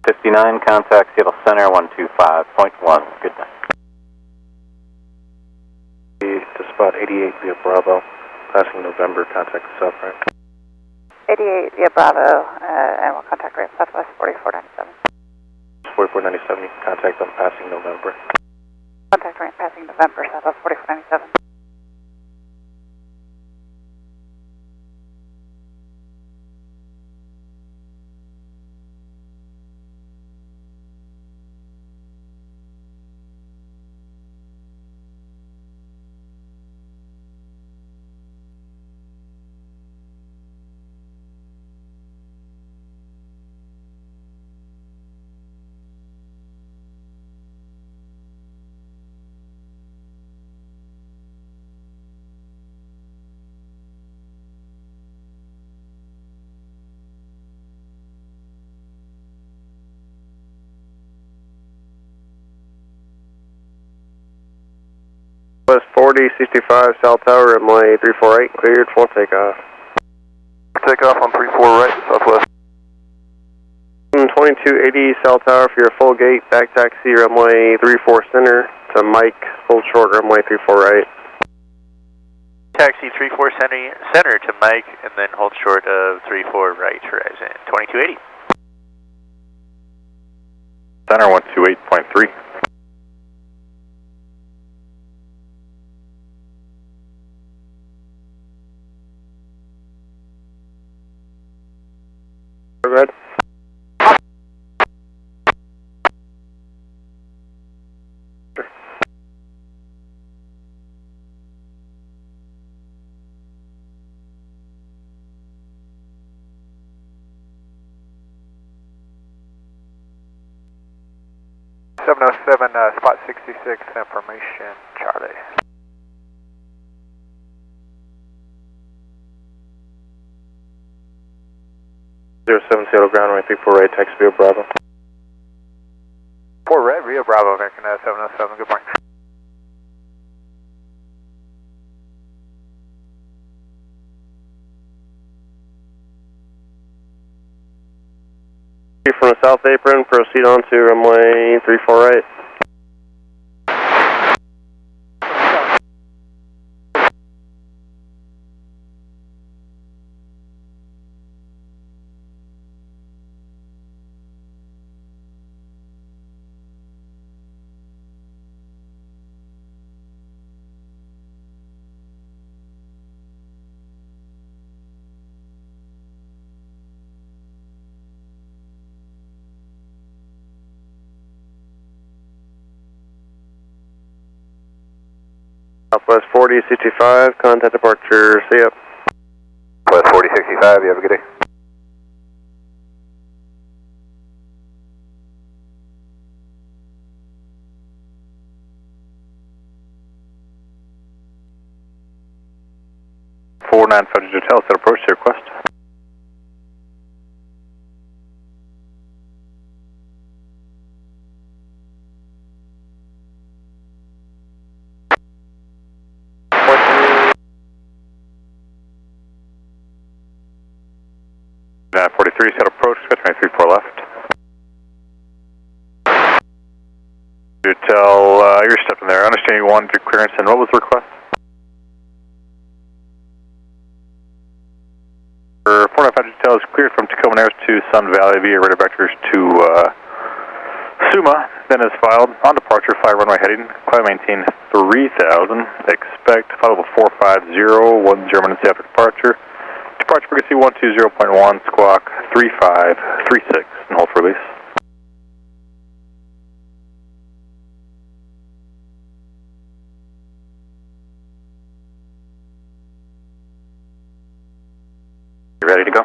59, contact Seattle Center 125.1. Good night. To spot 88 via Bravo, passing November, contact South right. 88 via Bravo, and we'll contact right Southwest 4497. 4497, contact them passing November. Contact right passing November, Southwest 4497. West 40, 65, South Tower, runway 348, cleared for takeoff. Takeoff on 34 right, Southwest. 2280, South Tower for your full gate, back taxi, runway 34 center to Mike, hold short, runway 34 right. Taxi 34 center to Mike, and then hold short of 34 right, horizon 2280. Center 128.3. Red. Spot 66, information, Charlie. Seven Seattle ground, runway 34 right, taxi via Bravo. 4 red, Rio Bravo, American 707, good morning. From the south apron, proceed on to runway 34 right. Southwest 40, 65, contact departure, see ya. West 40, 65, you have a good day. Hotel, set approach to request. Now 43, set approach, 234 left. You tell, you're stepping there. Understanding you wanted your clearance, and what was the request? For 495 details cleared from Tacoma Airs to Sun Valley via radar vectors to Suma, then is filed. On departure, fly runway heading, climb maintain 3000, expect flight level 450, 10 minutes after departure. Departure frequency 120.1, squawk 3536, and hold for release. You ready to go?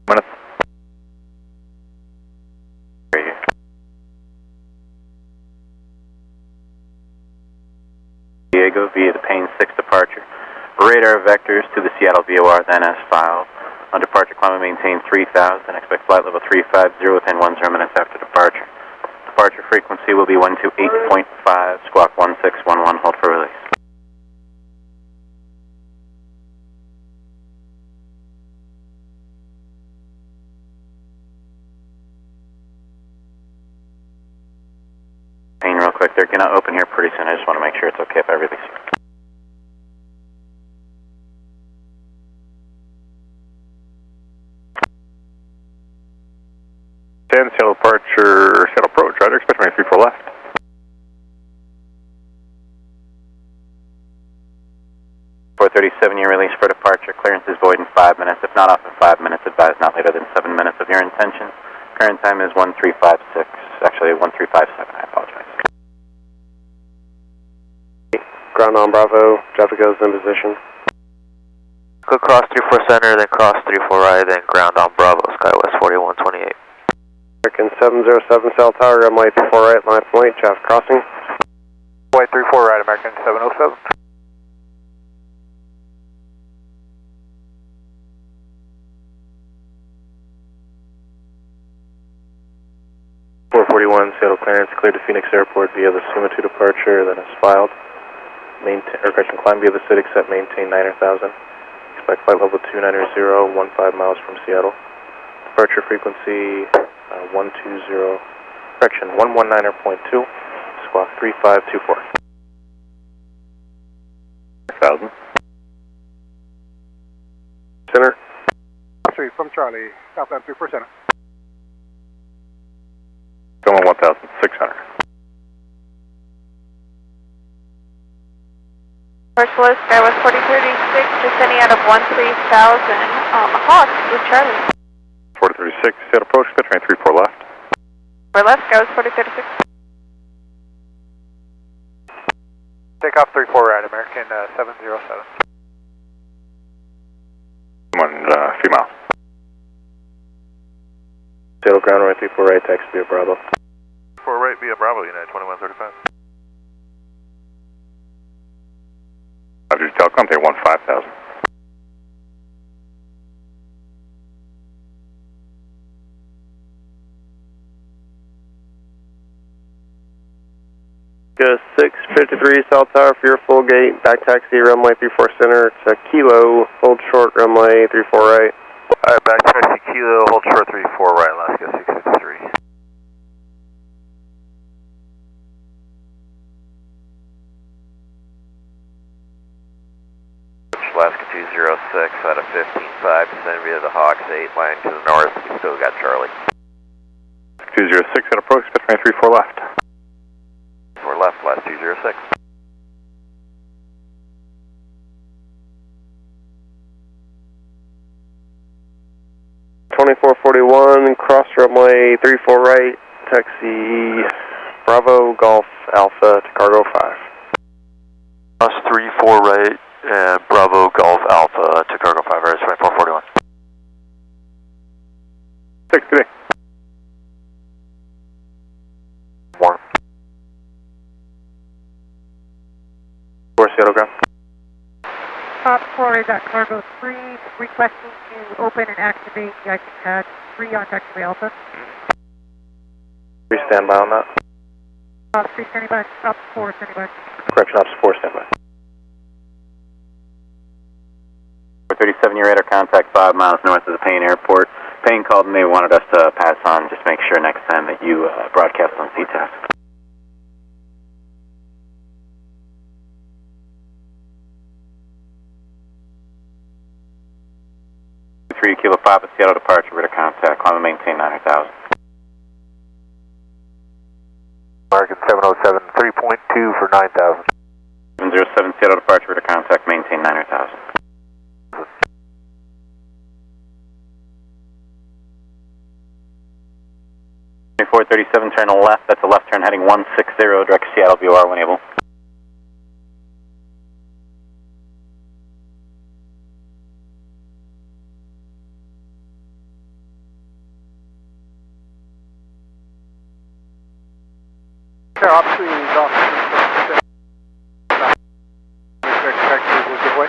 Minutes. Right here. Diego via the Payne 6 departure. Radar vectors to the Seattle VOR, then as filed. On departure, climb and maintain 3000. Expect flight level 350 within 10 minutes after departure. Departure frequency will be 128.5, squawk 1611, hold for release. they're going to open here pretty soon. I just want to make sure it's okay if I release you. Seattle departure, Seattle approach, Roger, expect runway 34 left. 437, your release for departure. Clearance is void in 5 minutes. If not off in 5 minutes, advise not later than 7 minutes of your intention. Current time is 1356, actually 1357, I apologize. Ground on Bravo, traffic goes in position. Go cross 34 center, then cross 34 right, then ground on Bravo, Skywest 4128. American 707 Cell Tower, runway 34 right, line from late, traffic crossing. Runway 34 right, American 707. Seattle clearance cleared to Phoenix Airport via the SUMA-2 departure, then is filed. Climb via the city, set maintain 9,000. Expect flight level 290, 15 miles from Seattle. Departure frequency 119.2, squawk 3524. 1,000. Center. Street from Charlie, Southbound 34 Center. Going 1,600. First Low, Skywest 4036, descending out of 13,000, Hawk with Charlie. 4036, Seattle approach, expect runway 34 left. We're left, Skywest 4036. Takeoff 34 right, American 707. A few miles. Seattle ground runway 34 right, taxi via Bravo. 4 right via Bravo, United 2135. Roger, Telecom, take 15,000. Go 653 Cell Tower for your full gate, back taxi, runway 34 center to Kilo, hold short, runway 34 right. Alright, back taxi Kilo, hold short 34 right, Alaska 653. Alaska 206 out of 15.5, descend via the Hawks 8, line to the north, we still got Charlie. 206 at approach, expect runway 34 left. 4 left, last 206. .2441, cross runway 34 right, taxi Bravo Golf Alpha to Cargo 5. Cross 34 right, and Bravo Golf Alpha to Cargo 5, right, 2441. 6 today. Warm. 4 Seattle ground. Top 4 is at Cargo 3, requesting to open and activate the Deicing pad 3 on taxiway Alpha. 3 standby on that. Top 3 standing by, top 4 standing by. Correction, ops 4 standby. 437, your radar contact 5 miles north of the Payne Airport. Payne called me, wanted us to pass on, just make sure next time that you broadcast on SeaTac. 3 Kilo Papa, Seattle departure, radar contact, climb and maintain 9,000. American 707, 3.2 for 9,000. 707, Seattle departure, radar contact, maintain 9,000. .437, turn left, that's a left turn heading 160, direct Seattle VOR when able. Opportunities off. Give way.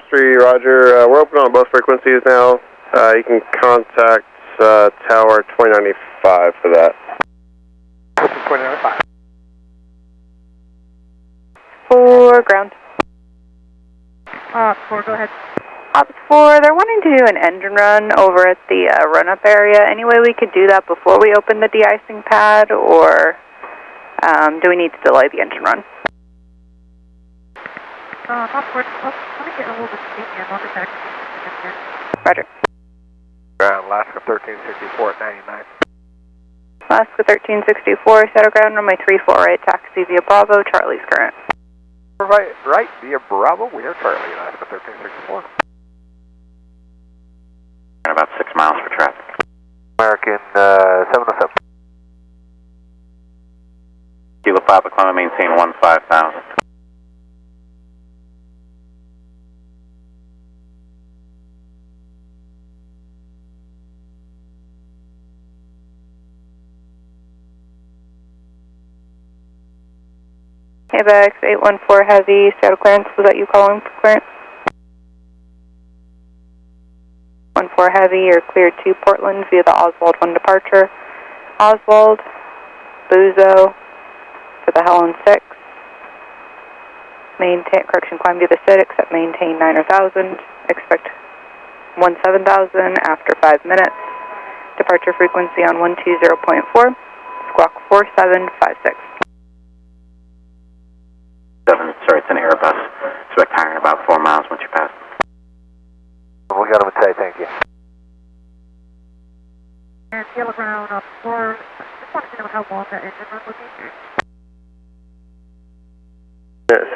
3 Roger, we're open on both frequencies now. You can contact Tower 2095 for that. 2095. 4 ground. 4, go ahead. Ops 4, they're wanting to do an engine run over at the run-up area. Any way we could do that before we open the de-icing pad, or Do we need to delay the engine run? Upward, let me get a little bit of CPM on the back. Roger. Alaska 1364 at 99. Alaska 1364, settle ground, runway 348, taxi via Bravo, Charlie's current. Right, via Bravo, we are Charlie, Alaska 1364. And about 6 miles for traffic. American 707. Kilo Papa, climb and maintain 15,000. ABX 814 Heavy, Seattle clearance, was that you calling for clearance? 14 Heavy, you're cleared to Portland via the Oswald 1 departure. Oswald, Buzo, for the Helen 6. Maintain, correction, climb via the SID, except maintain 9,000. Expect 17,000 after 5 minutes. Departure frequency on 120.4, squawk 4756. Sorry, it's an Airbus. Expect higher in about 4 miles once you pass. We got him today, thank you. And yellow ground up 4, just wanted to know how long that engine run would be.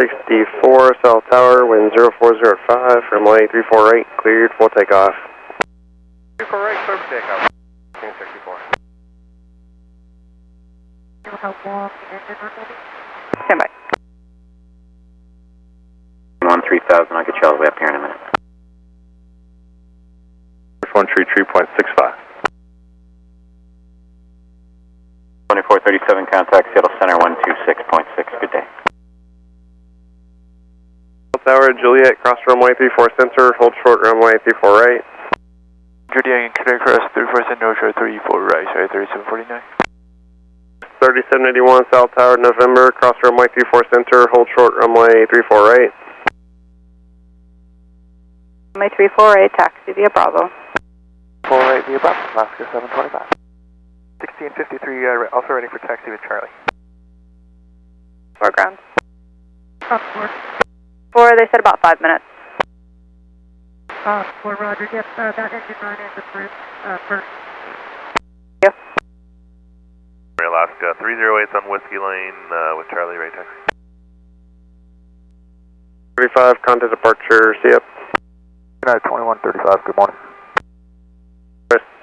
64, South Tower, wind 0405, runway 348, cleared, full takeoff. 348, clear for takeoff. 1364. You know how long the engine run will be? Stand by. 13,000, I'll get you all the way up here in a minute. 133.65. 2437, contact Seattle Center 126.6, good day. South Tower, Juliet, cross runway 34 center, hold short runway 34 right. Juliet, clear cross 34 center, short 34 right, sorry, 3749. 3781, South Tower, November, cross runway 34 center, hold short runway 34 right. Runway 348, taxi via Bravo. 48 via Bravo, Alaska 725. 1653, also ready for taxi with Charlie. Foreground. Upward. 4, they said about 5 minutes. 4 Roger, yes, that engine run is approved, first. Yep. Alaska 308's on Whiskey Lane with Charlie, right taxi. 35, contact departure, see ya. United 2135, good morning.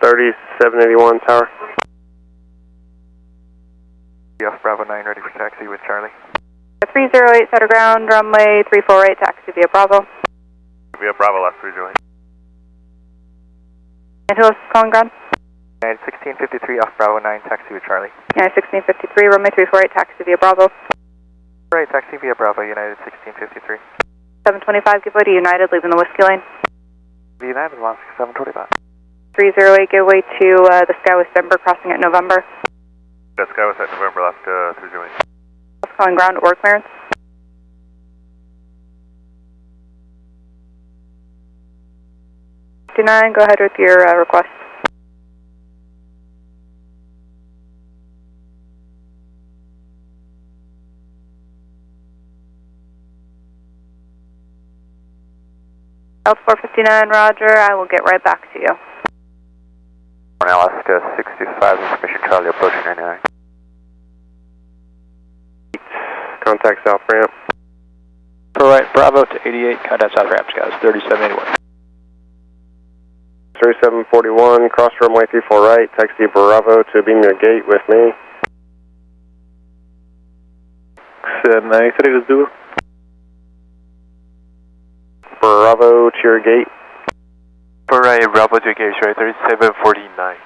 3781, Tower. Bravo 9 ready for taxi with Charlie. 308, set ground, runway 348, taxi via Bravo. Via Bravo, last 308. And who else is calling ground? United 1653 off Bravo 9, taxi with Charlie. United 1653, runway 348, taxi via Bravo. Right, taxi via Bravo, United 1653. 725, give way to United, leaving the Whiskey Lane. United, Alaska 725. 308, give way to the Skywest Denver, crossing at November. That Skywest at November, Alaska 308. What's calling ground at work clearance? Go ahead with your request. L459, Roger. I will get right back to you. Alaska 625, information Charlie approaching 99. Contact south ramp. Right, Bravo to 88, contact South Ramp, guys, 3781. 3741, cross runway 34 right, taxi Bravo to Beamer Gate with me. 93, let's do it. Bravo to your gate. Right, Bravo to gate, right, 3749.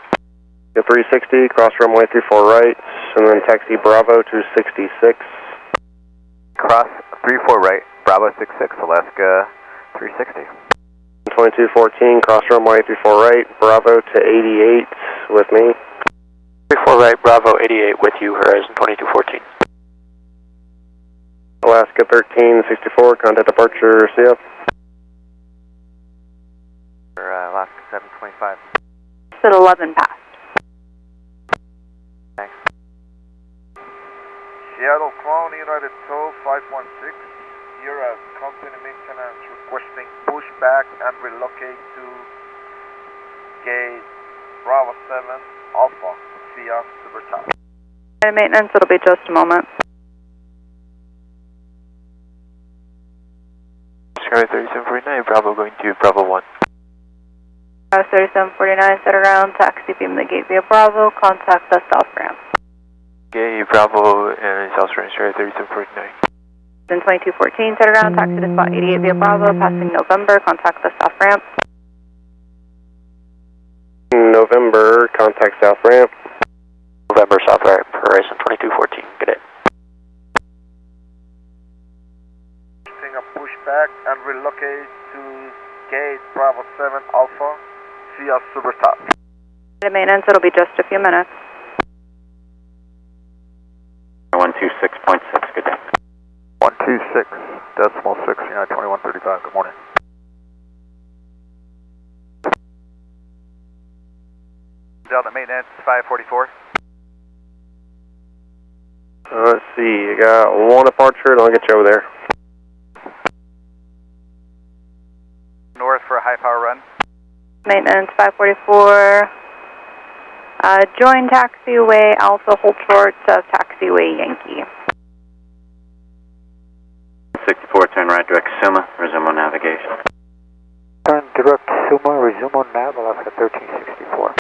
360, cross runway 34 right, and then taxi Bravo to 66. Cross 34 right, Bravo 66, Alaska 360. 2214, cross runway 34 right, Bravo to 88 with me. 34 right, Bravo 88 with you, Horizon 2214. Alaska 1364, contact departure, see ya. Alaska 725. It's at 11 past. Thanks. Seattle Clown, United 516. You're at company maintenance requesting pushback and relocate to gate Bravo 7 Alpha via Supertop. Maintenance, it'll be just a moment. Sky 3749, Bravo going to Bravo 1. 3749, set around, taxi beam the gate via Bravo, contact the south ramp. Okay, Bravo and South Range, Sky 3749. Then 2214, set around, taxi to spot 88 via Bravo, passing November, contact the south ramp. November, contact south ramp. November, South Ramp, Horizon 2214, good day. A pushback and relocate to gate Bravo 7 Alpha via Supertop. Maintenance, it'll be just a few minutes. 126.6, good day. 126, decimal 6, United 2135, good morning. Delta maintenance 544. Let's see, you got one departure and I'll get you over there. North for a high power run. Maintenance 544. Join taxiway Alpha, hold short of taxiway Yankee. 64, turn right, direct Suma, resume on navigation. Turn direct Suma, resume on nav, Alaska 1364.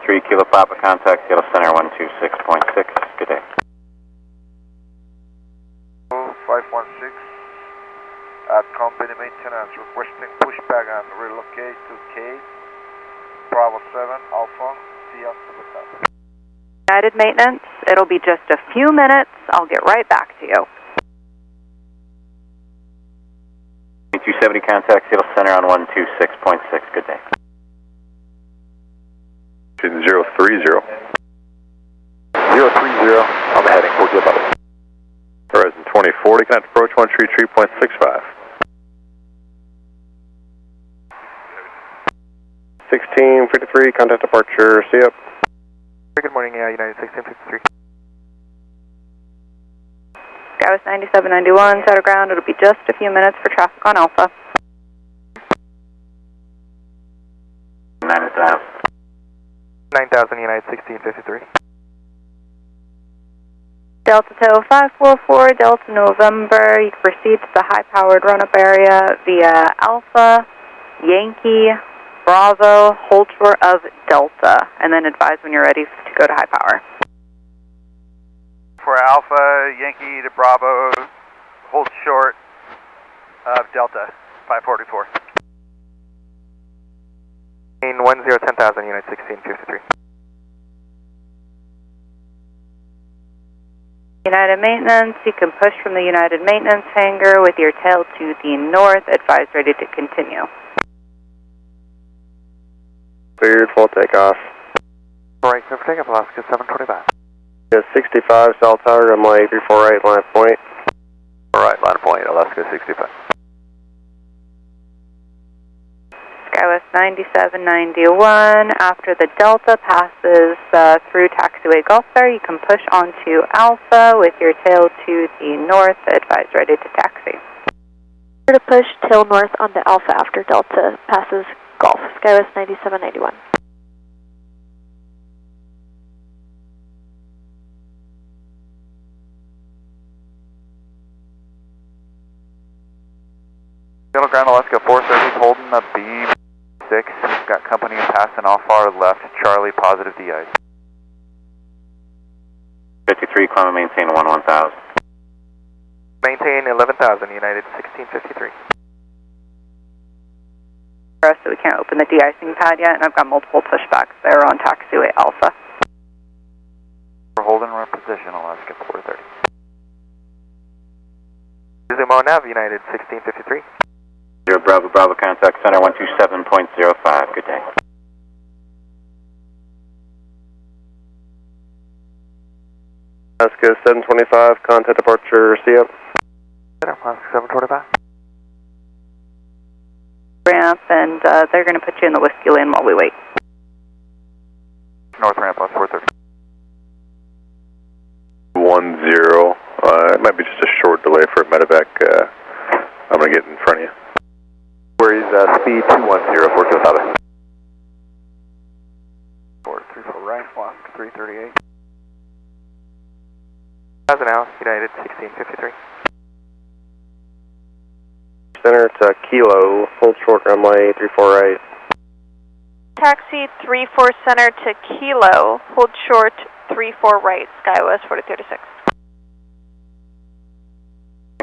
Three Kilo Papa, contact Seattle Center 126.6, good day. 516 at company maintenance requesting pushback and relocate to gate Bravo 7 Alpha via Supertop. United maintenance, it'll be just a few minutes. I'll get right back to you. 270, contact Seattle Center on 126.6, good day. 030. 030, on the heading, we'll give up. Horizon 2040, connect approach 133.65. 1653, contact departure, see up. Good morning, United 1653. Skywest 9791, set of ground. It'll be just a few minutes for traffic on Alpha. 9,000. 9000, United 1653. Delta Tow 544, Delta November. You can proceed to the high-powered run-up area via Alpha, Yankee, Bravo, hold short of Delta, and then advise when you're ready to go to high power. For Alpha, Yankee to Bravo, hold short of Delta 544. 10,000, Unit 1653. United Maintenance, you can push from the United Maintenance hangar with your tail to the north. Advise ready to continue. Cleared, full takeoff. Alright, so for takeoff, Alaska 725. Yeah, 65, South Tower, runway 348, line of point. Alright, line of point, Alaska 65. Skywest 9791, after the Delta passes through taxiway Gulf Fair, you can push onto Alpha with your tail to the north. Advise ready to taxi. To push tail north onto Alpha after Delta passes Gulf. Skywest 9791. Middle ground, Alaska 430, holding a B6. Got company passing off our left, Charlie, positive DI. 53, climb and maintain 11,000. Maintain 11,000, United 1653. So we can't open the de-icing pad yet, and I've got multiple pushbacks there on taxiway Alpha. We're holding our position, Alaska 430. Zoom on nav, United 1653. 0 Bravo, Bravo, contact center 127.05, good day. Alaska 725, contact departure, see up. Alaska 725. Ramp, and they're going to put you in the whiskey lane while we wait. North ramp, Alaska 430. 10. It might be just a short delay for a medevac. I'm going to get in front of you. Where is speed 210 for Joe 434 right, Alaska 338. How's it now? United 1653. Center to Kilo, hold short runway 34 right. Taxi 34 center to Kilo, hold short 34 right, SkyWest 4036.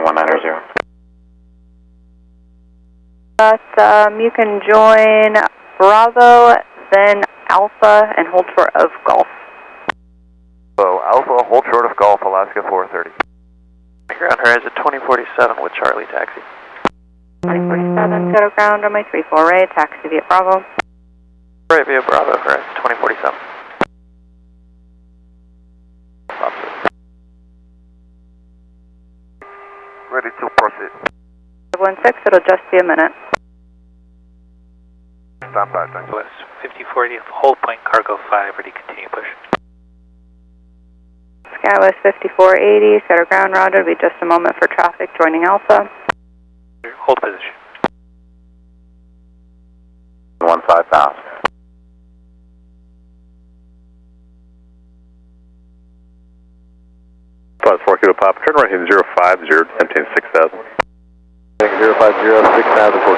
190. You can join Bravo, then Alpha, and hold short of Golf. So Alpha, hold short of Golf, Alaska 430. Ground horizon 2047 with Charlie taxi. 2047, set of ground, runway 34 right, taxi via Bravo. Right via Bravo, horizon 2047. Ready to proceed. 16, it'll just be a minute. Stand by, thanks. West 5040, hold point, cargo 5, ready to continue push. SkyWest 5480, set of ground, roger, it'll be just a moment for traffic joining Alpha. Hold position. 15,000. Plus 4 Kilo Pop, turn right in 050, emptying 6,000. 050, 6,000, 4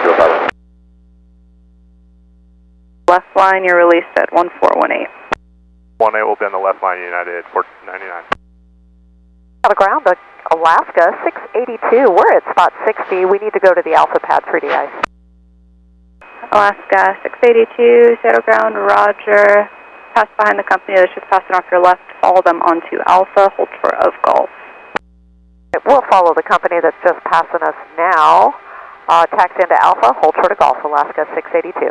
Kilo Pop. Left line, you're released at 1418. 18 will be on the left line, United 499. On the ground, Alaska 682. We're at spot 60. We need to go to the Alpha pad for de-ice. Alaska 682, set of ground, roger. Pass behind the company that's just passing off your left. Follow them onto Alpha, hold short of Golf. We'll follow the company that's just passing us now. Taxi into Alpha, hold short of Golf, Alaska 682.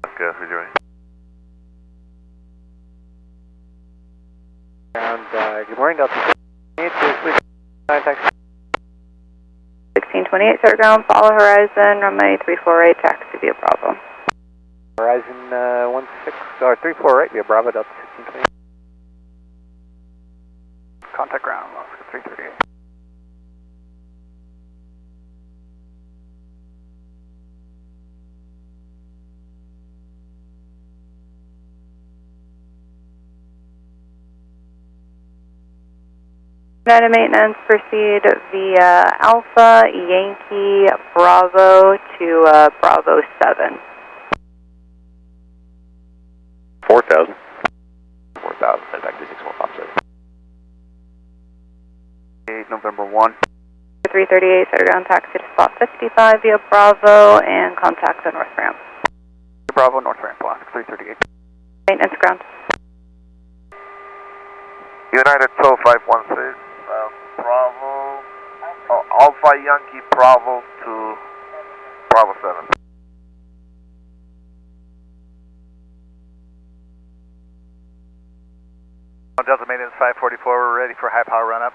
Alaska, who's joining? Good morning, Delta. 1628, set of ground, follow horizon, runway 34 right, taxi via Bravo. Horizon 34 right via Bravo, Delta 1628. Contact ground, Alaska 338. United maintenance, proceed via Alpha, Yankee, Bravo to Bravo 7. 4,000. 4,000, back to 6157. 8 November 1. 338, set ground, taxi to spot 55 via Bravo, and contact the north ramp. Bravo, north ramp, Alaska 338. Maintenance ground. United 12516, Bravo, Alpha Yankee Bravo to Bravo 7. Delta maintenance 544, we're ready for high power run up.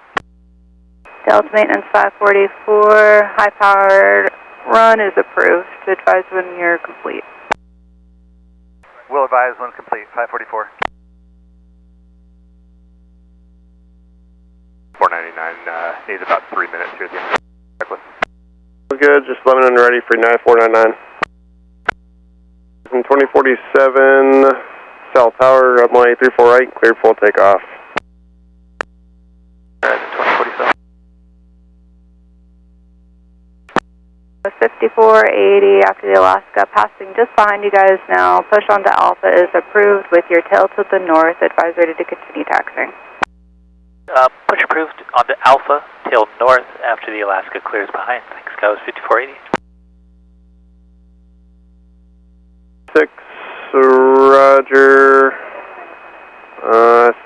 Delta maintenance 544, high powered run is approved. Advise when you're complete. We'll advise when complete, 544. 499, needs about 3 minutes here at the end of the checklist. Good, just let me know when you're ready for 9499. 2047, South Tower, runway 34 right, cleared full takeoff. 2047. 5480 after the Alaska, passing just behind you guys now. Push onto Alpha is approved with your tail to the north. Advise ready to continue taxiing. Push approved onto Alpha, tail north after the Alaska clears behind. Thanks, guys. 5480. 6, roger.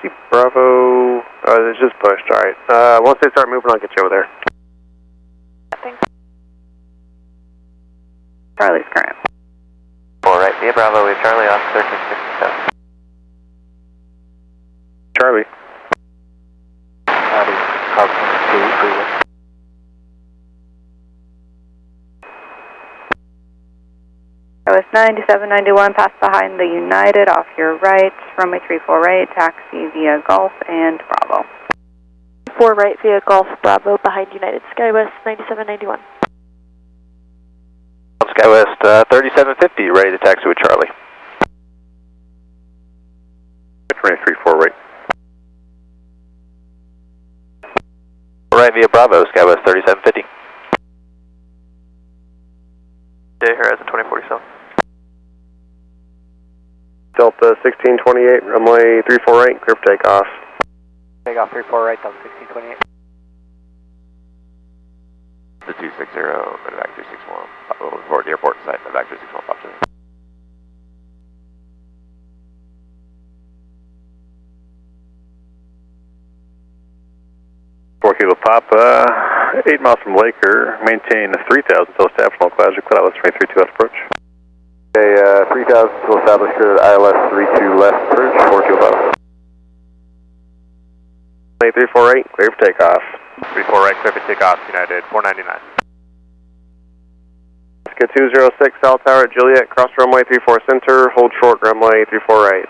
See Bravo. It's just pushed, alright. Once they start moving, I'll get you over there. Thanks. Charlie's current. Alright, via Bravo, we have Charlie off 1367. Charlie. Howdy. 9791, pass behind the United off your right, runway 34 right, taxi via Golf and Bravo. 4 right via Golf, Bravo, behind United, SkyWest 9791. SkyWest 3750, ready to taxi with Charlie. 34 right. Right via Bravo, SkyWest 3750. Jay Horizon 2047. Delta 1628, runway 34 right, clear for takeoff. Takeoff 34 right, Delta 1628. The 260, Medevac 361, report the airport site, Medevac 361, pop to. 4 Kilo Papa, 8 miles from Laker, maintain 3000 until established all clouds, clear ILS 232 left approach. Okay, 3000 until established, clear ILS 32 left approach, 4 Kilo Papa. 34 right, clear for takeoff. 34 right, clear for takeoff, United 499. Alaska 206, South Tower, Juliet, cross runway 34 center, hold short runway 34 right.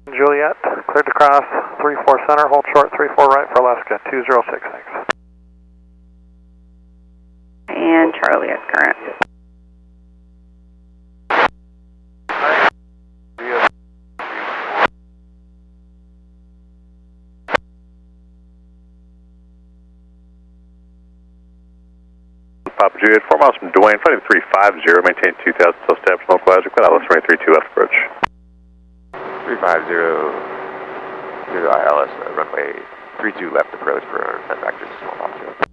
Juliet, cleared to cross 34 center, hold short 34 right for Alaska 206, thanks. And Charlie is current. Papa Juliet, 4 miles from Dwayne, flight 350, maintain 2000 until established all clouds, clear ILS 232 left approach. 350, ILS, runway 32 left approach for Medevac 361, pop to.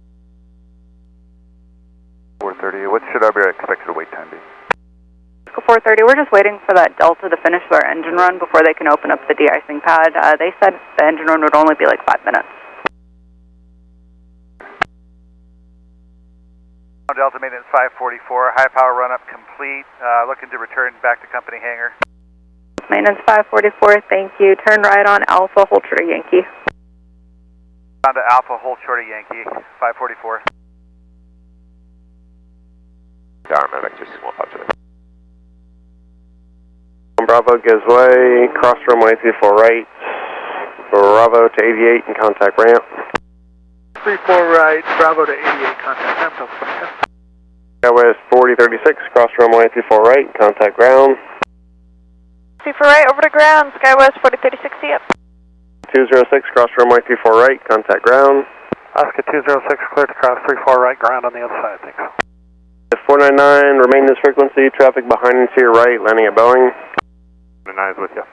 430, what should our expected wait time be? 430, we're just waiting for that Delta to finish their engine run before they can open up the de-icing pad. They said the engine run would only be like 5 minutes. Delta maintenance 544, high power run up complete, looking to return back to company hangar. Maintenance 544, thank you. Turn right on Alpha, hold short of Yankee. On to Alpha, hold short of Yankee, 544. Down, Medevac 361, pop to. Bravo gives way, cross runway 34 right, Bravo to 88 and contact ramp. 34 right, Bravo to 88, contact ramp, Delta 27. SkyWest 4036, cross runway 34 right, contact ground. 34 right, over to ground, SkyWest 403060 up. 206, cross runway 34 right, contact ground. Alaska 206, cleared to cross 34 right, ground on the other side, thanks. 499, remain this frequency, traffic behind and to your right, landing at Boeing. 9 is with you.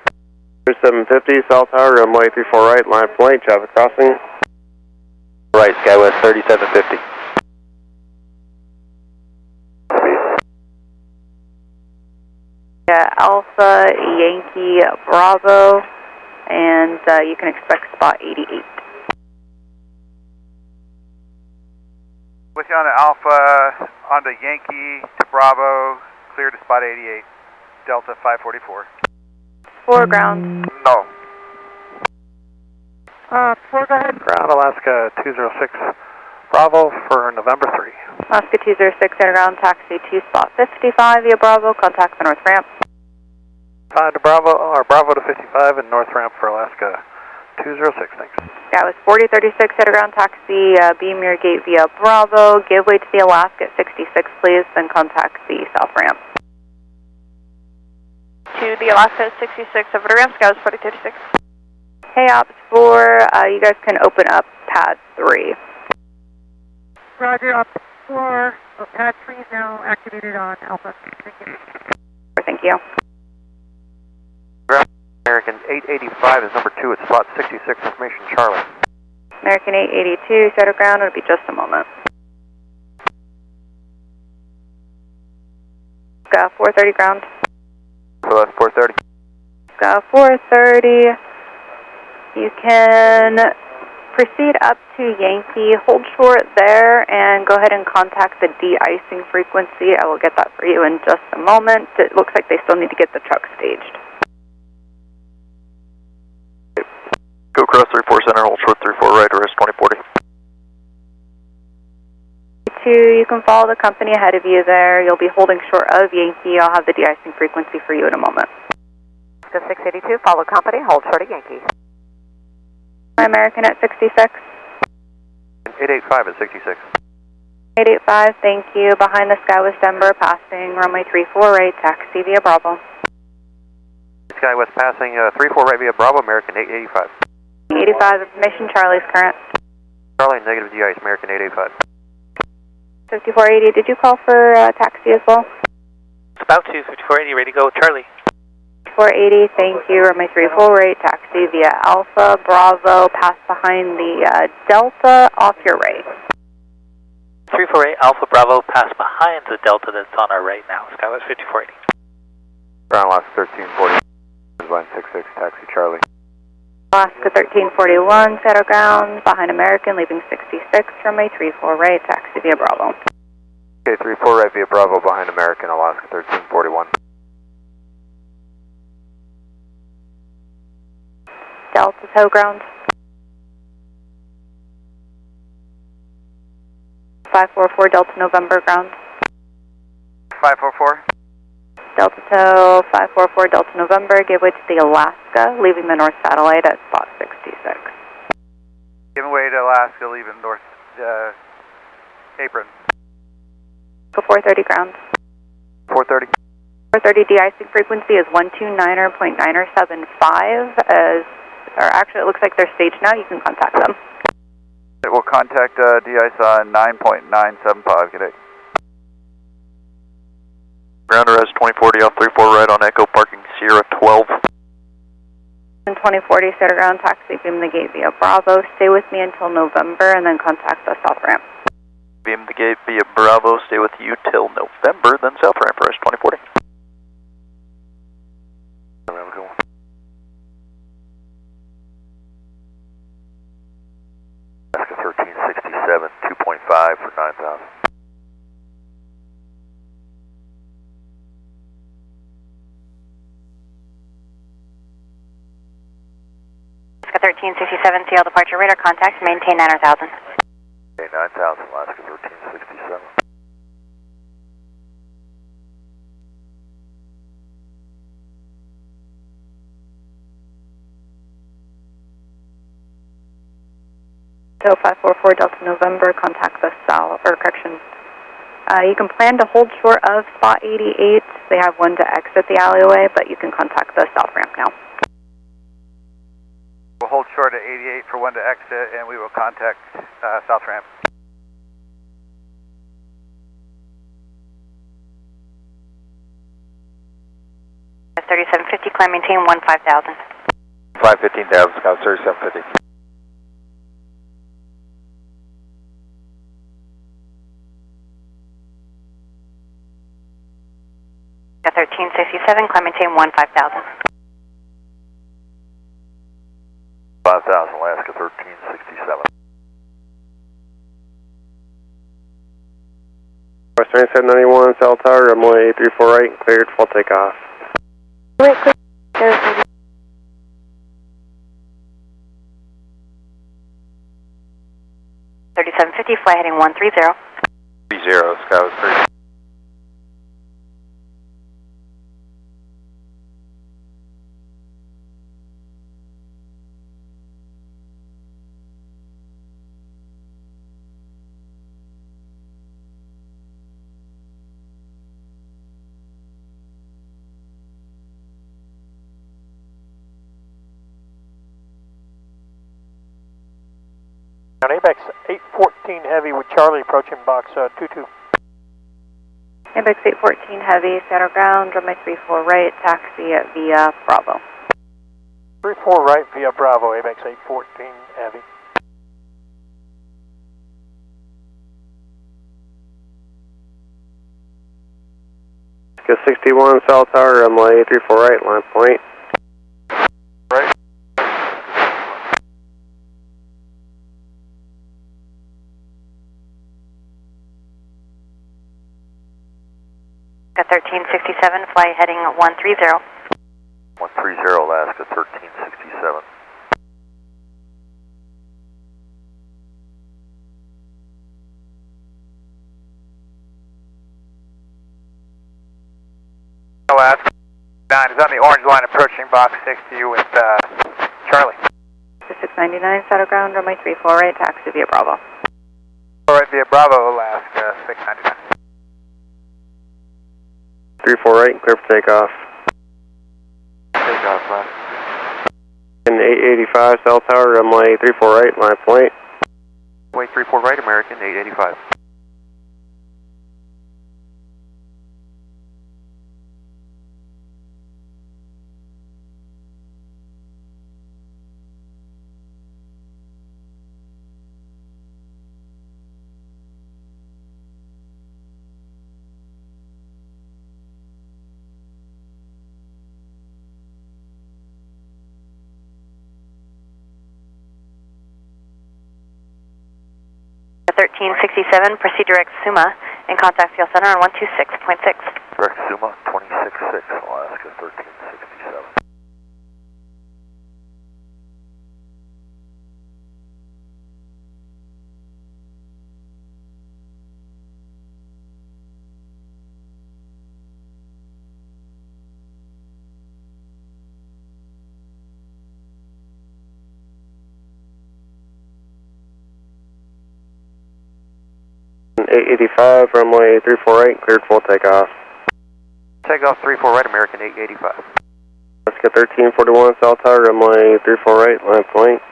750, South Tower, runway 34 right, line of flight, traffic crossing. Right, SkyWest 3750. Yeah, Alpha, Yankee, Bravo, and you can expect spot 88. With you on to Alpha, on to Yankee, to Bravo, clear to spot 88, Delta 544. 4 ground. No. 4, go ahead. Ground Alaska 206, Bravo for November 3. Alaska 206, underground taxi to spot 55 via Bravo, contact the north ramp. 5 to Bravo, or Bravo to 55 and north ramp for Alaska 206, thanks. That was 4036, underground taxi, beam your gate via Bravo, give way to the Alaska at 66 please, then contact the south ramp. To the Alaska 66, over to ramp, SkyWest 4036. Hey, Ops 4, you guys can open up pad 3. Roger, up 4, pad 3 is now activated on Alpha. Thank you. Thank you. American 885 is number 2 at spot 66, information Charlie. American 882, set of ground, it'll be just a moment. Got 430 ground. So that's 430. Got 430. You can proceed up to Yankee, hold short there, and go ahead and contact the de-icing frequency. I will get that for you in just a moment. It looks like they still need to get the truck staged. Go cross 34 center, hold short 34 right, arrest 2040. 682, you can follow the company ahead of you there. You'll be holding short of Yankee. I'll have the de-icing frequency for you in a moment. Alaska 682, follow company, hold short of Yankee. American at 66. 885 at 66. 885, thank you. Behind the SkyWest Denver, passing runway 34 right, taxi via Bravo. SkyWest passing 34 right via Bravo, American 885. 85, information, Charlie's current. Charlie, negative de-ice, American 885. 5480, did you call for taxi as well? It's about to, 5480, ready to go, Charlie. 480, thank you. Runway 34 right, taxi via Alpha, Bravo, pass behind the Delta, off your right. 348 Alpha Bravo, pass behind the Delta that's on our right now. SkyWest 5480. Ground Alaska 1340, line 66, taxi Charlie. Alaska 1341, settle ground, behind American, leaving 66, runway 34 right, taxi via Bravo. Okay, 34 right via Bravo, behind American, Alaska 1341. Delta tow ground. 544 Delta November ground. 544. Delta tow 544 Delta November, gateway to the Alaska, leaving the north satellite at spot 66. Giving way to Alaska, leaving north apron. 430 ground. 430. 430 de-icing frequency is 129.975 or actually it looks like they're staged now, you can contact them. It will contact de-ice on 9.975, good day. Ground arrest 2040 off 34 right on Echo, parking Sierra 12. And 2040 set ground, taxi beam the gate via Bravo. Stay with me until November and then contact the south ramp. Beam the gate via Bravo, stay with you till November, then south ramp arrest 2040. Alaska 1367, 2.5 for 9,000. Alaska 1367, CL departure radar contact, maintain 9,000. Okay, 9,000, Alaska 1367. So 544 Delta November, contact the south, or correction. You can plan to hold short of spot 88. They have one to exit the alleyway, but you can contact the south ramp now. We'll hold short at 88 for one to exit, and we will contact south ramp. That's 3750, climb maintain 15,000. 515,000, Scout 3750. Got 1367, climb maintain 15,000. 5,000, Alaska 1367. West 9791, Cell Tower, runway 34 right, cleared, full takeoff. Wait, clear. 3750, fly heading 130. 30, Scout 30. ABEX 814 Heavy with Charlie approaching box 22. ABEX 814 Heavy, center ground, runway 34 right, taxi via Bravo. 34 right via Bravo, ABEX 814 Heavy. Go 61, Cell Tower, runway 34 right, line point. Right. Got 1367, fly heading 130. 130, Alaska 1367. Alaska 9 is on the orange line approaching box 6 to you with Charlie. 699 Saddle Ground, runway 34 right, taxi via Bravo. Alright, via Bravo, Alaska 699. 34 right, clear for takeoff. Takeoff, left. In 885 Cell Tower, runway 34 right, line point. Runway 34 right, American 885. The 1367, proceed direct Suma and contact Fuel Center on 126.6. Direct Suma, 26.6, Alaska 1367. In 885, runway 34 right, cleared full takeoff. Takeoff 34 right, American 885. Let's get 1341 Cell Tower, runway 34 right, line point.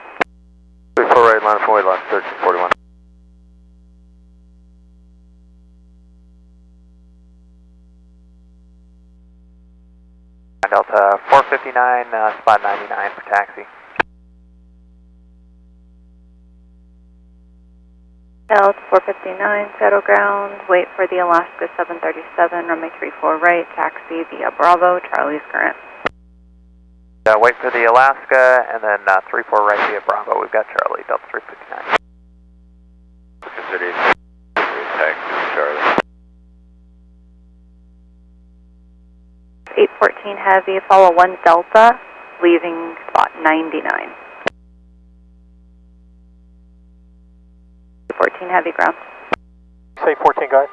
34 right, line point, line 1341. Delta 459, spot 99 for taxi. Delta 459 Saddle Ground, wait for the Alaska 737, runway 34 right, taxi via Bravo, Charlie's current. Wait for the Alaska, and then 34 right via Bravo. We've got Charlie, Delta 359. Consider taxi Charlie. 814 Heavy, follow 1 Delta, leaving spot 99. 14 Heavy ground. Say 14 guys.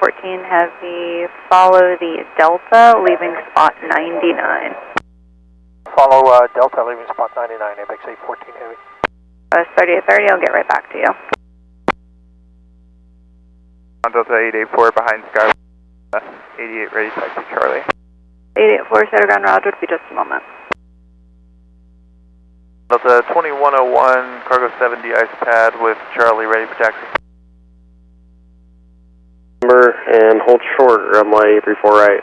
14 Heavy, follow the Delta, leaving spot 99. Follow Delta, leaving spot 99, ABX 814 Heavy. 3830, I'll get right back to you. On Delta 884 behind Sky 88 ready, taxi Charlie. 884 Saddle Ground, roger, would be just a moment. Delta 2101, cargo 70 ice pad with Charlie ready for taxi. Number and hold short, runway 34 right.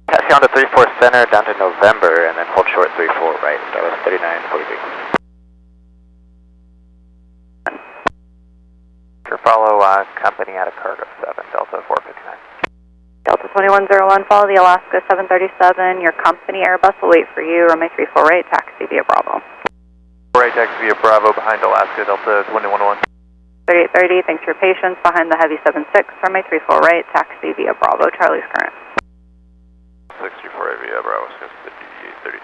Taxi on to 34 center down to November and then hold short 34 right, Dallas 3943. Follow company out of cargo 7, Delta 459. Delta 2101, follow the Alaska 737, your company Airbus will wait for you, runway 34 right, taxi via Bravo. Right, taxi via Bravo behind Alaska, Delta 2101. 3830, thanks for your patience, behind the Heavy 76, runway 34 right, taxi via Bravo, Charlie's current. 64 via Bravo, 5830.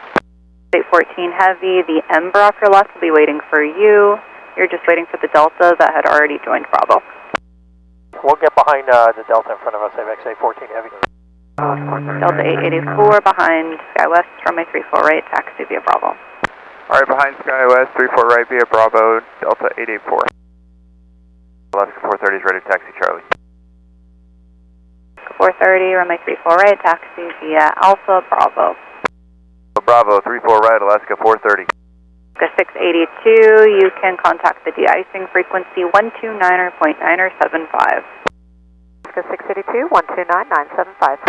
814 Heavy, the Ember off your left will be waiting for you. You're just waiting for the Delta that had already joined Bravo. We'll get behind the Delta in front of us, ABX 814 Heavy. Delta 884 behind SkyWest, runway 34 right, taxi via Bravo. Alright, behind SkyWest, 34 right via Bravo, Delta 884. Alaska 430 is ready to taxi Charlie. 430, runway 34 right, taxi via Alpha Bravo. Bravo, 34 right, Alaska 430. 682, you can contact the de-icing frequency 129.975. 682, 129.975.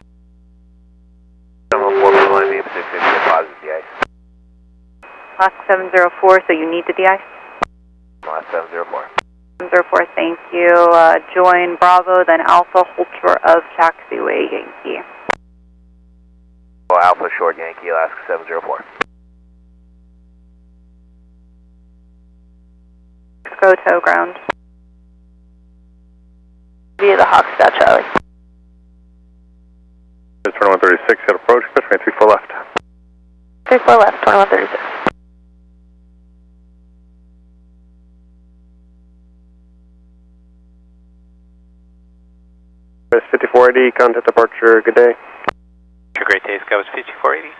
704 line beam 650 positive de-ice. Alaska 704, so you need the de-ice? Alaska 704. 704, thank you. Join Bravo, then Alpha, hold short of taxiway Yankee. Well, Alpha short Yankee, Alaska 704. Go tow ground. Via the Hawkstat Charlie. 2136, got approach, push 34 left. 34 left, 2136. West 5480, contact departure, good day. Great day, Skywest 5480.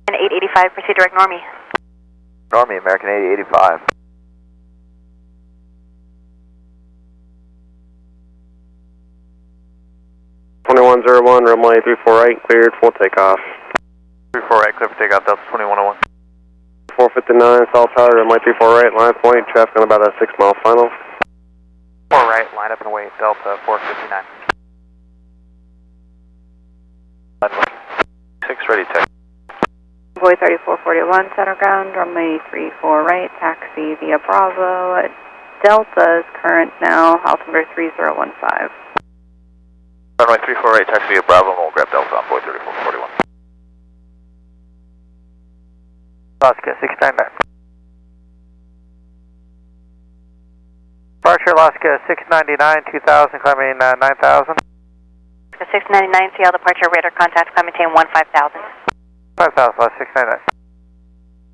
And 885, proceed direct Normie. Normie, American 8085. Runway 348, cleared, full takeoff. 34 right, clear for takeoff, Delta 2101. 459, South Tower, runway 348, line point, traffic on about a 6 mile final. 4 right, line up and wait, Delta 459. 6 ready, tech. Boy 3441, center ground, runway 34 right, taxi via Bravo. Delta is current now, altimeter 3015. Runway 34 right, taxi via Bravo, and we'll grab Delta on Boy 3441. Alaska 699. Departure Alaska 699, 2000, climbing 9000. 699, Seattle departure, radar contact, climb maintain 15,000. 5000, Alaska 699.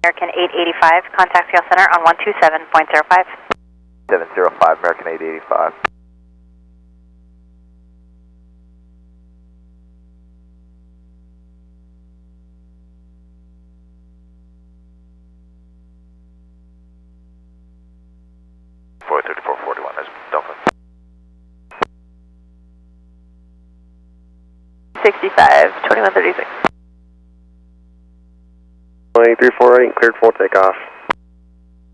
American 885, contact Seattle Center on 127.05. 705, American 8085. Boy 3441, there's Delta. 65, 2136. Runway 348, cleared, full takeoff.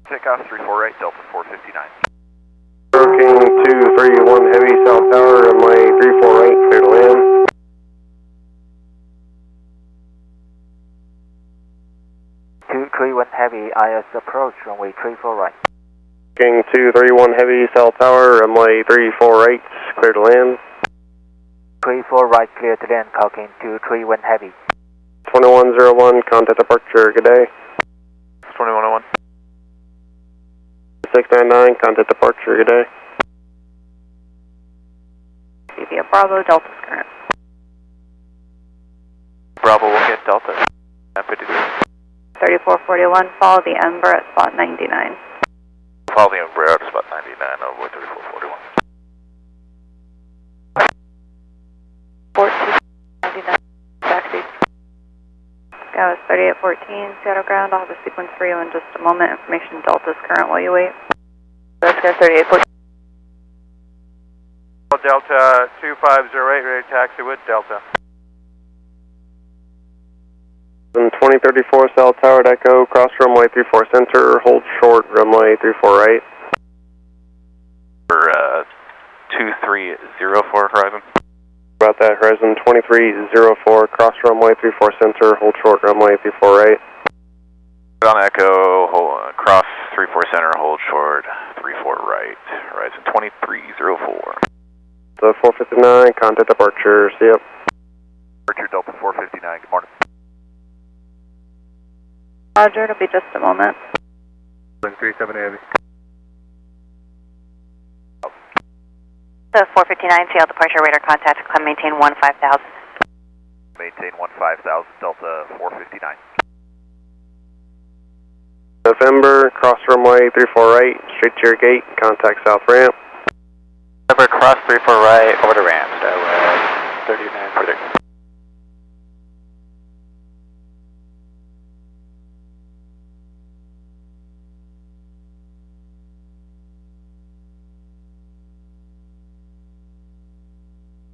Takeoff 34 right, Delta 459. King 231 Heavy, South Tower, runway 348, clear to land. Two 31 Heavy, IS approach, runway 34 right. King 231 Heavy, South Tower, runway 348, clear to land. 34 right, clear to land, calking 231 Heavy. 2101, contact departure, good day. 2101. 699, contact departure, good day. Via Bravo, Delta's current. Bravo, we'll get Delta. 53. 3441, follow the Ember at spot 99. Follow the Embraer out to spot 99 on Boy 3441. 1499, taxi. Skywest 3814, Seattle ground, I'll have a sequence for you in just a moment. Information Delta's current while you wait. Skywest 3814. Delta 2508, ready to taxi with Delta. 2034 South Tower, Echo, cross runway 34 center, hold short, runway 34 right. For 2304 horizon. About that, horizon 2304, cross runway 34 center, hold short, runway 34 right. On Echo, cross 34 center, hold short, 34 right, horizon 2304. So 459, contact departure, see ya. Departure Delta 459, good morning. Roger, it'll be just a moment. 37 Heavy. So 459, Seattle departure, radar contact, climb maintain 15,000. Maintain 15,000, Delta 459. November, cross runway 34 right, straight to your gate, contact south ramp. November, cross 34 right, over to ramp, Skywest 3946.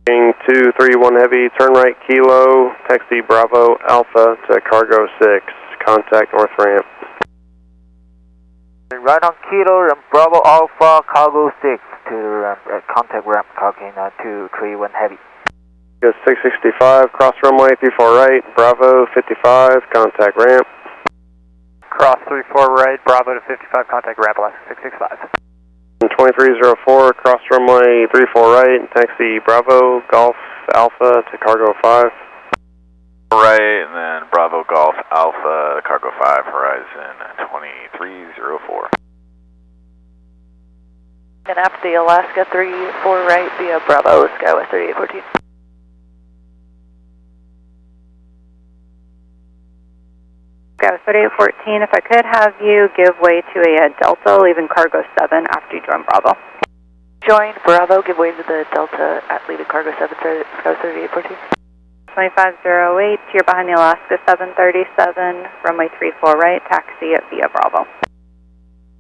King 231 Heavy, turn right Kilo, taxi Bravo Alpha to Cargo 6, contact north ramp. Right on Kilo and Bravo Alpha, Cargo 6 to contact ramp, calling 231 Heavy. 665, cross runway 34 right, Bravo 55, contact ramp. Cross 34 right, Bravo to 55, contact ramp, Alaska 665. 2304, cross runway 34 right, taxi Bravo Golf Alpha to Cargo 5. Right, and then Bravo Golf Alpha, Cargo 5, horizon 2304. And after the Alaska 34 right via Bravo, Skywest 3814. 3814. 3814, Alaska 3814, if I could have you give way to a Delta, leaving cargo 7 after you join Bravo. Join Bravo, give way to the Delta at leaving cargo 7, Sky 3814. 2508, you're behind the Alaska 737, runway 34 right, taxi at via Bravo.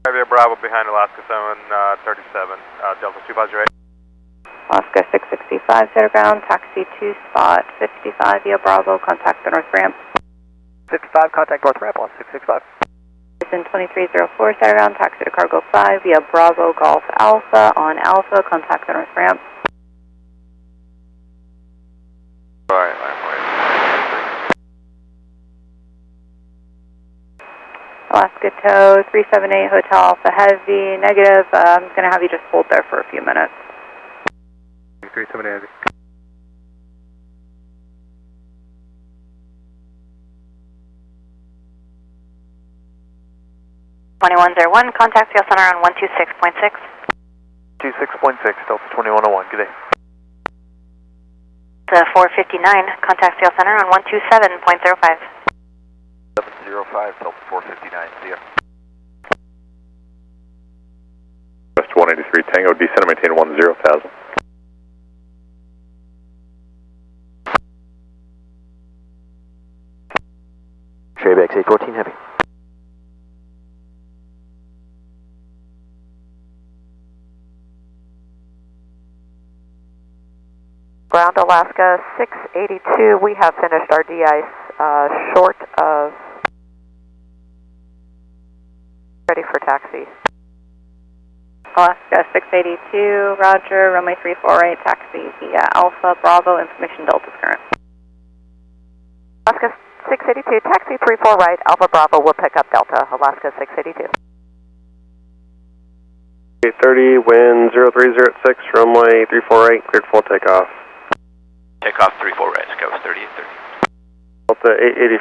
Via Bravo behind Alaska 737, Delta 258. Alaska 665, set ground, taxi to spot 55 via Bravo, contact the north ramp. 55, contact north ramp on 665. In 2304, set ground, taxi to cargo 5 via Bravo Golf Alpha, on Alpha, contact the north ramp. Alright, Alaska tow 378, Hotel Alpha Heavy, negative, I'm going to have you just hold there for a few minutes. 378 Heavy. Contact Field Center on 126.6. 26.6, Delta 2101, good day. 459, contact Field Center on 127.05. 705, Delta 459, see ya. West 183 Tango, descend and maintain 10,000. Pushbacks 814 Heavy. Ground Alaska 682, we have finished our de-ice short of ready for taxi. Alaska 682, roger, runway 348, taxi via Alpha Bravo, information Delta's current. Alaska 682, taxi 34 right, Alpha Bravo will pick up Delta, Alaska 682. 830, wind 0306, runway 348, cleared full takeoff. Takeoff 34 right, Sky was 3830. Delta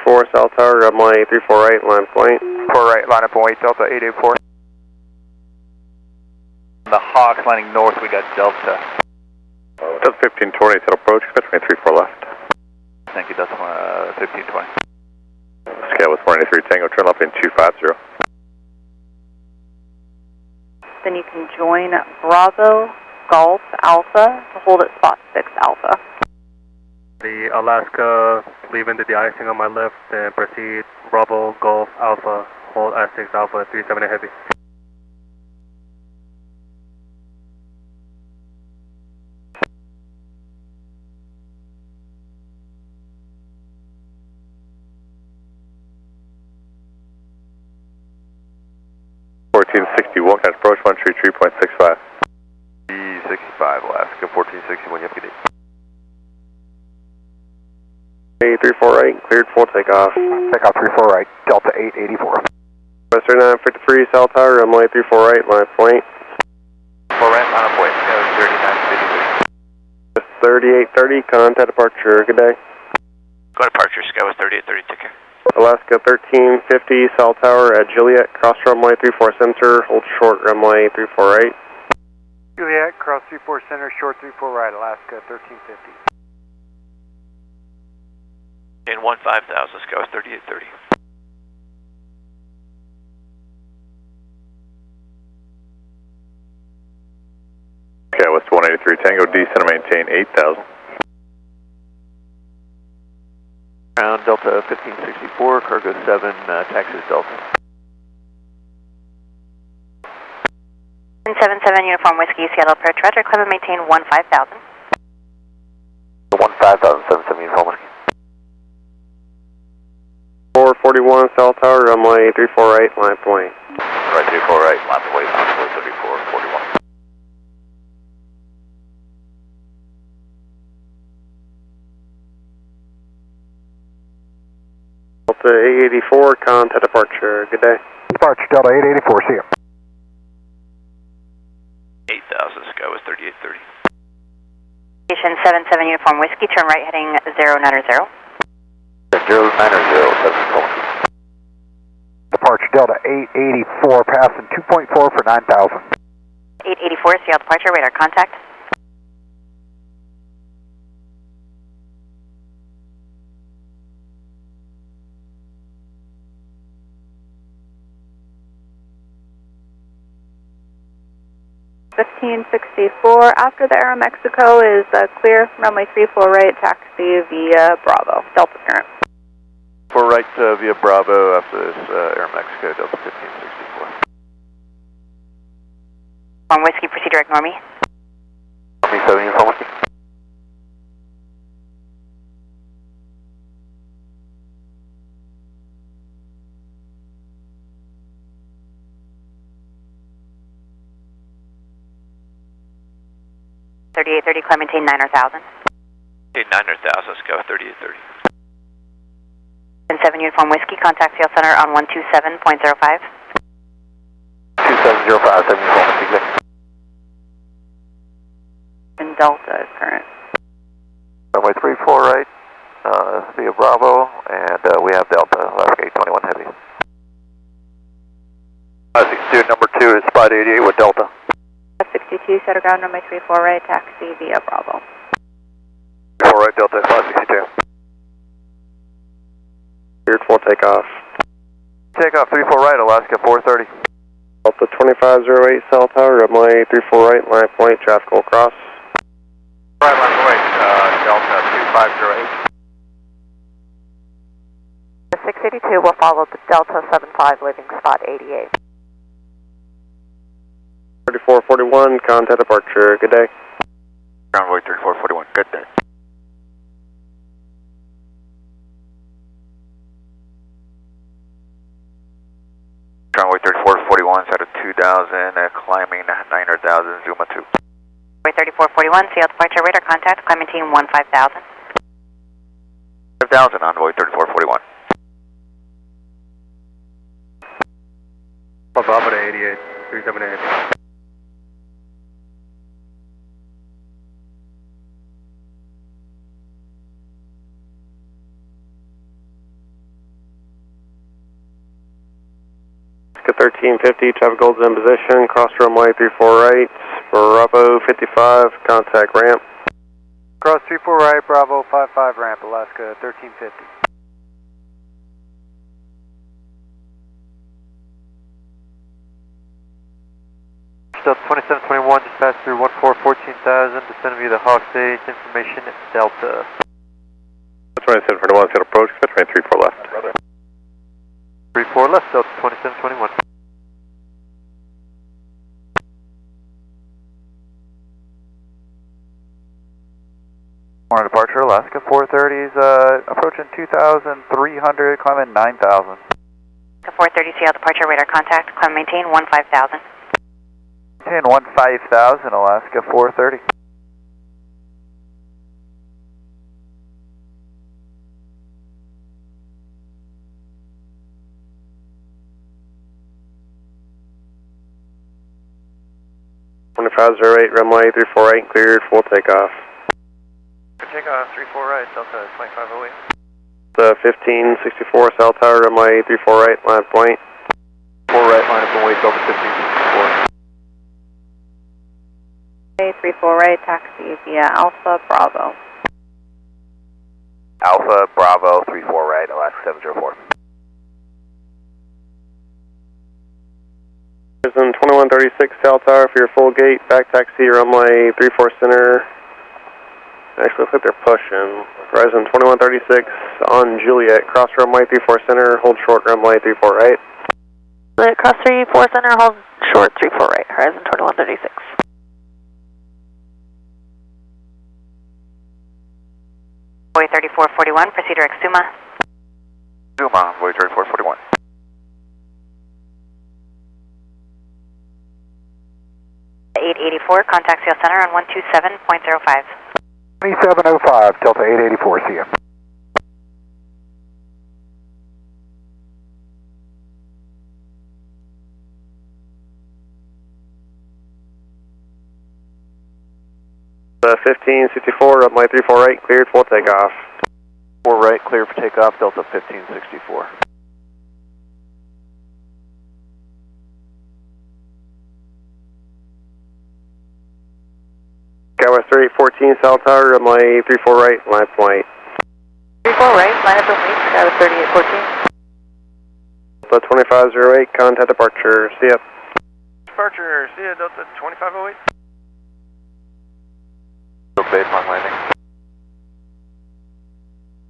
884, South Tower, runway 34 right, line point. 4 right, line up and wait, Delta 884. The Hawks lining north, we got Delta. Delta 1520, set approach, expect 34 left. Thank you, Delta 1520. Sky with 183 Tango, turn left in 250. Then you can join Bravo Golf Alpha to hold at spot 6 Alpha. The Alaska, leaving the de-icing on my left, and proceed Bravo Golf Alpha, hold at 6 Alpha, 378 Heavy. .61, catch approach 133.65. E65, Alaska 1461, you have a good day. 834 right, cleared full takeoff. Takeoff 34 right, Delta 884. Western 953, South Tower, runway 34 right, line point. 4 right, line up wait, 3953. 3830, contact departure, good day. Go departure, Sky was 3830, take care. Alaska 1350, South Tower at Juliet, cross runway 34 center, hold short runway 34 right. Juliet, cross 34 center, short 34 right, Alaska 1350. In 15,000, Sky was 3830. Okay, West 183 Tango, descend and maintain 8,000. Ground Delta 1564, cargo 7, taxis Delta. 77 Uniform Whiskey, Seattle approach, roger, climb and maintain 15,000. 15,000, 77 Uniform Whiskey. 441, South Tower, runway 34 right, line point. Right, 34 right, line point, 34, 41. Delta 884, contact departure, good day. Departure, Delta 884, see you. 8,000, Sky was 3830. Station 77 Uniform Whiskey, turn right heading 090. 090, Departure Delta 884, passing 2.4 for 9,000. 884, Seattle departure, radar contact. 1564, after the Aeromexico is clear, runway 34 right, taxi via Bravo, Delta parent. 4 right via Bravo after this Aeromexico, Delta 1564. One Whiskey, proceed direct Normie. Normie 7, Uniform Whiskey. Climb maintain 9,000. 9,000, let's go 3830. 7 Uniform Whiskey, contact Field Center on 127.05. 2705, 7 Uniform Whiskey, And Delta is current. Runway 34 right via Bravo, and we have Delta, Alaska 821 Heavy. 62, number 2 is spot 88 with Delta. 62, set ground, runway 34 right, taxi via Bravo. 4 right, Delta 562. Cleared full takeoff. Takeoff 34 right, Alaska 430. Delta 2508 cell tower, runway 34 right, line point, traffic will cross. Right, line point, Delta 2508. The 682 will follow the Delta 75 leaving spot 88. 3441, contact departure, good day. Runway 3441, good day. Runway 3441, set at 2000, climbing 900,000, Zuma 2. Runway 3441, CL departure radar contact, climb maintain 15,000. 5,000, envoy 3441. Bravo to 88, 378. Oscar 1350, traffic holds in position, cross runway 34 right, Bravo 55, contact ramp. Cross 34 right, Bravo 55 ramp, Alaska 1350. Delta 2721, just passed through 14,000, descend via the Hawks 8, information Delta. 2721, set approach, train 34 left. 34 left, Delta 2721. Morning departure, Alaska 430's approaching 2,300, climbing 9,000. 430 CL departure radar contact, climb maintain 15,000. Maintain 15,000, Alaska 430. Runway 348, cleared, full takeoff. Takeoff 34 right, Delta 2508. The 1564 cell tower, runway 34 right, line of point. 4 right, line up and wait, Delta 1564. 34 right, taxi via Alpha Bravo. Alpha Bravo 34 right, Alaska 704. Horizon 2136 cell tower for your full gate, back taxi, runway 34 center. Actually, looks like they're pushing. Horizon 2136 on Juliet, cross runway 34 center, hold short runway 34 right. Cross 34 center, hold short 34 right, Horizon 2136. Boy 3441, proceed direct Suma. Zuma, Boy 3441. The 884, contact CL Center on 127.05. 2705, Delta 884, see ya. The 1564, runway 34 right, cleared, full takeoff. 4 right, clear for takeoff, Delta 1564. Skywest 3814 cell tower, runway 34 right, line point. 34 right, line up and wait, Skywest 3814. The 2508, contact departure, see ya. departure, see ya, Delta 2508. Baseline landing.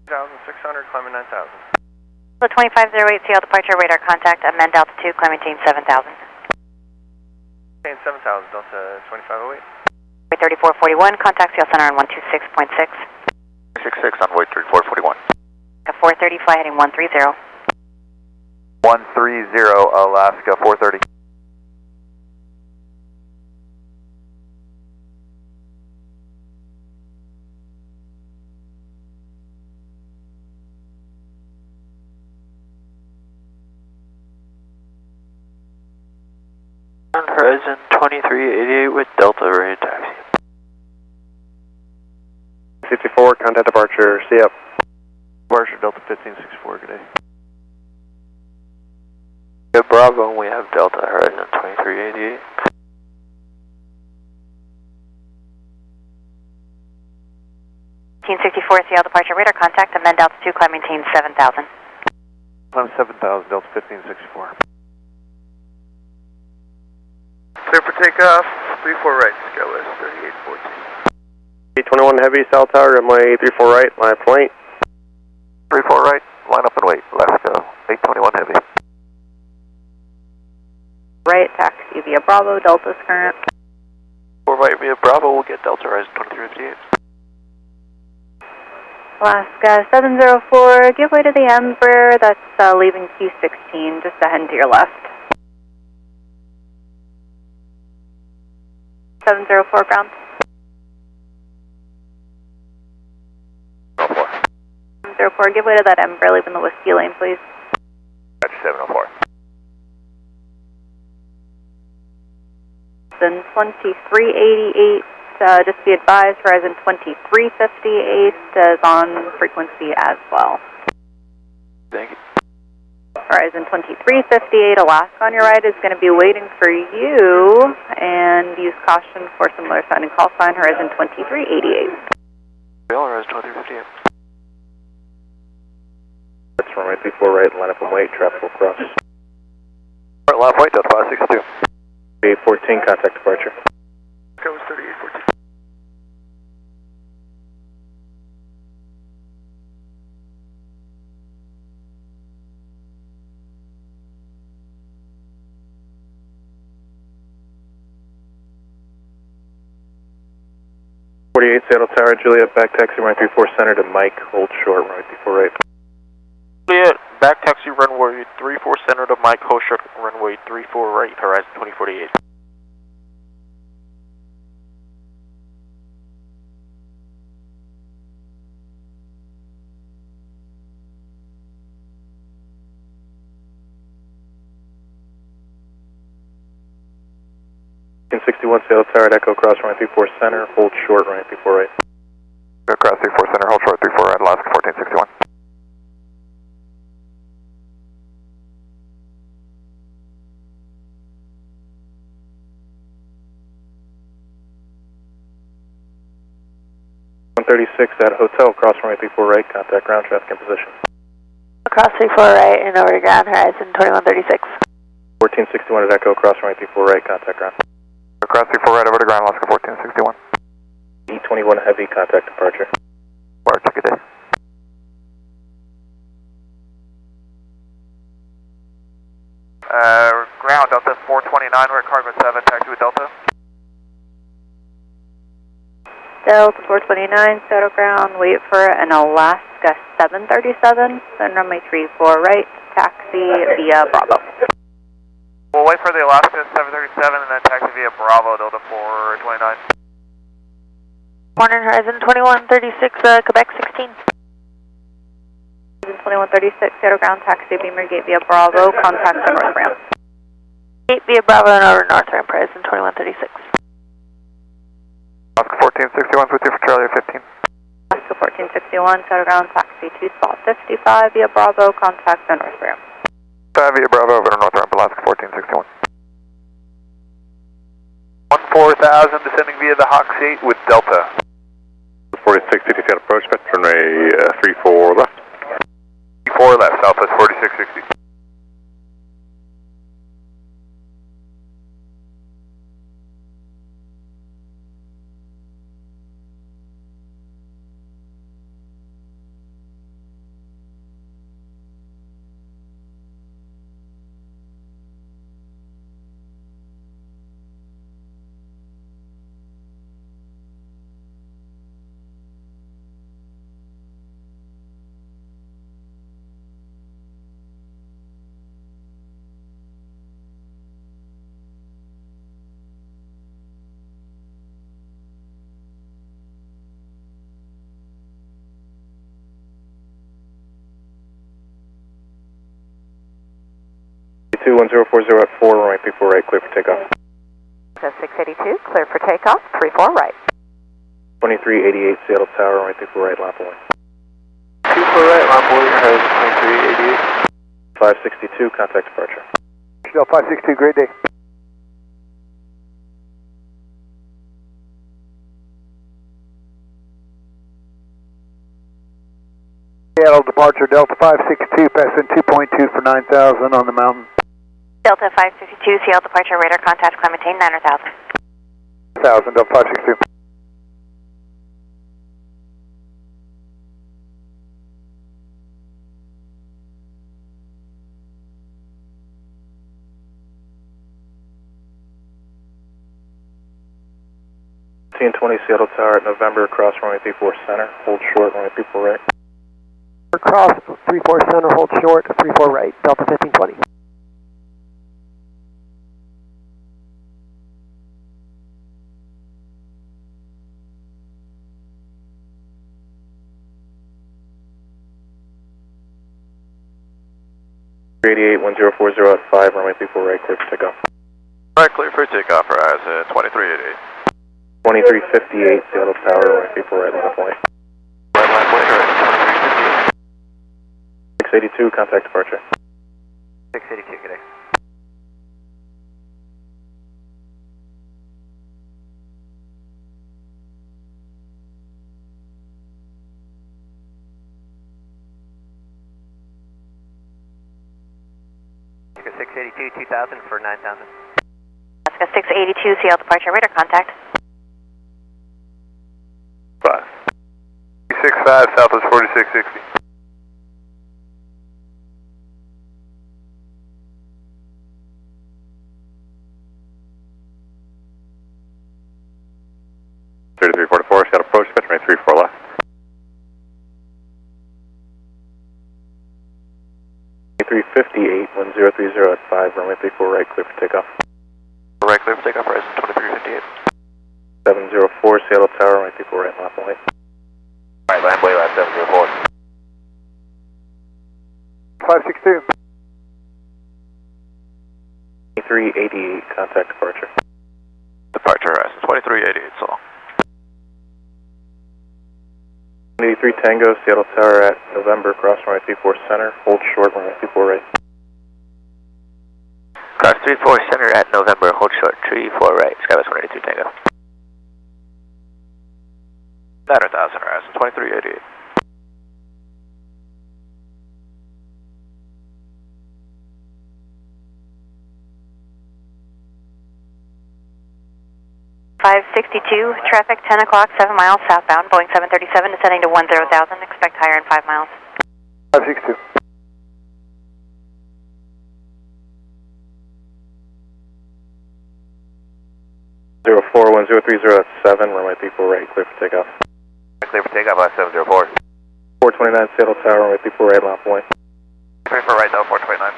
2,600, climbing 9,000. The 2508 CL departure, radar contact, amend altitude, climb maintain 7,000. Maintain 7,000, Delta 2508. 3441, contact CL center on 126.6. 66 on way 3441. 430, fly heading 130. 130, Alaska 430. Horizon 2388 with Delta, ready to taxi. 54, contact departure, see ya. Departure Delta 1564, good day. Good Bravo, and we have Delta, Horizon 2388. CL departure, radar contact, amend altitude, climb maintain 7,000. Climb 7,000, Delta 1564. Clear for takeoff, 34 right, SkyWest 3814. 821 heavy, South Tower, runway 34 right, line up and wait. 34 right, line up and wait, Alaska 821 heavy. Right, taxi via Bravo, Delta's current. 4 right via Bravo, we'll get Delta, Horizon 2358. Alaska 704, give way to the Embraer, that's leaving Q16, just ahead to your left. 704 ground. 704, give way to that Embraer, leaving the whiskey lane, please. Gotcha, 704. Then 2388, just be advised, Horizon 2358 is on frequency as well. Thank you. Horizon 2358, Alaska on your right is going to be waiting for you, and use caution for similar sounding call sign, Horizon 2388. Horizon 2358. That's runway 34 right, line up and wait, traffic will cross. Right, line up wait, Delta 562. 814, contact departure. Goes 3814. Seattle Tower, Juliet, back taxi runway 34 center to Mike, hold short, runway 34 right. Juliet, back taxi runway 34 center to Mike, hold short, runway 34 right, Horizon 2048. In 61 Seattle Tower, Echo cross runway 34 center, hold short, runway 34 right. Cross 34 center, hold short 34 right, Alaska 1461. at hotel, cross runway 34 right, contact ground traffic in position. Across 34 right and over to ground, Horizon 2136. 1461 at Echo, cross runway 34 right, contact ground. Cross 34 right over to ground, Alaska 1461. E21 heavy, contact departure. March, good day. Ground, Delta 429, we're at Cargo 7, taxi with Delta. Delta 429, settle ground, wait for an Alaska 737, then runway 34 right, taxi via Bravo. We'll wait for the Alaska 737 and then taxi via Bravo, Delta 429. Morning, Horizon 2136, Quebec 16. Horizon 2136, settle ground, taxi Beamer Gate via Bravo, contact the north ramp. Gate via Bravo and over north ramp, Horizon 2136. Alaska 1461 with you for Charlie 15. Alaska 1461, settle ground, taxi to spot 55 via Bravo, contact the north ramp. 5 via Bravo over to north ramp, Alaska 1461. 14,000 descending via the Hawks 8 with Delta. 4660 Seattle approach, runway 34 left. 34 left, Southwest 4660. 1040 at 4, runway 34 right, clear for takeoff. 682, clear for takeoff, 34 right. 2388 Seattle Tower, runway 34 right, lap away. 24 right, line boy, has 2388. 562, contact departure. Still 562, great day. Seattle departure, Delta 562, passing 2.2 for 9,000 on the mountain. Delta 562, Seattle departure, radar contact, climb maintain 9,000. 1,000, Delta 562. TN20 Seattle Tower at November, cross runway 34 center, hold short, runway 34 right. Cross 34 center, hold short, 34 right, Delta 1520. Radiate 1040 at 5, runway 34 right, clear for takeoff. Right, clear for takeoff, horizon 2388. 2358 Seattle Tower, runway 34 right, lap away. Right line point, horizon 2358. 682, contact departure. 682, good day. Alaska 682, 2000 for 9,000. Alaska 682, Seattle departure, radar contact. 5. 65, Southwest 4660. Seattle approach, runway 34 left. 358 1030 at 5, runway 34 right, clear for takeoff. Right, clear for takeoff, horizon 2358. 704 Seattle Tower, runway 34 right, lap away. Right, land boy, lap 704. 562. 2388, contact departure. Departure, horizon 2388, so. 83 Tango, Seattle Tower at November, cross runway 34 center, hold short, runway 34 right. Cross 34 center at November, hold short, 34 right, Skywest 182 Tango. 9,000, horizon 2388. Traffic 10 o'clock, 7 miles southbound, Boeing 737 descending to 10,000, expect higher in 5 miles. 562. Zero 41030 at 7, runway 34 right, clear for takeoff. Clear for takeoff, lap 704. 429 Seattle Tower, runway 34 right, lap away. 24 right, Delta 429.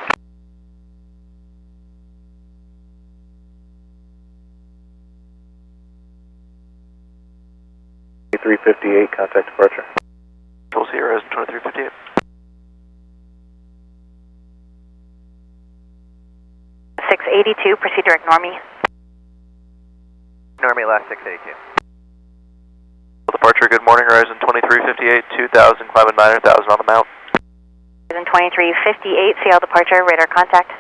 358, contact departure. Full Sierra, horizon 2358. Proceed direct Normie. Normie, last 682. Departure, good morning, horizon 2358, 2000, climbing 9,000 on the mount. Horizon 2358, Seattle departure, radar contact.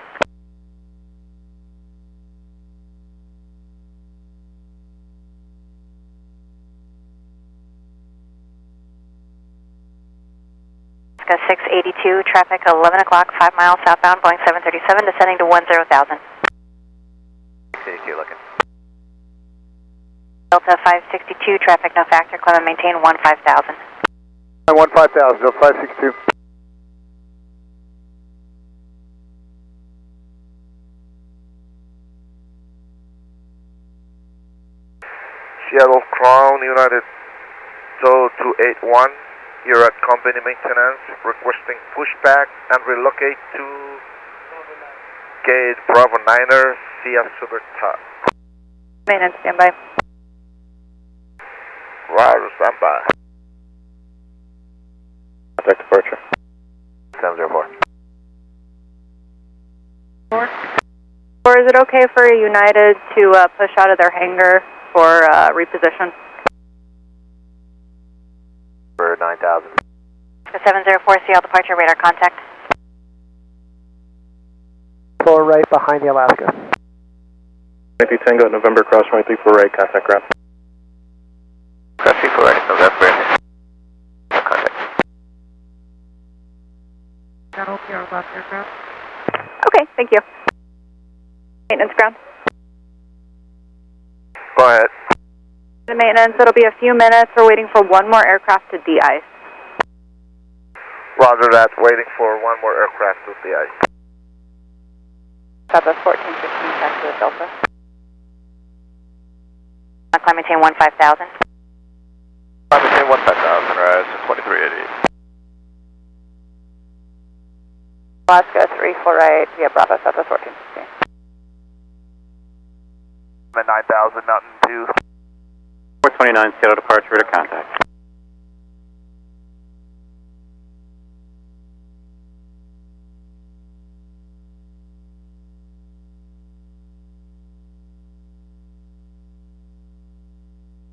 Alaska 682, traffic 11 o'clock, 5 miles southbound, Boeing 737 descending to 10,000. 682 looking. Delta 562, traffic no factor, climb and maintain 15,000. 15,000, Delta 562. Seattle Crown United Tow 281. You're at company maintenance, requesting pushback and relocate to gate Bravo 9er, Sia Super Top. Maintenance, standby. Roger, standby. Contact departure. 704. is it okay for United to push out of their hangar for reposition? For 9,000. 704 Seattle departure radar contact. 4 right behind the Alaska. 90 Tango, November, cross runway 34 right, contact ground. Cross 34 right, November. Contact. That'll be our last aircraft. Okay, thank you. Maintenance ground. Go ahead. The maintenance, it'll be a few minutes. We're waiting for one more aircraft to de-ice. Roger that, waiting for one more aircraft to the ice. Southwest 1415, back to the Delta. Climb maintain 15,000. Climb maintain 15,000, rise to 2380. Alaska 34 right, via Bravo, Southwest 1415. I'm at 9,000, Mountain 2. 429, Seattle departure to contact.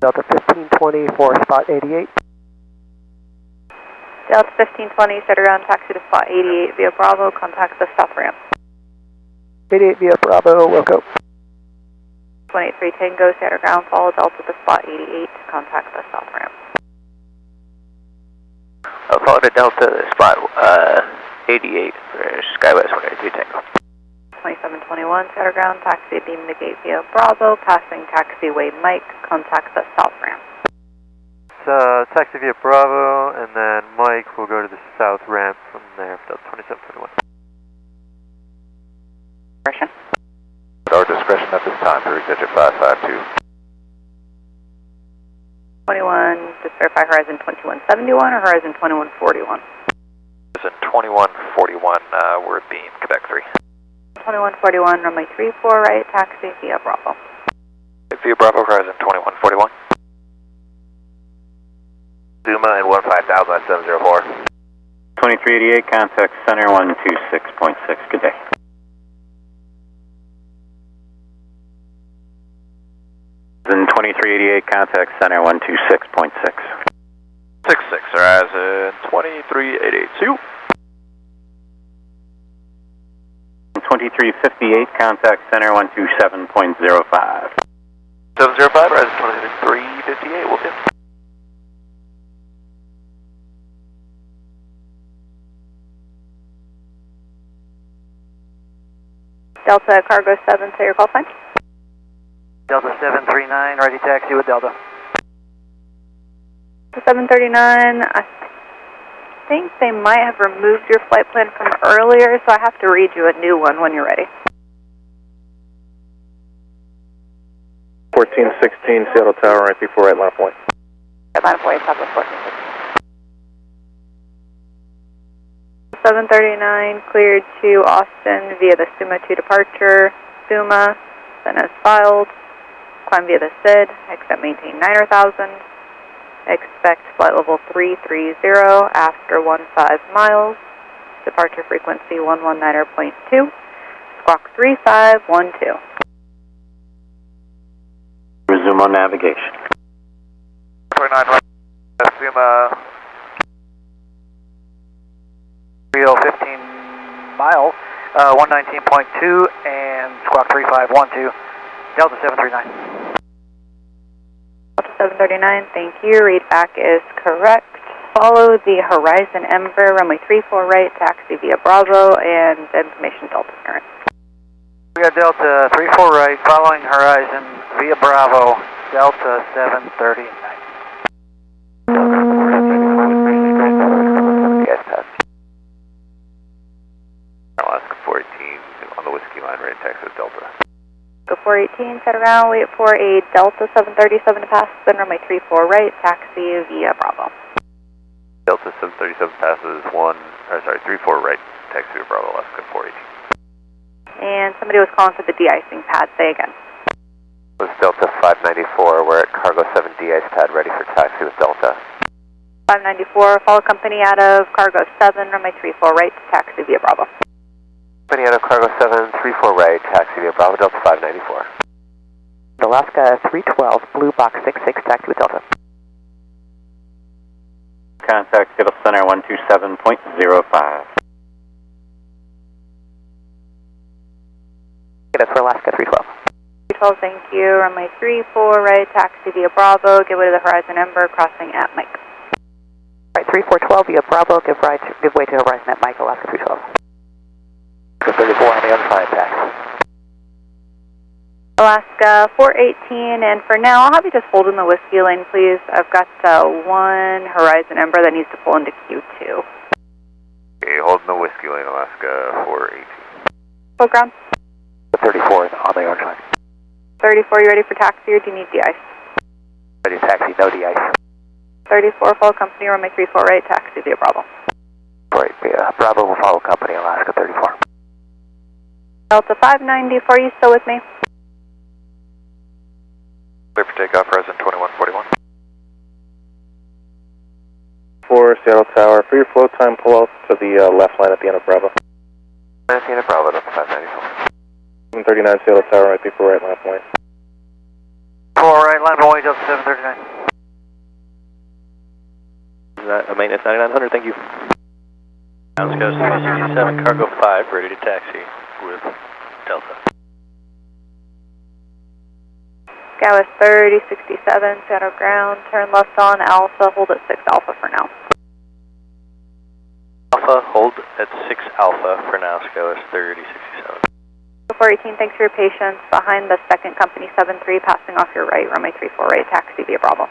Delta 1520 for spot 88. Delta 1520, set around taxi to spot 88 via Bravo, contact the south ramp. 88 via Bravo, Wilco. 183 Tango, set ground, follow Delta to spot 88, contact the south ramp. I'll follow to Delta, spot 88 for Skywest 183 Tango. 2721, set ground, taxi beam the gate via Bravo, passing taxiway Mike, contact the south ramp. Taxi via Bravo, and then Mike will go to the south ramp from there, Delta 2721. Discretion. At our discretion at this time, for digit 552. 21, just verify horizon 2171 or horizon 2141? Horizon 2141, word beam, Quebec 3. 2141, runway 34 right, taxi via Bravo. Via Bravo, horizon 2141. Zuma and 15,000 at 704. 2388, contact center 126.6, good day. Then 2388, contact center 126.6. 66, horizon 2388, see you. 2358, contact center 127.05. 705, horizon 2358, we'll see you. Delta Cargo 7, say your call sign. Delta 739, ready taxi with Delta. 739, I think they might have removed your flight plan from earlier, so I have to read you a new one when you're ready. 1416, Seattle Tower, right before right line of point. Line of point, Southwest 1416. 739 cleared to Austin via the Suma 2 departure. Suma, then as filed. Climb via the SID, except maintain 9,000. Expect flight level 330 after 15 miles. Departure frequency 119.2. Squawk 3512. Resume on navigation. 49 right, Zuma. Rio 15 mile, 119.2 and squawk 3512, Delta 739. Delta 739, thank you. Read back is correct. Follow the Horizon Ember, runway 34 right, taxi via Bravo, and information Delta parent. We got Delta 34 right, following Horizon via Bravo, Delta 739. Yes, pass. Alaska 418 on the Whiskey line, right in Texas, Delta. Go 418, set around, wait for a Delta 737 to pass, then runway 34 right, taxi via Bravo. Delta 737 passes 34 right, taxi via Bravo, Alaska 418. And somebody was calling for the de-icing pad, say again. This is Delta 594, we're at Cargo 7 de-ice pad, ready for taxi with Delta. 594, follow company out of Cargo 7, runway 34 right, to taxi via Bravo. company out of Cargo 734 right, taxi via Bravo Delta 594. Alaska 312, Blue Box 66, taxi with Delta. Contact Seattle Center 127.05. That's for Alaska 312. 312, thank you. Runway 34 right, taxi via Bravo, give way to the Horizon Ember, crossing at Mike. Right, 3412 via Bravo, give way to Horizon at Mike, Alaska 312. 34 on the other side, taxi. Alaska 418, and for now, I'll have you just hold in the whiskey lane, please. I've got one Horizon Ember that needs to pull into Q2. Okay, holding the whiskey lane, Alaska 418. Full ground. The 34 on the orange line. 34, you ready for taxi or do you need de-ice? Ready to taxi, no de-ice. 34, full company, runway 34 right, taxi via Bravo. Right, Bravo will follow company, Alaska 34. Delta 594, you still with me? Clear for takeoff, Horizon 2141. For Seattle Tower, for your flow time, pull out to the left line at the end of Bravo. At the end of Bravo, Delta 594. 739 Seattle Tower, right before right line point. 4 right, line away, Delta 739. Maintenance 9900, thank you. Alaska 367, Cargo 5, ready to taxi with Delta. Skywest 3067, Seattle ground, turn left on Alpha, hold at 6 Alpha for now. Alpha, hold at 6 Alpha for now, Skywest 3067. 418, thanks for your patience. Behind the second company 73, passing off your right, runway 34 right, taxi via Bravo.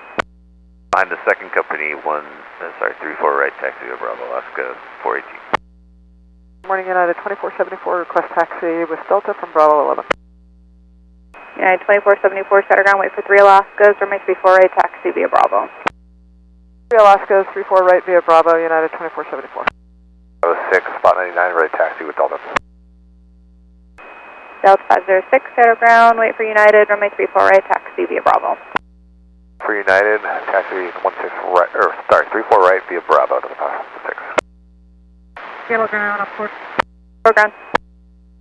Behind the second company, 34 right, taxi via Bravo, Alaska 418. Morning, United 2474, request taxi with Delta from Bravo 11. United 2474, set ground, wait for 3 Alaskas, runway 34 right, taxi via Bravo. 3 Alaskas, 34 right via Bravo, United 2474. 06, spot 99, ready taxi with Delta. Delta 506, set ground, wait for United, runway 34 right, taxi via Bravo. For United, taxi 16 right, 34 right via Bravo to the 506. Seattle ground, up port. Port ground.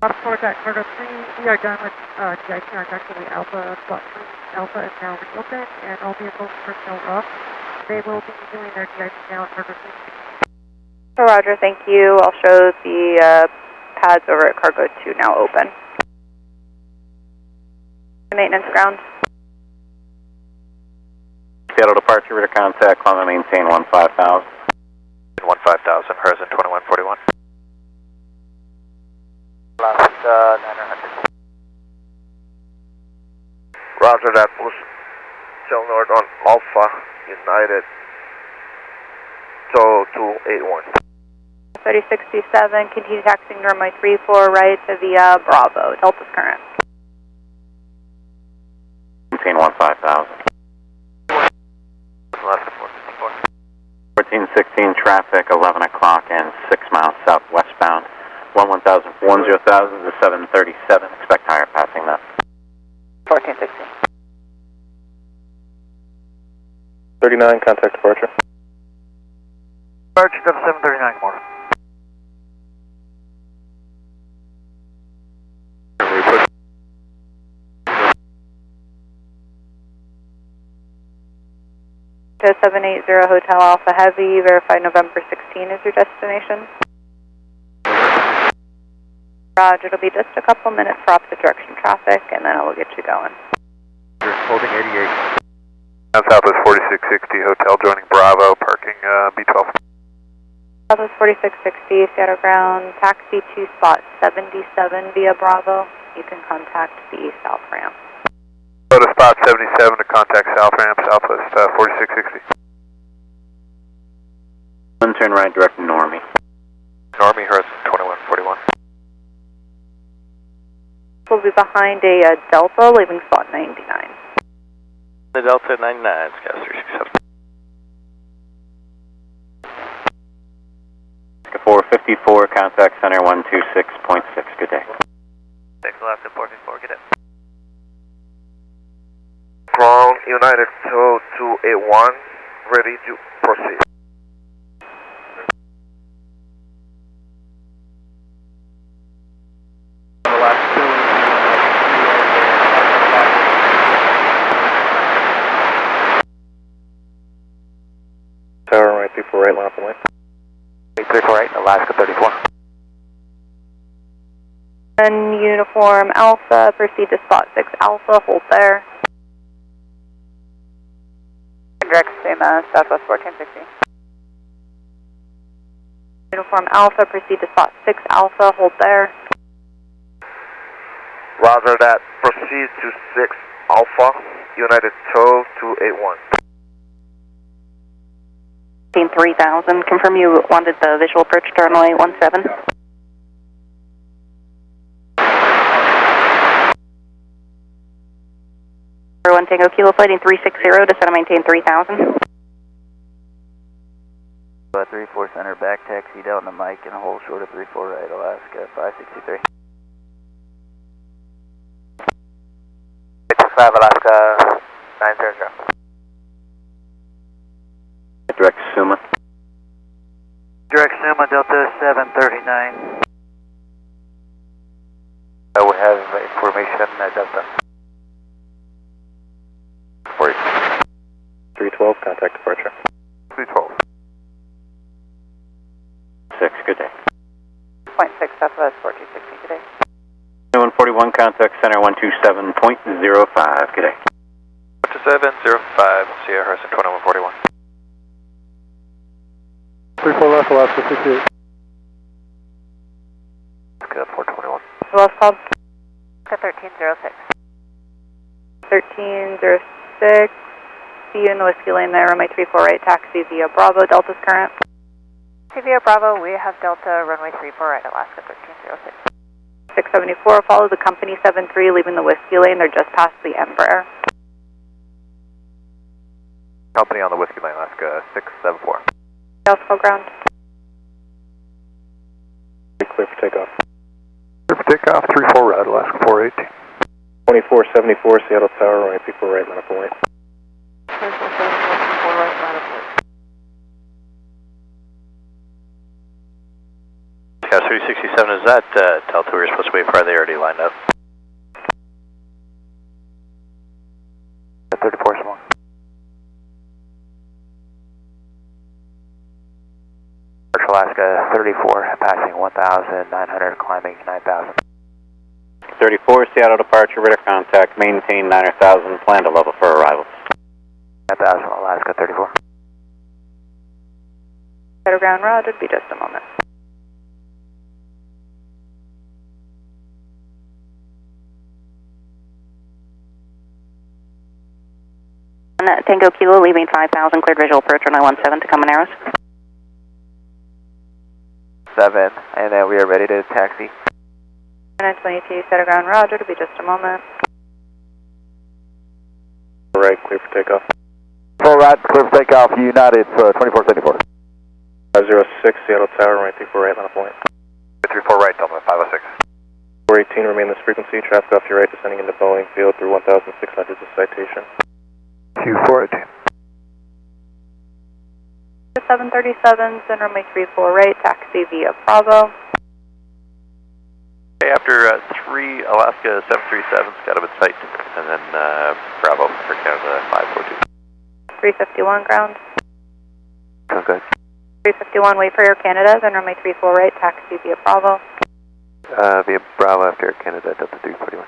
Up port at Cargo 3, we are done with Deicing on actually Alpha, slot 3 Alpha is now reopened, and all vehicles personnel off. They will be doing their Deicing now at Cargo 3. So Roger, thank you. I'll show the pads over at Cargo 2 now open. Maintenance ground. Seattle departure, rear contact, climb and maintain 15,000. 15,000, Horizon 2141. Alaska 900. Roger that, push. Shell north on Alpha, United. So 281. 3067, continue taxiing runway 34 right to via Bravo. Delta's current. Maintain 15,000. Alaska 454. 1416 traffic, 11 o'clock and 6 miles southwestbound. 10,000 to 737. Expect higher passing that. 1416. 39, contact departure. Departure Delta 739 more. To 780 Hotel Alpha Heavy, verify November 16 is your destination. Roger, it'll be just a couple minutes for opposite direction traffic, and then I will get you going. Holding 88. Southwest 4660, hotel joining Bravo, parking B12. Southwest 4660, Seattle ground, taxi to spot 77 via Bravo. You can contact the south ramp. Go to spot 77 to contact South Ramp, Southwest 4660. One turn right, direct Normie. Normie, Horizon 2141. We'll be behind a Delta, leaving spot 99. The Delta 99, Scout 367. 454, contact center 126.6, good day. Thanks, Alaska 454, good day. Ground United 281, ready to proceed. 34 right, line up and wait. 34 right, Alaska 34. And Uniform Alpha, proceed to spot 6 Alpha, hold there. Direct SEMA, Southwest 1460. Uniform Alpha, proceed to spot 6 Alpha, hold there. Roger that. Proceed to 6 Alpha, United 12281. 3000, confirm you wanted the visual approach to runway 17. Everyone Tango Kilo flighting 360 to set and maintain 3000. 34 center back taxi down to Mike and hold short of 34 right, Alaska 563. 5 Alaska 900. Direct Suma. Direct Suma Delta 739. We have information Delta. 312, contact departure. 312. 6, good day. 0.6 Southwest 1460, good day. 141, contact center 127.05, good day. 2705, Sierra Harrison 2141. 34 left, Alaska 68. Alaska 421. Who else called? Alaska 1306. 1306. See you in the whiskey lane there, runway 34 right, taxi via Bravo, Delta's current. Via Bravo, we have Delta, runway 34 right, Alaska 1306. 674, follow the company 73, leaving the whiskey lane, they're just past the Embraer. Company on the Whiskey Lane, Alaska 674. Delta ground. Clear for takeoff. Clear for takeoff, 34 right, Alaska 418. 2474, Seattle Tower, runway 34 right, line up and wait. 24 right, line up and wait. Sky 367, is that Delta we were supposed to wait for? Are they already lined up? 34 small. Alaska 34, passing 1,900, climbing 9,000. 34, Seattle departure, radar contact, maintain 9,000, plan to level for arrival. 9,000, Alaska 34. Better ground route, it'd be just a moment. Tango Kilo leaving 5000, cleared visual approach runway 17 to Common Arrows. 7, and then we are ready to taxi. 922, set a ground route, it'll be just a moment. Right, clear for takeoff. Full right, clear for takeoff, United 2474. 506, Seattle Tower, runway 34 right, line up and wait. 34 right, Delta 506. 418, remain this frequency, traffic off your right, descending into Boeing Field through 1,600 is citation. Q418. 737s and runway 34 right, taxi via Bravo. Okay, after 3 Alaska 737's got up in sight, and then Bravo for Canada 542. 351 ground. Sounds good. 351, wait for Air Canada, then runway 34 right, taxi via Bravo. Via Bravo after Canada, Delta 341.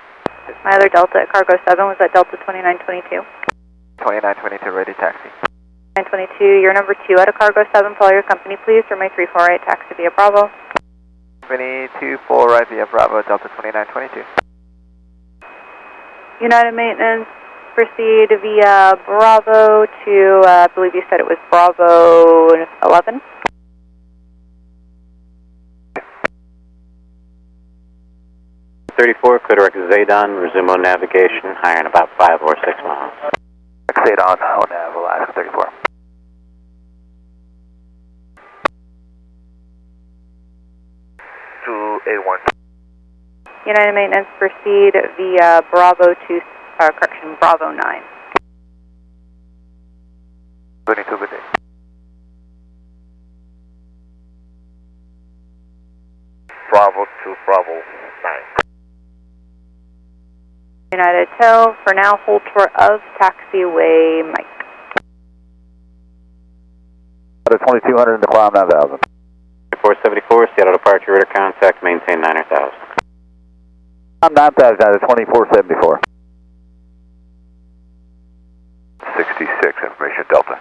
My other Delta at Cargo 7 was at Delta 2922. 2922, ready taxi. 922, you're number 2 at a Cargo 7, follow your company please, runway 34 right, taxi via Bravo. 22, full right via Bravo, Delta 2922. United Maintenance, proceed via Bravo to, I believe you said it was Bravo 11. .34, clear direct Zadon, resume on navigation, higher in about 5 or 6 miles. Zadon, ONAV, Alaska 34. United Maintenance, proceed via Bravo to, Bravo 9. 22, good day. Bravo to Bravo 9. United Tow, for now hold short of taxiway Mike. At 2200 into climb 9000. 2474, Seattle departure, radar contact, maintain 9000. I'm 9000 out of 2474. 66, information Delta.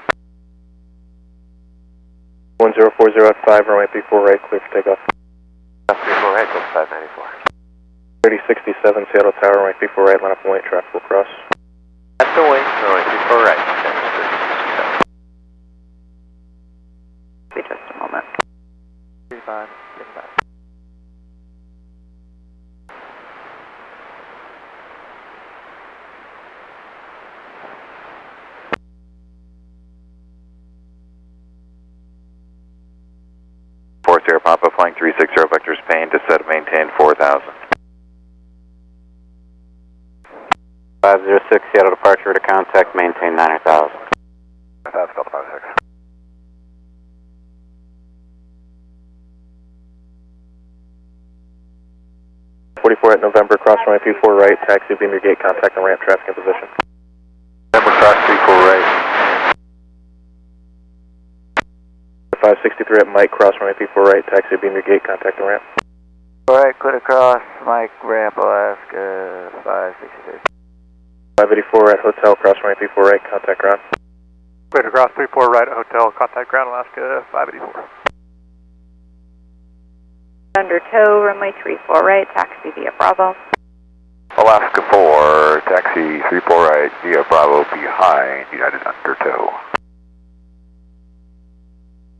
1040 at 5, runway 34 right, clear for takeoff. 34 right, Delta 594. 3067, Seattle Tower, runway 34 right, line up and wait, traffic will cross. That's the way. Runway 34 right. Be just a moment. 35, get back. Sierra Papa flying 360 vectors Spain to set maintain 4000. 506, Seattle departure, radar contact, maintain 9000. That's Delta 56. At November, cross runway 34 right, taxi, beam your gate, contact and ramp, traffic in position. November cross 34 right. 563 at Mike, cross runway 34 right, taxi, beam your gate, contact and ramp. Alright, clear across, Mike, ramp, Alaska, 563. 584 at Hotel, cross runway 34 right, contact ground. Clear across 34 right at Hotel, contact ground, Alaska, 584. Under tow, runway 34 right, taxi via Bravo. Alaska 4, taxi 34 right, via Bravo behind, United under tow.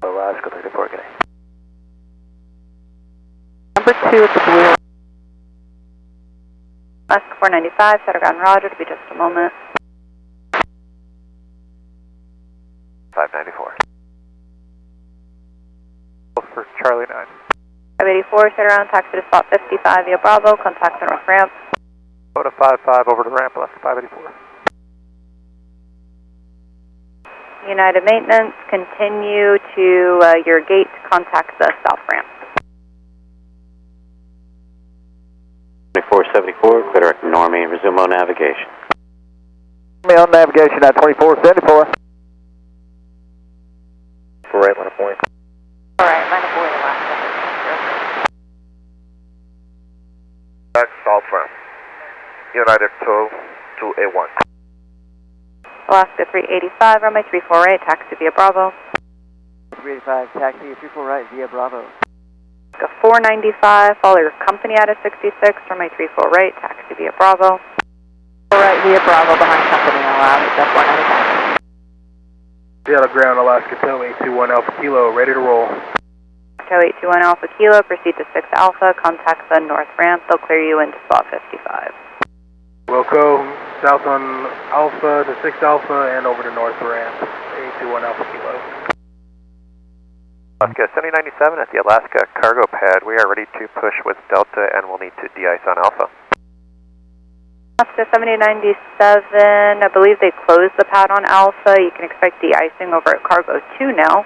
Alaska 34, good day. Number 2 at the Blue. Alaska 495, set ground Roger, to be just a moment. 594. For Charlie 9. 584, set around, taxi to spot 55 via Bravo, contact the north ramp. Go to 55 over to ramp, Alaska 584. United Maintenance, continue to your gate, contact the south ramp. 2474, clear direct Normie, resume on navigation. Me on navigation at 2474. For right, line of point. Alright, line of point, Alaska. Back south ramp. United tow to A1. Alaska 385, runway 34 right, taxi via Bravo. 385, taxi 34 right, via Bravo. Alaska 495, follow your company out of 66, runway 34 right, taxi via Bravo. 4 right via Bravo, behind company, allow me, that's 495. Seattle ground, Alaska tow 821 Alpha Kilo, ready to roll. Tow 821 Alpha Kilo, proceed to 6 Alpha, contact the north ramp, they'll clear you into spot 55. Wilco, south on Alpha to 6 Alpha and over to north ramp, 821 Alpha Kilo. Alaska 7097 at the Alaska cargo pad. We are ready to push with Delta and we'll need to de-ice on Alpha. Alaska 7097, I believe they closed the pad on Alpha. You can expect de-icing over at Cargo 2 now.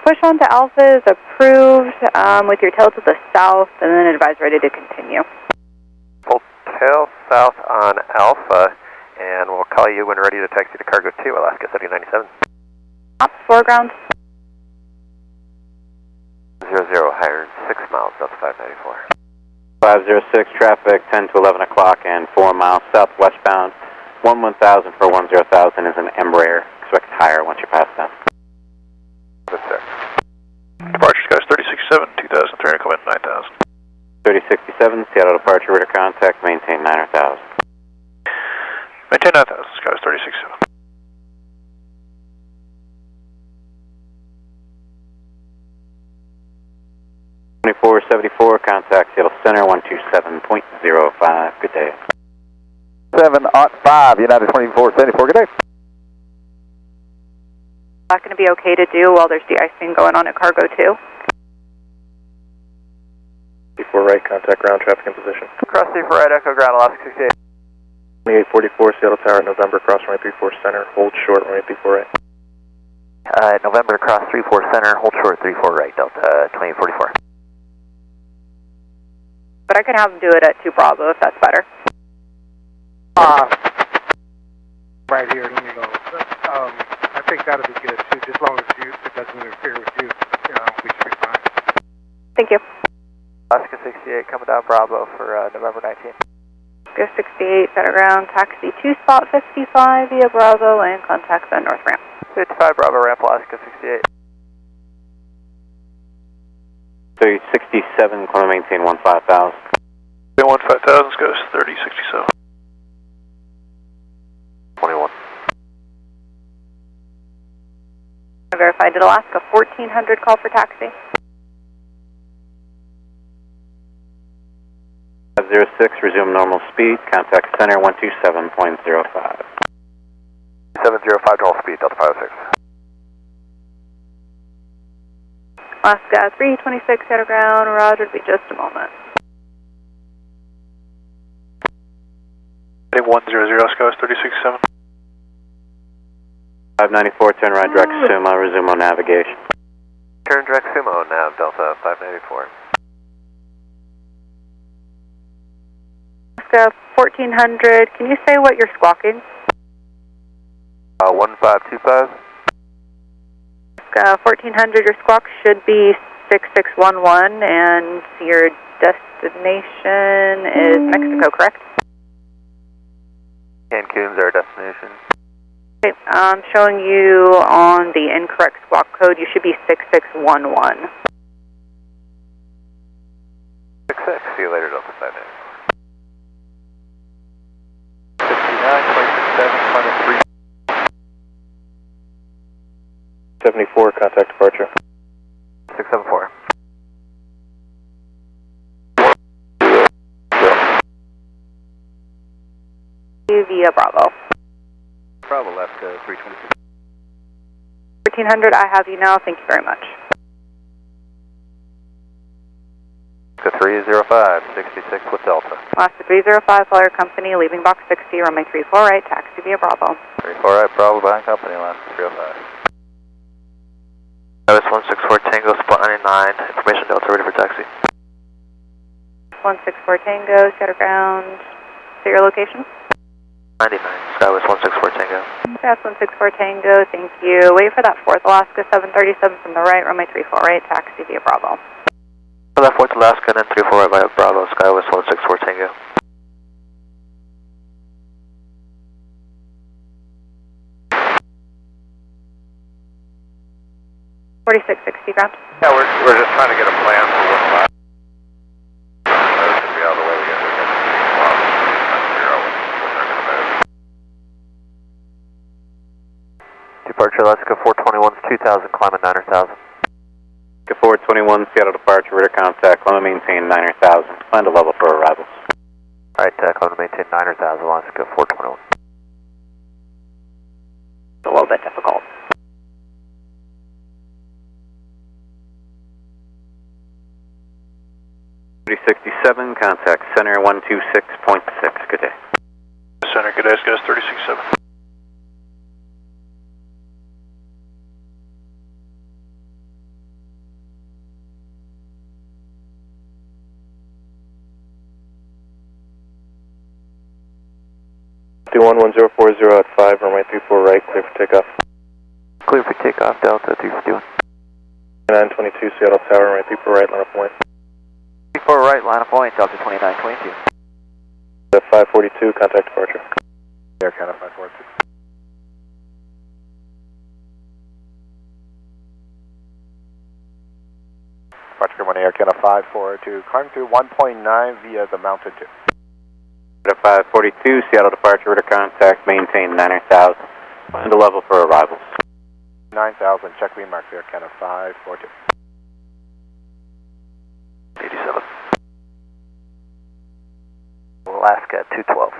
Push on to Alpha is approved with your tail to the south and then advise ready to continue. Full tail south on Alpha and we'll call you when ready to taxi to Cargo 2, Alaska 7097. Ops, foreground. 00, higher 6 miles, Delta 594. 506, traffic 10 to 11 o'clock and 4 miles southwestbound. 1000 for 10,000 is an Embraer. Expect higher once you pass them. Good, sir. Departure skies 367, 2,300, come in 9,000. 3067, Seattle departure, radar contact, maintain 9000. Maintain 9,000, skies 367. Contact Seattle Center 127.05. Good day. 7-5, United 2474. Good day. Not going to be okay to do while there's de-icing going on at Cargo 2. Before right, contact ground traffic in position. Cross 34 right, Echo ground, Alaska 68. 2844, Seattle Tower at November, cross runway 34 center, hold short, runway 34 right. November, cross 34 center, hold short 34 right, Delta 2844. But I can have them do it at 2 Bravo if that's better. Right here, let me go. I think that'll be good too, just as long as it doesn't interfere. 68 coming down Bravo for November 19th. Go 68, set ground, taxi to spot 55 via Bravo and contact the north ramp. 55 Bravo ramp, Alaska 68. 3067, climb maintain 15,000. 15,000, goes 3067. 21. Verified at Alaska 1400, call for taxi. 506, resume normal speed, contact center 127.05. 705 normal speed, Delta 506. Alaska 326, set ground, roger, it'll be just a moment. Heading 100, Sky 3067. 594, turn right direct Sumo, resume on navigation. Turn direct Sumo, nav Delta 594. Alaska 1400, can you say what you're squawking? 1525. Alaska 1400, your squawk should be 6611 and your destination is Mexico, correct? Cancun's our destination. Okay, I'm showing you on the incorrect squawk code. You should be 6611. 66, see you later, Delta 594. 59, 74, contact departure. 674. Via Bravo. Bravo, Alaska 326. 1400, I have you now. Thank you very much. Alaska 305, 66 with Delta. Alaska 305, Flyer Company, leaving box 60, runway 34 right, taxi via Bravo. 34 right, Bravo behind company, Alaska 305. That was 164 Tango, spot 99, information Delta, ready for taxi. 164 Tango, set ground. Say your location. 99, Skywest 164 Tango. That's 164 Tango, thank you. Wait for that 4th Alaska 737 from the right, runway 34 right, taxi via Bravo. For that 4th Alaska and then 34 right via Bravo, Skywest 164 Tango. ground. Yeah, we're just trying to get a plan for what the last. Those should be out of the way. We got to figure out what they're going to move. Departure Alaska 421's 2000, climbing 9,000. 421, Seattle departure, radar contact, climb maintain 9,000. Plan to level for arrivals. Alright, climb maintain 9,000, Alaska 421. It's a little bit difficult. .67, contact center 126.6, good day. Center, good day, Skywest 367. .1040 at 5, runway 34 right, clear for takeoff. Clear for takeoff, Delta 351. 922 Seattle Tower, runway 34 right, line of point. 34 right, line of point, Delta 2922. 542, contact departure. Air Canada 542. Departure 1 Air Canada 542, climb through 1.9 via the Mountain 2. 542, Seattle departure, radar contact, maintain 9,000. Plan to level for arrivals. 9,000, check green marks Air Canada 542. 87. Alaska 212.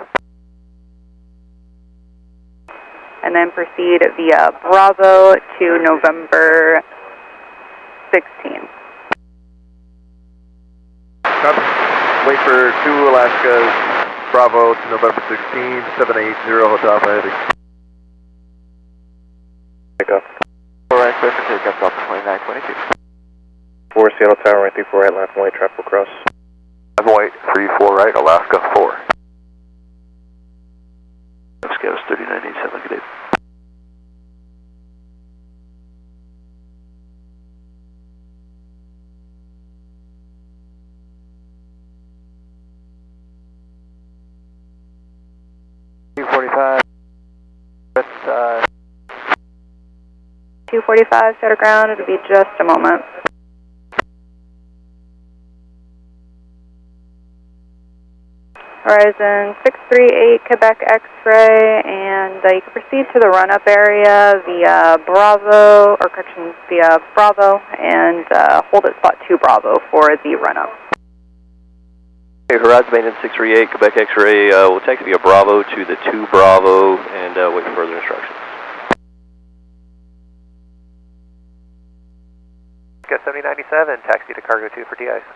And then proceed via Bravo to November 16. Copy. Wait for 2 Alaska Bravo to November 16, 780 Hotel Alpha heading. Takeoff. 4 right, clear for takeoff, Delta 2922. 4 Seattle Tower, runway 34 right, line of point, trap will cross. Runway 34 right, Alaska 4. Skywest 3987, good day. 245, set of ground, it'll be just a moment. Horizon 638, Quebec X-ray, and you can proceed to the run-up area via Bravo, or correction, via Bravo, and hold at spot 2 Bravo for the run-up. Okay, Horizon Maintenance 638, Quebec X-ray, we'll taxi via Bravo to the 2 Bravo and wait for further instructions. Got 7097, taxi to cargo 2 for de-ice.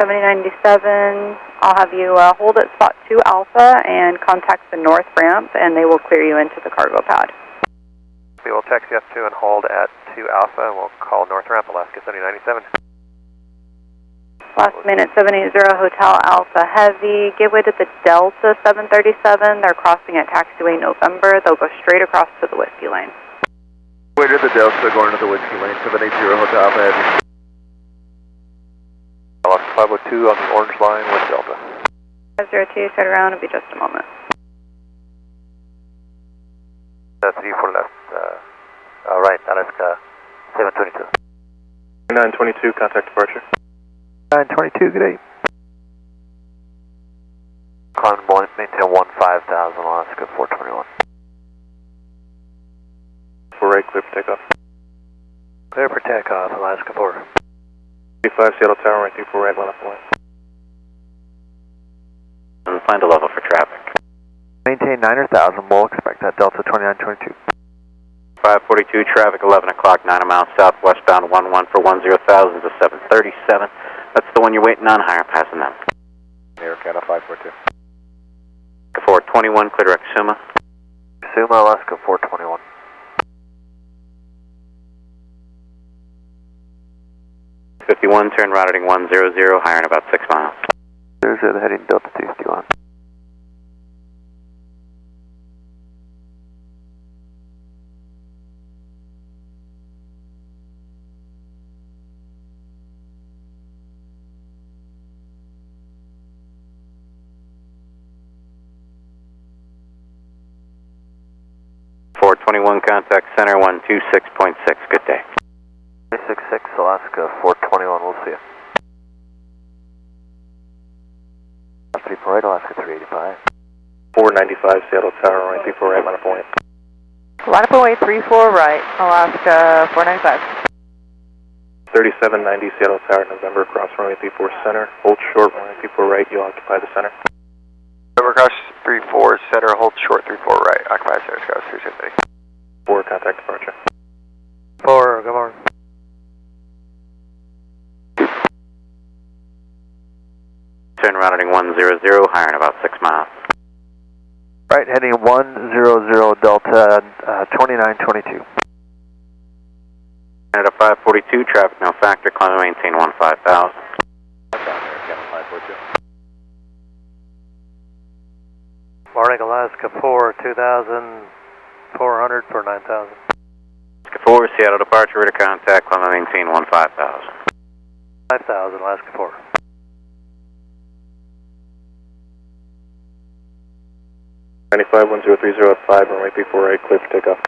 7097, I'll have you hold at spot 2 Alpha and contact the north ramp, and they will clear you into the cargo pad. We will taxi up to and hold at 2 Alpha, and we'll call north ramp, Alaska 7097. Last minute 780 Hotel Alpha Heavy, give way to the Delta 737, they're crossing at taxiway November, they'll go straight across to the Whiskey Lane. Wait at the Delta going to the Whiskey Lane, 780 Hotel Alpha Heavy. Alaska 502 on the orange line with Delta. 502, set around, it'll be just a moment. 34 left, right, Alaska 722. 922, contact departure. 922, good day. Climb point, maintain 15,000, Alaska 421. 4 right, clear for takeoff. Clear for takeoff, Alaska 4. 35 Seattle Tower, right 34 right, line up point. And find a level for traffic. Maintain 9,000, we'll expect that Delta 2922. 542, traffic 11 o'clock, 90 miles south, westbound 11 for 10,000 to 737. That's the one you're waiting on, higher passing them. Americana 542. 421, clear direct Suma. Suma, Alaska 421. 51, turn routing 100, higher in about 6 miles. There's the heading Delta 251. Contact center 126.6. Good day. 366 Alaska 421. We'll see you. 34 right, Alaska 385. 495 Seattle Tower, right 34 right, line up point. Line up away 34 right, Alaska 495. 3790 Seattle Tower, November, cross runway 34 center. Hold short, runway 34 right, you occupy the center. November cross 34 center, hold short 34 right, occupy center, Scouts 360. 4, contact departure. 4, come on. Turn routing 100, higher in about 6 miles. Right, heading 100 Delta 2922. Canada 542, traffic no factor, climb and maintain 15,000. Americana 542. Morning, Alaska 4, 2,400 for 9,000. Alaska 4, Seattle departure, ready to contact, climb and maintain 15,000. 5,000, Alaska 4. Ninety-five 1030 at 5, runway 34 right, clear for takeoff.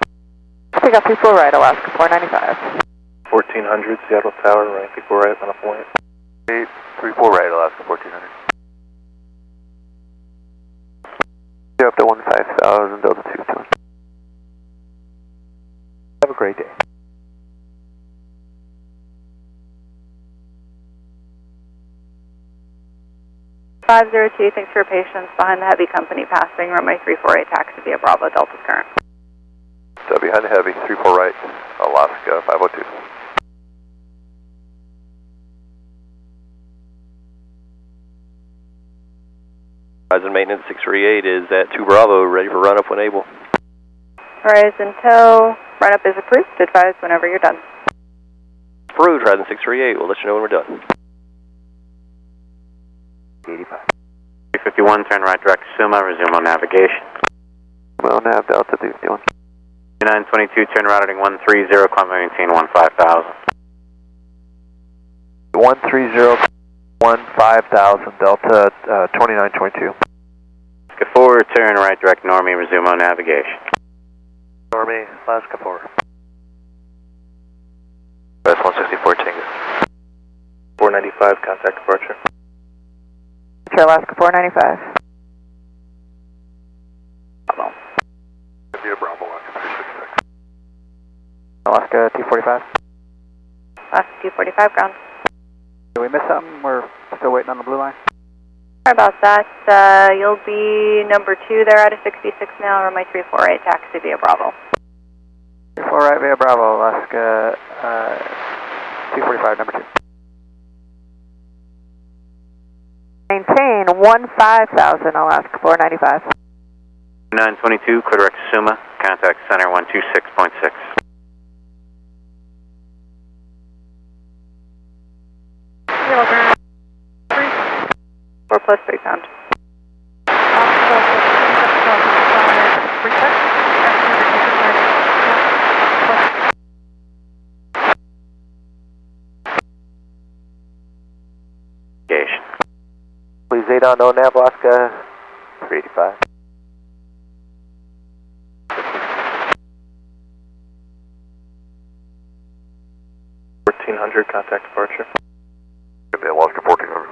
Takeoff 34 right, Alaska 495. 1400 Seattle Tower, runway 34 right, line up point. 834 right, Alaska 1400. You're up to 15,000, Delta 221. Have a great day. $502, thanks for your patience. Behind the heavy company passing, runway 348, taxi via Bravo, Delta's current. Behind the heavy, 34 right, Alaska 502. Horizon Maintenance 638 is at 2 Bravo, ready for run up when able. Horizon tow, run up is approved, advise whenever you're done. Approved, Horizon 638, we'll let you know when we're done. 85. 351, turn right direct Suma, resume on navigation. Well, nav Delta 251. 922, turn routing 130, climb and maintain 15,000. 130, 15,000, Delta 2922. Alaska 4, turn right direct Normie, resume on navigation. Normie, Alaska 4. West 164 Tango. 495, contact departure. Alaska 495. Bravo. Via Bravo, Alaska 366. Alaska 245. Alaska 245, ground. Did we miss something? We're still waiting on the blue line. Sorry about that. You'll be number 2 there out of 66 now, runway 348, taxi via Bravo. 34 right via Bravo, Alaska 245, number 2. Maintain 15,000, Alaska 495. 922, correct Suma, contact center 126.6. Kilo ground. 4 plus 3 pound. Aviation. Please 8 on no nav, Alaska 385. Contact departure. Alaska 1400.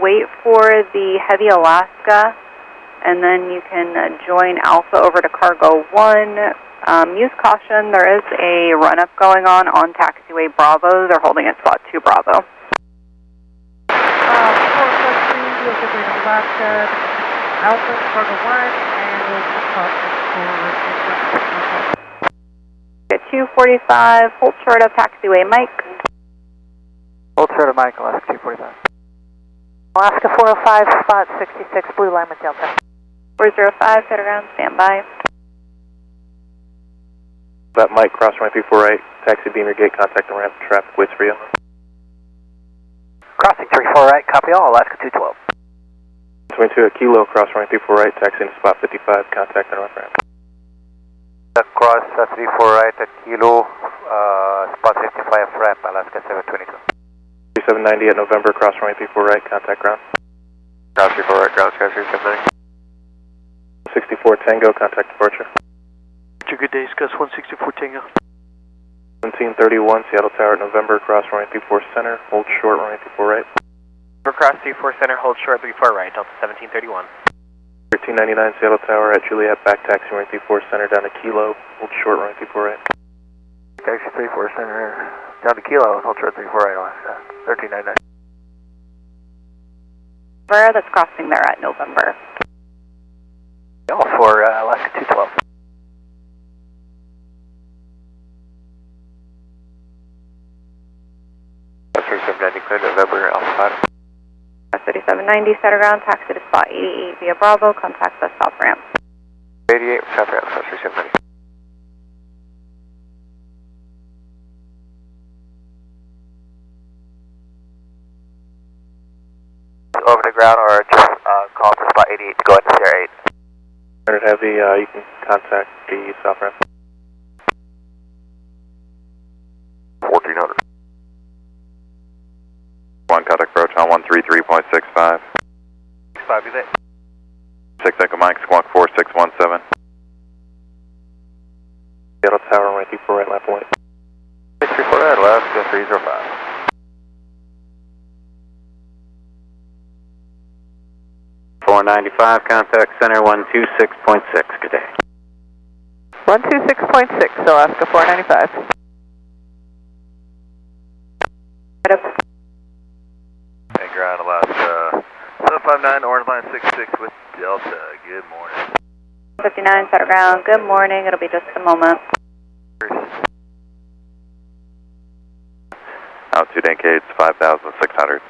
Wait for the Heavy Alaska, and then you can join Alpha over to Cargo 1. Use caution, there is a run-up going on taxiway Bravo. They're holding at slot 2 Bravo. 4 plus 3, you'll get in Alaska, Alpha, Cargo 1, and we'll just caution for 245, hold short of taxiway Mike. Hold short of Mike, Alaska 245. Alaska 405, spot 66, blue line with Delta. 405, set around, stand by. That Mike, cross runway 348, taxi beamer gate, contact and ramp, traffic waits for you. Crossing 34 right, copy all, Alaska 212. 22 at Kilo, cross runway 34 right, taxi into spot 55, contact and ramp. Cross 34 right at Kilo, spot 55 ramp, Alaska 722. 3790 at November, cross runway 34 right, contact ground. Ground 34 right, ground sky 370. 64 Tango, contact departure. Good day, Gus 164 Tango. 1731 Seattle Tower at November, cross runway 34 center, hold short runway 34 right. Cross 34 center, hold short 34 right, Delta 1731. 1399 Seattle Tower at Juliet, back taxi runway 34 center down to Kilo, hold short runway 34 right. Taxi 34 center down to Kilo, hold short 34 right, Alaska 1399. Where that's crossing there at November. All for Alaska 212. That's 3790, clear November, Alpha 5. 3790, set around, taxi to spot 88 via Bravo, contact the stop ramp. 88, stop ramp, 3790. Over the ground or just call for spot 88 to go into CR8. 100 Heavy, you can contact the stop ramp. 1400. 1 contact approach on 133.65. 65, be there. 6 Echo Mike, squawk 4617. Seattle Tower, runway 34 right, left point. 634 right, Alaska 305. .95, contact center 126.6, good day. 126.6, Alaska 495. And ground Alaska 759, orange line 66 with Delta. Good morning. 59, set around, good morning, it'll be just a moment. Altitude indicates 5,600.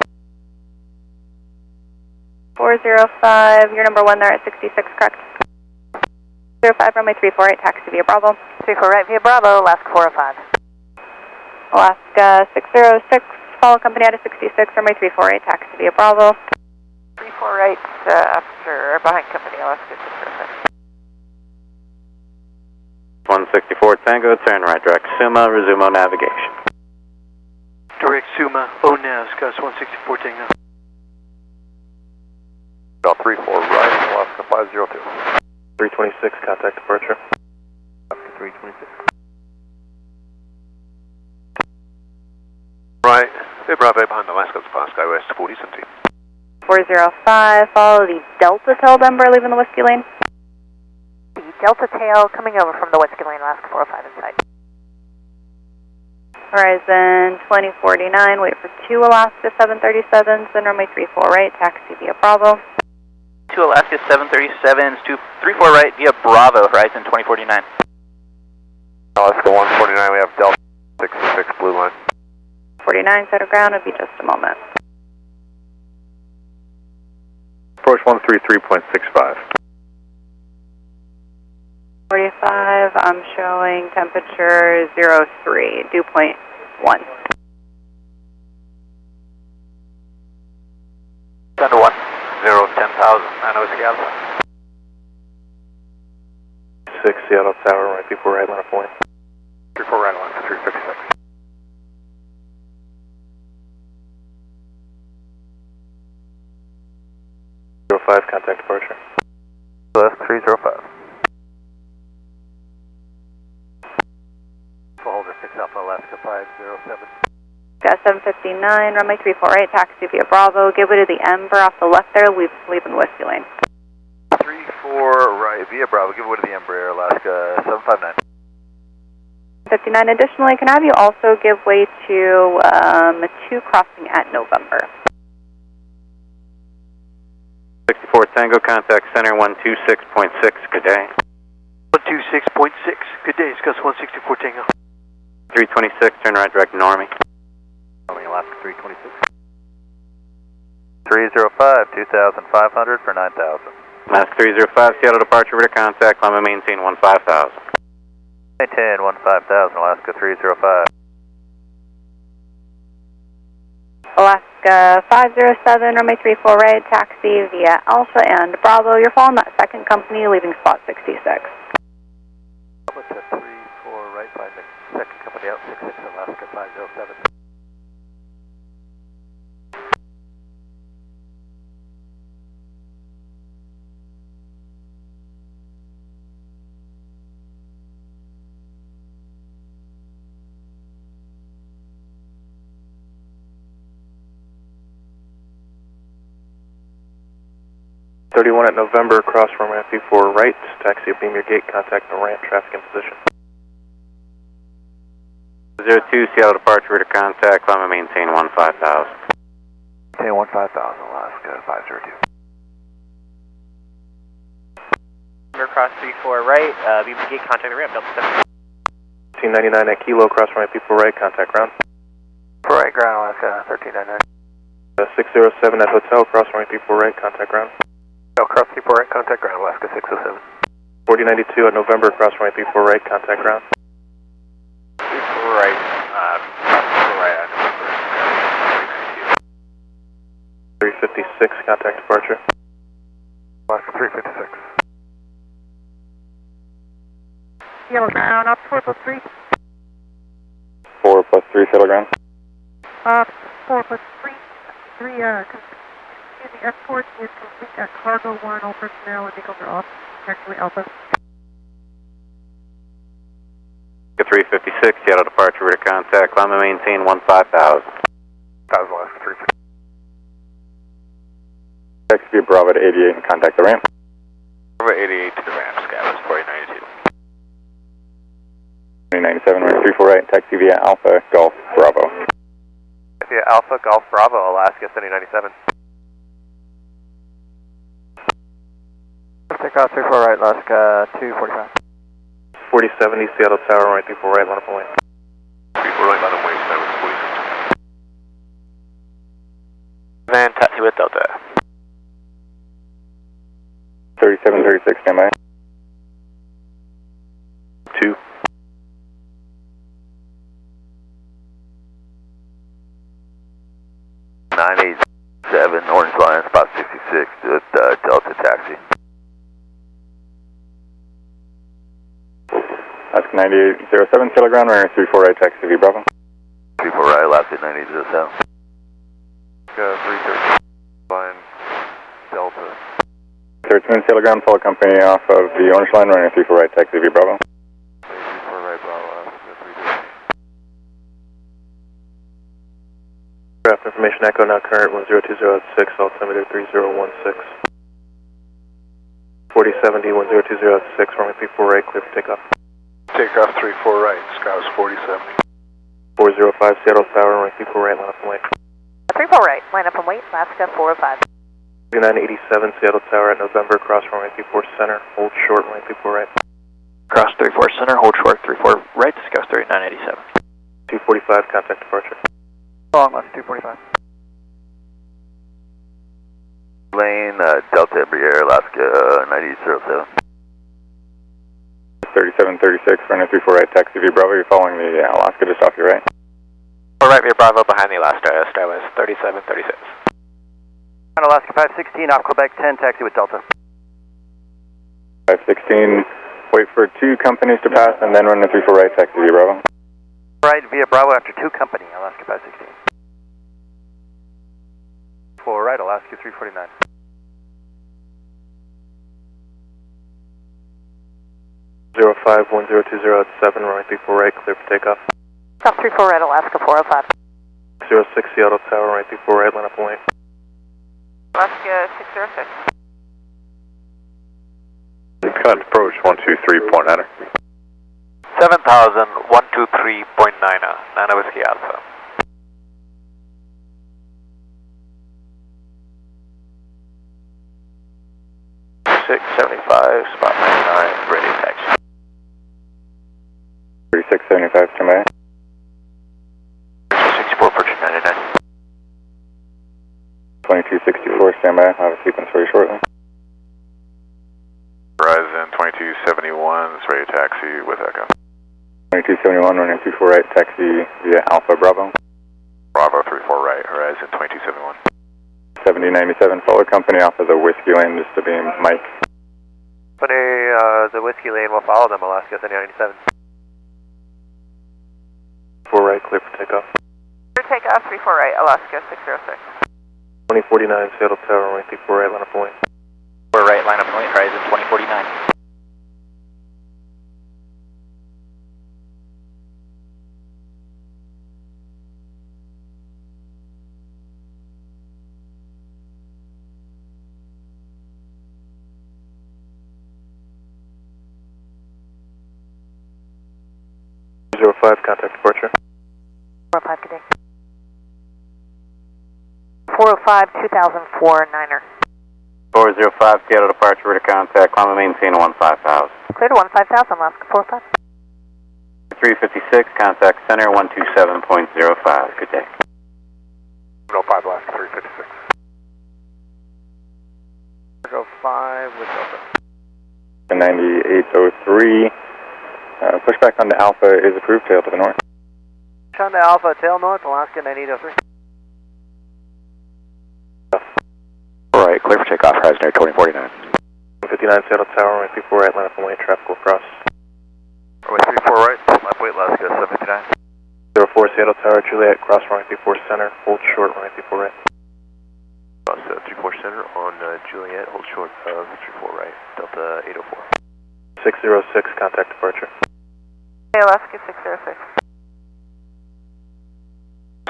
405, you're number 1 there at 66, correct? 05, runway 348, taxi via Bravo. 34 right via Bravo, Alaska 405. Alaska 606, follow company out of 66, runway 348, taxi via Bravo. 34 right after, behind company, Alaska 606. 164 Tango, turn right, direct Suma, resume O navigation. Direct Suma, ONAV, Gus 164 Tango. About 34 right, Alaska 502. 326, contact departure. Alaska 326. Hey, Bravo behind Alaska, fast Skywest 4070. 405, follow the Delta tail number, leaving the whiskey lane. The Delta tail coming over from the whiskey lane, Alaska 405 inside. Horizon 2049, wait for 2 Alaska 737s, then runway 34 right, taxi via Bravo. 2 Alaska 737s, 234 right via Bravo, Horizon 2049. Alaska 149, we have Delta 66 blue line. 49, set of ground, it'll be just a moment. Approach 133.65. 45, I'm showing temperature 03, dew point 1. Down to 1. 010,000, Whiskey Alpha. 6 Seattle Tower, right before right line of point. 34 right line for 356. Contact departure. Left 305. Holder 6 Alpha Alaska 507. Got 759, runway 34 right, taxi via Bravo, give way to the Ember off the left there, leaving whiskey lane. 34 right via Bravo, give way to the Embraer, Alaska 759. 59, additionally, can I have you also give way to 2 crossing at November? 64 Tango, contact center 126.6, good day. 126.6, good day, it's Gus 164 Tango. 326, turn right, direct Normie. Alaska 326. 305, 2,500 for 9,000. Alaska 305, Seattle departure, rear contact, climb and maintain 15,000. Maintain 15,000, Alaska 305. Alaska 507, runway 34 right, taxi via Alpha and Bravo. You're following that second company, leaving spot 66. Alpha 34 right, by the second company out 66, Alaska 507. At November, cross runway 34 right, taxi beam your gate, contact the ramp, traffic in position. 02, Seattle departure, rear contact, climb and maintain 15,000. Maintain 15,000, Alaska 502. Cross 34 right, beam gate, contact the ramp, Delta 7. 1399 at Kilo, cross runway 34 right, contact ground. Right ground, Alaska 1399. 607 at Hotel, cross runway 34 right, contact ground. Cross 34 right, contact ground, Alaska 607. 4092 at November, cross runway 34 right, contact ground. 34 right, 34 right at November. 356, contact departure. Alaska 356. Yellow ground, up 4 plus 3. 4 plus 3, shuttle ground. 4 plus 3. 3, the escort is complete at Cargo 1, all personnel and vehicles are off. Actually, Alpha. 356, Seattle departure, rear contact, climb and maintain 15,000. 1,000, Alaska 350. Taxi via Bravo to 88 and contact the ramp. Bravo 88 to the ramp, Skywest 4092. 2097, runway 34 right, taxi via Alpha, Golf, Bravo. Via Alpha, Golf, Bravo, Alaska 7097. Takeoff 34 right, Alaska 245. 4070, Seattle Tower, runway 34 right, line up away. 34 right, line of way, Skywest 40. Then taxi with Delta. 3736, stand by. 2. Orange Line, spot 66 with Delta taxi. Alaska 9807, Seattle ground, runway 34 right, taxi via Bravo. 34 right, Alaska 9807. 330, line Delta. 13 Seattle ground, follow company off of the Orange Line, runway 34 right, taxi via Bravo. 34 right, Bravo, Alaska 330. Information Echo now current 1020 at 6, altimeter 3016. 4070, 1020 at 6, runway 34 right, clear for takeoff. Takeoff 34 right, Skywas 4070. 405 Seattle Tower, runway 34 right, line up and wait. 34 right, line up and wait, Alaska 405. 2987 Seattle Tower at November, cross runway 34 center, hold short, runway 34 right. Cross 34 center, hold short 34 right, discuss 3987. 245, contact departure. Long left, 245. Lane, Delta Embraer, Alaska 9007. 3736, runway 34 right, taxi via Bravo. You're following the Alaska just off your right. All right, via Bravo behind the Alaska, Skywas 3736. Alaska 516 off Quebec 10, taxi with Delta. 516, wait for 2 companies to pass and then run the 34 right, taxi via Bravo. Right via Bravo after 2 company, Alaska 516. 4 right, Alaska 349. Zero 51020 at 7, runway 34 right, clear for takeoff. South 34 right, Alaska 405. 06 Seattle Tower, runway 34 right, line up and wait. Alaska 606. Contact approach 123.9. 7000, 123.9, Nana Whiskey Alpha. $675, spot 99, ready taxi. 3675, stand by. 64, approaching 99. 2264, stand by. I'll have a sequence for you shortly. Horizon 2271, it's ready taxi with Echo. 2271, running 24 right, taxi via Alpha Bravo. Bravo 34 right, Horizon 2271. 7097, follow company off of the Whiskey Lane just to beam Mike. Company, the Whiskey Lane will follow them, Alaska 7097. 4 right, clear for takeoff. Clear takeoff 34 right, Alaska 606. 2049 Seattle Tower, runway 34 right, line up and wait. 4 right, line up and wait, Horizon 2049. Zero 05, contact departure. 405, good day. 405, 2004, Niner. 405, Seattle departure, to contact, climb and maintain 15000. Clear to 15000, Alaska 405. 356, contact center 127.05, good day. 05, Alaska 356. 5 with Delta. 9803, pushback on the Alpha is approved, tail to the north. Honda Alpha, tail north, Alaska 9803. Alright, clear for takeoff, Horizon 2049. 59 Seattle Tower, runway 34 right, line up and wait, traffic will cross. Runway 34 right, line up wait, Alaska 759. 04 Seattle Tower, Juliet, cross runway 34 center, hold short, runway 34 right. Cross 34 center on Juliet, hold short of 34 right, Delta 804. 606, contact departure. Hey, Alaska 606.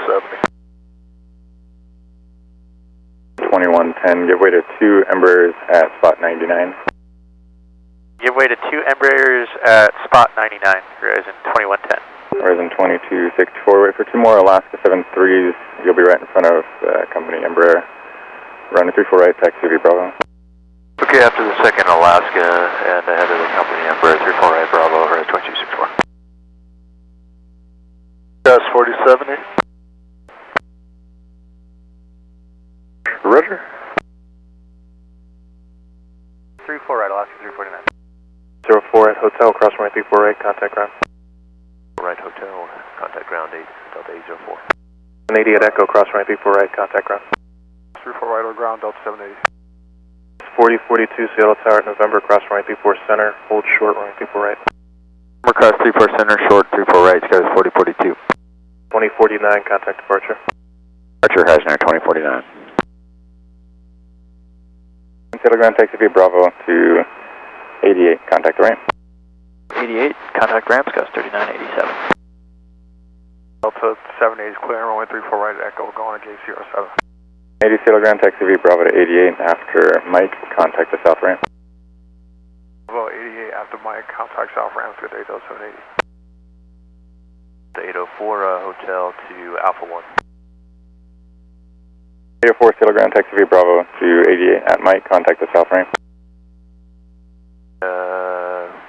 70. 2110, give way to 2 Embers at spot 99. Give way to 2 Embraers at spot 99, Horizon 2110. Horizon 2264, wait for 2 more Alaska 73s. You'll be right in front of company Embraer. Running 34 right, taxi via Bravo. Okay, after the second Alaska and ahead of the company Embraer 34 right, Bravo, Horizon 2264. Gas 4070. Roger. 34 right, Alaska 349. 04 at Hotel, cross runway 34 right, contact ground. Right hotel, contact ground 8, Delta 804. 180 at Echo, cross runway 34 right, contact ground. 34 right on ground, Delta 780. 4042 Seattle Tower at November, cross runway 34 center, hold short, runway 34 right. Cross 34 center, short 34 right, Skywas 4042. 2049, contact departure. Departure, Horizon 2049. Seattle ground, taxi via Bravo to 88, contact the ramp. 88, contact ramp, Skywas 3987. Delta 78 is clear, runway 34 right, Echo, going to gate 07. 80 Seattle Ground, taxi via Bravo to 88 after Mike, contact the south ramp. Bravo 88 after Mike, contact south ramp, good day, Delta 780. The 804 hotel to Alpha 1. 804 Seattle Ground, taxi via Bravo to 88 at Mike, contact the south ramp.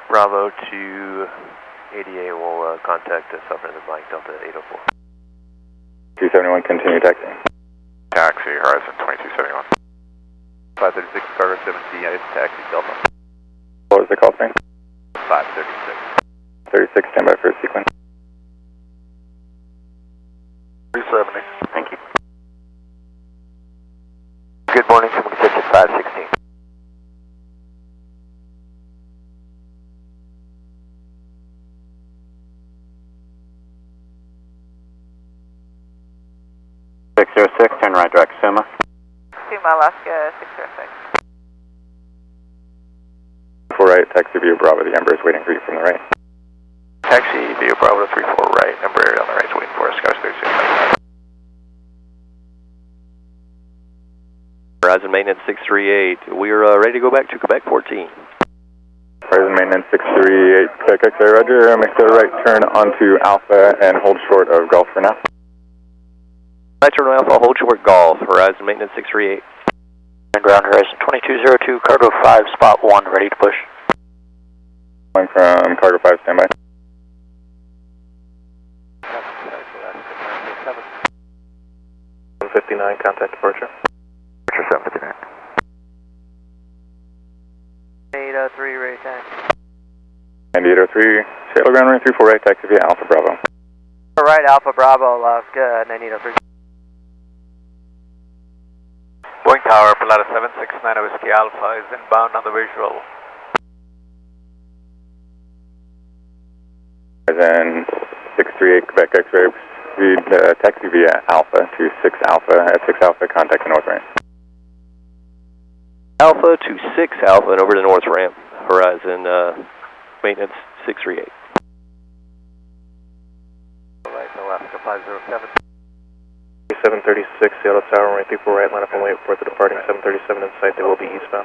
Bravo to 88 will contact the south ramp of Mike, Delta 804. 271, continue taxiing. Taxi, Horizon 2271. 536, cargo 7C, I taxi Delta. What was the call sign? 536. 36, standby for sequence. 370. Thank you. Good morning, someone can catch at 516. Turn right direct Suma. Suma, Alaska 606. 4 right, taxi via Bravo, the Ember is waiting for you from the right. Taxi via Bravo to 34 right, Embraer on the right is waiting for us, Scottish 36. Horizon Maintenance 638, we're ready to go back to Quebec 14. Horizon Maintenance 638, Quebec X-ray, roger. Make the right turn onto Alpha and hold short of Golf for now. Right turn Alpha, hold short Golf, Horizon Maintenance 638. And ground Horizon 2202, cargo 5, spot 1, ready to push. Going from cargo 5, standby. 759, contact departure. Departure 759. 803, ready taxi. 9803, Seattle Ground, runway 34 right, taxi via Alpha Bravo. Right, Alpha Bravo, Alaska 9803. Boeing Tower, Pilatus 769 Whiskey Alpha is inbound on the visual. Then 638 Quebec X-ray, speed taxi via Alpha to 6 Alpha. At 6 Alpha, contact the north ramp. Alpha to 6 Alpha and over to the north ramp, Horizon Maintenance 638. Right, Alaska 507. 736, Seattle Tower, runway 34 right, line up and wait for the departing 737 in sight. They will be eastbound.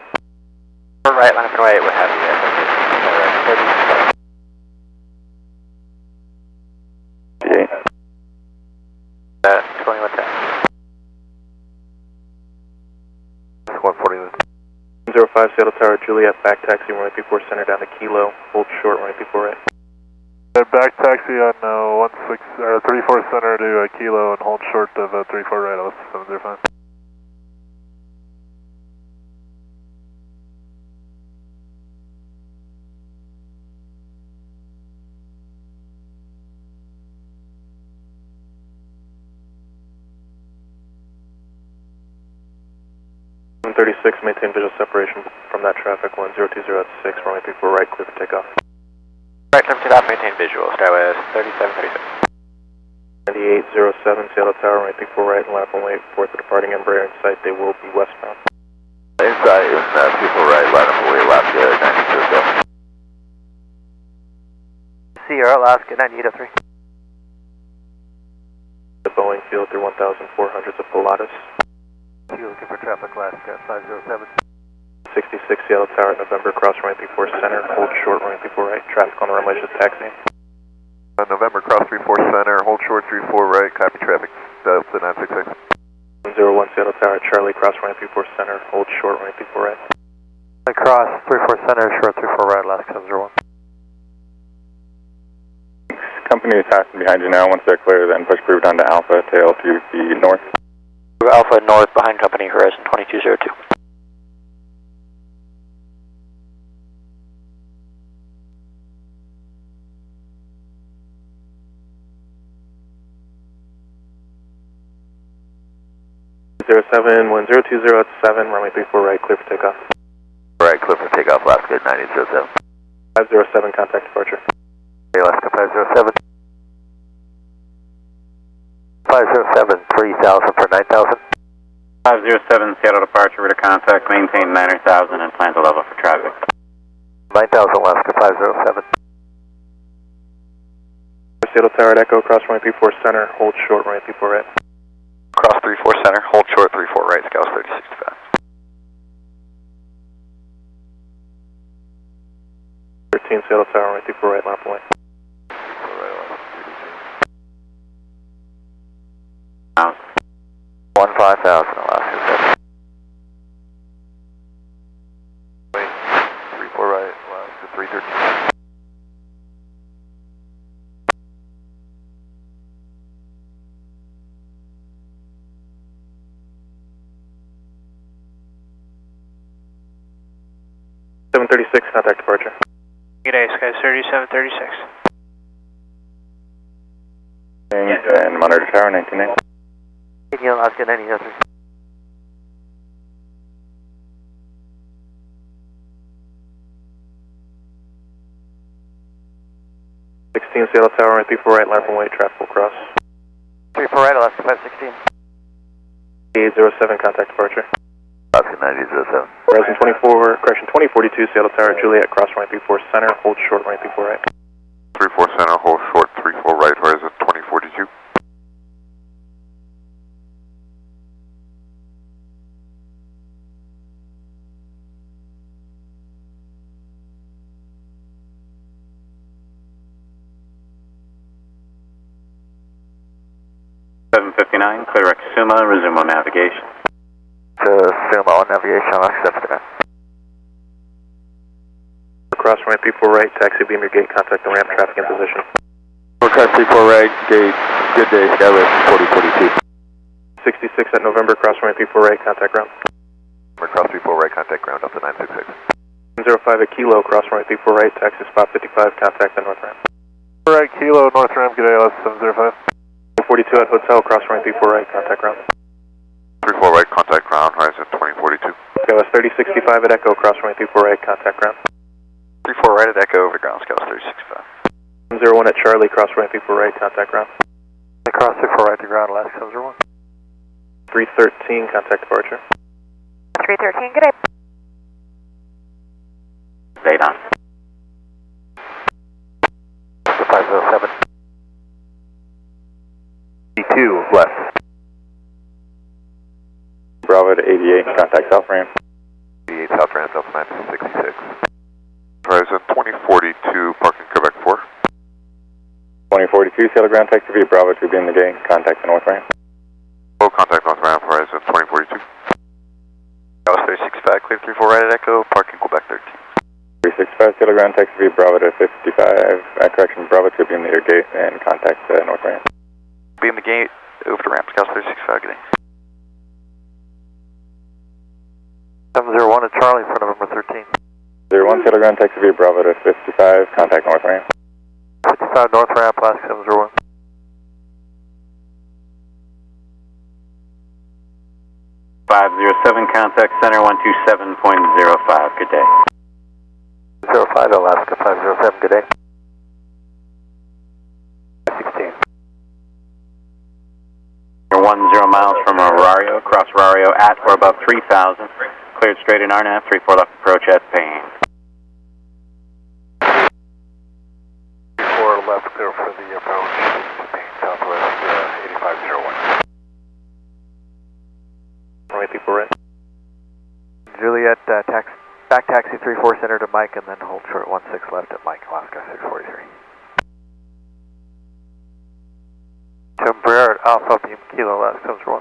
Right, line up and wait, we'll have you. 2110. 140. 05 Seattle Tower, Juliet, back taxi, runway 34 center down to Kilo. Hold short, runway 34 right. Back taxi on 34 center to Kilo and hold short of 34 right, Alaska 705. Maintain visual separation from that traffic, 1020 at 6, runway 34 right, clear for takeoff. Right, clear for takeoff, maintain visual, SkyWest 3736. 9807 Seattle Tower, runway 34 right, line up and wait for the departing Embraer in sight. They will be westbound. Inside is 34 right, line up and wait, Alaska 9807. Sierra, Alaska 9803. The Boeing field through 1,400s of Pilatus. You're looking for traffic, Alaska 507. 66 Seattle Tower, November, cross runway 34 center, hold short runway 34 right, traffic on the runway just taxiing. November, cross 34 center, hold short 34 right, copy traffic, Delta 966. 01 Seattle Tower, Charlie, cross runway 34 center, hold short runway 34 right. Cross 34 center, short 34 right, Alaska 01. Company is passing behind you now. Once they're clear, then push proof down to Alpha, tail to the north. Alpha north behind company, Horizon 2202. Seven 1020 at 7, runway 34 right, clear for takeoff. Right, clear for takeoff, Alaska 9807. 507, contact departure. Alaska 507. 507, 3000 for 9000. 507, Seattle departure, rear to contact, maintain 9000 and plan to level for traffic. 9000, Alaska 507. Seattle Tower at Echo, cross runway 34 center, hold short runway 34 right. Cross 34 center, hold short 34 right, Scouts 3065. 13 Seattle Tower, runway 34 right, line up and wait. 15,000, Alaska 7. Wait, 34 right, Alaska 313. Contact departure. Good day, Sky 3736. And monitor tower 1990. Alaska 90. 16 Seattle Tower, runway 34 right, line up and wait, traffic will cross. 34 right, Alaska 516. 807, contact departure. Alaska 9007. Horizon 24, correction 2042, Seattle Tower, Juliet, cross runway 34 center, hold short runway 34 right. 34 center, hold short 34 right, Horizon 2042. Clear Exuma, resume on navigation. Sumo on navigation, Alaska 79. Cross runway 34 right, taxi beam your gate, contact the ramp, traffic in position. Forecast 34 right, gate, good day, Skywest 4042. 66 at November, cross runway 34 right, contact ground. Cross 34 right, contact ground up to 966. 05 at Kilo, cross runway 34 right, taxi spot 55, contact the north ramp. Right, Kilo, north ramp, good day, Alaska 705. 42 at Hotel, cross runway 34 right, contact ground. 34 right, contact ground, Horizon 2042. Skywest 3065 at Echo, cross runway 34 right, contact ground. 34 right at Echo, over ground, Scouts 3065. 01 at Charlie, cross runway 34 right, contact ground. Cross 34 right to ground, Alaska 701. 313, contact departure. 313, good day. Stayed on. 507. D2 left. Bravo to 88, contact south ramp. 88 south ramp, Delta 966. Horizon 2042, parking Quebec 4. 2042, Seattle ground taxi via Bravo to be in the gate, contact the north ramp. Full contact north ramp, Horizon 2042. Scouts 3065, clear 34 right at Echo, parking Quebec 13. 365, Seattle ground taxi via Bravo to 55, correction, Bravo to be in the gate and contact the north ramp. Be in the gate, over to ramp, Scouts 3065, good day. 701 at Charlie for November 13. 01, Seattle ground taxi via Bravo to 55, contact north ramp. 55 north ramp, Alaska 701. Contact center 127.05, good day. 05 Alaska 507, good day. 16. You're 10 miles from Arario, cross Arario at or above 3,000. Cleared straight in RNAV, 34 left approach at Payne. 34 left, clear for the approach to Payne, Southwest 8501. Runway 34 right. Juliet, back taxi 34 center to Mike and then hold short 16 left at Mike, Alaska 643. Embraer at Alpha Beam Kilo, Alaska 1.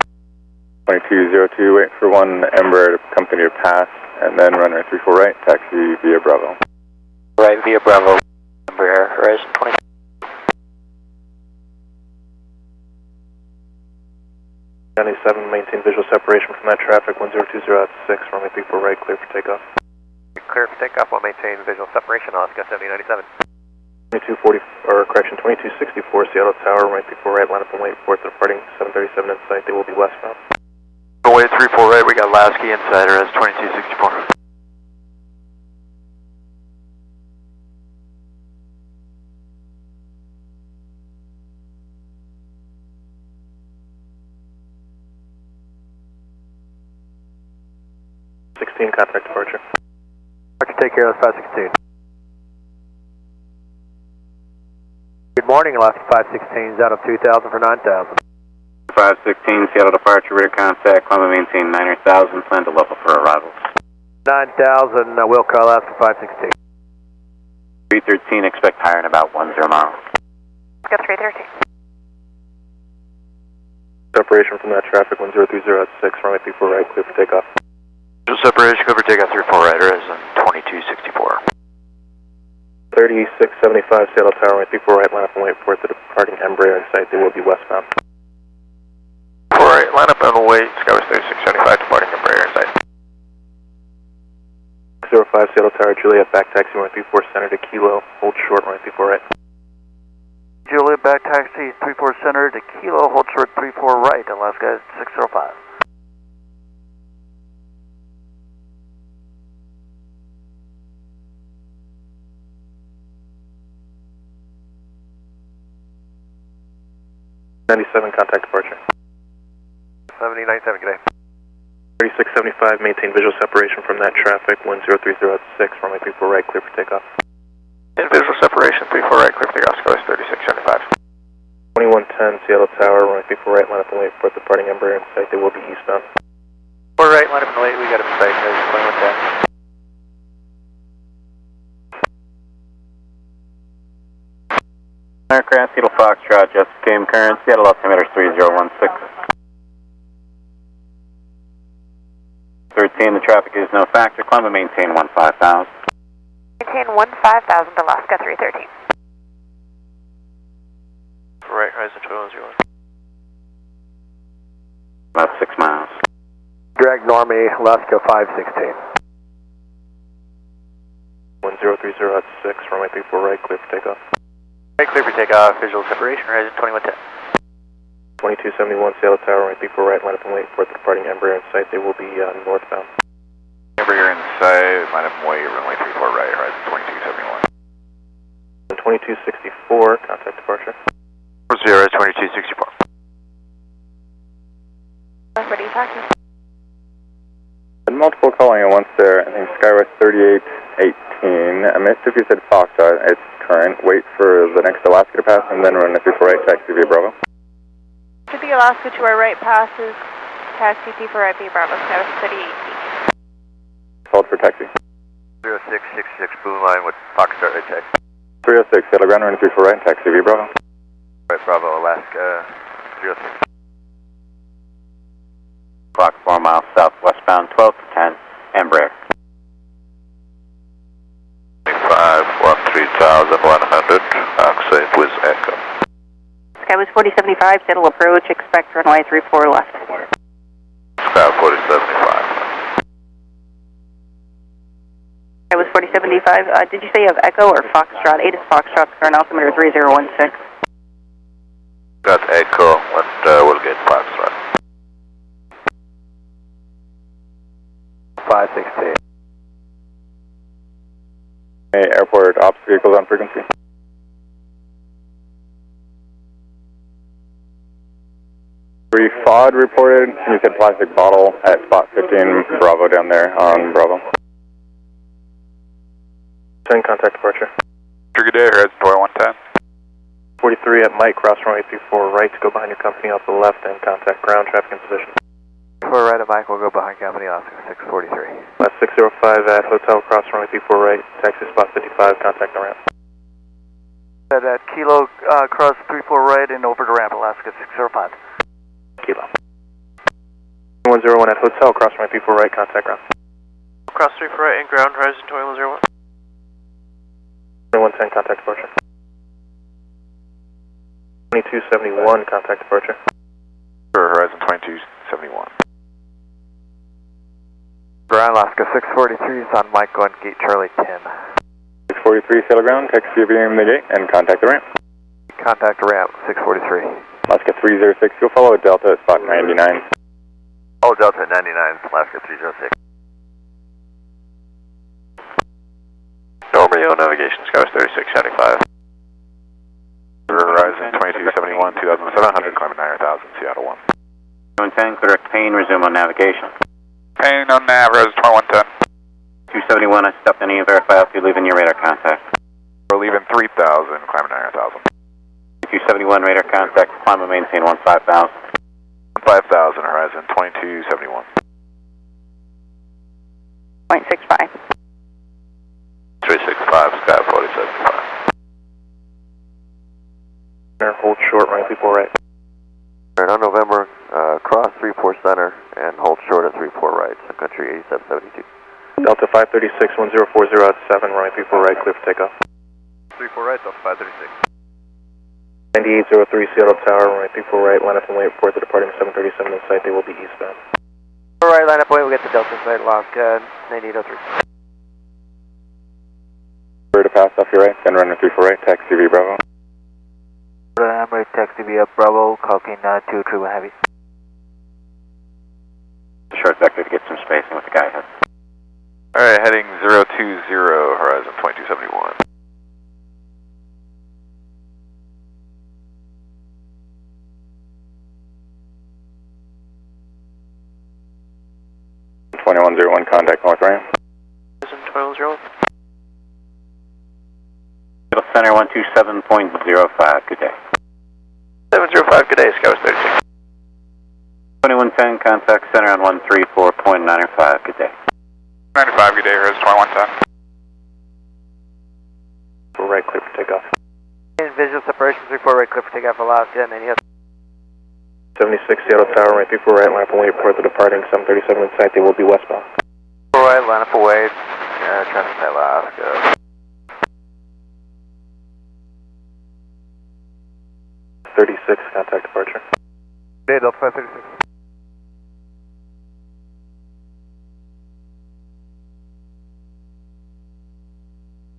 2202, wait for one Embraer to company to pass, and then runway 34 right, taxi via Bravo. Right via Bravo, Embraer, Horizon 20. Maintain visual separation from that traffic, 1020 at 6, runway 34 right, clear for takeoff. Clear for takeoff, will maintain visual separation, Alaska 7097. 2240, or correction, 2264, Seattle Tower, runway 34 right, line up and wait, reports departing 737 in sight, they will be westbound. Away 34 right, we got Lasky Insider as 2264. Contact departure. Roger, take care of 516. Good morning, Alaska 516, out of 2000 for 9000. 516, Seattle departure, rear contact, climb and maintain 9,000, plan to level for arrivals. 9000, Wilco, Alaska 516. 313, expect higher in about 10 miles. Go 313. Separation from that traffic, 1030 at 6, runway 34 right, clear for takeoff. Separation, clear for takeoff 34 right, horizon 2264. 3675 Seattle Tower, runway 34 right, line up and wait for the departing Embraer in sight, they will be westbound. 4 right, line up and wait, Skywest 3675, departing Embraer in sight. 05 Seattle Tower, Juliet, back taxi, runway 34 center to Kilo, hold short, runway 34 right. Juliet, back taxi 34 center to Kilo, hold short 34 right, Alaska 605. Contact departure. 7097, good day. 3675, maintain visual separation from that traffic, 1030 at 6, runway 34 right, clear for takeoff. In visual separation, 34 right, clear for takeoff, Skywest 3675. 2110 Seattle Tower, runway 34 right, line up and wait for the departing Embraer in sight, they will be eastbound. 4 right, line up and wait, we got him in sight, horizon 2110. Aircraft, Seattle Foxtrot, just came current, Seattle altimeter 3016. 13, the traffic is no factor, climb and maintain 15,000. Maintain 15,000, Alaska 313. 4 right, horizon 2101. About 6 miles. Drag Normie, Alaska 516. 1030 at 6, runway 34 right, clear for takeoff. Right, clear for takeoff, visual separation, horizon 2110. 2271 Seattle Tower, runway 34 right, line up and wait for the departing Embraer in sight, they will be northbound. Embraer in sight, line up and wait, runway 34 right, horizon 2271. 2264, contact departure. 0 2264. Ready, taxi. Multiple calling at once there, I think Skywest 3818. I missed if you said Foxtrot, it's current. Wait for the next Alaska to pass and then run a 34 right, taxi via Bravo. To the Alaska to our right passes, taxi T for right, B Bravo, Skywest 3818. Hold for taxi. 0666 Blue Line with Foxtrot right taxi. 306, Seattle ground, running 34 right, taxi via Bravo. Right, Bravo, Alaska 06. Clock 4 miles southwestbound, 12 to 10, Embraer. 513,100, accent with Echo. Skywest 4075, Seattle approach, expect runway 34 left. Sky 4075. Skywest 4075, did you say you have Echo or Foxtrot? 8 is Foxtrot, current altimeter 3016. Got Echo, and we'll get Foxtrot. 516. Hey, airport ops vehicles on frequency. FOD reported, you said plastic bottle at spot 15 Bravo down there on Bravo. 10 contact departure. Trigger day, horizon 2110. 43 at Mike, cross runway 34 right to go behind your company off the left and contact ground traffic in position. 4 right of Mike, we'll go behind company Oscar 643. Last 605 at hotel, cross runway 34 right, taxi spot 55, contact the ramp. At Kilo, cross 34 right and over to ramp, Alaska 605. Kilo. 101 at hotel, cross runway 34 right, contact ground. Cross 34 right and ground, horizon 2101. 2110, contact departure. 2271, contact departure. For horizon 2271. Ground Alaska 643 is on Mike going gate Charlie 10. 643 sail ground, taxi via the gate and contact the ramp. Contact the ramp 643. Alaska 306, you'll follow Delta at spot 99. Oh, Delta 99, Alaska 306. Romeo navigation, Skywest 3675. Horizon 2271, 2700, climbing 9,000, Seattle 1. 2110, clear Payne, resume on navigation. Payne on nav, horizon 2110. 271, I stopped any verify altitude leaving your radar contact. We're leaving 3,000, climbing 9,000. 2271, radar contact, climb and maintain 15,000. 15,000, horizon 2271. 0.65. 365, sky 4075. Hold short, runway 34 right. On November, cross 34 center and hold short at 34 right, Sun Country 8772. Delta 536, 1040 at 7, runway 34 right, clear for takeoff. 34 right, Delta 536. 9803 Seattle Tower, runway 34 right, line up and wait for the departing 737 in sight, they will be eastbound. All right, line up, wait, we'll get the Delta side, Alaska 9803. Clear to pass off your right, then runner 34 right, taxi V Bravo. I'm ready to taxi via Bravo, calling 231 Heavy. Short vector to get some spacing with the guy ahead. Alright, heading 020, horizon 2271. .2101, contact North Ram. 2101. Middle center 127.05, good day. 705, good day, Sky 36. 2110, contact center on 134.95, good day. 95, good day, horizon 2110. For right, clear for takeoff. In visual separation, 34 right, clear for takeoff, Alaska 98. 76 Seattle Tower, runway 34 right, line up and wait for the departing 737 in sight, they will be westbound. 4 right, line up away, traffic to Alaska. 36, contact departure. Okay, Delta 536.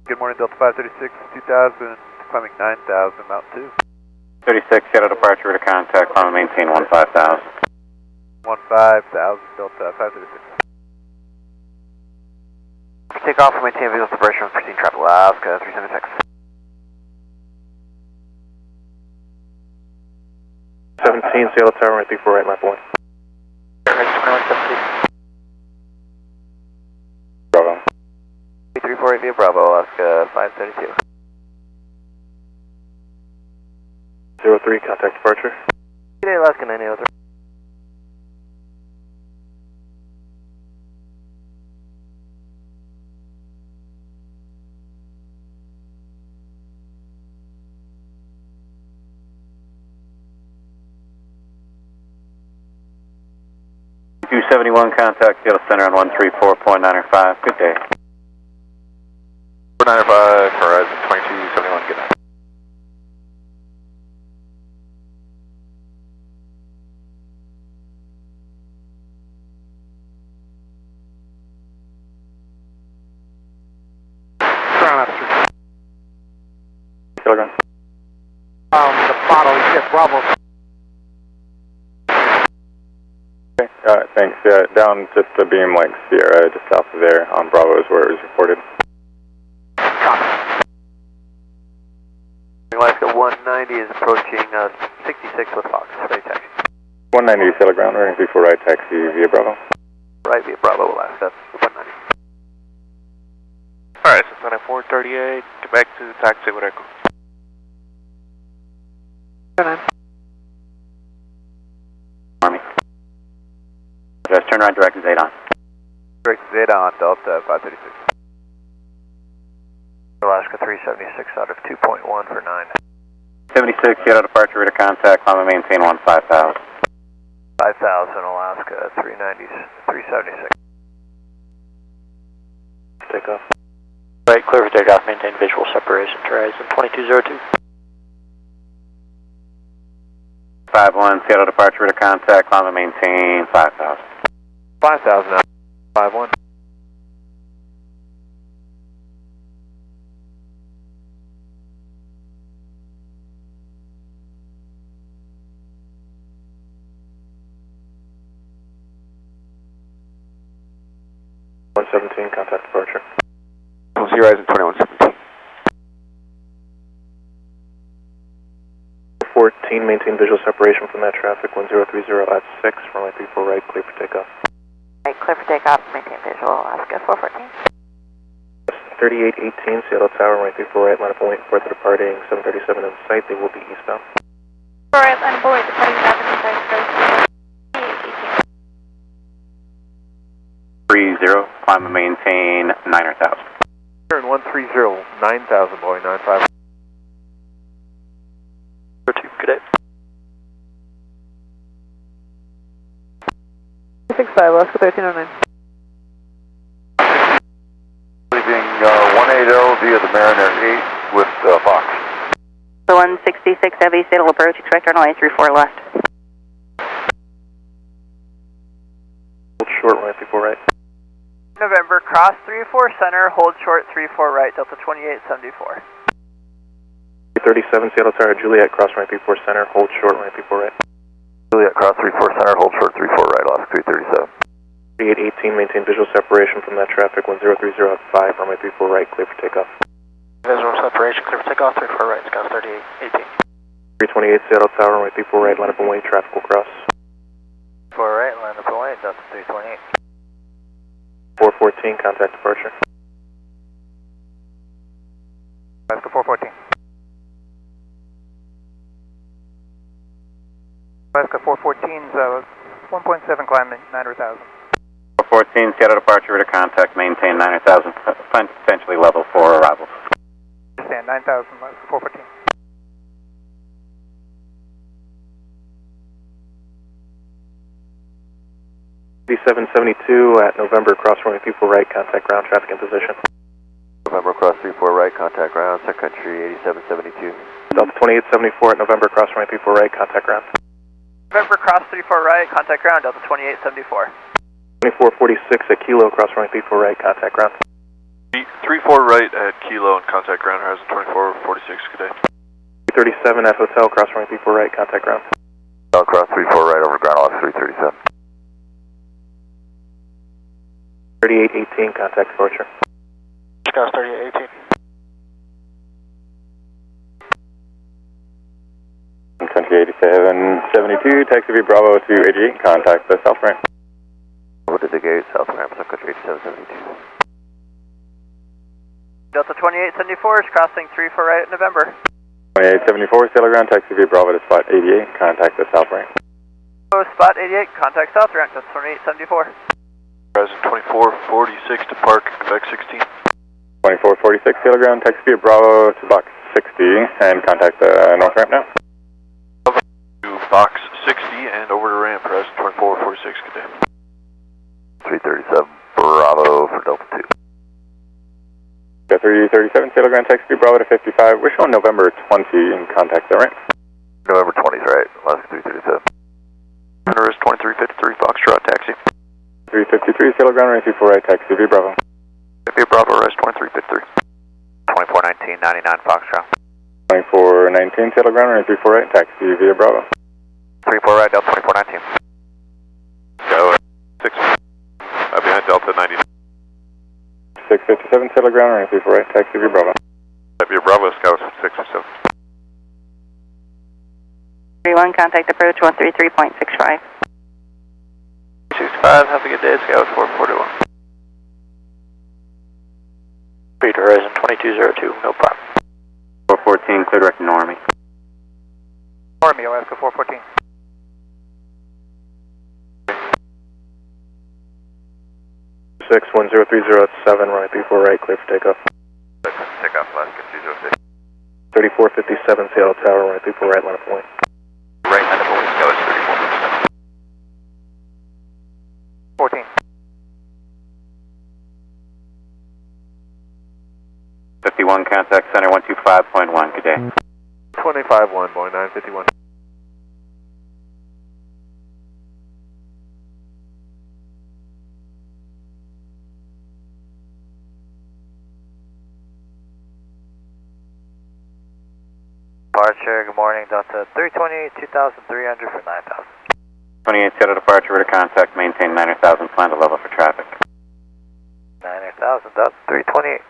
Good morning, Delta 536, 2000, climbing 9,000, Mount 2. 36, Seattle departure to contact, climb and maintain 15,000. 15,000, Delta 536. Takeoff, maintain visual separation, proceed traffic, Alaska 376. 17 Seattle Tower, runway 34 right, line up and wait. Bravo. 348 via Bravo, Alaska 532. 03, contact departure. Good day, Alaska 9803. Contact Seattle Center on 134.95. Good day. 495, horizon 2271, good night. Kilogram. The bottle, you said Bravo. Okay, thanks. Yeah, down just a beam like Sierra, just south of there on Bravo is where it was reported. Alaska 190 is approaching 66 with Fox, ready taxi. 190 Seattle ground, running 34 right, taxi via Bravo. Right via Bravo, Alaska 190. Alright, so it's on at 438, get back to the taxi with Echo. Army. Just turn right, direct Z on. Direct Z on, Delta 536. Alaska 376 out of 2.1 for 9. 76, Seattle departure, radar contact, climb and maintain 15,000. 5,000, Alaska 390, 376. Takeoff. Right, clear for takeoff, maintain visual separation to horizon 2202. 51, Seattle departure, radar contact, climb and maintain 5,000. 5,000 out, 51. Contact departure. We'll see horizon 2117. 14, maintain visual separation from that traffic, 1030 at 6, runway 34 right, clear for takeoff. Right, clear for takeoff, maintain visual, Alaska 414. 3818 Seattle Tower, runway 34 right, line up and wait for the departing 737 in sight. They will be eastbound. Alright, line up and wait, departing 7 in sight, go. 30, climb and maintain 9,000. Turn 130, 9,000, Boeing 95. 2, cadet. 65, Alaska 1309. Leaving 180 via the Mariner 8 with Fox. The 166 Heavy, Seattle approach, expect runway 34 left. Hold short, runway 34 right. November, cross 34 center, hold short 34 right, Delta 2874. 37 Seattle Tower, Juliet, cross runway 34 center, hold short, runway 34 right. Juliet, cross 34 center, hold short 34 right, Alaska 337. 3818, maintain visual separation from that traffic, 1030 at 5, runway 34 right, clear for takeoff. Visual separation, clear for takeoff, 34 right, Scout 3818. 328 Seattle Tower, runway 34 right, line up and wait, traffic will cross. 4 right, line up and wait, Delta 328. 414, contact departure. Alaska 414. Alaska 414's 1.7 climb 9,000. 414, Seattle departure to contact, maintain 9,000, potentially level for arrivals. Understand, 9,000, Alaska 414. D772 at November, cross runway 34 right, contact ground traffic in position. November, cross 34 right, contact ground, Sun Country 8772. Delta 2874 at November, cross runway 34 right, contact ground. November, cross 34 right, contact ground, Delta 2874. 2446 at Kilo, cross runway 34 right, contact ground. 34 right at Kilo and contact ground, horizon 2446, good day. 337 at Hotel, cross runway 34 right, contact ground. Hotel, cross 34 right over ground, Alaska 337. 3818, contact departure. Scout 3818. Country 8772, taxi via Bravo to 88, contact the south ramp. Over to the gate, south ramp, Sun Country 8772. Delta 2874 is crossing 34 right at November. 2874, Seattle ground, taxi via Bravo to spot 88, contact the south ramp. Spot 88, contact south ramp, Delta 2874. Horizon 2446 to park, Quebec 16. 2446, Seattle ground, taxi via Bravo to box 60, and contact the north ramp now. To box 60 and over to ramp, horizon 2446, good day. 337, Bravo for Delta 2. 337, Seattle ground, taxi via Bravo to 55, we're showing November 20 and contact the ramp. November 20's right, Alaska 337. Center is 2353, Foxtrot, taxi. 353, Seattle ground, runway 34 right, taxi via Bravo. Via Bravo, res 2353. 2419, 99 Foxtrot. 2419, Seattle ground, runway 34 right, taxi via Bravo. 34 right, Delta 2419. Skylar 6, behind Delta 99. 657, Seattle ground, runway 34 right, taxi via Bravo. Via Bravo, Scout 667. 31, contact approach 133.65. 65, have a good day, Scout 441. Read horizon 2202, no problem. 414, clear direct Normie. Normie, Alaska 414. Six 1030 at 7, runway 34 right, clear for takeoff. Takeoff, Alaska 206. 3457 Seattle Tower, runway 34 right, line up point. Right, line up point, Scout 34. 14. 51, contact center 125.1, good day. 25-1, Boeing 951. Departure, good morning, Delta 328, 2,300 for 9,000. 28, Seattle departure to contact, maintain 9,000, plan to level for traffic. 9,000, Delta 328.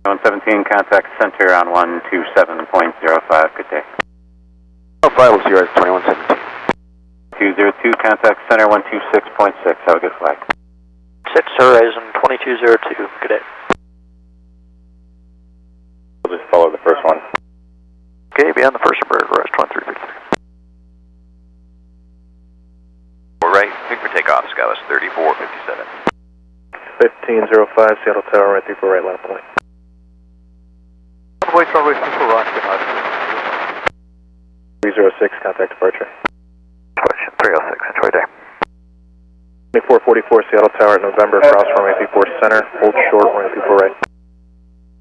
117, contact center on 127.05, good day. Oh, 5 will see you at 2117. 202, contact center 126.6, have a good flight. 6, horizon 2202, good day. We'll just follow the first one. Okay, be on the first number, garage 2356. Right, pick for takeoff, Skywest 3457. 1505, Seattle Tower, right 34 right, line point. Runway 34 right, 306, contact departure. Question 306, enjoy day. 2444, Seattle Tower, November, cross runway 34 center, hold short, runway 34 right.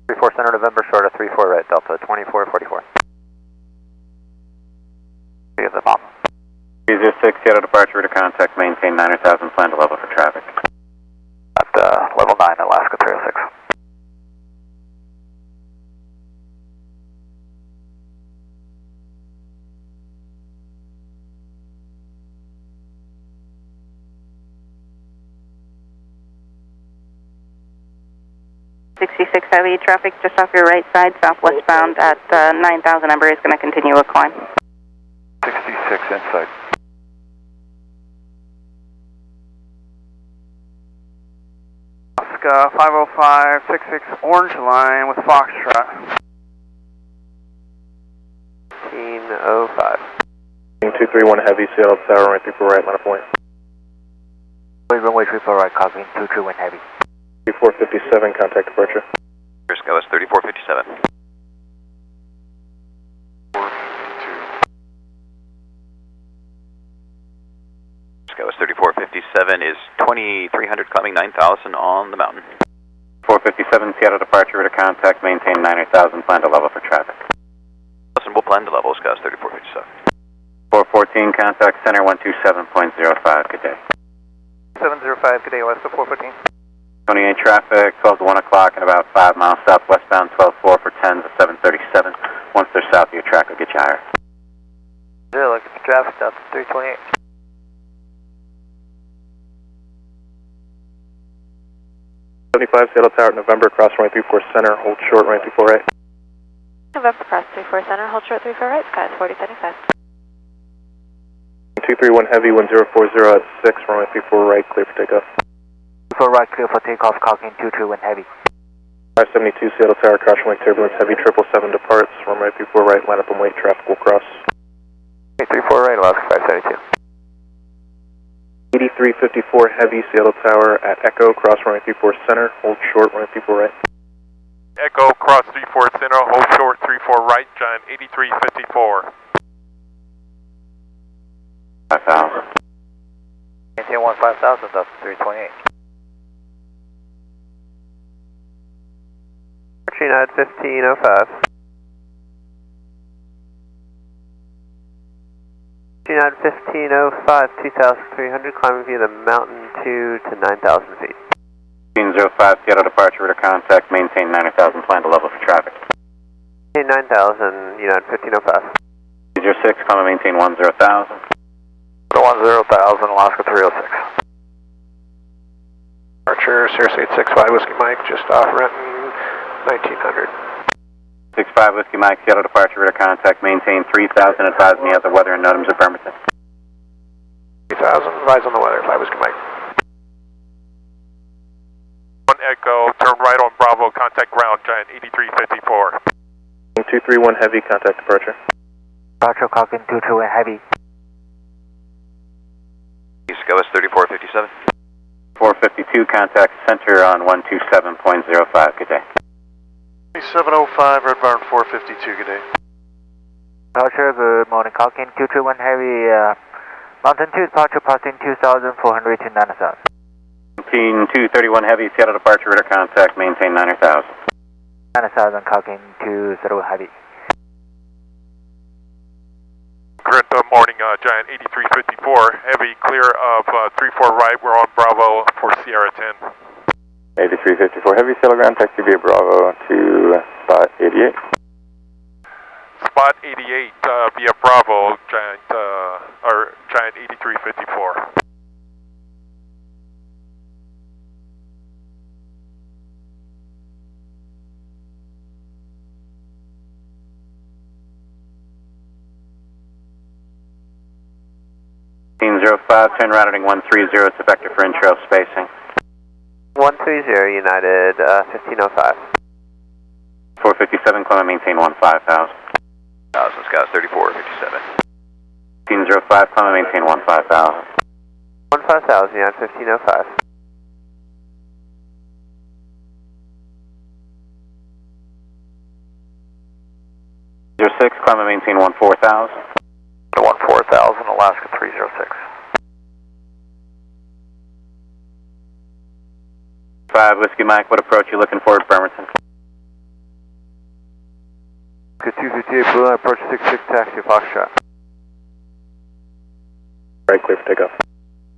34 center, November, short of 34 right, Delta 2444. Here's the bomb. 306, Seattle departure to contact, maintain 9,000, plan to level for traffic. At level 9, Alaska 306. Heavy traffic just off your right side, southwestbound at 9,000 number is going to continue a climb. 66 inside. Alaska 50566 orange line with Foxtrot. 1505. 231 heavy, Seattle Tower, right 34 right, line of point. Runway 34 right, copy, 231 heavy. 3457, contact departure. Skywest 3457. Skywest 3457 is 2300, climbing 9,000 on the mountain. 457, Seattle departure to contact, maintain 9,000, plan to level for traffic. Listen, we'll plan to level, Skywest 3457. 414, contact center 127.05, good day. 705, good day, Alaska 414. 28 traffic, 12 to 1 o'clock and about 5 miles southwestbound, 12-4 for 10 to 737. Once they're south of your track, will get you higher. 0, look at the traffic, Delta 328. 75, Seattle Tower, November, cross runway 34 center, hold short, runway 34 right. November, cross 34 center, hold short 34 right, Sky is 4075. 231 heavy, 1040 at 6, runway 34 right, clear for takeoff. 34 right, clear for takeoff, cocking 221 heavy. 572, Seattle Tower, cross runway turbulence, heavy 777 departs, runway 34 right, line up and wait, traffic will cross. 34 right, Alaska 572. 8354 heavy, Seattle Tower at Echo, cross runway 34 center, hold short, runway 34 right. Echo, cross 34 center, hold short 34 right, Giant 8354. 5,000. Maintain 15,000, Delta 328. United 1505. United 1505, 2,300, climbing via the mountain 2 to 9,000 feet. 1505, Seattle departure to contact, maintain 9,000, plan to level for traffic. 9,000, United 1505. 06, climb and maintain 10,000. 10,000, Alaska 306. Departure, Sierra 865, Whiskey Mike, just off Renton, 1900. 65 Whiskey Mike, Seattle departure to contact, maintain 3,000, advise me of the weather and NOTAMs of Bremerton. 3,000, advise on the weather, 5 Whiskey Mike. 1 Echo, turn right on Bravo, contact ground, Giant 8354. 231 heavy, contact departure. Departure, cocking 221 heavy. Skywest 3457. 452, contact center on 127.05, good day. 705, Red Barn 452, good day. Departure, good morning, cocking 221 heavy, mountain 2, departure, passing 2,400 to 9,000. 231 heavy, Seattle departure to contact, maintain 9,000. 9,000, cocking 20 heavy. Good morning, Giant 8354, heavy, clear of 34 right, we're on Bravo for Sierra 10. 8354 heavy, Seattle ground, taxi via Bravo to spot 88. Spot 88 via Bravo, Giant 8354. turn routing 130, it's effective for intro spacing. 130, United 1505. 457, climb and maintain 15,000. 1000, Scott 3457. 1505, climb and maintain 15,000. 15,000, yeah, 1505. Zero 06, climb and maintain 14,000. 14,000, Alaska 306. 5 Whiskey Mike, what approach you looking for at Bremerton? 258 Blue Line, approach 66, taxi, Foxtrot. Right, clear for takeoff.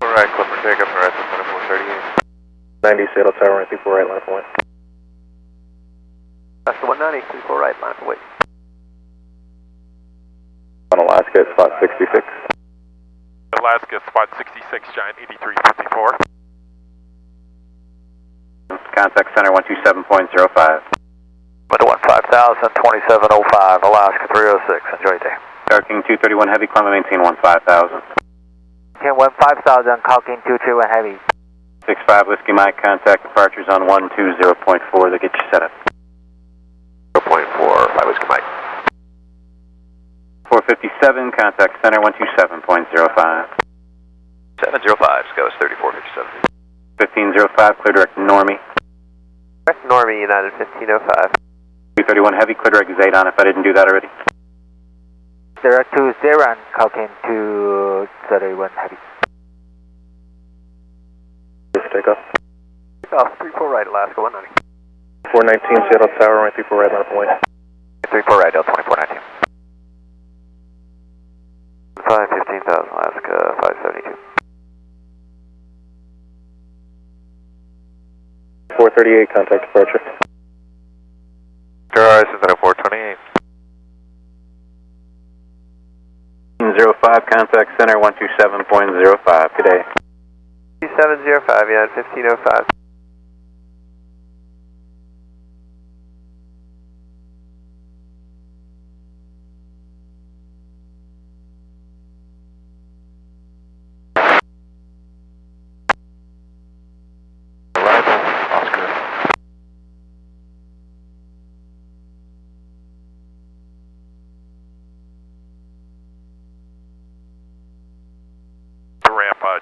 Right, clear for takeoff, right, 2438. 90, Seattle Tower, right, 34 right, line up and wait. That's the 190, 34 right, line up and wait. On Alaska at spot 66. Alaska, spot 66, Giant 8354. Contact center 127.05. 15,000, 2705, Alaska 306, enjoy your day. Star King 231 Heavy, climb and maintain 15,000. Okay, 15,000, call King 231 Heavy. 65 Whiskey Mike, contact departures on 120.4 to get you set up. 0.4, 5 Whiskey Mike. 457, contact center 127.05. 705, Scott 3457. 1505, clear direct Normie. Direct Normie, United 1505. 231 Heavy, clear direct Zadon if I didn't do that already. Direct to Zeran, call King 231 Heavy. Takeoff. Takeoff, 34 right, Alaska 190. 419, Seattle Tower, right, 34 right, line up and wait. 34 right, Delta 2419. 15,000, Alaska 572. 438, contact departure. Horizon at 428. 05, contact center 127.05. Good day. 2705, yeah, 1505.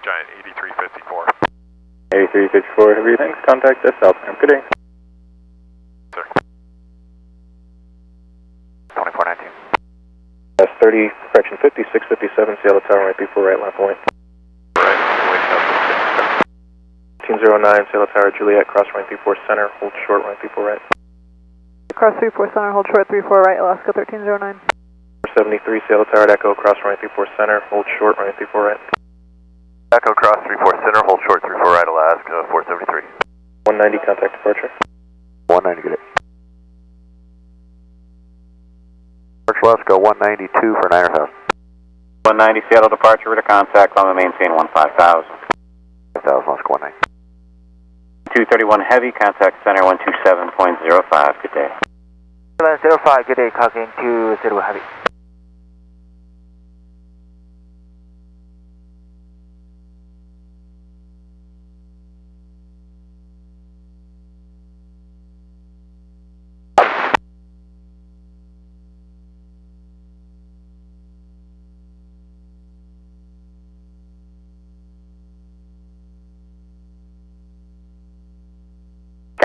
Giant 8354. 8354, Heavy, thanks. Contact us, Alpine. Good day. Sir. 2419. That's 30, correction 5657, Seattle Tower, right, before right, line up and wait. Right, wait, 1509, Seattle Tower, Juliet, cross right, 34 center, hold short, right, 34 right. Cross 34 center, hold short 34 right, Alaska 1309. 473, Seattle Tower, Echo, cross right, 34 center, hold short, right, 34 right. Echo cross 34 center, hold short 34 right, Alaska 473. 190, contact departure. 190, good day. Alaska 192 for 9,000. 190 Seattle departure, rear to contact, climb and maintain 15,000. 5,000, Alaska 190. 231 Heavy, contact center 127.05. Good day. 05, good day, call King 231 Heavy.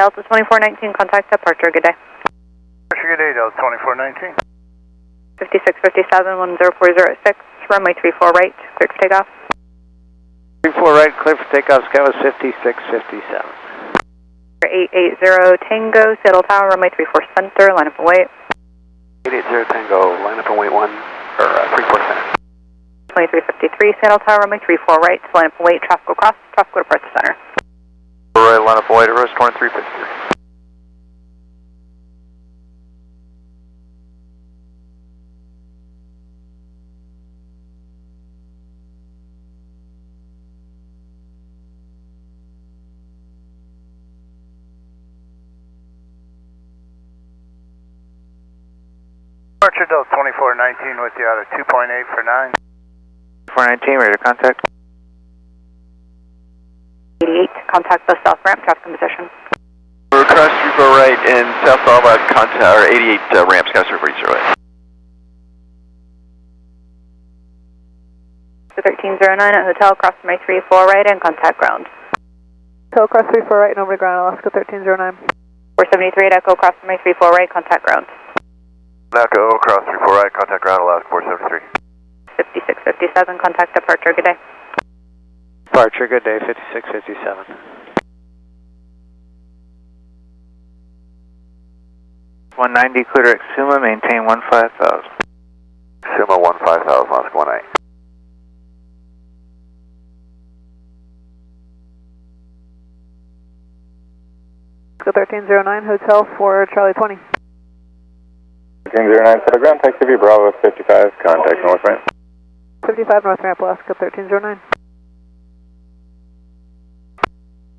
Delta 2419, contact departure, good day. Good day, Delta 2419. 5657, 10406, runway 34 right, clear for takeoff. 34 right, clear for takeoff, Skywest 5657. 880 Tango, Seattle Tower, runway 34 center, line up and wait. 880 Tango, line up and wait 34 center. 2353 Seattle Tower, runway 34 right, line up and wait, traffic will cross, traffic will depart the center. Right, line up and wait, Rose 2353. Departure Delta 2419 with you out of 2.8 for 9. 419, ready to contact. 88, contact the south ramp, traffic in position. We're across 4 right in South Alba, or 88 ramp, Sky 340 1309 at Hotel, cross runway 34 right and contact ground. Hotel cross 34 right and over to ground, Alaska 1309. 473 at Echo, cross runway 34 right, contact ground. Echo, cross 34 right, contact ground, Alaska 473. 5657, contact departure, good day. Departure, good day, 5657. 190, clear to Exuma, maintain 15,000. Exuma 15,000, Alaska 18. Go 1309, Hotel for Charlie 20. 1309, settle ground, taxi via Bravo 55, contact north ramp. 55 north ramp, Alaska 1309.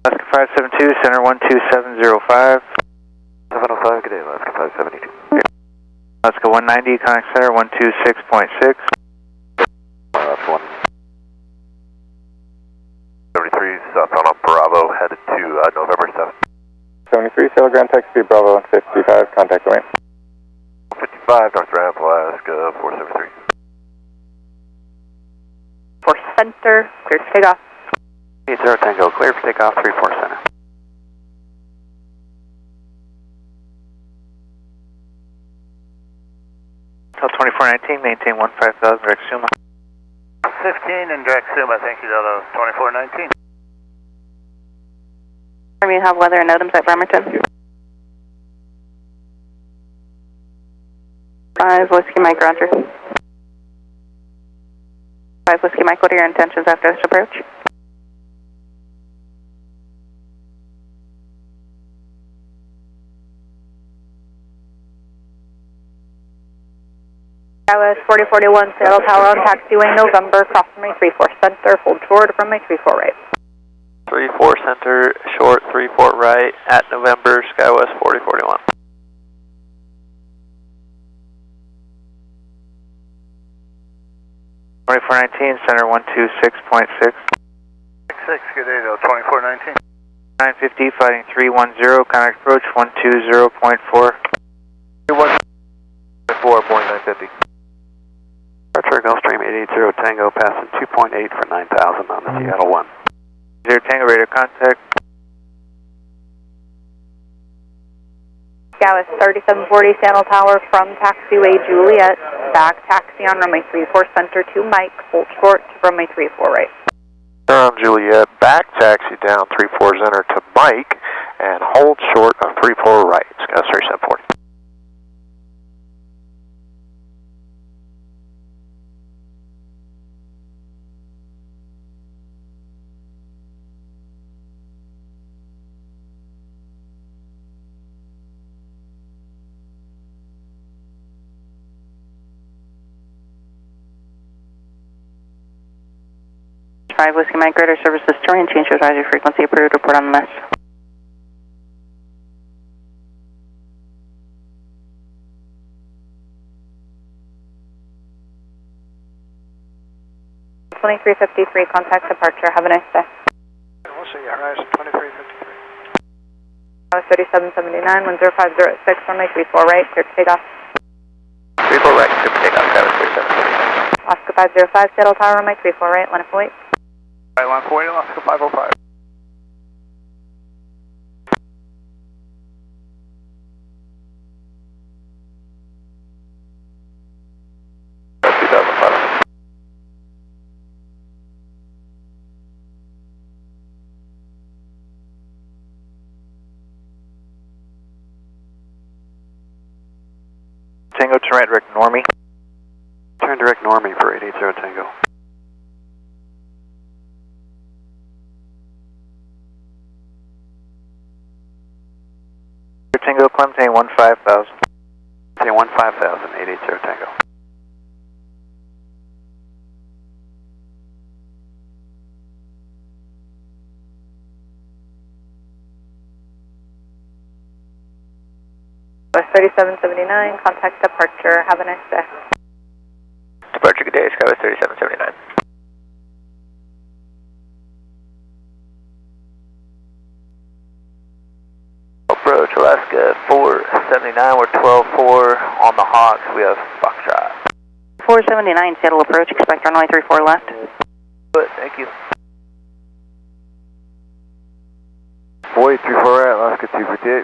Alaska 572, center 12705. 705, good day, Alaska 572. Alaska 190, connect center 126.6. That's 173, southbound on Bravo, headed to November 7th. 73, settle ground, taxi via Bravo 55, contact the ramp. 55, north ramp, Alaska 473. For center, clear to take off. 80 Tango, clear for takeoff, 34 center. Hotel 2419, maintain 15,000, direct Suma. 15 and direct Suma, thank you, Delta 2419. You have weather and NOTAMs at Bremerton. 5 Whiskey Mike, roger. 5 Whiskey Mike, what are your intentions after this approach? Dallas 4041, Seattle Tower on taxiway November, cross runway 34 center, hold short, runway 34 right. 34 center, short 34 right, at November, SkyWest 4041. Center 126.6. 66, good day, though, 2419. 950, fighting 310, contact approach 120.4. 4.950. Departure Gulfstream 880 Tango, passing 2.8 for 9,000 on the Seattle 1. 0 Tango, radar contact. Dallas 3740, Seattle Tower from taxiway Juliet, back taxi on runway 34 center to Mike, hold short to runway 34 right. On Juliet, back taxi down 34 center to Mike, and hold short of 34 right, Sky 3740. Whiskey Mike, radar services story and change to advisory frequency approved, report on the mess. (2353), contact departure, have a nice day. We'll see you, horizon 2353. 3779, 10506, runway 34 right, clear to take off. 34 right, clear for takeoff, SkyWest 37. Oscar 505, Seattle Tower, runway 34 right, line of flight. Right, line 40, Alaska 505. Tango, turn right, direct Normie. Turn direct Normie for 880 Tango. Tango, Clemson 15,000. Say 15,000, 880 Tango. West 3779, contact departure, have a nice day. Departure, good day, SkyWest 3779. Approach Alaska 479, we're 12-4 on the Hawks, we have Foxtrot. 479, Seattle approach, expect runway 34 left. Good, thank you. Boy, 34 right, Alaska 258.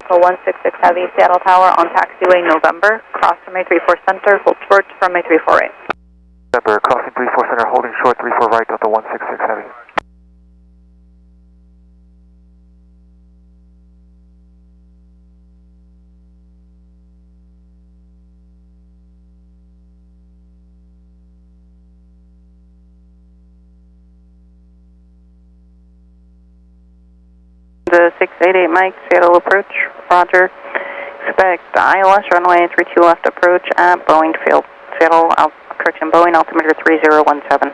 So 166 Heavy, Seattle Tower on taxiway November, cross runway 34 center, hold short, runway 34 right. November, crossing 34 center, holding short 34 right, Delta 166 Heavy. The 688 Mike, Seattle approach, roger. Expect ILS runway 32 left approach at Boeing Field. Seattle, correction, Boeing altimeter 3017.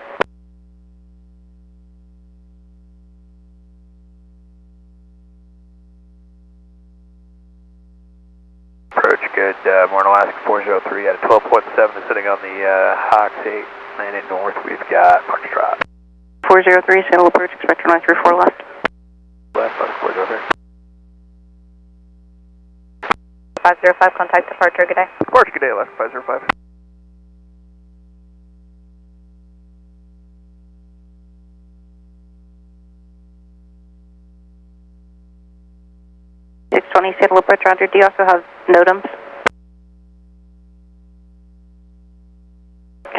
Approach, good. Morning Alaska 403 at 12.7 sitting on the Hawks 8, landing north, we've got Foxtrot. 403, Seattle approach, expect runway 34 left. Left, 403. 505, contact departure, good day. Departure, good day, Alaska 505. Seattle approach, roger. Do you also have NOTAMs?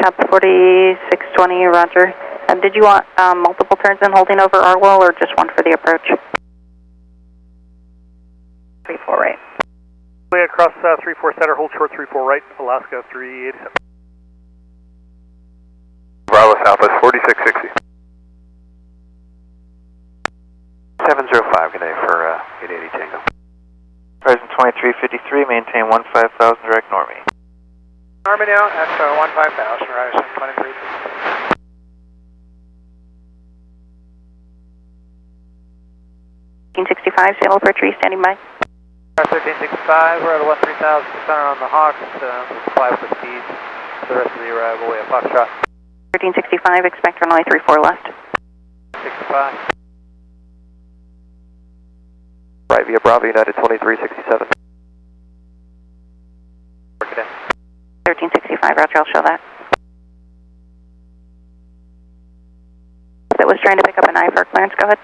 Cap 4620, roger. Did you want multiple turns in holding over Arwell or just one for the approach? 34 right. Across 34 center, hold short 34 right, Alaska 387. Bravo Southwest 4660. 705, good day for 880 Tango. Horizon 2353, maintain 15,000 direct Normie. Normie now at 15,000, Horizon 2353. Seattle approach, standing by. 1365, we're at 13,000 center on the Hawks, we'll fly with the speed for the rest of the arrival, we have Foxtrot. 1365, expect runway 34 left. 65. Right via Bravo United 2367. 1365, roger, I'll show that. That was trying to pick up an IFR clearance, go ahead.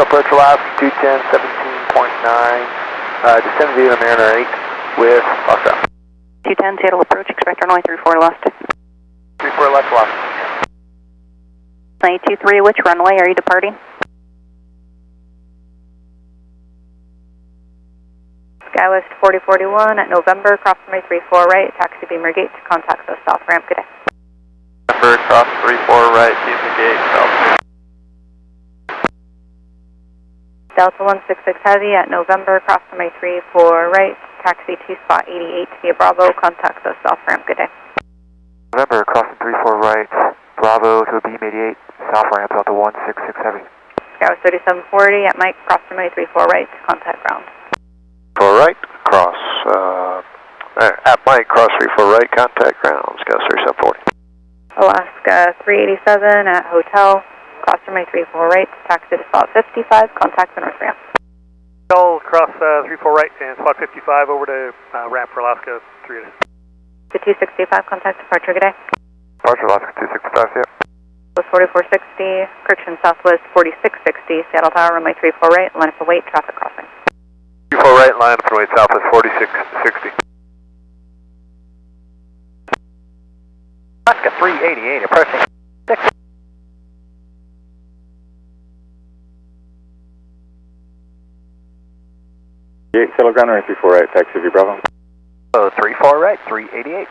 Approach Alaska 210, 17.9, descend via Mariner 8 with Foxtrot. 210, Seattle approach, expect runway 34 left. 34 left, Alaska. 923, which runway are you departing? SkyWest 4041 at November, cross runway 34 right, taxi Beamer Gate to contact the south ramp, good day. November, cross 34 right, Beamer Gate, south. Delta 166 Heavy at November, cross runway 34 right, taxi to spot 88 via Bravo, contact the south ramp, good day. November, crossing 34 right, Bravo to beam 88, south ramp, Delta 166 Heavy. SkyWest 3740 at Mike, cross runway 34 right, contact ground. 4 right, cross, at Mike, cross 34 right, contact ground, Scout 3740. Alaska 387 at Hotel, cross runway 34 right, taxi to spot 55, contact the north ramp. Go cross 34 right and spot 55 over to ramp for Alaska 387. The 265, contact departure, good day. Departure Alaska 265, yeah. Was 4460, correction Southwest 4660, Seattle Tower, runway 34 right, line up for wait, traffic crossing. 34 right, line up for wait, Southwest 4660. Alaska 388, approaching 6. Settle ground, runway 34 right, taxi via Bravo. 34 right, 388.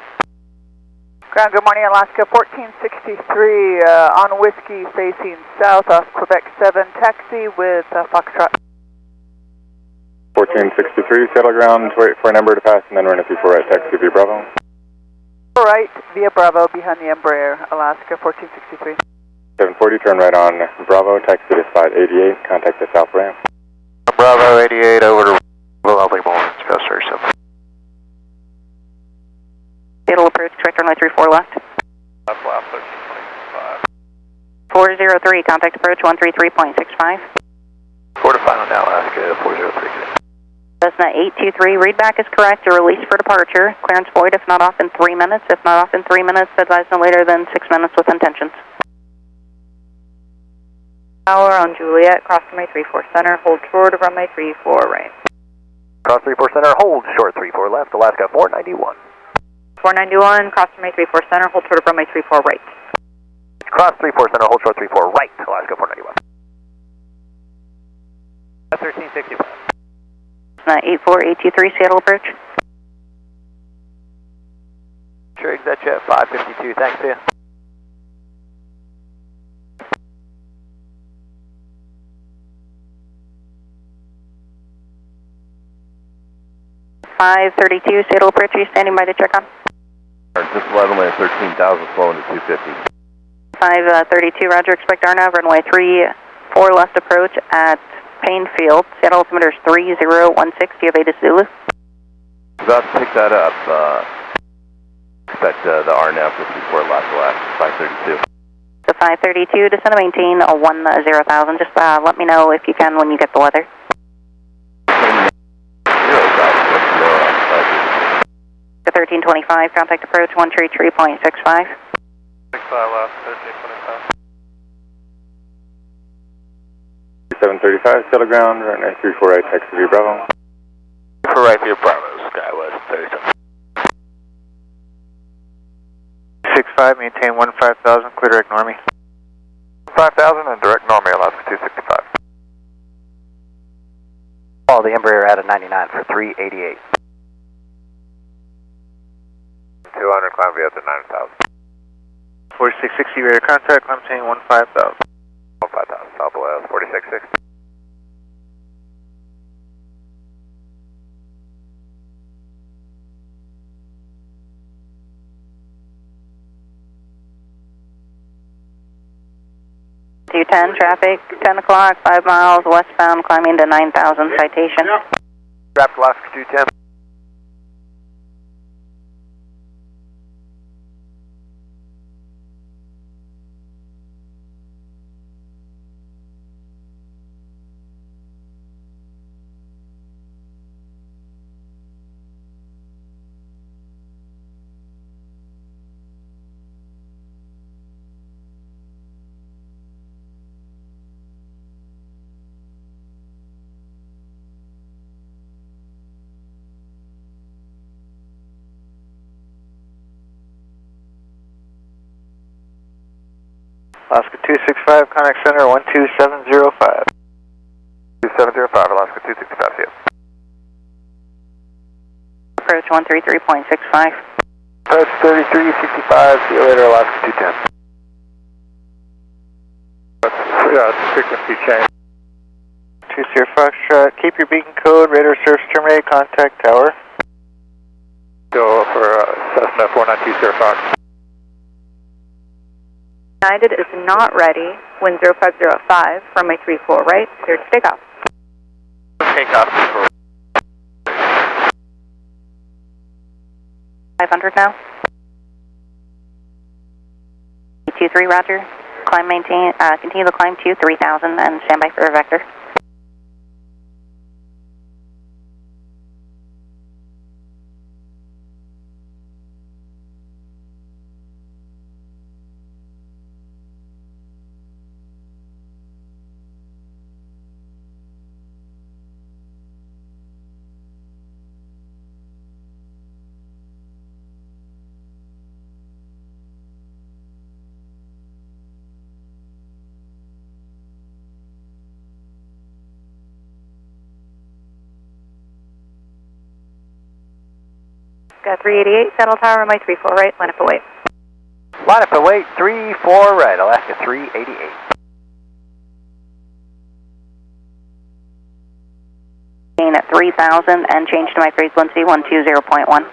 Ground, good morning, Alaska 1463 on Whiskey facing south off Quebec 7, taxi with Foxtrot. 1463, settle ground, wait for a number to pass, and then run a 34 right, taxi via Bravo. Right via Bravo behind the Embraer, Alaska 1463. 740, turn right on Bravo, taxi to spot 88, contact the south ramp. Bravo 88 over to lovely morning, Scout 37. Seattle approach, direct runway 34 left. Flaps 1325. 403, contact approach 133.65. Quarter final now, Alaska 403. Cessna 823, readback is correct to release for departure. Clearance void if not off in 3 minutes. If not off in 3 minutes, advise no later than 6 minutes with intentions. Tower on Juliet, cross runway 34 center, hold short of runway 34 right. Cross 34 center, hold short 34 left, Alaska 491. 491, cross runway 34 center, hold short of runway 34 right. Cross 34 center, hold short 34 right, Alaska 491. 1365. Cessna 84823, Seattle approach. Sure, exit jet 552, thanks to you. .532, Seattle approach, are you standing by to check on? Just 11 land 13,000, slow into 250. 532, roger, expect RNAV, runway 34 left approach at Payne Field. Seattle altimeter is 3016, do you have ATIS Zulu? About to pick that up. Expect the RNAV to 34 left, 532. So 532, descend and maintain a 10,000, just let me know if you can when you get the weather. 1325, contact approach 133.65. 65 left, 1325. 735, settle ground, runway 34 right, taxi via Bravo. For right via Bravo, Skywest 37. 65, maintain 15,000, clear direct normie. 5,000 and direct normie, Alaska 265. Follow the Embraer out of 99 for 388. 200, climb via to 9,000. 4660, radar contact, climb maintain 15,000. 15,000, Southwest 4660. .210, traffic, 10 o'clock, 5 miles, westbound, climbing to 9,000, citation. Draft Alaska 210. Alaska 265, contact center 12705. 2705, Alaska 265, see you. Approach 133.65. Approach 3365, see you later, Alaska 210. Frequency change. 20 Foxtrot, keep your beacon code, radar service terminate, contact tower. Go for Cessna 492 Fox. United is not ready, wind 0505, runway 34 right, cleared to takeoff. Takeoff. 500 now. 23, roger. Climb, maintain, continue the climb to 3,000 and stand by for a vector. Got 388, Saddle Tower, runway 34 right, line up await. Line up await, 34 right, Alaska 388. At 3,000 and change to my frequency 120.1.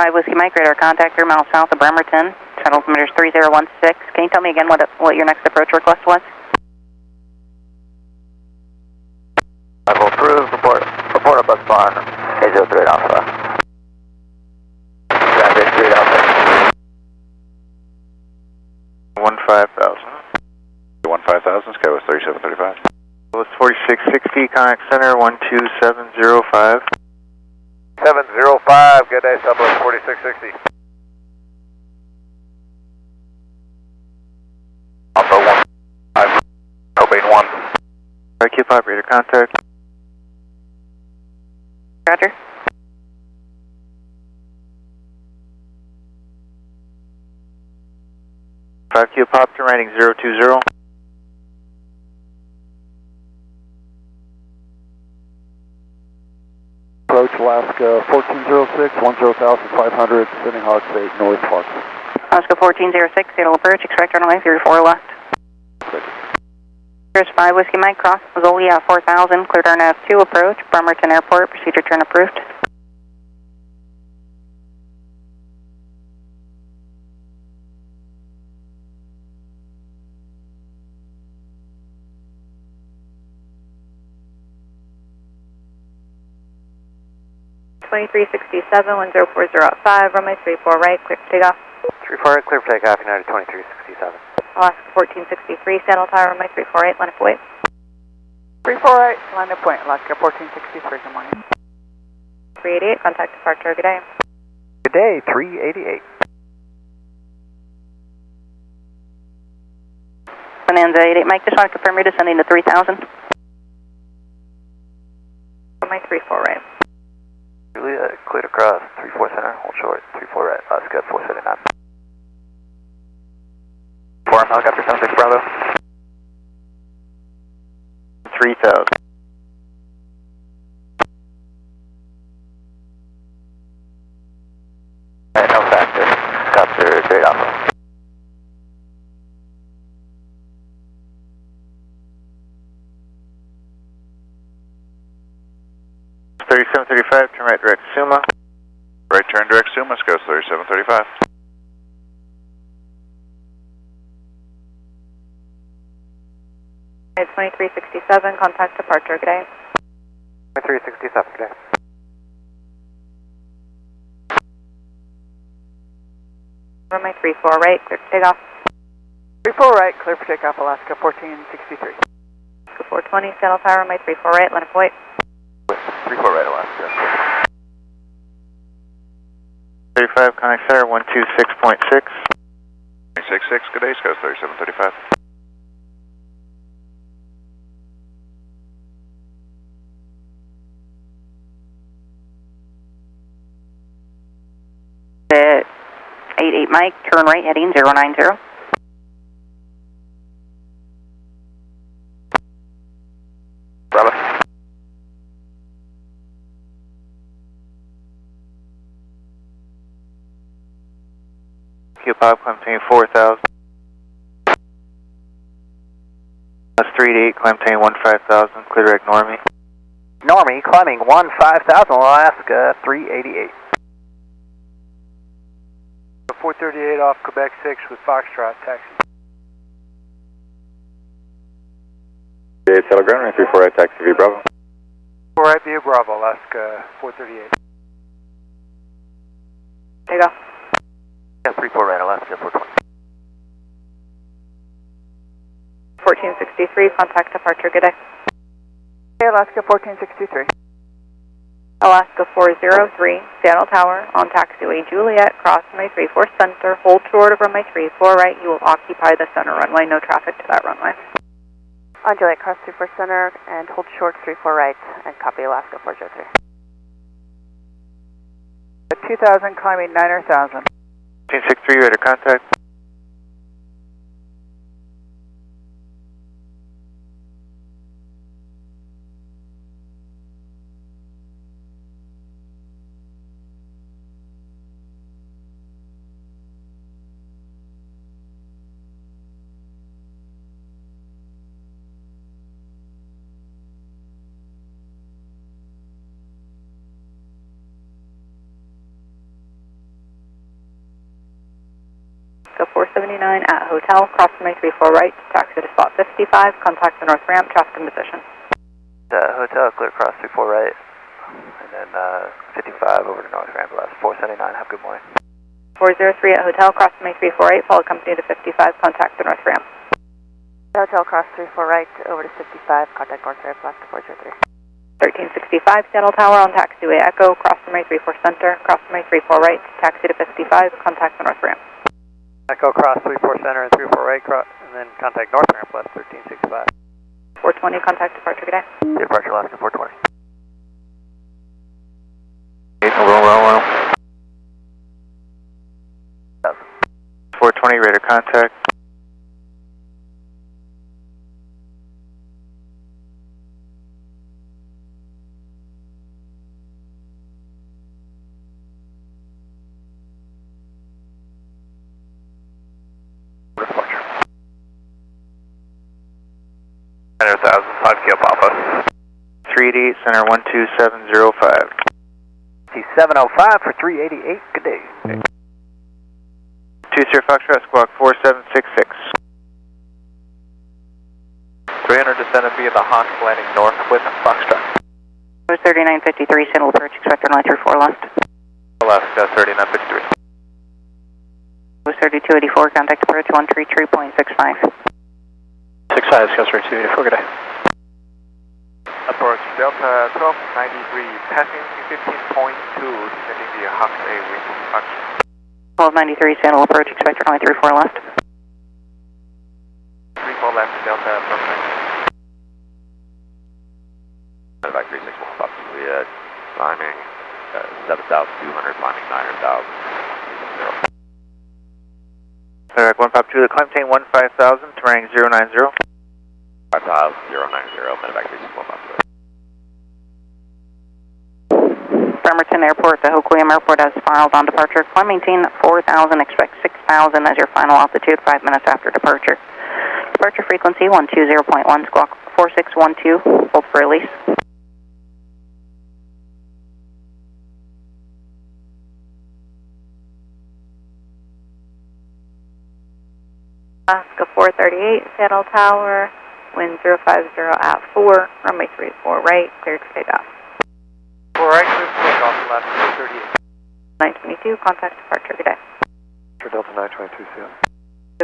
5 Whiskey Mike, radar contact 3 miles south of Bremerton. Shuttle altimeter is 3016. Can you tell me again what your next approach request was? I will approve. Report a bus barn. 803 Alpha. Ground 83 Alpha. 15,000. 15,000, Skywest 3735. Was 4660, contact center 12705. 705, good day, Southwest 4660. Alpha 1, Cobain 1. IQ operator contact. Roger. Q pop to rating 020. Approach Alaska 1406, 10,500, sending Hawks 8 north Fox. Alaska 1406, Seattle approach, expect runway 34 left. Here's 5 Whiskey Mike, cross Mazzoli 4000, cleared RNAV 2 approach, Bremerton Airport, procedure turn approved. $2367, 10405, runway 34 right, clear for takeoff. 34 right, clear for takeoff, United 2367. Alaska 1463, Seattle Tower, runway 34 right, line up point. 34 right, line up point, Alaska 1463, good morning. 388, contact departure, good day. Good day, 388. Bonanza 88 Mike, just want to confirm you're descending to 3000. Runway 34 right. Juliet, cleared across, 34 center, hold short, 34 right, Alaska 479. 4 helicopter 76 Bravo. 3000. No factor, Copter, great Alpha. 3735, turn right direct Suma. Right turn direct Suma, Skywest 3735. It's 2367, contact departure, good day. 2367, good day. Runway 34 right, clear for takeoff. 34 right, clear for takeoff, Alaska 1463. Alaska 420, Seattle Tower, runway 34 right, line up point. 34 right, Alaska. 35, contact center 126.6. 266, good day, Skywest 3735. The 88 Mike, turn right heading 090. Bravo. Q pop, climb obtain 4000. That's 388, climb obtain 15,000, clear direct Normie. Normie, climbing 15,000, Alaska 388. 438 off Quebec 6 with Foxtrot, taxi. Telegram, 34 right, taxi V Bravo. 4 right, via Bravo, Alaska 438. Takeoff. Yeah, 34 right, Alaska 420. 1463, contact departure, good day. Hey, Alaska 1463. Alaska 403, Seattle Tower, on taxiway Juliet, cross runway 34 center, hold short of runway 34 right, you will occupy the center runway, no traffic to that runway. On Juliet, cross 34 center and hold short 34 right, and copy Alaska 403. At 2000, climbing 9,000. 1863, radar contact. Alaska 479 at hotel, cross runway 34 right, taxi to spot 55, contact the north ramp, traffic in position. Hotel, clear cross 34 right, and then 55 over to north ramp, left 479, have a good morning. 403 at hotel, cross runway 34 right, follow company to 55, contact the north ramp. Hotel cross 34 right over to 55, contact north ramp, last departure 3. 1365 Seattle Tower on taxiway Echo, cross runway 34 center, cross runway 34 right, taxi to 55, contact the north ramp. Echo cross 34 center and 34 right, and then contact north ramp left 1365. 420, contact departure, good day. Departure Alaska 420. 420, radar contact. Center 1000, 5 Kilo Papa. 388, center 12705. T705 for 388, good day. 20 Foxtrot, squawk 4766. 300 descendant via the Hawk, landing north with Foxtrot. 3953, Seattle approach, expect runway 34 left. Alaska 3953. 3284, contact approach 133.65. 65, customer 284, good day. Approach Delta 1293, passing 15.2, descending via Hawk A with Foxtrot. 1293, Seattle approach, expect runway 34 left. 34 left, Delta approach. Back 361, possibly climbing 7,200, climbing 900,000. Direct 1 Pop Juliet, climb maintain 15,000, terrain 090. 5,090, medevac 361, possibly. Bremerton Airport to Hoquiam Airport as filed on departure. Climb maintain 4,000, expect 6,000 as your final altitude 5 minutes after departure. Departure frequency 120.1, squawk 4612, hold for release. Alaska 438, Seattle Tower, wind 050 at 4, runway 34 right, cleared for takeoff. 4 right, cleared for takeoff, Alaska 438. 922, contact departure, good day. Delta 922, Seattle.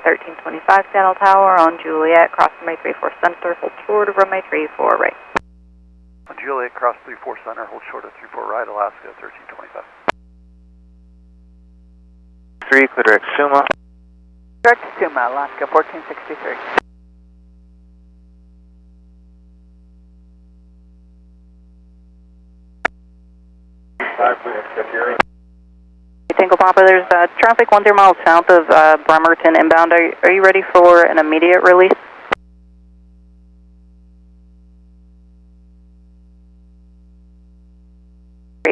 1325 Seattle Tower on Juliet, cross runway 34 center, hold short of runway 34 right. On Juliet, cross 34 center, hold short of 34 right, Alaska 1325. 3, clear direct Suma. Direct to Suma, Alaska 1463. Tango Papa, there's traffic 10 miles south of Bremerton inbound. Are you ready for an immediate release?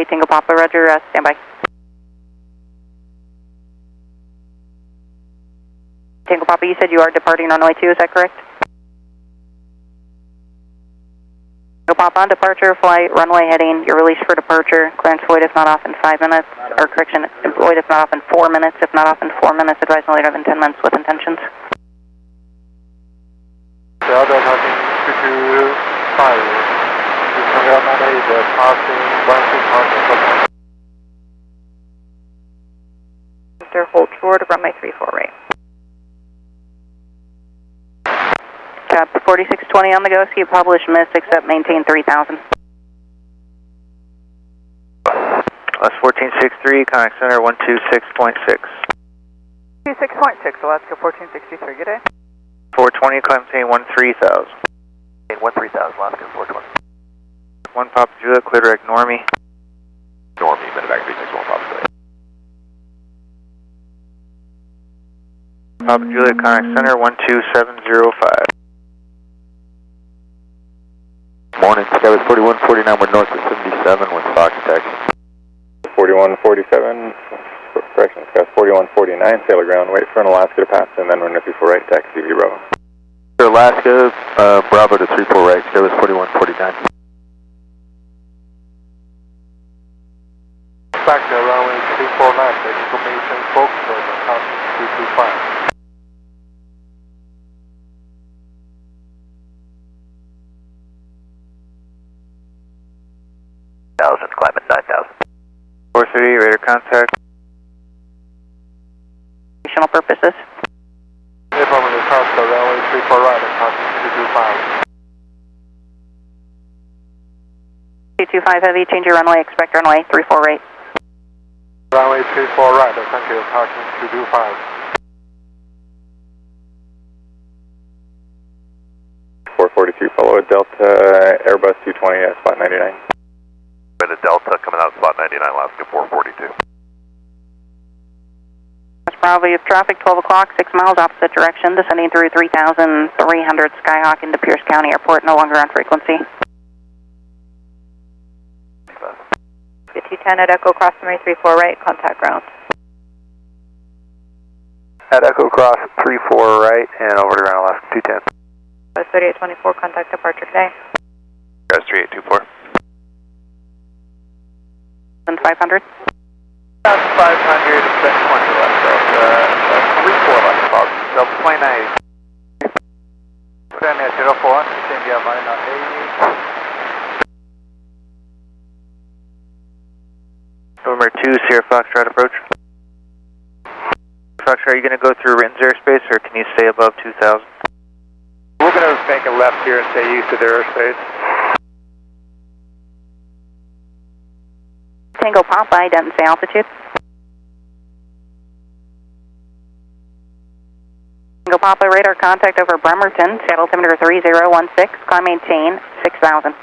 Tango Papa, roger, stand by. Tango Papa, you said you are departing runway 2, is that correct? Tango Papa, on departure, flight, runway heading, you're released for departure. Clearance void if not off in 5 minutes, or correction, void if not off in 4 minutes, if not off in 4 minutes, advise no later than 10 minutes with intentions. Delta passing 225, you can manage passing 1600. Mr. hold short of runway 34 right. Cap 4620 on the go, keep published miss, except maintain 3000. That's 1463, contact center 126.6. 26.6, Alaska 1463, good day. 420, climb maintain 13,000. 13,000, Alaska 420. 1 Pop Juliet, clear direct Normie. Normie, medevac 361, possibly. Papa Juliet, contact center 12705. Morning, Skyway 4149, we're north of 77 with Fox taxi. 4147, correction, Skyway 4149, sail ground, wait for an Alaska to pass, and then run up before right, taxi V Bravo. Alaska, Bravo to 34 right, Skyway 4149. Back to runway 34 left, information Foxtrot, contact 225. 38, radar contact. Additional purposes. Affirmative, Costco, runway 34 right, approximately 225. 225 Heavy, change your runway, expect runway 34 right. Runway 34 right, thank you, approximately 225. 442, follow a Delta Airbus 220 at spot 99. Been a Delta coming out spot 99, Alaska 442. That's Bravo, traffic 12 o'clock, 6 miles opposite direction, descending through 3,300 Skyhawk into Pierce County Airport, no longer on frequency. 210 at Echo, cross runway 34 right, contact ground. At Echo Cross 34 right and over to ground, Alaska 210. 3824, contact departure today. Guys 3824. 1,500. 1,500, expect 20 left, Delta 34 left, Bob, Delta 29. Rainier 04, India Marina 80. November 2, Sierra Foxtrot approach. Foxtrot, are you going to go through Rin's airspace or can you stay above 2,000? We're going to make a left here and stay east of their airspace. Tango Popeye, doesn't say altitude. Tango Popeye, radar contact over Bremerton, Seattle altimeter 3016, climb maintain 6,000.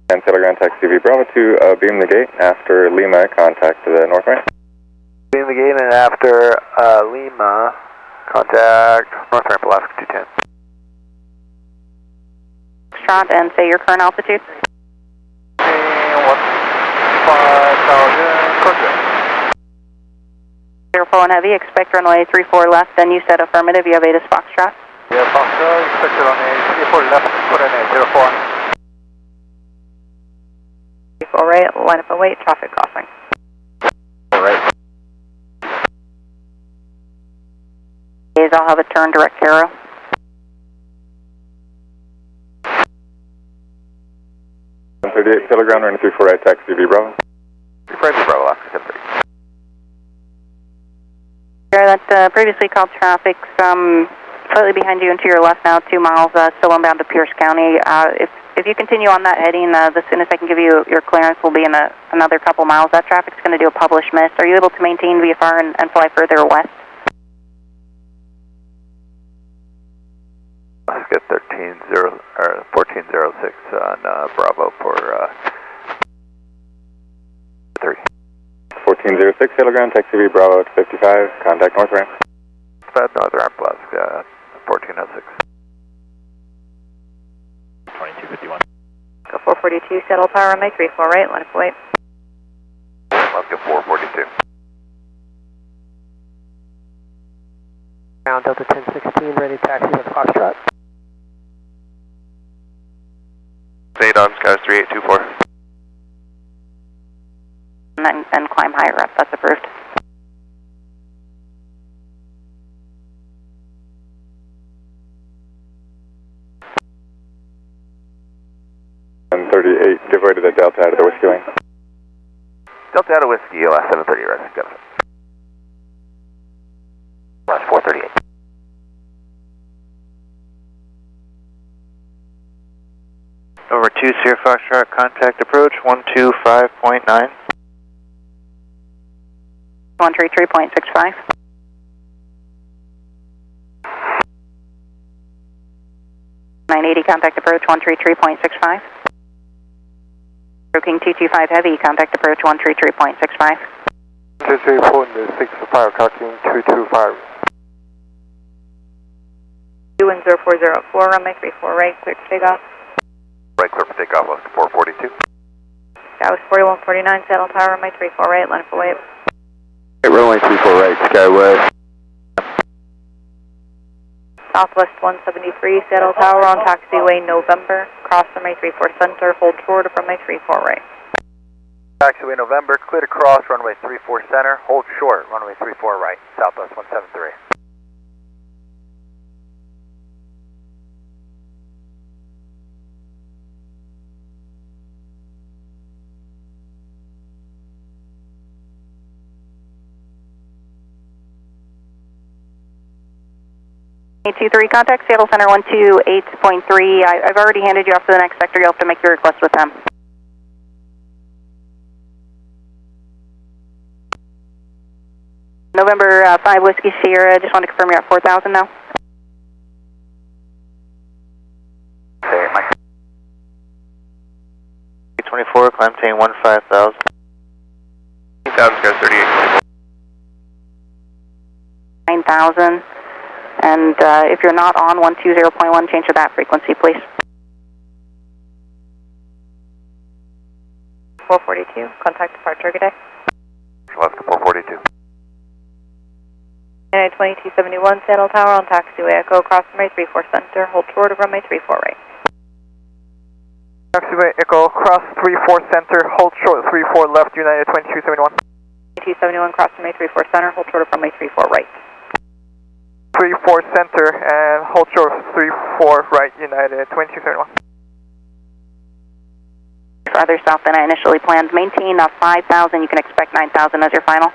And Telegram taxi V Bravo to beam the gate after Lima, contact to the north ramp. Beam the gate and after Lima, contact north ramp, Alaska 210. Trot and say your current altitude. 5,000, correct. Airflow and Heavy, expect runway 34 left, then you said affirmative, you have ATIS Foxtrot. Yeah, Foxtrot, expect runway 34 left, put in a 04. 34 right, line up and wait, traffic crossing. All right. I'll have a turn direct arrow. Telegram running 34 right, taxi V Bravo. 34 V Bravo, Alaska 10-3. That previously called traffic, slightly behind you and to your left now, 2 miles, still inbound to Pierce County. If you continue on that heading, the soonest I can give you your clearance will be in another couple miles. That traffic's going to do a published miss. Are you able to maintain VFR and fly further west? Let's get 1406 on Bravo for 3. 1406, Telegram taxi V Bravo to 55, contact north ramp. North ramp, Alaska 1406. 2251. Go 442, settle tower runway 34 right, line up and wait. Alaska 442. Ground Delta 1016, ready taxi with Foxtrot. Stay on Skies 3824. And climb higher up, that's approved. And 38, give way to the Delta out of the Whiskey Wing. Delta out of Whiskey, last 730, right, got it. Last 438. Over 2, Sierra Foxtrot, contact approach 125.9. 133.65. .980, contact approach 133.65. King 225 Heavy, contact approach 133.65. 234.65, cocking 225. 210-404, runway 34 right, clear to take off. Right, clear for takeoff, Alaska 442. Skywest 4149, settle tower, runway 34 right, line up and wait. Runway 34 right, Skywest. Southwest 173, settle tower on taxiway November, cross runway 34 center, hold short of runway 34 right. Taxiway November, clear to cross, runway 34 center, hold short, runway 34 right, Southwest 173. 823, contact Seattle Center 128.3. I've already handed you off to the next sector. You'll have to make your request with them. November 5 Whiskey Sierra, just want to confirm you're at 4,000 now. Okay, Mike. 24, climb chain 15,000. 10,000, guys, 38. 9,000. And if you're not on 120.1, change to that frequency, please. 442, contact departure, good day. Alaska 442. United 2271, Seattle Tower on taxiway Echo, cross runway 34 center, hold short of runway 34 right. Taxiway Echo, cross 34 center, hold short 34 left, United 2271. 2271, cross runway 34 center, hold short of runway 34 right. 34 center and hold short 34 right, United 2271. Farther south than I initially planned. Maintain 5,000. You can expect 9,000 as your final.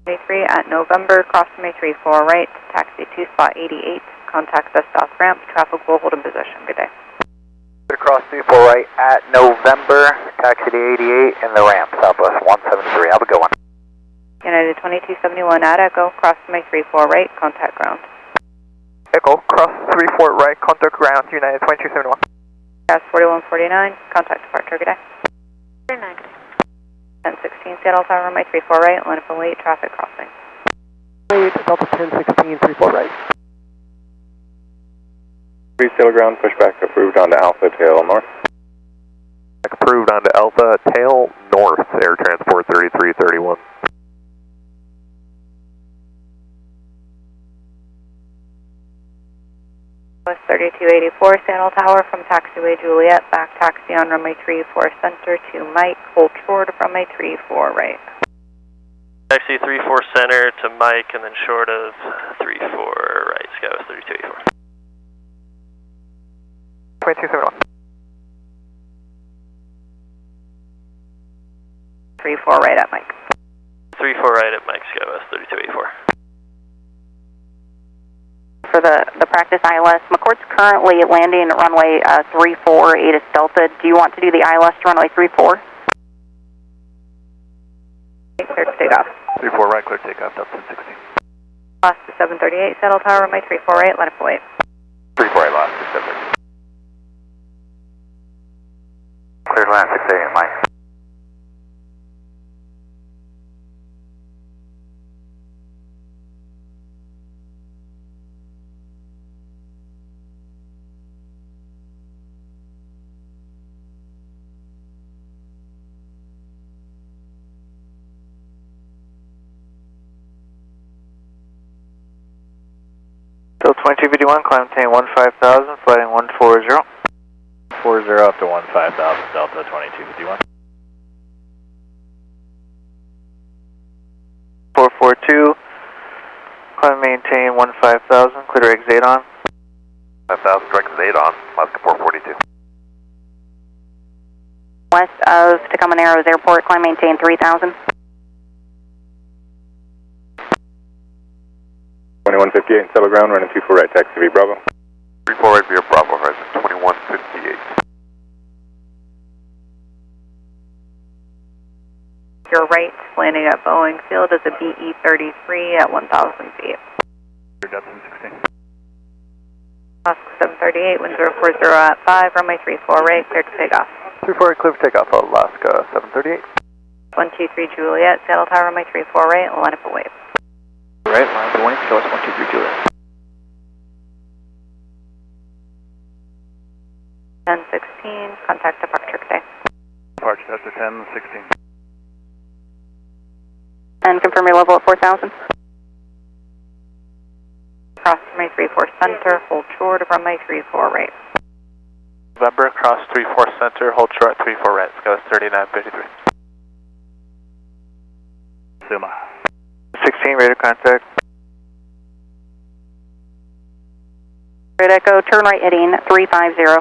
23 at November, cross runway 34 right, taxi to spot 88, contact the south ramp, traffic will hold in position. Good day. Cross 34 right at November, taxi to 88 in the ramp, southwest 173. Have a good one. United 2271 at Echo, cross runway 34 right, contact ground. Echo, cross 34 right, contact ground, United 2271. Gas 4149, contact departure, good day. 1016 Seattle Tower, runway 34 right, line up and wait, traffic crossing. Wait, Delta 1016, 34 right. 3 Seattle ground, pushback approved onto Alpha, tail north. Approved onto Alpha, tail north, air transport 3331. West 3284 Seattle Tower from taxiway Juliet, back taxi on runway 34 center to Mike, hold short of runway 34 right. Taxi 34 center to Mike and then short of 34 right, Skywest 3284. 2271. 34 right at Mike. 34 right at Mike, Skywest 3284. For the practice ILS, McCourt's currently landing at runway 34, 8 is Delta. Do you want to do the ILS to runway 34? Clear to take off. 34 right, clear takeoff, Delta 1016. Lost to 738 Seattle Tower, runway 34 right, let it wait. 34 right, lost to 7. Cleared land 688, Mike. Still 2251, climb maintain 15,000, flighting 140. 40 up to 15,000, Delta 2251. 442, climb maintain 15,000, clear to exit on. 5,000, direct exit on, Alaska 442. West of Tacoma Narrows Airport, climb maintain 3,000. 2158 Seattle ground, running 24 right, taxi V Bravo. 34 right via Bravo, horizon 2158. Your right, landing at Boeing Field is a BE-33 at 1,000 feet. Delta 1016. Alaska 738, wind 040 at 5, runway 34 right, clear to take off. 34 right, clear for takeoff, Alaska 738. 123 Juliet, Seattle Tower, runway 34 right, line up and wait. Right, line to wing, show us 123 Juliet. 1016, contact departure today. Departure Delta 1016. And confirm your level at 4,000. Cross runway 34 center, hold short of runway 34 right. November, cross 34 center, hold short 34 right, Skywest 3953. Suma. 16, radar contact. Red Echo, turn right heading 350.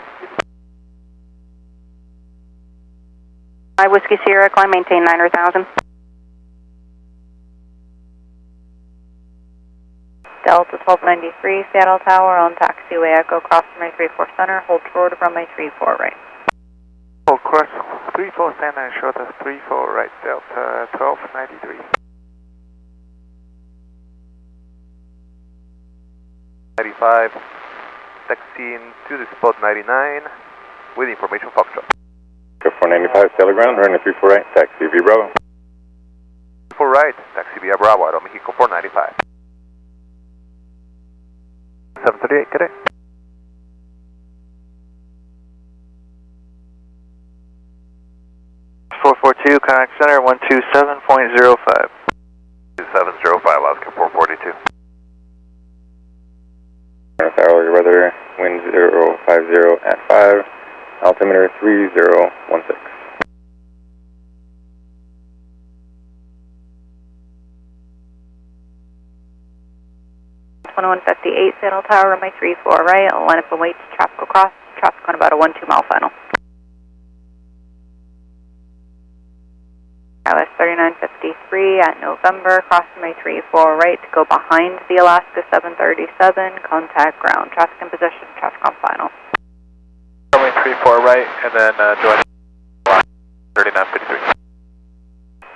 5 Whiskey Sierra, climb maintain 9 or 1,000. Delta 1293, Seattle Tower on taxiway Echo, cross runway 34 center, hold short of runway 34 right. Hold cross 34 center, short of 34 right, Delta 1293. Taxiing to the spot 99 with information Foxtrot. 495, Sailor Ground, running 34 right, taxi via Bravo. 4 right, taxi via Bravo, Aeromexico 495. 738, correct. Contact center 127.05. 705, Alaska 442. Hourly weather, wind 050 at 5, altimeter 3016. 2158, Seattle Tower, runway 34 right, line up and wait to traffic across, traffic on about a 1-2 mile final. Skywest 3953 at November, cross runway 34 right to go behind the Alaska 737, contact ground, traffic in position, traffic on final. Runway 34 right, and then join 3953.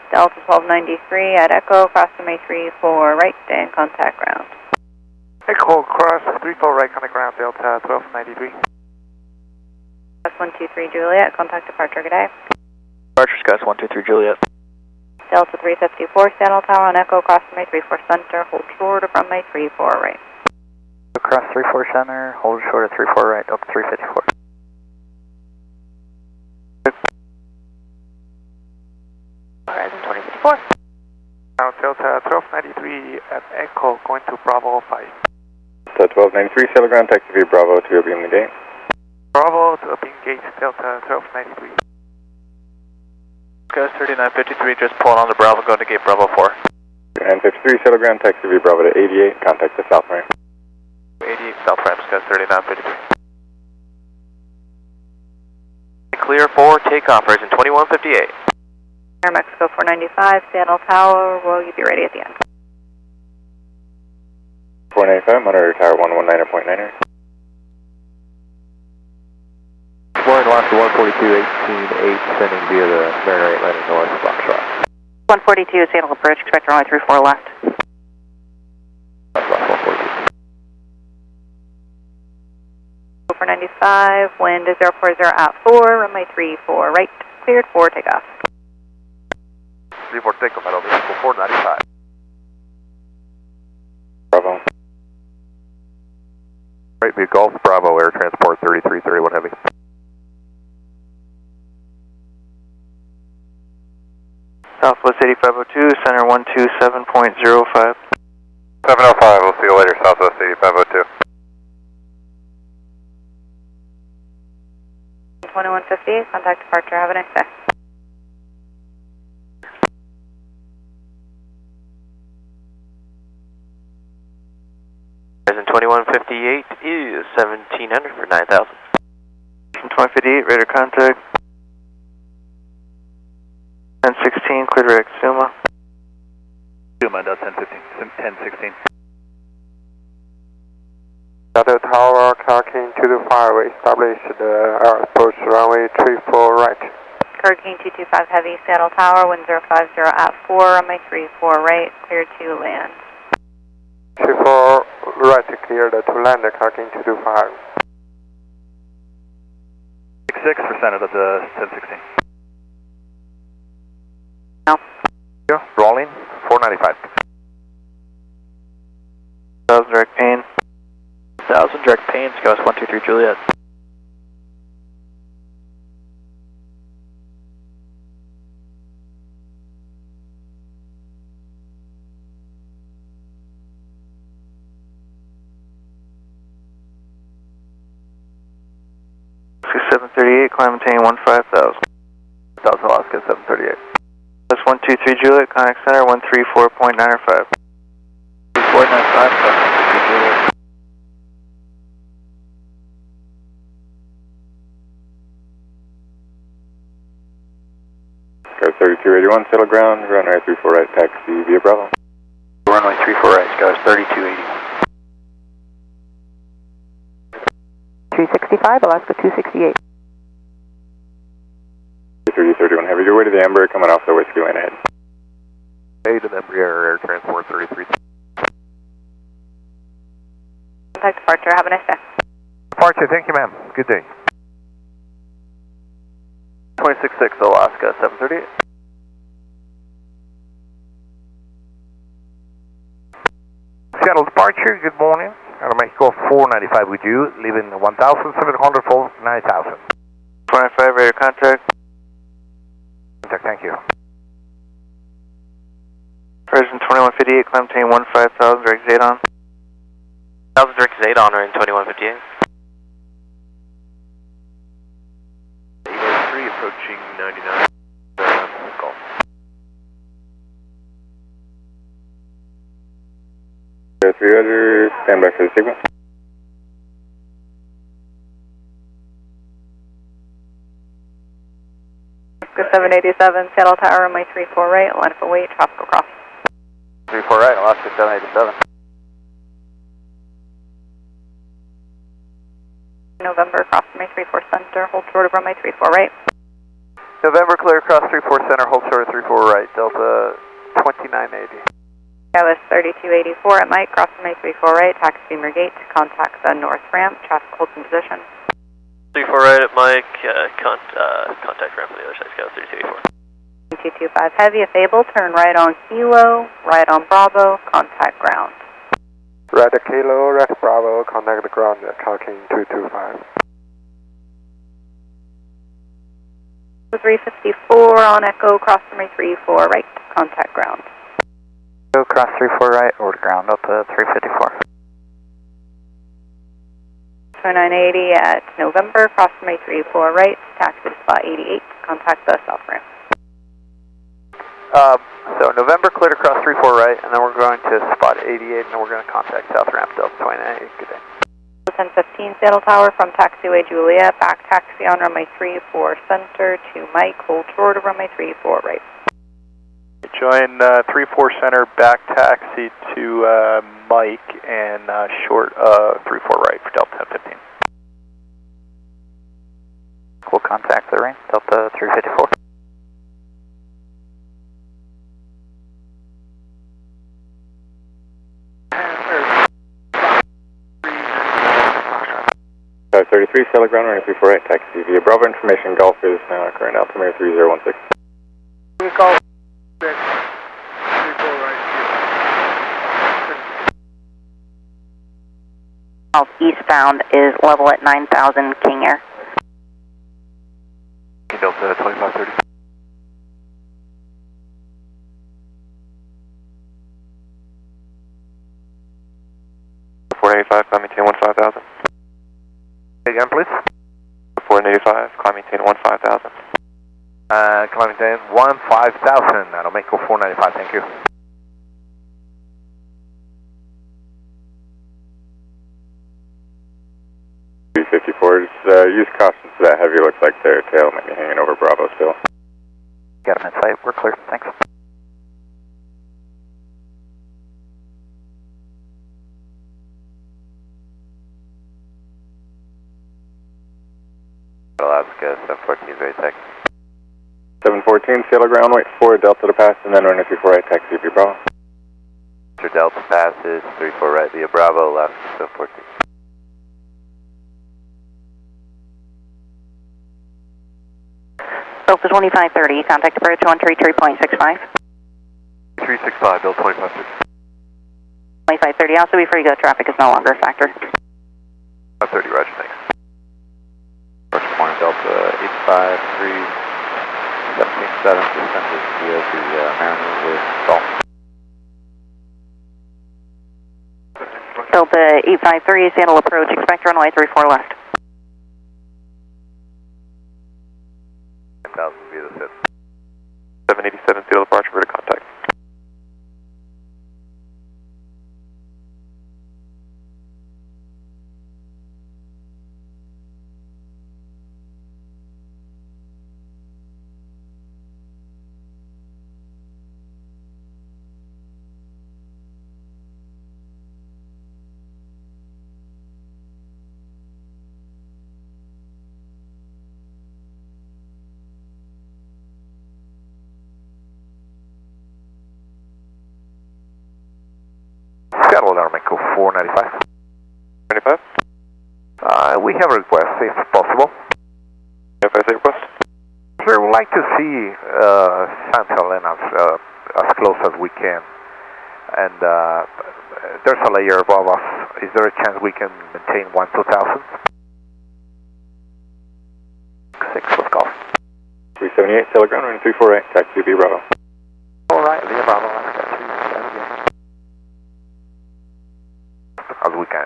Delta 1293 at Echo, cross runway 34 right and contact ground. Echo cross 34 right, contact ground, Delta 1293. Skywest 123 Juliet, contact departure, good day. Departure Skywest 123 Juliet. Delta 354, Seattle Tower on Echo, cross runway 34 center, hold short of runway 34 right. Cross 34 center, hold short of 34 right, Delta 354. Horizon 2054. Now Delta 1293 at Echo, going to Bravo 5. Delta 1293, Sailor Ground, taxi via Bravo to Obium Gate. Bravo to Obium Gate, Delta 1293. Skywest 3953, just pulling on the Bravo, going to gate Bravo 4. 3953, Sailor Ground, taxi via Bravo to 88, contact the south ramp. 88 south ramp, Skywest 3953. Clear for takeoff, Horizon 2158. Air Mexico 495, Seattle Tower, will you be ready at the end? 495, monitor tower 119.9er. Warren Alaska 142.18.8, sending via the Mariner Atlanta North, Foxtrot. 142, Seattle approach, expect runway 34 left. Southwest 142. 495, wind is 040 at 4, runway 34 right, cleared for takeoff. 34 takeoff, Aeromexico 495. Bravo. Right via Gulf, Bravo, air transport 3331 heavy. Southwest 8502, center 127.05. 705, we'll see you later, Southwest 8502. 2158, contact departure, have a nice day. Horizon 2158 is 1700 for 9000. 2058, radar contact. 1016, clear to Exuma. Exuma, Delta 1016. Delta Tower, King to the fireway, establish the approach runway 34 right. King 225 Heavy, Seattle Tower, wind 050 at 4, runway 34 right, clear to land. 34 right, clear to land, King 225. 66% of the 1016. No. Rolling 495. 1000 direct pain. 1000 direct pain, Skywest 123 Juliet. Climb maintain 15000. South Alaska 738. That's 123 Juliet, contact center 134.95. 495, Juliet. Skywest 3281, settle ground, runway 34 right, taxi via Bravo. Runway 34 right, Skywest 3281. 265, Alaska 268. 3031 Heavy, your way to the Embraer coming off the Whiskey Lane ahead. Hey to the Embraer Air Transport 33. Contact departure, have a nice day. Departure, thank you, ma'am. Good day. 266 Alaska 738. Seattle departure, good morning. I'll make call 495 with you, leaving 1,700 for 9,000. 25 radio contact. Contact, thank you. Horizon 2158, climb obtain 15,000, direct Zadon. 1000 direct Zadon, or in 2158. Eagle 3 approaching 99. Golf. Air 3 Roger, stand by for the signal. Alaska 787, Seattle Tower, runway 34 right, line up await, traffic across. 34 right, Alaska 787. November, cross runway 34 center, hold short of runway 34 right. November, clear across 34 center, hold short of 34 right, Delta 2980. Skywest 3284 at Mike, cross runway 34 right, taxi beamer gate, contact the north ramp, traffic holds in position. 34 right at Mike, contact ramp on the other side, Scout 3284. 225 heavy, if able, turn right on Kilo, right on Bravo, contact ground. Right at Kilo, right at Bravo, contact the ground at Calking 225. 354 on Echo, cross runway 34 right, contact ground. Go cross 34 right, over to ground, up to 354. 2980 at November, cross runway 34 right, taxi to spot 88, contact the south ramp. So November cleared across 34 right, and then we're going to spot 88, and then we're going to contact south ramp, Delta 2980. Good day. 1015 Seattle Tower from taxiway Juliet, back taxi on runway 34 center to Mike, hold short of runway 34 right. Join 34 center, back taxi to Mike, and short 34 right for Delta 1015. We'll contact the range, Delta 354. Tower 33, Seattle ground running 34 right, taxi via Bravo information, Golf is now current altimeter 3016. Golf 6, 34 right. Eastbound is level at 9,000 King Air. Delta 2530. Climb maintain 15,000. Again, please. 485, climb maintain 15,000. Climb maintain 15,000. That'll make call 495, thank you. Use caution to that heavy, looks like their tail might be hanging over Bravo still. Got him in sight, we're clear, thanks. Alaska 714 is ready, taxi. 714, Seattle ground, wait for Delta to pass, and then running 34 right, taxi via Bravo. Delta passes 34 right via Bravo, Alaska 714. Delta 2530, contact approach 133.65. 365, Delta 2530. 2530, also be free to go, traffic is no longer a factor. 530, roger, thanks. Approach point Delta 853, 767, descended via the Mariner with Golf. Delta 853, Seattle approach, expect runway 34 left. 10,000 via the SID. 787, Seattle departure, for the contact. Seattle Alarm Echo 495. 95? We have a request, if possible. If I say request? Sir, we'd like to see St. Helena as close as we can. And there's a layer above us. Is there a chance we can maintain 1-2000? 6, let's go. 378, Telegram, running 348, taxi B Bravo. Alright, Via Bravo, Alaska 378. As we can.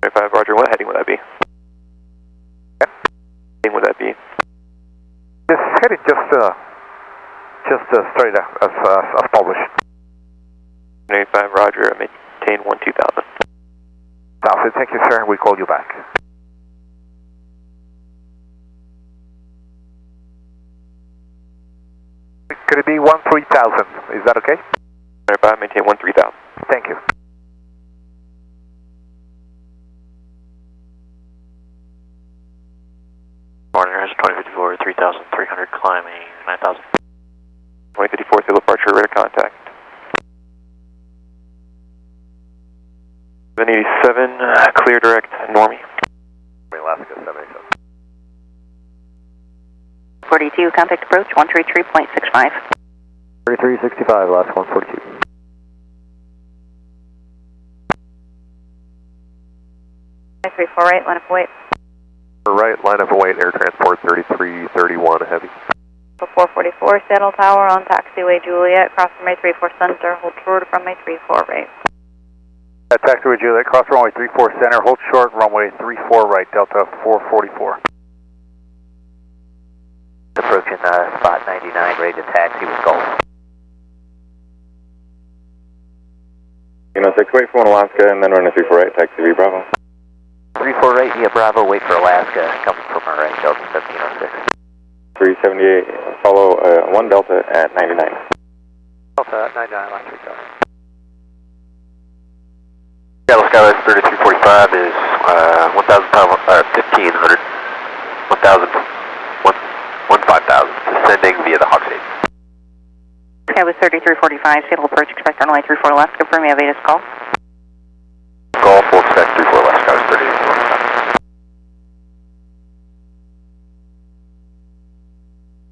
25, Roger, what heading would that be? Yeah. Heading would that be? Just heading straight as published. 95, Roger, maintain 1-2000. South, thank you, sir. We call you back. Could it be 1-3000? Is that okay? 95, maintain 1-3000. Thank you. Warner has 2054, 3,300 climbing, 9,000. 2054, through departure, radar contact. 787, clear direct, Normie. Alaska 787. 42, contact approach 133.65. 3365, last 142. My 34 right, line of wait. Right, line of await, air transport 3331 heavy. 444, Seattle Tower on taxiway Juliet, cross runway 34 center, hold short from runway 34 right. Taxiway Juliet, cross runway 34 center, hold short, runway 34 right, Delta 444. Approaching spot 99, ready to taxi with Gulf. You know, 6 from Alaska, and then running 348, taxi B Bravo. 348 via Bravo, wait for Alaska, coming from our right, Delta 1706. 378, follow 1 Delta at 99. Delta 99, line 3000. Seattle Skywest 3345 is 1,500, 1,500, descending via the Hawk 8. Skywest 3345, Seattle approach, expect runway 34 left, confirm you have ATIS call. Golf, we'll expect 34 left, Skywest 3345.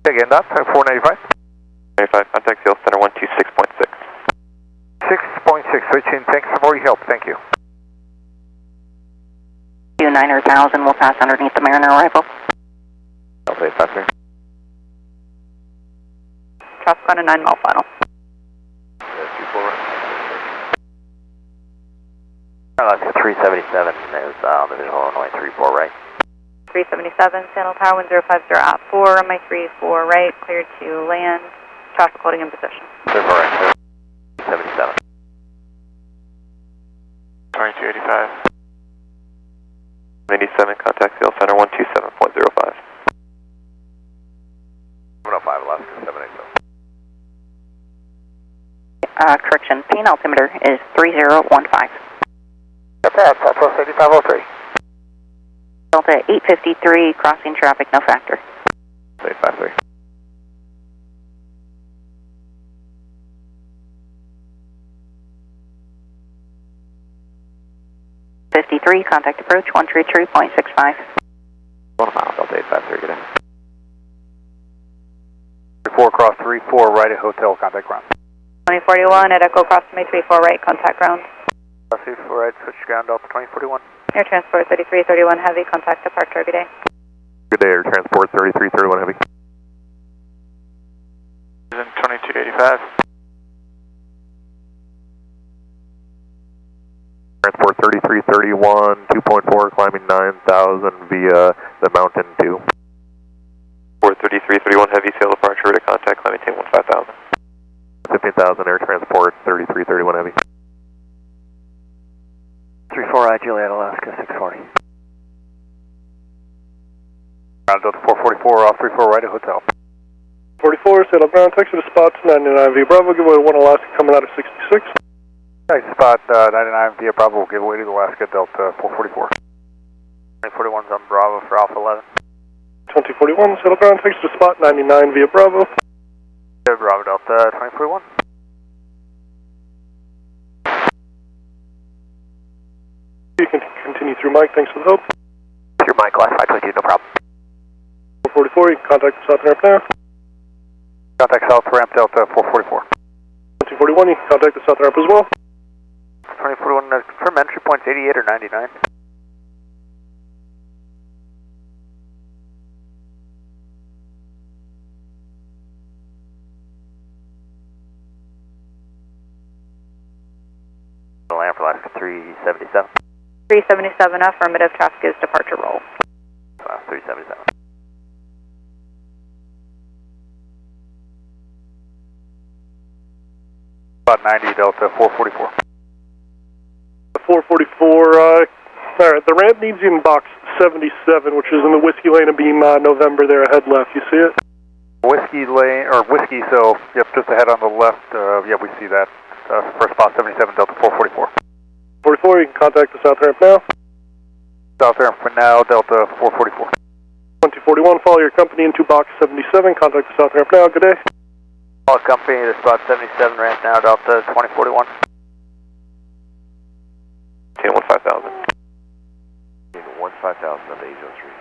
Again, that 495. 95, contact Seattle Center 126.6. 6.6, switching, thanks for your help, thank you. 9,000 will pass underneath the Mariner arrival. Delta 853. Traffic on a 9-mile final. 24 right. Alaska 377 is on the visual runway 34 right. 377, Seattle Tower 1050 at 4, runway 34 right, cleared to land, traffic holding in position. 34 right, 77. 2285. 87, contact Seattle Center 127.05. 705, Alaska 787. Correction, PN altimeter is 3015. That's plus 8503. Delta 853, crossing traffic, no factor. 853. Contact approach 133.65. 1 mile, Delta 853, good day. 34 cross 34 right at hotel, contact ground. 2041 at Echo cross runway 34 right, contact ground. Cross 34 right, switch ground, Delta 2041. Air Transport 3331 Heavy, contact departure, good day. Good day, Air Transport 3331 Heavy. 2285. Transport 3331, 2.4, climbing 9,000 via the Mountain 2. 43331 Heavy, sail departure, ready to contact, climb maintain 15,000. 15,000, Air Transport 3331 Heavy. 34 Juliet, Alaska 640. Ground Delta 444 off 34 right at hotel. 44, settle ground, taxi to spots 99 V Bravo, give way to 1 Alaska coming out of 66. Nice spot 99 via Bravo, will give away to Alaska Delta 444. 2041's on Bravo for Alpha 11. 2041, settle ground, taxi to spot 99 via Bravo. Bravo Delta 2041. you through Mike, thanks for the help. Through Mike, last 522, no problem. 444, you can contact the south ramp now. Contact south ramp Delta 444. 241, you can contact the south ramp as well. 2041, confirm entry points 88 or 99. Land for Alaska 377. 377, affirmative, traffic is departure roll. 377. About 90 Delta 444. 444, alright, the ramp needs you in box 77, which is in the Whiskey Lane and Beam November there ahead left, you see it? Whiskey Lane, or Whiskey, so, yep, just ahead on the left, yep, we see that. First spot 77 Delta 444. 44, you can contact the south ramp now. South ramp for now, Delta 444. 2041, follow your company into box 77, contact the south ramp now, good day. Follow company to spot 77 ramp now, Delta 2041. 10-1-5000. 10-1-5000 on the 803.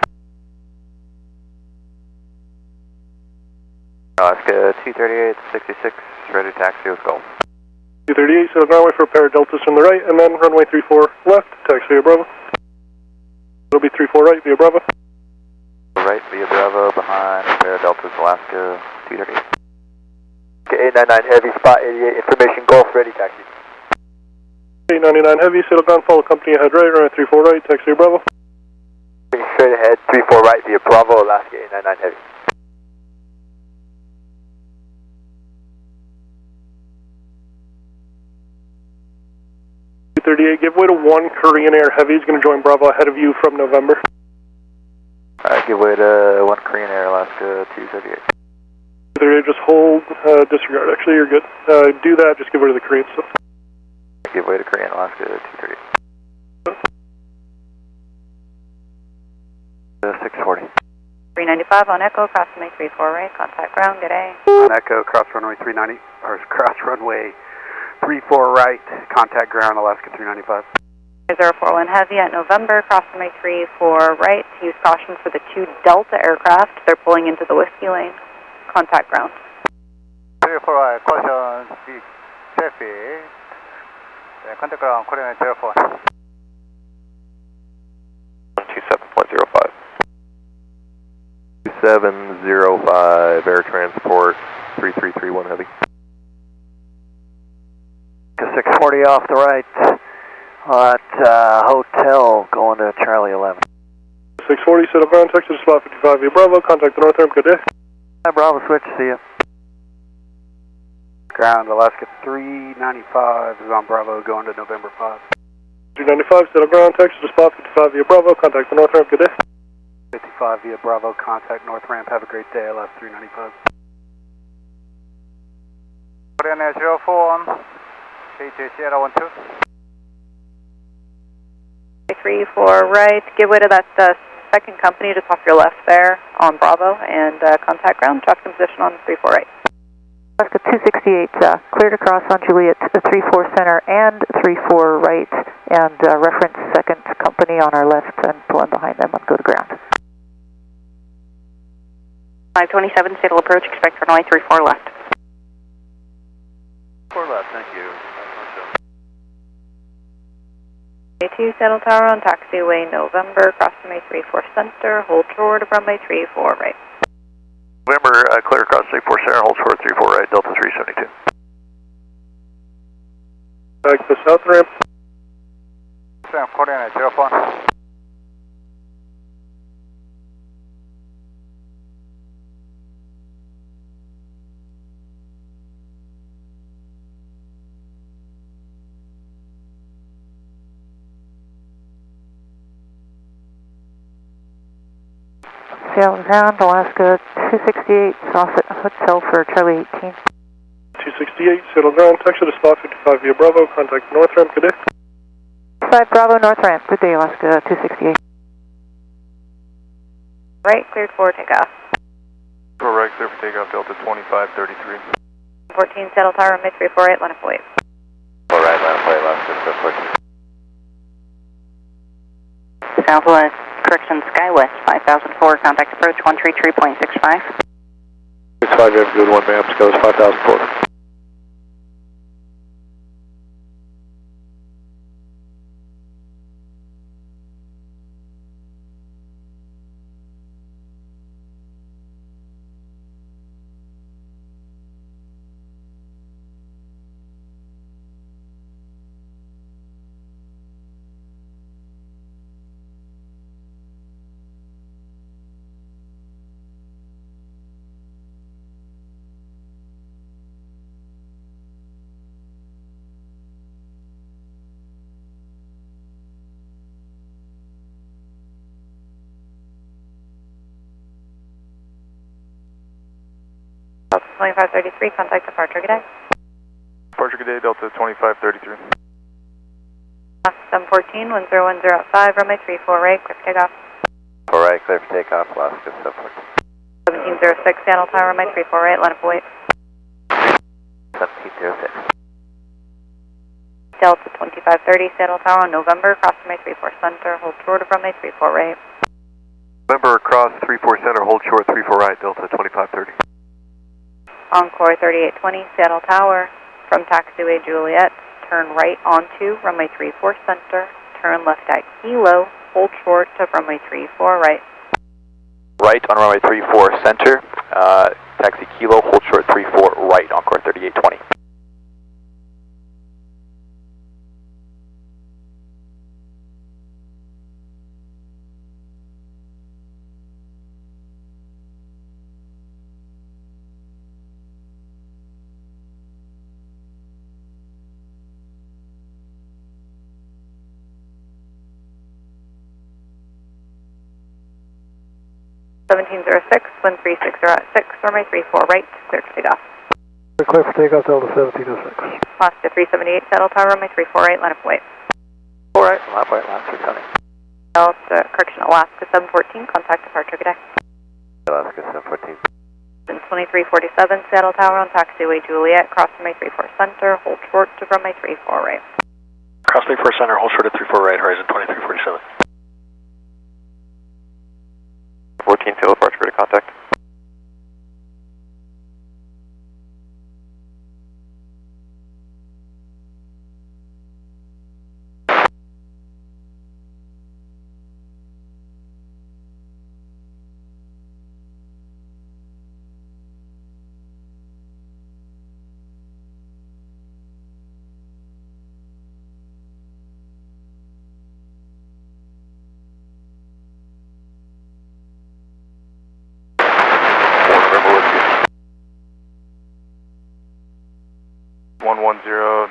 Alaska 238, 66, ready to taxi with Gulf. 238, set up runway for a pair of deltas from the right, and then runway 34 left, taxi via Bravo. It'll be 34 right via Bravo. Right via Bravo, behind pair of deltas, Alaska 238. Okay, 899 heavy, spot 88, information Gulf, ready taxi. 899 heavy, settle down, follow company ahead right, runway 34 right, taxi via Bravo. Straight ahead, 34 right via Bravo, Alaska 899 heavy. Give way to 1 Korean Air Heavy. He's going to join Bravo ahead of you from November. Alright, give way to 1 Korean Air, Alaska 238. 238, just hold, disregard. Actually, you're good. Do that, just give way to the Korean stuff. Give way to Korean, Alaska 238. 640. 395 on Echo, cross runway 34 right, contact ground, good day. On Echo, cross runway 390, or cross runway 34 right, contact ground, Alaska 395. 041 heavy at November, cross runway 34 right, use caution for the 2 Delta aircraft, they're pulling into the Whiskey Lane, contact ground. 34 right, caution, traffic, contact ground, Korean 04. 127.05. 2705, air transport 3331 heavy. 640 off the right at Hotel going to Charlie 11. 640, set up ground, taxi to spot 55 via Bravo, contact the north ramp, good day. Hi Bravo, switch, see ya. Ground, Alaska 395 is on Bravo going to November 5. 395, set up ground, taxi to spot 55 via Bravo, contact the north ramp, good day. 55 via Bravo, contact north ramp, have a great day, LS 395. Korean Air 04 on. Sierra 12. 34 right, give way to that second company just off your left there on Bravo, and contact ground, traffic in position on 34 right. Alaska 268, cleared across on Juliet to the 34 center and 34 right, and reference second company on our left and pull in behind them and go to ground. 527, stable approach, expect runway 34 left. 4 left, thank you. A2 Saddle Tower on taxiway November, cross runway 34 center, hold short of runway 34 right. November, clear across 34 center, hold short 34 right, Delta 372. Back to the south ramp. Korean Air 04. Sail ground, Alaska 268, off at Hotel for Charlie 18. 268, settle ground, taxi to spot 55 via Bravo, contact north ramp, good day. 5 Bravo, north ramp, good day, Alaska 268. Right, cleared for takeoff. For right, clear for takeoff, Delta 2533. 14 Saddle Tower, runway 348, line up wave. All right, line of play, Alaska 14. Southwest, correction, Skywest 5004, contact approach 133.65. 65, you have a good one, ma'am. Skywest 5004. Delta 2533, contact departure, good day. Departure, good day, Delta 2533. Alaska 714, 1010 at 5, runway 34 right, clear for takeoff. 4 right, clear for takeoff, Alaska 714. 1706, Seattle Tower, runway 34 right, line up wait. 1706. Delta 2530, Seattle Tower on November, cross runway 34 center, hold short of runway 34 right. November, cross 34 center, hold short 34 right, Delta 2530. Encore 3820, Seattle Tower, from taxiway Juliet, turn right onto runway 34 center, turn left at Kilo, hold short to runway 34 right. Right on runway 34 center, taxi Kilo, hold short 34 right, Encore 3820. Wind 360 at 6, runway 34 right, clear for takeoff. Clear for takeoff, Delta 1706. Alaska 378, Seattle Tower, runway 34 right, line up wait. 4 right, line up wait, Alaska 370. Delta, correction, Alaska 714, contact departure, good day. Alaska 714. 2347, Seattle Tower on taxiway Juliet, cross runway 34 center, hold short to runway 34 right. Cross 34 center, hold short at 34 right, horizon 2347. 14 tail departure, ready to contact.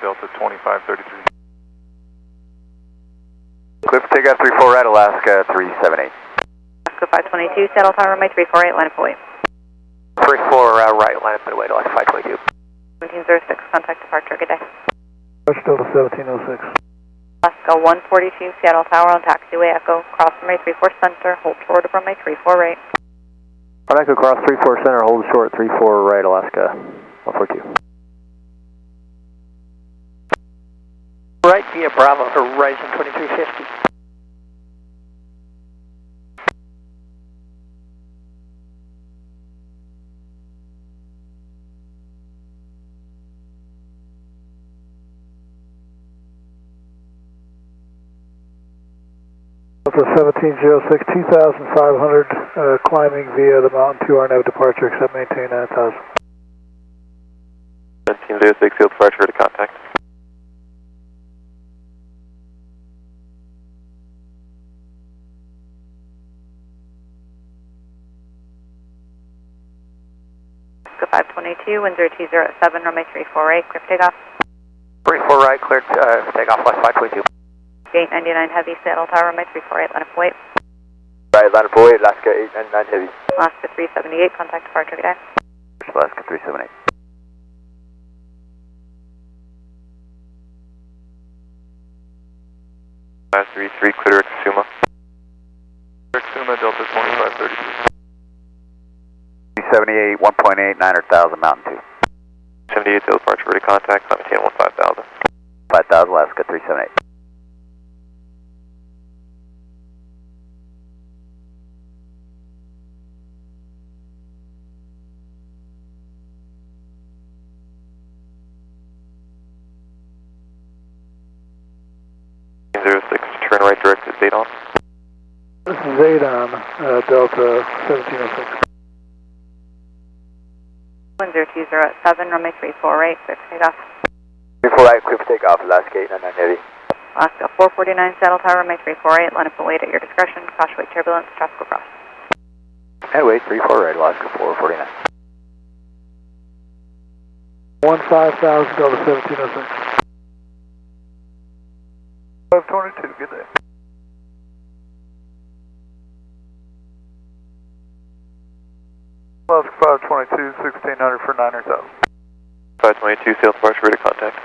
Delta 2533. Clear for takeoff 34 right, Alaska 378. Alaska 522, Seattle Tower, runway 34 right, line up away. 34 right, line up and away to Alaska 522. 1706, contact departure, good day. Delta 1706. Alaska 142, Seattle Tower on taxiway Echo, cross runway 34 center, hold short of runway 34 right. On Echo, cross 34 center, hold short 34 right, Alaska 142. Right via Bravo, horizon 2350. Delta 1706, 2,500, climbing via the Mountain 2 RNAV departure, except maintain 9,000. 1706, field departure, ready to contact. Alaska 522, wind 020 at 7, runway 34 right, clear for takeoff. 34 right, cleared for takeoff, Alaska 522. Gate 99 heavy, Seattle Tower, runway 34 right, line up wait. Right, line up away, Alaska 899 heavy. Alaska 378, contact departure, good day. Alaska 378. Class 33, clear Exuma. Exuma, Delta 2533. 378, 1.8, 900,000, Mountain 2. 78 tail departure, ready to contact, climb maintain 15,000. 5,000, Alaska 378. turn right direct to Zadon. This is Zadon, Delta 1706. 1020 at 7, runway 34 right, clear for takeoff. 34 right, clear for takeoff, last gate, 99 heavy. Alaska 449, saddle tower, runway 34 right, line up and wait at your discretion, caution wait turbulence, traffic will cross. Headway 34 right, Alaska 449. 15,000, Delta 1706. 522, good day. Alaska 522, 1600 for 900,000. 522, sail departure, ready to contact.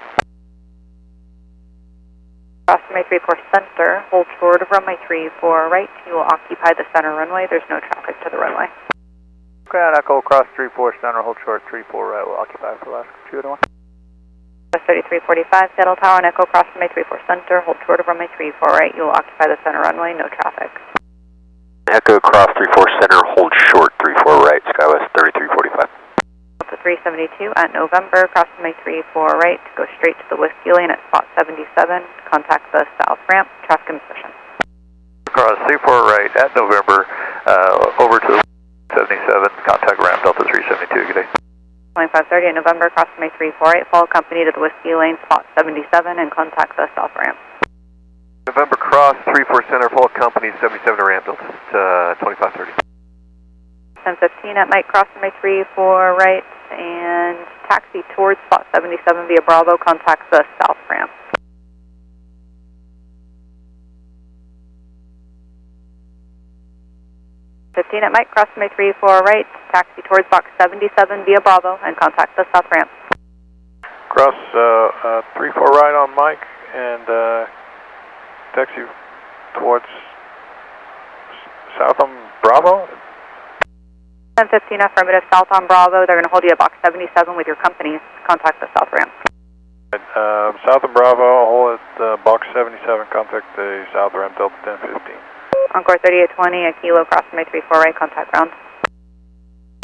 Cross runway 34 center, hold short of runway 34 right, you will occupy the center runway, there's no traffic to the runway. Ground Echo, cross 34 center, hold short 34 right, will occupy for Alaska 281. 3345, saddle tower and Echo, cross runway 34 center, hold short of runway 34 right, you will occupy the center runway, no traffic. Echo, cross 34 center, hold short 34 right, Skywest 3345. Delta 372 at November, cross runway 34 right, go straight to the whiskey lane at spot 77, contact the south ramp, traffic in position. Cross 34 right at November, over to 77, contact ramp Delta 372, good day. 2530 at November, cross runway 34 right, follow company to the whiskey lane, spot 77, and contact the south ramp. November cross 34 center, follow company 77 ramp Delta 2530. 1015 at Mike, cross runway 34 right, and taxi towards spot 77 via Bravo, contact the south ramp. At Mike, cross runway 34 right, taxi towards box 77 via Bravo, and contact the south ramp. Cross 34 right on Mike, and taxi towards south on Bravo. 1015 affirmative, south on Bravo, they're going to hold you at box 77 with your companies, contact the south ramp. South on Bravo, hold at box 77, contact the south ramp Delta 1015. Encore 3820 at Kilo, cross runway 34 right, contact ground.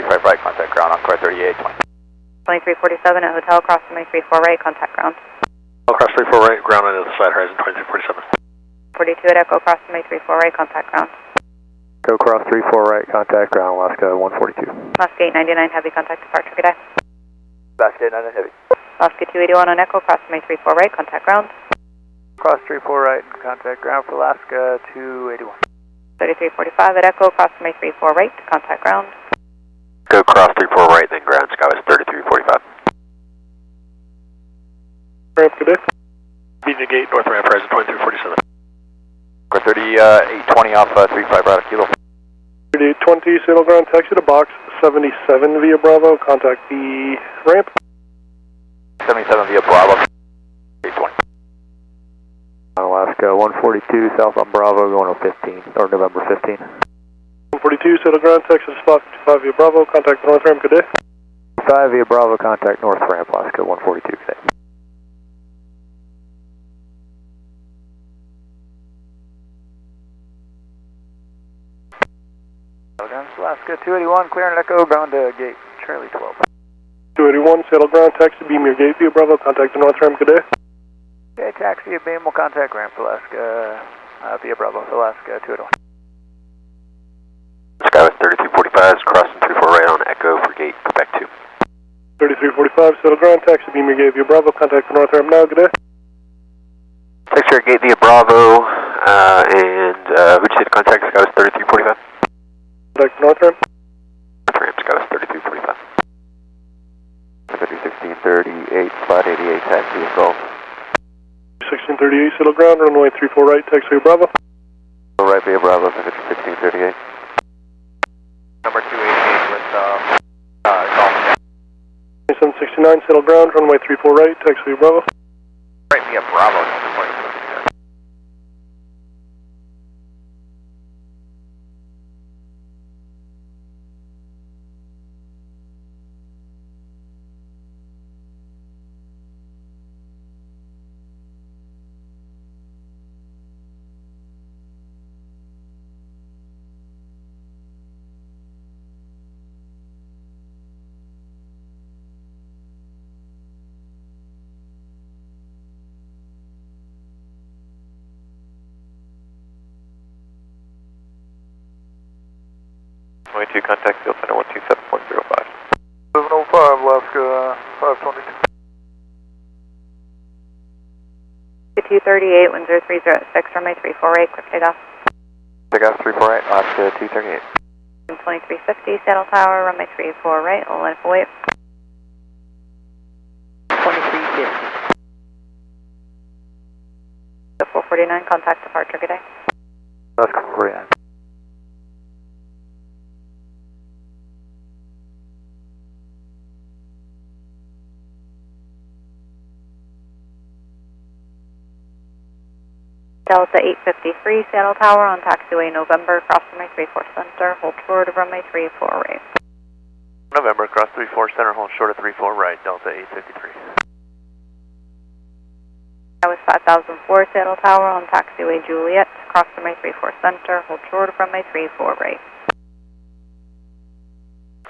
35 right, contact ground, Encore 3820. 2347 at Hotel, cross runway 34 right, contact ground. Cross 34 right, ground on the other side, horizon 2347. 42 at Echo, cross runway 34 right, contact ground. Go cross 34 right, contact ground, Alaska 142. Alaska 899 heavy, contact departure, good day. Alaska 899 heavy. Alaska 281 on Echo, cross runway 34 right, contact ground. Cross 34 right, contact ground for Alaska 281. 3345 at Echo, cross runway 34 right, contact ground. Go cross 34 right, then ground, Skywest 3345. Ramp, good day. Beating gate, north ramp, horizon 2347. 3820 off 35 right, Kilo. 3820, saddle ground, taxi to box 77 via Bravo, contact the ramp. 77 via Bravo. 820. Alaska 142, south on Bravo, going to 15, or November 15. 142, saddle ground, taxi to spot 55 via Bravo, contact the north ramp, good day. 5 via Bravo, contact north ramp, Alaska 142, good day. Alaska 281, clearing Echo, bound to gate Charlie 12. 281, saddle ground, taxi beam your gate via Bravo, contact the north ramp, good day. Okay, taxi beam will contact ramp Alaska via Bravo, Alaska 281. Skywest 3345 is crossing 34 right on Echo for gate Quebec 2. 3345, saddle ground, taxi beam your gate via Bravo, contact the north ramp now, good day. Taxi your gate via Bravo, and who'd you say to contact Skywest 3345? Contact the north ramp. North ramp, Skywest 3345. 1638, spot 88, taxi to Gulf. 1638, saddle ground, runway 34 right, taxi via Bravo. Go right via Bravo, 1638. Number 288 with Gulf. 2769, saddle ground, runway 34 right, taxi via Bravo. Right via Bravo. 22, contact field center 127.05. 705, Alaska 522. 238, 10306, runway 348, quick takeoff. Takeoff 348, Alaska 238. 2350, saddle tower, runway 34 right, line up away. 2350. 449, contact departure, good day. Alaska 449. Delta 853, saddle tower on taxiway November, cross runway 34 center, hold short of runway 34 right. November, cross 34 center, hold short of 34 right, Delta 853. That was 5004, saddle tower on taxiway Juliet, cross runway 34 center, hold short of runway 34 right.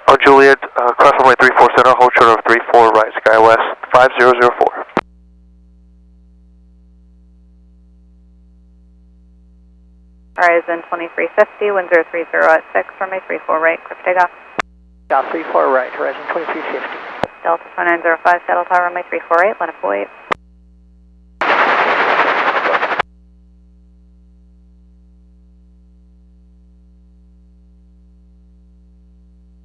On Juliet, cross runway 34 center, hold short of 34 right, SkyWest 5004. Horizon 2350, 1030 at 6, runway 34 right, quick takeoff. South 34 right, Horizon 2350. Delta 2905, saddle tower, runway 348, line up away.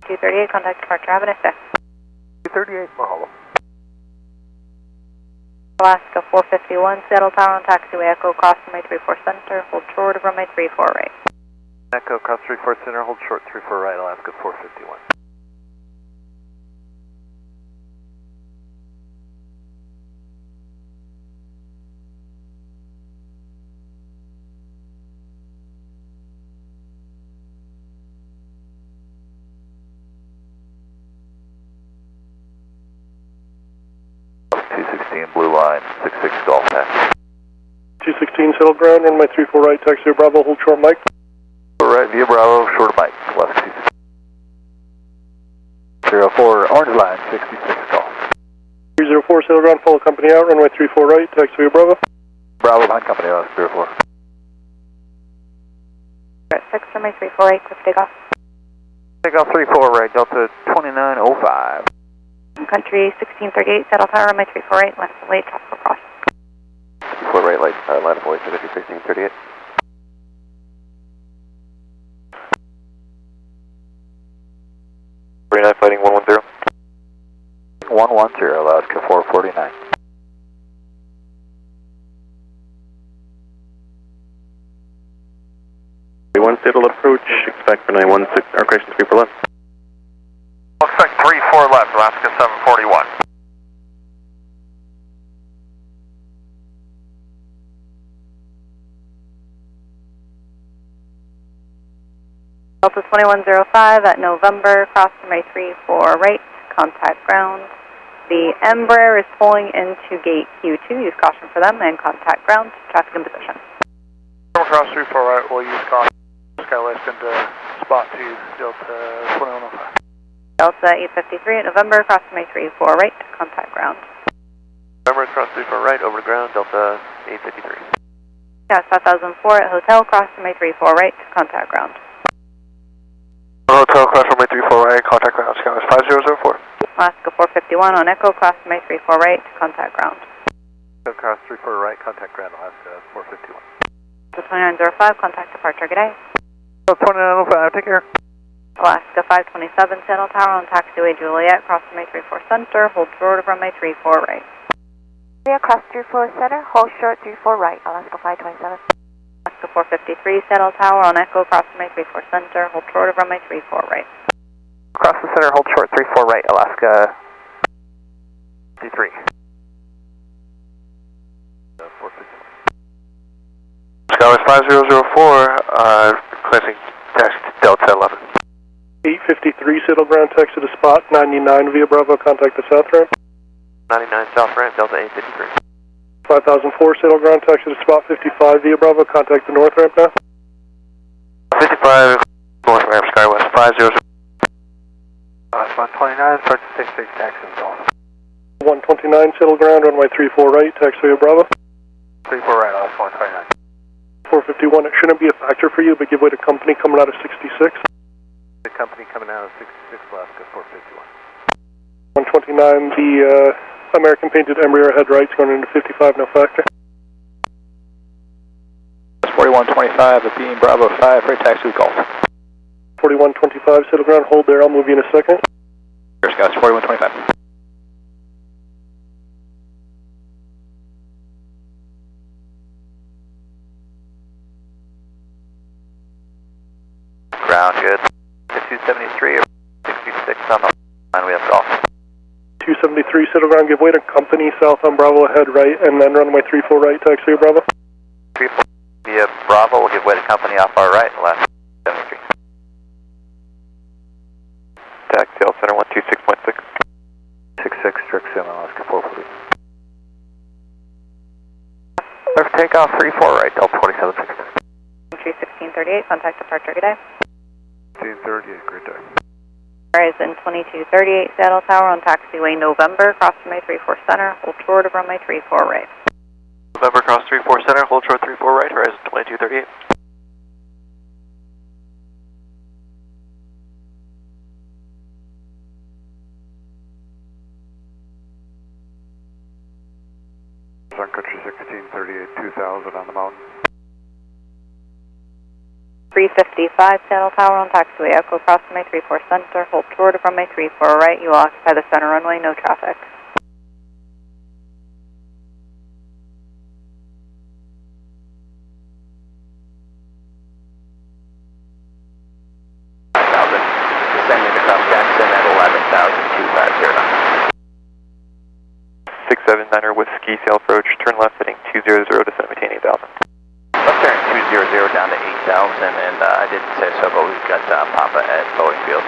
238, contact departure, have a nice day. 238, Mahalo. Alaska 451, saddle tower on taxiway Echo, cross runway 34 center, hold short of runway 34 right. Echo, cross 34 center, hold short 34 right, Alaska 451. Blue line, 66 Golf Pass. 216, settle ground, runway 34 right, taxi Bravo, hold short Mike. Right, via Bravo, short Mike, left 04, orange line, 66 Golf. 304, settle ground, follow company out, runway 34 right, taxi Bravo. Bravo, behind company, left 04. 6, runway 348, quick takeoff. Takeoff 34 right, Delta 2905. Country 1638, saddle tower, runway 34 right, left away, tropical cross. 34 right, line of voice, country 1638. Fighting 110. 110, Alaska 449. One settle approach, expect for 916, our correction 3 for left. Expect 34 left, Alaska 741. Delta 2105 at November, cross runway 34 right, contact ground. The Embraer is pulling into gate Q2, use caution for them, and contact ground, traffic in position. Cross 34 right, we'll use caution. SkyWest into spot 2, Delta 2105. Delta 853 at November, cross runway 34 right, contact ground. November, cross 34 right, over the ground, Delta 853. Yeah, 5004 at Hotel, cross runway 34 right, contact ground. Hotel, cross runway 34 right, contact ground, SkyWest 5004. Alaska 451 on Echo, cross runway 34 right, contact ground. Echo, cross 34 right, contact ground, Alaska 451. So 2905, contact departure, good day. 2905, take care. Alaska 527, saddle tower on taxiway Juliet, cross runway 34 center, hold short of runway 34 right. Juliet, cross 34 center, hold short 34 right, Alaska 527. Alaska 453, saddle tower on Echo, cross runway 34 center, hold short of runway 34 right. Cross the center, hold short 34 right, Alaska 53. 451. SkyWest 5004, requesting taxi to Delta 11. 853, settle ground, taxi to spot 99 via Bravo, contact the south ramp. 99 south ramp, Delta 853. 5004, settle ground, taxi to spot 55 via Bravo, contact the north ramp now. 55 north ramp, SkyWest 500. 129, start to 66, taxi zone. 129, settle ground, runway 34 right, taxi via Bravo. 34 right, Alaska 129. 451, it shouldn't be a factor for you, but give way to company coming out of 66. company coming out of 66 Alaska 451. 129, the American painted Embraer head right's going into 55, no factor. 4125, a beam Bravo 5, right taxi Golf. 4125, settle ground, hold there, I'll move you in a second. Air Scouts, 4125. Ground good. 273 or 66 on the line, we have Golf. 273, settle ground, give way to company south on Bravo ahead right, and then runway 34 right, taxi Bravo. 34 via Bravo, we'll give way to company off our right, left 73. Taxi L Center 126.6. 66, strict 7 Alaska 440. Left takeoff 34 right, Delta 27.6. Entry 1638, contact departure, good day. 1638, great day. Horizon 2238, Seattle Tower on taxiway November, cross runway 34 center, hold short of runway 34 right. November cross 34 center, hold short 34 right, Horizon 2238. Sun Country 1638, 2000 on the mountain. 355, Seattle Tower on taxiway Echo, cross runway 34 center, hold short of runway 34 right, you will occupy the center runway, no traffic. Descending across Jackson at 11,250. 679er Whiskey, sail approach, turn left heading 200 to maintain 8,000. Left turn 200 down to 8,000, and I didn't say so, but we've got Papa at Boeing Field.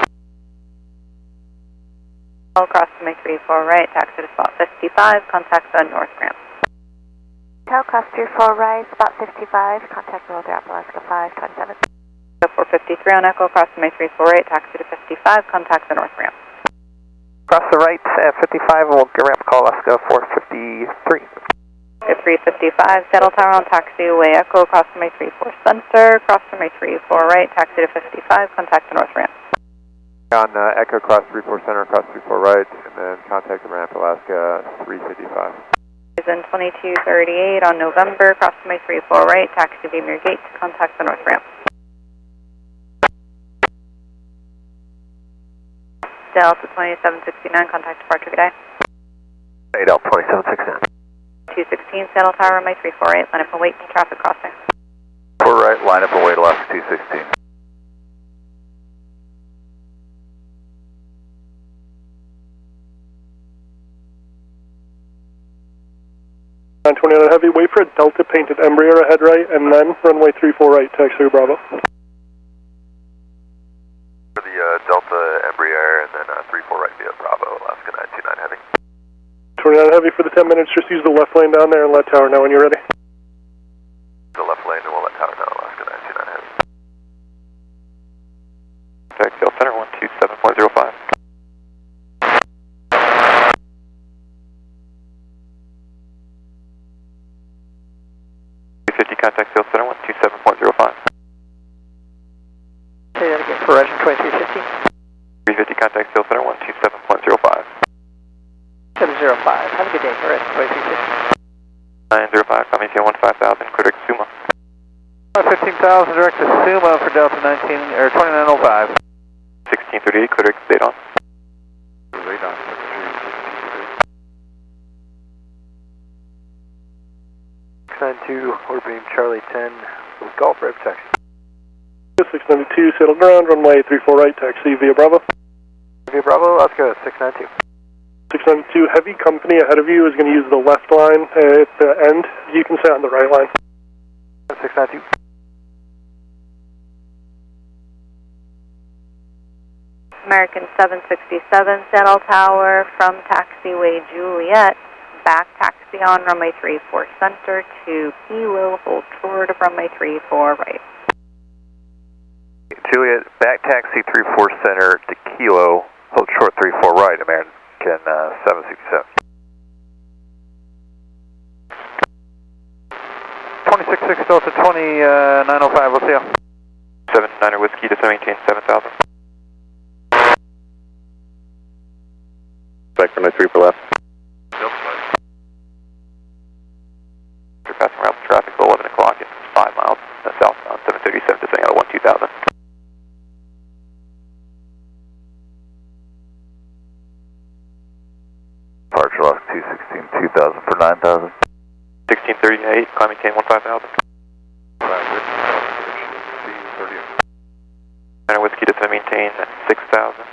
Cross runway 34 right, taxi to spot 55, contact the north ramp. Hotel cross 34 right, spot 55, contact Roll Drop Alaska 527. 453 on Echo, cross runway 34 right, taxi to 55, contact the north ramp. Cross the right at 55, and we'll get ramp call Alaska 453. 355, Seattle Tower on taxiway Echo, cross runway 34 center, cross runway 34 right, taxi to 55, contact the north ramp. On Echo cross 34 center, cross 34 right, and then contact the ramp Alaska 355. Horizon 2238 on November, cross runway 34 right, taxi to Beamer Gate to contact the north ramp. Delta 2769, contact departure, good day. Hey, Delta 2769. 216, Seattle Tower, runway 34 right, line up and wait to traffic crossing. 4 right, line up and wait Alaska 216. 929 heavy, wait for a Delta painted Embraer ahead right, and then runway 34 right, taxi Bravo. For the Delta Embraer and then 34 right via Bravo, Alaska 929 heavy. 29 heavy for the 10 minutes, just use the left lane down there and let tower know when you're ready. The left lane and we'll let tower know, Alaska 929 heavy. Taxi L Center 127.05. 350 contact Sales Center 127.05. Say that again, Horizon 2350. 350 contact Sales Center 127.05. 705, have a good day, Horizon 2350. 905, coming to 15,000, Critic Suma. 15,000, direct to Suma for Delta 2905. 1638, Critic, stayed on. Radon. 692, order beam Charlie 10, Golf Red taxi. 692, settle ground, runway 34 right, taxi via Bravo. Via Bravo, let's go, 692. 692, heavy company ahead of you is going to use the left line at the end. You can stay on the right line. 692. American 767, Seattle Tower from taxiway Juliet, back taxi on runway 34 center to Kilo, hold short of runway 34 right. Juliet, back taxi 34 center to Kilo, hold short 34 right, American 767. 266 Delta 2905, we'll see you. 79er Whiskey to maintain 7,000. back from the 3 for left. You're passing around the traffic at 11 o'clock at 5 miles southbound, 737 descending out of 12000. Departure loss 216, 2000 for 9000. 1638, climbing cane 15,000. Center Whiskey to maintain 6,000.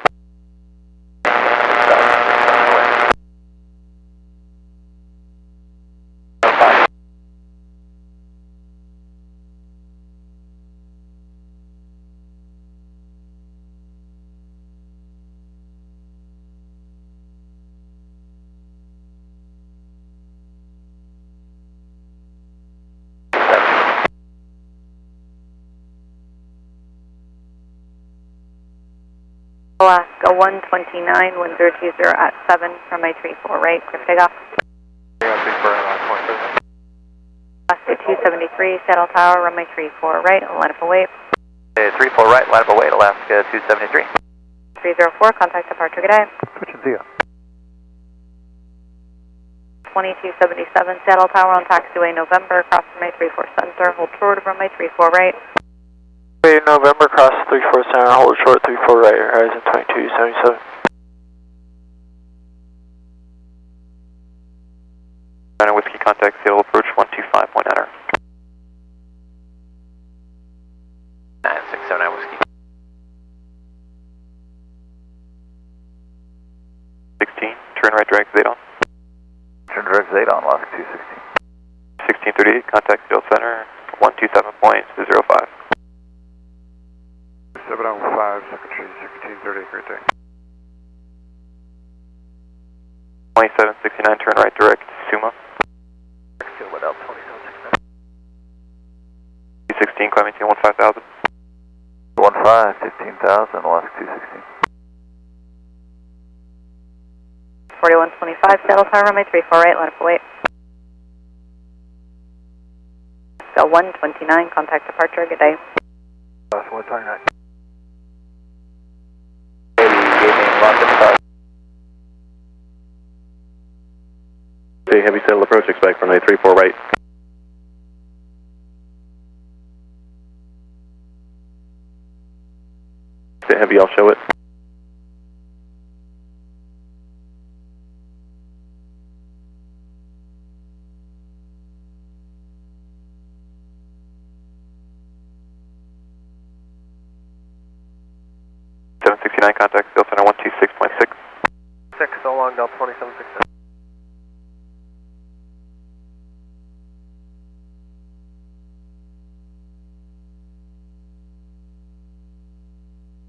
Alaska 129, 1020 at 7, runway 34 right, clear for takeoff. Alaska 273, Saddle Tower, runway 34 right, line up await. 34 right, line up await, Alaska 273. 304, contact departure, good day. Switching Zia. 2277, Saddle Tower on taxiway November, cross runway 34 center, hold short of runway 34 right. November, cross 34 center, hold short 34 right, horizon 2277. Center Whiskey, contact Seattle approach 125.9. 9679 Whiskey. 16, turn right direct Zadon. Turn direct Zadon, Alaska 216. 1638, contact Seattle Center 127.05. 705, Secretary 1638, great day. 2769, turn right direct Suma. What else? 2769. 216, climbing team 15,000. 15,000, Alaska 216. 4125, Saddle Tower, runway 34 right, line up await. Alaska 129, contact departure, good day. Alaska 129. Okay, heavy saddle approach, expect from a 3-4 right. Okay, heavy, I'll show it. Contact Steel Center 126.6. 6, so long, Delta 2769.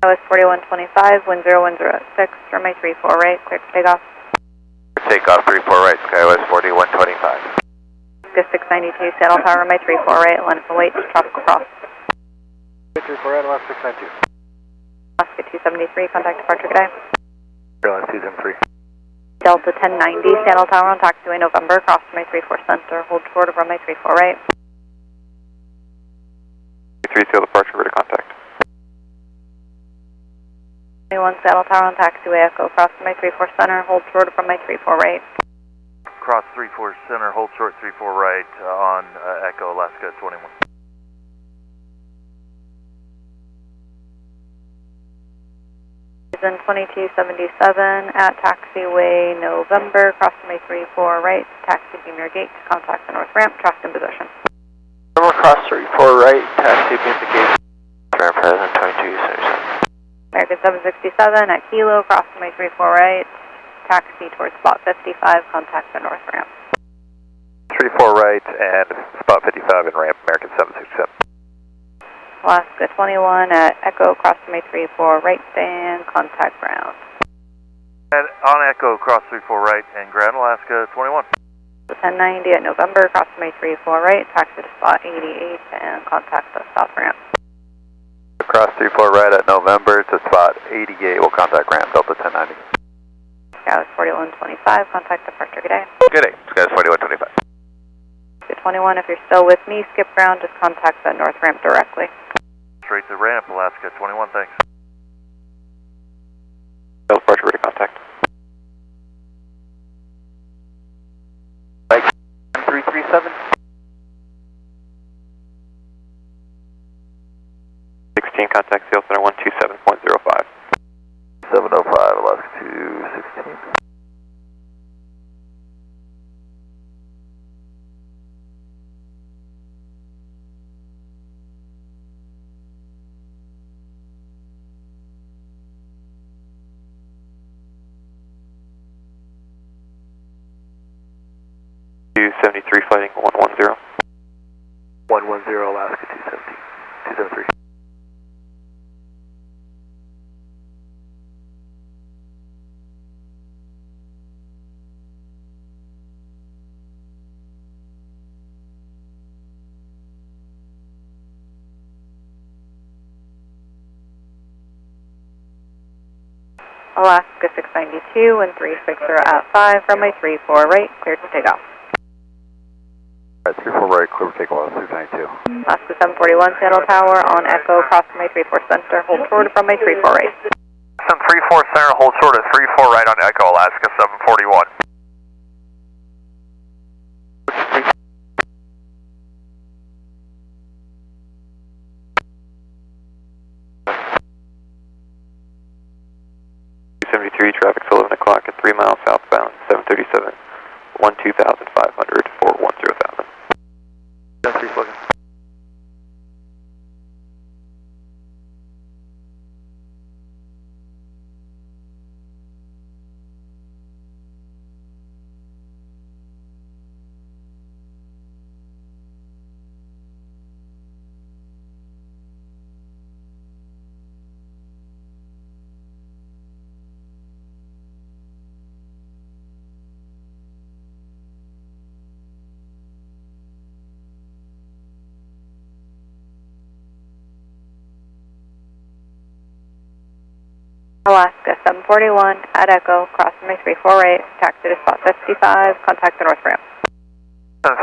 That was 4125, 10106, runway 34 right, clear for takeoff. Takeoff 34 right, Skywest 4125. Alaska 692, Saddle Tower, runway 34 right, line up await, tropical cross. 34 right, Alaska 692. Alaska 273, contact departure, good day. Airline 273. Delta 1090, Saddle Tower on taxiway November, cross runway 34 center, hold short of runway 34 right. 3 Seal departure, ready to contact. 21 Saddle Tower on taxiway Echo, cross runway 34 center, hold short of runway 34 right. Cross 34 center, hold short 34 right on Echo, Alaska 21. Horizon 2277 at taxiway November, cross runway 34 right, taxi beam your gate to contact the north ramp, traffic in position. November, cross 34 right, taxi beam the gate. Ramp horizon 2277. American 767 at Kilo, cross runway 34 right, taxi towards spot 55, contact the north ramp. 34 right and spot 55 in ramp, American 767. Alaska 21 at Echo, cross runway 34 right, stand, contact ground. And on Echo, cross 34 right and ground, Alaska 21. 1090 at November, cross runway 34 right, taxi to spot 88 and contact the south ramp. Cross 34 right at November to spot 88, we'll contact ramp Delta 1090. Skywas 4125, contact departure, good day. Good day, Skywas 4125. Alaska 21, if you're still with me, skip ground, just contact the north ramp directly. Straight to ramp, Alaska 21, thanks. Departure, ready to contact. 16, contact Seal Center 127.05. 705, Alaska 216. Fighting 110. 110, Alaska 217. 273. Alaska 692 and 360 at 5, runway 34 right, cleared to take off. Alright, 34 right, clear for takeoff, 692. Alaska 741, Seattle Tower on Echo, cross runway 34 center, hold short of runway 34 right. 734 center, hold short of 34 right on Echo, Alaska 741. Traffic till 11 o'clock at 3 miles southbound, 737, 12,500 for 10,000. That's 3 looking. Alaska 741 at Echo, cross runway 34 right, taxi to spot 55, contact the north ramp. 34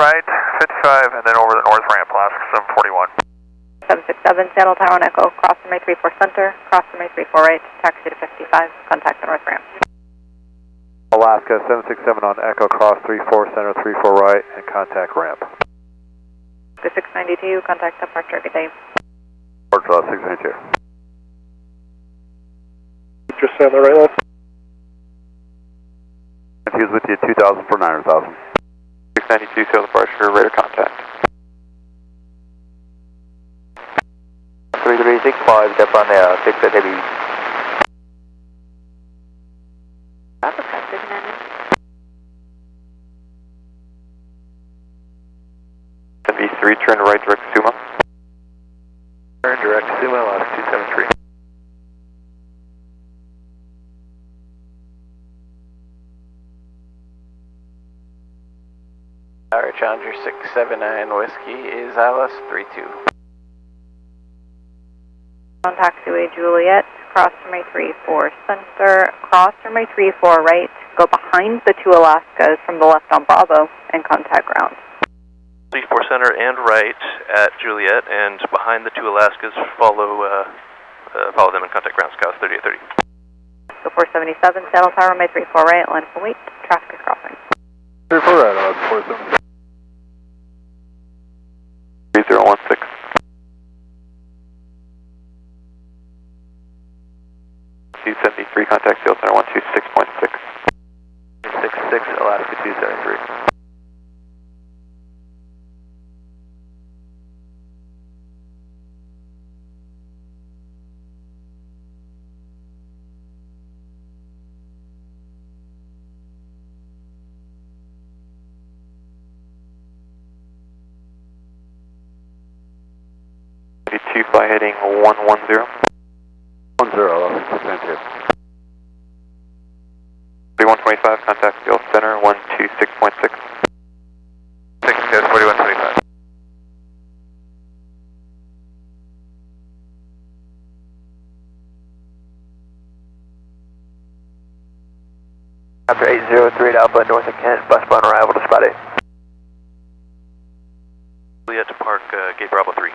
right, 55, and then over the north ramp, Alaska 741. 767 Seattle Tower on Echo, cross runway 34 center, cross runway 34 right, taxi to 55, contact the north ramp. Alaska 767 on Echo, cross 34 center, 34 right, and contact ramp. Alaska 692, contact departure, good day. Port 692. Just stay on the right line. He was with you 2,000 for 9,000. 692, Seal departure, radar contact. 3365, step on the 6 at heavy. V3, turn right, direct Suma. Turn direct Suma, Alaska 273. Alright, Challenger 679 Whiskey is Alice 32. On taxiway Juliet, cross runway 34 center, cross runway 34 right, go behind the two Alaskas from the left on Bravo, and contact ground. 34 center and right at Juliet, and behind the two Alaskas, follow them and contact ground, Scout 3830. So 477 Seattle Tower, runway 34 right, line for wait, traffic is crossing. 34 right, Alaska 477. 3016. C73, contact Seal Center 126.6. 66, Alaska 273. Fly heading 110. 10, Alaska 272. 3125, contact Seal Center 126.6. 6, 4125. After 803 at Alpha, north of Kent, bus on arrival to spot 8. Juliet to park gate Bravo 3.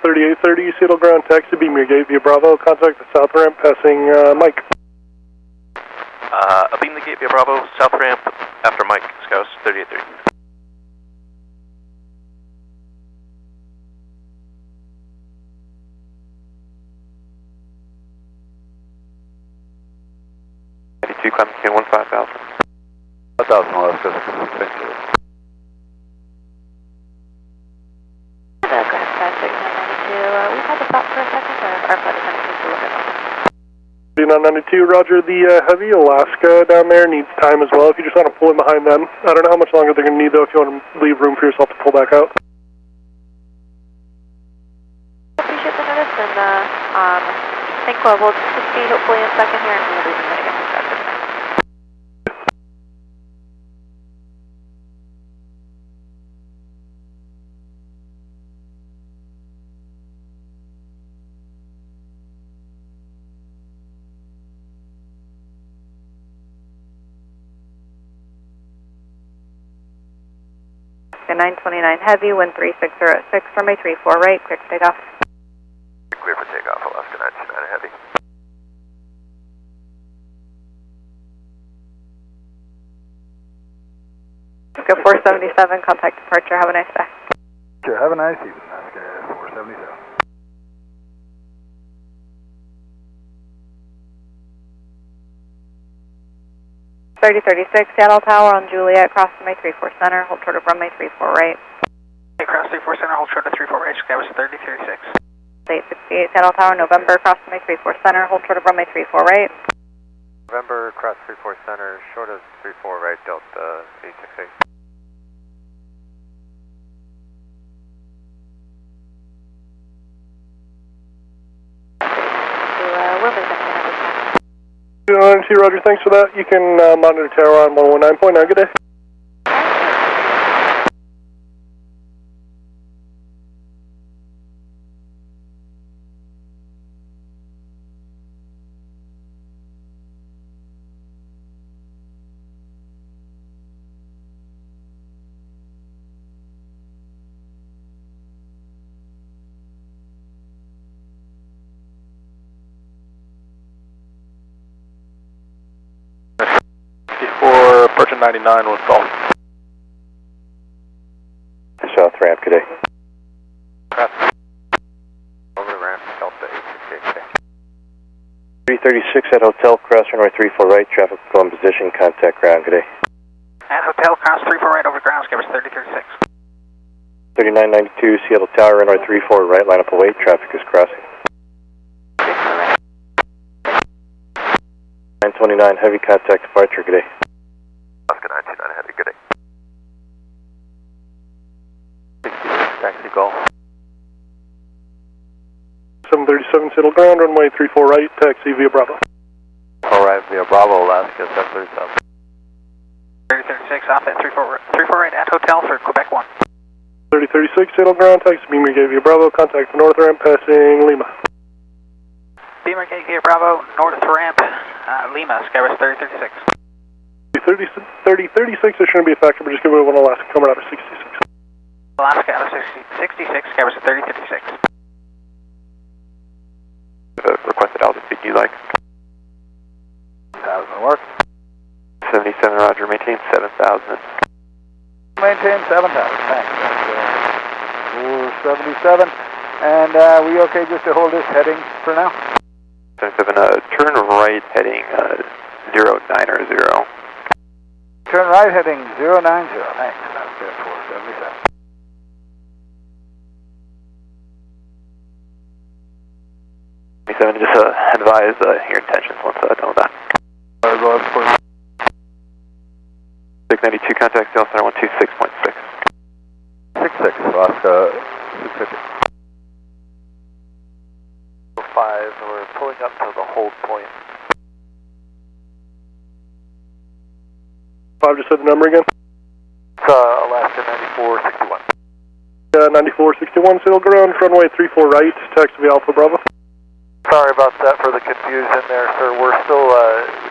3830, Seattle ground taxi, beam your gate via Bravo, contact the south ramp passing Mike. Beam the gate via Bravo, south ramp after Mike, Scouts 3830. 692, climb maintain 15,000. 1,000 Alaska, thank you. We've had to stop for a second, our flight attendant needs to look at that. 992, roger. The Heavy Alaska down there needs time as well. If you just want to pull in behind them. I don't know how much longer they're going to need, though, if you want to leave room for yourself to pull back out. Appreciate the notice, and I think we'll just be hopefully in second here, and we'll be in again. The 929 Heavy, wind 3606, runway 34 right, clear to takeoff. Clear for takeoff, Alaska 929 Heavy. Go 477, contact departure, have a nice day. Sure, have a nice evening, Alaska 477. Seattle Tower on Juliet, cross runway 34 center, hold short of runway 34 right. Cross 34 center, hold short of 34 right, Skywas 3036. 868 Seattle Tower, November, cross runway 34 center, hold short of runway 34 right. November, cross 34 center, short of 34 right, Delta 868. Wilmington. 292, roger, thanks for that. You can monitor tower on 119.9, good day. Approaching 99 with golf. South ramp, good day. Over the ramp, Delta 868. 336 at hotel, cross runway 34 right, traffic go in position, contact ground, good day. At hotel, cross 34 right over ground, Skywas 3036. 3992 Seattle Tower, runway 34 right, line up await, traffic is crossing. 929 Heavy, contact departure, good day. Alaska 929 Heavy, good day. 66, taxi golf. 737 Seattle ground, runway 34 right, taxi via Bravo. All right, via Bravo, Alaska 737. 3036 off at 34 right at hotel for Quebec 1. 3036 Seattle ground, taxi Beamer Gate via Bravo, contact the north ramp, passing Lima. Beamer Gate via Bravo, north ramp, Lima, Skywas 3036. 3036, there shouldn't be a factor, but just give it one Alaska coming out of 66. Alaska out of 66, Skywas 3036. Requested altitude you like? 1,000 work. 77, roger, maintain 7,000. Maintain 7,000, thanks. 477, and we okay just to hold this heading for now? 77, turn right heading 090. Turn right heading 090, thanks. That's good, 477. Just advise your intentions once done with that. 692, contact Seattle Center 126.6. 66, Alaska 650. 5, we're pulling up to the hold point. 5 just said the number again. It's Alaska 9461. 9461 Seattle ground, runway 34 right, taxi via Alpha Bravo. Sorry about that for the confusion there, sir. We're still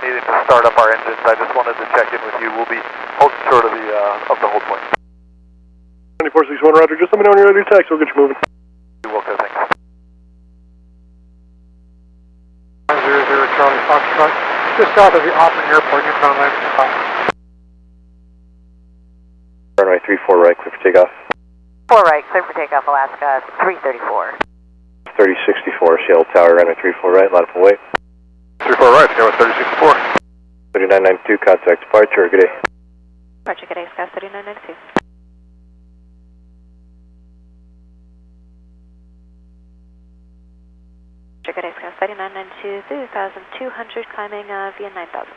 needing to start up our engines. I just wanted to check in with you. We'll be holding short of the hold point. 9461 roger, just let me know when you're ready to taxi, we'll get you moving. You're welcome, thanks. 900 Charlie Foxtrot, just south of the Auckland Airport, inbound landing spot. Runway 34 right, clear for takeoff. 4 right, clear for takeoff, Alaska 334. 3064 Seattle Tower, runway 34 right, line up await. 34 right, Skywas 3064. 3992, contact departure, good day. Departure, good day, Sky 3992. Good day, Sky 3992, 3,200, climbing via 9,000.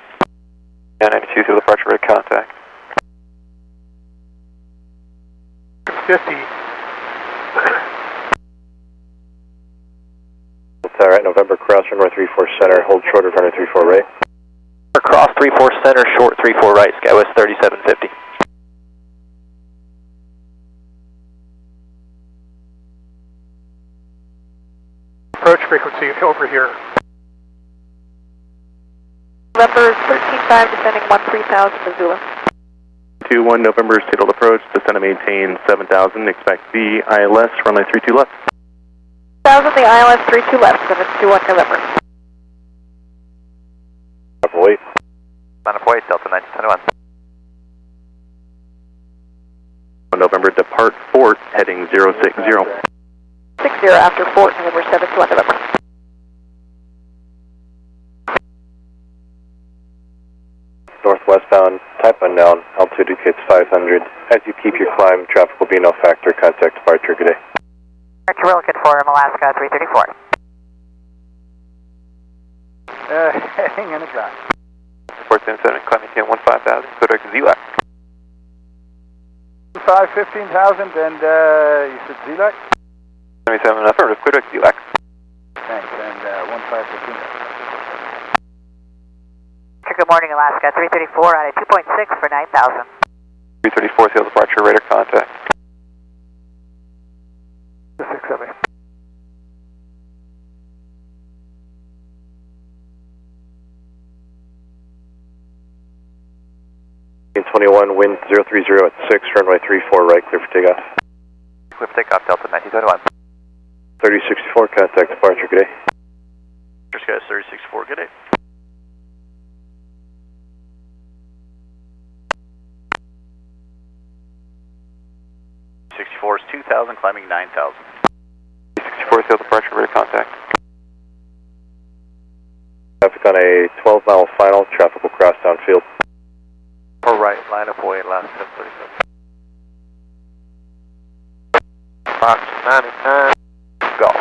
Yeah, 92 through the departure rate, contact. 50. Alright, November, cross runway 34 center, hold short of runway 34 right. Cross 34 center, short 34 right, Skywest 3750. Approach frequency over here. November 13-5, descending 13,000, Missoula. 21 November, signal approach, descend and maintain 7000, expect the ILS, runway 32 left. 1,000, the ILS 32 left, 721 November. Wait. Wait, Delta 1921. November, depart Fort, heading 060. 60 after Fort, November 721 November. Northwestbound, type unknown, altitude indicates 500. As you keep your climb, traffic will be no factor, contact departure, good day. Departure Relocation 4, Alaska 334. Heading in a ground. Report 77, climbing in 15,000, clear direct to ZLAC. 25, 15,000, and you said ZLAC? 77, affirmative, clear direct to ZLAC. Thanks, and 15, 15,000. Good morning, Alaska 334 out of 2.6 for 9,000. 334, field departure, radar contact. 670. In 21, wind 030 at 6, runway 34 right, clear for takeoff. Clear for takeoff, Delta 1921. 3064, contact departure, good day. Sky 3064, good day. Is 2,000, climbing 9,000. 64, field departure, radar contact. Traffic on a 12-mile final, traffic will cross downfield. Or right, line up away, last 1037. Fox 99, go.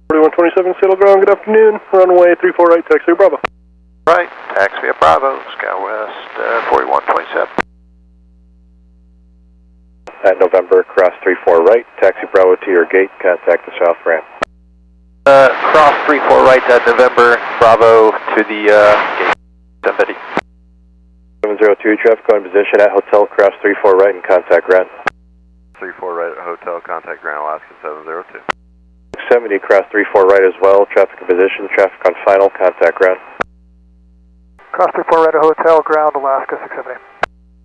4127, Seattle ground, good afternoon. Runway 34 right, taxi Bravo. Right, taxi via Bravo, Skywest 4127. At November, cross 34 right, taxi Bravo to your gate, contact the south ramp. Cross 34 right at November, Bravo to the gate. 750. 702, traffic on position at hotel, cross 34 right and contact ground. 34 right at hotel, contact Grand Alaska 702. 70, cross 34 right as well, traffic in position, traffic on final, contact ground. Cross 34 right at hotel, ground, Alaska 670.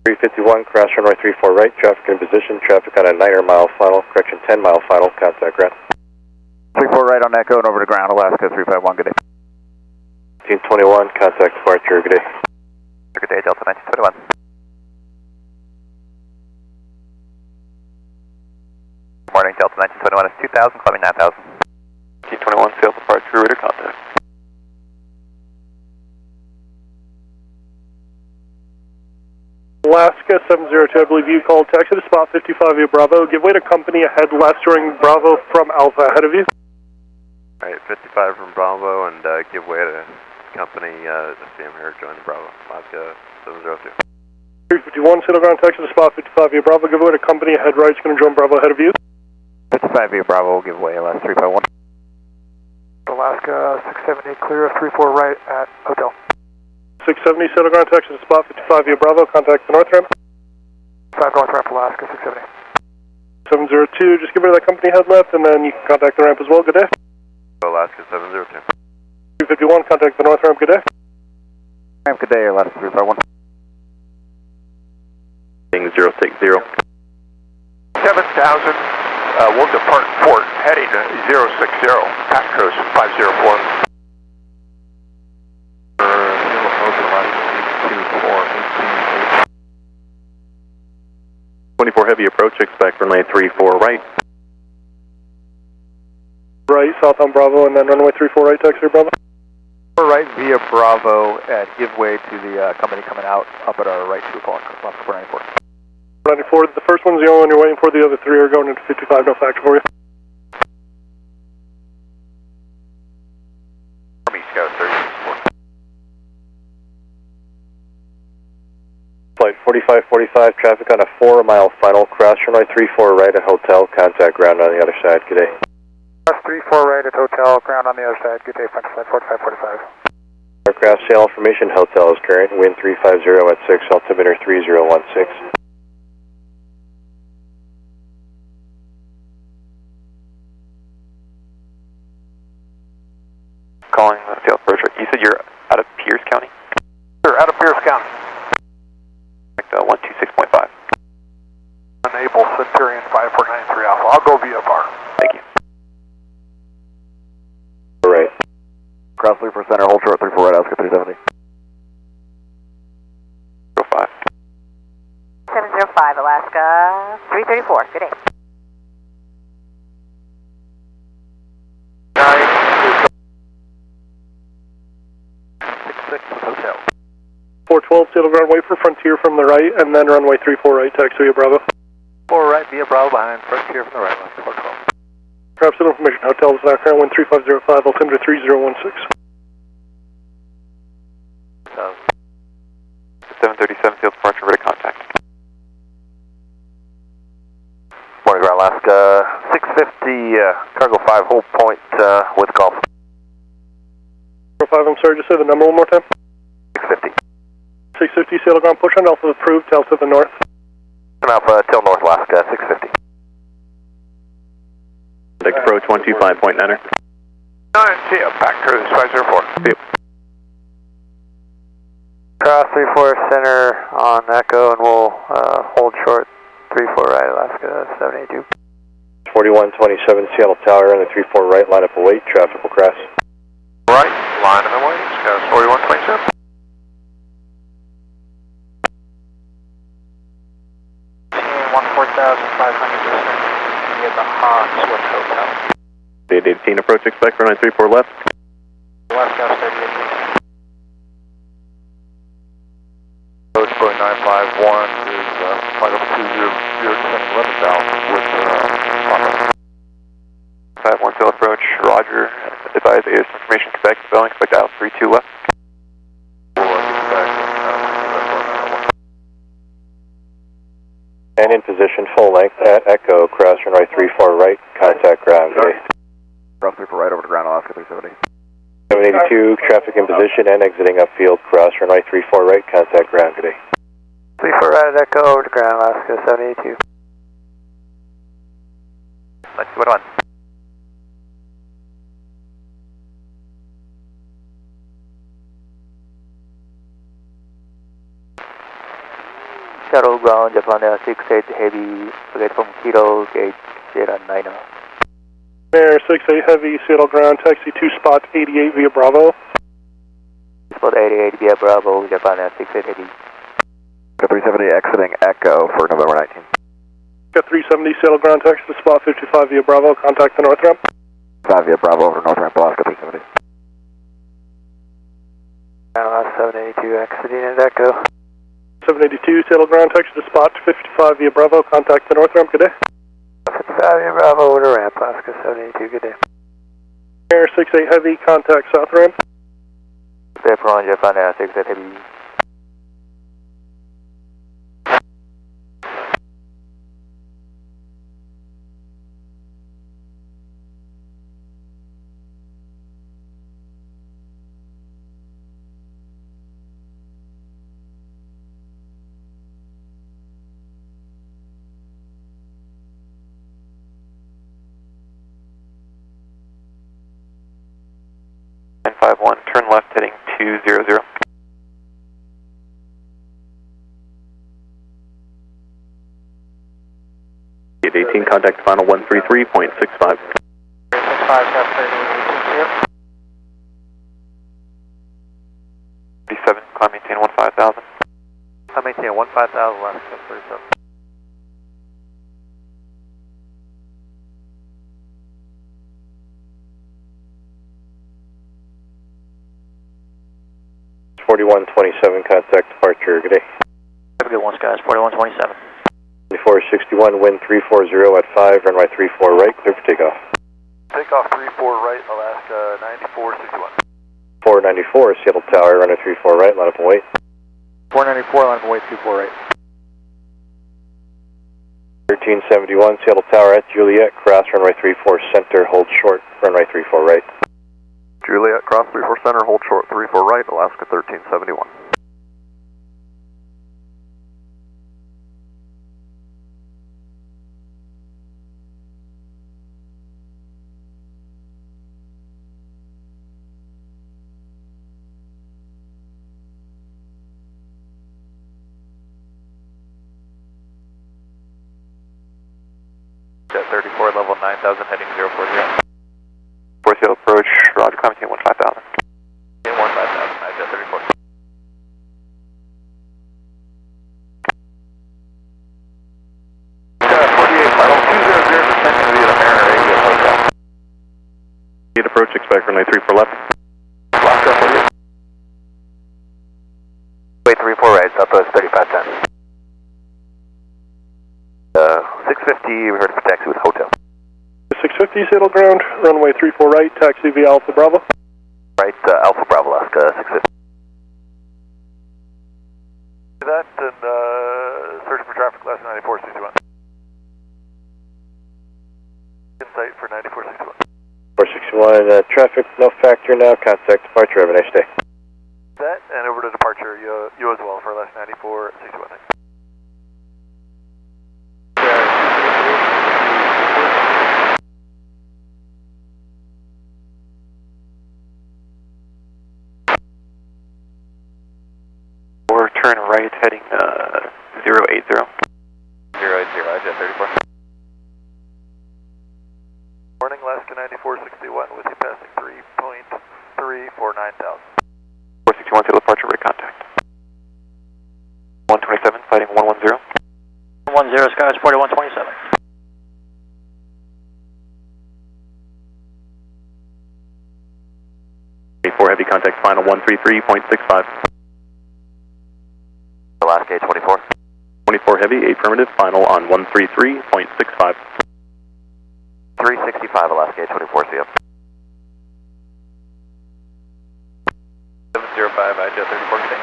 351, cross runway 34 right, traffic in position, traffic on a 9-mile final, correction 10-mile final, contact ground. 34 right on Echo and over to ground, Alaska 351, good day. 1521, contact departure, good day. Good day, Delta 1921. Good morning, Delta 1921 is 2,000, climbing 9,000. 1521, field departure, radar contact. Alaska 702, I believe you called taxi to spot 55 via Bravo. Give way to company ahead left during Bravo from Alpha ahead of you. Alright, 55 from Bravo and give way to company, SCM here, join the Bravo, Alaska 702. 351, Seattle ground, taxi to spot 55 via Bravo. Give way to company ahead right, it's going to join Bravo ahead of you. 55 via Bravo will give way, LS 351. Alaska 670, clear of 34 right at hotel. 670, Seattle ground, taxi to spot 55 via Bravo. Contact the north ramp. 5 north ramp, Alaska 670. 702, just give way to that company head left, and then you can contact the ramp as well. Good day. Alaska 702. 351, contact the north ramp. Good day. Ramp, good day, LS 351. 060. 7,000, we'll depart Fort, heading 060, pass coast 504. 24 heavy approach, expect runway 34 right. Right, southbound Bravo, and then runway 34 right, taxi Bravo. Right via Bravo at give way to the company coming out up at our right 2 o'clock, 494. 94, the first one's the only one you're waiting for, the other 3 are going into 55, no factor for you. Army Scout 36. Flight 4545, traffic on a 4-mile final, cross runway 34 right at hotel, contact ground on the other side, good day. Cross 34 right at hotel, ground on the other side, good day, French flight 4545. Aircraft sail information, hotel is current, wind 350 at 6, altimeter 3016. Calling the Seattle approach. You said you're out of Pierce County? Sure, out of Pierce County. 126.5. Enable Centurion 5493 Alpha. I'll go VFR. Thank you. All right. Cross 34 center, hold short 34 right, Oscar 370. 05. 705, Alaska 334, good day. 66 hotel. 412, Seattle ground, wait for Frontier from the right, and then runway 34 right, taxi via Bravo. 4 right via Bravo behind Frontier from the right, 412. Craft Civil Information, hotel is now current, wind 3505, altimeter 3016. 737 field departure, ready to contact. Morning ground, Alaska 650, cargo 5, hold point with golf. 05, I'm sorry, just say the number one more time. 650. 650, Seattle ground, push on Alpha approved, tail to the north. Alpha, tail north, Alaska 650. Contact approach 125.9er. 9, see ya, back cruise 504. See ya. Cross 34 center on Echo, and we'll hold short 34 right, Alaska 782. 4127 Seattle Tower on the 34 right, line up await, traffic will cross. Right, line and away, Scout 4127. Seeing 14,500 via the Hawks with hotel. Date 18 approach, expect for 934 left. Alaska 38. Approach Boeing 951 is flight over 200, descending 11,000 with 51 field approach, roger. Advise AS information, Quebec, Boeing, expect out 32 left. And in position, full length at Echo, cross runway 34 right, contact ground, good day. Cross 34 right over to ground, Alaska 370. 782, traffic in position and exiting upfield, cross runway 34 right, contact ground, good day. 34 right at Echo, over to ground, Alaska 782. Let's see what on. Shuttle ground, Japan Air 68 Heavy, forget from Kilo, gauge Sierra 9er. Air 68 Heavy, Seattle ground, taxi 2 spot 88 via Bravo. Spot 88 via Bravo, Japan Air 68 Heavy. 370 exiting Echo for November 19. Got 370, Seattle ground, taxi to spot 55 via Bravo, contact the north ramp. 5 via Bravo over North Ramp, Alaska 370. Alaska 782 exiting at Echo. 782, Seattle ground, taxi to spot 55 via Bravo, contact the north ramp, good day. 55 via Bravo, over to ramp, Alaska 782, good day. Air 68 Heavy, contact south ramp. Paper on Japan Air 68 Heavy. Turn left heading 200. Gate 18, contact final 133.65. 65, South 38, 37, climb maintain 15,000. I maintain 15,000 left, 37. 4127, contact departure, good day. Have a good one, skies, 4127. 2461, wind 340 at 5, runway 34 right, clear for takeoff. Takeoff 34 right, Alaska 9461. 494, Seattle Tower, runway 34 right, line up and wait. 494, line up and wait, 24 right. 1371, Seattle Tower at Juliet, cross runway 34 center, hold short, runway 34 right. Juliet, cross 34 center, hold short 34 right, Alaska 1371. Jet 34, level 9000, heading 040. 4 Seattle approach, roger, climb maintain 15,000. 15,000, I jet 34. Jet 48, final 200, descending via the Rainier Aviation hotel. Lead approach, expect runway 34 left. Alaska 48. Wait, 34 right, Southwest 3510. 650, we heard for taxi with hotel. 650, Seattle ground, runway 34 right, taxi via Alpha Bravo. Right, Alpha Bravo, Alaska 650. That and searching for traffic, Alaska 9461. Insight for 9461. 461, traffic, no factor now, contact departure, have a nice day. That and over to departure, you as well for Alaska 9461. Thanks. Or turn right, heading 080. 080, I jet 34. Morning, Alaska 9461 with you passing 3.349,000. 461, Seattle departure, ready contact. 127, fighting 110. 10, skies, 4127. 4 heavy contact, final 133.65. Alaska 24. 24 heavy, affirmative, final on 133.65. 365, Alaska 24, see ya. 705, I jet 34 today.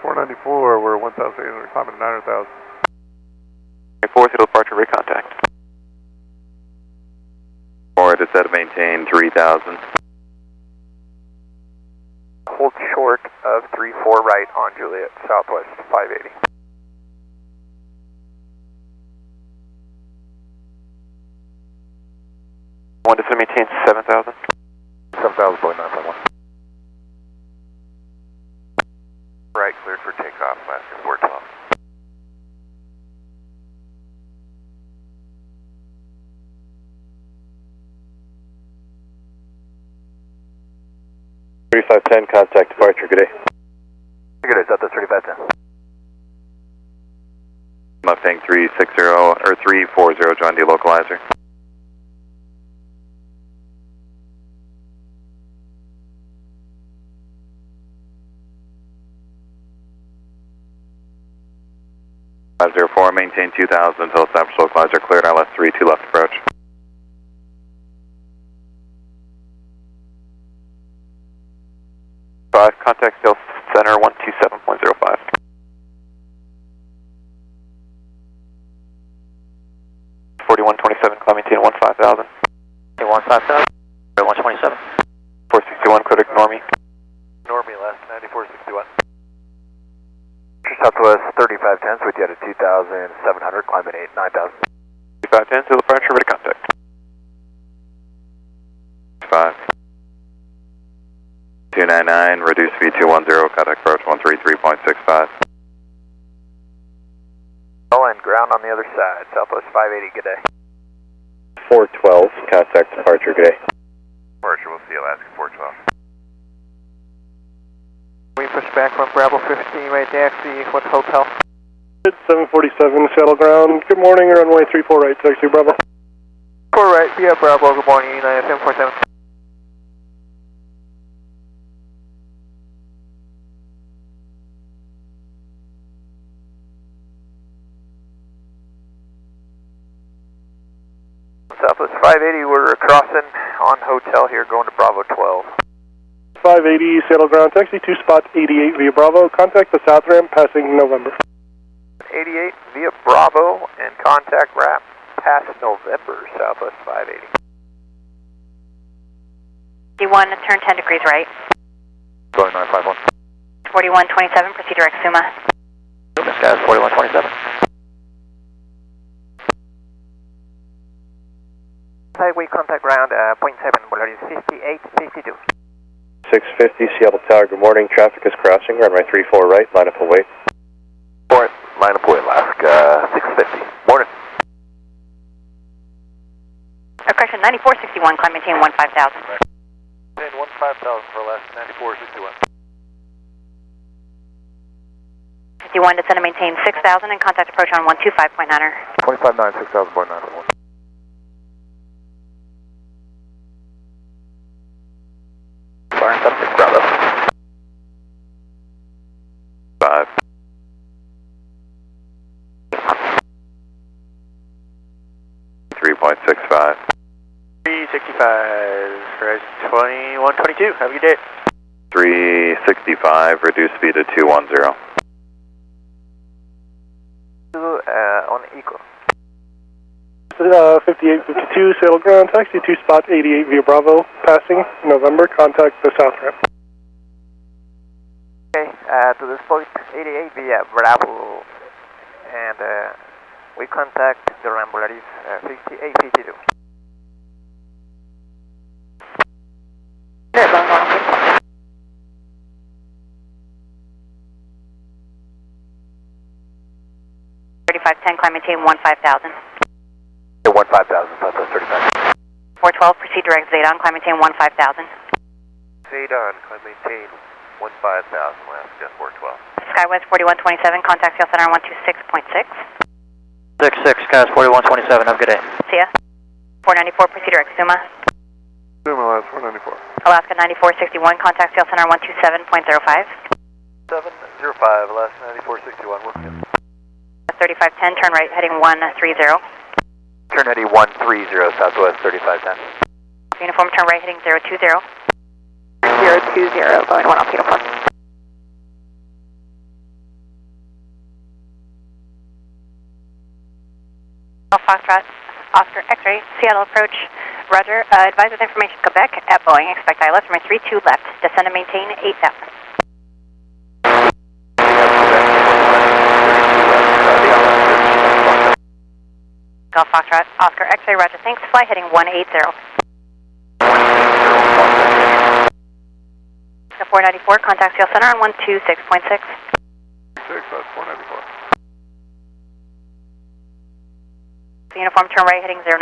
494, we're 1,800, climbing 900,000. 24, Seattle departure, ready contact. 4, to set to maintain 3,000. Hold short of 34 right on Juliet, Southwest 580. One to set maintain 7,000. 7,000, Boeing 951. Right, cleared for takeoff, Alaska 412. Contact departure, good day. Good day, Southwest 3510. Mustang 360 or 340, join the localizer. .504, maintain 2000 until established localizer cleared, ILS 32 left approach. Contact still center 127.05. 4127, climb maintain 15,000. 15,000, 127. 461, Kodak Normie. Normie, Alaska 9461. Southwest 3510, with you at a 2,700, climbing 9,000. 3510, to departure, ready contact. 5. 299, reduce V210, contact approach 133.65. Oh, and ground on the other side, Southwest 580, good day. 412, contact departure, good day. Departure, we'll see Alaska 412. We push back from Bravo 15, right taxi, what hotel? 747, Seattle ground, good morning, runway 34 right, taxi Bravo. 4 right, via Bravo, good morning, United 747. Southwest 580, we're crossing on hotel here, going to Bravo 12. 580, Seattle ground taxi, 2 spot 88 via Bravo. Contact the south ramp passing November. 88 via Bravo and contact ramp past November, Southwest 580. D1, turn 10 degrees right. Going 951. 4127, proceed direct Suma. Suma skies 4127. Highway contact ground, 0.7, Polaris 5852. 650 Seattle Tower, good morning. Traffic is crossing, runway 34 right, line up and wait. Point, line up away, Alaska, 650. Morning. Correction, 9461, climb maintain 15,000. Maintain 15,000 for Alaska, 9461. 51, descend and maintain 6,000 and contact approach on 125.9er. 25.9, 6,000.9. Barn 76 Bravo. 5. .65. 365, horizon 2122, have a good day. 365, reduce speed to 210. On equal. 5852, Seattle ground taxi, 2 spot 88 via Bravo, passing November. Contact the south ramp. Okay, to this point, 88 via Bravo, and we contact the ramp Polaris 5852. Climb maintain 15,000. 15,000, Southwest 35. 412, proceed direct Zadon, climb maintain 15,000. Zadon, climb maintain 15,000, Alaska 412. Skywest 4127, contact Seattle Center on 126.6. 66 skies 4127, have a good day. See ya. 494, proceed direct Suma. Suma, Alaska 494. Alaska 9461, contact Seattle Center on 127.05. 705, Alaska 9461, working. 3510, turn right, heading 130. Turn heading 130, Southwest 3510. Uniform, turn right, heading 020. 020, going 1 off uniform. Foxtrot, Oscar X-ray, Seattle approach, roger, advise with information Quebec at Boeing, expect ILS from 32 left, descend and maintain 8,000. Golf Foxtrot, Oscar X-ray, roger, thanks, fly heading 180. The 494, contact Seattle Center on 126.6. 6, that's 494. The uniform, turn right, heading 090.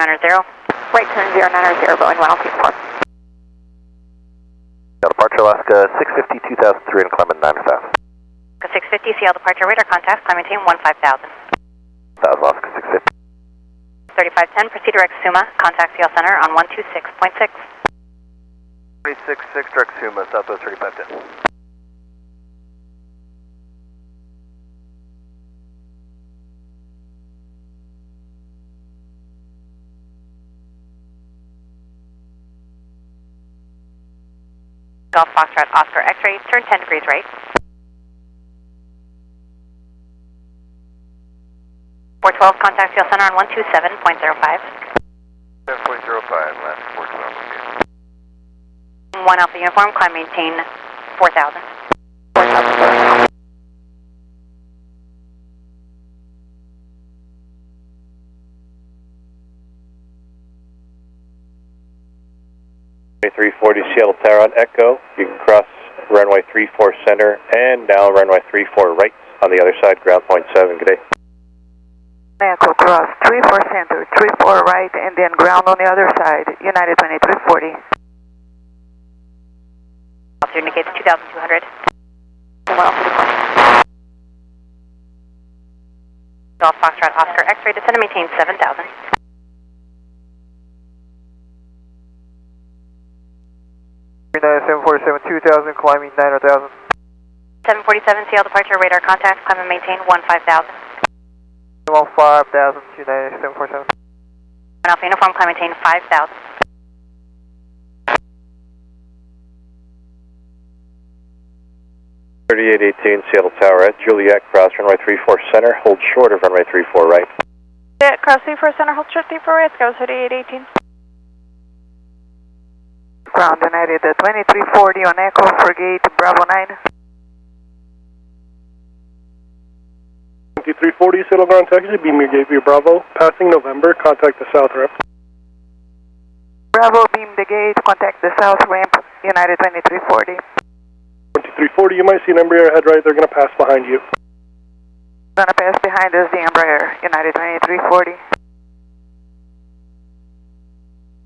Right turn 090, Boeing 1 off uniform. Departure Alaska 650, 2003 and climb at 9,000. 650, Seattle departure radar contact, climb maintain 15,000. 1,000 Alaska 650. 3510, proceed direct Suma, contact Seattle Center on 126.6. 366 direct Suma, Southwest 3510. Golf Foxtrot, Oscar X-ray, turn 10 degrees right. 412, contact Seattle Center on 127.05. 7.05, last 412. 1 Alpha uniform, climb maintain 4,000. 4,000. 340 Seattle Tower on Echo. You can cross runway 34 center and now runway 34 right on the other side, ground point 7. Good day. Echo cross 34 center, 34 right, and then ground on the other side, United 2340. Altitude indicates 2,200. Golf Foxtrot, Oscar X-ray, descend and maintain 7,000. United 747, 2,000, climbing 9,000. 747, Seattle departure radar contact, climb and maintain 15,000. 15,000, United 747. Alpha Uniform, climb maintain 5,000. Seattle Tower at Juliet, cross runway 34 center, hold short of runway 34 right. Juliet, cross 34 center, hold short 34 right, Sky 3818. Ground United 2340 on Echo for gate Bravo 9. 2340 Seattle ground taxi, beam your gate via Bravo, passing November, contact the south ramp. Bravo, beam the gate, contact the south ramp, United 2340. 2340, you might see an Embraer ahead right, they're going to pass behind you. Gonna pass behind us the Embraer, United 2340.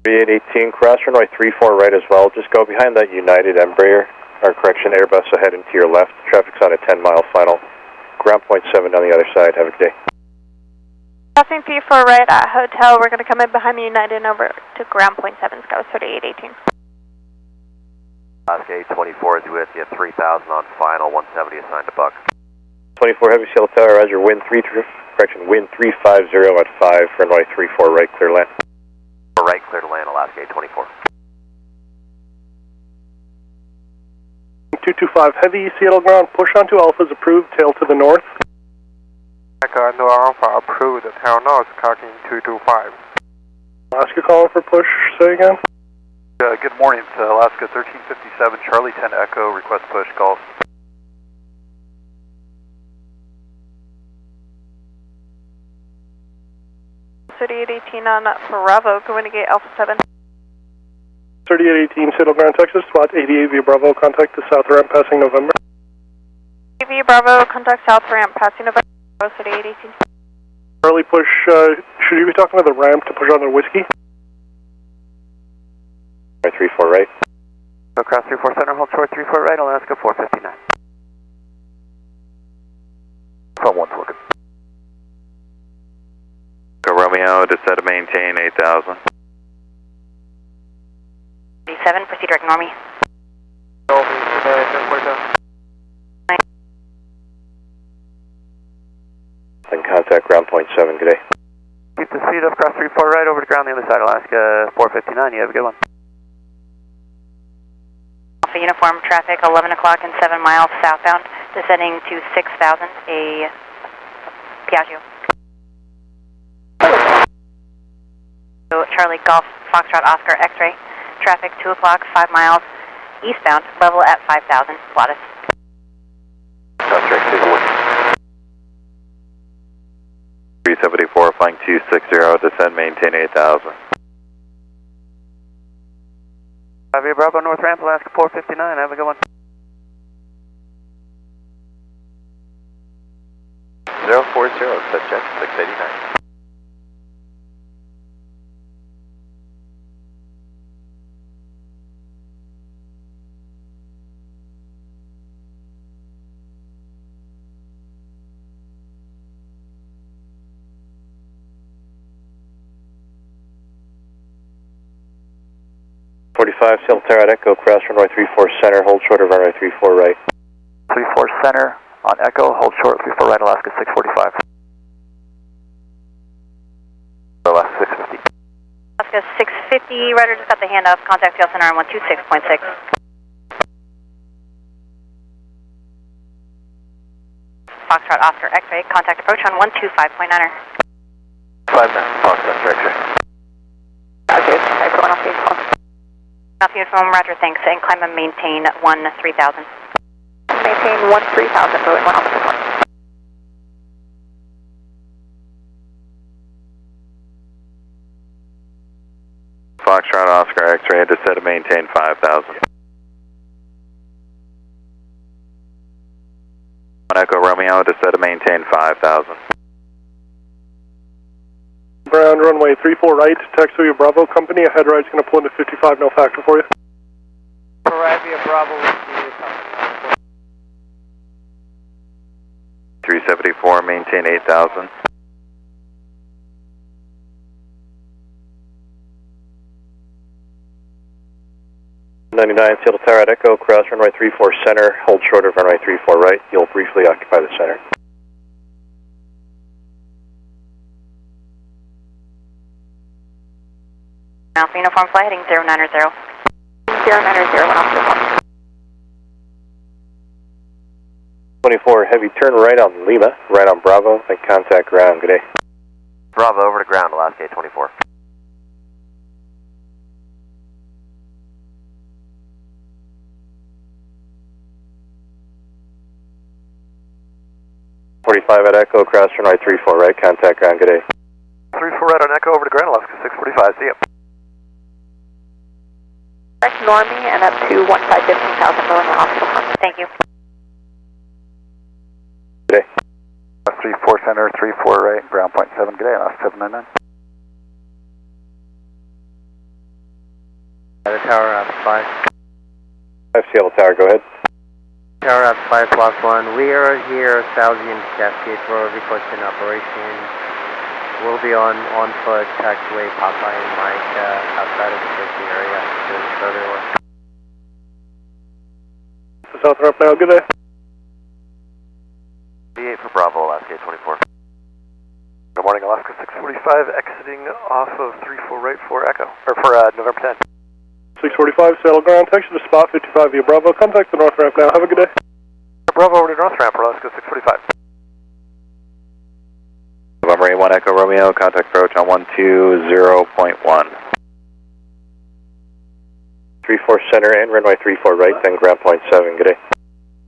3818, cross runway 34 right as well, just go behind that United Embraer, or correction, Airbus ahead and to your left, traffic's on a 10-mile final. Ground point 7 on the other side, have a good day. Passing P4 right at hotel, we're going to come in behind the United and over to ground point 7, Sky 3818. Alaska 824 is with you, 3,000 on final, 170 assigned to Buck. 24 Heavy Seattle Tower, Roger, wind 350 at 5, runway 34 right, clear land. Right, clear to land, Alaska 824. 225 Heavy Seattle ground, push onto Alpha's approved, tail to the north. Echo into Alpha approved, tail north, cocking 225. Alaska calling for push, say again. Good morning, it's Alaska 1357, Charlie 10 Echo, request push, golf. City 818 on Bravo, going to gate Alpha 7. 3818 Seattle ground Texas, SWAT 88 via Bravo, contact the south ramp, passing November. via Bravo, contact south ramp, passing November, City 818. Early push, should you be talking to the ramp to push on their whiskey? Right, 34 right. Go cross 34 center, hold short 34 right, Alaska 459. Phone 1's looking. Go Romeo, descend to maintain 8,000. 37, proceed direct Normie. Then contact ground point 7, good day. Keep the speed up, cross 34 right, over to ground the other side, Alaska 459, you have a good one. Alpha Uniform traffic, 11 o'clock and 7 miles southbound, descending to 6,000, a Piaggio. So Charlie Golf, Foxtrot Oscar X-ray, traffic 2 o'clock, 5 miles eastbound, level at 5,000, Pilatus. Contract 374, flying 260, descend, maintain 8,000. Via Bravo, North Ramp, Alaska 459, have a good one. 040, set check, 689. Seattle Tower at Echo, cross runway 34 center, hold short of runway 34 right. 34 center on Echo, hold short 34 right, Alaska 645. Alaska 650. Alaska 650, Ryder just got the handoff, contact tail center on 126.6. Foxtrot Oscar X-ray, contact approach on 125.9er. 59, Foxtrot X-ray. Okay, everyone off the phone. Alpha Uniform, Roger, thanks, and climb and maintain 13000. Maintain 13000, going 1 off the phone. Foxtrot Oscar X-ray, descend to maintain 5,000. On Echo Romeo, descend to maintain 5,000. Ground runway 34 right, taxi via Bravo company, ahead ride's going to pull into 55, no factor for you. Arrive via Bravo, 374, maintain 8,000. Seattle Tower at Echo, cross runway 34 center, hold short of runway 34 right, you'll briefly occupy the center. Alpha Uniform Flight heading 090. 090, 1 Oscar 24 Heavy, turn right on Lima, right on Bravo, then contact ground. Good day. Bravo, over to ground, Alaska 824. at Echo, cross runway 34 right, contact ground. Good day. 34 right on Echo, over to ground, Alaska 645. See ya. Correct norming and up to 15,000 Lima Oscar. Thank you. Good day. 34 center, 34 right, ground point 7, good day, Alaska 799. Tower 5. 5 Seattle Tower, go ahead. Tower 5, block 1. We are here, Southern Cascade Road, requesting operation. We'll be on foot, taxiway, Popeye and Mike, outside of the safety area, doing survey work. South ramp now, good day. V8 for Bravo, Alaska 824. Good morning, Alaska 645, exiting off of 34 right for Echo, or for November 10. 645, Seattle ground, taxi to spot 55 via Bravo, contact the north ramp now, have a good day. Bravo over to north ramp, Alaska 645. November 81 Echo Romeo, contact approach on 120.1. 34 center and runway 34 right, then ground point 7, good day.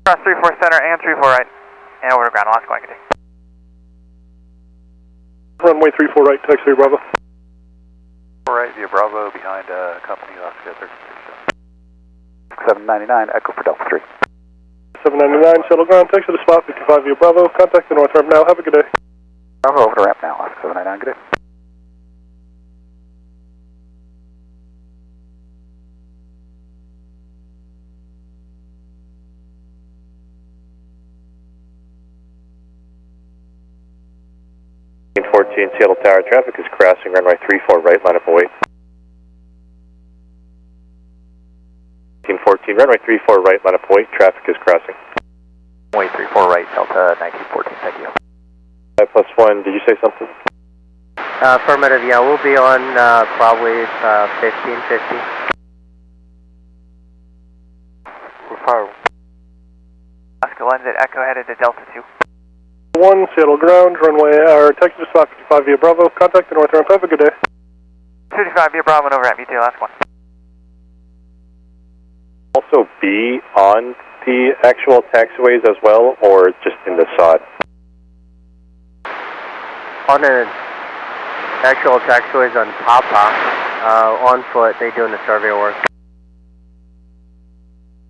Cross 34 center and 34 right, and over to ground, Alaska 1, good day. Runway 34 right, taxi to Bravo. Right via Bravo, behind company Alaska 3667. 799, Echo for Delta 3. 799, shuttle ground, taxi to spot 55 via Bravo, contact the north ramp now, have a good day. Bravo over to ramp now, Alaska 799, good day. Seattle Tower, traffic is crossing runway 34 right, line up and wait. 1914, runway 34 right, line up and wait, traffic is crossing. Runway 34 right, Delta 1914, thank you. 5+1, did you say something? Affirmative, yeah, we'll be on probably 1550. We're fire. Alaska 1 at Echo headed to Delta 2. 1, Seattle ground, runway, or taxi to spot 55 via Bravo, contact the north ramp, have a good day. 55 via Bravo and over ramp, you two, last one. Also be on the actual taxiways as well, or just in the sod? On the actual taxiways on Papa, on foot, they doing the survey work.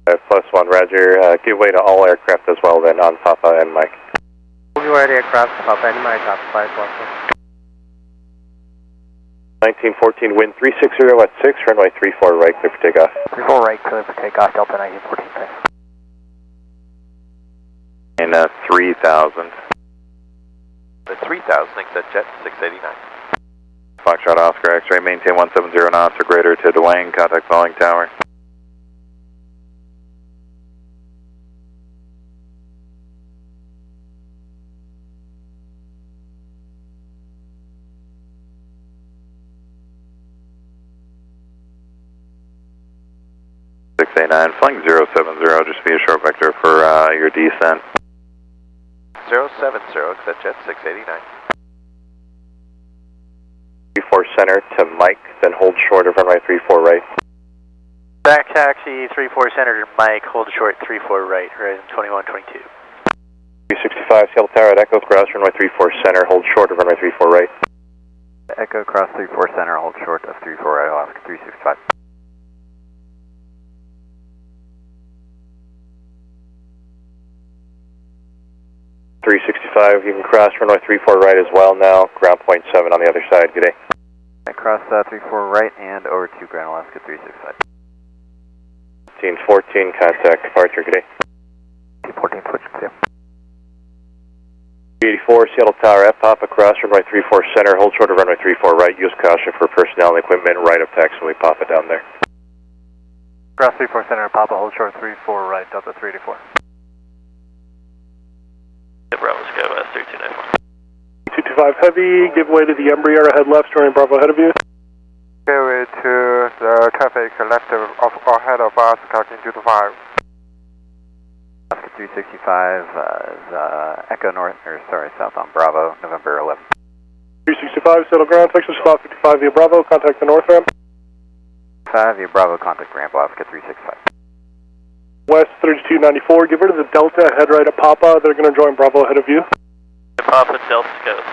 5+1, roger, give way to all aircraft as well then on Papa and Mike. We'll be ready across Papa and Mike, top 5+1. 1914, wind 360 at 6, runway 34 right, clear for takeoff. 34 right, clear for takeoff, Delta 1914, thanks. And 3000. The 3000, exit jet 689. Foxtrot Oscar X-ray, maintain 170 knots or greater to Dwayne, contact following tower. Flying 070, just be a short vector for your descent. 070, exit jet 689. 34 center to Mike, then hold short of runway 34 right. Back taxi 34 center to Mike, hold short 34 right, horizon 2122. 365 Seattle Tower at Echo, cross runway 34 center, hold short of runway 34 right. Echo cross 34 center, hold short of 34 right, Alaska 365. 365, you can cross runway 34 right as well now, ground point 7 on the other side, good day. Cross 34 right and over to ground, Alaska 365. 1514, contact departure, good day. 14 switch, see ya. 84 Seattle Tower at Papa, cross runway 34 center, hold short of runway 34 right, use caution for personnel and equipment, right of taxiway Papa down there. Cross 34 center at Papa, hold short 34 right, Delta 384. Bravo, Sky West 3294. 225 heavy, give way to the Embraer ahead left, starting Bravo ahead of you. Give way to traffic left ahead of us, connecting 225. Alaska 365 is Echo North, or sorry, south on Bravo, November 11. 365, settle ground, Texas, spot 55 via Bravo, contact the north ramp. 5 via Bravo, contact ramp, Alaska 365. West 3294, give her to the Delta, head right at Papa, they're going to join Bravo ahead of you. Papa, Delta, Scout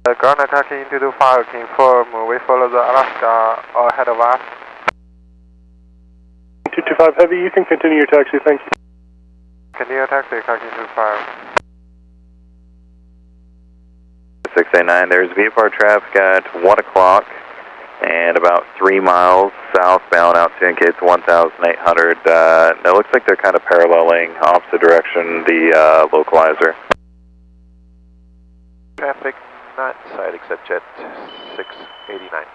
3290. Ground attacking 225, confirm, we follow the Alaska ahead of us. 225 Heavy, you can continue your taxi, thank you. Continue taxi, connecting 225. 689, there's VFR traffic at 1 o'clock and about 3 miles southbound out to gates 1,800. It looks like they're kind of paralleling opposite direction, the localizer. Traffic not inside except jet 689.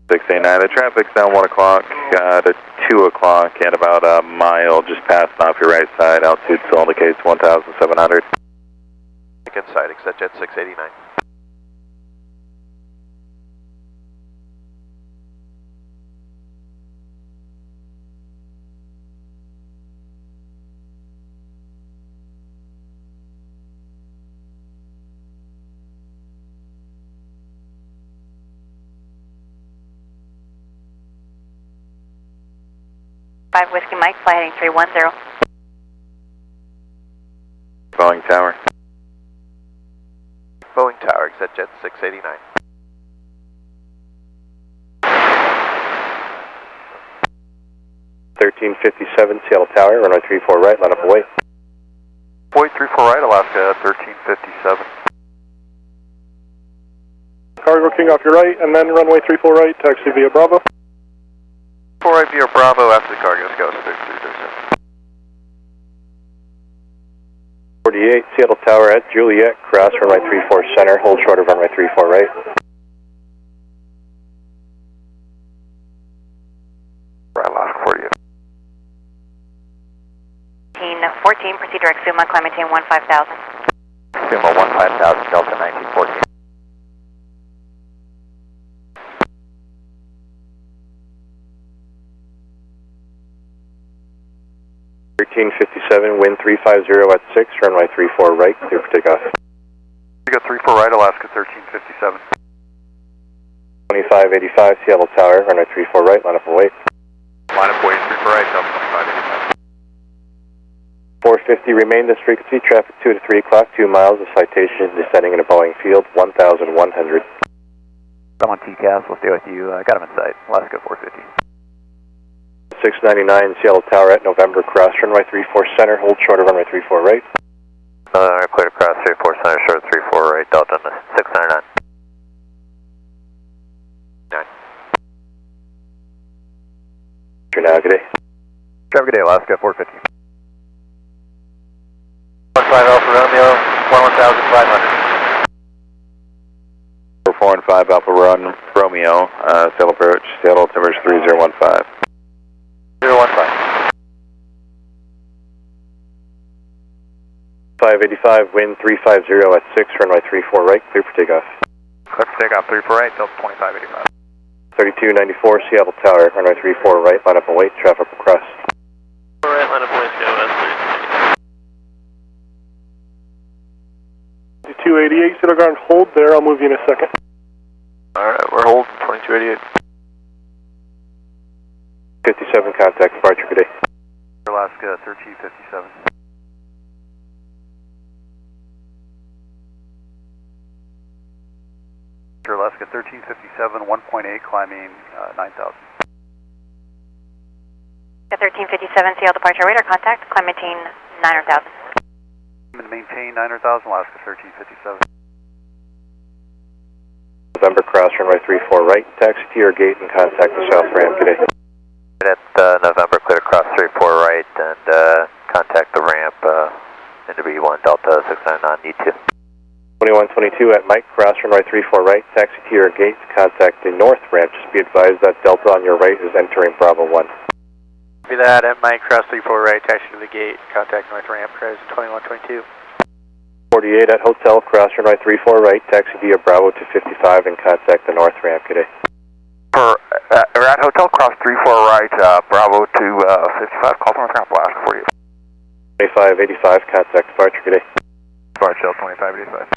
The traffic's down 1 o'clock to 2 o'clock and about a mile just passing off your right side. Altitude still indicates 1,700. Inside except jet 689. Whiskey Mike, fly heading 310. Boeing Tower. Boeing Tower, exit jet 689. Seattle Tower, runway 34 right, line up away. Point 34 right, Alaska 1357. Cargo King off your right, and then runway 34 right, taxi via Bravo. 4 right via Bravo after the cargo Scout 3337. 48, Seattle Tower at Juliet, cross runway 34 center, hold short of runway 34 right. Right, Alaska 48. 14, proceed direct Suma, climb maintain 15,000. Suma 15,000, Delta 1914. Wind 350 at 6, runway 34 right, clear for takeoff. You got 34 right, Alaska 1357. 2585, Seattle Tower, runway 34 right, line up away. Line up away, 34 right, Delta 2585. 450, remain this frequency, traffic 2 to 3 o'clock, 2 miles, the citation descending into Boeing Field, 1,100. I'm on TCAS, we'll stay with you. Got him in sight, Alaska 450. 699, Seattle Tower at November, cross runway 34 center, hold short of runway 34 right. Clear to cross 34 center, short 34 right, Delta 699. 9. Now, good day. Traffic, good day, Alaska 450. 15 Alpha Romeo, 11,500. 445 Alpha Romeo, Seattle approach, Seattle Timbers 3015. 015. 585, wind 350 at 6, runway 34 right, clear for takeoff. Clear for takeoff, 34 right, Delta 2585. 3294, Seattle Tower, runway 34 right, line up and wait, traffic will cross. Alright, line up away, Scout West 3290. 288, settle ground, hold there, I'll move you in a second. Alright, we're holding 2288. 57, contact departure, good day. Alaska 1357. Alaska 1357, 1.8, climbing 9,000. 1357, Seattle departure radar contact, climb maintain 9,000. Maintain 9,000, Alaska 1357. November, cross runway 34 right, taxi to your gate and contact the south ramp, good day. At November, clear to cross 34 right and contact the ramp into B1 Delta 699, need to. 2122 at Mike, cross runway 34 right, taxi to your gate, contact the north ramp, just be advised that Delta on your right is entering Bravo 1. Be that at Mike, cross 34 right, taxi to the gate, contact north ramp, horizon 2122. 48 at hotel, cross runway 34 right, taxi via Bravo to 55 and contact the north ramp. Good day. We're at hotel, cross 34 right, Bravo to 55, call from north ramp, we'll ask for you. 2585, contact departure. Good day. Departure Shell 2585.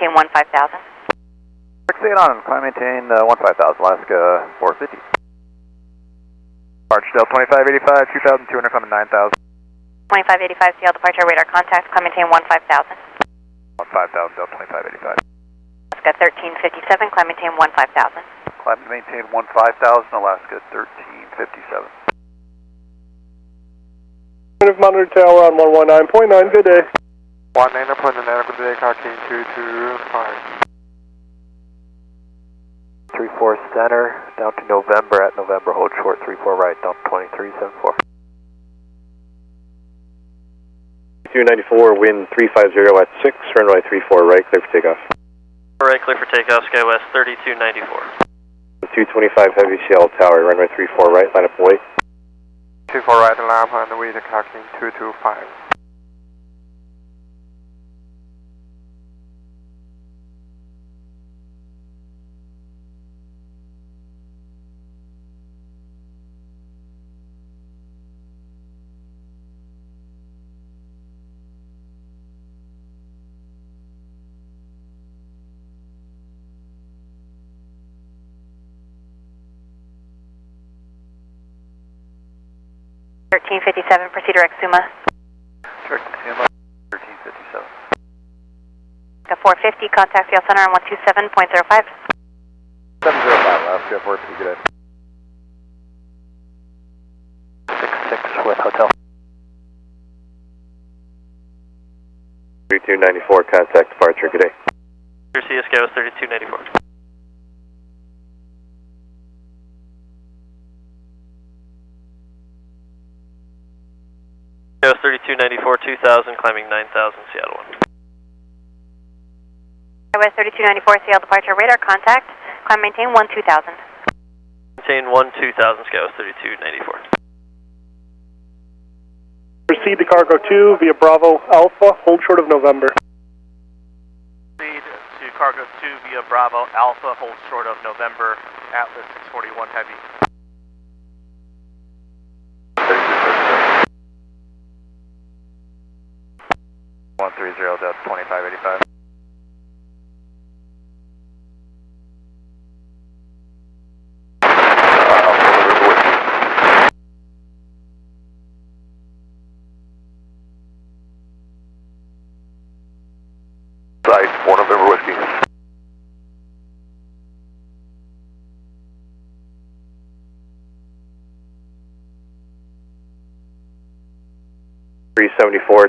Maintain 15,000. 68 on, climb maintain 15,000, Alaska 450. Departure Shell 2585, 2,200, climb 9,000. 2585, CL departure, radar contact, climb maintain 15,000. 15,000, Delta 2585. Alaska 1357, climb maintain 15,000. Climb to maintain 15,000, Alaska 1357. Monitor tower on 119.9, good day. 19.9, good day, car king 225. 34 center, down to November, at November, hold short 34 right, down to 2374. 294, wind 350 at 6, runway 34 right, clear for takeoff. Right, clear for takeoff, Skywest 3294. 225 heavy Seattle tower, runway 34 right, line up and wait. 24 right, alarm on the way to car king 225. Proceed direct Suma. Direct Suma, 1357. 450, contact CL center on 127.05. 705, Alaska 450, good day. 66 with hotel. 3294, contact departure, good day. Your CSK was 3294. Goes 3294, 2000, climbing 9000, Seattle 1. West 3294, CL departure, radar contact, climb maintain 12,000. Maintain 12,000, Scales 3294. Proceed to cargo 2 via Bravo Alpha, hold short of November. Proceed to cargo 2 via Bravo Alpha, hold short of November, Atlas 641 heavy. 130, Delta 2585. Side 4 November Whiskey.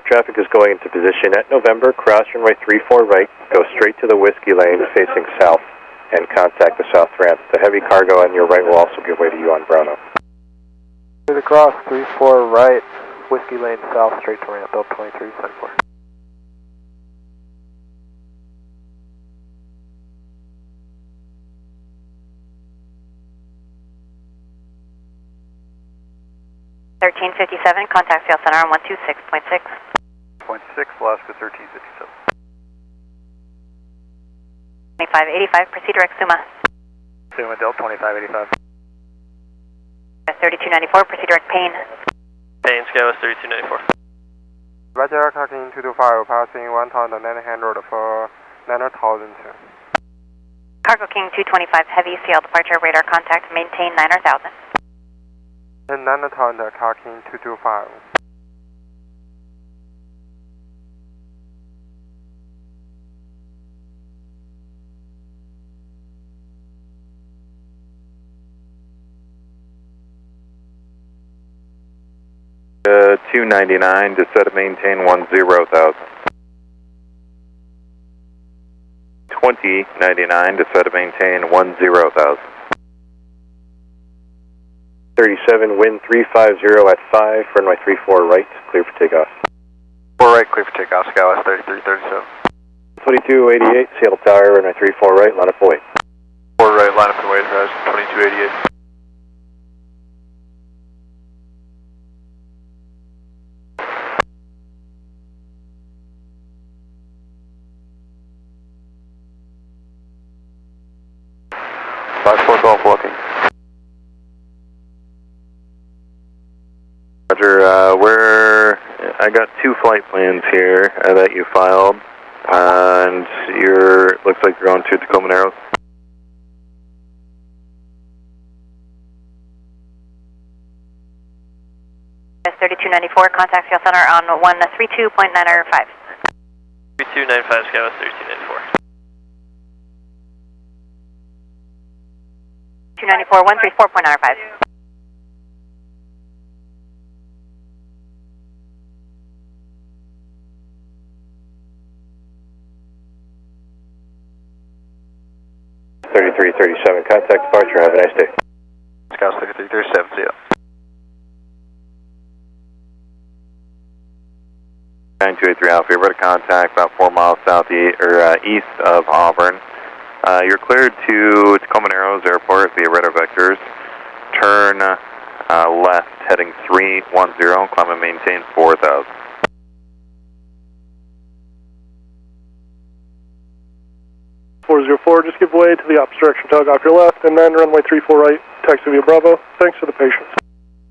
Traffic is going into position at November, cross runway 34 right, go straight to the whiskey lane facing south, and contact the south ramp. The heavy cargo on your right will also give way to you on Browno. To the cross, 34 right, whiskey lane south, straight to ramp, Delta 2374. Contact CL center on 126.6. 0.6, Alaska 1357. 2585, proceed direct Suma. Suma, Delta 2585. 3294, proceed direct Payne. Payne, Skywest 3294. Roger, car king 225, passing 1,900 for 9,000. Cargo King 225, heavy CL departure, radar contact, maintain 9,000. 9,000, car king 225. Uh, 299 to set and maintain 10,000. 2099 to set and maintain 10,000. 37, wind 350 at 5, runway 34 right, clear for takeoff. 4 right, clear for takeoff, Skywest 3337. 2288, Seattle Tower, runway 34 right, line up and wait. 4 right, line up and wait, horizon 2288. 34 Golf looking. Roger, where I got 2 flight plans here that you filed, and looks like you're going to Tacoma Narrows. S3294, contact Scale Center on 132.905. 3295, Scale 3294. 294, 134.905. Contact departure, have a nice day. Scout 6337, see ya. 9283 Alpha, you're ready to contact about 4 miles east of Auburn. You're cleared to Tacoma Narrows Airport via radar vectors. Turn left, heading 310, climb and maintain 4,000. Just give way to the opposite direction, tug off your left, and then runway 34 right, taxi via Bravo. Thanks for the patience.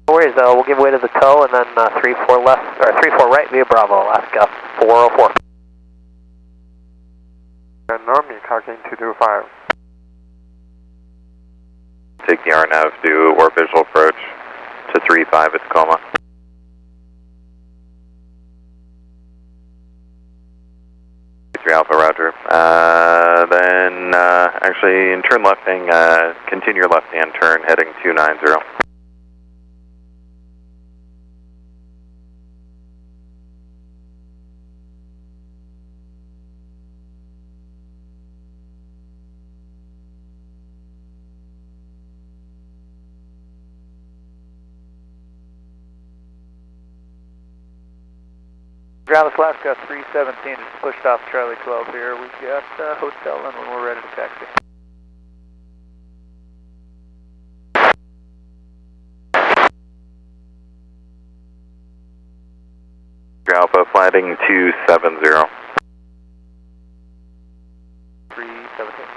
No worries, we'll give way to the tow, and then 34 left, or 34 right via Bravo, Alaska 404. Norm, you're talking 225. Take the RNAV to or visual approach to 35 at Tacoma. Alpha, roger. Then actually in turn left hang, continue your left hand turn heading 290. Ground Alaska 317 just pushed off Charlie 12 here. We've got hotel and when we're ready to taxi. Alpha, flighting 270. 317.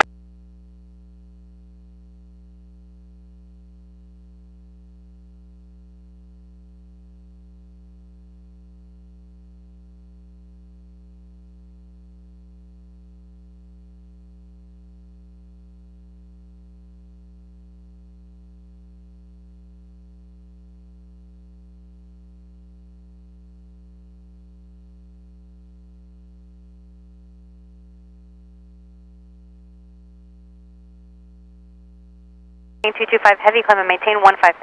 Maintain 225 heavy, climb and maintain 15,000.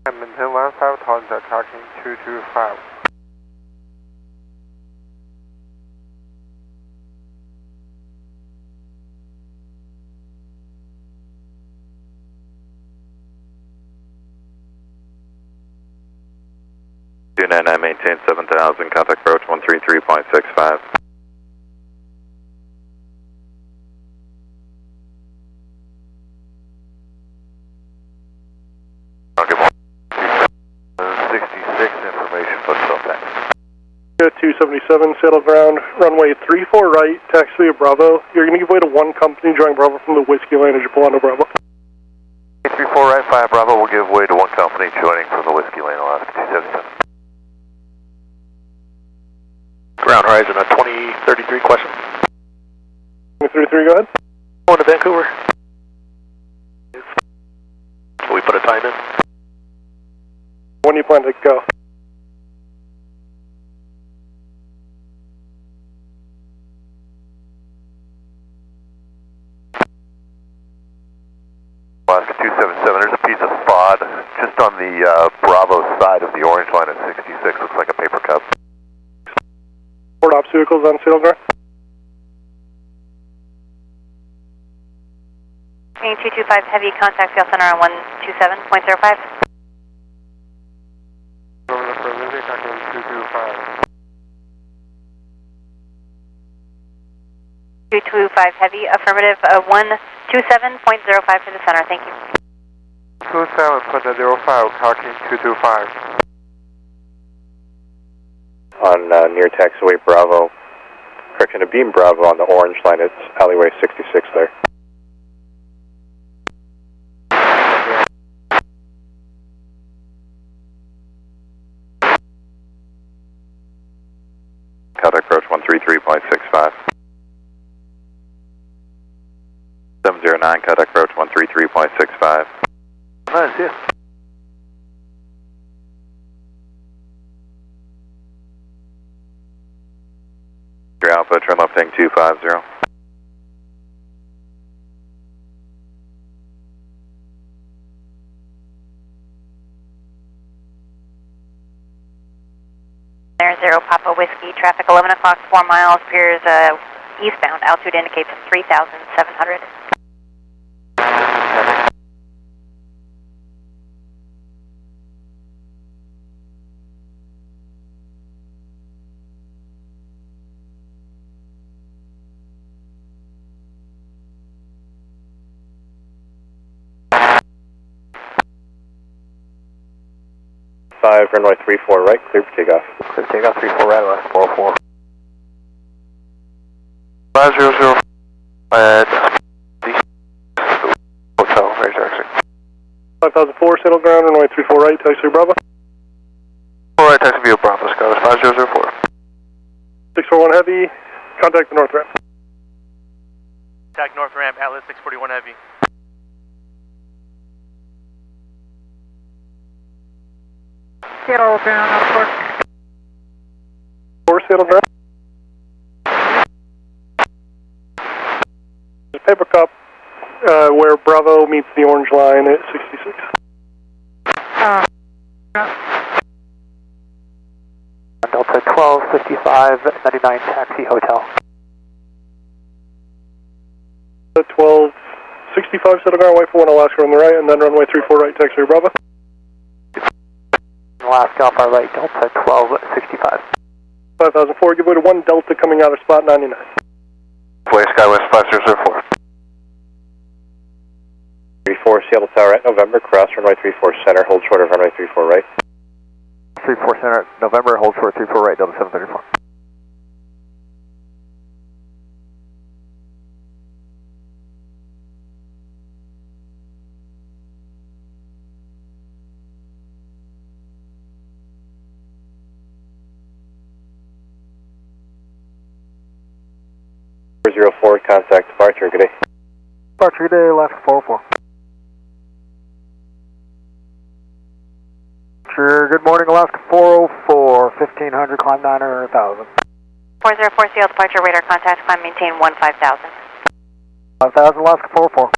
Maintain 15,000, talking 225. I maintain 7,000, contact approach 133.65. Okay, 66 information, but still thanks. 277, sail ground, runway 34 right, taxi via Bravo. You're going to give way to one company joining Bravo from the Whiskey Lane as you pull onto Bravo. 34 right, 5 Bravo will give way to one company joining from the Whiskey Lane, Alaska 277. Ground horizon on 2033, question. 2033, go ahead. Going to Vancouver. Will we put a time in? When do you plan to go? Alaska 277, there's a piece of FOD just on the Bravo side of the orange line at 66, looks like a paper cup. Port ops vehicles on sail ground. 225 heavy, contact Scale Center on 127.05. 225 heavy, affirmative, 127.05 for the center, thank you. 27.05, talking 225. On near taxiway Bravo, correction to beam Bravo on the orange line, it's alleyway 66 there. 133.65. 709, contact approach 133.65. Nice, yeah. Alpha, trim left heading 250. There, 0 Papa Whiskey, traffic 11 o'clock, 4 miles, appears eastbound, altitude indicates 3,700. Runway 34 right, clear for takeoff. Clear for takeoff, 34 right, left 404. 500 at hotel, right taxi. 5004, settle ground, runway 34 right, taxi Bravo. 4 right, taxi via Bravo, Scott, 5004. 641 Heavy, contact the north ramp. Contact north ramp, Atlas 641 Heavy. Settle ground, of course. 4, settle ground. Paper cup, where Bravo meets the orange line at 66. Delta 1255, 99 taxi hotel. 1265, settle ground, wait for 1 Alaska on the right, and then runway 34 right, taxi Bravo. Alaska off our right, Delta 1265. 5004, give way to 1 Delta coming out of spot 99. Way Skywest 5004. 34 Seattle Tower at November, cross runway 34 center, hold short of runway 34 right. 34 center, November, hold short 34 right, Delta 734. Contact departure, good day. Departure, good day, Alaska 404. Sure, good morning, Alaska 404, 1500, climb 9 or 1000. 404 CL departure, radar contact, climb maintain 15,000. 5000, Alaska 404.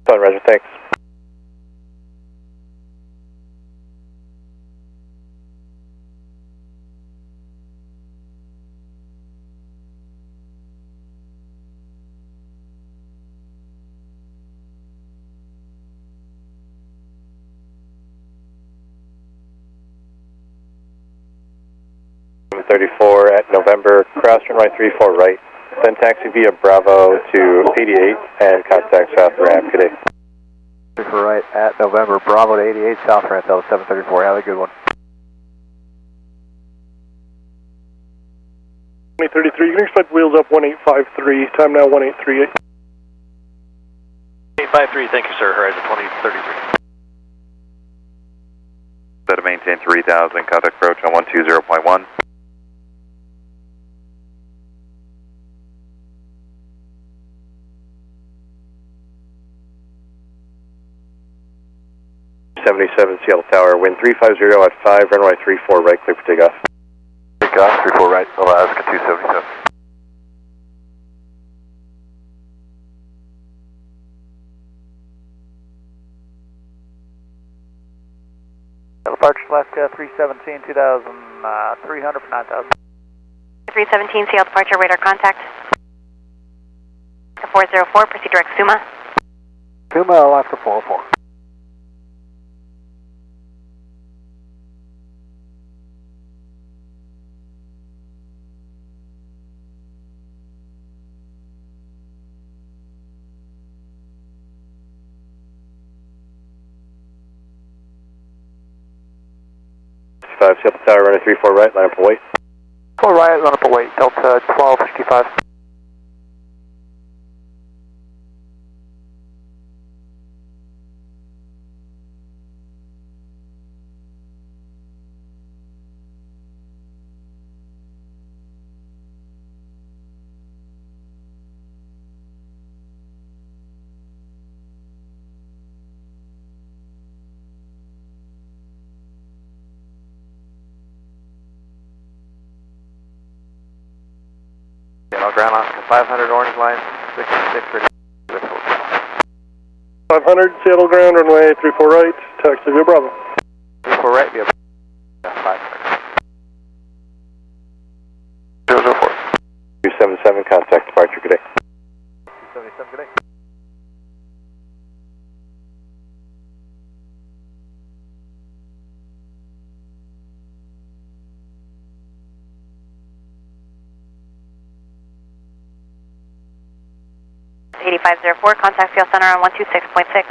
Roger, thanks. .34 at November, cross runway 34 right, then taxi via Bravo to 88 and contact south ramp, good day. 34 right at November, Bravo to 88, south ramp, Delta 734, have a good one. 2033, you can expect wheels up 1853, time now 1838. 853, thank you sir, Horizon 2033. Set to maintain 3000, contact approach on 120.1. Seattle Tower, wind 350 at 5, runway 34 right, clear for takeoff. Takeoff, 34 right, Alaska 277. Departure Alaska 317, 2,300 for 9,000. 317 CL departure, radar contact. 404, proceed direct Suma. Suma, Alaska 404. Seattle Tower, runway 34 right, line up and wait. 4 right, line up and wait, Delta 1265. ground Oscar 500 orange line, 66 ready with hotel. 500, Seattle ground, runway 34 right, taxi via Bravo. 34 right via 500. 004. 277, contact departure, good day. 277, good day. Contact Field Center on 126.6. 6.6,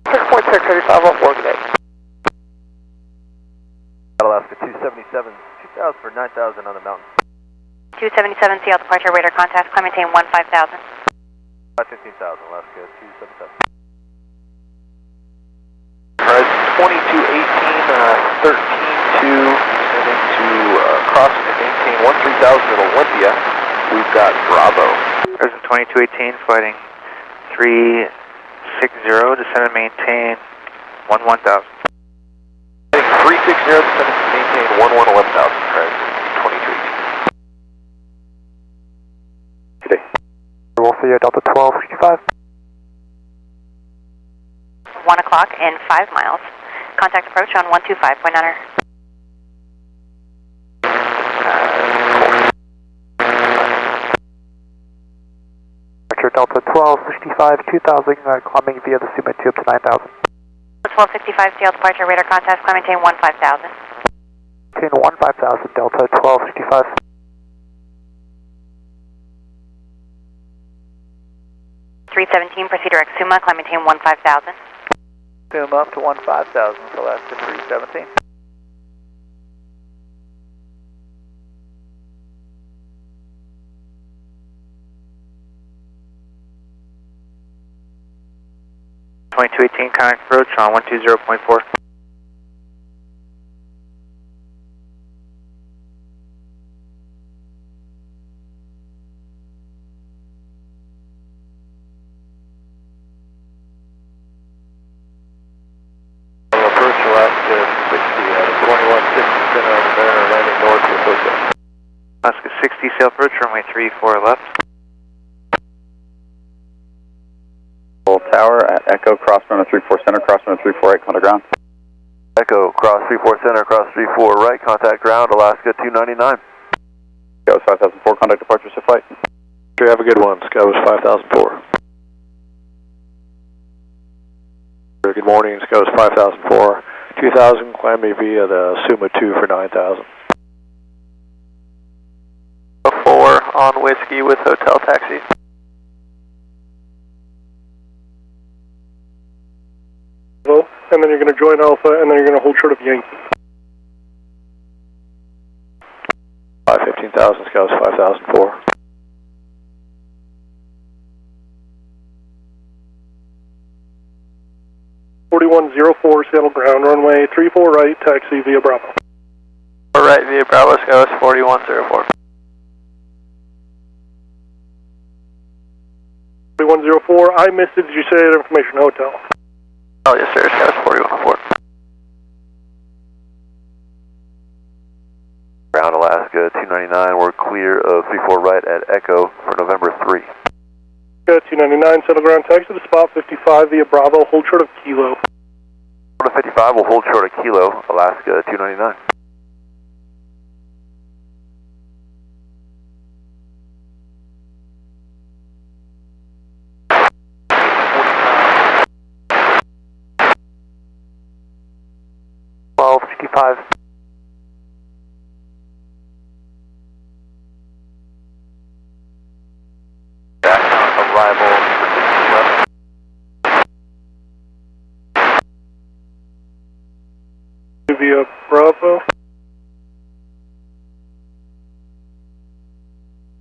8504 today. Alaska 277, 2,000 for 9,000 on the mountain. 277 Seattle departure radar contact, climb maintain 15,000. 15,000, Alaska 277. Horizon 2218, 13-2, descending to cross and maintain 13,000 at Olympia. We've got Bravo. Horizon 2218, flighting 360, descend and maintain 11,000. 360, descend and maintain 11,000, Horizon 2218. Good day. Wolfie, Delta 1265. 1 o'clock and 5 miles. Contact approach on 125.9er. Delta 1265, 2,000, climbing via the Summit tube to 9,000. 1265 Seattle departure radar contact, climb maintain 15,000. Maintain 15,000, Delta 1265. 317, proceed direct Suma, climb maintain 15,000. Zoom up to 15,000 for Alaska 317. Contact approach on 120.4. Approach Alaska 60 at 2160 center on the Mariner, landing north with hotel. Alaska 60, sail approach, runway 34 left. Tower at Echo, cross runner 34 center, cross runner 34 right, contact ground. Echo, cross 34 center, cross 34 right, contact ground, Alaska 299. Scouts 5004, contact departure, to flight. Sure, have a good one, Scouts 5004. Good morning, Scouts 5004. 2,000, climb me via the Suma 2 for 9,000. 4 on Whiskey with hotel taxi. And then you're going to join Alpha, and then you're going to hold short of Yankee. 15,000, Scouts 5004. .4104 Seattle ground, runway 34 right, taxi via Bravo. All right, via Bravo, Scouts 4104. 4104, I missed it. Did you say that information hotel? Oh, yes, sir. Scouts 4104. Ground Alaska 299, we're clear of 34 right at Echo for November 3. 299, settle ground taxi to spot 55 via Bravo, hold short of Kilo. 55 will hold short of Kilo, Alaska 299. Via Bravo.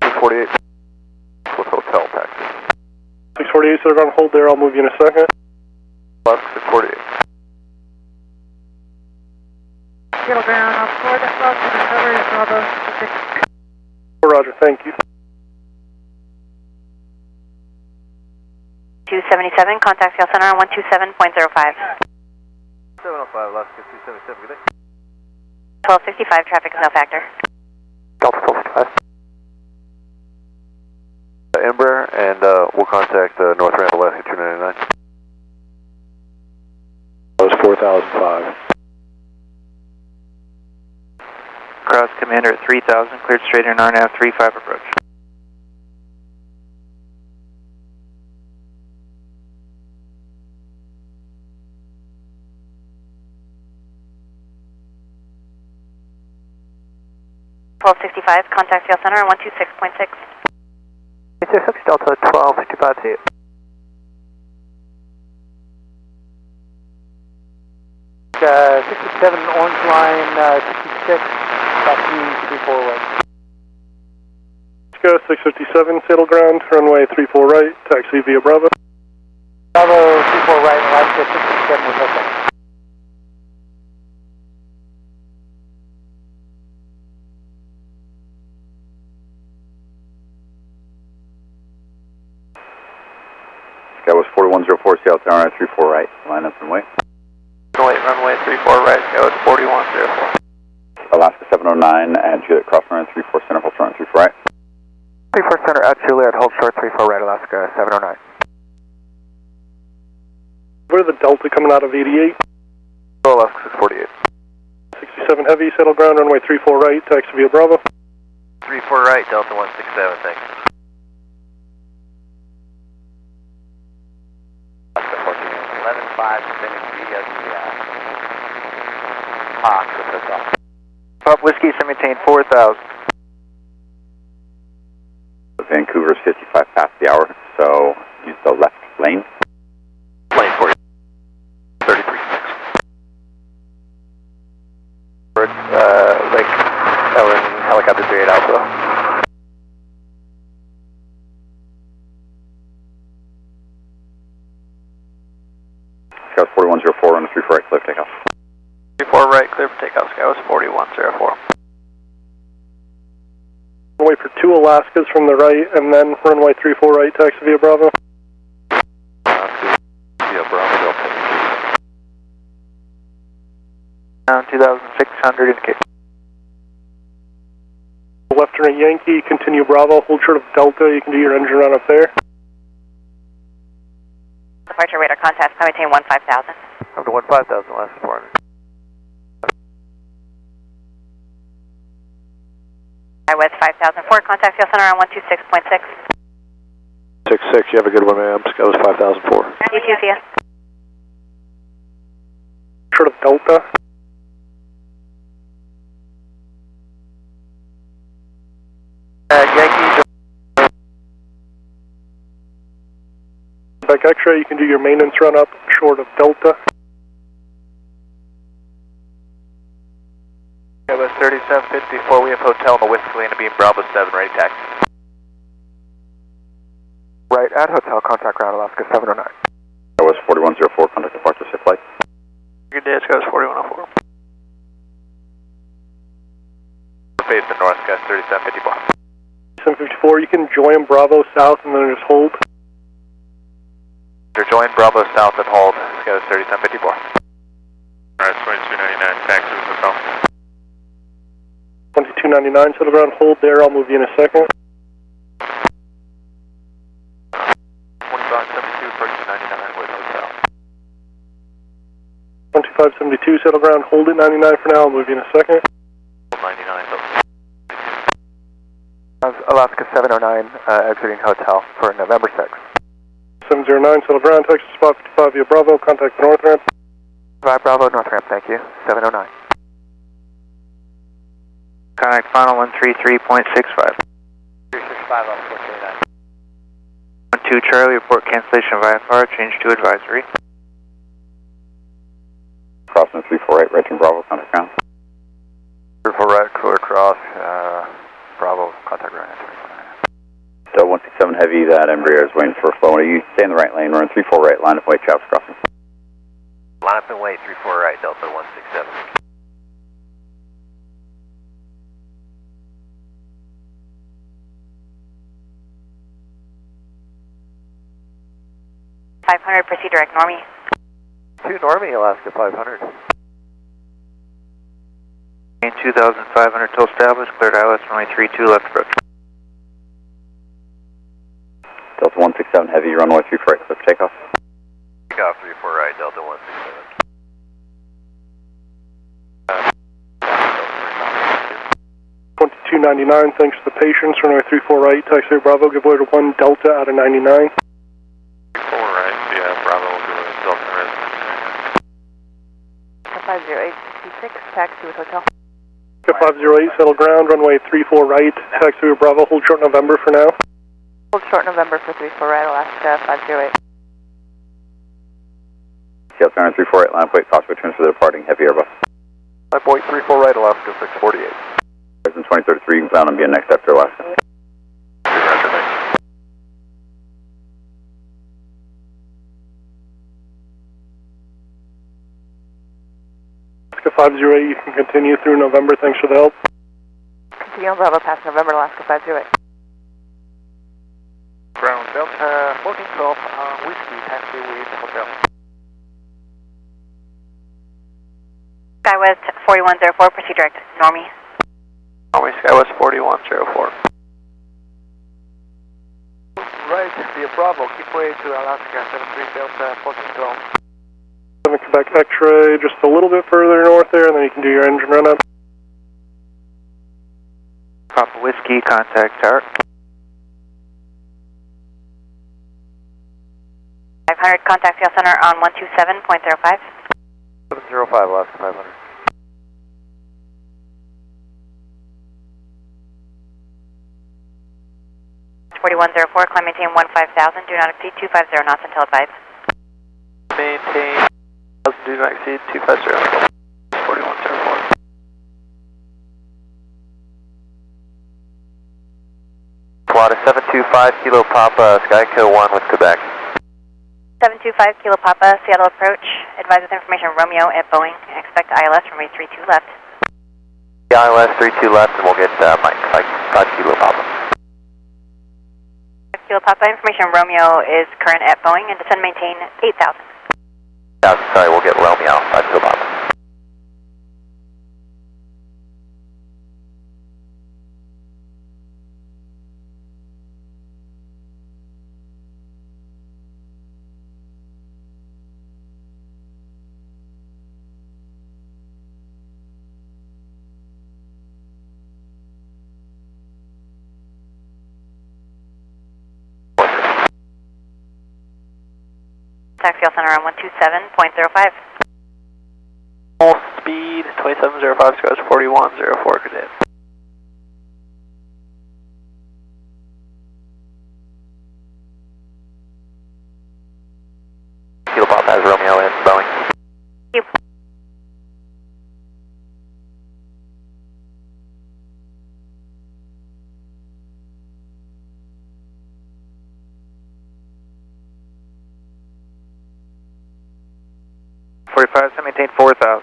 648 with hotel taxi. 648, so they're going to hold there. I'll move you in a second. Left 648. Seattle ground, off board, welcome to recovery, Bravo 6. Roger, thank you. 277, contact Field Center on 127.05. 705, Alaska 277, good day. 1265, traffic is no factor. Delta 1255. Embraer, and we'll contact North Ramp Alaska 299. That was 4005. Cross Commander at 3000, cleared straight in RNAV 35 approach. Contact Field Center on 126.6. 86 Delta 1255. 67 Orange Line 66, taxi 34 right. Let's go 657, saddle ground, runway 34 right, taxi via Bravo. Bravo 34 right, Alaska 67 with hotel. Sky was 4104, Seattle Tower, 34 right, line up and wait. Runway 34 right, Sky was 4104. Alaska 709 at Juliet, cross runway 34 center, hold short 34 right. 34 center at Juliet, hold short 34 right, Alaska 709. Where's the Delta coming out of 88? Alaska 648. 67 heavy, settle ground, runway 34 right, taxi via Bravo. 34 right, Delta 167, thanks. Alaska 14, 11-5, sending via Hawk with hotel. Pop Whiskey, maintain 4000. Vancouver's 55 past the hour, so use the left lane. Lane for you. 33. Lake Ellen, helicopter 38 Alpha. Sky was 4104 on the 34 right, clear for takeoff. 34 right, clear for takeoff, Sky was 4104. Runway for 2 Alaskas from the right, and then runway 34 right, taxi via Bravo. Via Bravo, Delta. Down 2600 indicate. Left turn at Yankee, continue Bravo, hold short of Delta, you can do your engine run up there. Departure radar contact, maintain 15,000. Up to 15,000, last 400. West 5004, contact Field Center on 126.6. 66, you have a good one, ma'am. Sky was 5004. You too, see ya. Short of Delta. Yankee. Back X-ray, you can do your maintenance run up short of Delta. West 3754, we have hotel in the Whiskey Lane to be in Bravo 7, ready taxi. Right at hotel, contact ground Alaska 709. That was 4104, contact departure, safe flight. Good day, Sky was 4104. Face the north, Sky 3754. 754, you can join Bravo South and then just hold. Join Bravo South and hold, Sky 3754. Alright, 2299, taxi with hotel. 2299, settle ground, hold there, I'll move you in a second. 2572, approach 99 with hotel. 2572, settle ground, hold at 99 for now, I'll move you in a second. 99, Alaska 709, exiting hotel for November 6th. 709, settle ground, Texas spot 55 via Bravo, contact the north ramp. 5 Bravo, north ramp, thank you. 709. Contact final 133.65. 365 on 429. 12 Charlie, report cancellation of IFR, change to advisory. Crossing 348, right turn Bravo, contact ground. 34 right, clear cross, Bravo, contact ground. Delta 167 heavy, that Embraer is waiting for a flow. You stay in the right lane, run 34 right, line up wait, Travis crossing. Line up and wait, 34 right, Delta 167. Proceed direct, Normie. 2 Normie, Alaska 500. Maintain 2,500 till established, cleared ILS runway 32 left approach. Delta 167 Heavy, runway 34 right, clear for takeoff. Takeoff 34 right, Delta 167. 2299, thanks for the patience, runway 34 right, taxi Bravo, give way to 1 Delta out of 99. 34 right, yeah, Bravo will give way to Delta resident. 50866, taxi with hotel. 508, settle ground, runway 34 right, taxi Bravo, hold short November for now. Hold short November for 34 right, Alaska 508. Seattle Tower 34 right, line up, wait, possible returns for the departing Heavy Airbus. Line point 34 right, Alaska 648. President 2033, you can plan on being next after Alaska. Alaska 508, you can continue through November, thanks for the help. Continue on Bravo past November, Alaska 508. Ground Delta 1412, Whiskey, taxi with hotel. SkyWest 4104, proceed direct, Normie. Normie, SkyWest 4104. Right, via Bravo, keep way to Alaska 73 Delta 1412. 7 Quebec X-ray, just a little bit further north there, and then you can do your engine run up. Papa Whiskey, contact tower. 500, contact Seattle Center on 127.05. 705, Alaska 500. .4104, climb maintain 15,000, do not exceed 250 knots until advised. Maintain 1,000, do not exceed 250. 4104. Quad 725 Kilo Papa, Skyco 1 with Quebec. 725 Kilo Papa, Seattle approach. Advise with information Romeo at Boeing. Expect ILS from 32 left. ILS 32 left, and we'll get Mike, 5 Kilo Papa. 5 Kilo Papa, information Romeo is current at Boeing and descend maintain 8,000. Sorry, we'll get Romeo, 5 Kilo Papa. Taxi Seattle Center on 127.05. Full speed, 2705, SkyWest 4104, good day. Kilo Papa has Romeo in Boeing. Thank you. Maintain 4,000.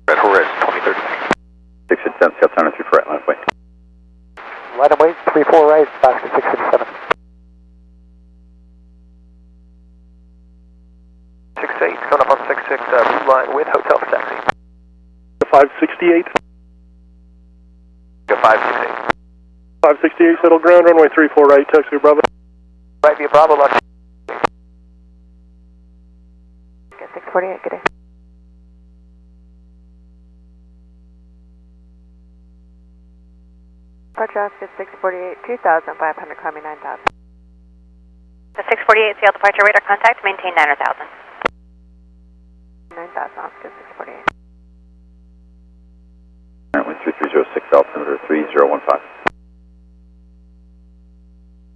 Red Horse 2030. 667, Seattle Tower 34 right, line up, wait. Line of weight 34 right, Alaska 667. 68, coming up on 66, blue line with hotel for taxi. 568. 568. 568, settle ground, runway 34 right, taxi Bravo. Right via Bravo, Alaska. 648, good day. Departure Alaska 648, 2,500, climbing 9,000. The 648 Seattle departure radar contact, maintain 9,000. 9,000, Alaska 648. Runway 3306, altimeter 3015.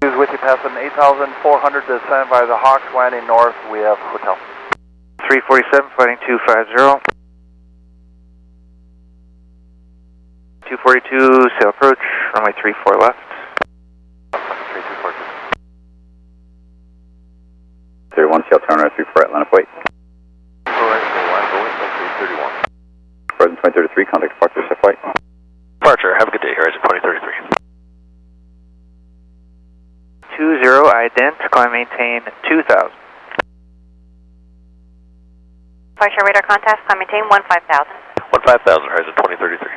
Who's with you passing 8,400 to stand by the Hawks, landing north, we have hotel. 347, fighting 250. 242, sail approach, runway 34 left. 31, Seattle Tower 34 right, line up, wait. Alright, so line going, 31. President 2033, contact departure, set flight. Departure, have a good day, Horizon 2033. 20, ident, climb maintain 2,000. Departure radar contact, climb maintain 15,000. 5000, horizon 2033.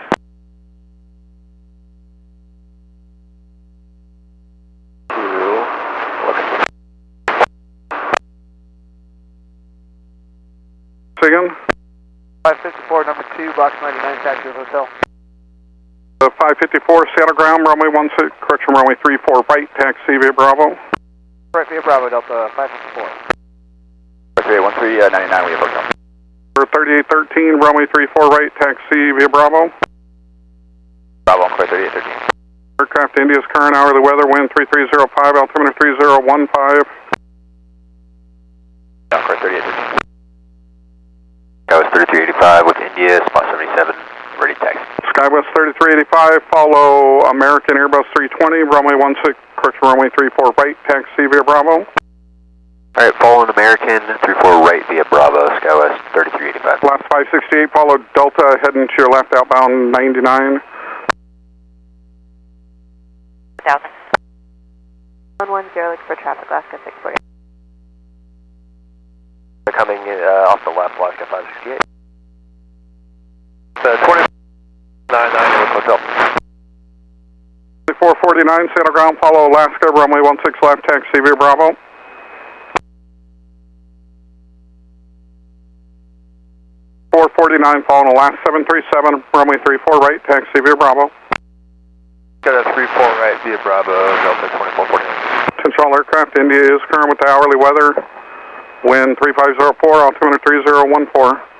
Say again? 554, number 2, box 99, taxi to hotel. 554, Seattle ground, runway 16, correction, runway 34 right, taxi via Bravo. Right via Bravo, Delta 554. 3813, 99, we have hotel. 3813, runway 34 right, taxi via Bravo. Bravo, I'm clear 3813. Aircraft India's current hourly weather, wind 3305, altimeter 3015. I'm clear 3813. Skywest 3385 with India, spot 77, ready taxi. Skywest 3385, follow American Airbus 320, runway 16, correction, runway 34 right, taxi via Bravo. Alright, following American 34 right via Bravo, Skywest 3385. Last 568, follow Delta, heading to your left, outbound 99. 1000. 110, look for traffic, Alaska 640. They're coming off the left, Alaska 568. 2099 with hotel. 2449, Seattle ground, follow Alaska, runway 16 left, taxi via Bravo. .449, following Alaska 737, runway 34 right, taxi via Bravo. Got a 34 right via Bravo, Delta 2449. Attention all aircraft, India is current with the hourly weather, wind 3504, altimeter 3014.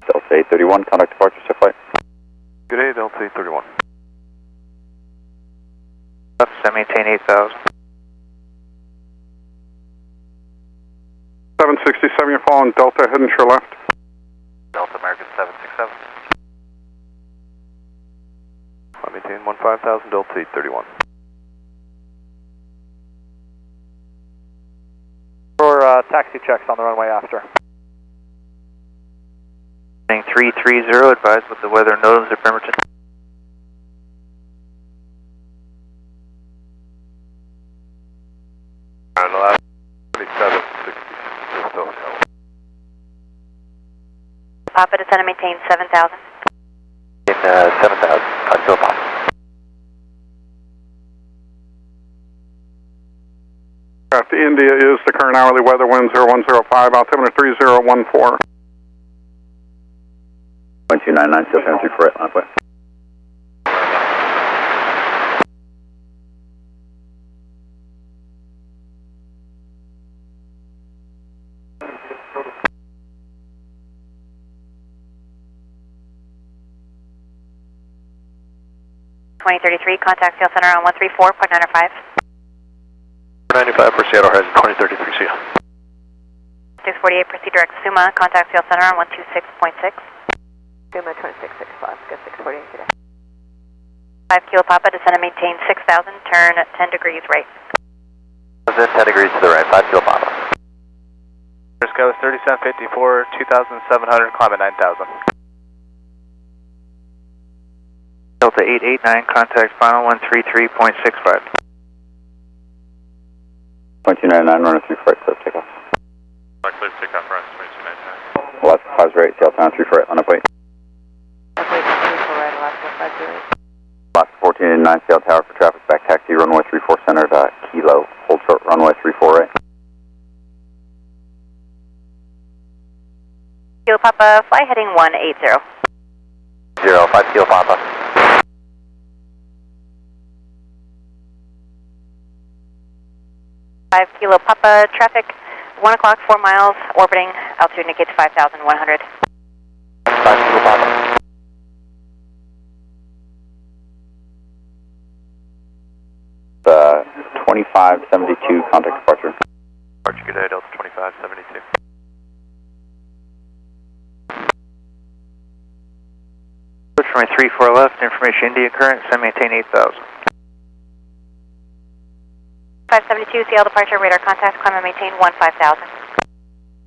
Delta 831, contact departure, set flight. Good day, Delta 831. Maintain 8000. 767, you're following Delta, heading to your left. Delta American 767. I maintain 15,000, Delta 831. For taxi checks on the runway after. 330, advise what the weather notice at Bremerton. On the last 2760, just hotel. Papa descend and maintain 7000. In 7000, until Papa. Aircraft India is the current hourly weather, wind 0105, altimeter 3014. 299, still coming through for it, line point. Contact Seal Center on 134.905. 95 for Seattle, horizon 2033, see ya. 648, proceed direct Suma, contact Seal Center on 126.6. Suma 2665, go 648 today. 5 Kilo Papa, descend and maintain 6000, turn 10 degrees right. Then 10 degrees to the right, 5 Kilo Papa. Sky was 3754, 2700, climb at 9000. Delta 889, contact final 133.65. 299, runner 3 right, so takeoff. Clear takeoff for us, 2299. Alaska 5's right, Seattle town 3 right, line up wait. Right, Alaska 508. Alaska 1489, Seattle tower for traffic, back taxi, runway 34 center, Kilo, hold short, runway 34 right. Kilo Papa, fly heading 180. 5 Kilo Papa. 5 Kilo Papa, traffic 1 o'clock, 4 miles, orbiting, altitude indicates 5,100. 5 Kilo Papa. The 2572, contact departure. Departure, good day, Delta 2572. Switch runway 34 left, information India current, send maintain 8000. 572, CL departure, radar contact, climb and maintain 15,000.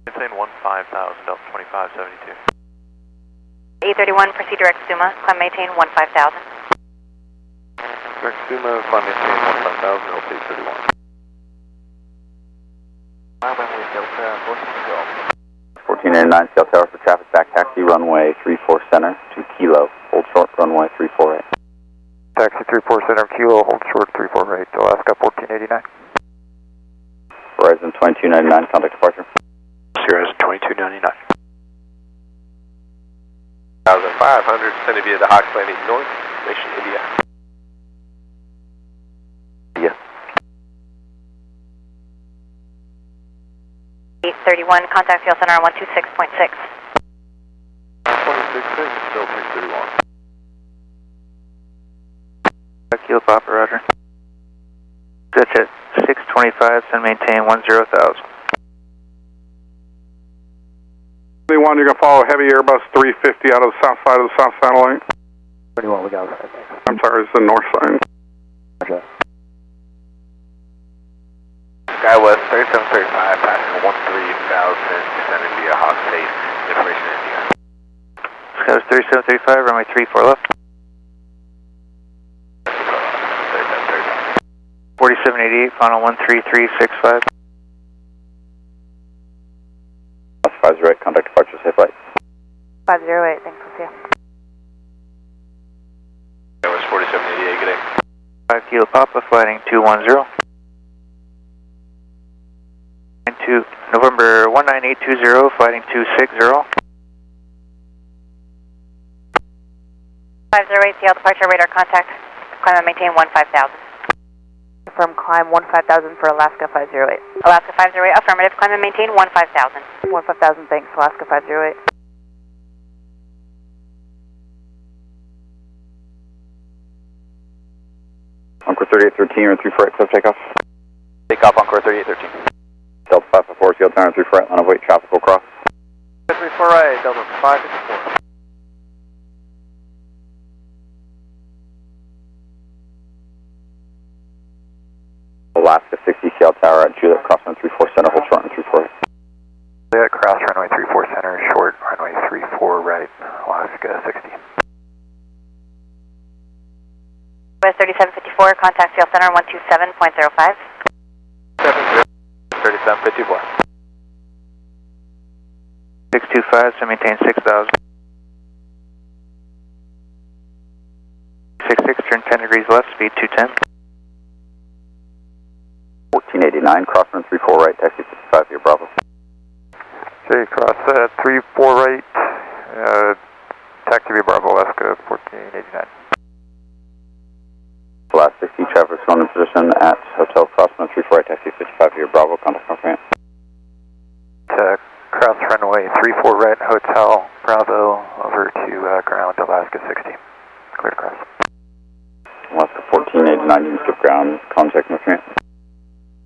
Maintain 15,000, Delta 2572. 831, proceed direct Suma, climb maintain 15,000. Direct Suma, climb maintain 15,000, altitude 31. Runway Delta 1489 Scale Tower for traffic, back taxi, runway 34 center, 2 kilo, hold short, runway 34 right. Taxi 34 center, kilo, hold short, 34 right, Alaska 1489. Horizon 2299, contact departure. Horizon 2299. 1,500, sending via the Hawks Landing North, Nation India. Yeah. 831, contact fuel center on 126.6. 266, still 331. Kilo Papa, roger. Ditch at 625, send maintain 10,000. 21, you can follow heavy Airbus 350 out of the south side of the south satellite. 21, we got it. I'm sorry, it's the north side. Okay. SkyWest 3735, passing 13,000, descending via Hawk State, information India. SkyWest 3735, runway 34 left. 4788, final 13365. Classifies right, contact departure, safe flight. 508, thanks, we'll see you. That was 4788, good day. 5 Kilo Papa, flighting 210. Into November 19820, flighting 260. 508, CL departure, radar contact, climb and maintain 15,000. Confirm climb 15,000 for Alaska 508. Alaska 508, affirmative, climb and maintain 15,000. 15,000, thanks, Alaska 508. Encore 3813 or 34 right, close takeoff. Takeoff, Encore 3813. Delta 554, Scale Tower 34 right, line of weight, traffic will cross. 34 right, Delta 554. Alaska 60 Scale Tower at Juliet, cross on 34 center, hold short on 34 right. Juliet, cross runway 34 center, short runway 34 right, Alaska 60. West 3754, contact CL center 127.05. 3754. 625, so maintain 6,000. 66, turn 10 degrees left, speed 210. 1489, cross run 34 right, taxi 55 via Bravo. Okay, cross 34 right, taxi via Bravo, Alaska 1489. Last 60, traffic on in position at Hotel Crossman 34 right, taxi 55 via Bravo, contact confirm. Cross runway 34 right, Hotel Bravo, over to ground, Alaska 60. Clear to cross. Alaska 1489, you can skip ground, contact confirm.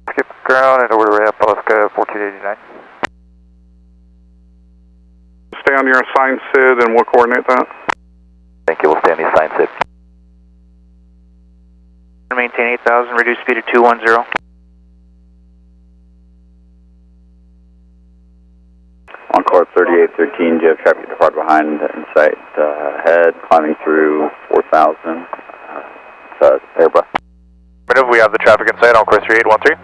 Skip ground and order ramp, Alaska 1489. Stay on your assigned SID and we'll coordinate that. Thank you, we'll stay on the assigned SID. Maintain 8,000, reduce speed to 210. Encore 3813, you have traffic depart behind in sight ahead, climbing through 4,000. Airbus. We have the traffic in sight, Encore 3813.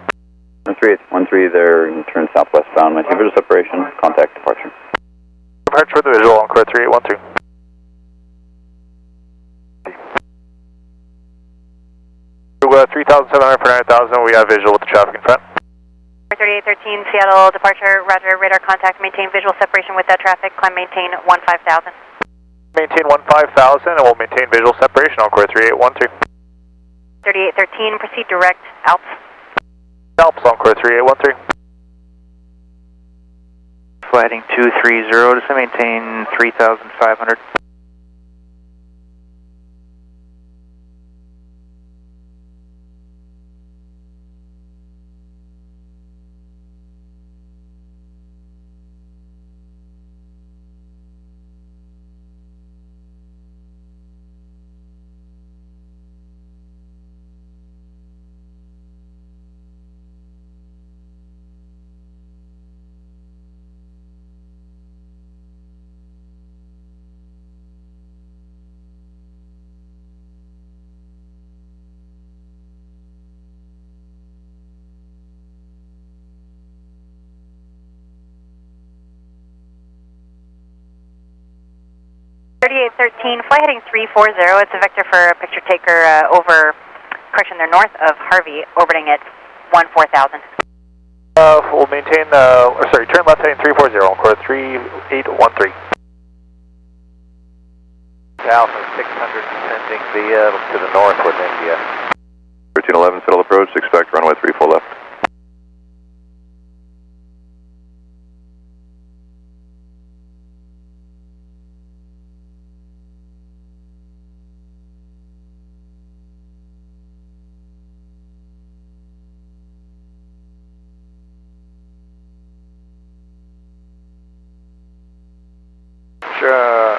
3813, there, turn southwestbound, maintain visual separation, contact departure. Departure with the visual, Encore 3813. 3,700 for 9,000, we have visual with the traffic in front. 3813, Seattle departure, roger, radar contact, maintain visual separation with that traffic, climb maintain 15,000. Maintain 15,000 and we'll maintain visual separation, Encore 3813. 3813, proceed direct, Alps. Alps, Encore 3813. Flighting 230, just to maintain 3,500. 3813, flight heading 340. It's a vector for a picture taker they're north of Harvey, orbiting at 14,000. We'll maintain, turn left heading 340, core 3813. Alpha 600 descending via to the north with India. 1311, settle approach, expect runway 34 left. Sure.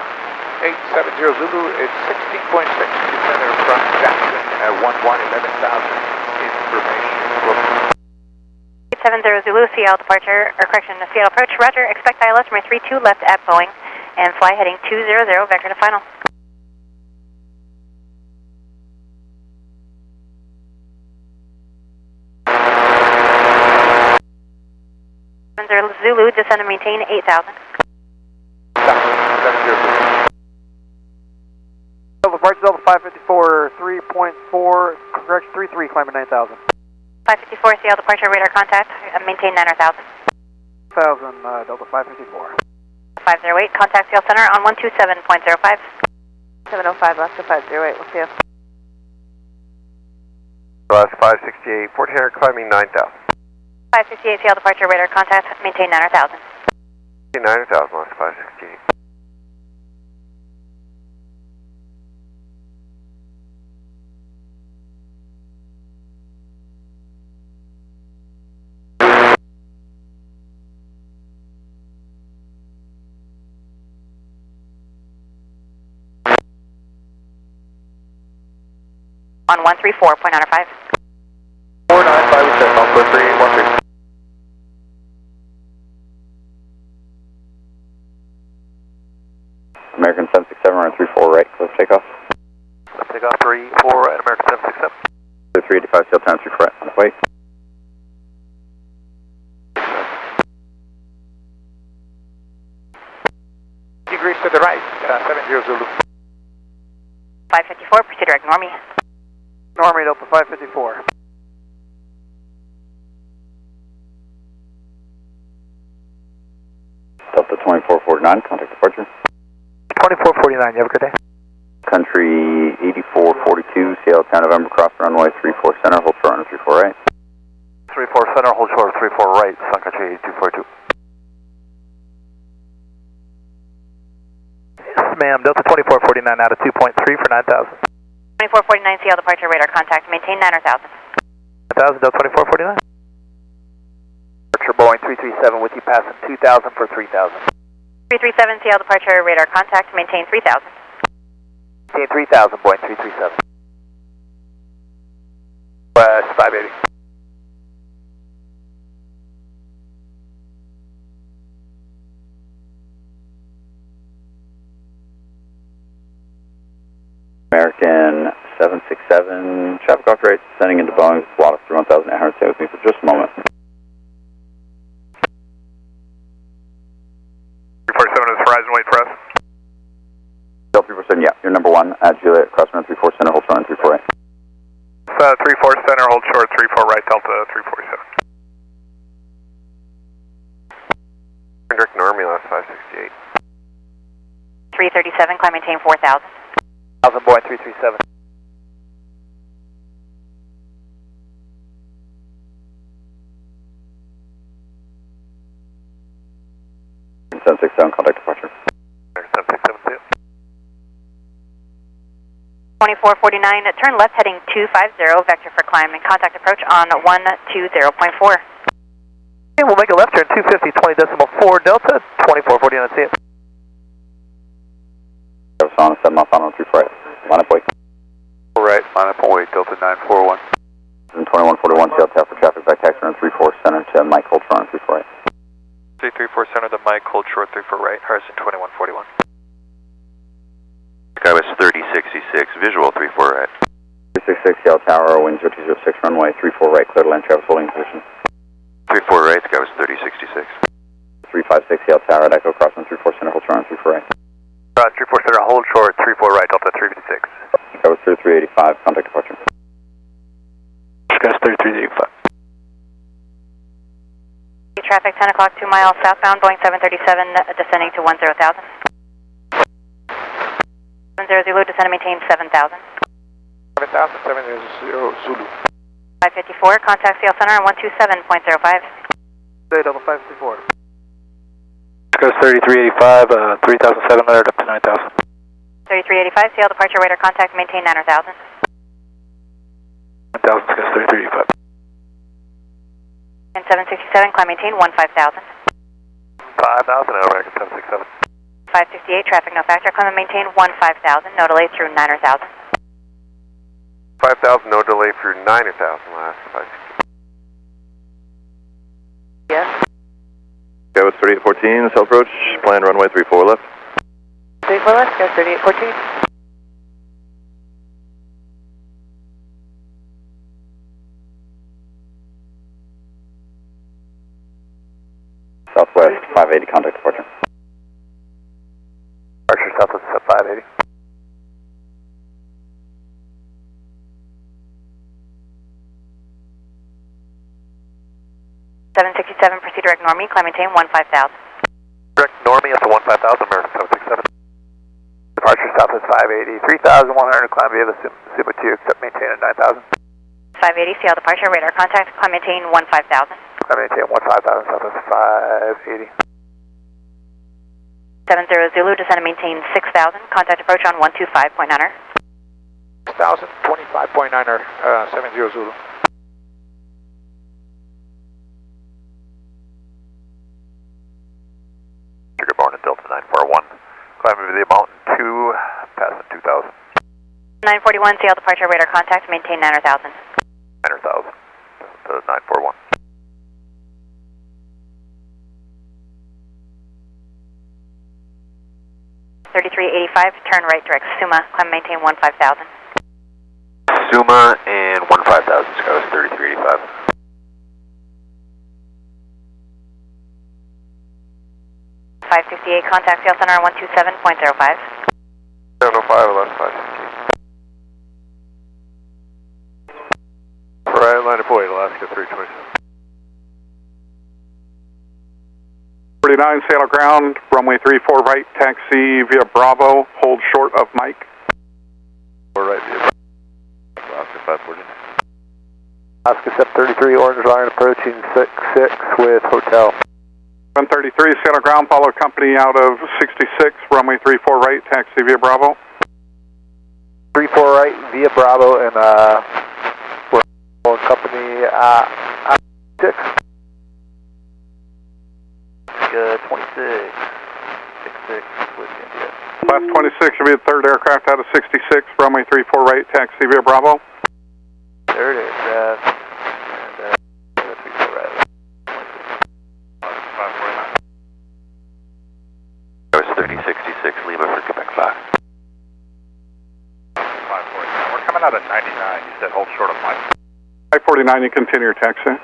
870 Zulu, it's 16.6, descender from Jackson at 11,000 information. 870 Zulu, Seattle departure, Seattle approach, roger, expect ILS runway 32 left at Boeing, and fly heading 200, vector to final. Zulu, descend and maintain 8,000. Delta 554, 3.4, correction 33, climbing 9,000. 554, Seattle departure, radar contact, maintain 9,000. 1,000, Delta 554. 508, contact Seattle Center on 127.05. 705, Alaska 508, we'll see you. Alaska 568, 1400 climbing 9,000. 568, Seattle departure, radar contact, maintain 9,000. 9,000, Alaska 568. On 134.95. 495, we set on for 3813. American 767, run 34 right, close takeoff. Takeoff 34 right, American 767. 385, sail time 34 right, on the way. Degrees to the right, 70 Zulu. 554, proceed direct Normie. Normie, Delta 554. Delta 2449, contact departure. 2449, you have a good day. Country 8442, Seattle Town, November, cross runway 34 center, hold short on 34 right. 34 center, hold short, 34 right, Sun Country 8242. Yes, ma'am, Delta 2449 out of 2.3 for 9,000. 2449, Seattle departure, radar contact, maintain 9,000. 9,000, Delta 2449. Departure Boeing 337 with you passing 2,000 for 3,000. 337, Seattle departure, radar contact, maintain 3,000. Maintain 3,000, Boeing 337. West 580. American 767, traffic off rate, sending into Boeing, slot of 31,800, stay with me for just a moment. 347 is Horizon, wait for us. Delta 347, yeah, you're number one at Juliet, cross runway 34 center, hold short on 34 right. 34 center, hold short, 34 right, Delta 347. Direct Normie, last 568. 337, climb maintain 4,000. 1,000, Boeing 337. Seven 767, contact departure. 767, 2449, turn left heading 250, vector for climb and contact approach on 120.4. Okay, we'll make a left turn 250, 20.4 Delta, 2449, see it. On 7 off on 34 right, line up wait. Right, line up wait, Delta 941. 2141, Seattle Tower for traffic by taxi run 34 center to Mike, hold short on 34 right. 334 center to Mike, hold short 34 right, Horizon 2141. Skywest 3066, visual 34 right. 366, Seattle Tower, wind 0206, runway 34 right, clear to land, Travis holding position. 34 right, Skywest 3066. 356, Seattle Tower at Echo, crossing 34 center, hold short on 34 right. Cross 34 center, hold short, 34 right, Delta 356. That was 3385, contact departure. Discuss 3385. Traffic 10 o'clock, 2 miles southbound, Boeing 737 descending to 10,000. 70 Zulu, descend and maintain 7,000. 7,000, 70 Zulu. 554, contact CL Center on 127.05. Day double 554. Discuss 3385, 3,700 up to 9,000. 3385, CL departure, radar contact, maintain 9,000. 9,000, discuss 3385. And 767, climb maintain 15,000. 5,000, American 767. 558, traffic no factor, climb and maintain 15,000, no delay through 9,000. 5,000, no delay through 9,000, last 5. Yes. Go with 3814, self approach, plan runway 34 left. 34 left, go 3814. Southwest 580, contact departure. Departure Southwest at 580. Proceed direct normie, climb maintain 15,000. Direct normie up to 15,000, American 767. Departure Southwest 580, 3,100, climb via the Suma 2, except maintain at 9,000. 580, CL departure, radar contact, climb maintain 15,000. Climb maintain 15,000, Southwest 580. 70 Zulu, descend and maintain 6,000, contact approach on 125.9er. 6,000, 25.9er, 70 Zulu. Good morning, Delta 941. Climbing via the mountain 2, passing 2,000. 941, CL departure, radar contact, maintain 9,000. 9,000 to 941. $33.85, turn right direct Suma, climb maintain 15,000. Suma and 15,000, Skywas 3385. 568, contact CL Center on 127.05. 705, 11, 568. Right, line of point, Alaska 327. 49, sail ground, runway 34 right, taxi via Bravo, hold short of Mike. 4 right via Alaska 540. Alaska 733, orange line approaching 66 with hotel. 133, sail ground, follow company out of 66, runway 34 right, taxi via Bravo. 34 right via Bravo, and we're on company 6. 26, 66 with India. Last 26 should be the third aircraft out of 66, runway 34 right, taxi via Bravo. There it is, and 34 right. 549. That was 3066, Lima for Quebec 5. 549. We're coming out at 99, you said hold short of Mike. 549, you continue your taxi.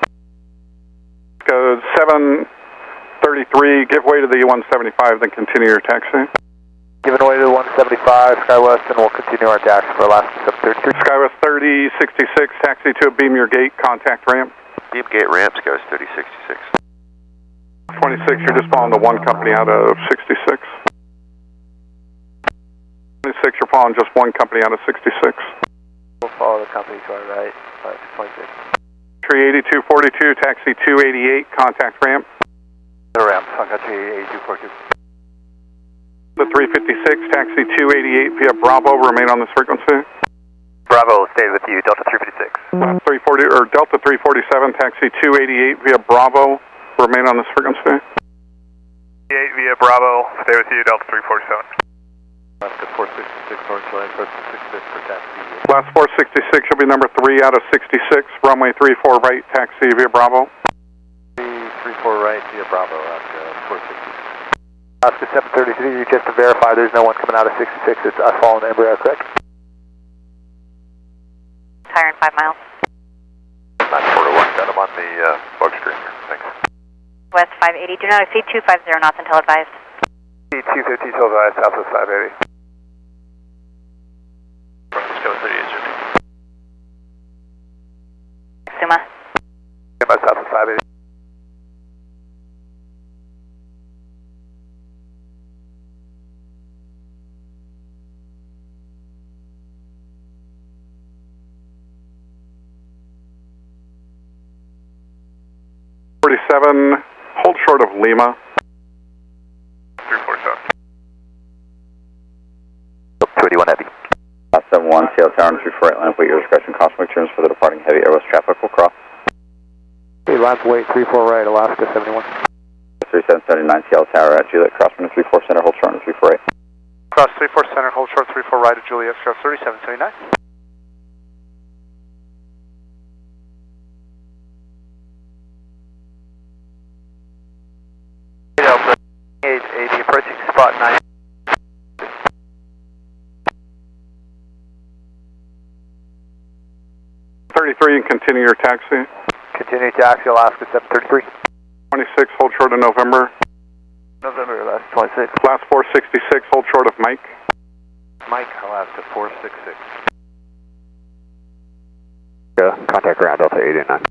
Go 733, give way to the 175, then continue your taxi. Giving way to the 175, SkyWest, and we'll continue our dash for Alaska 733. SkyWest 3066, taxi to a beam your gate, contact ramp. Beam gate ramp, SkyWest 3066. 26, you're just following the one company out of 66. 26, you're following just one company out of 66. We'll follow the company to our right, 26. 38242, taxi 288, contact ramp. The ramp, contact 8242. The 356, taxi 288 via Bravo, remain on this frequency. Bravo, stay with you, Delta 356. 340 or Delta 347, taxi 288 via Bravo, remain on this frequency. 8 via Bravo, stay with you, Delta 347. Alaska 466, orange line, approach 66 for taxi. Last 466 will be number 3 out of 66, runway 34 right, taxi via Bravo. 34 right via Bravo, Alaska 466. Alaska 733, just to verify there's no one coming out of 66, it's us following the Embraer, correct? Tire in 5 miles. 941, got him on the bug screen here, thanks. West 580, do not exceed 250 knots until advised. 250 till the southwest 580. Francisco 38. Suma. By southwest 580. Hold short of Lima. 347. 281 heavy. 71, Seattle Tower, 34 land, wait your discretion, caution wake turns for the departing heavy Airbus traffic will cross. Okay, last wait, 34 right, Alaska 71. 3779, Seattle Tower at Juliet, cross runway 34 center, hold short on 34 right. Cross 34 center, hold short 34 right at Juliet, stroke 3779. Delta 880, approaching spot 9. And continue your taxi. Continue taxi, Alaska 733. 26, hold short of November. November, last 26. Last 466, hold short of Mike. Mike, Alaska 466. Contact ground, Delta 889.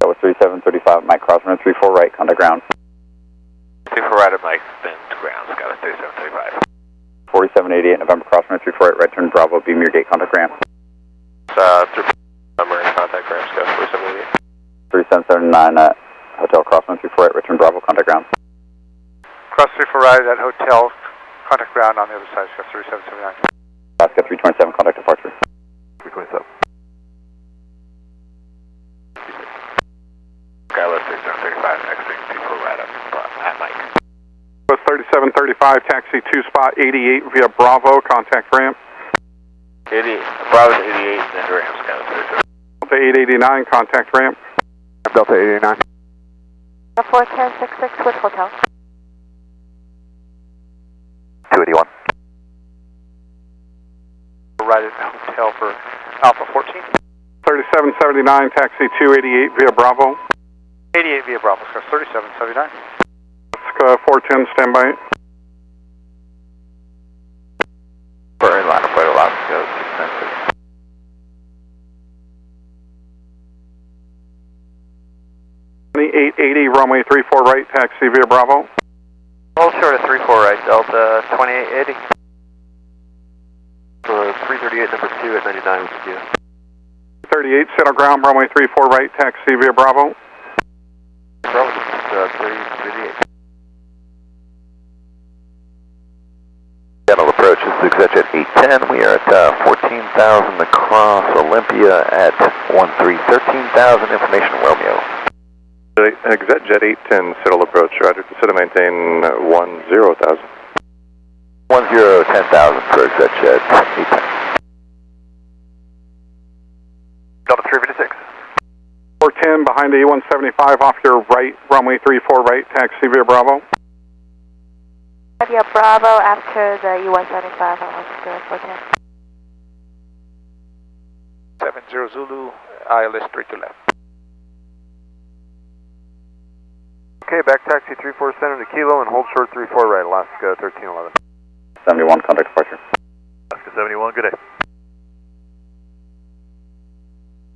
That was 3735, Mike, cross runway 34 right, contact ground. 34 right at Mike, then ground, Scott 3735. 4788, November, cross runway 34 right, right turn Bravo, beam your gate, contact ramp. Number and contact ramp, Scott 4788. 3779 at Hotel Crossman 34 right, return Bravo, contact ground. Cross 34 right at Hotel, contact ground on the other side, Chef 3779. Alaska 327, contact departure. 327. Skylar 3735, exiting 24 right at Mike. Was 3735, taxi 2 spot 88 via Bravo, contact ramp. 88, Bravo 88, then ramp, Scott 37. Delta 889, contact ramp. Delta 889. 41066 with hotel. 281. Right at Hotel for Alpha 14. 3779, taxi 288 via Bravo. 88 via Bravo, Scar 3779. 410, standby. For inline approach, Alaska 696. 2880, runway 34 right, taxi via Bravo. Hold short of 34 right, Delta 2880. 338, number 2 at 99 with you. 38, settle ground, runway 34 right, taxi via Bravo. Bravo, this is 338. Seattle approach is ExitJet 810. We are at 14,000 across Olympia at 13,000. Information Romeo. ExitJet 810, Seattle approach, roger, consider maintain 10,000. 10,000 for ExitJet 810. Delta 356. 410, behind A175, off your right, runway 34 right, taxi via Bravo. Via Bravo after the U175 on 410. 70 Zulu, ILS straight to left. Okay, back taxi 34 center to Kilo and hold short 34 right, Alaska 1311. 71, contact departure. Alaska 71, good day.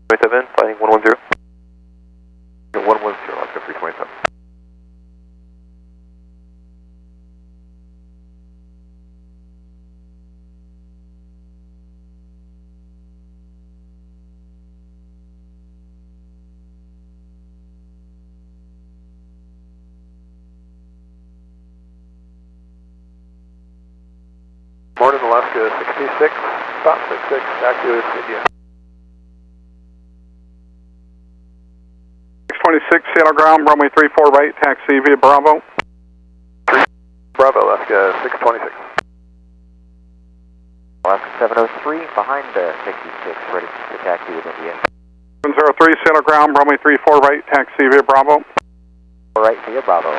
27, flying 110. 110, Alaska 327. Morning, Alaska 66, stop 66, back to India. 626, Seattle ground, runway 34 right, taxi via Bravo. Bravo, Alaska 626. Alaska 703, behind 66, ready to taxi with India. 703, Seattle ground, runway 34 right, taxi via Bravo. Right via Bravo.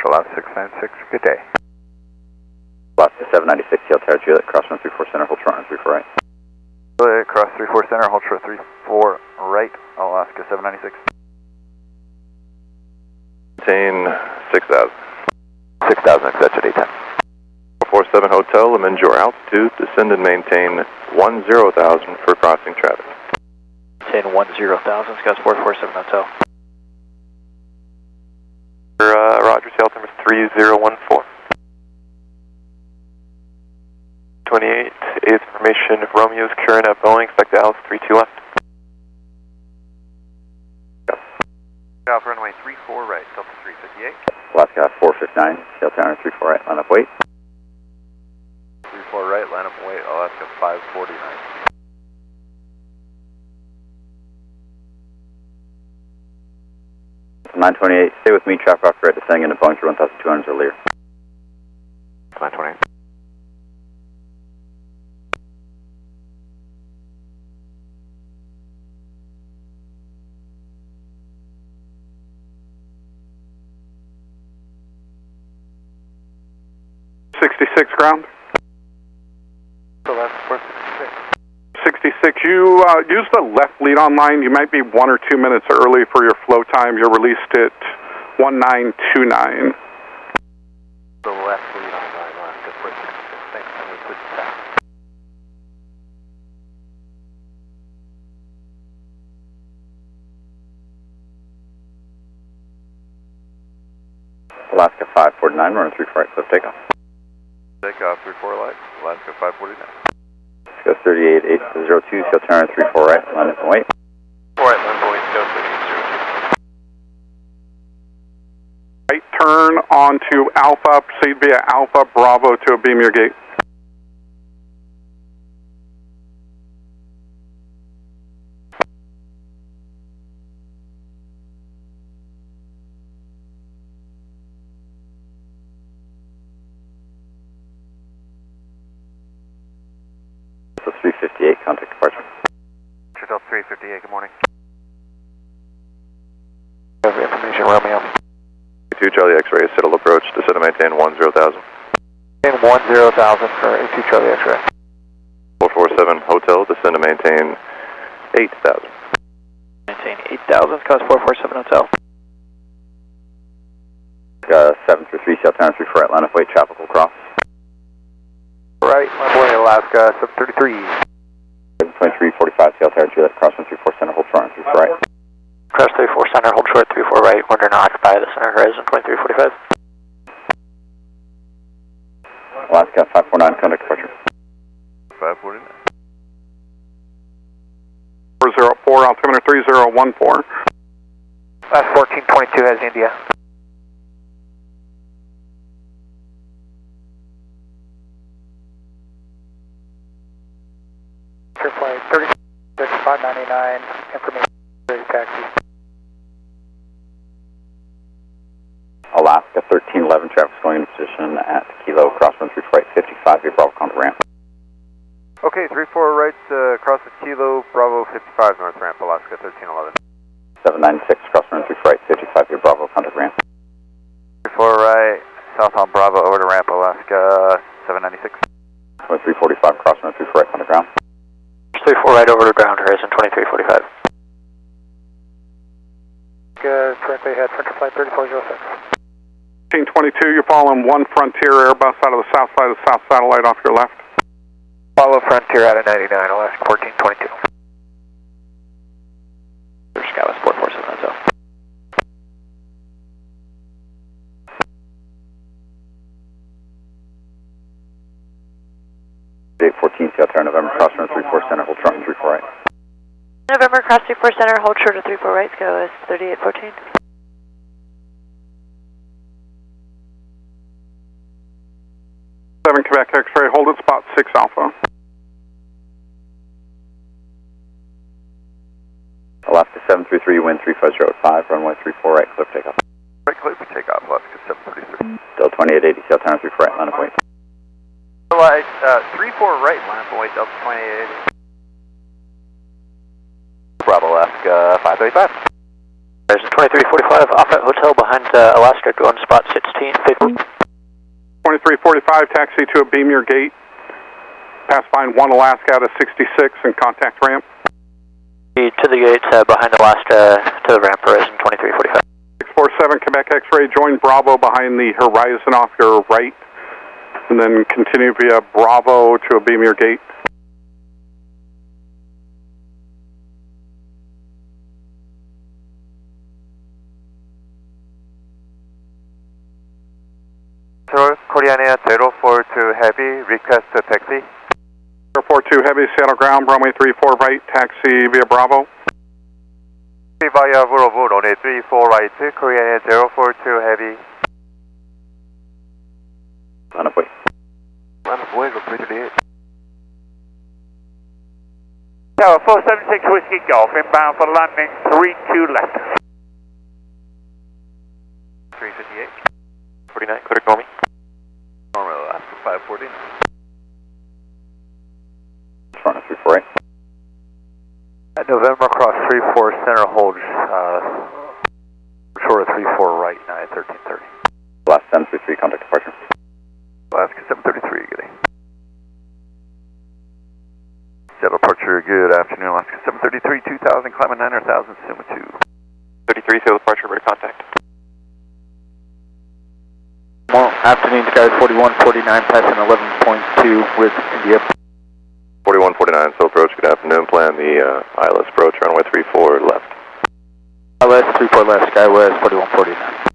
Alaska 696, good day. Alaska 796, Tail Tower Juliet, crosswind 34 center, hold short on 34 right. Juliet, cross 34 center, hold short 34 right, Alaska 796. Maintain 6,000. 6,000, expect at 810. 47 Hotel, amend your altitude, descend and maintain 10,000 for crossing traffic. Maintain 10,000, Scott 447 Hotel. Roger, tail number 3014. 28, 8th information, Romeo's current at Boeing, expect Alice 32 left. Alpha runway 34 right, Delta 358. Alaska 459, Tail Tower 34 right, line up wait. 34 right, line up and wait, Alaska 549. So 928, stay with me, traffic off right, descending into Boeing 1200 or leer. 928. Ground. So that's 466. 66, you use the left lead on line. You might be 1 or 2 minutes early for your flow time. You're released at 1929. The left lead on line, Alaska 466. Thanks, and we put it back. Alaska 549, running 34 right, cliff takeoff. Takeoff 34 light, Alaska 549. Let's go 38802, Tail Tower 34 right, line up and wait. 4 right, line up and wait, go 3802. Right turn onto Alpha, proceed via Alpha Bravo to beam your gate. So 358, contact departure. Delta 358, good morning. Every information, Romeo. 2 Charlie X-ray, settle approach, descend and maintain 10,000. Maintain 10,000 for A2 Charlie X-ray. 447 Hotel, descend and maintain 8,000. Maintain 8,000, Scott 447 Hotel. 733, Tail Tower 34 right, line up wait, tropical cross. Right, line up wait, Alaska 733. 2345, Tail Tower Juliet, crosswind 34 center, hold short on 34 right. Cross 34 center, hold short 34 right, we're going to occupy the center horizon 2345. Alaska 549, contact departure. 549. 404, altimeter 3014. Last 1422 has India. Flight 36599, information taxi. Alaska 1311, traffic's going into position at Kilo, crosswind 34 right, 55, via Bravo, contact ramp. Okay, 34 right, cross the Kilo, Bravo 55 north ramp, Alaska 1311. 796, crosswind 34 right, 55, via Bravo, contact ramp. 34 right, southbound Bravo over to ramp, Alaska 796. 2345, crosswind 34 right, contact ground. 34 right over to ground horizon 2345. Good, correctly ahead, Frontier Flight 3406. 1822, you're following 1 Frontier Airbus out of the south side of the south satellite off your left. Follow Frontier out of 99, Alaska 1422. There's Scott 447 Hotel. 814, Tail Tower, November, crosswind 34 center, hold short on 34 right. November, cross 34 center, hold short of 34 right, go is 3814. 7 Quebec X-ray, hold at spot 6 Alpha. Alaska 733, wind 350 runway 34 right, cliff takeoff. Right cliff takeoff, Alaska 733. Still 2880, Tail Tower 34 right, line up wait. Light 34 right, line up and wait, Delta 2880. Bravo, Alaska 535. Horizon 2345, off at hotel behind Alaska, go on spot 1650. 2345, taxi to a beam your gate. Pass behind 1 Alaska out of 66 and contact ramp. To the gate behind Alaska to the ramp, Horizon 2345. 647 Quebec X-ray, join Bravo behind the horizon off your right. And then continue via Bravo to a beam your gate. Korean Air 042 Heavy, request a taxi. 042 Heavy, Seattle ground, runway 34 right, taxi via Bravo. Via Bravo, runway 34 right, Korean Air 042 Heavy. Line of way. Line of way, go 338. Tower 476 Whiskey Golf, inbound for landing, 32 left. 358. 49, clear to call me. Normal, Alaska 540. Front of 34 right. At November, cross 34 center, hold short of 34 right, 1330. Last 1033, contact departure. Alaska 733, good day. Seattle departure, good afternoon, Alaska 733, 2000, climbing 9,000, Suma 2. 33, Seattle departure, ready to contact. Well, afternoon, Sky 4149, passing 11.2 with India. 4149, so approach, good afternoon, plan the ILS approach, runway 34 left. ILS 34 left, Skywest 4149.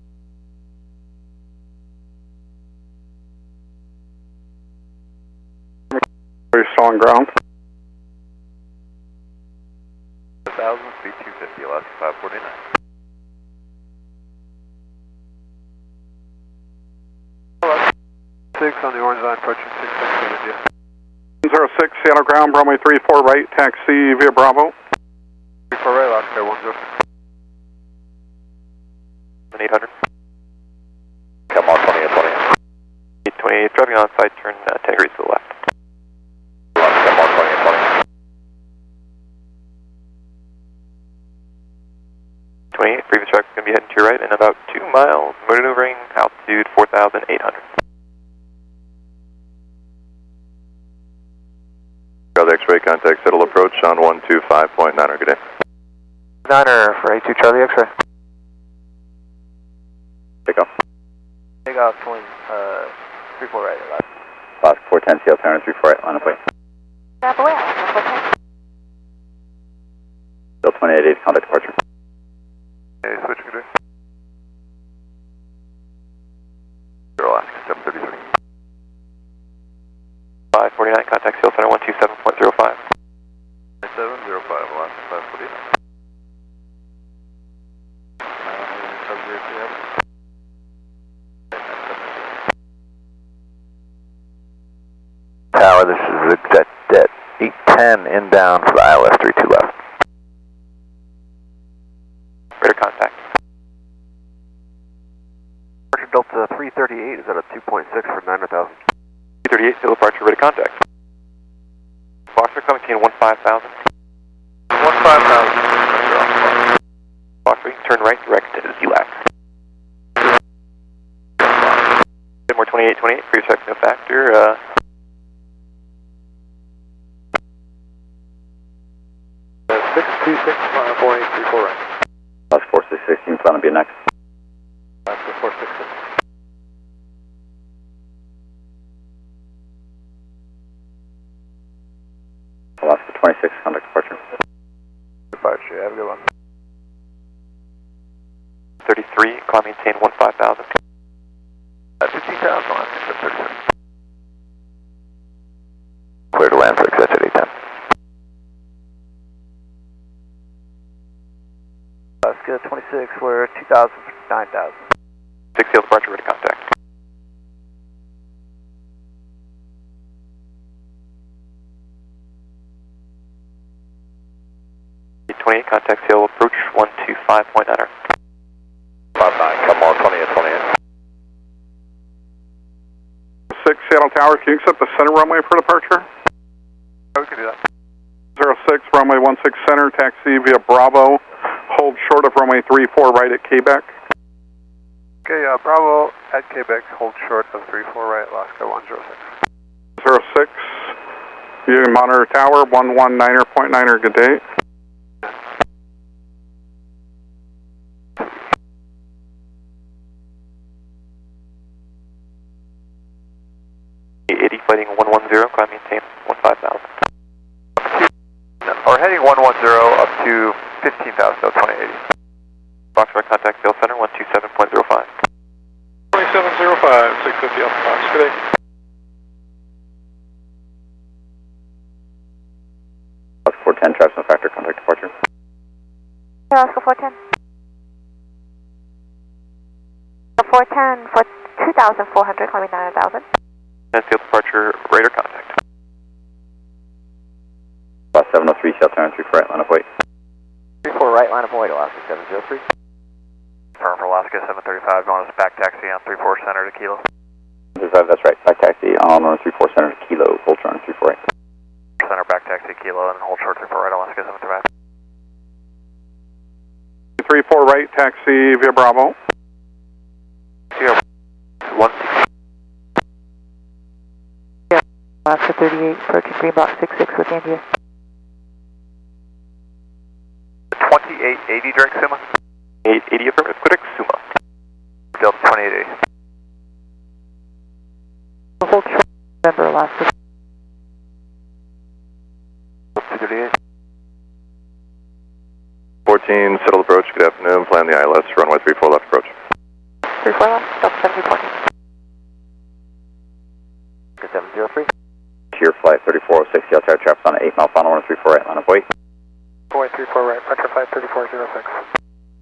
Very still on ground. 1,000, speed 250, Alaska 549. 6 on the orange line, approaching 6 India. 06 Seattle ground, runway 34 right, taxi via Bravo. 34 right, Alaska 10. 800. Come on, 20 at 20. 28, driving on side, turn 10 degrees to the left. Come on, 20 at 20. 28, previous track is going to be heading to your right in about 2 miles, maneuvering altitude 4,800. Charlie X-ray, contact settle approach on 125.9, good day. 9er for A2 Charlie X-ray. Takeoff. Takeoff, 34 right, Alaska 410, Seattle Tower 34 right, line of way. Stop away, Alaska 410. Still 2880, contact departure. Hey, switch, good day. Alaska 733. 549, contact Seal Center 127.05. 705, Alaska 549. Tower, this is Jet 810 inbound for the ILS 32 left. Radar contact. Departure Delta 338 is at a 2.6 for 9,000. 338, still departure, ready to contact. Foxtrot coming to you in 15,000. 15,000. Foxtrot, turn right, direct to ULAC. More 2828, previous track no factor. 626.4834 right. Alaska 4616, plan to be next. Alaska 466. Alaska 26, contact departure. 5, have a good one. 33, climb maintain 15,000. 15,000, Alaska 33. Clear to land for exit at 810. Alaska 26, we're 2,000 for 9,000. 6 seal departure, ready to contact. 28, contact Seal approach 125.9. 59, come on, 20 at 28. 6 Seattle Tower, can you accept the center runway for departure? Yeah, we can do that. 06 runway 16 center, taxi via Bravo. hold short of runway 34 right at Quebec. Okay, Bravo at Quebec, hold short of 34 right, Alaska 106. 06, you monitor tower, 119.9er, good day. Fighting 110, climb maintain 15,000. We're heading 110 up to 15,000, no 2080. Foxtrot contact Field Center 127.05. 2705, 650 Alpha Fox, good day. Oscar 410, traps and factor, contact departure. Oscar 410. 410 for 2,400, climbing 9,000. And field departure, radar contact. Bus 703, shell turn 34 right, line of weight. 34 right, line of weight, Alaska 703. Firm for Alaska 735, going as back taxi on 34 center to Kilo. 35, that's right, back taxi on 34 center to Kilo, hold turn 34 right. Center back taxi Kilo and hold short 34 right, Alaska 735. 34 right, taxi via Bravo. 16. Alaska 38, approaching green box 66 with India. 2880 direct Suma. 880 affirmative, Quebec, Suma. Delta 2880. Hold short, November, Alaska. 238. 14, settle approach, good afternoon, plan the ILS, runway 34 left approach. 34 left, Delta 7014. 703. Tier flight 3406, Yellow Tower traps on an 8 mile final, 134 right, line of weight. 434 right, Departure flight 3406.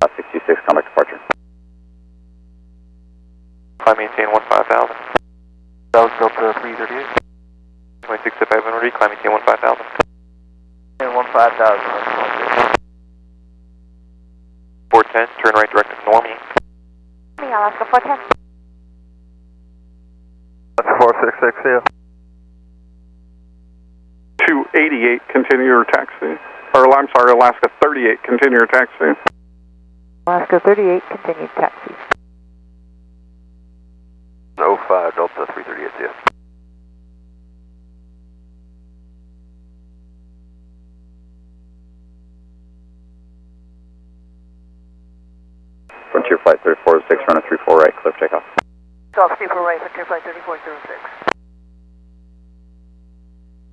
66, contact departure. Climb maintain 15,000. That was Delta 338. 26 to 500, climb maintain 15,000. And 15,000. 410, turn right direct to Normie. Alaska 410. That's 466, yeah. 288, continue your taxi. Or, I'm sorry, Alaska 38, continue your taxi. Alaska 38, continued taxi. 05, Delta 338, yeah. Frontier flight 3406, runner 34 right, clear for takeoff. Golf 34 right, Frontier flight 3406.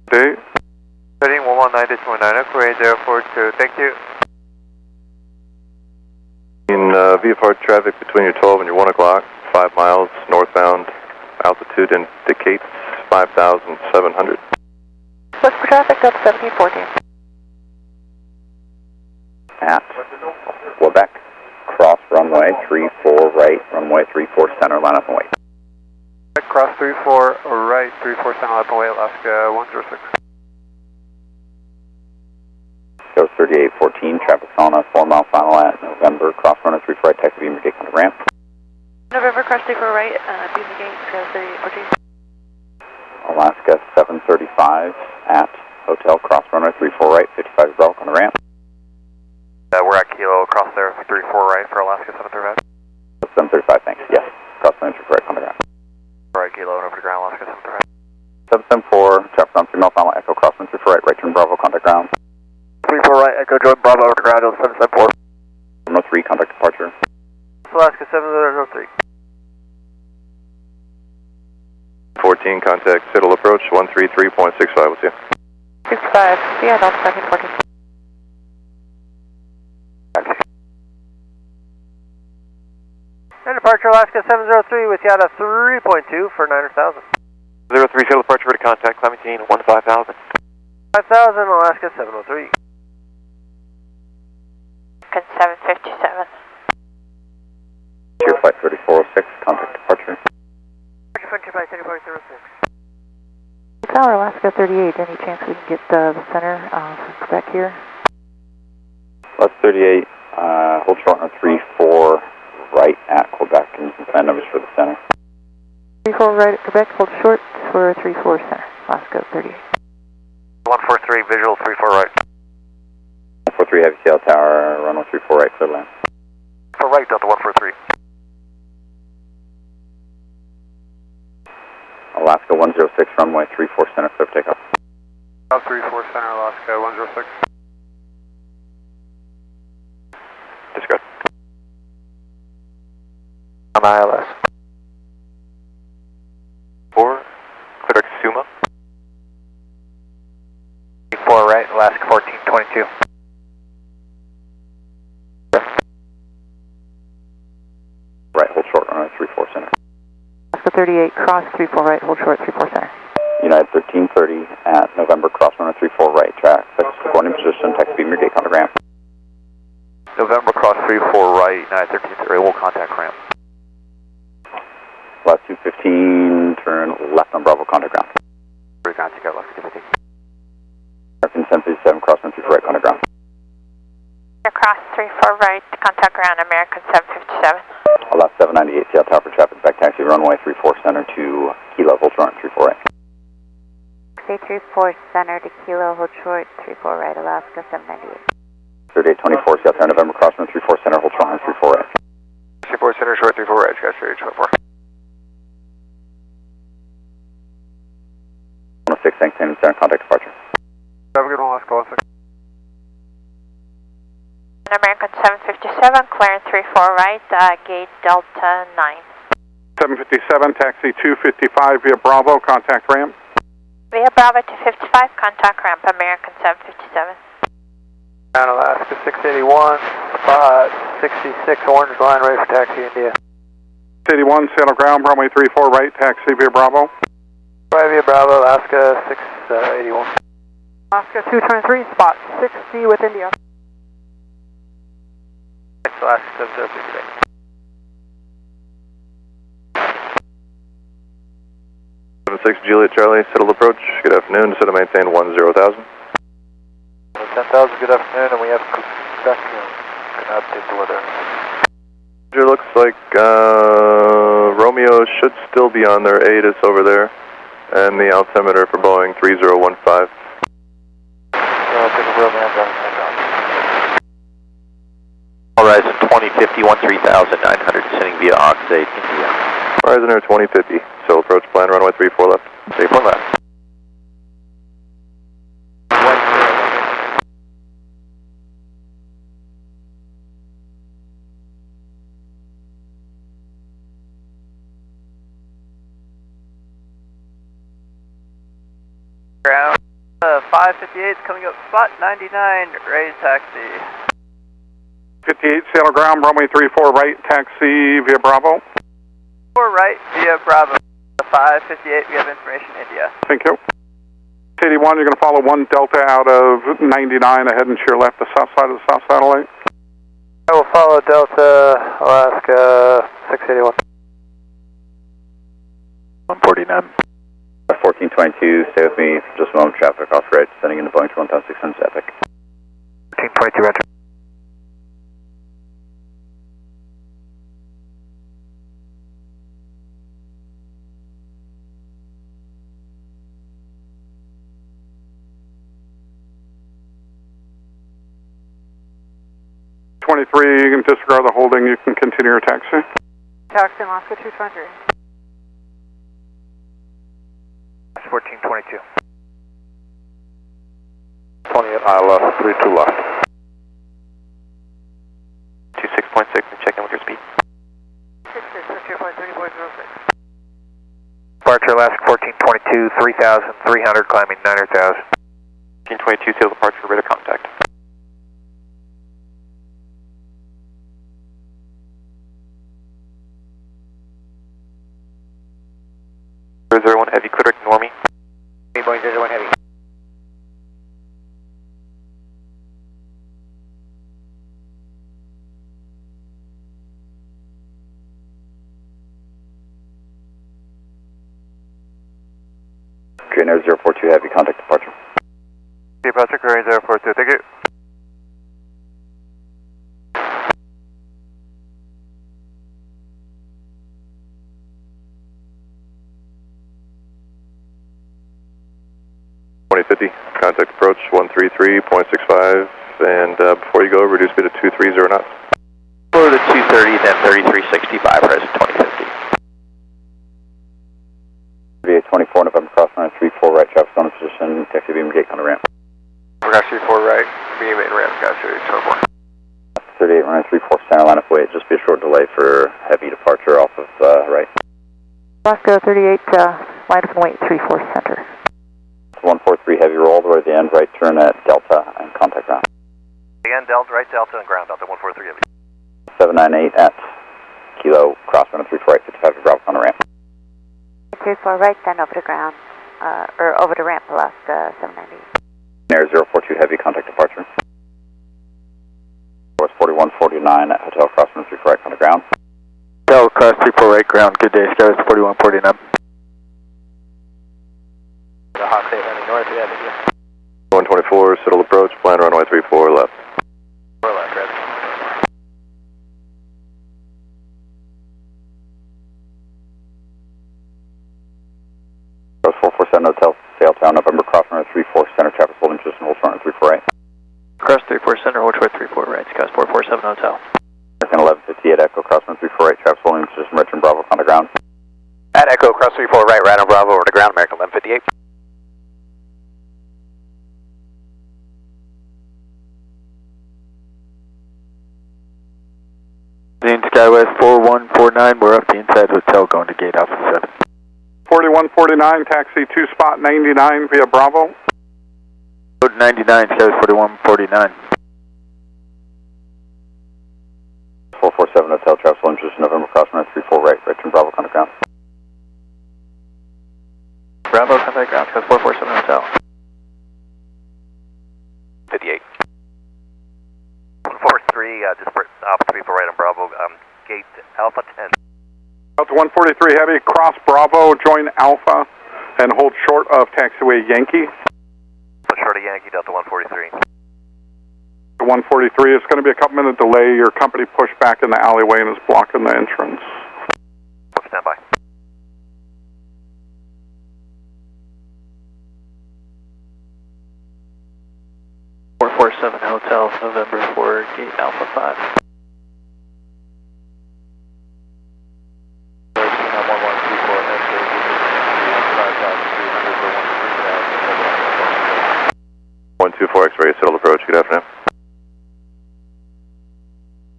Day. Heading 119.9, Korea 042, thank you. In VFR traffic between your 12 and your 1 o'clock, 5 miles northbound, altitude indicates 5,700. Look for traffic, Delta 1714. At Quebec, cross runway 34 right, runway 34 center, line up and wait. Cross 34 right, 34 center left away, Alaska 106. Goes 3814, traffic on a 4 mile final at November, cross runner 34 right, taxi beam gate on the ramp. November, cross 34 right, beam the gate, go 3814. Alaska 735 at hotel, cross runner 34 right, 55 Bravo on the ramp. We're at Kilo, across there, 34 right for Alaska 735. 735, thanks, yes. Cross runner 34 right on the ground. Right, Kilo, and over to ground, Alaska 735. 774, traffic on 3 mile final, echo, cross runner 34 right, right turn Bravo, contact ground. 34 right, Echo join Bravo over to ground, 774. 103, contact departure. Alaska 703. 14, contact settle approach, 133.65 with you. 65, yeah, Delta 1714. And departure Alaska 703 with Yada 3.2 for 9,000. 03, settle departure, ready to contact, climb maintain 15,000. 5,000, Alaska 703. 757. Tier flight 3406, contact departure. Frontier flight 3406. Tower Alaska 38, any chance we can get the center from Quebec here? Bus 38, hold short on 34 right at Quebec, and you can plan numbers for the center. 34 right at Quebec, hold short for 34 center, Alaska 38. 143, visual 34 right. 143 Heavy Seattle Tower, runway 34 right, clear land. For right, Delta 143. Alaska 106, runway 34 center, clear for takeoff. 34 center, Alaska 106. Discard. On ILS. 4, clear to Suma. 4 right, Alaska 1422. Right, hold short, runway 34 center. Alaska 38, cross 34 right, hold short 34 center. United 1330 at November, cross runway 34 right, track, going in position, taxi beam your gate, contact ramp. November cross 34 right, United 1330, we'll contact ramp. Last 215, turn left on Bravo, contact ground. Contact left 215. American 757, cross runway 34 right, contact ground. Cross 34 right, contact ground, American 757. Last 798, Seattle Tower for traffic, back taxi, runway 34 center to Kilo, hold short, 34 right. 34 center to Kilo, hold short, 34 right, Alaska 798. 3824, Seattle Tower, November, cross runway 34 center, hold short, 34 right. 34 center, short 34 right, guys, 3824. 106, thanks, center, contact departure. Have a good one, Alaska 16. American 757, clearance 34 right, gate Delta 9. 757, taxi 255 via Bravo, contact ramp. Via Bravo to 55, contact ramp, American 757. Down Alaska 681, spot 66, orange line, ready for taxi, India. 81, Seattle ground, runway 34 right, taxi via Bravo. Right via Bravo, Alaska 681. Alaska 223, spot 60 with India. Alaska 703 today. Six Juliet Charlie, settled approach. Good afternoon. Set to maintain 10,000. 10,000, good afternoon, and we have Quebec. Can I update the weather? It looks like Romeo should still be on their ATIS over there, and the altimeter for Boeing 3015. Horizon 2050, 13,900, descending via Oxide, India. Horizon Air 2050, still approach plan, runway 34 left. 34 left. Ground 558 is coming up, spot 99, raise taxi. 58, Seattle ground, runway 34 right, taxi via Bravo. 4 right via Bravo. 558, we have information, India. Thank you. 81, you're going to follow 1 Delta out of 99, ahead and to your left, the south side of the south satellite. I will follow Delta, Alaska 681. 149. 1422, stay with me for just a moment, traffic off right, descending into Boeing 1600 Epic. 1422, roger. You can disregard the holding, you can continue your taxi. Taxi Alaska 223. 1422. 20 at ILS, 32 left. 26.6 and check in with your speed. 2.30.06. Departure Alaska 1422, 3,300, climbing 900,000. 1422, seal departure, radar contact. One heavy, clear ignore me. Boeing 01 heavy. Rainier 042 heavy, contact departure. Departure, Rainier 042, thank you. Contact approach 133.65. and before you go, reduce speed to 230 knots. Lower to 230, then 3365, horizon 2050. VA 24, November cross runway 34 right, traffic zone position, taxi beam gate on the ramp. Cross 34 right, beam and ramp, got 24. 38, runway 34 center, line of weight, just be a short delay for heavy departure off of right. Roscoe 38, line of weight 34 center. 143 heavy roll, all the way to the end, right turn at Delta and contact ground. Again, Delta, right Delta and ground Delta, 143 heavy. 798 at Kilo, cross runway 34 right, 55 Bravo on the ramp. 34 right, then over to ground, or over to ramp, Alaska 798. Air 042 heavy, contact departure. Course 4149 at Hotel cross runway 34 right, contact ground. Hotel cross 34 right, ground, good day, Skies 4149. The hot state running north, yeah, thank you. 124, settle approach, plan runway 34 left. 4 left, ready. Course 447 Hotel, Sailtown, November cross runway 34 center, traffic holding position, hold runway 34 right. Cross 34 center, hold short 34 right, Skies 447 Hotel. American 1158 Echo, cross runway 34 right, traffic holding position, Richard Bravo on the ground. At Echo, cross 34 right, right on Bravo, over to ground, American 1158. Skywest 4149, we're up the inside hotel going to gate Alpha 7. 4149, taxi 2 spot 99 via Bravo. Road 99, Skywest 4149. 447 Hotel, traffic holding position, November cross runway 34 right, Richard Bravo on the ground. Bravo, contact ground, Skies 447 Hotel. 58. 143, disperse Alpha 34 right on Bravo, gate Alpha 10. Delta 143 heavy, cross Bravo, join Alpha, and hold short of taxiway Yankee. So short of Yankee, Delta 143. The 143 is going to be a couple minute delay. Your company pushed back in the alleyway and is blocking the entrance. Stand by. Hotel, November for gate Alpha 5. X-ray, settle approach, good afternoon.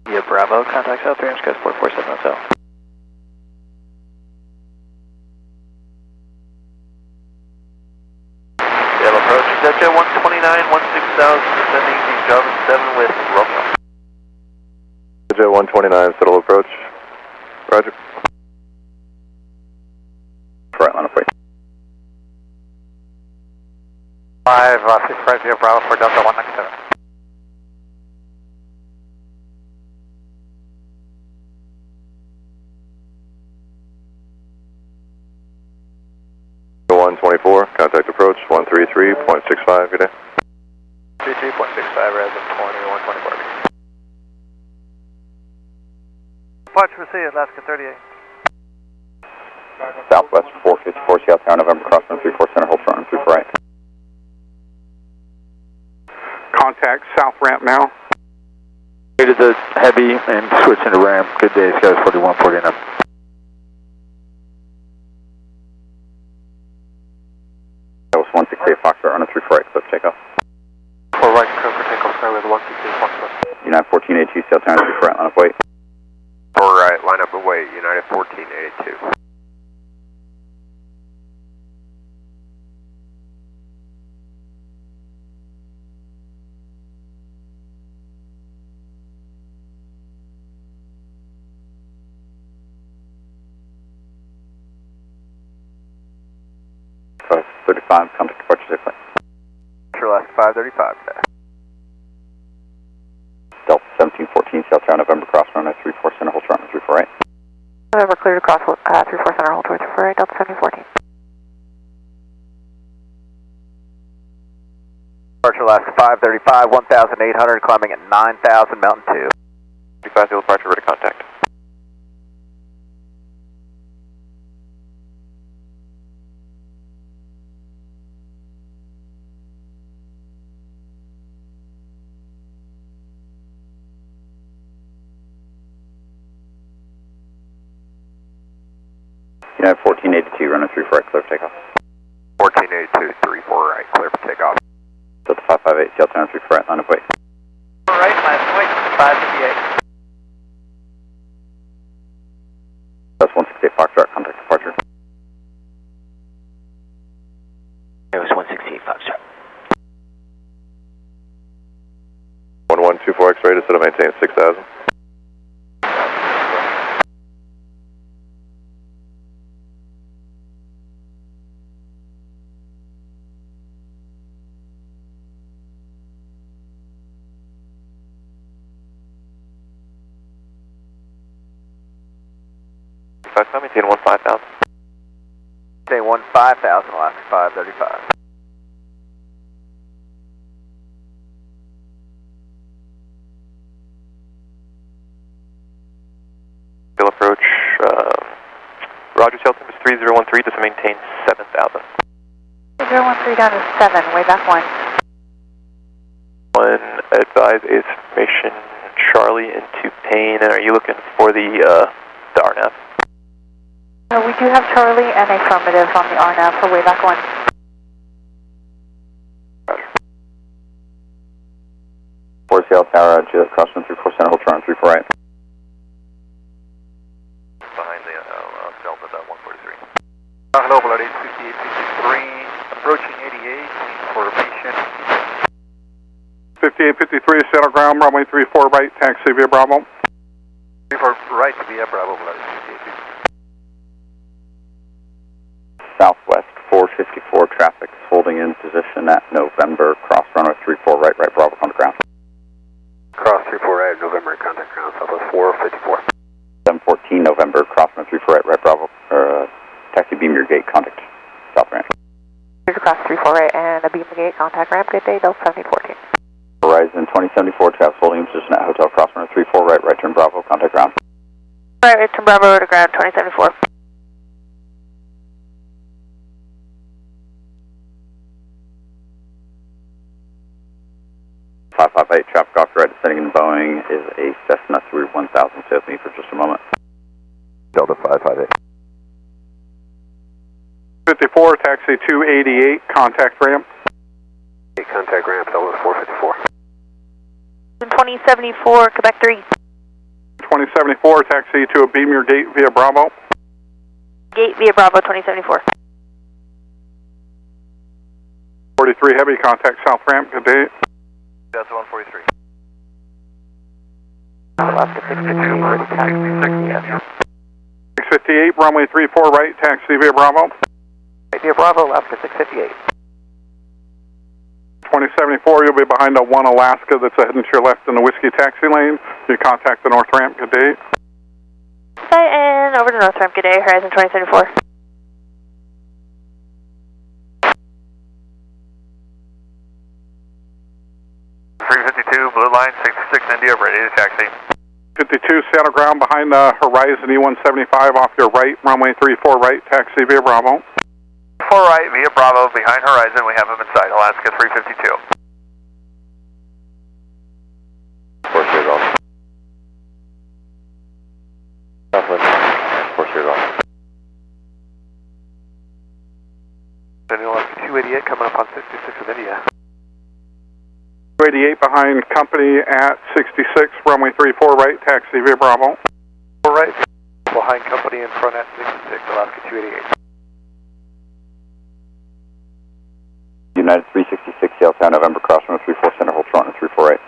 Yeah, Bravo, contact South Range, Skies 447 Hotel. We have approach, Jet 129, 16,000, descending to Java 7 with Romeo. Jet 129, settle approach. Roger. Right line of weight. 5650 Bravo for Delta 197. Go 124, contact approach 133.65, good day. 33.65, resident 20, 124. Departure for Sea, Alaska 38. Southwest 454 Seattle Tower, November crosswind 34 center, hold front and 34 right. Contact south ramp now. Rated the heavy and switch into ramp. Good day, Skies 4149. That was 168 Foxtrot, running 34 right, clip takeoff. 4 right, clear for takeoff, sky with 168 Foxtrot. United 1482 Seattle Tower, 34 right, line up weight. 4 right, line up and wait, United 1482. So 35, contact departure 6 lane. Alaska 535 today. Delta 1714 Seattle Tower, November cross runway 34 center, hold front and 34 right. November clear to cross 34 center, hold 34 right, Delta 1714. Departure Alaska 535, 1,800, climbing at 9,000, Mountain 2. 35 departure, ready to contact. United 1482, runway 34 right, clear for takeoff. 1482, 34 right, clear for takeoff. Delta 558, Seattle Tower 34 right, line of way. Right, last point, 558. That's 168 Foxtrot, contact departure. It was 168 Foxtrot. 1124 X-ray to set to maintain 6,000. Maintain 15,000. Say 15,000, Alaska 535. Field approach, Roger, Shelton is 3013 to maintain 7,000. 3013 down to 7, way back 1. One, advise is formation Charlie into Payne, and are you looking for the RNAV? No, we do have Charlie and affirmative on the RNAV for way back 1. Roger. 4 Seattle Tower, Juliet, crosswind 34 center, hold turn 34 right. Behind the Delta 143. Hello, Blood 5853, approaching 88, formation. 5853, settle ground, runway 34 right, taxi via Bravo. 34 right via Bravo, Blood 5853. Southwest 454 traffic is holding in position at November, cross runway 34 right, right Bravo, contact ground. Cross 34 right, November, contact ground, Southwest 454. 714 November, cross runway 34 right, right Bravo, taxi beam your gate, contact south ramp. Here's across 34 right and a beam gate, contact ramp, good day, Delta 7014. Horizon 2074 traffic holding in position at hotel, cross runway 34 right, right turn Bravo, contact ground. Right turn Bravo to ground, 2074. Traffic off right descending in Boeing is a Cessna 1000. Stay with me for just a moment. Delta 558. 54, taxi 288, contact ramp. Contact ramp, Delta 454. 2074, Quebec 3. 2074, taxi to a beam your gate via Bravo. Gate via Bravo, 2074. 43 heavy, contact south ramp, good day. Delta 143. Alaska 652, ready taxi 60, 658, runway 34 right, taxi via Bravo. right via Bravo, Alaska 658. 2074, you'll be behind a 1 Alaska that's heading to your left in the whiskey taxi lane. You contact the north ramp, good day. Okay, and over to north ramp, good day, Horizon 2074. Blue line 66 India, ready to taxi. 52, saddle ground behind the Horizon E175 off your right, runway 34 right, taxi via Bravo. 4 right via Bravo, behind Horizon, we have him inside, Alaska 352. 4 straight off. Southwest, 4 straight off. Alaska 288 coming up on 66 with India. 288 behind company at 66, runway 34 right, taxi via Bravo. 4 right, behind company in front at 66, Alaska 288. United 366, Seattle Tower, November, cross runway 34 center, hold short and 34 right.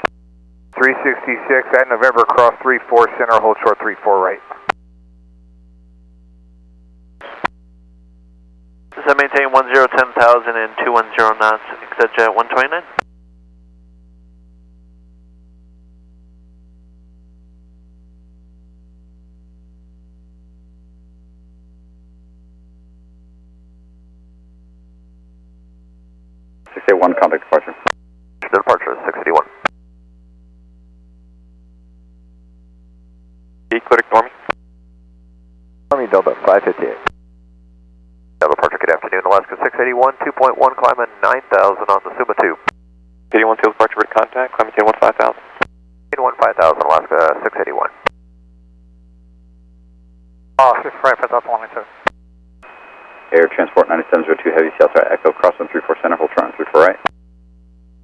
366 at November, cross 34 center, hold short 34 right. Does that maintain 1010,000 and 210 knots, ExeJet 129? One contact departure. Departure 681. Clear to Normie. Army Delta 558. Departure, good afternoon, Alaska 681, 2.1, climb at 9,000 on the Suma 2. 81 field departure with contact, climb at 15,000. 15,000, Alaska 681. Oh, 55 for Delta 127. Airport, 9702 Heavy, Seattle Tower Echo, crosswind 34 center, hold short on 34 right.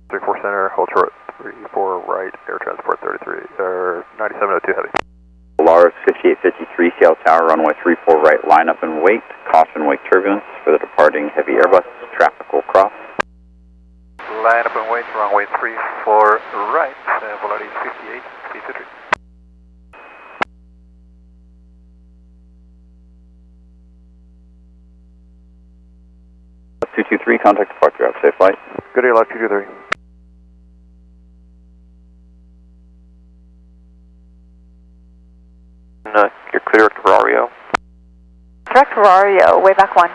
34 center, hold short 34 right, air transport 33, 9702 Heavy. Polaris 5853 Seattle Tower, runway 34 right, line up and wait, caution wake turbulence for the departing heavy Airbus, traffic will cross. Line up and wait, runway 34 right, Polaris 5853. Two two three, contact departure. Have a safe flight. Good day, Lot 223. You're clear to Verario. Direct Verario, way back 1.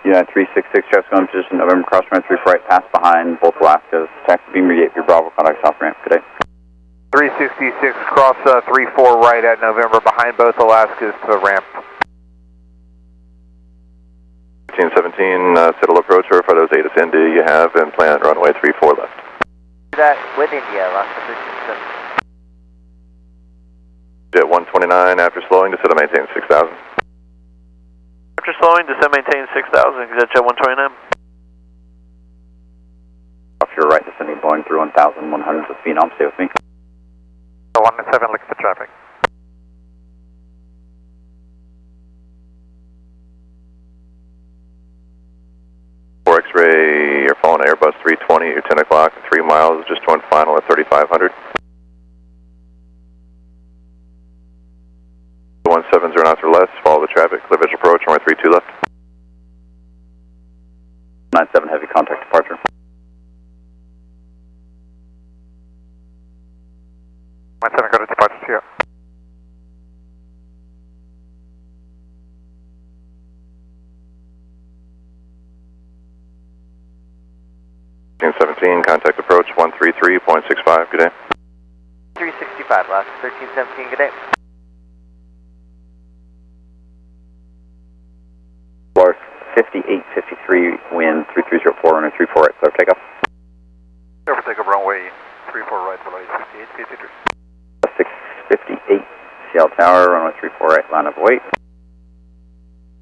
United 366, traffic on position, November cross runway 34 right, pass behind both Alaskas. Taxi Beamer 8 for Bravo, contact south ramp. Good day. 366, cross 34 right at November, behind both Alaskas to ramp. 1517, settle approach, verify those ATIS ND you have, and plan runway 34 left. Do that with India, last position. Jet 129, after slowing, descend to maintain 6,000. After slowing, descend maintain 6,000, Jet 129. Off your right, descending Boeing through 1,100 with Phenom, stay with me. 117, looking for traffic. X-ray, you're following Airbus 320 at 10 o'clock, 3 miles, just joined final at 3,500. 17s are not or less, follow the traffic, clear visual approach, runway 32 left. 97 heavy, contact departure. Go to departure here. Contact approach 133.65, good day. 365, last 1317, good day. Polaris 5853, wind 3304, runway 34 right, clear takeoff. Clear for takeoff, runway 34 right, below 5853. 658, Seattle Tower, runway 34 right, line up wait.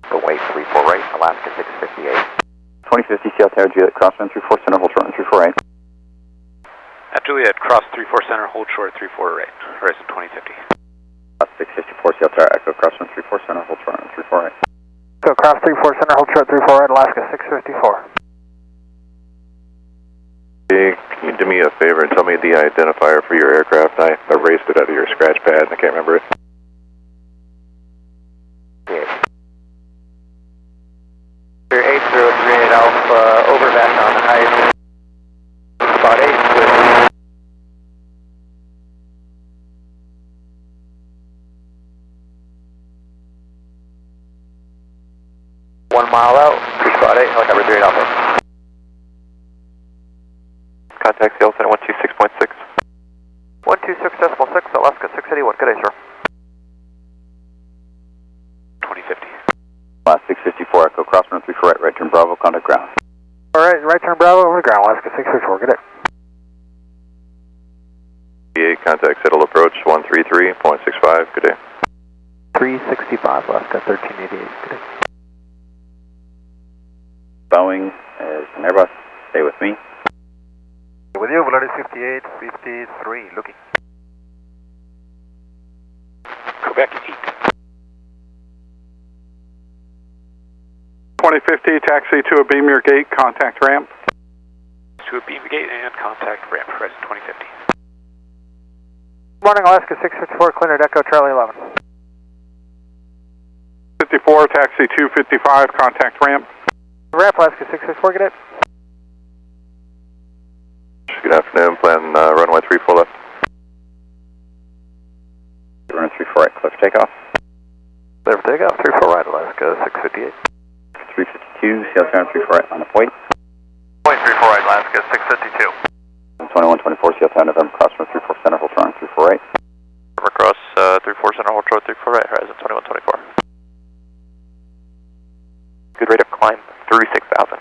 Runway 34 right, Alaska 658. 2050, Seattle Tower, Juliet, crosswind 34 center, hold short on 34 right. At Juliet, cross 34 center, hold short 34 right, horizon 2050. 654, Seattle Tower, Echo, crosswind 34 center, hold short on 34 right. So cross 34 center, hold short 34 right, Alaska 654. Hey, can you do me a favor and tell me the identifier for your aircraft? I erased it out of your scratch pad and I can't remember it. Your 8038 Alpha, overback on the height. Spot 8 with 1 mile out, spot 8, helicopter 38 Alpha. Contact Seattle Center 126.6. 126.6, Alaska 681, good day, sir. 2050. Last 654, Echo, crosswind 34 right, right turn Bravo, contact ground. Alright, right turn Bravo over the ground, Alaska 654, good day. Contact settle approach 133.65, good day. 365, Alaska 1388, good day. Boeing is an Airbus, stay with me. With you, Volaris 5853, looking. Quebec 8. 2050, taxi to a Beamer gate, contact ramp. To a beam gate and contact ramp, horizon 2050. Morning, Alaska 654, cleared Echo, Charlie 11. 54, taxi 255, contact ramp. Ramp, Alaska 664, good day. Good afternoon, plan runway 34 left. Runway 34 right, clear for takeoff. Clear for takeoff, 34 right, Alaska 658. 352, Seattle Tower, 34 right, line up wait. Point 34 right, Alaska 652. 2124, Seattle Tower, November, crosswind 34 center, hold short on 34 right. November cross 34 center, hold short 34 right, horizon 2124. Good rate of climb through 6,000.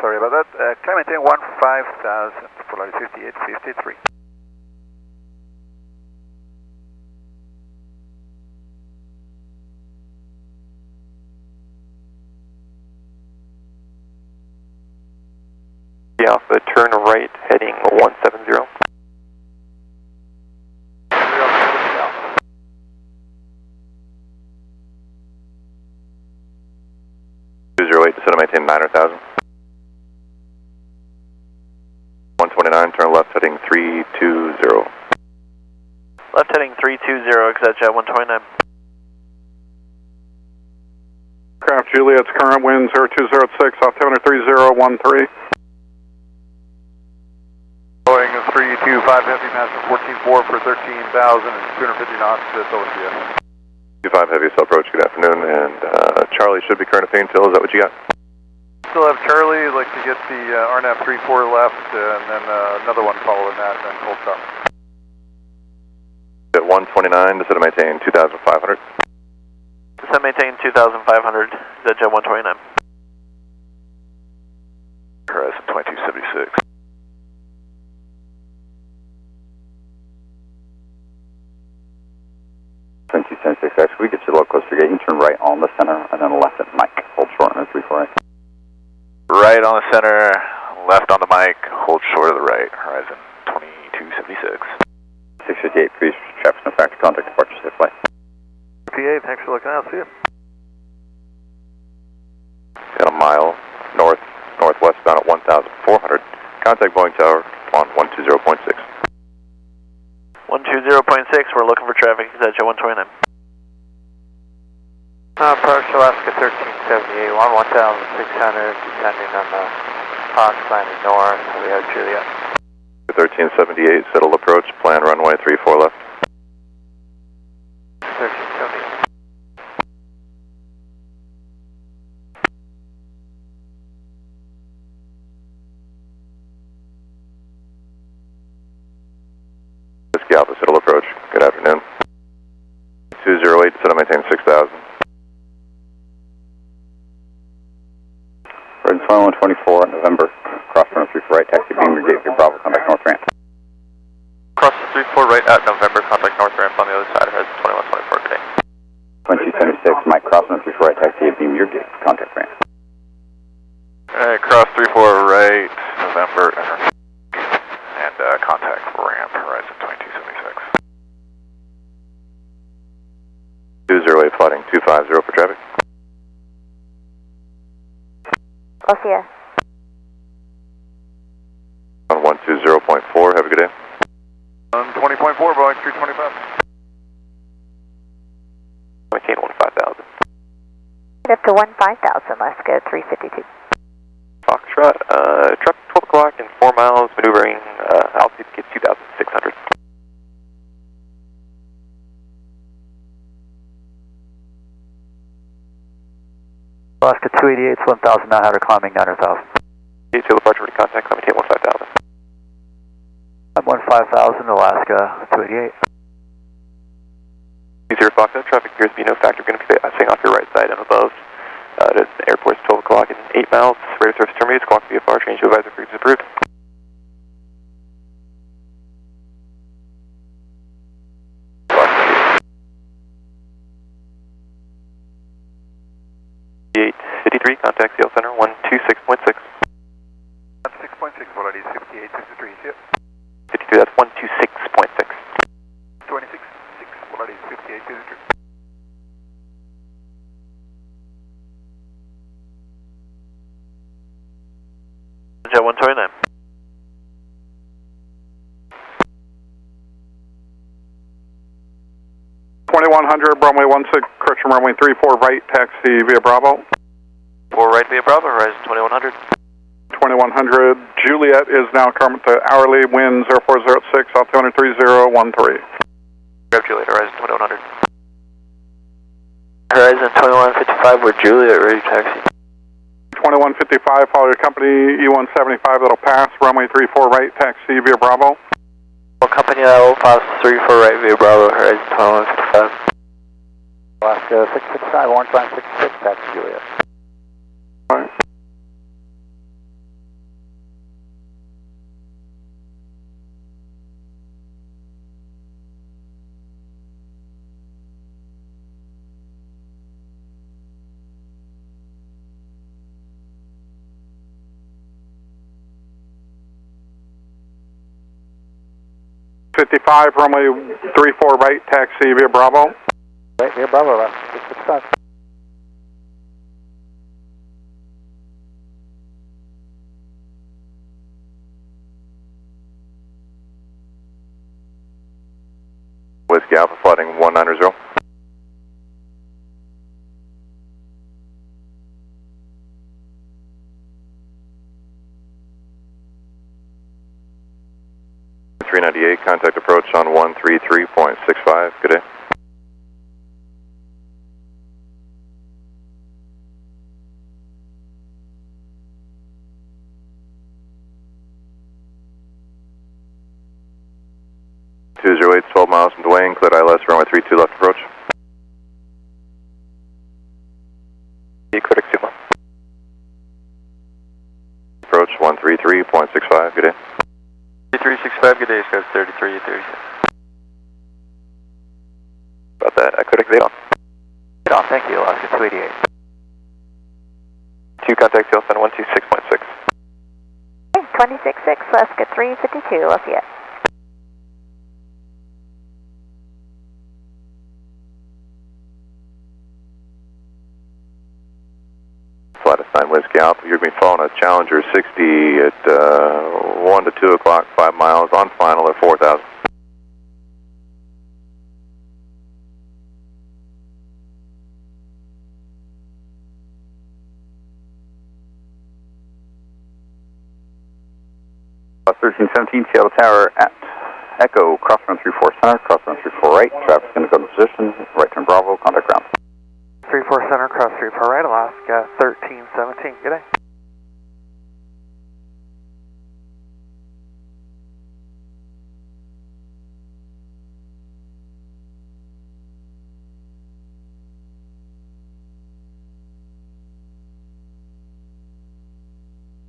Sorry about that. Climb maintain 15,000, Polaris 5853. Alpha, turn right, heading 170. Descend and maintain 9,000. 129, turn left heading 320. Left heading 320, exit jet 129. Craft Juliet's current wind 0206, altimeter 3013. Going 325 heavy, master 14.4 for 13,000 and 250 knots at OCS. 25 heavy, still approach, good afternoon, and Charlie should be current at Paintill, is that what you got? Still have Charlie, like to get the RNAV 34 left, and then another one following that, and then full stop. At 129, descend and maintain 2,500. Descend maintain 2,500, jet 129. Horizon 2276. Actually, we get you a little closer to gate. You turn right on the center and then left at Mike. Hold short on 348. Right on the center, left on the mic, hold short of the right. Horizon 2276. 658, please. Traffic no factor. Contact departure safe flight. PA, thanks for looking out. See you. Got a mile northwest bound at 1,400. Contact Boeing Tower on 120.6. 120.6, we're looking for traffic, exit jet 129. Approach Alaska 1378, 1,600, descending on the Fox landing north, we have Juliet. 1378, settled approach, plan runway 34 left. 1378. Whiskey Alpha, settled approach, good afternoon. 208, set and maintain 6,000. 2124 November, cross runway 34 right, taxi beam your gate through Bravo, contact north ramp. Cross 34 right at November, contact north ramp on the other side, Horizon 2124 today. 2276, Mike, cross runway 34 right, taxi beam your gate, contact ramp. Alright, cross 34 right, November, and contact ramp, Horizon 2276. 208, plotting 250 for traffic. OCS. On 120.4, have a good day. On 20.4, Boeing 325. Maintain 15,000. Up to 15,000, Alaska 352. Foxtrot, truck 12 o'clock and 4 miles, maneuvering, altitude gets 2,600. Alaska 288, 1,900, climbing 900,000. Tail departure, ready contact, climb maintain 15,000. I'm 15,000, Alaska 288. 20 Foxtrot, traffic appears to be no factor, going to be staying off your right side and above. The airport's 12 o'clock and 8 miles, radar surface terminated, squawk VFR, change to advisor frequency approved. Contact CL Center 126.6. 6.6, what I need 58, 63, yep. 52, that's 126.6. 26, 6, what I need 58, 63. Jet 129. Runway 16, correction, runway 34 right, taxi via Bravo. 4 right via Bravo, Horizon 2100. 2100, Juliet is now current to hourly, wind 0406, altimeter 3013. Grab Juliet, Horizon 2100. Horizon 2155, we're Juliet, ready to taxi. 2155, follow your company, E175, that'll pass, runway 34 right, taxi via Bravo. Company will pass 34 right via Bravo, Horizon 2155. Alaska 665, orange line 66, taxi Juliet. Alright. 255, runway 34 right, taxi via Bravo. Right, via Bravo, left 665. Whiskey Alpha flooding 190. Contact approach on 133.65. Good day. (208) 12 miles from Dwayne, cleared ILS, runway 32 left approach. Critic 2. Approach 133.65. Good day. 3365, good day, Scout 33, 36. About that, I could have on. Get on, thank you, Alaska 288. 2 contact tail center 126.6. 266, Alaska 352, Lafayette. Flight assigned Whiskey Alpha, you're going to be following a Challenger 60 at 1 to 2 o'clock, 5 miles, on final at 4,000. Bus 1317, Seattle Tower at Echo, crossrun 34 center, crossrun 34 right, traffic's going to go to position, right turn Bravo, contact ground. 34 center, cross 34 right, Alaska 1317, good day.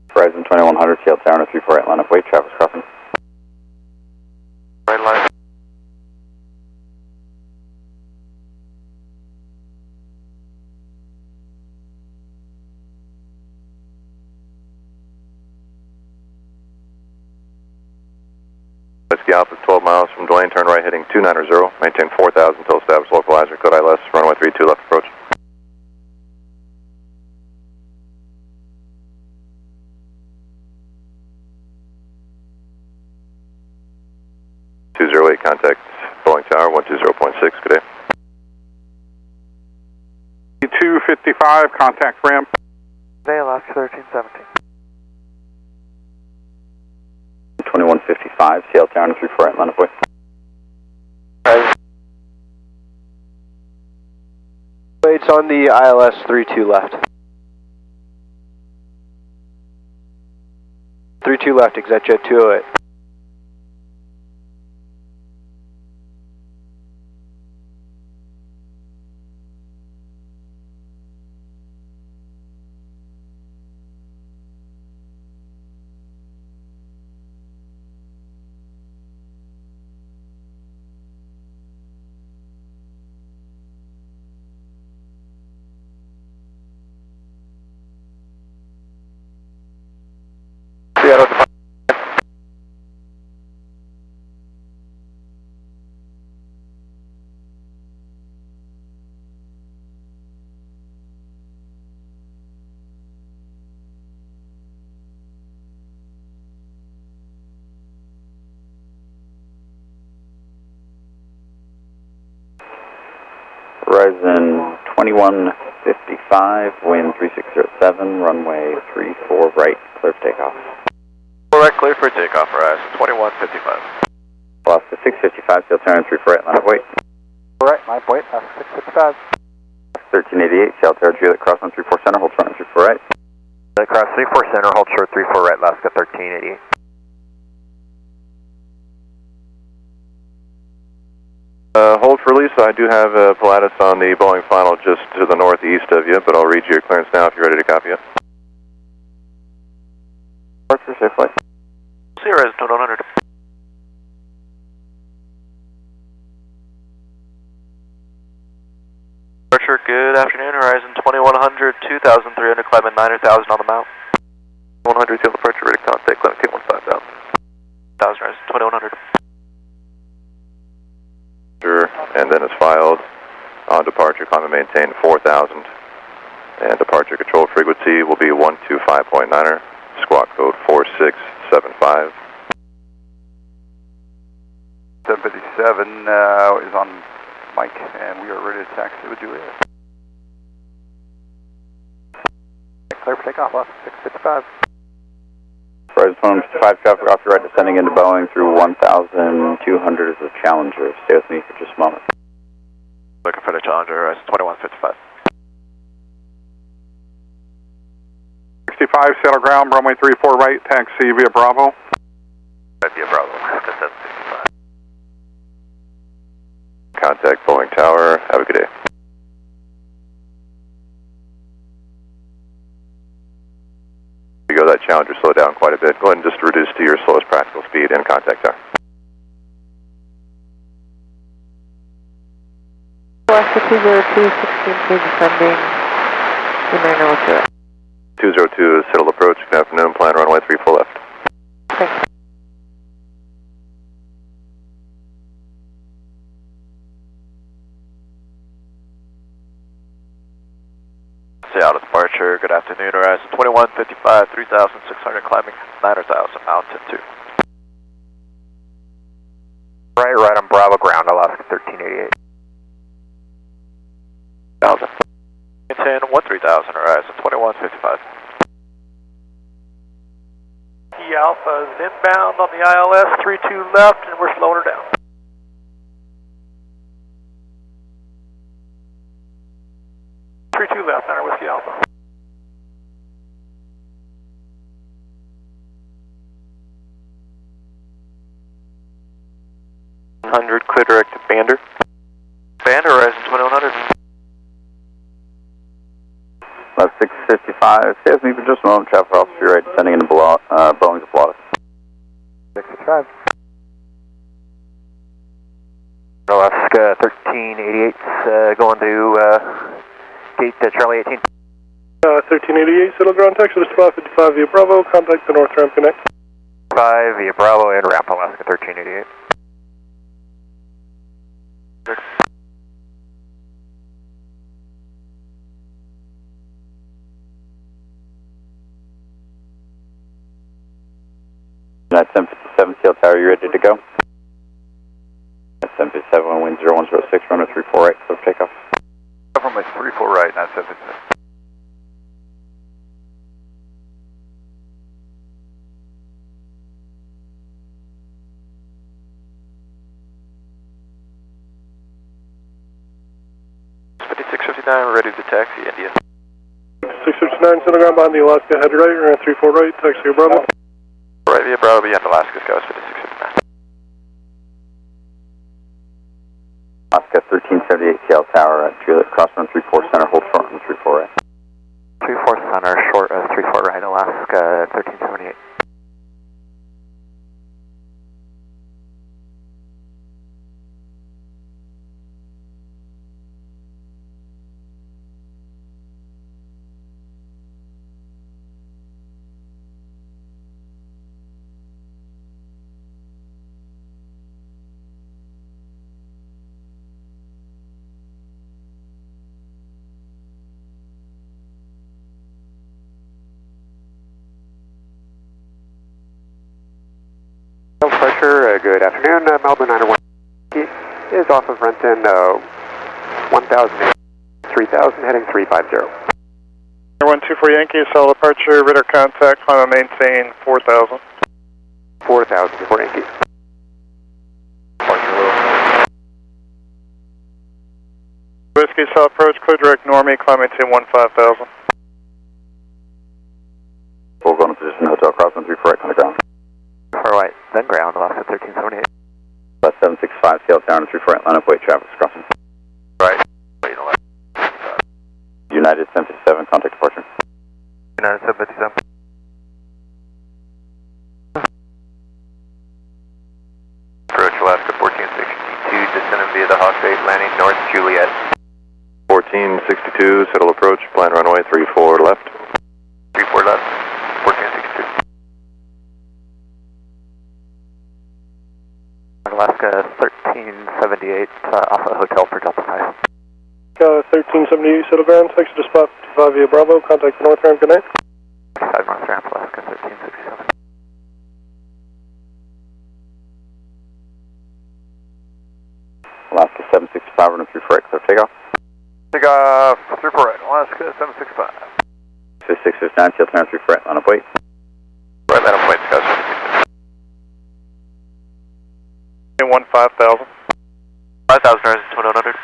Horizon 2100, Seattle Tower, 34 right, line of way, traffic's crossing. Right line. Whiskey Alpha 12 miles from Dwayne, turn right heading 290, maintain 4,000 until established localizer, code ILS, runway 32 left approach. Contact Boeing Tower 120.6, good day. 255, contact ramp. Good day, Alaska 1317. 2155, Seattle Tower, 34 right, line of way. It's on the ILS 32 left. 32 left, ExactJet 208. Horizon 2155, wind 3607, runway 34 right, clear for takeoff. 4 right, clear for takeoff, Horizon 2155. Alaska 655, Seattle Tower, 34 right, line of weight. 4 right, line of weight, Alaska 655. 1388, Seattle Tower, Juliet, cross on 34 center, hold short on 34 right. Cross 34 center, hold short 34 right, Alaska 1388. Hold for Lisa, I do have Pilatus on the Boeing final just to the northeast of you, but I'll read you your clearance now if you're ready to copy it. Departure, safe flight. See you, Horizon 2100. Departure, good afternoon, Horizon 2100, 2,300, climbing 9,000 on the mount. 100, tail departure, ready to contact, climb 15000. 1,000, Horizon 2100. departure climb and maintain 4,000. And departure control frequency will be 125.9er, squawk code 4675. 757 is on Mike, and we are ready to taxi with Juliet. Clear for takeoff, left 655. Horizon 155 traffic off your right, descending into Boeing through 1,200 is a Challenger. Stay with me for just a moment. Looking for the Challenger, Horizon 2155. 65, sail ground, runway 34 right, taxi via Bravo. Right via Bravo, Alaska 765. Contact Boeing Tower. Have a good day. You go that Challenger, slow down quite a bit. Go ahead and just reduce to your slowest practical speed and contact tower. Alaska 202, 16K descending. You may know what's it. 202 is Citadel approach. Good afternoon. Plan runway 34 left. Thanks. Say out of departure. Good afternoon. Horizon 2155, 3,600 climbing 9,000. Mountain 2. Right on Bravo ground, Alaska 1388. 1,000. Maintain 13,000. Horizon 2155. E Alpha is inbound on the ILS, 32 left, and we're slowing her down. Left, Niner Whiskey Alpha. Clear direct to Bander. Bander, Horizon 2100. Left 655. Stay with me for just a moment. Traffic off to your right, descending into Boeing's Applaudus. 655. Alaska 1388 going to gate Charlie 18. 1388, settle ground, taxi to 555 via Bravo, contact the north ramp connect. 5 via Bravo and ramp Alaska 1388. United 757 Seal Tower, you ready to go? 757, wind 0106, runway 34 right, clear for takeoff. Runway 34 right, not 757. Ready to taxi India. 659, center ground behind the Alaska, head right, we're at 34 right, taxi via Bravo. Right via Bravo beyond Alaska, Scout 5659. Alaska 1378 Seal Tower at Juliet, crosswind 34 center, hold short on 34 right. 34 center, short 34 right, Alaska 1378. Pressure, good afternoon. Melbourne 901 is off of Renton 1008, 3000, heading 350. 124 Yankee, solid departure, radar contact, climb and maintain 4,000. 4,000 before Yankee. Whiskey, solid approach, clear direct normie, climb maintain 15,000. We'll go into position, hotel crosswind 34 right on the ground. Far right, then ground, Alaska 1378. Left 765 Seal Tower, 34 right, line up, wait, traffic is crossing. Right. United 757, contact departure. United 757. Approach Alaska 1462, descending via the Hawk 8, landing North Juliet. 1462, settle approach, plan runway 34 left. 34 left, 1462. Alaska 1378, off a hotel for Delta 5. 1378, settle ground, taxi to spot 55 via Bravo, contact the north ramp, good night. 5 north ramp, Alaska 1367. Alaska 765, running through right, clear takeoff. Takeoff, 34 right, Alaska 765. 5669, tail turn 3 right, line up wait. Right, line up wait, Scout 765. 5000. 5000 horizon 2100.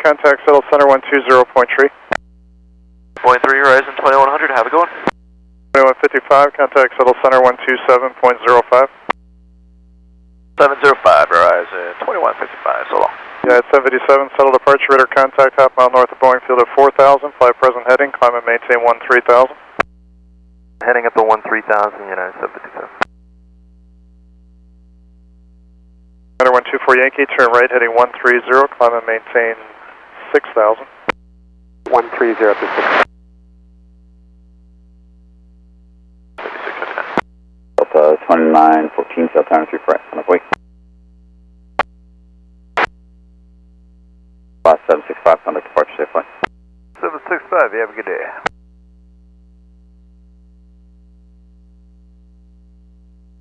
Contact settle center 120.3. Point 3, horizon 2100, have a good one. 2155, contact settle center 127.05. 705, horizon 2155, so long. Yeah, it's 757, settle departure, radar contact, half mile north of Boeing Field at 4000, fly present heading, climb and maintain 13000. Heading up to 13000, United 757. Center 124 Yankee, turn right heading 130, climb and maintain 6000. 130 up to 6. Delta 2914, tail turn 3 right, line up wait. Class 765, contact departure safely. 765, you have a good day.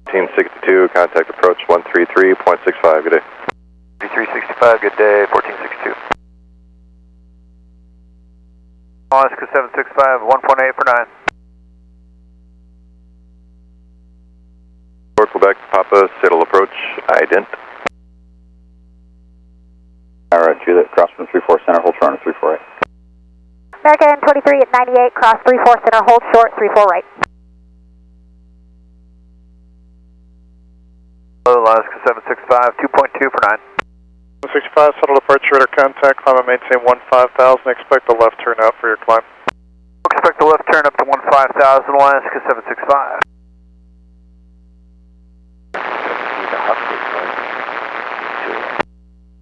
Team 62, contact approach 133.65, good day. 3365, good day, 1462. Alaska 765, 1.8 for 9. Quebec, Papa, settle approach, ident. Alright, Juliet, cross from 34 center, hold short on 34 right. American 23 at 98, cross 34 center, hold short, 34 right. Alaska 765, 2.2 for 9. 65, settle departure, radar contact, climb and maintain 15,000, expect a left turn out for your climb. Expect a left turn up to 15,000, Alaska 765.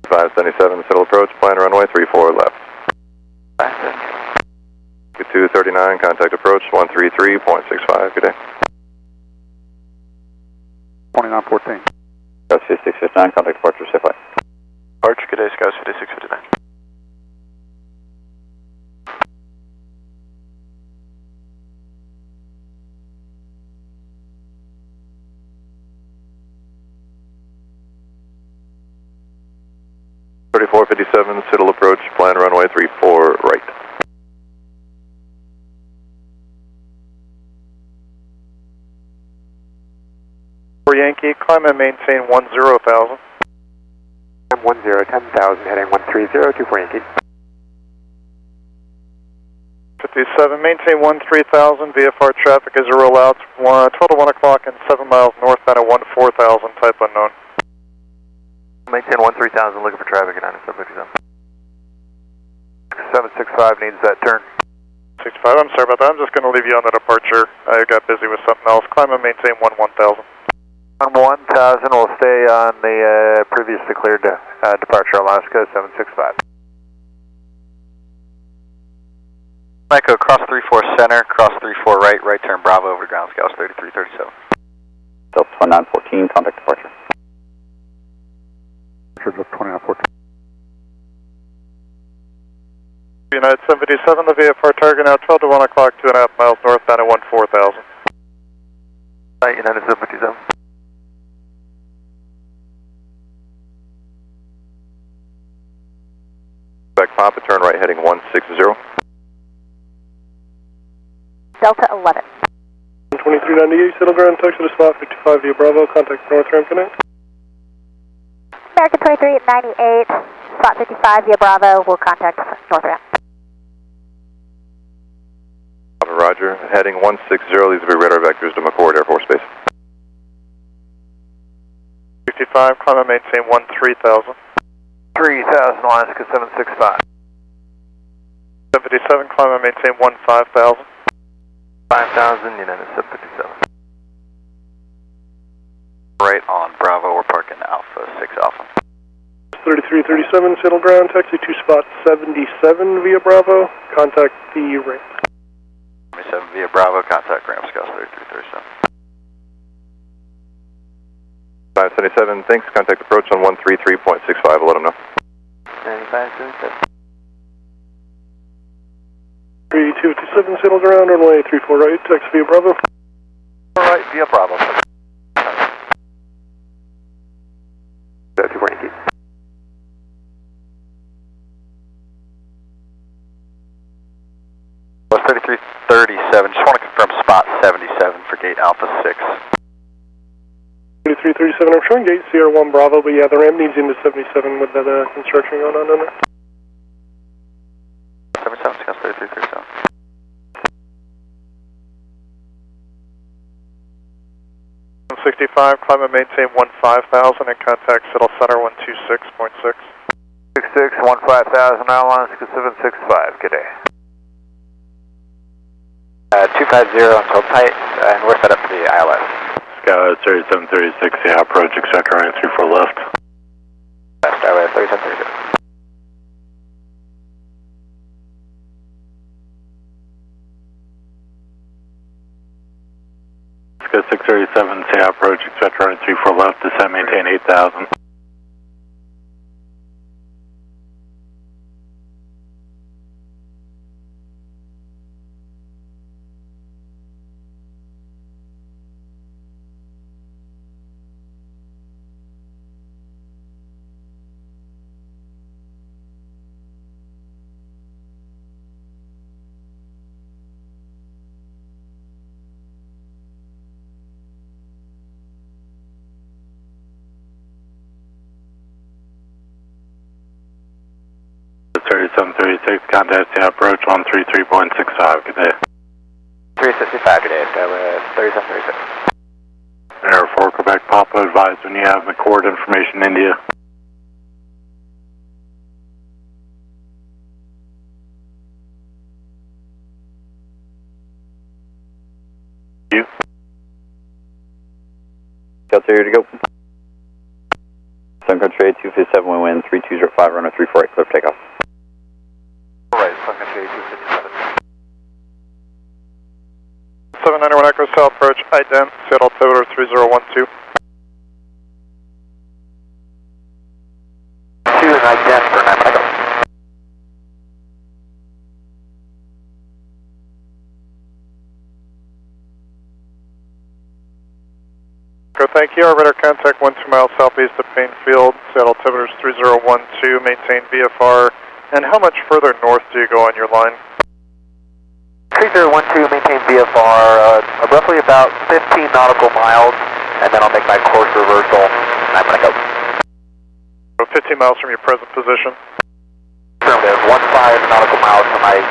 577, settle approach, plan runway 34 left. 239, contact approach 133.65, good day. 2914. Scout 5659, contact departure safely. Departure, good day, Scout 5659. Settle approach, plan runway 34 right. For Yankee, climb and maintain 10,000. 10,000, heading 130, 24 Yankee. 57, maintain 13,000, VFR traffic is a rollout, 12 to 1 o'clock and 7 miles northbound at 14,000, type unknown. Maintain 13,000, looking for traffic at 9757. 765 needs that turn. 65, I'm sorry about that. I'm just going to leave you on the departure. I got busy with something else. Climb and maintain 11,000. On 1,000, we'll stay on the previously cleared departure, Alaska 765. Echo, cross 34 center, cross 34 right, right turn Bravo over to ground, Scouts 3337. Delta 2914, contact departure. Delta 2914. United 757, the VFR target now 12 to 1 o'clock, 2.5 miles northbound at 14,000. United 757. Back Papa, turn right heading 160. Delta 11. 2398, settle ground, taxi to spot 55 via Bravo, contact north ramp, connect. American 23 at 98, spot 55 via Bravo, we'll contact north ramp. Roger, heading 160, these will be radar vectors to McCord Air Force Base. 55, climb and maintain 13,000. 3,000, Alaska 765. 757, climb and maintain 15,000. 5,000, United 757. Right on Bravo, we're parking Alpha 6 Alpha. 3337, settle ground, taxi to spot 77 via Bravo, contact the ramp. 77 via Bravo, contact ramp Scouts 3337. 577, thanks. Contact approach on 133.65. Let them know. 9577. 3257, settle ground, runway 34 right, taxi via Bravo. Right, via Bravo. 240. Was 3337, just want to confirm spot 77 for gate Alpha 6. 3337, I'm showing gate Sierra 1 Bravo, but yeah, the ramp needs into 77 with that construction going on in there. 77, Scouts 3337. Climb and maintain 15,000 and contact Settle Center 126.6. 66, 15,000, Airlines 765, good day. 250 until tight, and we're set up for the ILS. Scout 3736, yeah, approach, etc. Right, 34 left. Left, ILS 3736. Scout 637, yeah, approach, etc. Right, 34 left, descend, maintain 8,000. Contact the approach 133.65. Good day. 365, good day. ILS 3736. Air 4 Quebec Papa, advise when you have McCord information, India. You. Delta here to go. Sun Country 257, we wind 3205, runner 348, clear for takeoff. Right, Sun Country 257. 791 Echo South approach, ident, Seattle altimeter 3012. 2 and ident for 9 Echo. Thank you. Our radar contact 12 miles southeast of Payne Field. Seattle altimeter 3012. Maintain VFR. And how much further north do you go on your line? 3012, maintain VFR, roughly about 15 nautical miles, and then I'll make my course reversal, and I'm going to go. So 15 miles from your present position? Affirmative, 15 nautical miles from my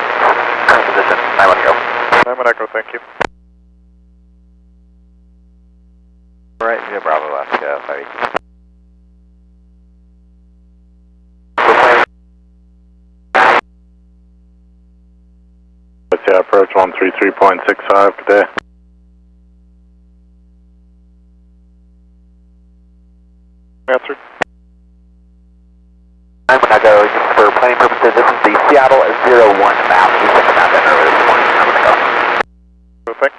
current position, and I'm going to go. I'm going to go, thank you. Right, via Bravo, left, sorry. Yeah, approach 133.65 today. Answered. I'm going to go, just for planning purposes, this is the Seattle 01 map. We sent the map in earlier this morning. I'm going to go. So thanks.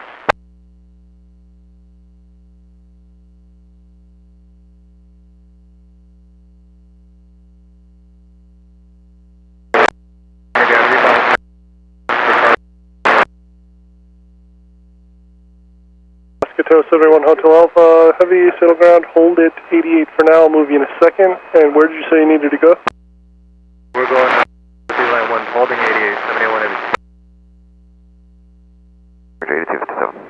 Hotel 71 Hotel Alpha, heavy, settle ground, hold it 88 for now, I'll move you in a second. And where did you say you needed to go? We're going to line 1, holding 88, 71 heavy. 8257.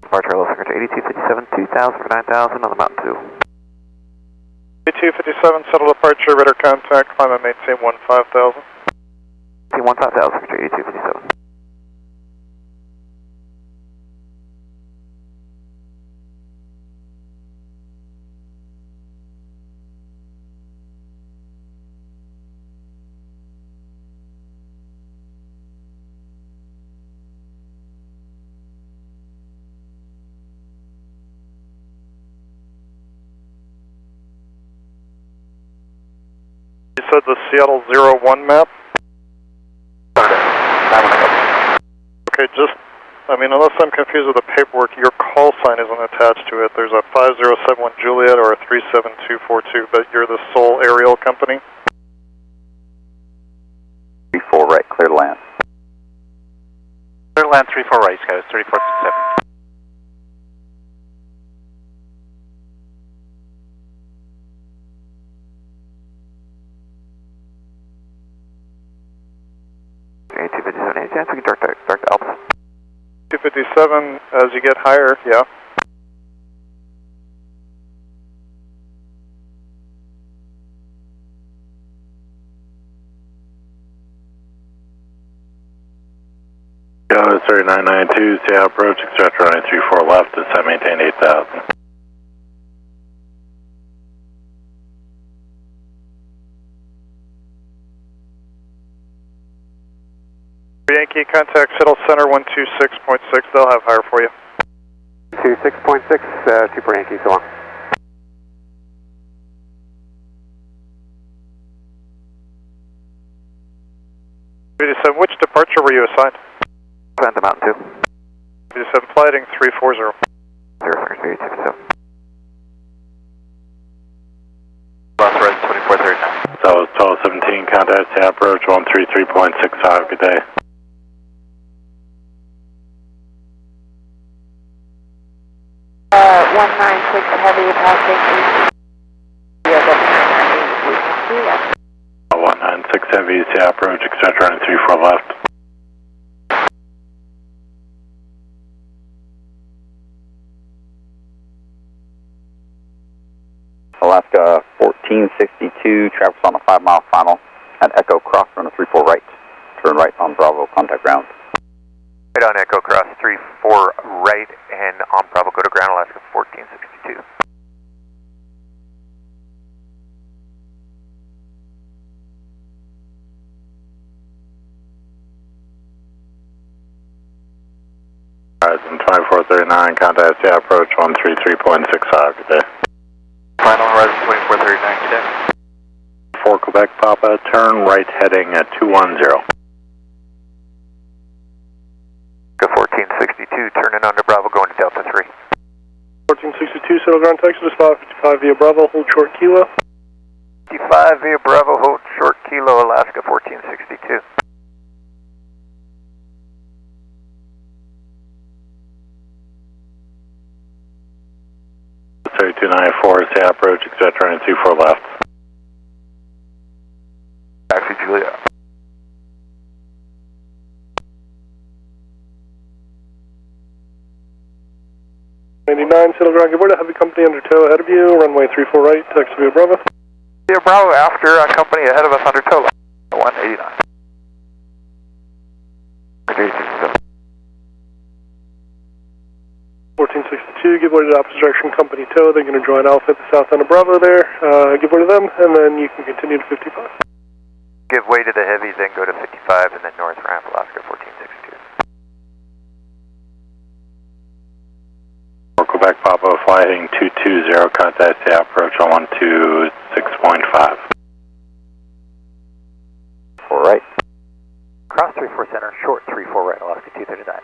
Departure level secretary 8257, 2000 for 9000 on the Mountain 2. 8257, settle departure, radar contact, climb and maintain 15,000. 15,000, secretary 8257. said the Seattle 01 map? Okay, just, I mean, unless I'm confused with the paperwork, your call sign isn't attached to it. There's a 5071 Juliet or a 37242, but you're the sole aerial company? 34 right, clear to land. Clear to land 34 right, Sky 3467. Okay, 257, any chance we can direct Alpha? 257, as you get higher, yeah. Go 3992, Seattle approach, etc. 934 left, descent maintain 8000. Yankee, contact Seattle Center 126.6, they'll have higher for you. 26.6, 2 per Yankee, so on. Which departure were you assigned? Plant the Mountain 2. 257, flighting 340. 0, Lost res 2439. So it's 1217, contact Seattle approach 133.65, good day. Uh, 196 heavy passing. Yeah. 196 heavy, Seattle approach, etc. 934 left. Alaska 1462, traffic's on a 5-mile final at Echo Cross, run a 34 right. Turn right on Bravo, contact ground. Right on Echo Cross 34 right and on Bravo, go to ground, Alaska 1462. Horizon 2439, contact Seattle approach 133.65, good day. Final Horizon 2439, good day. 4 Quebec Papa, turn right heading at 210. 1462, turning onto Bravo, going to Delta 3. 1462, Seattle ground taxi to spot 55 via Bravo, hold short kilo. 55 via Bravo, hold short kilo, Alaska 1462. 3294, Seattle approach, etc. 924 left. Taxi Julia. Seattle ground, give order, heavy company under tow ahead of you, runway 34 right, taxi via Bravo. Via Bravo, after a company ahead of us under tow, 189. 1462, give order to opposite direction, company tow, they're going to join Alpha at the south end of Bravo there, give order to them, and then you can continue to 55. Give way to the heavy, then go to 55, and then north ramp, Alaska 1462. Quebec Papa, flying 220, contact Seattle approach on 126.5. 4 right. Cross 34 center, short 34 right, Alaska 239.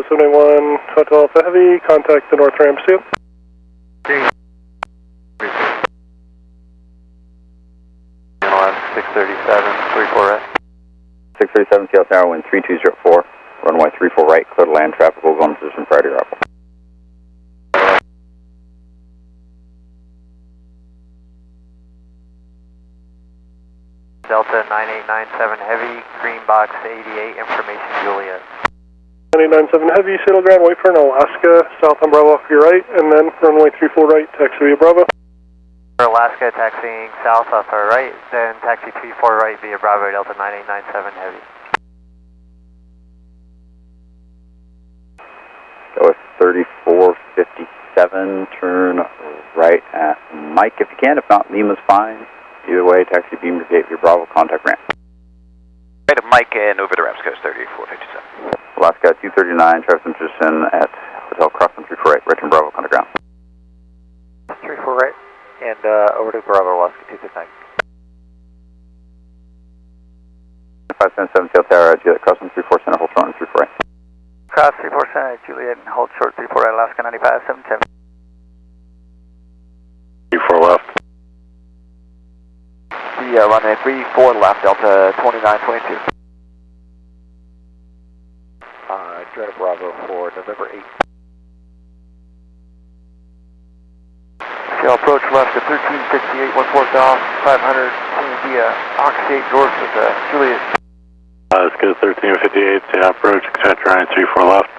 #71, Hotel Alpha Heavy, contact the north ramp soon. Alaska 637, 34 right. 637, Seattle Tower, wind 3204, runway 34 right, clear to land, traffic will go on position prior to arrival. Delta 9897 Heavy, green box 88, information Juliet. 9897 Heavy, Seattle ground, wait for an Alaska, south on Bravo off your right, and then runway 34 right, taxi via Bravo. Alaska taxiing south off our right, then taxi 34 right via Bravo, Delta 9897 Heavy. Go with 3457, turn right at Mike if you can, if not Lima's fine. Either way, taxi beam your gate via Bravo, contact ramp. Right of Mike and over the ramps, goes 3457. Alaska 239, traffic position at Hotel Crossman 34 right, right turn Bravo, contact ground. 34 right, and over to Bravo, Alaska 259. 577 Tail Tower, Juliet Crossman 34 center, hold short and 34 right. Cross 34 center, Juliet, and hold short 34 right, Alaska 9577. 34 left. The runway 34 left, Delta 2922. Dread Bravo for November 8th. Shell approach left at 1368, 1/4 off, 500, via Oxy 8 north with Juliet. Let's go 1358 to approach, etc. 934 left.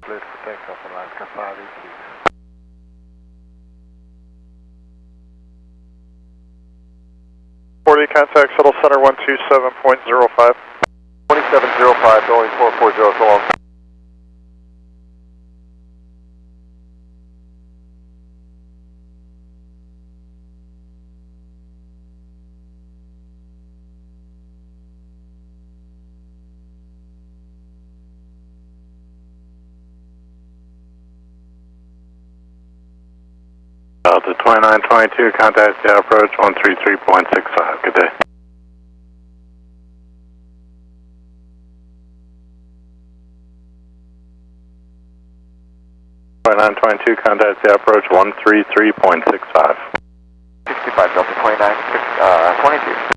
Cleared for takeoff, Alaska 518. Contact shuttle center 127.05. 2705, going 440, so long. Delta 2922, contact the approach 133.65. Good day. Contact the approach 133.65. 65 Delta 2922.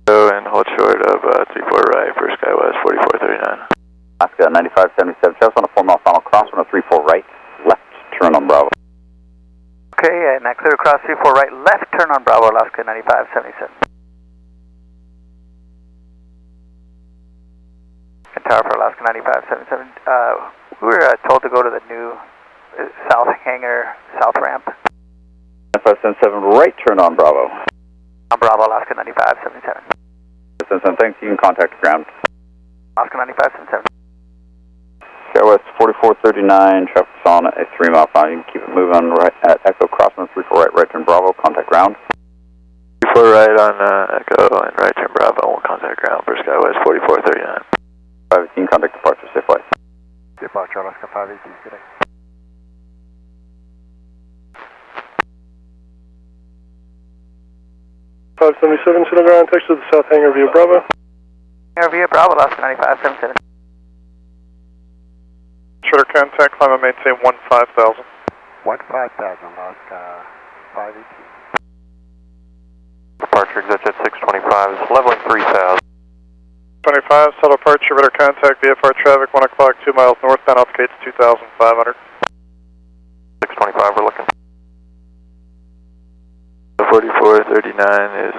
Go and hold short of 34 right for SkyWest 4439. Alaska 9577, traffic on a 4-mile final crosswind of 34 right, left turn on Bravo. Okay, and now clear across 34 right, left turn on Bravo, Alaska 9577. And tower for Alaska 9577. We were told to go to the new south hangar, south ramp. 9577, right turn on Bravo. On Bravo, Alaska 9577. 77, thanks, you can contact the ground. Alaska 9577. SkyWest 4439, traffic's on a 3-mile final. You can keep it moving on right at Echo Crossman 34 right, right turn Bravo, contact ground. 34 right on Echo and right turn Bravo, contact ground for SkyWest 4439. 518, contact departure, safe flight. Departure, Alaska 518, good day. $577 Citadel ground, text to the south hangar via Bravo. Hangar via Bravo, Alaska 9577. Shorter contact, climb and maintain 15,000. 15,000, Alaska 518. Departure exit jet 625 is leveling 3,000. 25, shuttle departure, radar contact, VFR traffic, 1 o'clock, 2 miles northbound, off gates 2,500. 625, we're looking. 4439 is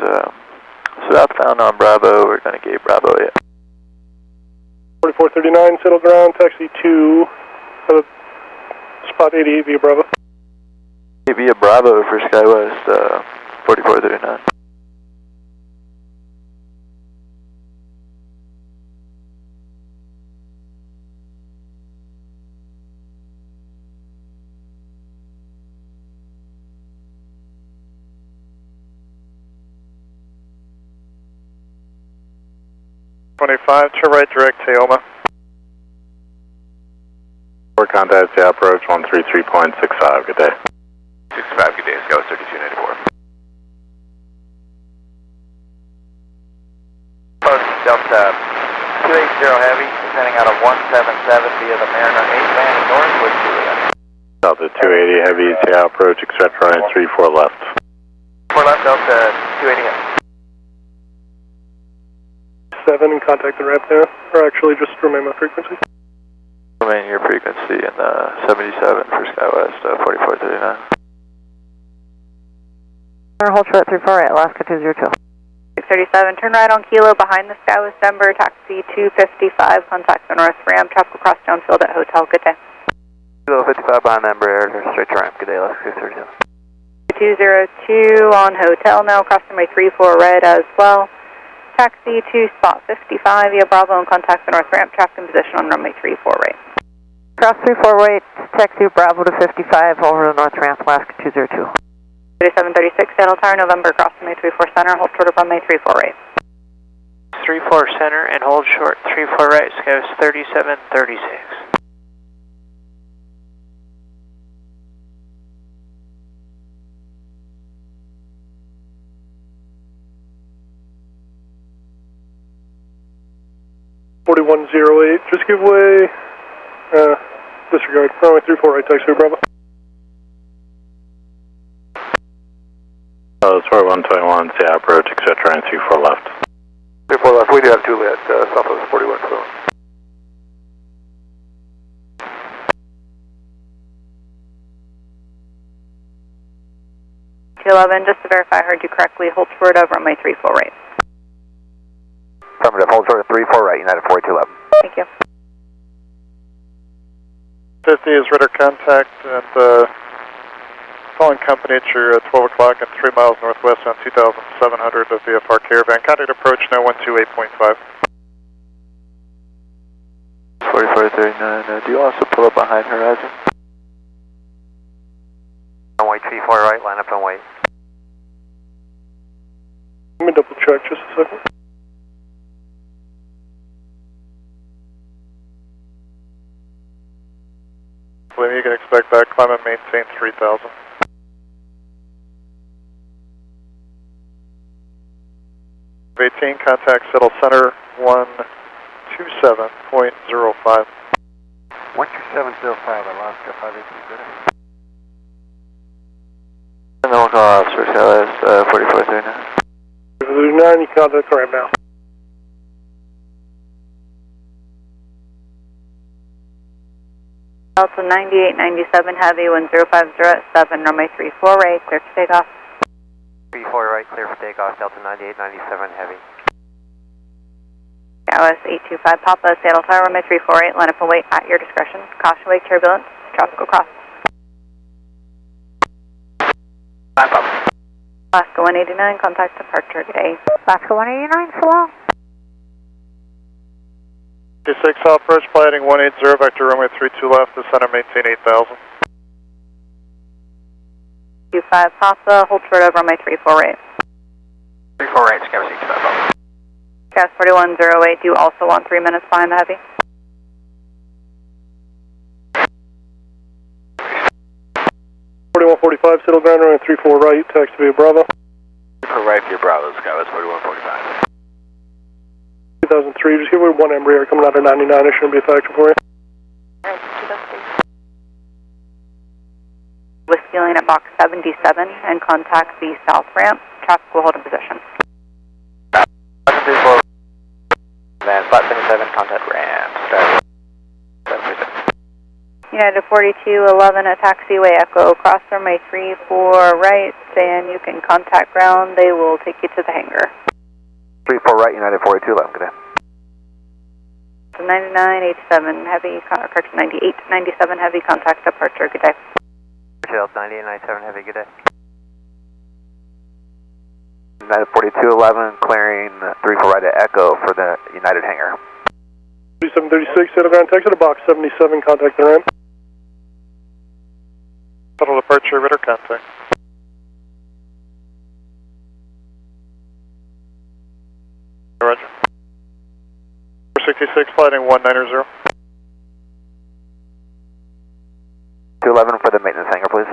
southbound on Bravo, we're going to gate Bravo, yeah. 4439, settle ground, taxi to spot 88 via Bravo. Via Bravo for SkyWest 4439. To right, direct Teoma. Contact the approach 133.65. Good day. 65, good day, SkyWest 3294. Post Delta 280 Heavy, descending out of 177 via the Mariner 8 landing northward Juliet. Delta 280 heavy, to approach, etc. 934 left. 4 left, Delta 280 Heavy. 7 and contact the ramp there, or actually just remain my frequency. Remain your frequency in 77 for SkyWest 4439. Hold short 34 right, Alaska 202. 637, turn right on Kilo behind the SkyWest Denver, taxi 255, contact the north ramp, traffic across downfield at Hotel, good day. Kilo 55 behind the Embraer, straight to ramp, good day, Alaska 237. 202 on Hotel now, cross runway 34 red as well. Taxi to spot 55 via Bravo and contact the north ramp, traffic in position on runway 34 right. Cross 34 right, taxi Bravo to 55 over the north ramp, Alaska 202. 3736, Seattle Tower, November, cross runway 34 center, hold short of runway 34 right. 34 center and hold short, 34 right, Skywas 3736. Just give way, disregard, runway 34 right, taxi Bravo. It's 4121, yeah, approach, etc., and 34 left. 34 left, we do have Juliet, southwest 41 so. T11, just to verify I heard you correctly, hold short of runway 34 right. Affirmative, hold short of 34 right, United 4211. Thank you. 50 is radar contact and calling company at your 12 o'clock and 3 miles northwest on 2700 of VFR Caravan. Contact approach now 128.5. 4439, do you also pull up behind horizon? Runway 34 right, line up and wait. Let me double check just a second. You can expect that, climb and maintain 3000. '18, contact settle center 127.05. 127.05, Alaska 583. And then we'll call officer Skywas 4439. 39, you contact right now. Delta 9897 Heavy, 1050 at 7, runway 34 right, clear for takeoff. 34 right, clear for takeoff, Delta 9897 Heavy. Skywas 825 Papa, Seattle Tower, runway 348, line up and wait at your discretion. Caution wake turbulence, tropical cross. Alaska 189, contact departure, good day. Alaska 189, so long. 26 south approach, planning 180, vector runway 32 left, descend and maintain 8000. 25 Papa, hold short of runway 34 right. 34 right, Skywas 825 Papa. Skywas 4108, do you also want 3 minutes behind the Heavy? .45, settle ground runway 34 right, taxi via Bravo. 34 right via Bravo, Skywas 4145. 2003, just give me one Embraer coming out of 99, it shouldn't be a factor for you. Whiskey lane at box 77 and contact the south ramp, traffic will hold in position. Advance, flat 77, contact ramp, start. United 4211 at taxiway Echo, cross runway 34 right, and you can contact ground, they will take you to the hangar. 34 right, United 4211, good day. 9987 Heavy, correction 9897 Heavy, contact departure, good day. Delta 9897 Heavy, good day. United 4211, clearing 34 right at Echo for the United hangar. 3736, settle ground, taxi to box 77, contact the ramp. Total departure, radar contact. Roger. 466, flighting 190. 211 for the maintenance hangar, please.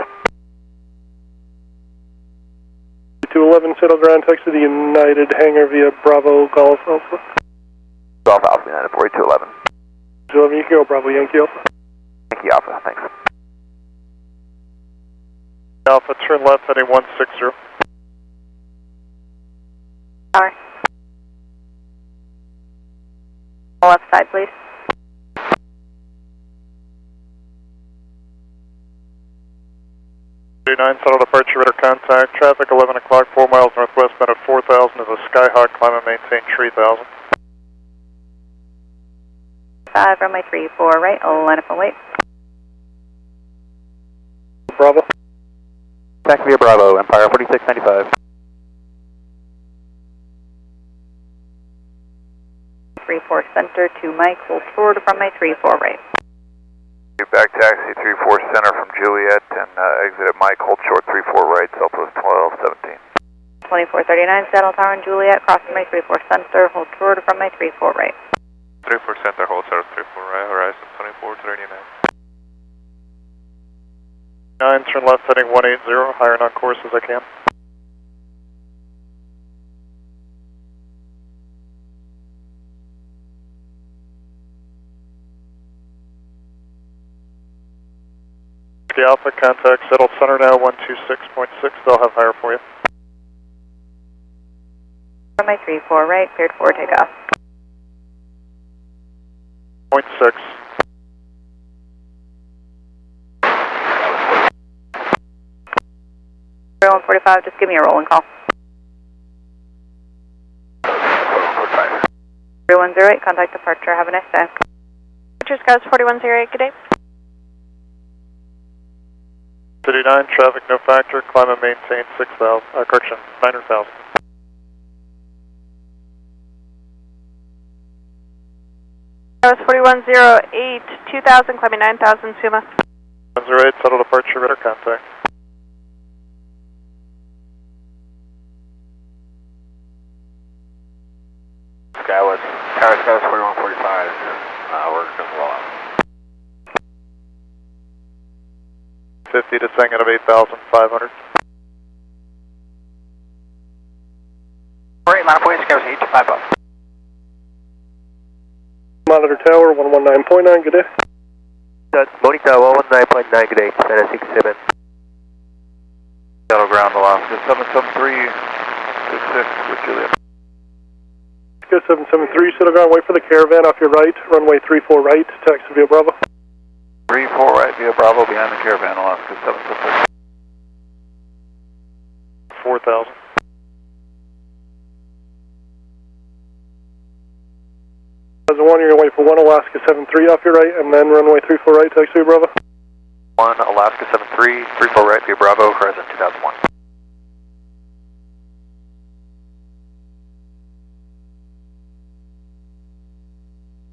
211, settle ground, taxi to the United hangar via Bravo Golf Alpha. Golf Alpha, United 4211. 211, you can go Bravo Yankee Alpha. Yankee Alpha, thanks. Alpha, turn left, heading 160. Tower. Left side, please. Settle departure, radar contact, traffic 11 o'clock, 4 miles northwest, bound at 4000 is a Skyhawk, climb and maintain 3000. 5, runway 34 right, line up and wait. Bravo. Taxi via Bravo, Empire 4695. 34 center to Mike, hold short of runway 34 right. Back taxi 34 center from Juliet and exit at Mike, hold short 34 right, Southwest 1217. 2439 Seattle Tower and Juliet, cross runway 34 center, hold short of runway 34 right. 34 center, hold short 34 right, horizon 2439. 9, turn left heading 180, higher and on course as I can. Alpha, contact settled center now, 126.6, they'll have higher for you. Runway 34 right, cleared for takeoff. 0.6. Runway 145, just give me a rolling call. 3108, contact departure, have a nice day. Departure Scouts 4108, good day. City 9, traffic no factor, climb and maintain 6,000, correction, 900,000. That was 4108, 2000, climbing 9000, Suma. 108, settle departure, radar contact. Skywest, Tower Skywest 4145, we're going to roll out. 50 descending out of 8,500. Alright, line of voice, Skywest 825 up. Monitor Tower 119.9, good day. Monitor Tower 119.9, good day, 967. Seattle ground Alaska 773-66 with Juliet. Go 773, settle ground, wait for the caravan off your right, runway 34 right, taxi via Bravo. 34 right via Bravo behind the caravan, Alaska 766. 4,000. As one, you're going to wait for 1 Alaska 73 off your right, and then runway 34 right, taxi via Bravo. 1 Alaska 73, 34 right via Bravo, horizon 2001.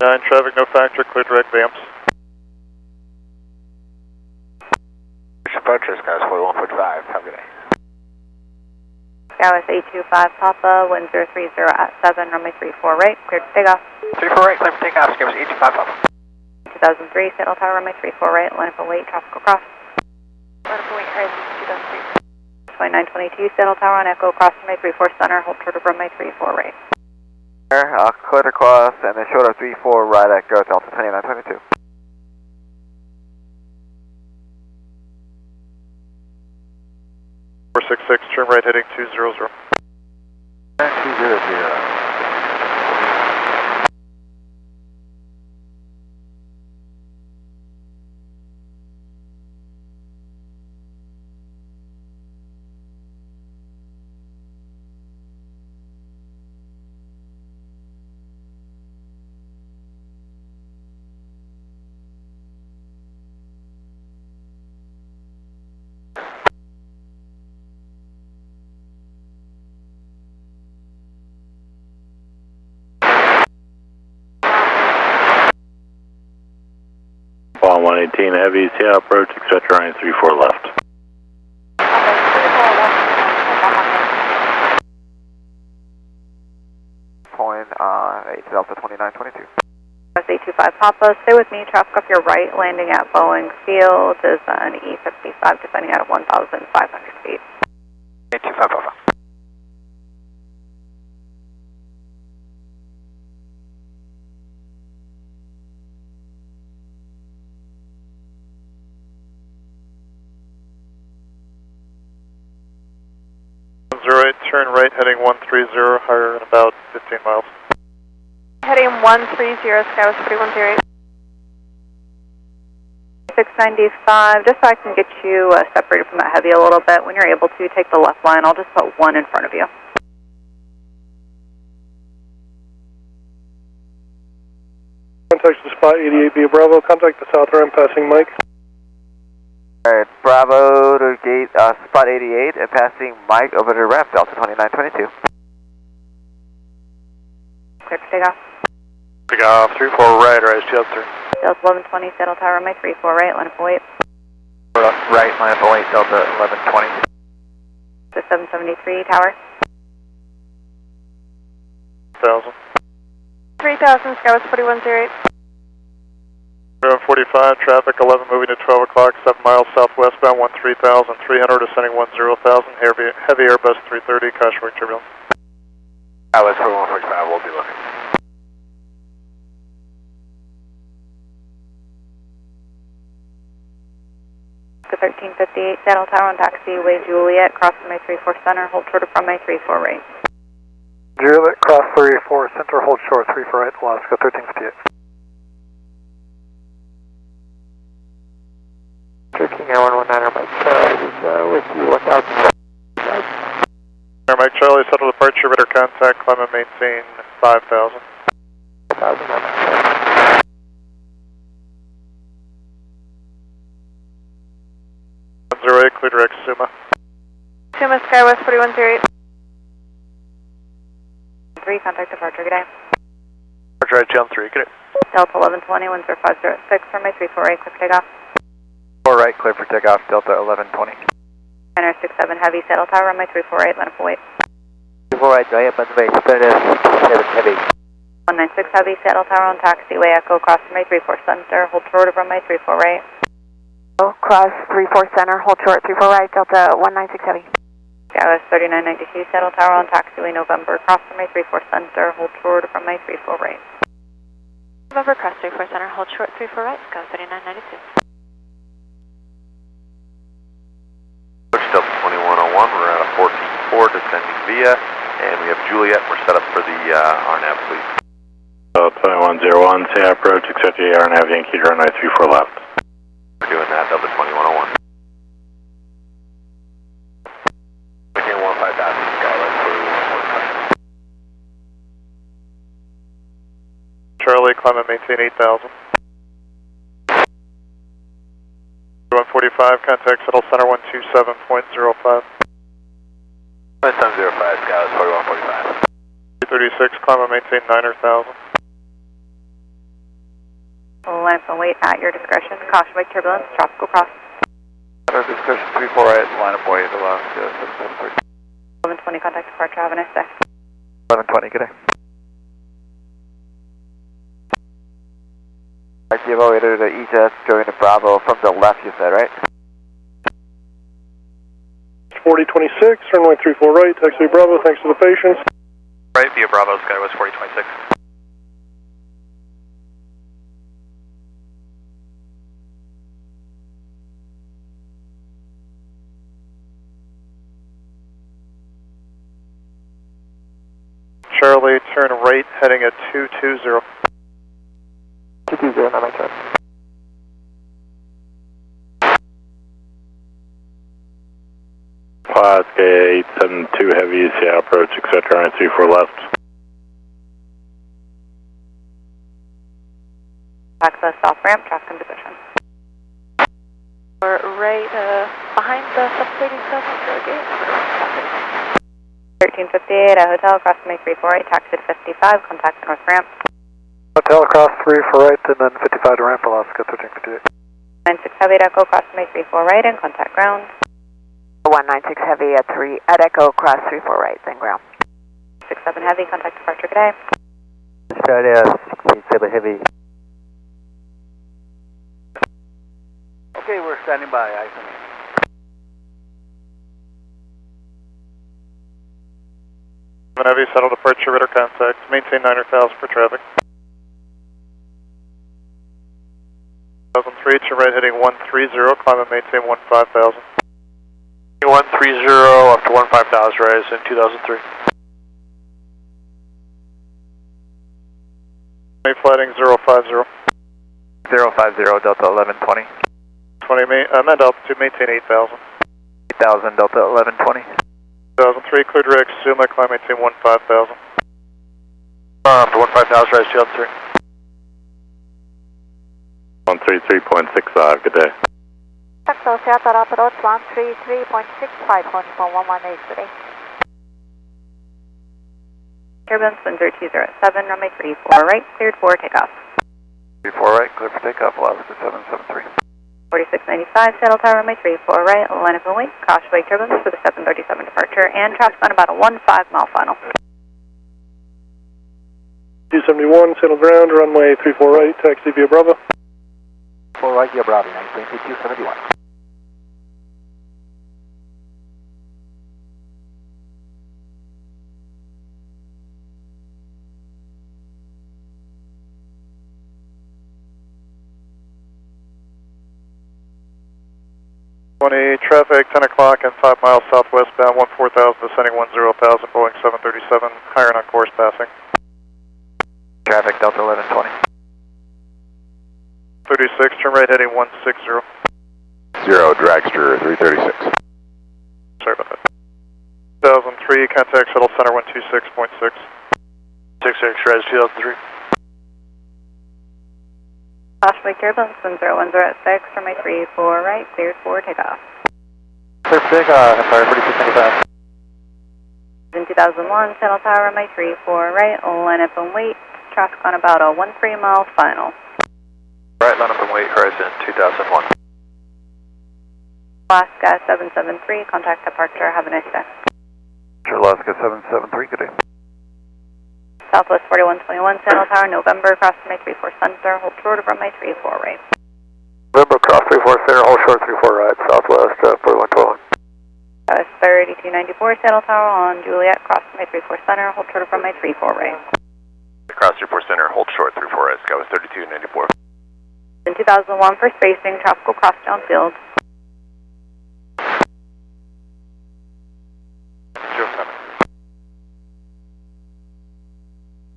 Nine, traffic no factor, clear direct VAMPS. Departure Skywest 4145, have a good day. Skywest 825 Papa, 1030 at 7, runway 34 right, cleared to takeoff. 34 right, clear for takeoff, Skywest 825 Papa. 2003 Seattle Tower, runway 34 right, line up await, tropical cross. Line up await, horizon 2003. 2922 Seattle Tower on Echo, cross runway 34 center, hold short of runway 34 right. Clear across and then short of 34 right at Go Delta 2922. 466, turn right heading 200. 200. Ball 118 heavy, Seattle approach, expect running 34 left. Point 8 Delta 2922. 825 Papa, stay with me, traffic off your right, landing at Boeing Field is an E55, descending out of 1,500 feet. 825 Papa. Turn right heading 130, higher in about 15 miles. Heading 130, Skywest 3108. 695, just so I can get you separated from that heavy a little bit. When you're able to, take the left line. I'll just put 1 in front of you. Contact the spot 88 via Bravo, contact the south rim passing Mike. Alright, Bravo to gate spot 88 and passing Mike over to ramp Delta 2922. Clear for takeoff. Takeoff 34 right, rise 2 up 3. Delta 1120, Seattle Tower, runway 34 right, line up and wait. Right, line up and wait, Delta 1120. The 773 Tower. 1,000. 3000, Skywest 4108. 45, traffic 11 moving to 12 o'clock, 7 miles southwestbound, 13,300, descending 10,000, heavy Airbus 330, Cautionary turbulence. Skywest 4145, we'll be looking. The 1358 Seattle Tower on taxiway Juliet, cross runway 34 center, hold short of runway 34 right. Juliet, cross 34 center, hold short 34 right, Alaska 1358. King Air 119, Mike Charlie is with you, 1000. Air Mike Charlie, settle departure, radar contact, climb and maintain 5,000. 108, clear direct Suma. Suma, Skywest 4108. 3, contact departure, good day. Departure at Jump 3, good day. Delta 1120, 10506, runway 348, clear for takeoff. 4 right, clear for takeoff, Delta 1120. 967 Heavy, Seattle Tower, runway 348, line up and wait. 4 right, go ahead, base, 7 Heavy. 196 Heavy, Seattle Tower on taxiway Echo, cross runway 34 center, hold short of runway 34 right. Cross 34 center, hold short 34 right, Delta 196 Heavy. Skywest 3992 Seattle Tower on taxiway November, cross runway 34 center, hold short of runway 34 right. November, cross 34 center, hold short 34 right, Skywest 3992. Delta 2101, we're at a 14-4 descending via, and we have Juliet, we're set up for the RNAV, please. Delta 2101, say approach, accept the RNAV, Yankee to runway 34 left. We're doing that, Delta 2101. Again, 15,000, Skywest 4145. Charlie, climb and maintain 8,000. 145, contact settle center 127.05. 705, Skywest 4145. 336, climb and maintain 9,000. Line up and wait at your discretion. Caution wake turbulence, tropical cross. Our discussion 34 right, line up wait, Alaska 1120, contact departure, have a nice day. 1120, good day. Right, the elevator to EJS going to Bravo from the left, you said, right? 4026, runway 34 right, taxi Bravo, thanks for the patience. Right, via Bravo, Skywest 4026. Charlie, turn right, heading at 220. 220, not my turn. Alaska 872 Heavy, Seattle approach, etc. on 34 left. Access off ramp, traffic in position. We're right behind the subsiding gate. 1358 at Hotel, cross runway 348, taxi to 55, contact north ramp. Hotel cross 34 right, and then 55 to ramp, Alaska 1358. 96 Heavy at Echo, cross runway 34 right, and contact ground. 196 Heavy at Echo, cross 34 right, then ground. 67 Heavy, contact departure, good day. Australia 67 Heavy. Okay, we're standing by, Iceman. Heavy, settle departure, radar contact, maintain 9,000 for traffic. 2003 to right, heading 130, climb and maintain 15,000. 130 up to 15,000, rise in 2003. Flighting 050. 050, Delta 1120. 20, amend altitude, maintain 8,000. 8,000, Delta 1120. 2003, clear direct, Suma, climb, maintain 15,000. Up to 15,000, rise 2003. 133.65, good day. Taxo, Seattle approach 133.65, phone for 118 today. Turbulence 10207, runway 34 right, cleared for takeoff. 34 right, clear for takeoff, Alaska 773. 4695, Seattle Tower, runway 34 right, line up and wait, crossway turbulence for the 737 departure, and traffic on about a 15-mile final. 271, settle ground, runway 34 right, taxi via Bravo. 4 right, via Bravo, 271. Traffic 10 o'clock and 5 miles southwestbound, 14,000 descending 10,000, Boeing 737, higher and on course passing. Traffic Delta 1120. 36, turn right heading 160. 0, dragster 336. Sorry about that. 2003, contact shuttle center 126.6. 66, res 2003. Crossway turbulence, 1010 at 6, runway 34 right, cleared for takeoff. Clear for takeoff, Empire 4695. In 2001, Seattle Tower, runway 34 right, line up and wait, traffic on about a 13-mile final. Right, line up and wait, horizon 2001. Alaska 773, contact departure, have a nice day. Alaska 773, good day. Southwest 4121, Seattle Tower, November, cross runway 34 center, hold short of runway 34 right. November, cross 34 center, hold short 34 right, Southwest 4121. That was 3294, Seattle Tower on Juliet, cross runway 34 center, hold short of runway 34 right. Cross 34 center, hold short 34 right, Sky was 3294. In 2001, for spacing, traffic will cross downfield.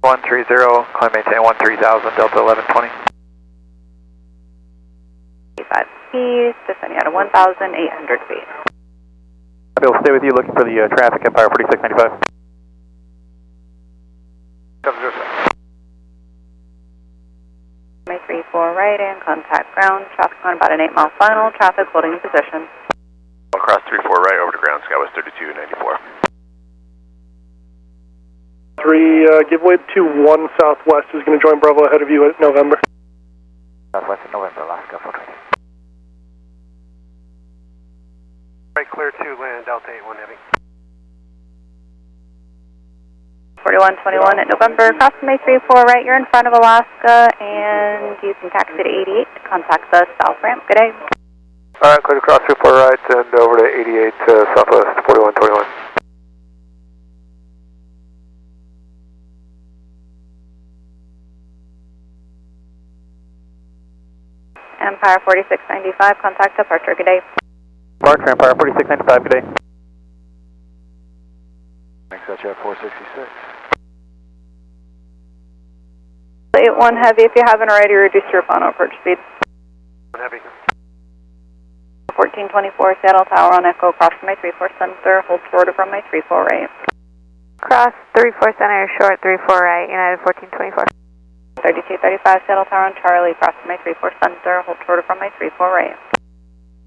130, climb maintain 13,000, Delta 1120. 5 feet, descending out of 1,800 feet. Bill, stay with you looking for the traffic, Empire 4695. 34 right and contact ground, traffic on about an 8-mile final, traffic holding in position. Cross 34 right over to ground, Sky was 3294. 3, give way to 1 southwest is going to join Bravo ahead of you at November. Southwest at November, Alaska 420. Right, clear to land, Delta 81 heavy. 4121 at November, cross runway 34 right, you're in front of Alaska, and you can taxi to 88 to contact the south ramp. Good day. Alright, clear to cross 34 right and over to 88 Southwest 4121. Empire 4695, contact departure. Good day. Departure, Empire 4695, good day. Thanks, that's at 466. 81 heavy, if you haven't already, reduce your final approach speed. Heavy. 1424 Seattle Tower on Echo, cross runway 34 center, hold short of runway 34 right. Cross 34 center, short 34 right, United 1424. 3235 Seattle Tower on Charlie, cross runway 34 center, hold short of runway 34 right.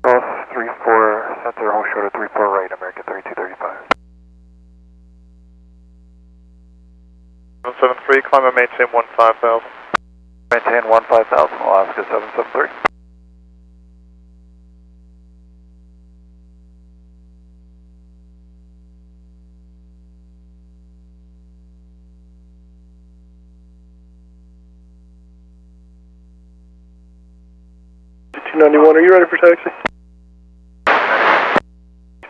Cross 34 center, hold short of 34 right, American 3235. 773, climb and maintain 15,000. Maintain 15,000, Alaska 773. Are you ready for taxi?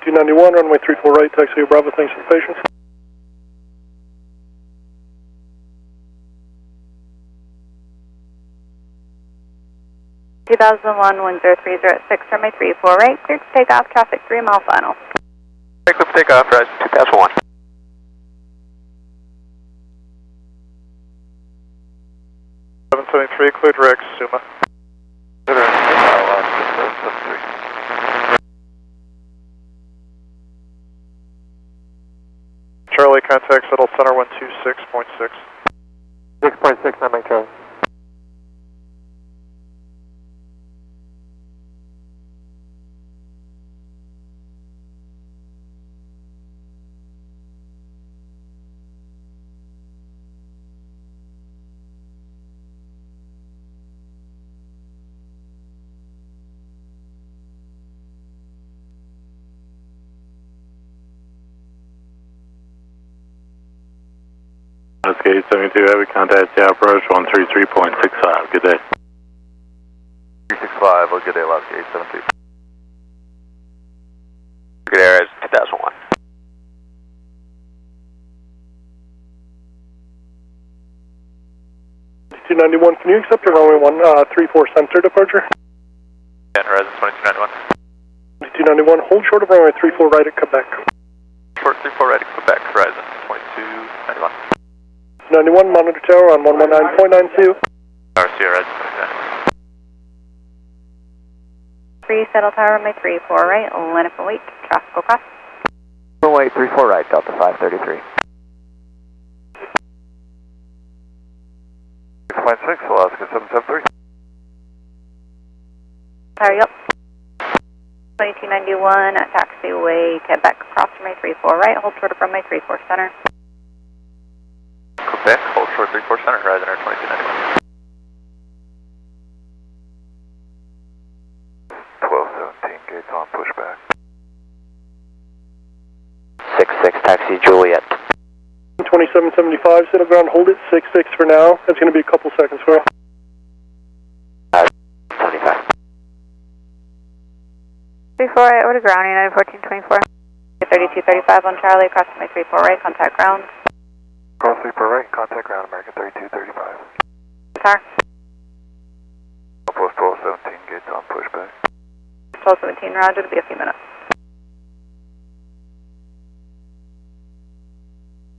291, runway 34 right, taxi Bravo, thanks for the patience. (2001) 1030 at 6, runway 34 right, cleared to take off, traffic 3-mile final. Clear to take off, rise 2001. 773, cleared direct, Suma. Charlie, contact shuttle center 126.6. 6.6, I'm Mike Charlie. Alaska 872 Heavy, contact Seattle approach 133.65. Good day. 365, well, good day, Alaska 872. Good air as 2001. $291, can you accept a runway 134 center departure? Yeah, Horizon 2291. 291, hold short of runway 34 right at Quebec. Short 34 right at Quebec, Horizon 2291. 91, monitor tower on 119.92. RC Horizon 2291. 3, settle tower, runway 34 right, line up and wait, traffic will cross. Runway 34 right, Delta 533. 6.6, Alaska 773. Tower, yep. 2291 at taxiway, Quebec, cross runway 34 right, hold short of runway 34 center. Quebec, hold short 34 center, Horizon Air 2291. 1217, gates on pushback. 66, taxi Juliet. 2775, settle ground, hold it 66 for now. That's going to be a couple seconds for you. 75. 34 right, over to ground, United 1424. 3235 on Charlie, cross runway 34 right, contact ground. Cross 34 right, contact ground, American 3235. Tar. Post 1217, gates on pushback. 1217, roger, it'll be a few minutes.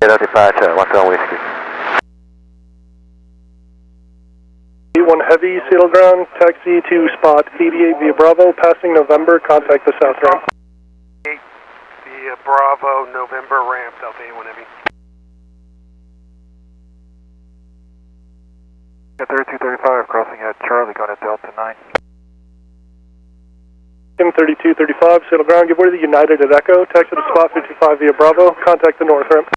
805, 1 whiskey. 81 heavy, settle ground, taxi to spot 88 via Bravo, passing November, contact the south ramp. 8 via Bravo, November ramp, Delta 81 heavy. At 3235, crossing at Charlie, going at Delta 9. Kim 3235, settle ground, give way to the United at Echo, taxi to spot 55 via Bravo, contact the north ramp.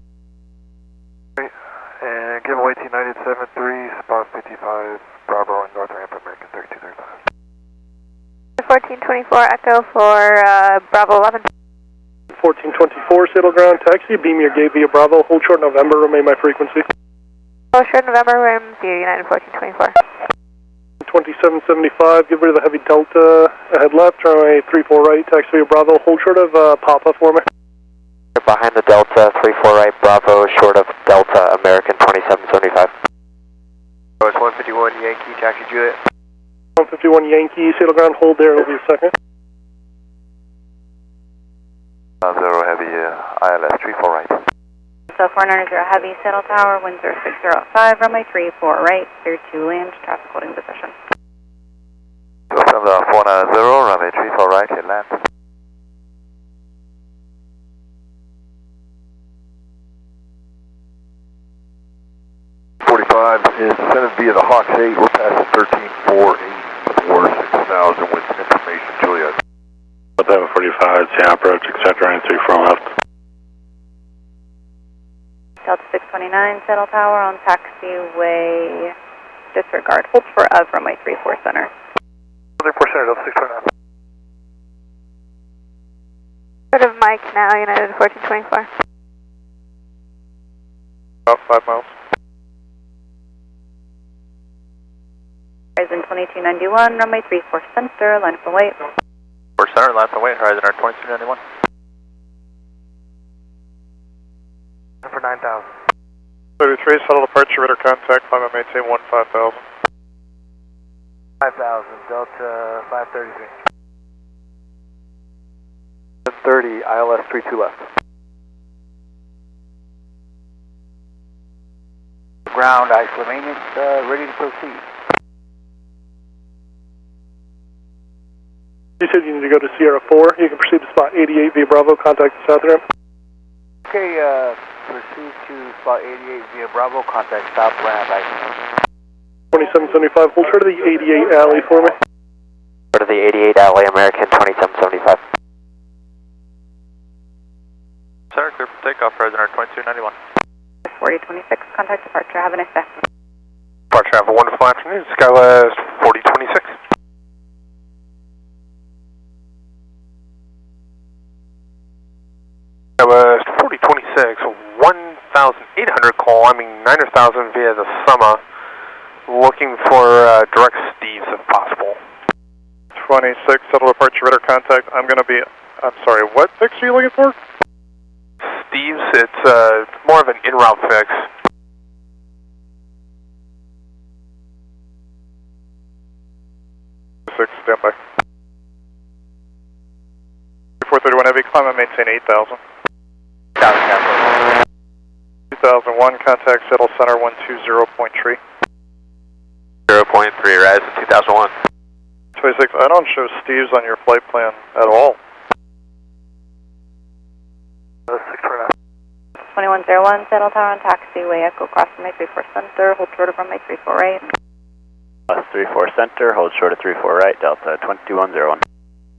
And give away to United 73, spot 55, Bravo and north ramp, American 3235. 1424 Echo for Bravo 11. 1424, settle ground, taxi, beam your gate via Bravo, hold short November, remain my frequency. Oh, sure, November, rim view, United 1424. 2775, give way to the heavy Delta, ahead left, runway 34 right, taxi via Bravo, hold short of Papa for me. Behind the Delta, 34 right, Bravo, short of Delta, American 2775. It's 151 Yankee, taxi Juliet. 151 Yankee, settle ground, hold there, it'll be a second. 0 heavy, ILS 34 right. So 490 heavy, settle tower, wind 0605, runway 34 right, clear to land, traffic holding position. 490, runway 34 right, hit land. Is descended via the Hawks 8. We're passing 1348 for 6,000 with information, Juliet. 1145, Seattle approach, etc. and 34 left. Delta 629, settle tower on taxiway, disregard, hold for of runway 34 center. 34 center, Delta 629. Sort of Mike now, United 1424. About 5 miles. Horizon 2291, runway 34 center, line up and wait. 4 center, line up and wait, Horizon Air 2291. For 9,000. 33, settle departure, radar contact, climb and maintain 15,000. 5,000, Delta 533. 730, ILS 32 left. Ground, isolate, ready to proceed. You said you need to go to Sierra 4. You can proceed to spot 88 via Bravo. Contact the south ramp. Okay, proceed to spot 88 via Bravo. Contact south ramp. 2775. Hold short of the 88 alley for me. Short of the 88 alley, American 2775. Center, clear for takeoff, Horizon Air 2291. 4026, contact departure. Have a nice day. Departure, have a wonderful afternoon. Skywest 4026. Skywest 4026, 1,800 call climbing 9,000 via the summer, looking for direct Steves if possible. 26, settle departure, radar contact. I'm sorry, what fix are you looking for? Steves, it's more of an en-route fix. Standby. 431 heavy, climb and maintain 8,000. 2001, contact settle center 120.3. 0.3, rise in 2001. 26, I don't show Steve's on your flight plan at all. 2101, settle tower on taxiway, Echo cross runway 34 center, hold short of runway 34 right. 34 center, hold short of 34 right, Delta 2101.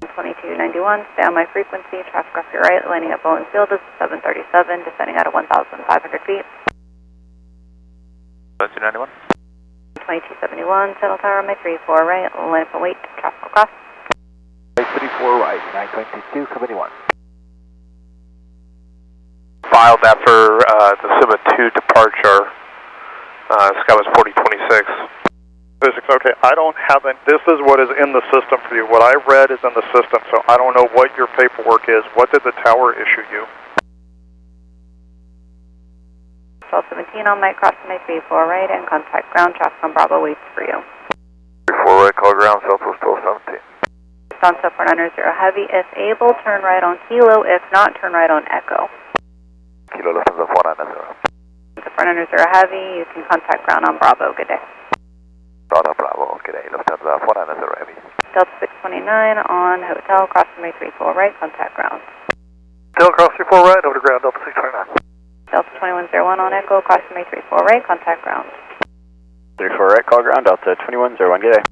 2291, stay on my frequency, traffic off your right, landing at Bowen Field is 737, descending out of 1,500 feet. 2291. 2271, settle tower on my 34 right, land for wait, traffic across. 34 right, 922, committee 1. Filed after the Suma 2 departure, Skywest 4026. Physics, okay, I don't have it. This is what is in the system for you. What I read is in the system, so I don't know what your paperwork is. What did the tower issue you? 1217 on my cross my 34 right and contact ground, traffic on Bravo waits for you. 34 right, call ground, Southwest 1217. Stanza 490 heavy, if able, turn right on Kilo, if not, turn right on Echo. Kilo Lufthansa 490. The 490 heavy, you can contact ground on Bravo, good day. Donna Bravo, good day, Lufthansa 490 heavy. Delta 629 on hotel, cross runway 34 right, contact ground. Hotel cross 34 right, over to ground, Delta 629. Delta 2101 on Echo, cross runway 34 right, contact ground. 34 right, call ground, Delta 2101, good day.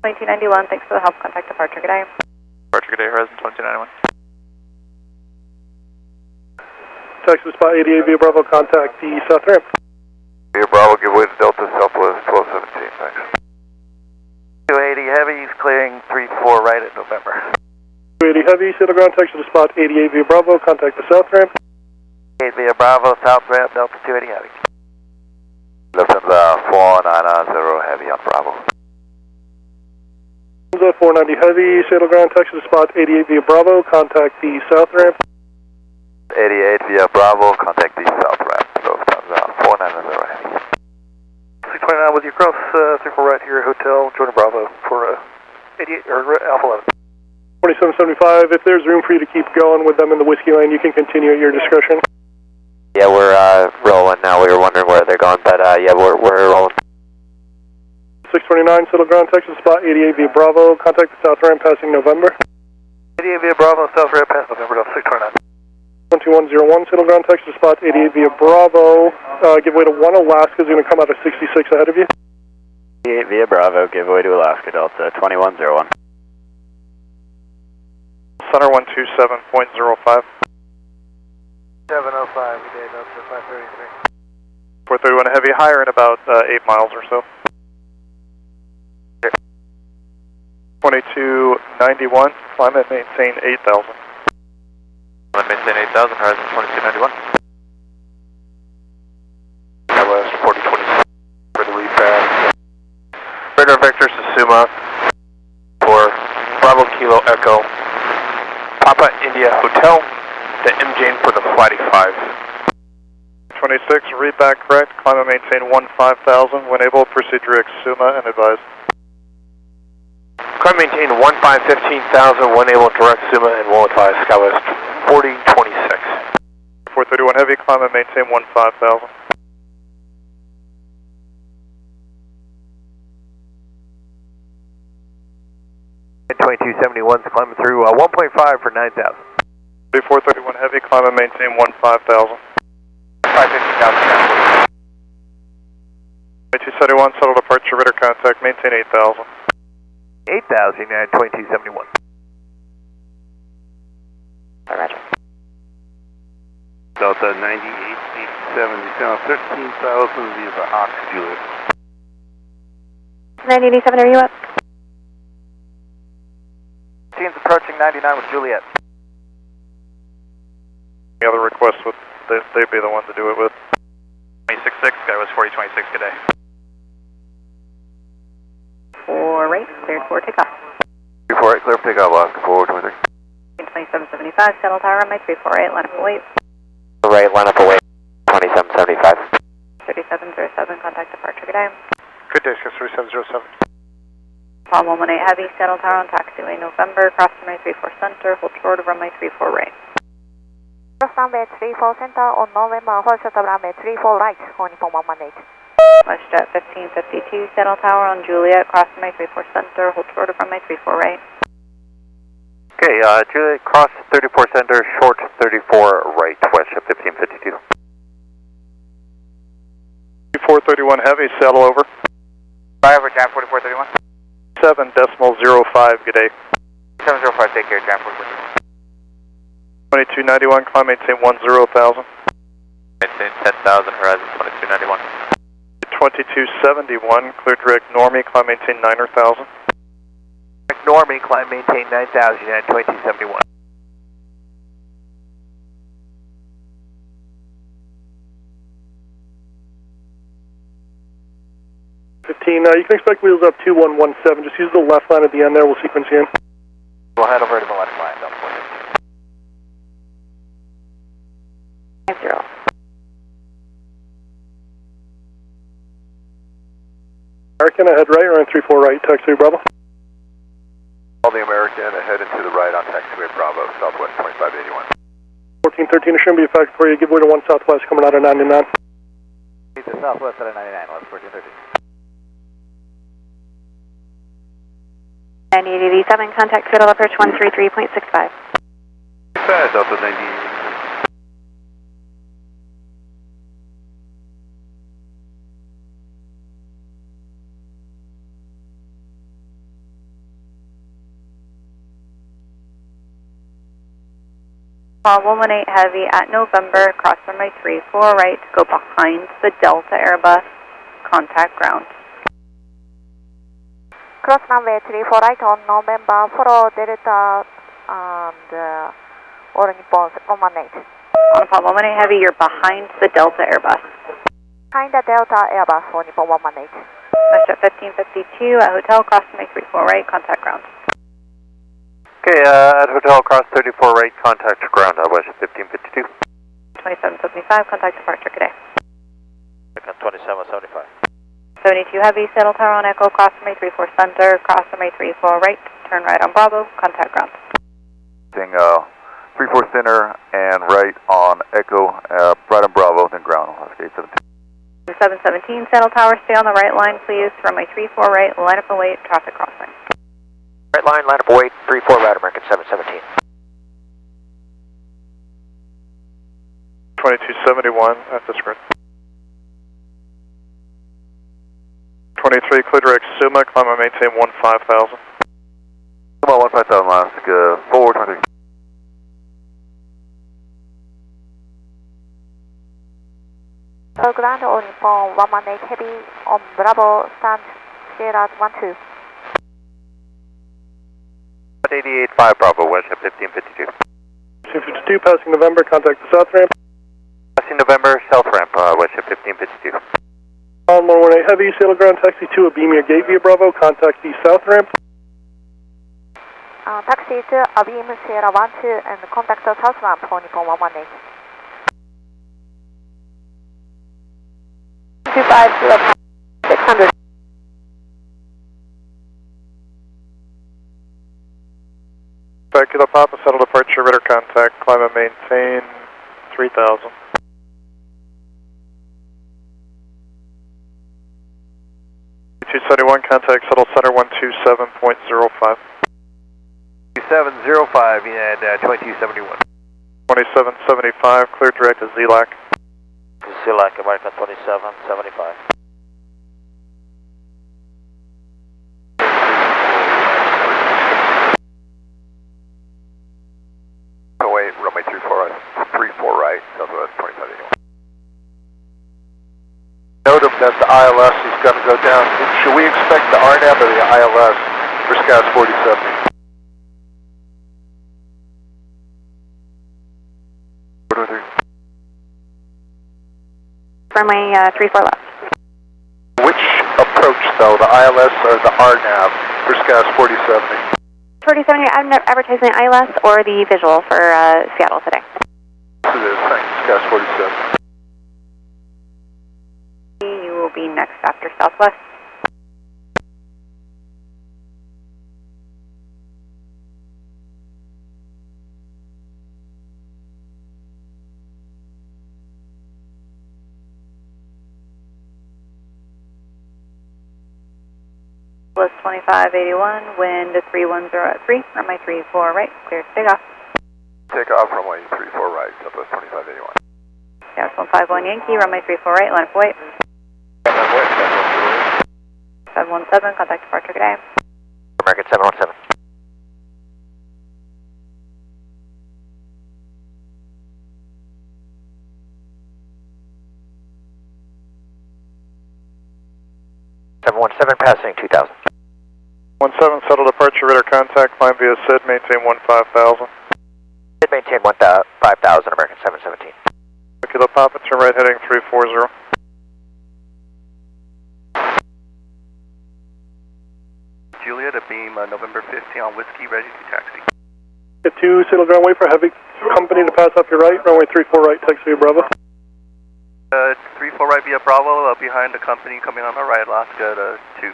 2291, thanks for the help, contact departure, good day. Departure, good day, Horizon 2291. Taxi spot 88 via Bravo, contact the south ramp. Via Bravo, give way to Delta Southwest 1217, thanks. 280 heavies clearing 34 right at November. 280 heavy, settle ground, taxi to spot 88 via Bravo, contact the south ramp. 8 via Bravo, south ramp, Delta 280 heavy. Lufthansa 490 heavy on Bravo. Lufthansa 490 heavy, settle ground, taxi to spot 88 via Bravo, contact the south ramp. 88 via Bravo, contact the south ramp, Lufthansa 490 heavy. 629 with you, cross 34 right here, hotel, join Bravo for 88, or Alpha 11. 2775, if there's room for you to keep going with them in the whiskey lane, you can continue at your discretion. Yeah, we're rolling now. We were wondering where they're going, but yeah, we're rolling. 629, settle ground, Texas spot 88 via Bravo, contact the south ramp passing November. 88 via Bravo, south ramp pass November, 629. 2101, settle ground, Texas spot 88 via Bravo, give way to 1 Alaska, is going to come out of 66 ahead of you. 88 via Bravo, give way to Alaska, Delta 2101. Center 127.05. 705, good day, Delta 533. 431 heavy, higher in about 8 miles or so. 2291, climb and maintain 8,000. Climb maintain 8,000, Horizon 2291. Skywest 4026 for the lead pad. Radar vector Susuma for Bravo Kilo Echo. Papa India Hotel to MJane for the Flight 5. 26, read back correct, climb and maintain 15,000. When able, proceed direct Suma and advise. Climb maintain 15,000 when able direct Suma and will advise Skywest 4026. 431 heavy, climb and maintain 15,000. At 2271's climbing through 1.5 for 9,000. 431 heavy, climb and maintain 15,000. 550,000. 2271, settle departure, radar contact, maintain 8,000. 8,000 at 2271. Roger. Delta 9887, descend on 13,000 via the Hawk Juliet. 987, are you up? Teams approaching 99 with Juliet. Any other requests, would they'd be the one to do it with? 26 Skywest 4026, good day. 4 right, cleared for takeoff. 348, clear for takeoff, Alaska 423. 2775, settle tower, runway 348, line up and wait. Right, line up away, 2775. 3707, contact departure, good day. Good day, Sky 3707. Palm 118 Heavy, settle tower on taxiway November, cross runway 34 center, hold short of runway 34 right. Cross runway 34 center on November, hold short of runway 34 right, on Nippon 118. WestJet 1552, settle tower on Juliet, cross runway 34 center, hold short of runway 34 right. Okay, Juliet, cross 34 center, short 34 right, WestJet 1552. 4431 Heavy, settle over. 5 over Jam 4431. 7.05, good day. 705, take care, Jam 4431. 2291, climb maintain 10,000. Maintain 10,000, horizon 2291. 2271, clear direct Normie, climb maintain 9,000. Normie, climb maintain 9,000, United 2271. 15, you can expect wheels up 2117. Just use the left line at the end there. We'll sequence you in. We'll head over to the left line. Don't push it. 0. American, ahead right, running 34 right, taxiway Bravo. All the American, ahead and to the right on taxiway Bravo, Southwest 2581. 1413, it shouldn't be a factor for you. Give way to 1 Southwest coming out of 99. Meet the Southwest at 99, left 1413. 9887, contact Fiddle approach 133.65. Delta 98. Call 118 Heavy at November, cross runway 34 right, go behind the Delta Airbus, contact ground. Cross runway 34 right on November, follow Delta and All Nippon 118. On Palm 118 Heavy, you're behind the Delta Airbus. Behind the Delta Airbus, All Nippon 118. WestJet 1552 at Hotel, cross runway 34 right, contact ground. Okay, at Hotel Cross 34 right, contact ground, WestJet 1552. 2775, contact departure, good day. 2775. 72 Heavy, settle tower on Echo, cross runway 34 center, cross runway 34 right, turn right on Bravo, contact ground. 34 center and right on Echo, right on Bravo, then ground, Alaska 817. 717, settle tower, stay on the right line, please, runway 34 right, line up and wait, traffic crossing. Right line, line up await, 34 right, American 717. 2271 at the script. 23, clear direct Suma, climb and maintain 15,000. Suma 15,000, Alaska 423. Ground All Nippon 118 Heavy on Bravo, stand Sierra 12. 88.5 Bravo, WestJet 1552. 1552, passing November, contact the south ramp. Passing November, south ramp, WestJet 1552. On 118 Heavy, sail ground taxi to a Beamier Gate via Bravo, contact the south ramp. Taxi to Abeam Sierra 12 and contact the south ramp for Nippon 118. 600. Kilo Papa, settle departure, radar contact, climb and maintain 3,000. .271, contact settle center 127.05. 2705, and 2271. 2775, clear direct to ZLAC. ZLAC, American 2775. Runway 34 right, Southwest 2581. Note that the ILS is going to go down. Should we expect the RNAV or the ILS for Scouts 4070? runway 34 left. Which approach though, the ILS or the RNAV for SCAS 4070? 4070, advertising ILS or the visual for Seattle today? It is, thanks, SCAS 47. You will be next after Southwest. Was 2581, wind 310 at 3, runway 34 right, clear to take off. Take off, runway 34 right, Southwest 2581. Yes, 151 Yankee, runway 34 right, line of weight. 717, contact departure, good day. American 717. Passing 2000. 17, settle departure, radar contact, climb via SID, maintain 15,000. SID maintain 5,000, American 717. Kilo Papa, turn right heading 340. Julia to beam November 15 on Whiskey, ready to taxi. Get 2, signal ground way for heavy company to pass off your right, runway 34 right, taxi Bravo. 34 right via Bravo, behind the company coming on the right, Alaska to 2.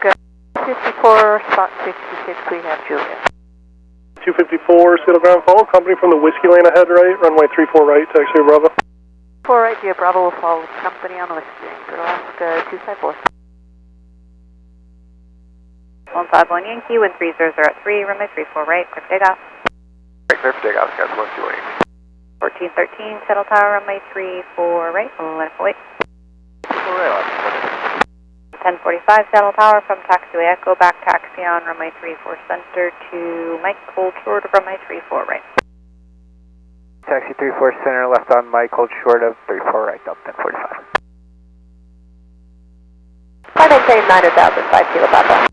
Good. 54, spot 66, we have Julia. 254, signal ground follow, company from the Whiskey lane ahead right, runway 34 right, taxi Bravo. 4 right via Bravo will follow the company on the Whiskey lane, good Alaska 254. 151 Yankee, wind 300 at 3, runway 34 right, clear to take off. Right, clear to take off, SCAS 128. 1413, settle tower, runway 34 right, line of weight. 1045, settle tower from taxiway Echo, back taxi on runway 34 center to Mike, hold short of runway 34 right. Taxi 34 center, left on Mike, hold short of 34 right, up 1045. I maintain 9,000, 5 Kilo Papa.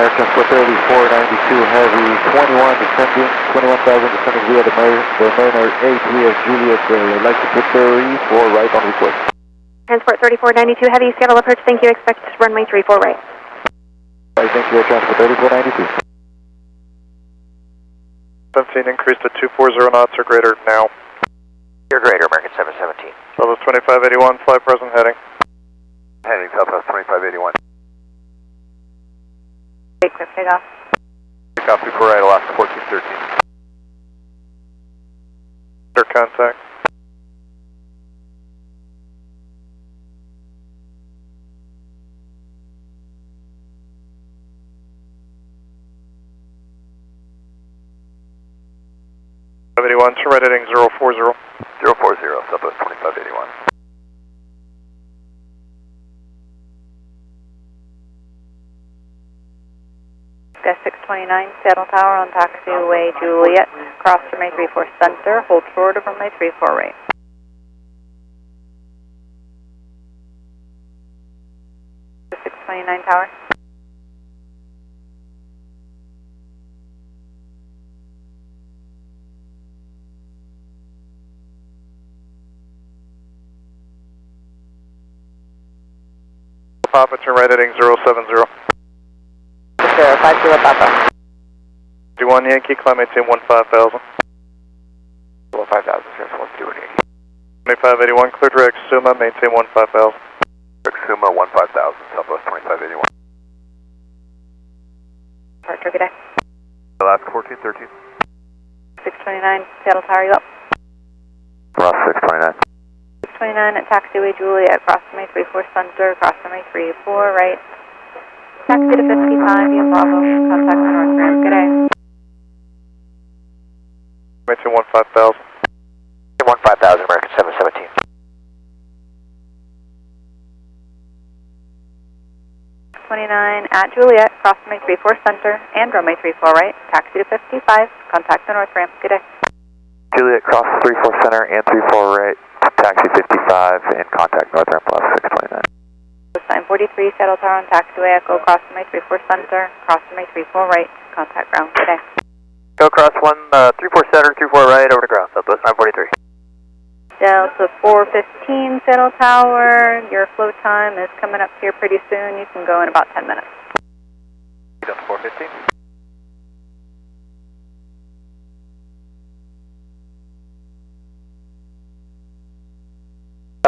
Aircraft 3492 Heavy, 21 descending, 21,000 descending via the Rainier Aviation Juliet, like to put 34 right on request. Transport 3492 Heavy, Seattle approach, thank you, expect runway 34 right. Thank you, Transport 3492. 17, increase to 240 knots or greater now. You're greater, American 717. Southwest 2581, fly present heading. Heading Southwest 2581. Clear to take off. Take off before right, Alaska 1413. Clear contact. Turn right heading 040. 040, Southwest 2581. SCAS 629, Seattle Tower on taxiway Juliet, cross runway 34 center, hold short of runway 34 right. The 629 tower. Papa, turn right heading 070. 5 Kilo Papa. 51 Yankee, climb maintain 15,000. 15,000, SCAS 128. 2581, clear direct Suma, maintain 15,000. Suma 15,000, Southwest 2581. Departure, good day. Alaska 1413. 629, Seattle Tower, you up. Ross 629. 629 at taxiway Juliet, cross runway 34 center, cross runway 34 right. Taxi to 55, via Bravo, contact the north ramp, good day. Maintain 15,000. 15,000, American 717. 29 at Juliet, cross runway 34 center and runway 34 right, taxi to 55, contact the north ramp, good day. Juliet, cross 34 center and 34 right, taxi 55 and contact north ramp left 629. Sign 43, Seattle Tower on taxiway, Echo, cross runway 34 center, cross runway 34 right, contact ground, good day. Go cross 34 center, 34 right, over to ground, Southwest 943. Delta 415, Seattle Tower, your flow time is coming up here pretty soon. You can go in about 10 minutes. Delta 415.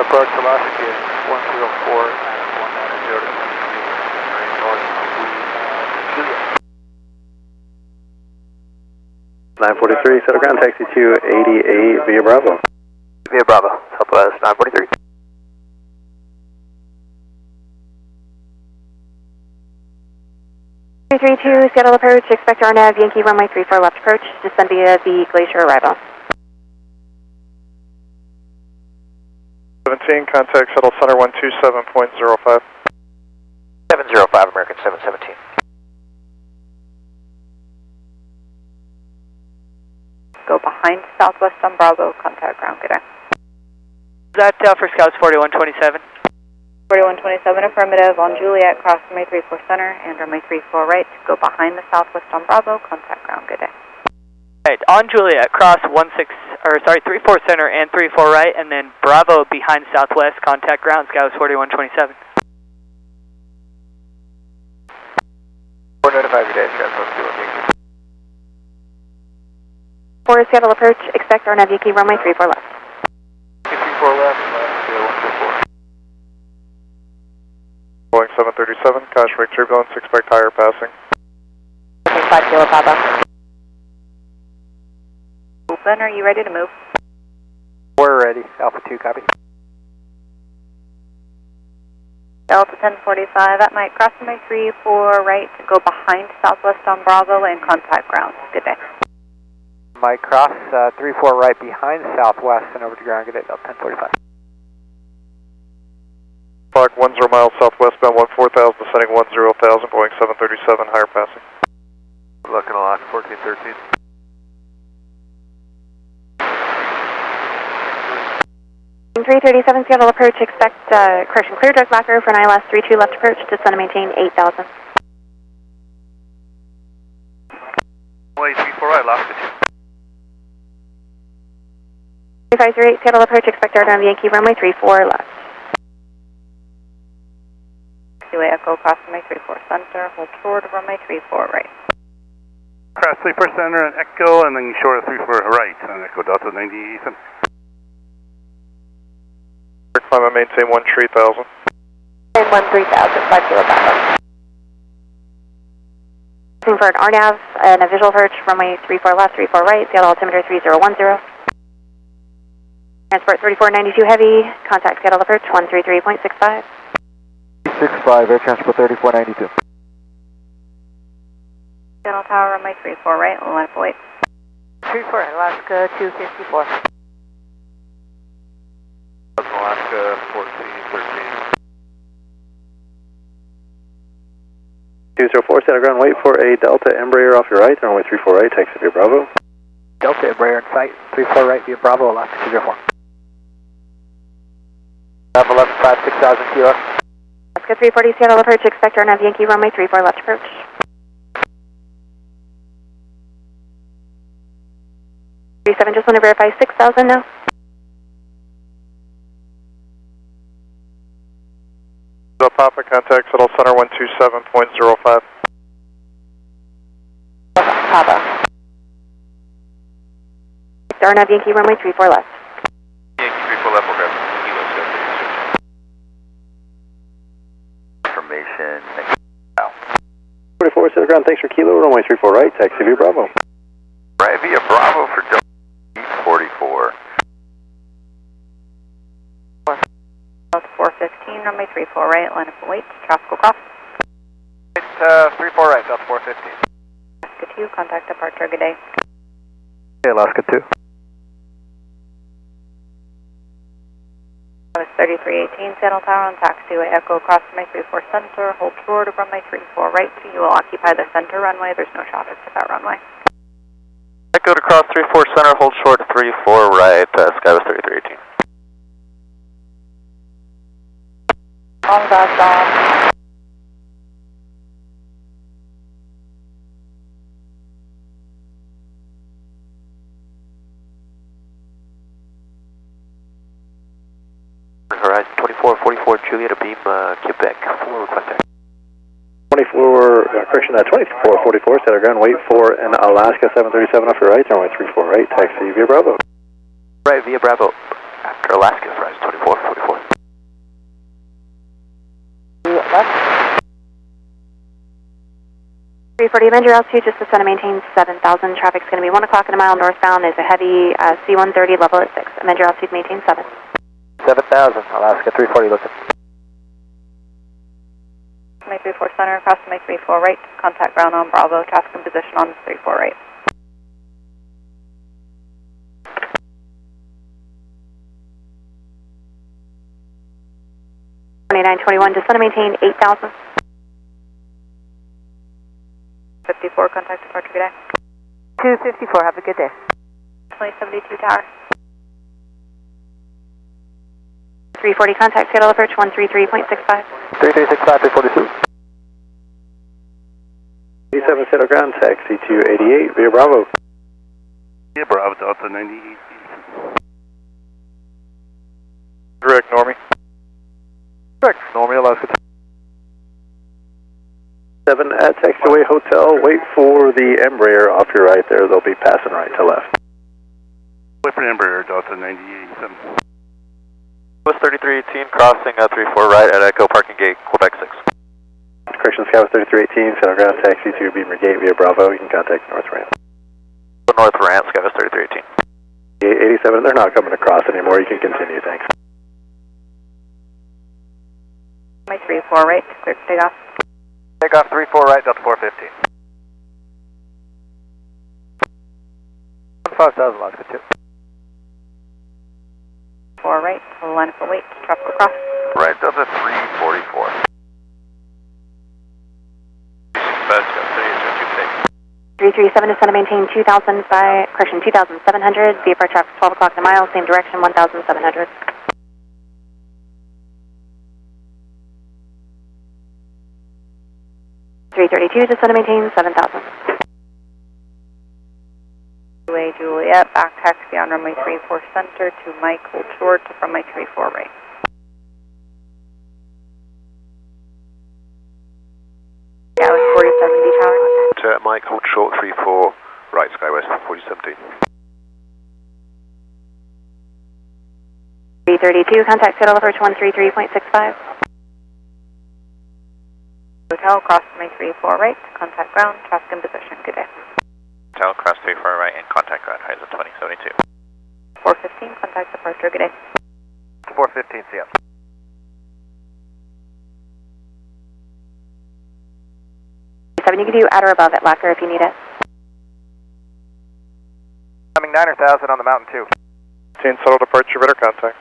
Approach velocity is 104 and 190 to 22 north of Juliet. 943, set a ground taxi to 88 via Bravo. Via Bravo, Southwest 943. Seattle approach, expect RNAV Yankee runway 34 left approach, descend via the Glacier arrival. 17, contact shuttle center 127.05. 705, American 717. Go behind Southwest on Bravo, contact ground, good day. Is that for Scouts 4127? 4127 affirmative on Juliet, cross runway 34 center and runway 34 right, go behind the Southwest on Bravo, contact ground, good day. Right, on Juliet, cross 34 center and 34 right, and then Bravo behind Southwest, contact ground, Scouts 4127. 495 your day, Scouts 4127. 4 Seattle approach, expect RNAV Yankee runway 34 left. 34 left, 124. Boeing 737, cosmic turbulence, expect higher passing. Okay, 5 Kilo Papa. Open, are you ready to move? We're ready, Alpha 2, copy. Delta 1045 at Mike, cross runway 34 right, go behind Southwest on Bravo and contact ground, good day. Mike, cross 34 right behind Southwest and over to ground, good day, Delta 1045. Flag 10 miles southwestbound 14,000, descending 10,000, Boeing 737, higher passing. Looking Alaska 1413. Boeing 337 Seattle approach, expect correction clear direct backer for an ILS 32 left approach, descend and maintain 8,000. Runway 34 right, Alaska 2. 3508 Seattle approach, expect RNAV Yankee runway 34 left. Taxiway Echo, cross runway 34 center, hold short of runway 34 right. Cross 34 center and Echo, and then short of 34 right on Echo Delta 97. Climb and maintain 13,000. And 13,000, 5 Kilo Papa. Looking for an RNAV and a visual approach, runway 34 left, 34 right, Seattle altimeter 3010. Transport 3492 heavy, contact Seattle approach 133.65. 65, Air Transport 3492. Seattle Tower, runway 34 right, line up wait. 34, Alaska 254. Alaska 1413. 204, set a ground, wait for a Delta Embraer off your right, runway 34 right, taxi via Bravo. Delta Embraer in sight, 34 right via Bravo, Alaska 204. Have 11.5, 6,000 kilo. Alaska 340 Seattle approach, expect RNAV Yankee runway 34 left approach. Just want to verify 6,000 now. Papa, contact shuttle center 127.05. Papa. RNAV Yankee runway 34 left. Yankee 34 left, we'll grab Kilo 7. Information now. 44, set a ground, thanks for Kilo, runway 34 right, taxi via Bravo. Right via Bravo for Delta 44. Delta 415, runway 34 right, line up and wait, traffic will cross. It's 34 right, Delta 415. Alaska 2, contact departure, good day. Hey, Alaska 2. 3318 Seattle Tower on taxiway Echo cross runway 34 center, hold short of runway 34 right. You will occupy the center runway. There's no traffic to that runway. Echo to cross 34 center, hold short 34 right, Skywest 3318. All guys off. Horizon 2444 Juliet, a beam, Quebec, 4 request taxi. 2444, set our ground, wait for an Alaska 737 off your right, runway 34 right, taxi via Bravo. Right, via Bravo, after Alaska, Horizon 2444. Left. 340, amend your altitude, just descend and maintain 7,000. Traffic's going to be 1 o'clock and a mile northbound. There's a heavy C-130 level at 6. Amend your altitude, maintain 7. 7,000, Alaska 340 looking. Runway 34 center, cross runway 34 right. Contact ground on Bravo. Traffic in position on 34 right. $29.21, descend and maintain 8,000. 54, contact departure, good day. 254, have a good day. 2072 tower. 340, contact Seattle approach 133.65. 3365, 342. 87 Seattle ground, taxi to 88 via Bravo. Yeah, Bravo, Delta 98. Direct, Normie. Direct, Normie, Alaska. 7 at taxiway hotel, wait for the Embraer off your right there, they'll be passing right to left. Wait for Embraer, Delta 98. Skywest 3318, crossing 34 right at Echo Parking Gate, Quebec 6. Correction, Skywest 3318, Seattle ground, taxi to Beamer Gate via Bravo, you can contact North Ramp. North Ramp, Skywest 3318. 87, they're not coming across anymore, you can continue, thanks. Runway 34 right, clear for takeoff. Takeoff 34 right, Delta 415. 5,000, Alaska 2. 4 right, line up for wait, traffic across. Right, Delta 344. 337, descend and maintain 2,000 by, correction, 2,700. VFR traffic 12 o'clock in a mile, same direction, 1,700. $332, descend and maintain 7,000. Juliet, back taxi on runway 34 center to Mike, hold short to runway 34 right. Yeah, it was 4070 tower. Mike, hold short 34 right, Skywest 4017. 332, contact Seattle approach 133.65. Hotel, cross runway 34 right, contact ground, traffic in position, good day. Hotel, cross 34 right and contact ground, Horizon 2072. 415, contact departure, good day. 415, see ya. You can do at or above at Locker if you need it. Coming 9,000 on the Mountain 2. 10 subtle departure, radar contact.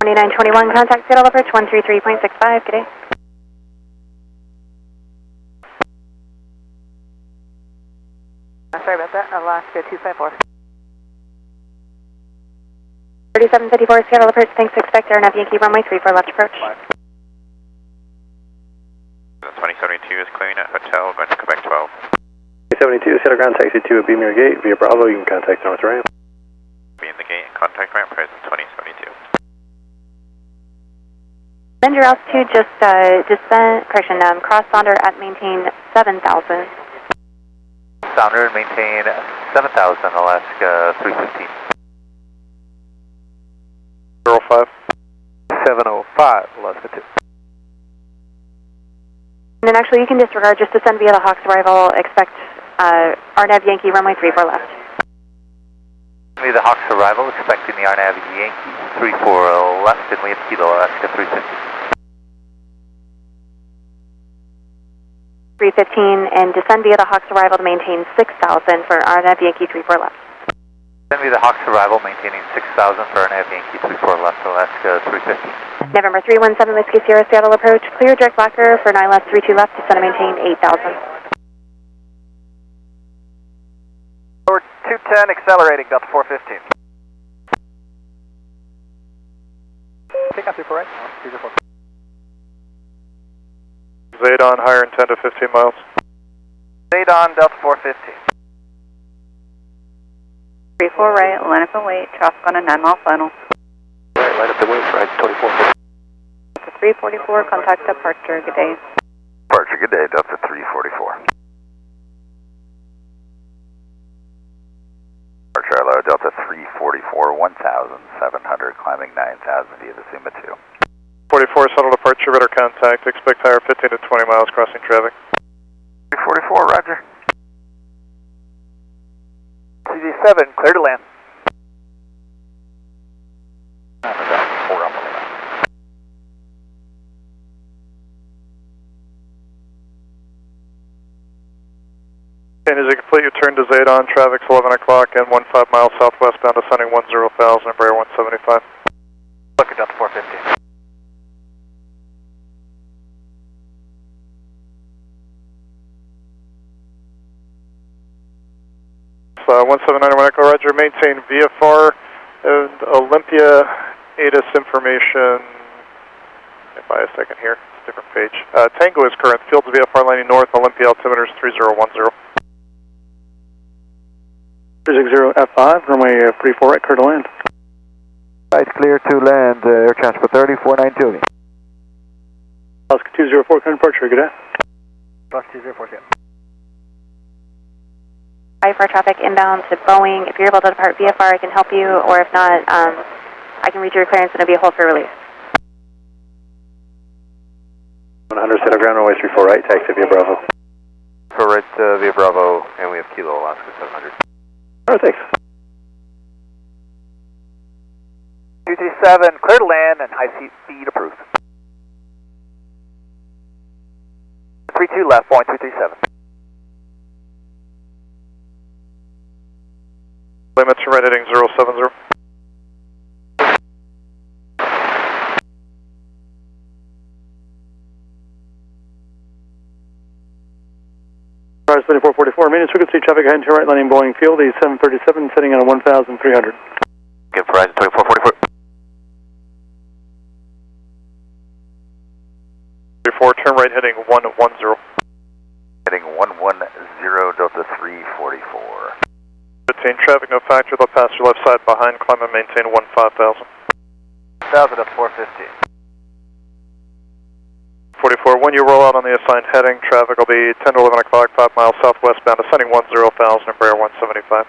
2921, contact Seattle approach 133.65, good day. Sorry about that, Alaska 254. 3754, Seattle approach, thanks, expect Air Yankee runway 34 left approach. 2072 is clearing at Hotel, going to Quebec 12. 72, Seattle ground, taxi to Beamer Gate via Bravo, you can contact North Ramp. Be in the gate and contact ramp, Horizon 2072. Amend your altitude, just descend, correction, cross Sonder at maintain 7,000. Sounder and maintain 7,000, Alaska 315. 05. 705, Alaska 2. And then actually you can disregard, just descend via the Hawks arrival, expect RNAV Yankee runway 34 left. Via the Hawks arrival, expecting the RNAV Yankee 34 left, and we have Kilo Alaska 350. 315 and descend via the Hawks arrival to maintain 6,000 for RNAV Yankee 34 left. Send me the Hawk Survival, maintaining 6,000 for an Yankee 34 left, Alaska 350. November 317 Whiskey Sierra Seattle approach, clear direct backer for 9 left, 32 left, descend and maintain 8,000. Forward 210, accelerating, Delta 415. Takeoff 34 right, 204. Zadon, higher in 10 to 15 miles. Zadon, Delta 415. 34 right, line up and wait, traffic on a 9-mile final. Right, line up and wait, right 24. Delta 344, contact departure, good day. Departure, good day, Delta 344. Departure, hello, Delta 344, 1,700, climbing 9,000 via the Suma 2. 44, shuttle departure, radar contact, expect higher 15 to 20 miles, crossing traffic. 344, roger. CD7, clear to land. And as you complete your turn to Zadon, traffic's 11 o'clock and 15 miles southwest bound ascending 10,000, Embraer 175. Look at Delta 415. So 179 Echo, roger, maintain VFR and Olympia ATIS information. By a second here, it's a different page. Tango is current, fields VFR landing north, Olympia altimeter is 3010. 360 F5, runway 34 right, clear to land. Right, clear to land, air transport 3492. Alaska 204, current departure, good day. Alaska 204, yeah. IFR traffic inbound to Boeing. If you're able to depart VFR, I can help you, or if not, I can read your clearance and it'll be a hold for release. 100, set up ground, runway 34 right, taxi via Bravo. 4 right via Bravo, and we have Kilo, Alaska 700. Alright, thanks. 237, clear to land and high speed approved. 32 left, point 237. Limits right heading 070. Cars 2444, maintenance frequency, traffic heading to right, landing Boeing Field, the 737, setting on a 1,300. Good, Verizon 2444. 34, turn right heading 110. Heading 110, Delta 344. 15, traffic no factor, they'll pass your left side behind, climb and maintain 15,000. 1,000 up 415. 44, when you roll out on the assigned heading, traffic will be 10 to 11 o'clock, 5 miles southwest bound, ascending 10,000, Embraer 175.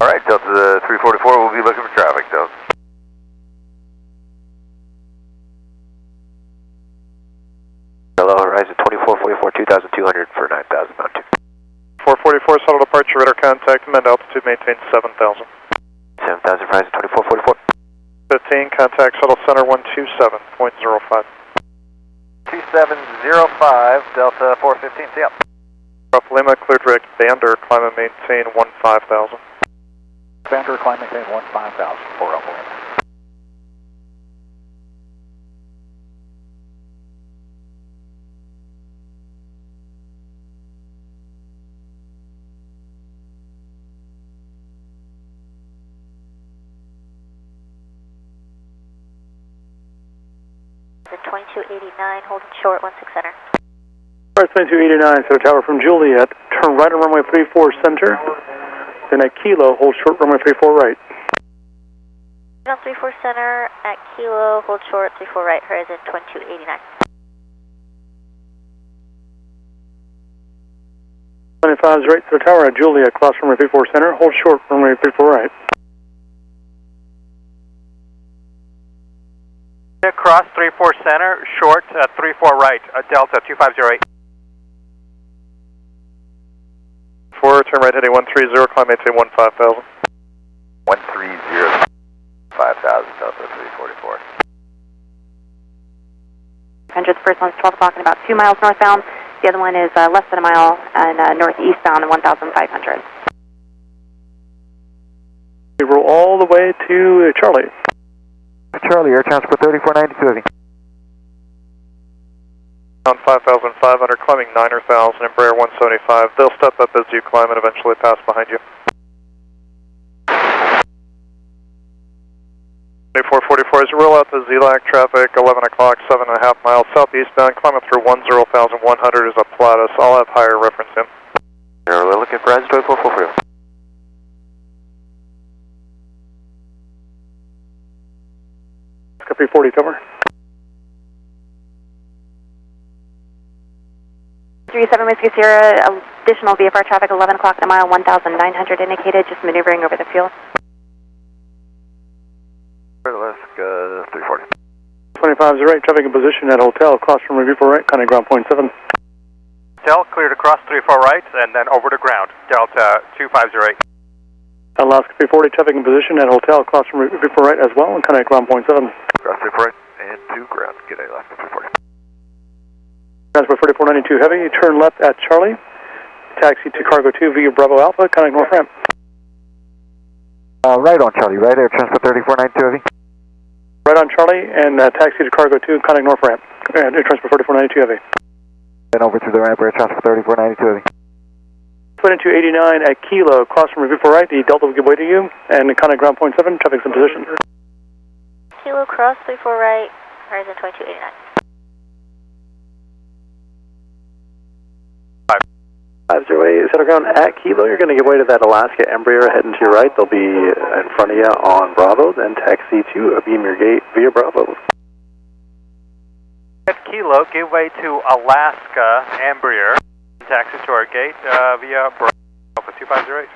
Alright, Delta 344, we'll be looking for traffic, Delta. Hello, Horizon 2444, 2,200 for 9,000, bound 2. 444, shuttle departure, radar contact, amend altitude, maintain 7,000. 7,000, Horizon 2444. 15, contact shuttle center 127.05. 2705, Delta 415, see ya. Rough Lima, clear direct Bander, climb and maintain 15,000. Bander, climb and maintain 15,000, 4 up Lima. The 2289, hold it short, 16 center. Cars 2289, so tower from Juliet, turn right on runway 34 center, then at Kilo, hold short runway 34 right. On 34 center, at Kilo, hold short, 34 right, horizon 2289. 25 is right to the tower at Juliet, cross runway 34 center, hold short runway 34 right. Cross 34 center, short 34 right, Delta 2508. 4, turn right heading 130, climb maintain 15,000. 130, 5,000, Delta 344. The first one's 12 o'clock and about 2 miles northbound. The other one is less than a mile and northeastbound and 1,500. We roll all the way to Charlie. Charlie, air transport 3492 heavy. On 5,500, climbing 9,000, Embraer 175. They'll step up as you climb and eventually pass behind you. 2444, as you roll out the ZLAC traffic, 11 o'clock, 7.5 miles southeastbound, climbing through 10,100 is a Platus. I'll have higher reference in. We're looking for Rise 2444. Copy 40, cover. 37 Whiskey Sierra, additional VFR traffic, 11 o'clock at a mile, 1,900 indicated, just maneuvering over the fuel. Alaska 340. 2508, traffic in position at hotel, across from review for right, county ground point 7. Hotel, cleared across 34 right, and then over to ground, Delta 2508. Alaska 340, traffic in position at hotel, across from review for right as well, and county ground point 7. Cross 34 right, and to ground. G'day, Alaska 340. Transport 4492 heavy, turn left at Charlie, taxi to cargo 2 via Bravo Alpha, county north ramp. Right on Charlie, right air transport 3492 heavy. Right on Charlie, and taxi to cargo 2, county north ramp, and air transport 4492 heavy. Then over to the ramp, air transport 3492 heavy. 2289 at Kilo, cross from review for right, the Delta will give way to you, and county ground point 7, traffic's in position. Kilo cross 34 right, horizon 2289. 508, settle ground at Kilo. You're going to give way to that Alaska Embraer heading to your right. They'll be in front of you on Bravo, then taxi to Beam your gate via Bravo. At Kilo, give way to Alaska Embraer, taxi to our gate via Bravo Alpha 2508.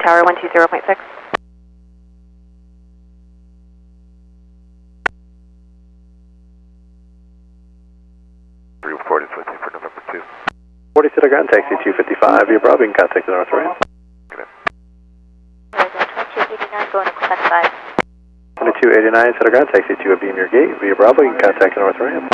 Tower 120.6. Reported for November 2. 40 settle ground, taxi 255 via Bravo. You can contact the north ramp. Horizon 2289 going to Quebec 5. 2289 settle ground, taxi to Beam your gate via Bravo. You can contact the north ramp.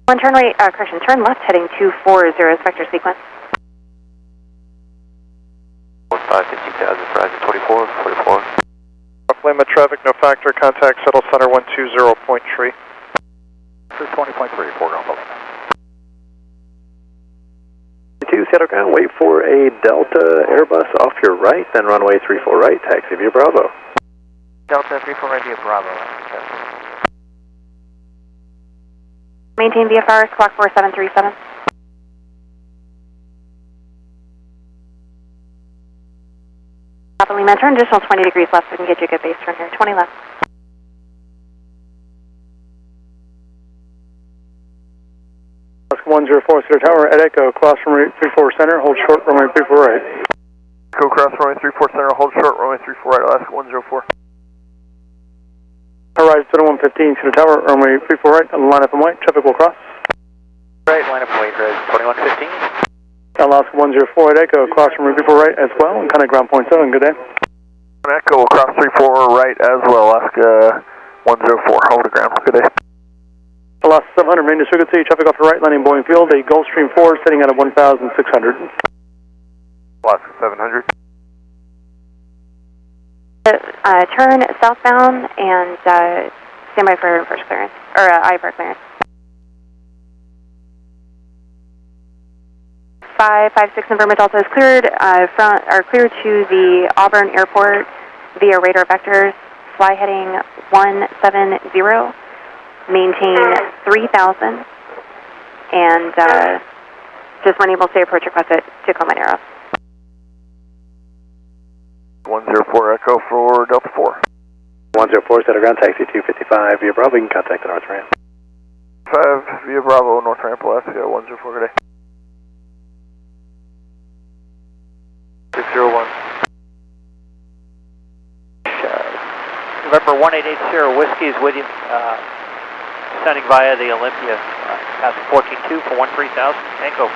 One turn right, correction, turn left heading 240, vector sequence. 15,000, Horizon 24, 44. Lima traffic, no factor, contact settle center 120.3. 20.3, foreground Lima. 2 settle ground, wait for a Delta Airbus off your right, then runway 34 right, taxi via Bravo. Delta 34 right via Bravo. Maintain VFR, squawk 4737. Papa Lima, turn additional 20 degrees left so we can get you a good base turn here. 20 left. Alaska 104, Cedar Tower at Echo, cross from 34 center, hold short, runway 34 right. Go cross runway 34 center, hold short, runway 34 right, Alaska 104. Horizon 2115, Cedar Tower, runway 34 right, line up and white, traffic will cross. Right, line up and wait, Horizon 2115. Alaska 104 at Echo, cross from review for right as well, and kind of ground point 7, good day. Echo, cross 34 right as well, Alaska 104, hold the ground, good day. Alaska 700, main frequency, traffic off the right, landing Boeing Field, a Gulfstream 4, sitting at a 1,600. Alaska 700. Turn southbound and stand by for first clearance, or IFR clearance. 556 November Delta is cleared, cleared to the Auburn Airport via radar vectors, fly heading 170, maintain 3,000, and just when able to approach request at Tacoma Narrow. 104 Echo for Delta 4. 104, set ground, taxi 255 via Bravo, you can contact the north ramp. 5 via Bravo, north ramp, Alaska 104, good day. 601. November 1880 Whiskey is with you, sending via the Olympia, past 14.2 for 13,000, Tango.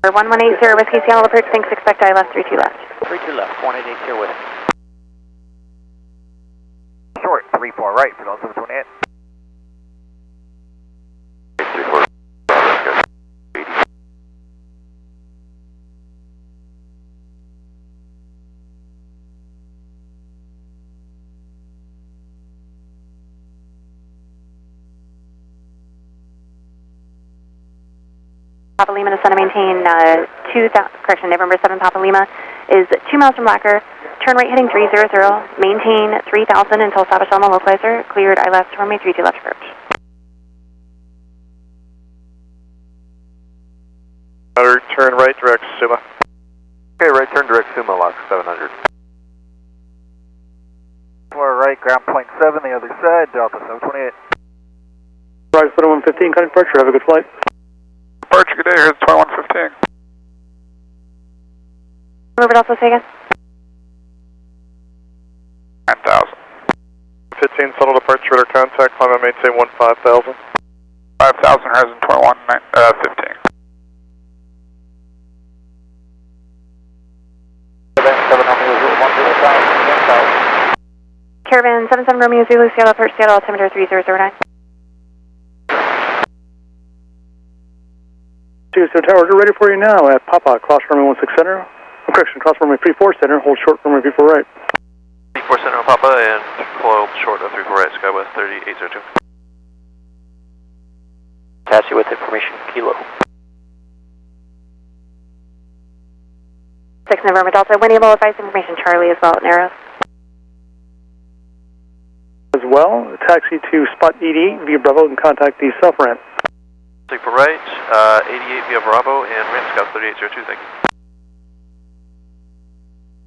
1180 Whiskey, Seattle approach, thanks, expect I left, 32 left. 32 left, 1880 Whiskey. Short, 34 right for Delta 28. Papa Lima, descend and maintain November 7 Papa Lima is 2 miles from Blacker. Turn right heading 300, maintain 3000 until established on the localizer. Cleared ILS to runway 32 left approach. Turn right, direct Suma. Okay, right turn direct Suma, lock 700. Far right, ground point 7, the other side, Delta 728. Rise 2115, kind of departure, have a good flight. Departure, good day, here's 2115. Remember Delta, say again? 9,000. 15, subtle departure, radar contact, climb and maintain 15,000. 5,000, horizon 2115. Caravan 77 Romeo Zulu, Seattle approach, Seattle altimeter 3009. Houston Tower, we're ready for you now at Papa, cross runway 16 center. Correction, cross runway 34 center, hold short runway 34 right. 34 center on Papa and hold short of 34 right, Skywest 3802. Taxi with information, Kilo. 6 November Delta, when able, advise information Charlie as well at Narrows. As well, taxi to spot 88 via Bravo and contact the self ramp. 34 right, 88 via Bravo and ramp Scout 3802, thank you.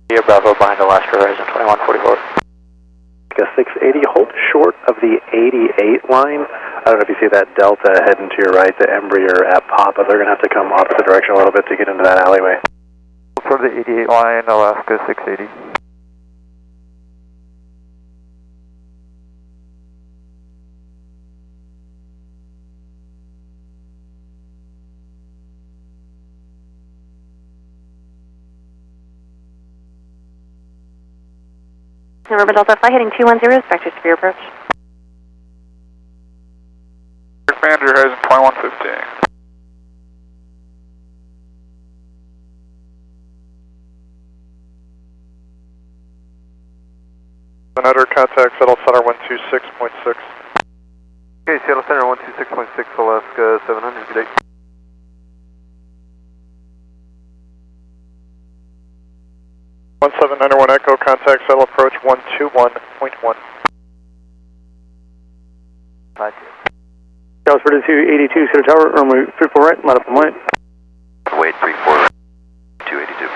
Via Bravo behind Alaska, horizon 2144. 680, hold short of the 88 line. I don't know if you see that Delta heading to your right, the Embraer at Papa. They're going to have to come opposite direction a little bit to get into that alleyway. Toward the 88 line, Alaska 680. November Delta, flight heading 210, vectors to your approach. Commander, horizon 2115. Another contact, Seattle Center 126.6. Okay, Seattle Center 126.6, Alaska 700, good day. One 791 Echo, contact Seattle approach 121.1. Dallas 4282, Cedar Tower, runway 34 right, line up and white. Wait, 34 right, 282.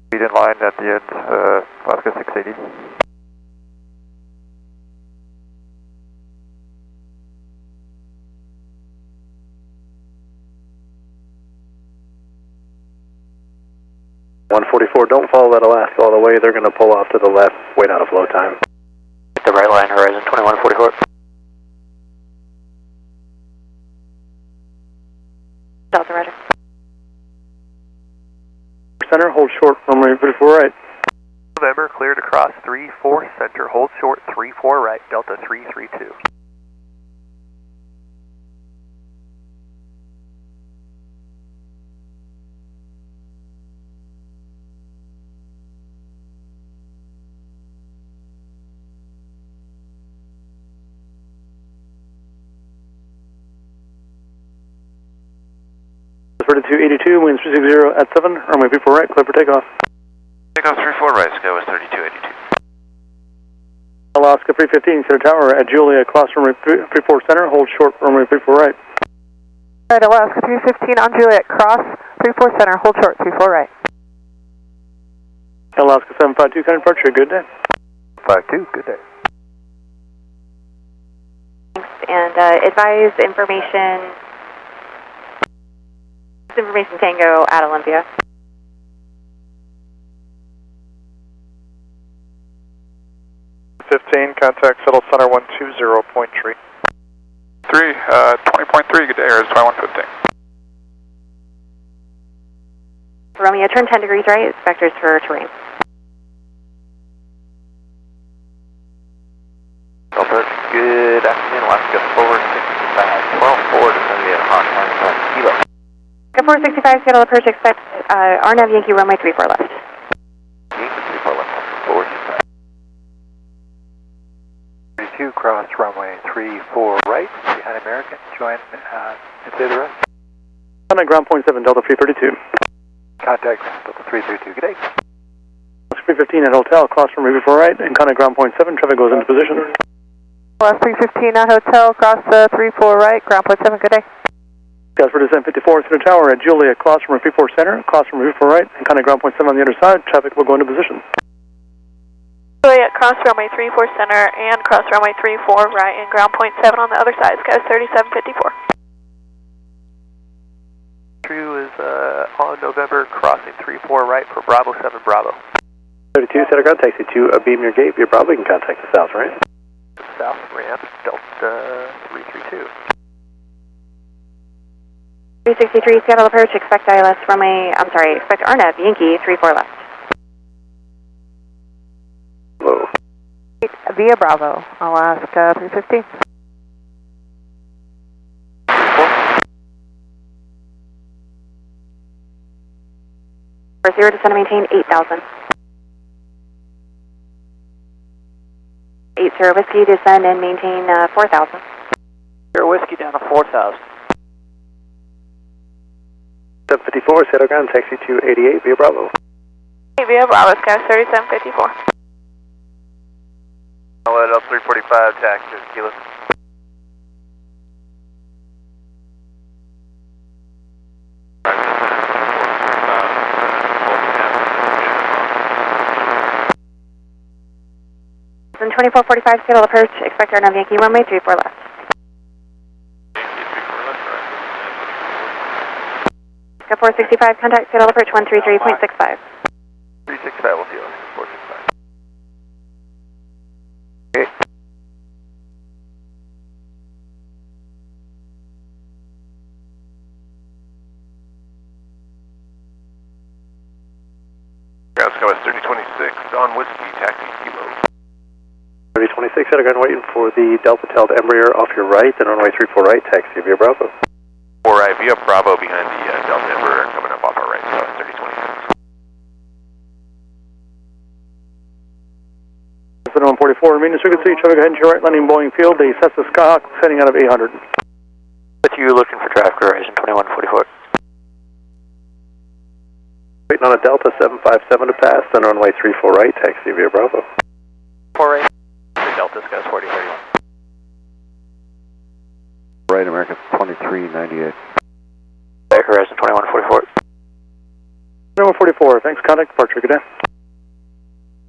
Speed in line at the end, Alaska 680. Don't follow that Alaska all the way. They're going to pull off to the left, wait out of flow time. Hit the right line, horizon 2144. Delta, roger. Center, hold short, runway 34 right. November, clear to cross 34 center, hold short 34 right, Delta 332. Verted 282, winds 360 at 7, runway 34 right, clear for takeoff. Takeoff 34 right, Skywest 3282. Alaska 315, Cedar Tower at Julia, cross runway 34 center, hold short, runway 34 right. Alright, Alaska 315 on Juliet, cross 34 center, hold short, 34 right. Alaska 752, kind of departure, good day. 52, good day. Thanks, and advise information Tango at Olympia. Contact Settle Center 120.3. 20.3, good day, here's 2115. Romeo, turn 10 degrees right, vectors for terrain. Delta, good afternoon, Alaska 465, 12-4 to send me a hot line, Kilo. 465, Seattle approach, expect RNAV Yankee runway 34 left. Yankee 34 left, 465. 32, cross runway 34 34 right, behind American. Join and say the rest. On ground point 7, Delta 332. Contact Delta 332. Good day. 315 at hotel, across from Ruby 4 right, and contact ground point 7, traffic goes into position. Last 315 at hotel, cross 34 right, ground point 7, good day. Guys, for descent 54 to the tower at Julia, across from Ruby 4 center, across from Ruby 4 right, and contact ground point 7 on the other side, traffic will go into position. Julia, cross runway 34 center and cross runway 34 right and ground point 7 on the other side, skies 3754. True is on November, crossing 34 right for Bravo 7 Bravo. 32, center ground, taxi to beam your gate, via Bravo, you can contact the south ramp. South ramp, Delta 332. 363, Seattle approach, expect ILS runway, expect RNAV, Yankee, 34 left. Hello. Via Bravo, Alaska 315. For 0 descend and maintain 8,000. 80 Whiskey, descend and maintain 4,000. 0 Whiskey down to 4,000. 754, settle ground, taxi to 88 via Bravo. Via Bravo, skies 3754. I'll let up 345, taxi to Kilo. In 2445, Seattle approach, expect RNAV, Yankee, runway 34 left. Go 465, contact Seattle approach 133.65. 365, we'll see you. 465. Okay. Ground sky was 3026 on Whiskey, taxi Kilo. 3026, center ground, waiting for the Delta tailed Embraer off your right, then runway 34 right, taxi via Bravo. 4 right via Bravo behind the Delta Embraer coming up off our right, so 3026. 144, maintenance frequency, traffic ahead to your right, landing Boeing Field, the Cessna Skyhawk, heading out of 800. With you looking for traffic horizon 2144. Waiting on a Delta 757 to pass, then runway 34 right, taxi via Bravo. 4 right. The Delta skies 4031. Right, American 2398. Back horizon 2144. 2144, thanks, contact departure, good day.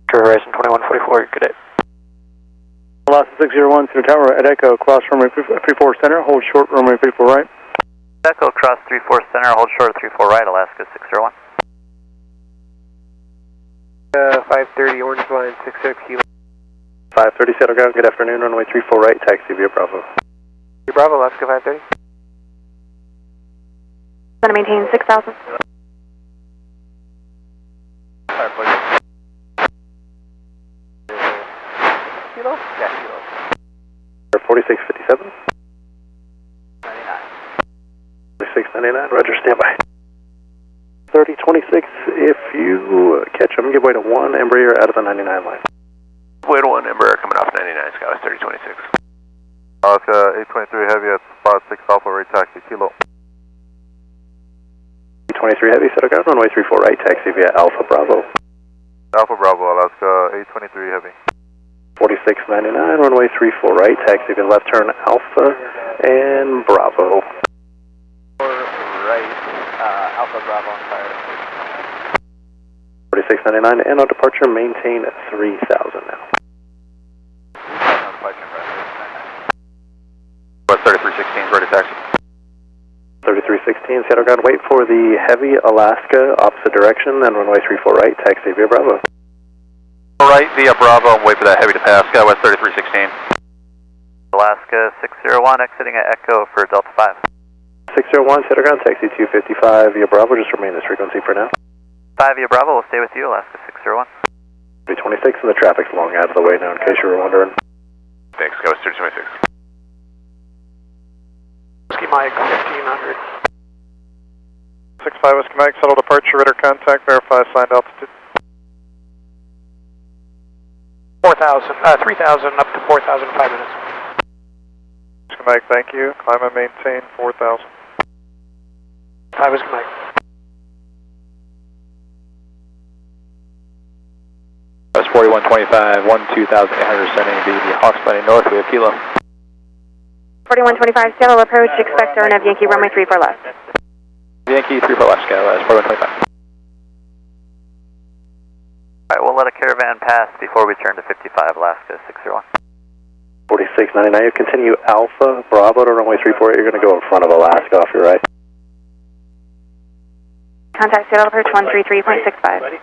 True horizon 2144, good day. Alaska 601 to the tower at Echo, cross runway 34 center, hold short runway 34 right. Echo, cross 34 center, hold short 34 right, Alaska 601. 530, orange line, 60 Kilo. 530, settle ground, good afternoon, runway 34 right, taxi via Bravo. Bravo, Alaska 530. Descend and maintain 6,000. Kilo? Yeah, Kilo. 4657. 4699, roger, standby. 3026, if you catch them, give way to 1 Embraer out of the 99 line. Way to 1 Embraer coming off 99, sky was 3026. Alaska 823 heavy at spot 6 Alpha right, taxi Kilo. 23 heavy, settle ground, runway 34 right, taxi via Alpha Bravo. Alpha Bravo, Alaska 823 heavy. 4699, runway 34 right, taxi via left turn Alpha and Bravo. Right, Alpha Bravo on fire. 4699, and on departure, maintain 3000 now. West 3316 ready taxi. 3316, settle ground, wait for the heavy Alaska, opposite direction, then runway 34 right, taxi via Bravo. All right, via Bravo, and wait for that heavy to pass, sky west 3316. Alaska 601, exiting at Echo for Delta 5. 601, settle ground, taxi 255 via Bravo, just remain this frequency for now. 5 via Bravo, we'll stay with you, Alaska 601. 326, and the traffic's long out of the way now, in case you were wondering. Thanks, sky west 3026. Whiskey Mike, 1500. 65 Whiskey Mike, settle departure, radar contact, verify assigned altitude. 4,000, 3,000 up to 4,000 in 5 minutes. Mike, thank you. Climb and maintain 4,000. 5 Whiskey Mike. That's 4125, 12,800 sending the Hawks landing north, we have Kilo. 4125, Seattle approach, expect RNAV Yankee runway 34 left. Yankee 34 left, Seattle, that's 4125. Alright, we'll let a caravan pass before we turn to 55, Alaska 601. 4699, you continue Alpha, Bravo to runway 34, you're going to go in front of Alaska off your right. Contact Seattle approach 133.65.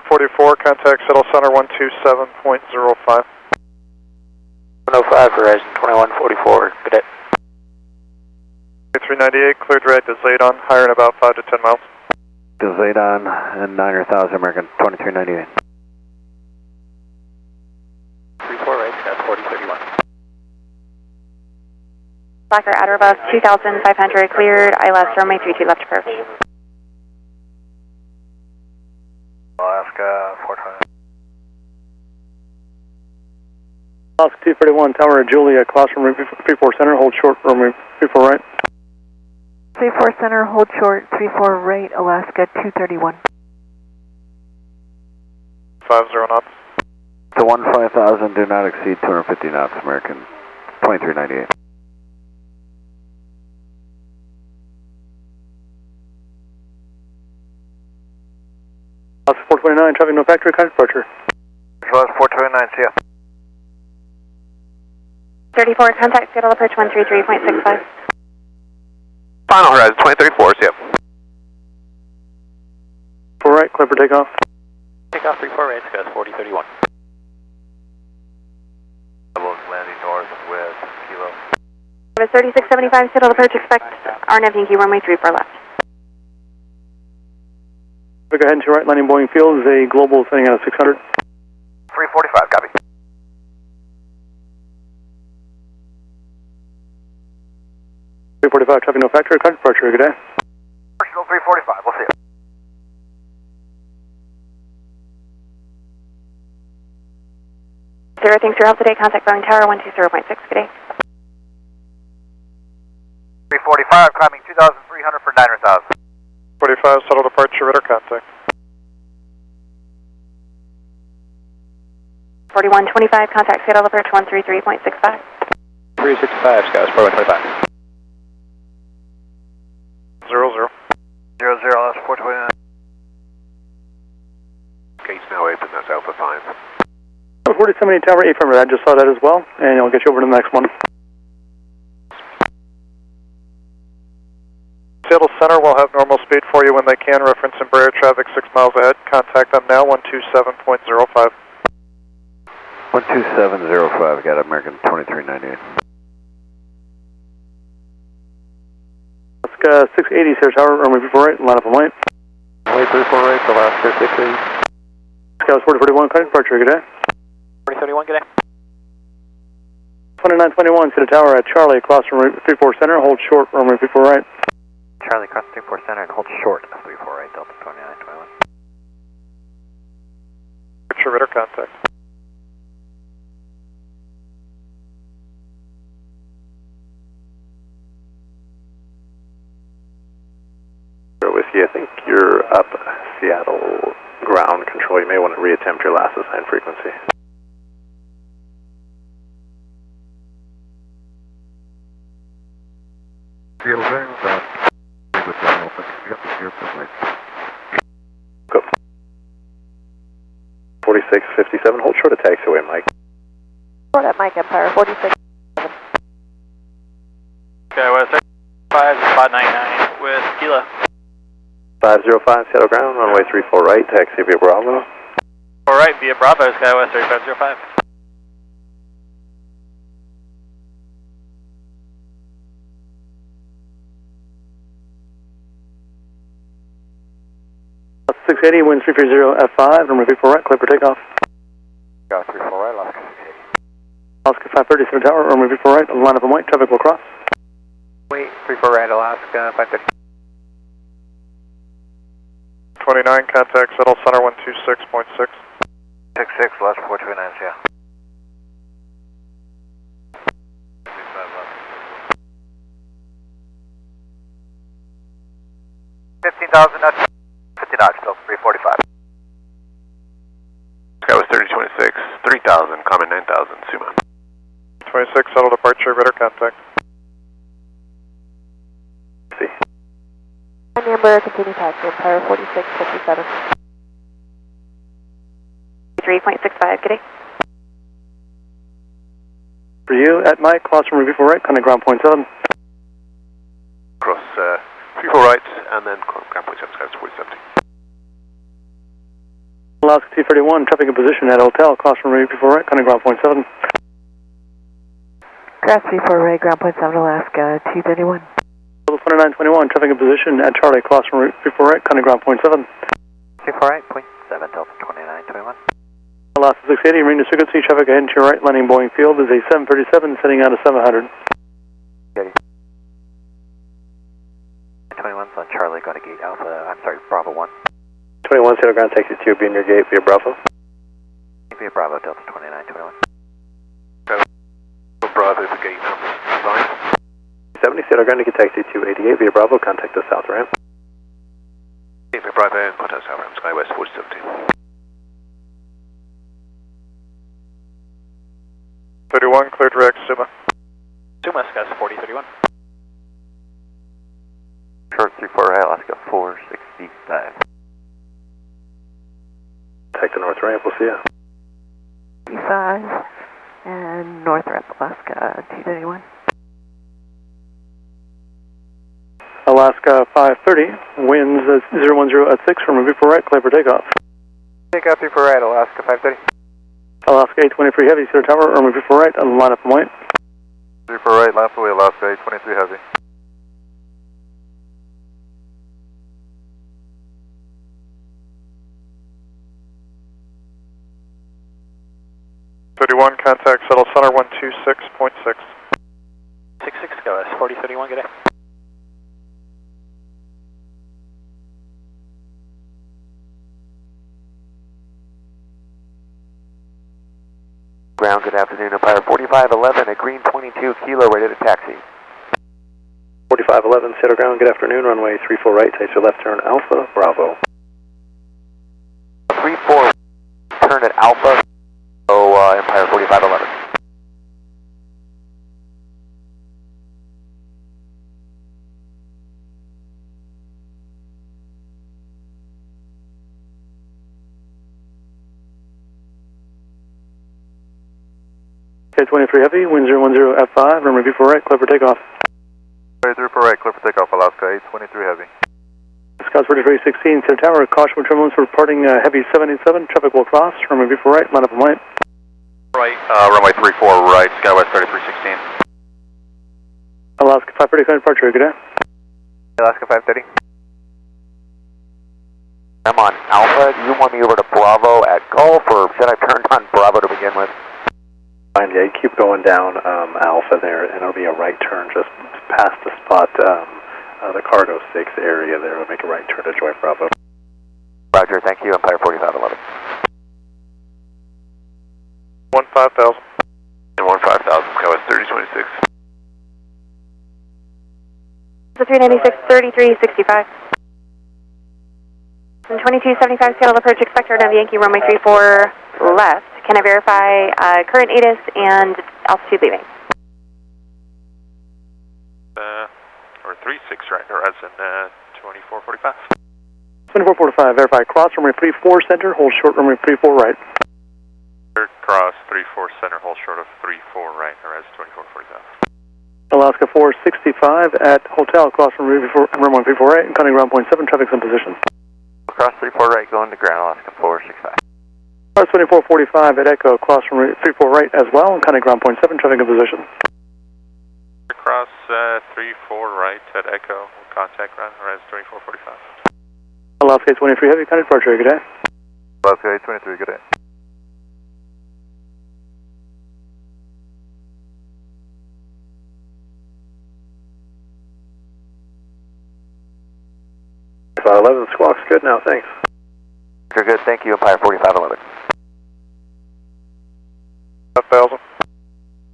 44, contact Seattle Center 127.05. 105, Horizon 2144, good day. 398, clear direct to Zaydon, higher in about 5 to 10 miles. To Zaydon and 9,000 American 2398. 34 right, that's 4031. Slacker at or above 2,500, cleared, ILS runway 32 left approach. Alaska 420. Alaska 231, Tower Julia, classroom 34 center, hold short, runway 34 right. 34 center, hold short, 34 right, Alaska 231. 50 knots. To 15,000, do not exceed 250 knots, American 2398. Alaska 429, traffic no factory, kind departure. Alaska 429, see ya. 34, contact Seattle approach 133.65. Final horizon 2034, see ya. 4 right, clear for takeoff. Takeoff 34 right, Scott 4031. Landing north with Kilo. 3675, Seattle approach, expect RNAV Yankee runway 34 left. Go ahead to right, landing Boeing Field is a global sitting at 600. 345, copy. Traffic no factory, kind departure, good day. Personal 345, we'll see you. Zero, thanks for your help today. Contact Boeing Tower 120.6, good day. 345, climbing 2,300 for 9,000. 45, settle departure, radar contact. 4125, contact Seattle approach 133.65. 365, Scott, 4125. 00. 00, that's 429. Gate's now open, that's Alpha 5. 47 Tower 8 from I just saw that as well, and I'll get you over to the next one. Seattle Center will have normal speed for you when they can. Reference Embraer traffic 6 miles ahead. Contact them now, 127.05. 12705, got American 2398. Alaska 680, Sarah Tower, runway 34 right, line up on light. Runway 34 right, Alaska 680. Scout 4041, kind departure, good day. 4031, good day. 2921, Cedar Tower at Charlie, across from 34 center, hold short, runway 34 right. Charlie, cross 34 center and hold short, 34 right, Delta 2921. Departure, radar contact. With you, I think you're up Seattle ground control. You may want to reattempt your last assigned frequency. Go. 4657, hold short of taxiway, Mike. Short at Mike Empire, 46. Okay, West 5, 599 with Kilo. 505, Seattle ground, runway 34 right, taxi via Bravo. All right, via Bravo, SkyWest 3505. Alaska 680, wind 330 F5, number 34 right, clear for takeoff. Got 34 right, Alaska 680. Alaska 530, Cedar Tower, runway 34 right, line up on white, traffic will cross. Wait, 34 right, Alaska 530. 29, contact Seattle Center 126.6. 66, last 429, yeah. 15,000 knots, 50 knots, still 345. Sky was 3026, 3000, common 9000, Suma. 26, shuttle departure, radar contact. My number, continue taxi, Empire 4657. 3.65, good day. For you, at Mike, cross from Ruby 4 right, kind of ground point 7. Cross 34 right, and then ground point 7, Sky was 4070. Alaska T31, traffic in position at hotel, cross from Ruby 4 right, kind of ground point 7. Cross 34 right, ground point 7, Alaska, T31. 2921, traffic in position at Charlie, cross from Ruby 4 right, kind of ground point 7. 34 right, point 7, Delta 2921. Alaska 680, Marine frequency, traffic ahead to your right, landing Boeing Field is a 737, setting out of 700. 21's on Charlie, going to gate Alpha, I'm sorry, Bravo 1. 21, Sailor Ground, taxi 2, be in your gate via Bravo. Via Bravo, Delta 2921. Bravo, the gate numbers, design. 70, Sailor Ground, you can taxi 288 via Bravo, contact the south ramp. Via Bravo and contact south ramp, Sky West 4070. 31, clear direct, Suma. Suma, Sky 4031. Short 34 right, Alaska 465. Take the north ramp, we'll see you. 55 and north ramp, Alaska, T31. Alaska 530, winds 010 at 6 from Ruby 4 right, clear for takeoff. Takeoff 34 right, Alaska 530. Alaska 823 heavy, Cedar Tower, or Ruby 4 right, line up and white. 34 right, line up away, Alaska 823 heavy. Contact shuttle center 126.6. 66, go S 4031, good day. Ground, good afternoon, Empire 4511, a green 22 kilo, ready to taxi. 4511, Sailor Ground, good afternoon, runway 34 right, takes your left turn, Alpha, Bravo. 34, turn at Alpha, so Empire 4511. K23 heavy, wind 010 F5, runway V4 right, clear for takeoff. 34 right, clear for takeoff, Alaska 823 heavy. Scouts 4316, Cedar Tower, caution with turbulence for departing heavy 787, traffic will cross, runway V4 right, line up and white. Right, runway 34 right, Skywest 3316. Alaska 530, kind of departure, good day. Alaska 530. I'm on Alpha, do you want me over to Bravo at Gulf, or should I turn on Bravo to begin with? Fine, yeah, you keep going down Alpha there, and it'll be a right turn just past the spot, the Cargo 6 area there. It'll make a right turn to join Bravo. Roger, thank you, Empire 4511. 15,000. And 15,000, Skywest 3026. So 396, 3365. And 2275, Seattle approach, expect turn of Yankee runway 34 left. Can I verify current ATIS and altitude leaving? Or 36 right, horizon 2445. 2445, verify cross runway 34 center, hold short runway 34 right. Cross 34 center, hold short of 34 right, horizon 2445. Alaska 465 at hotel, cross runway 34 right, and cutting ground point 7, traffic's in position. Cross 34 right, going to ground, Alaska 465. Cross 2445 at Echo, cross runway 34 right as well, and cutting ground point 7, traffic in position. Cross 34 right at Echo, contact ground, horizon 2445. Alaska 823 heavy, kind of departure, good day. Alaska 823, good day. Squawk's good now, thanks. You're good, thank you, Empire 4511. 5,000.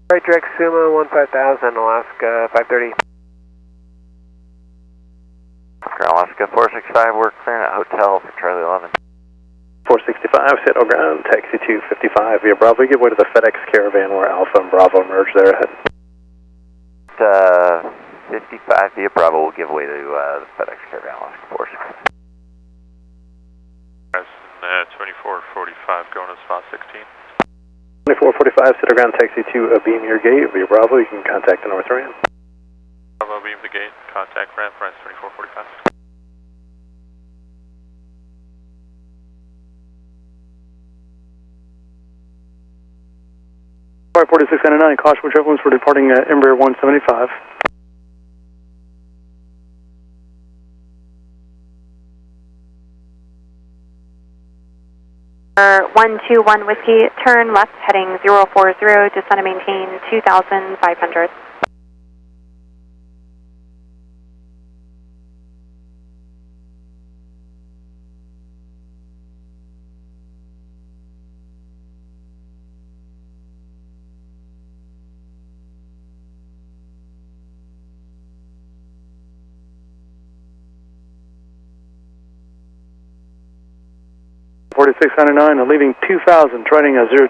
Right direct Suma 15000, Alaska 530. Alaska 465, we're clearing at hotel for Charlie 11. 465, Seattle ground, taxi 255 via Bravo. Give way to the FedEx Caravan where Alpha and Bravo merge there ahead. 55 via Bravo will give way to the FedEx Caravan, Alaska 465. 2445 going to spot 16. 2445, Seattle ground, taxi to beam your gate via Bravo. You can contact the North Ramp. Bravo beam the gate, contact ramp, price 2445. 4699, caution for turbulence, we're departing Embraer 175. For 121 Whiskey, turn left heading 040, descend and maintain 2,500. Leaving 2000, training 020,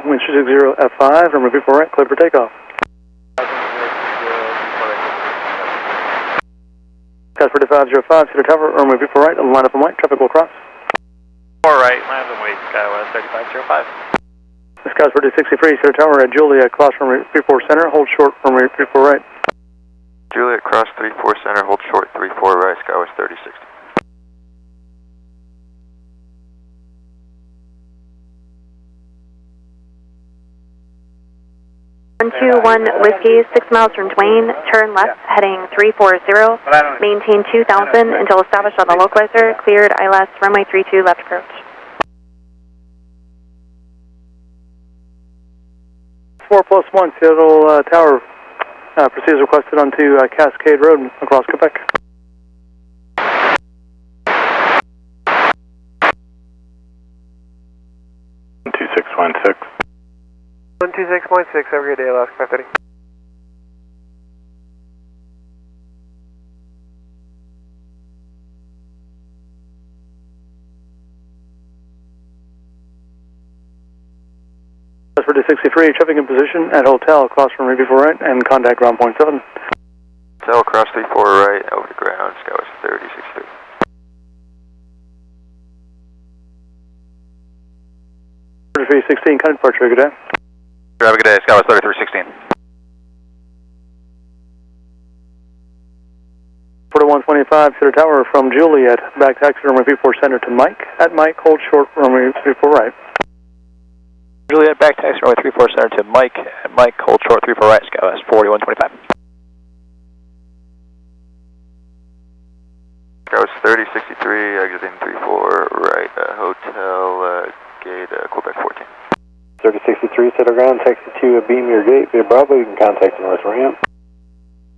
wind shear 0 F5, runway 24 right, clear for takeoff. Casper 505, Cedar Tower, runway 24 right, line up and white, traffic will cross. 4 right, land and wait, Skywest 3505. This Casper 263, Cedar Tower at Juliet, cross runway 34 center, hold short runway 34 right. Juliet, cross 34 center, hold short 34 right, Skywest 3060. One Whiskey, 6 miles from Dwayne, turn left heading 340, maintain 2000 until established on the localizer, cleared ILS runway 32 left approach. 4+1, Seattle Tower, proceeds requested onto Cascade Road across Quebec. (2616). 126.6, have a great day, Alaska 530. For 263, traffic in position at hotel, cross runway 34 right, and contact ground point 7. Hotel, cross 34 right, over to ground, Skywest 3063. For 316, kind of departure, good day. Have a good day, Skywest 3316. 4125, Cedar Tower from Juliet, back taxi runway 34 center to Mike. At Mike, hold short runway 34 right. Juliet, back taxi runway 34 center to Mike. At Mike, hold short 34 right, Skywest 4125. Skywest 3063, exiting 34 right, hotel, gate, Quebec 14. 3063, Seattle ground, taxi to beam your gate via Bravo. You can contact the North Ramp.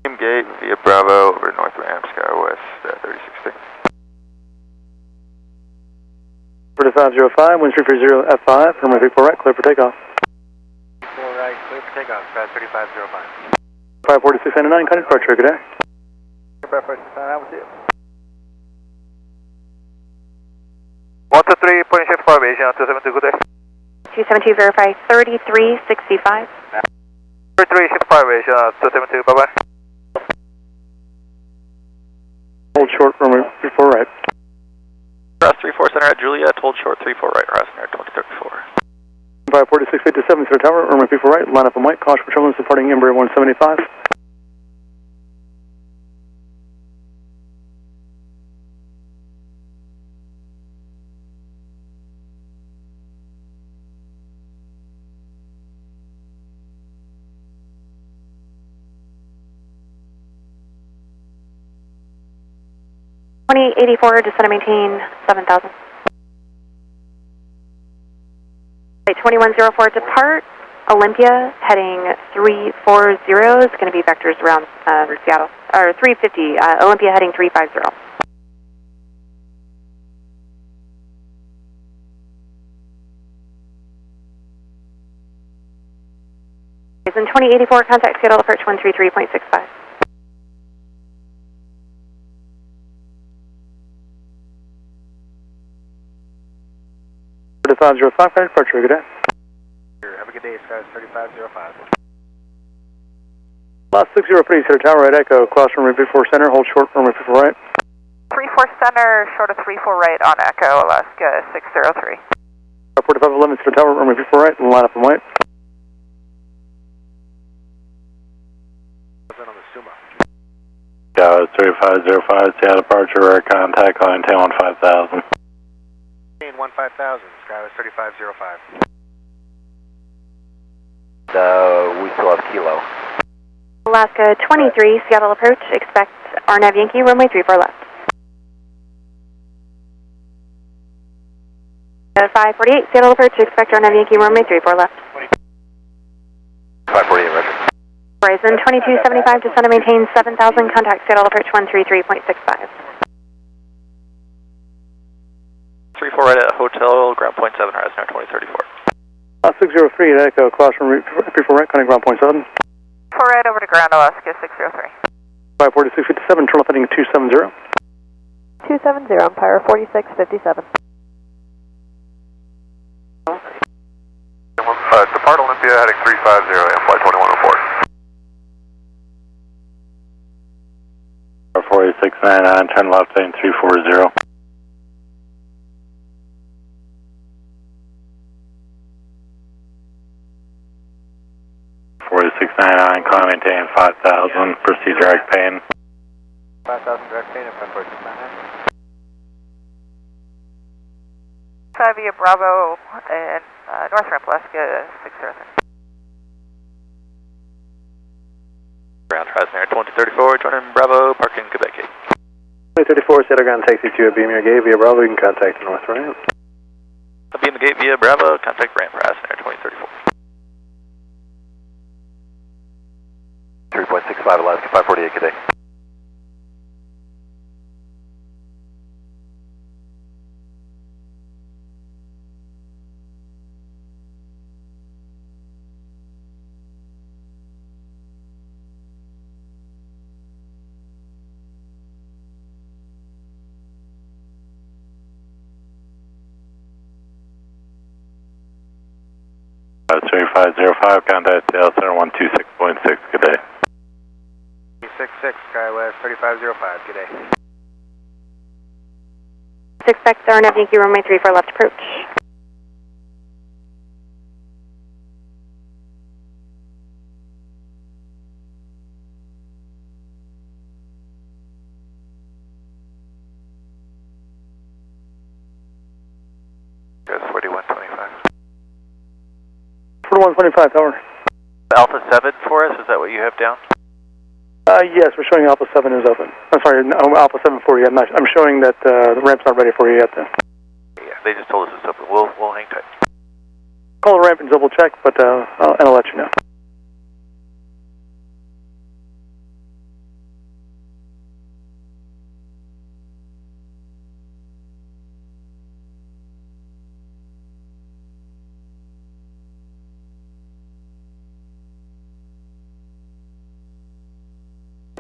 Beam gate via Bravo over North Ramp, Skywest 3060. 4505, wind shear 30 F5, runway 34 right, clear for takeoff. 4 right, clear for takeoff, 3505. 54699, kind of departure, good day. I will see you. 123, point shift formation, 272, good day. 272, verify 3365. 33, shift formation, 272, bye-bye. Hold short runway 34 right. Cross 34 center at Juliet, hold short 34 right, horizon air 2034. 54657, Cedar Tower, runway 34 right, line up and white, caution for turbulence departing Embraer 175. $2084, descend and maintain 7,000. 2104, depart Olympia, heading 340, is going to be vectors around Seattle, or 350, Olympia heading 350. Horizon 2084, contact Seattle approach 133.65. Order 505, departure, good day. Have a good day, Skies 3505. Last 603, Center Tower at Echo, cross runway 34 center, hold short runway 34 right. 34 center, short of 34 right on Echo, Alaska 603. 4511, Center Tower, runway 34 right, and line up and white. Sky 3505, Seattle departure, air contact, line 10-5000. 10-5000, Sky 3505. We still have Kilo. Alaska 23, Seattle approach, expect RNAV Yankee, runway 34 left. 548, Seattle approach, expect RNAV Yankee, runway 34 left. 548, roger. Horizon 2275, descend and maintain 7000, contact Seattle approach 133.65. 34 right at Hotel, ground point 7, Horizon 2034. 603 at Echo, cross runway 34 right, connect ground point 7. 4 right over to ground, Alaska 603. 54657, turn left heading 270. 270, Empire 4657. Depart Olympia heading 350 and flight 2104. 4699, turn left heading 340. Climb maintain 5000, proceed direct pane. 5000 direct pane and 4699. 5 via Bravo and North Ramp, Alaska 603. Ground Horizon Air 2034, joining Bravo, parking Quebec Gate. 2034, Seattle ground taxi to a beam your gate via Bravo, you can contact the North Ramp. I'll be in the gate via Bravo, contact ramp Horizon Air 2034. 3.65, Alaska 548, good day. Sky 3505, contact Seattle Center 126.6, good day. 66, Skywest 3505, good day. Expect RNAV Yankee, runway 34 left approach. Goes 4125. 4125, tower. Alpha 7 for us, is that what you have down? Yes, we're showing Alpha 7 is open. I'm sorry, no, Alpha 7 for you. I'm showing that the ramp's not ready for you yet. Yeah, they just told us it's open. We'll hang tight. Call the ramp and double check, but I'll let you know.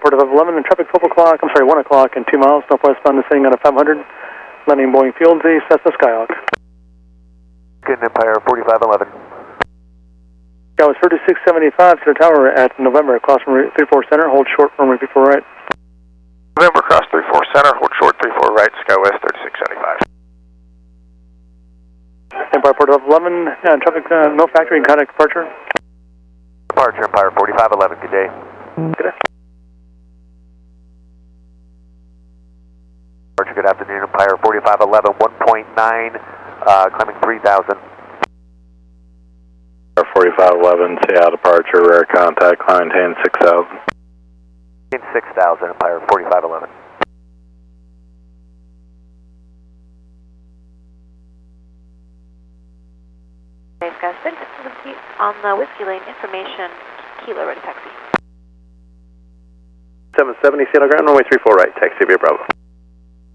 Port of 11 and traffic 12 o'clock, 1 o'clock and 2 miles, northwestbound descending on a 500, landing Boeing Field Z, Cessna Skyhawk. Good, Empire 4511. That was 3675 to the tower at November, cross runway 34 center, hold short runway 34 right. November, cross 34 center, hold short 34 right, Skywest 3675. Empire Port of 11, traffic, no factory, contact departure. Departure, Empire 4511, good day. Good day. Departure, good afternoon, Empire 4511, 1.9, climbing 3000. 4511, Seattle departure, rear contact, climb maintain 6000. 6000, Empire 4511. Thanks, guys. On the Whiskey Lane, information, Kilo, ready taxi. 770, Seattle ground, runway 34 right, taxi via Bravo.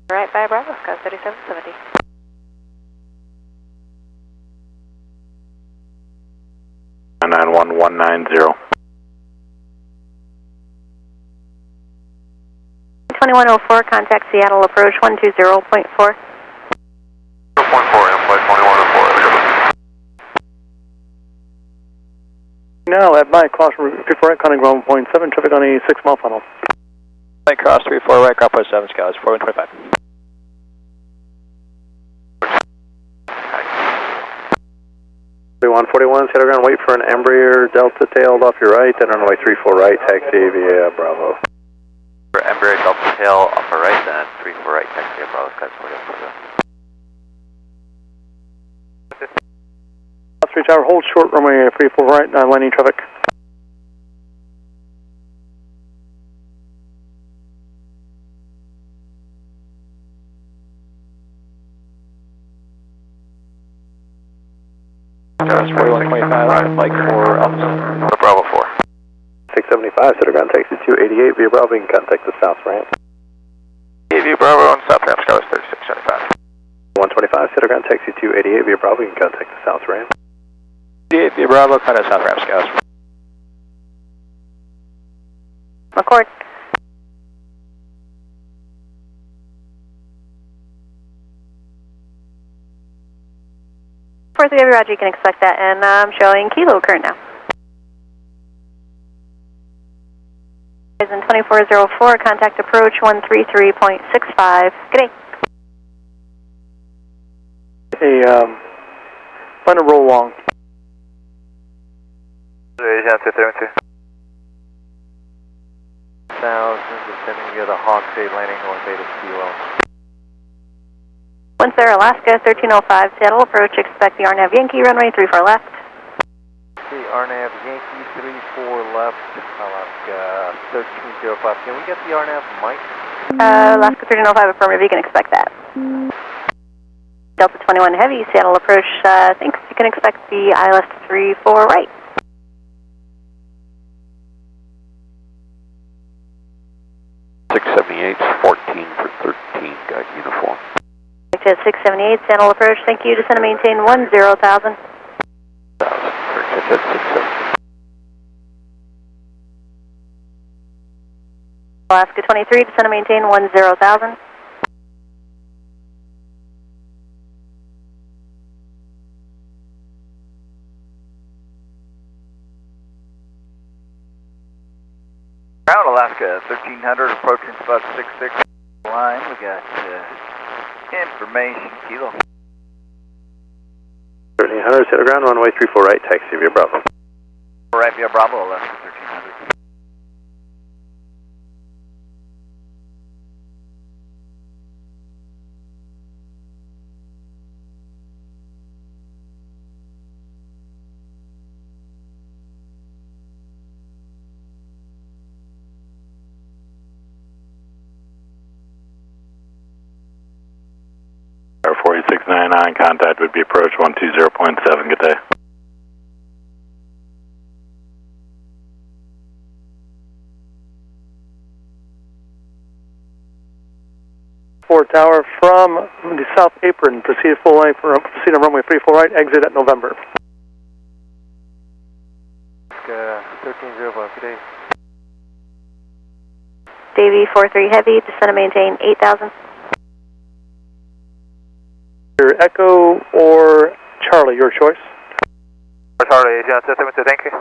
Right by Bravo, Sky 3770. 91190. 2104, contact Seattle approach 120.4. 0.4, flight 2104. Now at Mike, cross 34 right, contact ground 1.7, traffic on a 6 mile funnel. Mike, cross 34 right, ground 7, Scouts, 4125. 4141, set ground, wait for an Embraer Delta tailed off your right, then runway 34 right, taxi via Bravo. For Embraer Delta tail off our right, then 34 right, taxi via Bravo, Scouts, 4125. 3 tower, hold short, runway 34 right, landing traffic. Scouts, 4125, Mike 4, Alpha. Bravo 4. 675, set ground, taxi 288 via Bravo, you can contact the south ramp. via Bravo on south ramp, Scouts 3675. 125, set ground, taxi 288 via Bravo, you can contact the south ramp. 88 via Bravo, contact south ramp, Scouts. McCord. Fourth Heavy, Roger, you can expect that, and I'm showing Kilo current now. Horizon 2404, contact approach 133.65. Good day. Hey, find a roll long. Aviation 272. 1000, descending via the Hawk 8, landing north 8 of QL. Once there, Alaska 1305, Seattle approach, expect the RNAV Yankee, runway 34 left. The RNAV Yankee 34 left, Alaska 1305. Can we get the RNAV Mike? Alaska 1305, affirmative, you can expect that. Delta 21 Heavy, Seattle approach, thanks, you can expect the ILS 34 right. Got uniform. 678, Seattle approach, thank you, descend and maintain 10,000. Alaska 23, descend and maintain 10,000. Ground Alaska 1300, approaching spot 66 line. We got information, Kilo. 1300, set ground, runway 34 right, taxi via Bravo. Right via Bravo, Alaska 1300. Air 4699, contact would be approach 120.7, good day. Tower from the south apron, proceed full length, proceed on runway 34 right, exit at November. 1305, good day. Davey 43 Heavy, descend and maintain 8,000. Echo or Charlie, your choice. Charlie, Aviation 272, thank you.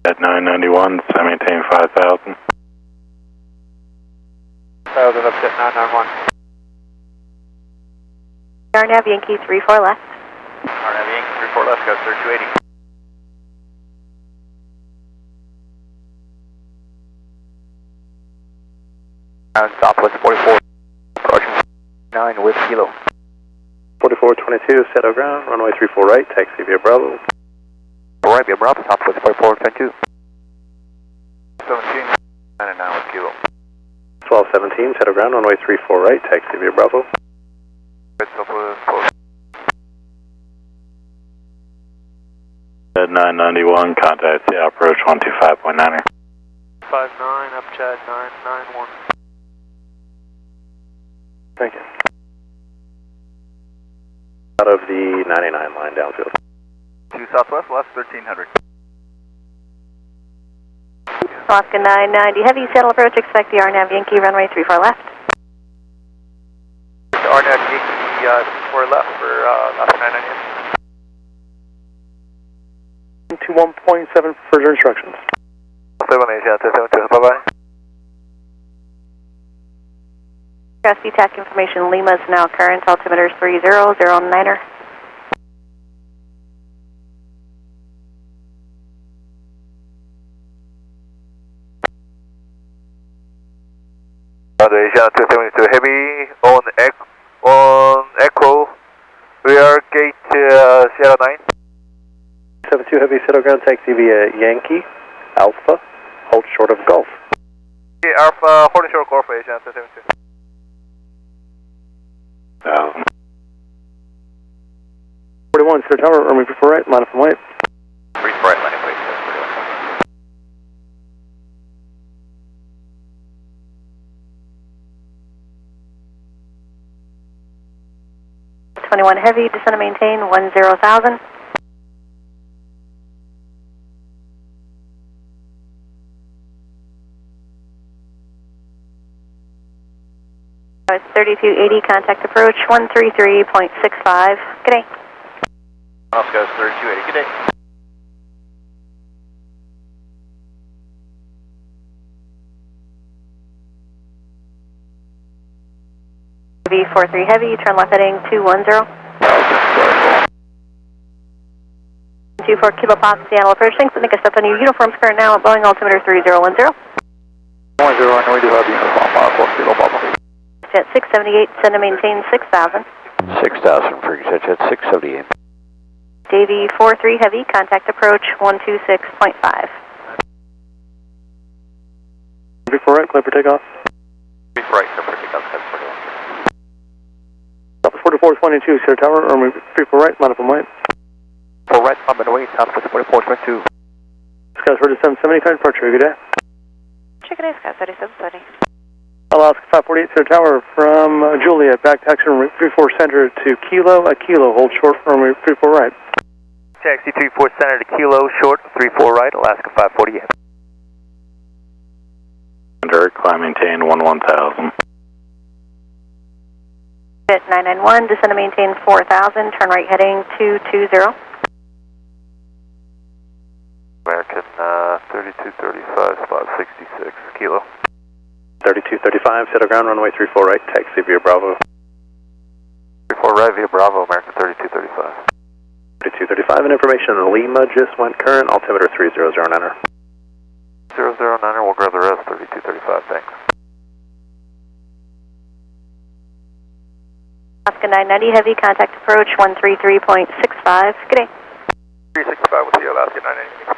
At 991, so maintain 5,000. 1,000 up to 991. RNAV Yankee 34 left. RNAV Yankee 34 left, go 3280. Southwest 44, approaching 9 with Kilo. 4422, settle ground, runway 34 right, taxi via Bravo. Right via Bravo, Southwest 4422. 17, 99 with Kilo. 1217, settle ground, runway 34 right, taxi via Bravo. At 991, contact the approach 125.9. 59 up Chad 991. Thank you. Out of the 99 line downfield. 2 Southwest, last 1300. Alaska 990, heavy saddle approach, expect the RNAV Yankee, runway 34 left. RNAV Yankee 4 left for Alaska 990. To 1.7 for further instructions. 7 Asia, 272, bye-bye. SeaTac information, Lima is now current, altimeter is 3009er. Asia 272, heavy on Echo, rear gate Sierra 9. 72 heavy, settle ground taxi via Yankee, Alpha, hold short of Gulf. Alpha, holding short Gulf, Asia 272. 41, Sir Tower, runway 34 right, line up and wait. 34 right, line up, wait. 21 heavy, descend and maintain 10,000. It's 3280, contact approach 133.65. Good day. Oscar 3280, good day. V43 heavy, turn left heading 210. 24 Kilo Pop, Seattle approach. Thanks, I think I stepped on your uniforms current now at Boeing altimeter 3010. 10, I know we do have uniform, 4 Kilo Papa. Jet 678, send and maintain 6,000. 6,000 for jet 678. Davy 43 heavy, contact approach 126.5. Before right, clear for takeoff. Before right, clear for takeoff, 4422, Sierra Tower, runway 34 right, line up and wait. 4 right, I'm going to wait, Alpha 4422. Skies for 775, departure, good day. Check it out, Sky 3730. Alaska 548, Sierra Tower from Juliet, back taxi runway 34 center to Kilo, a Kilo, hold short runway 34 right. Taxi 34 center to Kilo, short 34 right, Alaska 548. Under, climb maintain 11,000. Jet 991, descend and maintain 4,000, turn right heading 220. American 3235, spot 66, Kilo. 3235, settle ground, runway 34 right, taxi via Bravo. 34 right via Bravo, American 3235. 3235, and information, Lima just went current, altimeter 3009er. 009er, we'll grab the rest, 3235, thanks. Alaska 990, heavy, contact approach 133.65. Good day. 365 with you, Alaska 990.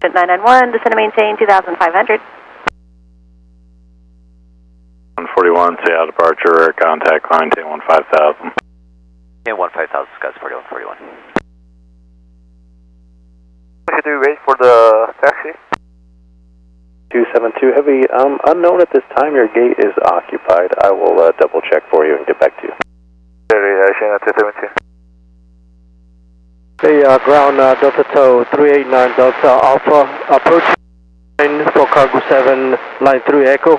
Jet 991, descend and maintain 2,500. 141, Seattle departure, air contact, climb maintain 15,000. And 15,000, Skies 4141. What should we wait for the taxi? 272 heavy, unknown at this time, your gate is occupied. I will double check for you and get back to you. Shana 272. Hey, ground Delta Tow 389 Delta Alpha, approach for cargo 7, line 3 Echo.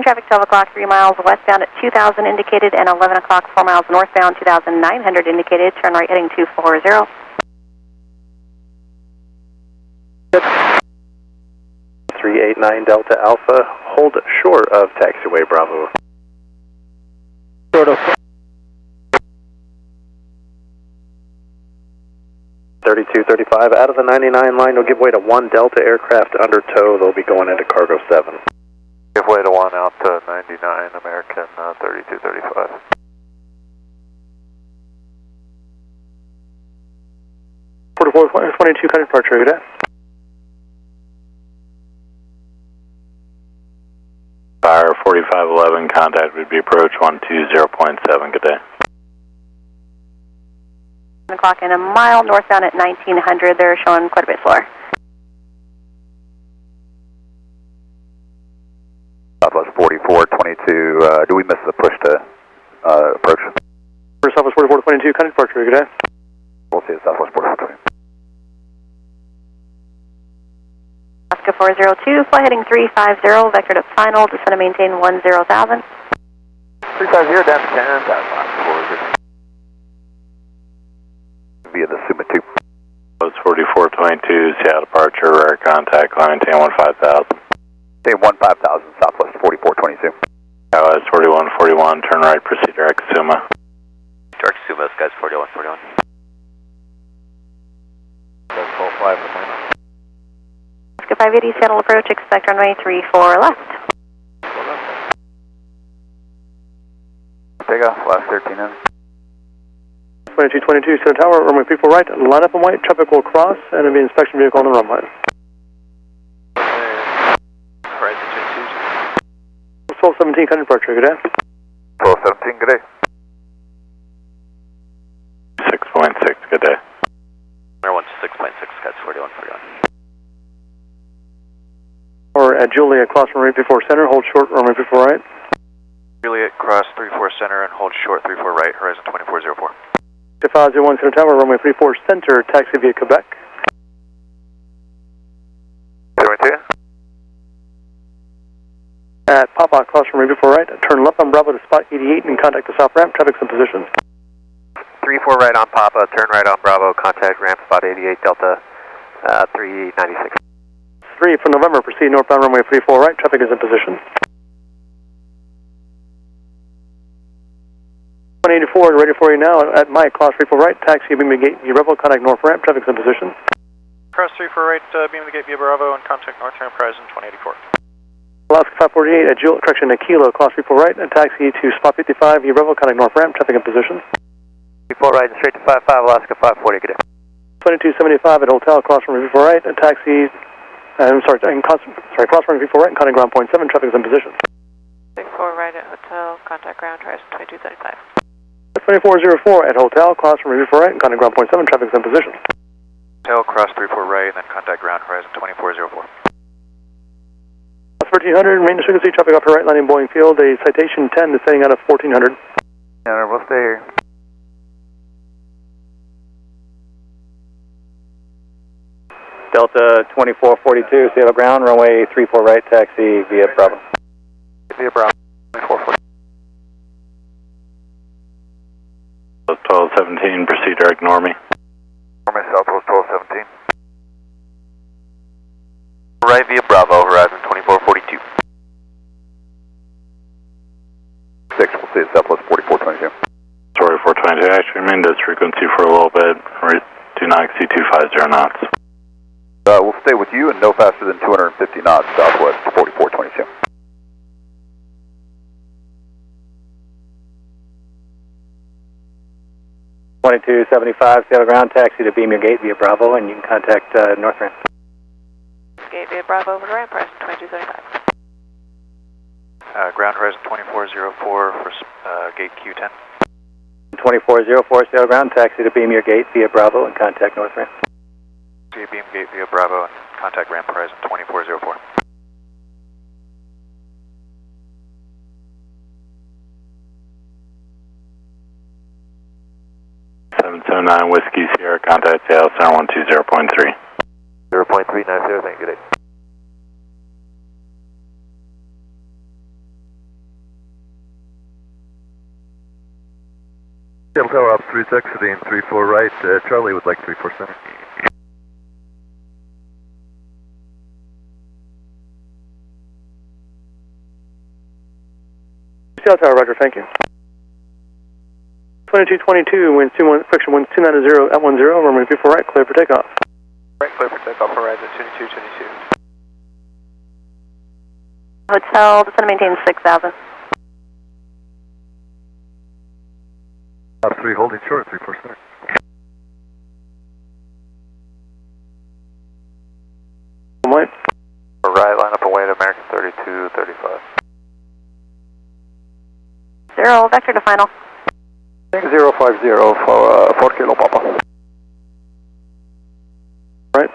Traffic 12 o'clock, 3 miles westbound at 2,000 indicated, and 11 o'clock, 4 miles northbound, 2,900 indicated, turn right heading 240. 389 Delta Alpha, hold short of taxiway Bravo. Short of 3235, out of the 99 line, will give way to 1 Delta aircraft under tow. They'll be going into cargo 7. Give way to 1 out to 99, American 3235. Portable 22, cut departure, good day. Fire 4511, contact would be approach 120.7, good day. 7 o'clock and a mile northbound at 1900, they're showing quite a bit slower. Southwest 4422, do we miss the push to approach? For Southwest 4422, kind of departure, good day. We'll see you Southwest 4422. Alaska 402, fly heading 350, vector to final, descend and maintain 10,000. 350 down to 10, that's fine. Via the Suma 2. It's 4422, Seattle departure, rare contact, climb maintain 15,000. Say 15,000, Southwest 4422. It's 4141, turn right, proceed direct Suma. Direct Suma, skies 4141. That's full fly for me. Alaska 580, Seattle approach, expect runway 34 left. Takeoff, last 1300. 2222, Center Tower, runway 34 right, line up on white, traffic will cross, and there'll be an inspection vehicle on the runway. Horizon 22. 1217, kind of departure, good day. 1217, good day. 6.6, good day. Air 6.6, skies 4141. Or at Juliet, cross runway 34 center, hold short, runway 34 right. Juliet, cross 34 center and hold short 34 right, horizon 2404. 2501 Center Tower, runway 34 center, taxi via Quebec. 72. At Papa, cross runway 34 right, turn left on Bravo to spot 88 and contact the south ramp, traffic's in position. 34 right on Papa, turn right on Bravo, contact ramp spot 88, Delta 396. 3 for November, proceed northbound runway 34 right, traffic is in position. 184 ready for you now at Mike, cross 34 right, taxi beam gate via Rebel, contact north ramp, traffic's in position. Cross 34 right, beam the gate via Bravo and contact north ramp, horizon 2084. Alaska 548 at at Kilo, cross 34 right, and taxi to spot 55 via Rebel, contact north ramp, traffic in position. 34 right, straight to 55, Alaska 540, good day. 2275 at Hotel, cross runway 34 right, and taxi, cross runway 34 right, and contact ground point 7, traffic's in position. 64 right at Hotel, contact ground, horizon 2275. 2404 at Hotel, cross runway 34 right, and contact ground point 7, traffic's in position. Hotel, cross 34 right, and then contact ground, horizon 2404. 1300, maintenance frequency, traffic off your right landing Boeing Field, a citation 10 descending out of 1400. Yeah, we'll stay here. Delta 2442, Seattle ground, runway 34 right, taxi via Bravo. Via Bravo, 2440. 1217, proceed direct Normie. Normie, Southwest 1217. Right via Bravo, horizon 2442. 6, we'll see you Southwest 4422. Sorry, 422, actually remain this frequency for a little bit. Do not exceed 250 knots. We'll stay with you and no faster than 250 knots, Southwest 4422. Seattle ground, taxi to beam your gate via Bravo, and you can contact north ramp. Gate via Bravo over to ramp, horizon 2275. Ground horizon 2404 for gate Q10. 2404, Seattle ground, taxi to beam your gate via Bravo and contact north ramp. Beam gate via Bravo and contact ramp horizon 2404. 779 Whiskey Sierra, contact Seattle Center 120.3. 0.390, thank you, good day. Seattle Tower Ops 3 exiting 34 right, Charlie would like 34 center. Seattle Tower, roger, thank you. 2222, wind friction 1290 at 10, runway 34 right, clear for takeoff. Right, clear for takeoff, horizon 2222. Hotel, descend and maintain 6,000. Top 3 holding short, 34 center. White. Right, line up and wait, American 3235. 0, vector to final. 050 for 4 Kilo Papa. Right.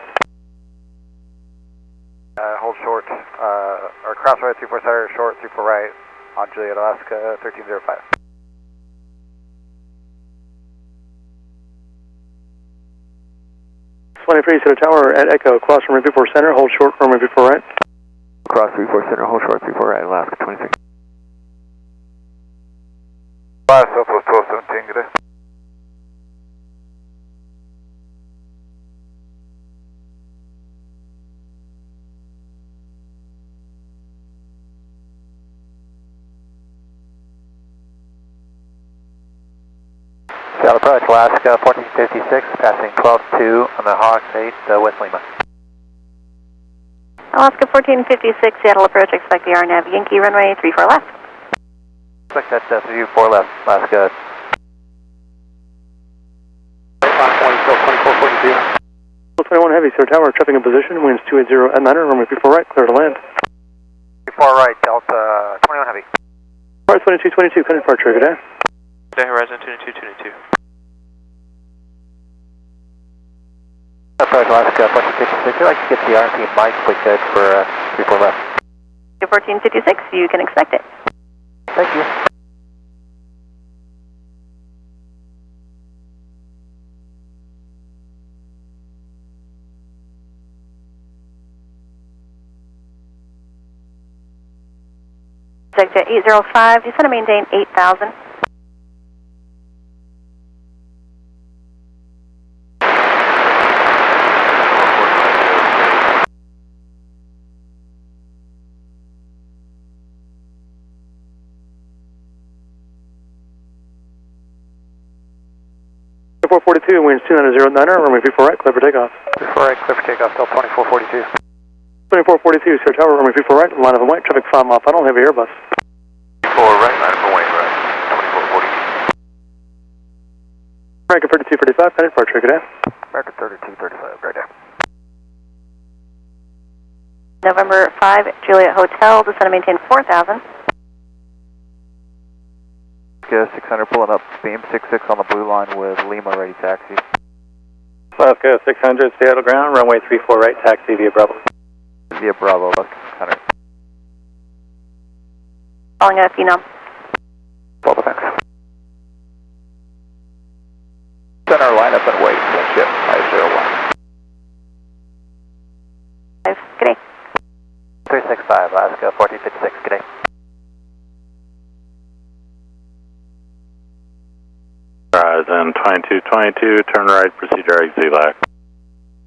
Hold short, or cross right 34 center, short 34 right on Juliet, Alaska 1305. 23, set a tower at Echo, cross runway 34 center, hold short runway 34 right. Cross 34 center, hold short 34 right, Alaska 23. 5 Southwest 1217, good day. Seattle approach, Alaska 1456, passing 12-2 on the Hawks 8, West Lima. Alaska 1456, Seattle approach, expect the RNAV Yankee runway 34 left. Expect that 34 left, Alaska. 21 heavy, set a tower, traffic in position, winds 280 at 9, runway 34 right, clear to land. 34 right, Delta 21 heavy. Alright, 2222, kind of departure, good day. Day Horizon 2222. Approach, Alaska 1456, I'd like to get the RP mic if we could for 34 left. 1456, you can expect it. Thank you. Exit 805, descend and maintain 8,000. Airport 42, winds 290 at 9, runway 34 right, clear for takeoff. 34 right, clear for takeoff, Delta 2442. 2442, set a tower, runway 34 right, line of a white, traffic 5 mile final, heavy Airbus. 4 right, line up away, right. 2442. American 3235, kind of departure, good day. American 3235, right there. November 5, Juliet Hotel, descend and maintain 4,000. 600 pulling up, beam 66 on the blue line with Lima ready taxi. Alaska 600, Seattle ground, runway 34 right, taxi via Bravo. Via Bravo, 600. Calling a Phenom. Bravo, thanks. Center line up and wait, ship 501. 5, good day. 365, Alaska 1456, good day. Horizon 2222, turn right, proceed direct ZLAC.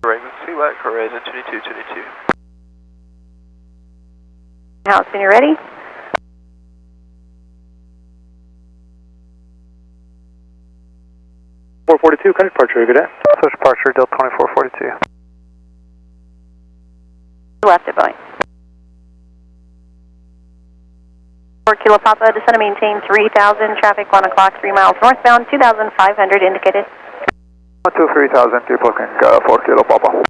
Horizon SeaTac, Horizon 2222. House, when you're ready. Four 42, kind of departure, good day. Switch departure, Delta 2442. Left at Boeing. 4 Kilo Papa, descend and maintain 3,000, traffic 1 o'clock, 3 miles northbound, 2,500 indicated. 3000, keep looking, 4 Kilo Papa.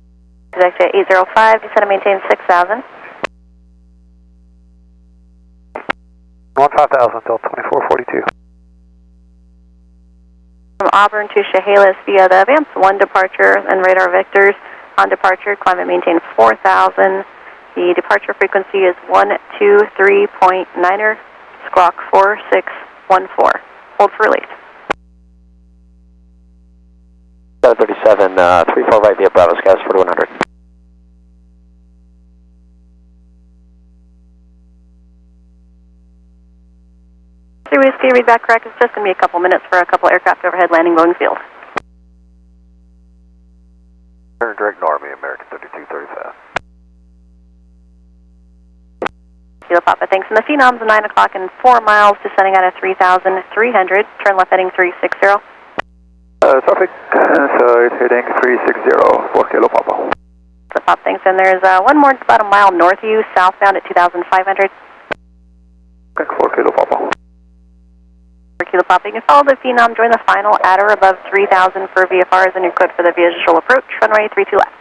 Exit 805, descend and maintain 6,000. 15,000, Delta 2442. From Auburn to Chehalis via the Advance 1 departure and radar vectors. On departure, climb and maintain 4,000. The departure frequency is 123.9er, squawk 4614. Hold for release. 737, 34 right via Bravo, Scouts 4100. Whiskey, read back correct. It's just going to be a couple minutes for a couple aircraft overhead landing Boeing field. Turn direct Norby, American 3235. Kilo Papa, thanks. And the Phenoms, 9 o'clock and 4 miles, descending out of 3,300. Turn left heading 360. Traffic, so it's heading 360, 4 Kilo Papa. Kilo Papa, thanks. And there's one more about a mile north of you, southbound at 2,500. 4 Kilo Papa. 4 Kilo Papa, you can follow the Phenom, join the final at or above 3,000 for VFRs, and you're cleared for the visual approach, runway 32 left.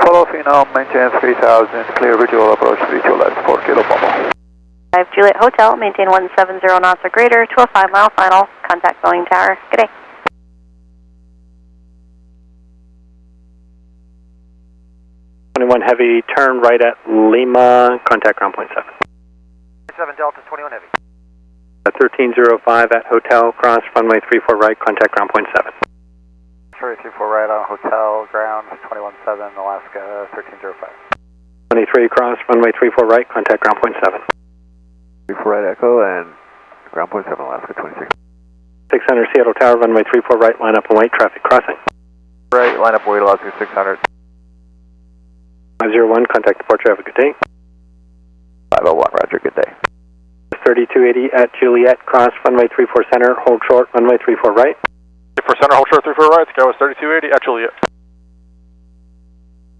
Follow Phenom, maintain 3000, clear visual approach 32 left, 4 Kilo Papa. 5 Juliet Hotel, maintain 170 knots or greater to a 5 mile final, contact Boeing Tower. Good day. Heavy, turn right at Lima, contact ground point 7. 7 Delta 21 heavy. 1305 at Hotel, cross runway 34 right, contact ground point 7. Charlie 34 right on hotel ground 217 Alaska 1305. 23 cross, runway 34 right, contact ground point 7. 34 right Echo and ground point 7 Alaska 26. 600 Seattle Tower, runway 34 right, line up and wait, traffic crossing. Right, line up, wait, Alaska 600. 501, contact departure, have a good day. 501, roger, good day. 3280 at Juliet, cross, runway 34 center, hold short, runway 34 right. 34 center, hold short, 34 right, Sky was 3280 at Juliet.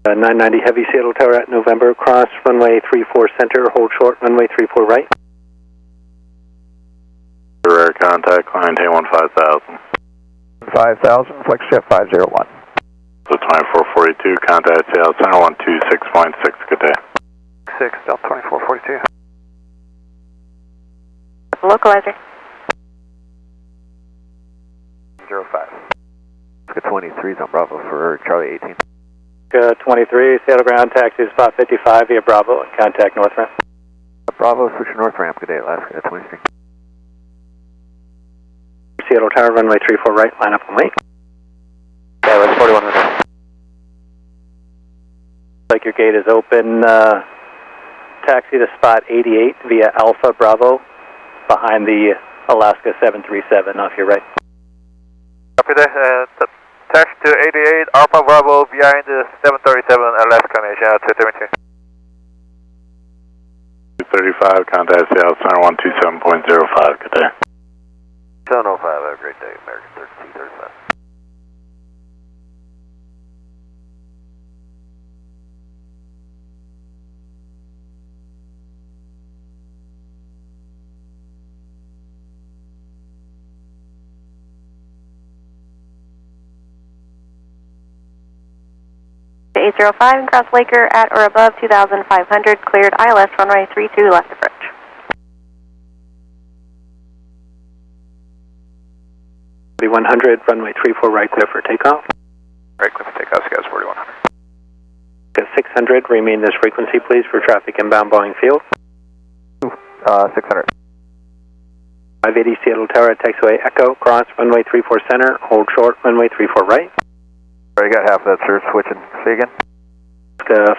990 heavy Seattle Tower at November, cross, runway 34 center, hold short, runway 34 right. Rare contact, climb maintain 5000. 5000, flex jet 501. So 2442, contact Seattle Center 126.6, good day. 6, Delta 2442. Localizer. 05. Alaska 23 is on Bravo for Charlie 18. 23, Seattle ground, taxi to spot 55 via Bravo, and contact north ramp. Bravo, switch to north ramp, good day, Alaska 23. Seattle Tower, runway 34 right, line up and wait. Yeah, that's 4100. Like your gate is open, taxi to spot 88 via Alpha Bravo, behind the Alaska 737 off your right. Copy that, taxi to 88, Alpha Bravo, behind the 737 Alaska Nation, 272. 235, contact Seattle Center 127.05, good day. 705, have a great day, American 3235. To 805 and cross Laker at or above 2,500, cleared ILS runway 32 left approach. 100, runway 34 right, clear for takeoff. Right, clear for takeoff, Skies 4100. 600, remain this frequency please for traffic inbound Boeing Field. 600. 580 Seattle Tower at taxiway Echo, cross, runway 34 center, hold short, runway 34 right. Already got half of that, sir, switching, say again.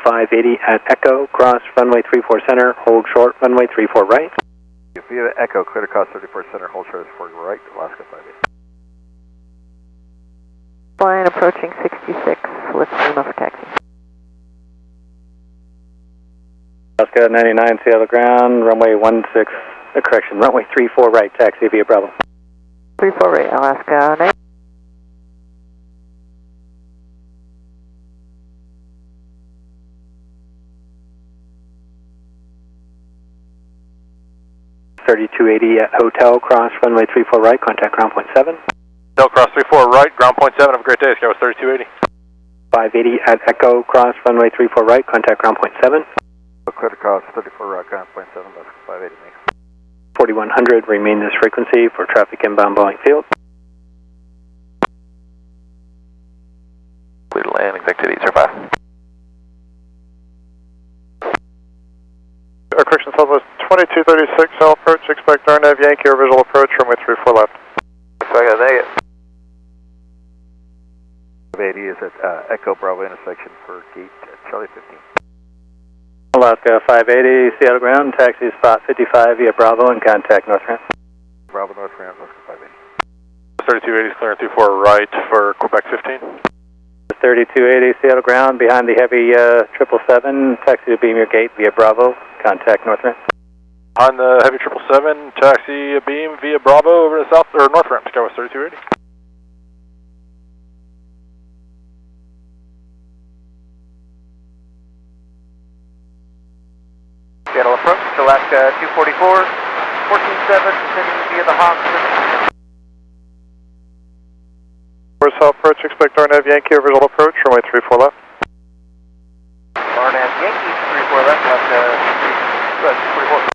580 at Echo, cross, runway 34 center, hold short, runway 34 right. Via Echo, clear to cross 34 center, hold short for right, Alaska 580. Flying approaching 66 with Lima for taxi. Alaska 99 Seattle ground, runway runway 34 right, taxi via Bravo. 34 right, Alaska 9. .3280 at Hotel, cross, runway 34 right, contact ground point 7. Hotel cross 34 right, ground point 7, have a great day, Sky was 3280. 580 at Echo, cross, runway 34 right, contact ground point 7. Clear to cross 34 right, ground point 7, that's 580 me. 4100, remain this frequency for traffic inbound Boeing Field. Clear to land, executive 805. Correction, Southwest 2236, South approach, expect RNAV Yankee or visual approach, runway 34 left. So I got negative. 580 is at Echo Bravo intersection for gate Charlie 15. Alaska 580, Seattle ground, taxi spot 55 via Bravo and contact north ramp. Bravo north ramp, Alaska 580. 3280 is clearing 34 right for Quebec 15. 3280, Seattle ground, behind the heavy 777, taxi to beam your gate via Bravo, contact north ramp. On the heavy 777, taxi beam via Bravo over to south or north ramp, Skywest 3280. Seattle approach, Alaska 244, 14-7, descending via the Hawk. Where's south approach, expect RNAV Yankee or visual approach, runway 34 left. RNAV Yankee 34 left, Alaska 44.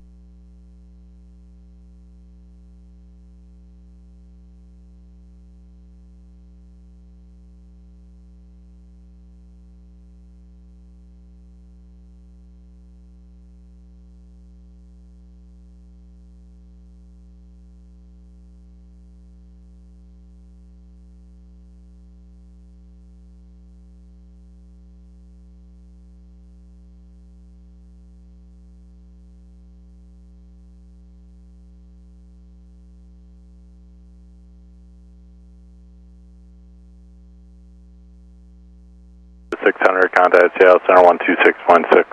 600, contact Seattle Center 126.6.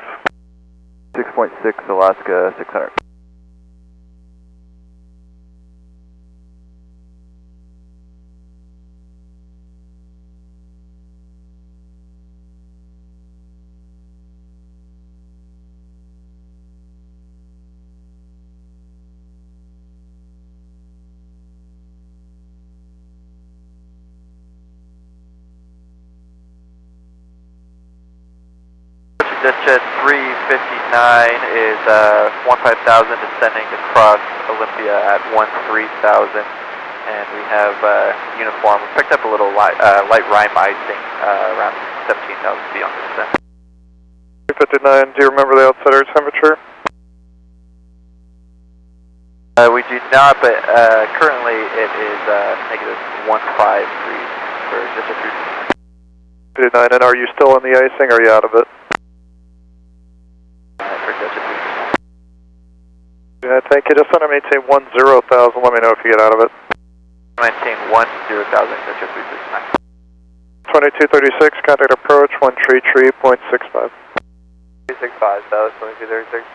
6.6, Alaska 600. Jet 359 is 15,000 descending across Olympia at 13,000, and we have uniform. We picked up a little light rime icing around 17,000 feet on the descent. 359, do you remember the outsider temperature? We do not, but currently it is negative 15 degrees for Jet 359. 359, and are you still in the icing or are you out of it? Yeah, thank you. Just want to maintain 10,000. Let me know if you get out of it. Maintain 10,000. That's just 2236, contact approach 133.65. 365, that was 2236.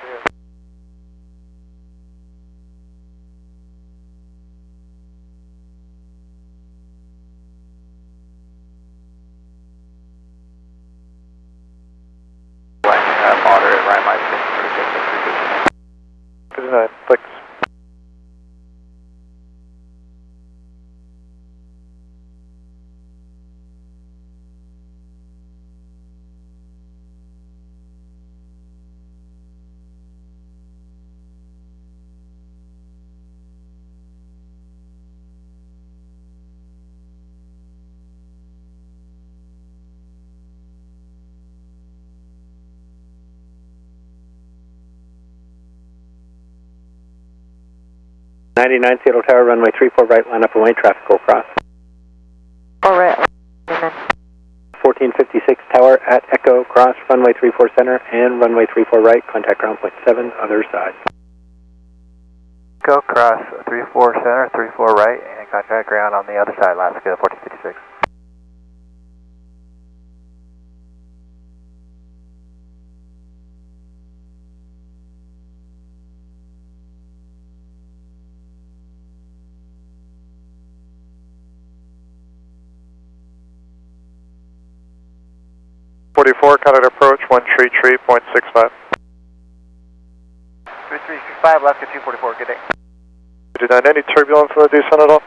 Moderate rime icing for Jet 359. 59, thanks. Seattle Tower, runway 34 right, line up and wait, traffic will cross. All right. Amen. 1456 Tower at Echo, cross, runway 34 center and runway 34 right, contact ground point 7, other side. Go cross 34 center, 34 right, and contact ground on the other side, Alaska 1456. Contact approach 133.65. 3365, Alaska 244, good day. 229, any turbulence on the descent at all?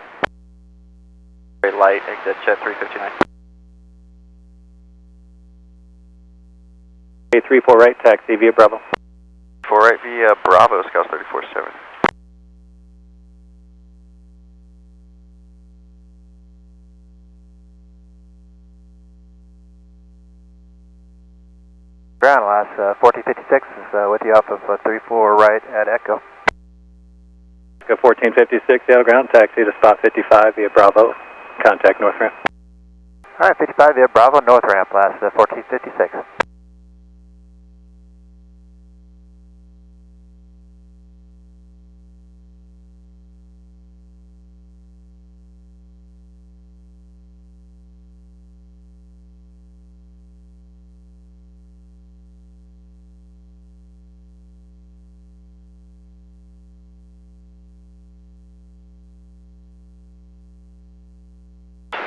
Very light, exit Jet 359. 34 right, taxi via Bravo. 4 right via Bravo, Scouts 34-7. Ground, Alaska 1456 is with you off of 34 right at Echo. 1456, Seattle ground, taxi to spot 55 via Bravo, contact north ramp. Alright, 55 via Bravo, north ramp, Alaska 1456.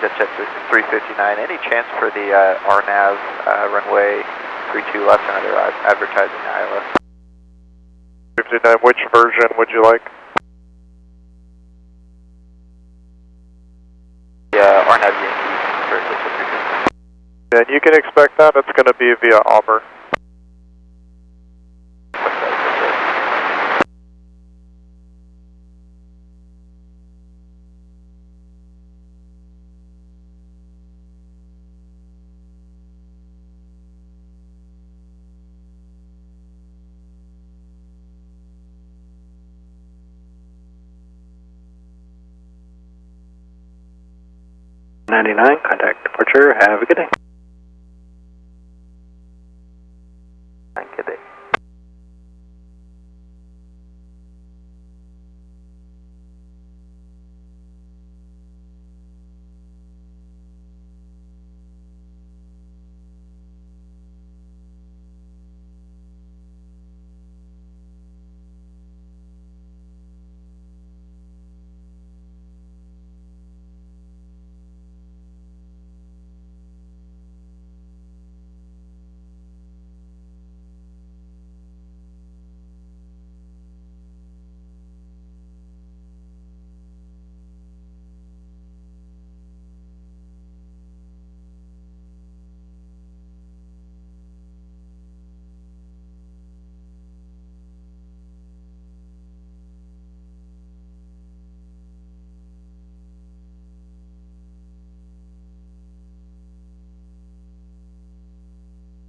Jet 359, any chance for the RNAV runway 32 left, another advertising Iowa? 59, which version would you like? Yeah, RNAV Yankee for Jet 359. And you can expect that, it's going to be via Auburn. Contact departure, have a good day. Good day.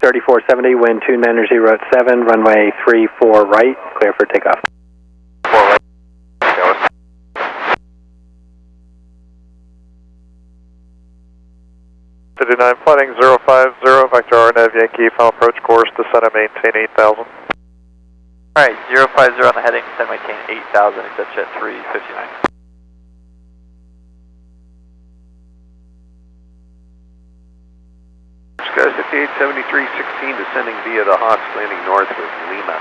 3470, wind 290 at 7, runway 34 right, clear for takeoff. 4 right, go. 59, flighting 050, vector RNAV Yankee, final approach course, descend and maintain 8,000. Alright, 050 on the heading, descend maintain 8,000, exit jet 359. Skies 587316 descending via the Hawks, landing north with Lima.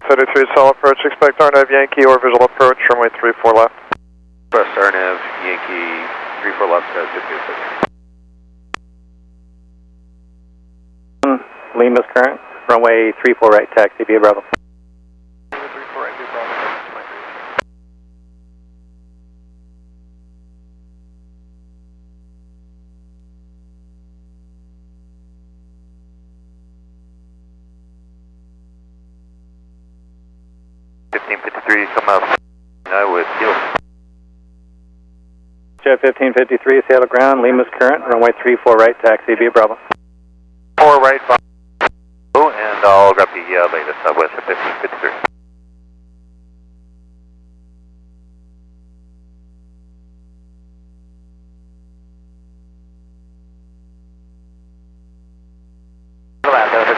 33 solid approach, expect RNAV Yankee or visual approach, runway 34 left. Press RNAV Yankee 34 left, skies 5873. Lima's current, runway 34 right, taxi via Bravo. 34 right, via Bravo. Come up. I would deal. Jet 1553, sail to ground, Lima's current, runway 34 right, taxi via Bravo. 4 right, and I'll grab the latest Southwest at 1553.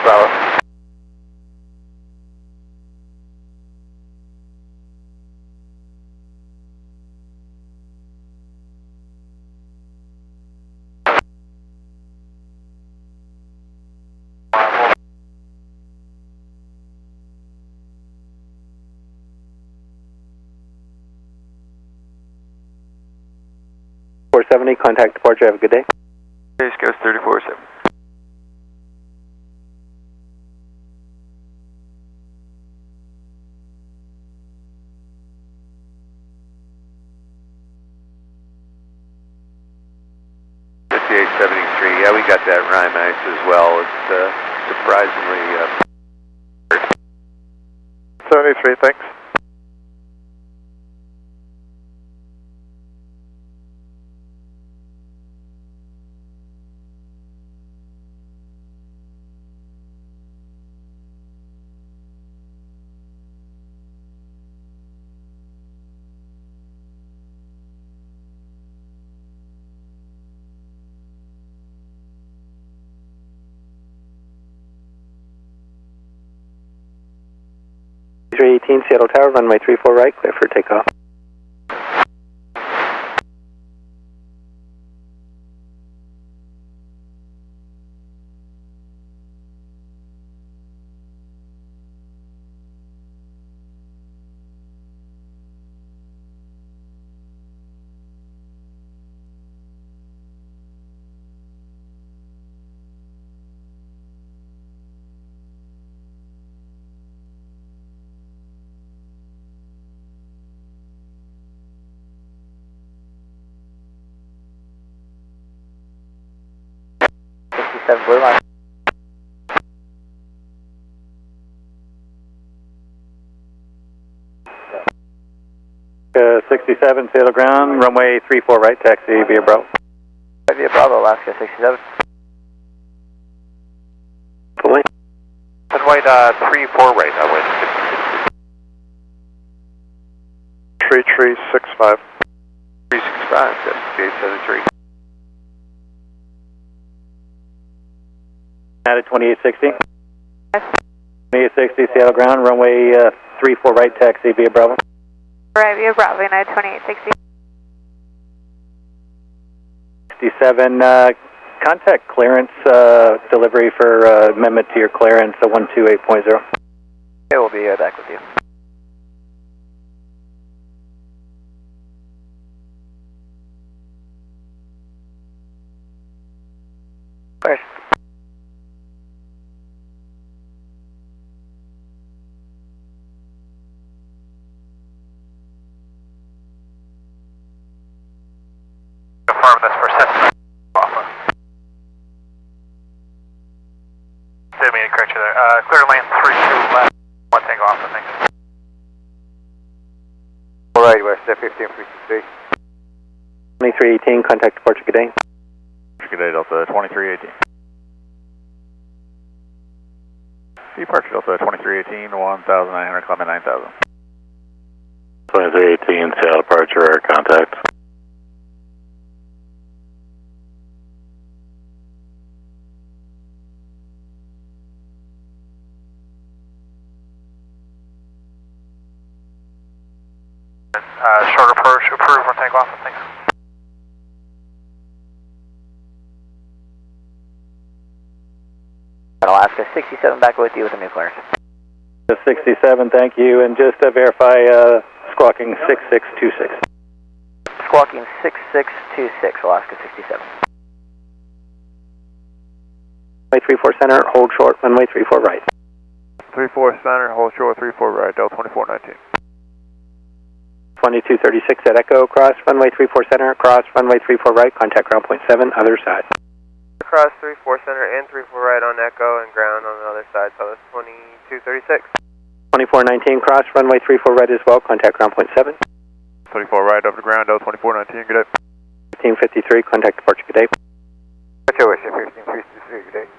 Bravo. Contact departure, have a good day. Space Coast 34-7. Yeah, we got that rhyme ice as well. It's surprisingly 73, thanks. Seattle Tower, runway 34 right, clear for takeoff. Blue line. 67, sail to ground, runway 34 right, taxi via Bravo. Via Bravo, Alaska 67. Fully. And white 34 right, I went 3365. 365, that's 873. At 2860. 2860, Seattle ground, runway 34 right, taxi via Bravo. Right, via Bravo, United 2860. 67, contact clearance delivery for amendment to your clearance, 128.0. Okay, we'll be back with you. Question. Confirm this for Cessna Alpha. Didn't mean to correct you there. Clear lane 32 left. 1 tango Alpha, thanks. Alright, West 1553. 2318, contact departure, good day. Good day, Delta 2318. Departure Delta 2318, 1900, climbing 9000. 2318, Seattle departure, air contact. Short approach approved for takeoff, thanks. Alaska 67 back with you with a new clearance. 67, thank you, and just to verify, squawking 6626. Squawking 6626, Alaska 67. Runway 34 center, hold short, runway 34 right. 34 center, hold short, 34 right, Delta 2419. 2236 at Echo, cross runway 34 center, cross runway 34 right, contact ground point 7, other side. Cross 34 center and 34 right on Echo and ground on the other side, so that's 2236. 2419, cross runway 34 right as well, contact ground point 7. 34 right over the ground, Delta 2419, good day. 1553, contact departure, good day. What's your wish, 1553, good day.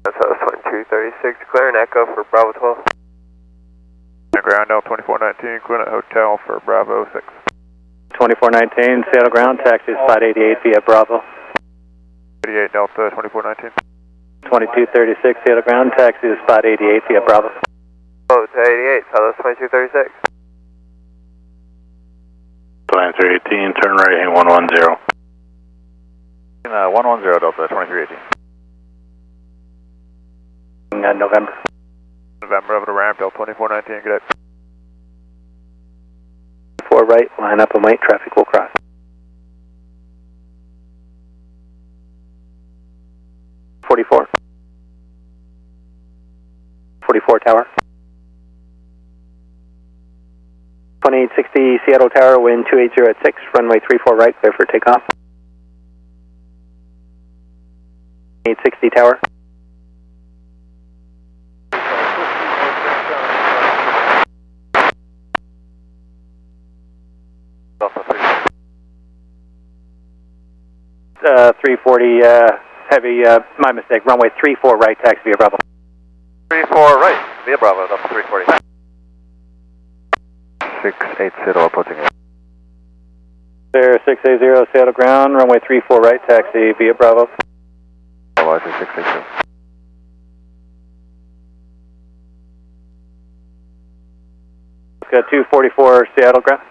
That's 2236, clearing Echo for Bravo 12. Ground, Delta 2419, Quinnet Hotel for Bravo 6. 2419, Seattle ground, taxi spot 88 via Bravo. 88 Delta 2419. 2236, Seattle ground, taxi to spot 88 via Bravo. Oh, to 88, so that's 2236. 2318, turn right, hang 110. 110 Delta 2318. November. November over the ramp, Delta 2419, good day. 4 right, line up and wait, traffic will cross. .44 tower. 2860 Seattle Tower, wind 280 at 6, runway 34 right, clear for takeoff. 860 tower. Delta 340 heavy, my mistake, runway 34 right, taxi via Bravo. 34 right, via Bravo, Delta 340. 680 approaching it. There, 680 Seattle ground, runway 34 right, taxi via Bravo. Alaska 682. Got 244 Seattle ground.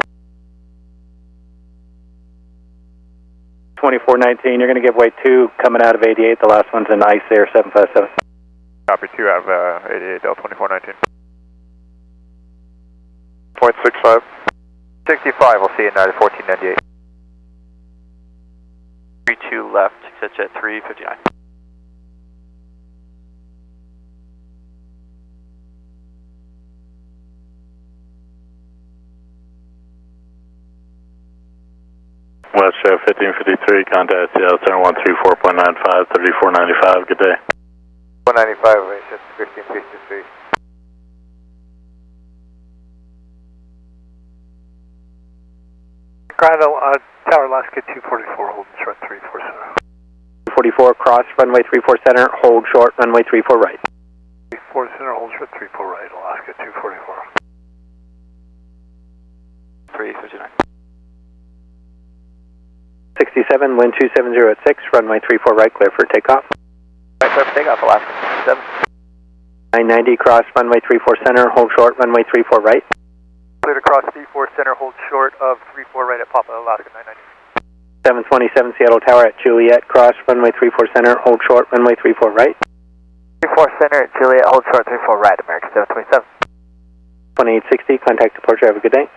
2419, you're going to give way 2 coming out of 88. The last one's in ice there, 757. Copy 2 out of 88 Delta 2419. 0.65. 65, we'll see you at 1498. 32 left, catch at 359. West Show 1553, contact Seattle Center 134.95, 3495, good day. 195, Aviation 1553. Ground, Tower Alaska 244, holding short 34 center. 244, cross runway 34 center, hold short runway 34 right. 34 center, hold short 34 right, Alaska 244. 359. 67, wind 270 at 6, runway 34 right, clear for takeoff. Right, clear for takeoff, Alaska 67. 990, cross runway 34 center, hold short runway 34 right. Clear to cross 34 center, hold short of 34 right at Papa, Alaska 990. 727 Seattle Tower at Juliet, cross runway 34 center, hold short runway 34 right. 34 center at Juliet, hold short 34 right, American 727. 2860, contact departure, have a good day.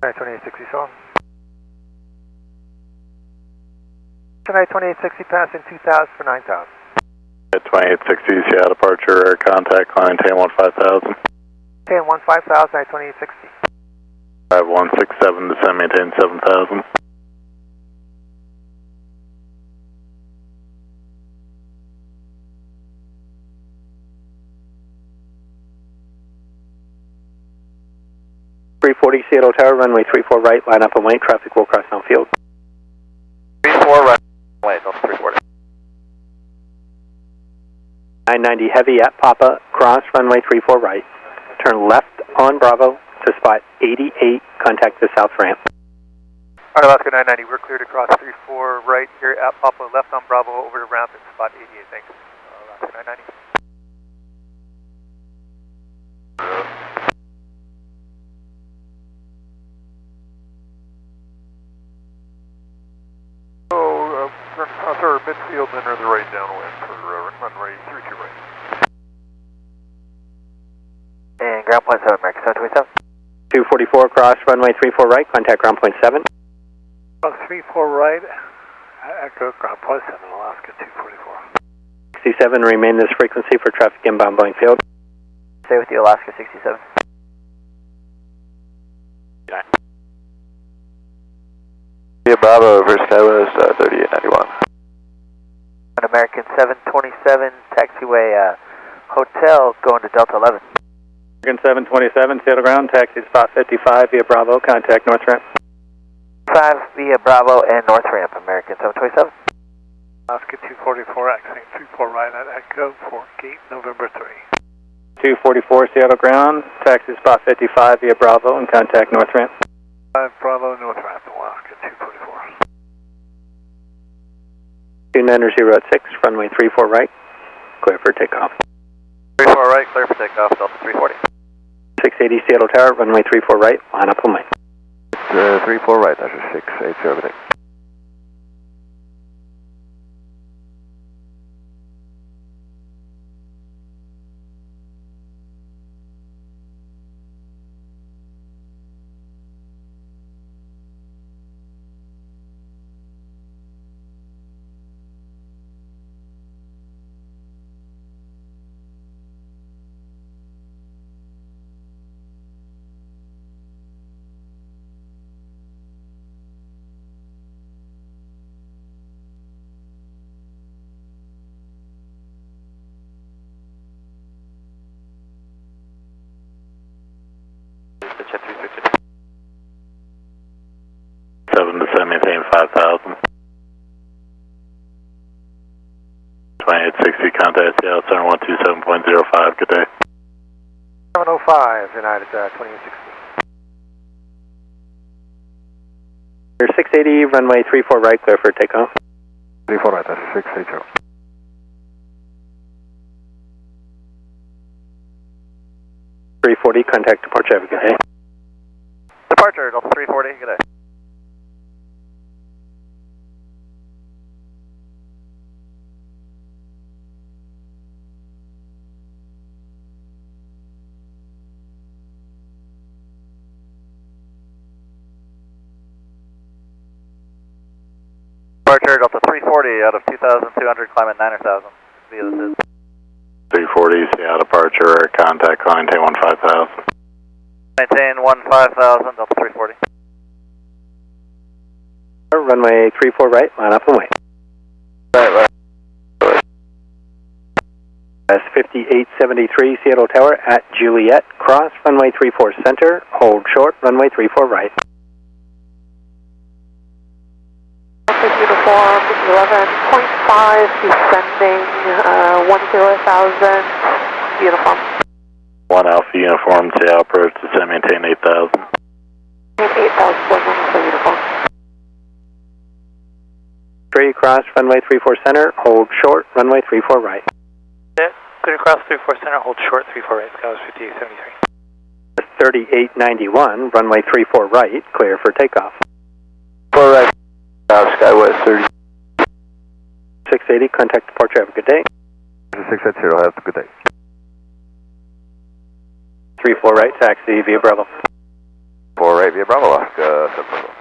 2860 saw. 2860 passing 2000 for 9000. At 2860 Seattle departure, air contact, climb Tan 15000. Tan 15000, 2860. 5167, descend maintain 7000. 340 Seattle Tower, runway 34 right, line up and wait, traffic will cross downfield. 34 right, wait, Delta 340. 990 heavy at Papa, cross runway 34 right, turn left on Bravo to spot 88, contact the south ramp. All right, Alaska 990, we're cleared across 34 right here at Papa, left on Bravo, over to ramp at spot 88, thanks. Alaska 990. So, turn across our midfield, then to the right downwind for runway 32 right. And ground point 7, American 727. 244 cross runway 34 right, contact ground point 7. 34 right, Echo ground point 7, Alaska 244. 67, remain this frequency for traffic inbound Boeing field. Stay with you, Alaska 67. Via Bravo over Skywest 3891. An American 727, taxiway hotel going to Delta 11. American 727, Seattle ground, taxi spot 55 via Bravo, contact north ramp. 5 via Bravo and north ramp, American 727. Alaska 244, exiting 34 right at Echo for gate November 3. 244 Seattle ground, taxi spot 55 via Bravo and contact north ramp. 5 Bravo, north ramp, Alaska 244. 290 at 6, runway 34 right, clear for takeoff. 34 right, clear for takeoff, Delta 340. 680 Seattle Tower, runway 34 right, line up on me. 34 right, that's a 680 everything. Jet 360. 7 to 7, maintain 5,000. 2860, contact Seattle Center 127.05, good day. 705, United 2860. You're 680, runway 34 right, clear for takeoff. 34 right, that's 680. 340, contact departure, have a good day. Departure, Delta 340, good day. Departure, Delta 340 out of 2,200, climb at 9,000 via the SID. 340, Seattle departure, contact line, maintain 15,000. Maintain 15,000, Delta 340. Runway 34 right, line up and wait. Right. That's 5873 Seattle Tower at Juliet, cross runway 34 center, hold short, runway 34 right. Uniform 11.5, descending 10,000, uniform. 1 Alpha uniform, Seattle approach, descend, maintain 8,000. 8,000, uniform. 3 cross runway 34 center, hold short, runway 34 right. Clear across 34 center, hold short 34 right, Skywest 5873. 3891, runway 34 right, clear for takeoff. 4 right, Skywest 30. 680, contact departure, have a good day. 680, have a good day. 34 right, taxi via Bravo. 4 right via Bravo, Alaska 7.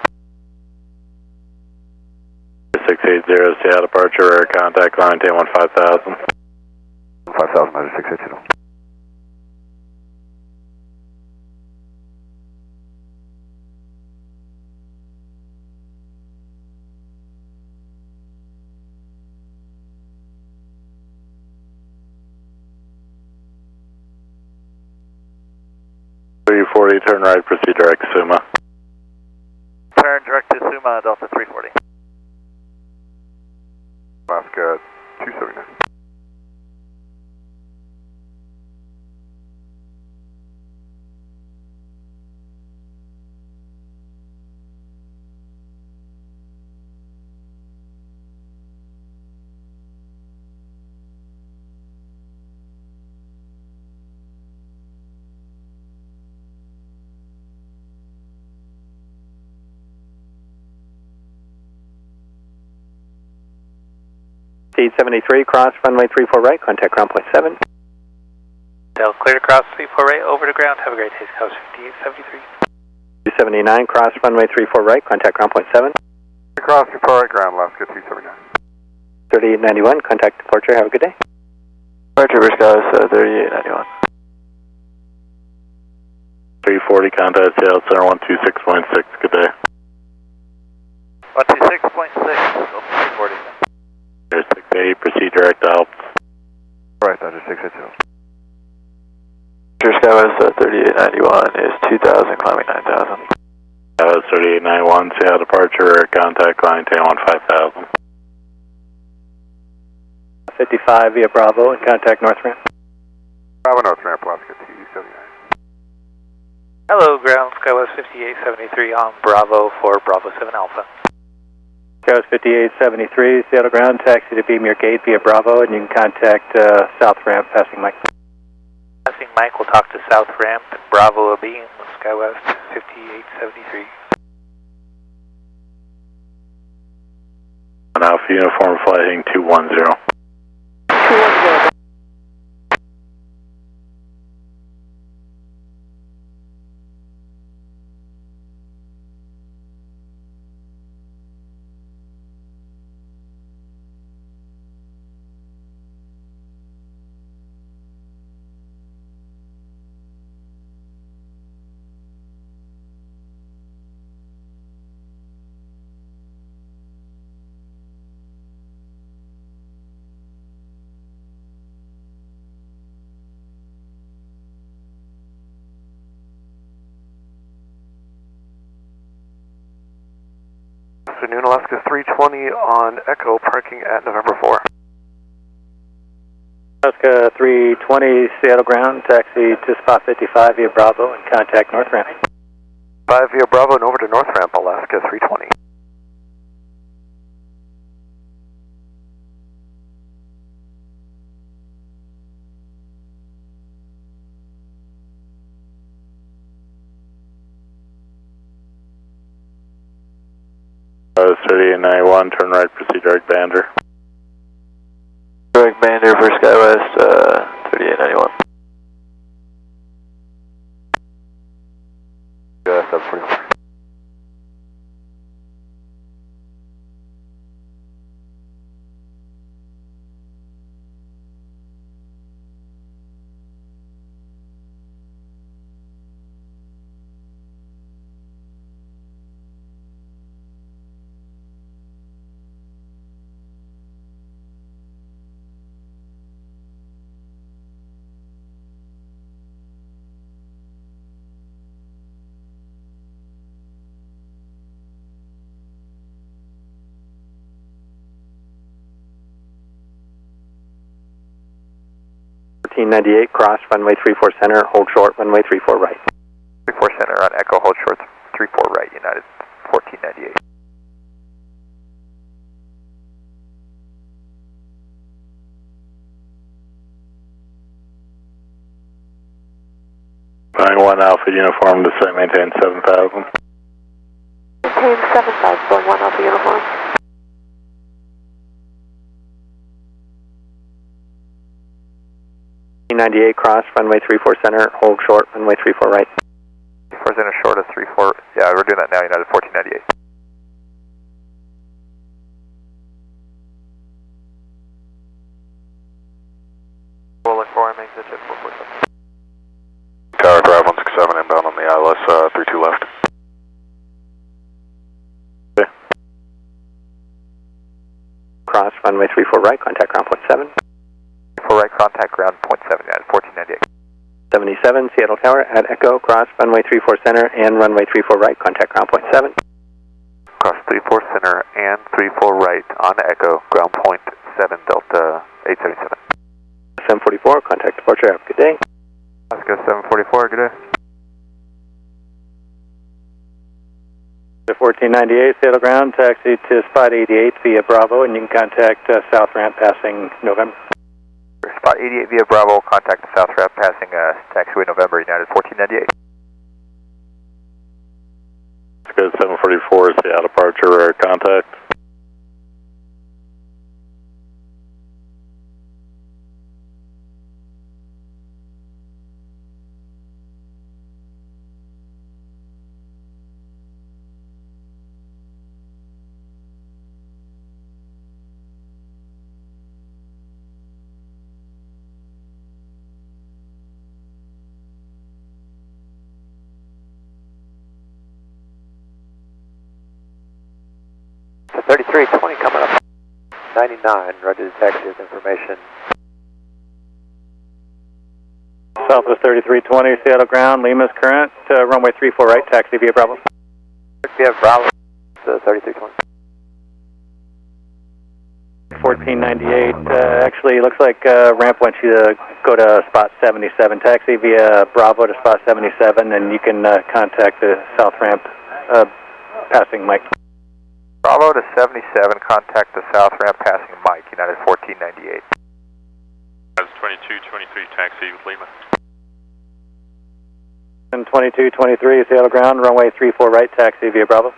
680, Seattle departure, contact line, maintain 15,000. 5,000, that's 680. 340, turn right, proceed direct Suma. Turn direct to Suma, Delta 340. Alaska 279. Speed 73, cross runway 34 right, contact ground point 7. Del, clear to cross 34 right, over to ground. Have a great day, Scout 5873. 279, cross runway 34 right, contact ground point 7. Cross 34 right, ground, Alaska 279. 3891, contact departure, have a good day. Departure for Skies 3891. 340, contact Seattle Center 126.6, good day. 126.6, Delta 340. 68, proceed direct Alps. Right, Dodger 682. Departure Skies 3891 is 2000, climbing 9000. That was 3891, Seattle departure, contact line 1015,000. 55 via Bravo and contact North Ramp. Bravo North Ramp, Alaska 279. Hello, ground, Skywest 5873 on Bravo for Bravo 7 Alpha. Skywest 5873, Seattle ground, taxi to Beam your gate via Bravo, and you can contact South Ramp, passing Mike. Passing Mike, we'll talk to South Ramp, Bravo Beam, Skywest 5873. And Alpha uniform flight heading 210. 210. Afternoon, Alaska 320 on Echo, parking at November 4. Alaska 320, Seattle ground, taxi to spot 55 via Bravo and contact North Ramp. 5 via Bravo and over to North Ramp, Alaska 320. That was 3891, turn right, proceed direct Bander. Direct Bander for Skywest 3891. Yeah, that's 44. Cross runway 34 center, hold short, runway 34 right. 34 center on Echo, hold short 34 right, United 1498. Flying 1 Alpha uniform to site maintain 7000. Maintain 7000, going 1 Alpha uniform. T98 cross runway 34 center, hold short, runway 34 right. 34 center short of 34, yeah, we're doing that now, United 1498. We'll look for him, exit jet 447. Tower Drive 167 inbound on the ILS 32 left. Okay. Cross runway 34 right, contact ground point 7. 34 right, contact ground point 7, United 1498. 77, Seattle Tower at Echo, cross runway 34 center and runway 34 right, contact ground point 7. Cross 34 center and 34 right on Echo, ground point 7, Delta 877. 744, contact departure, have a good day. Alaska 744, good day. 1498, Seattle ground, taxi to spot 88 via Bravo, and you can contact south ramp passing November. Spot 88 via Bravo, contact the south ramp passing taxiway November, United 1498. Let's go 744, Seattle departure, contact. So 3320 coming up. 99, roger the taxi with information. Southwest 3320, Seattle ground, Lima's current, runway 34 right, taxi via Bravo. Via Bravo, 3320. 1498, actually looks like ramp wants you to go to spot 77, taxi via Bravo to spot 77, and you can contact the south ramp passing Mike. Bravo to 77, contact the south ramp passing Mike, United 1498. That's 2223, taxi with Lima. And 2223, Seattle ground, runway 34 right, taxi via Bravo.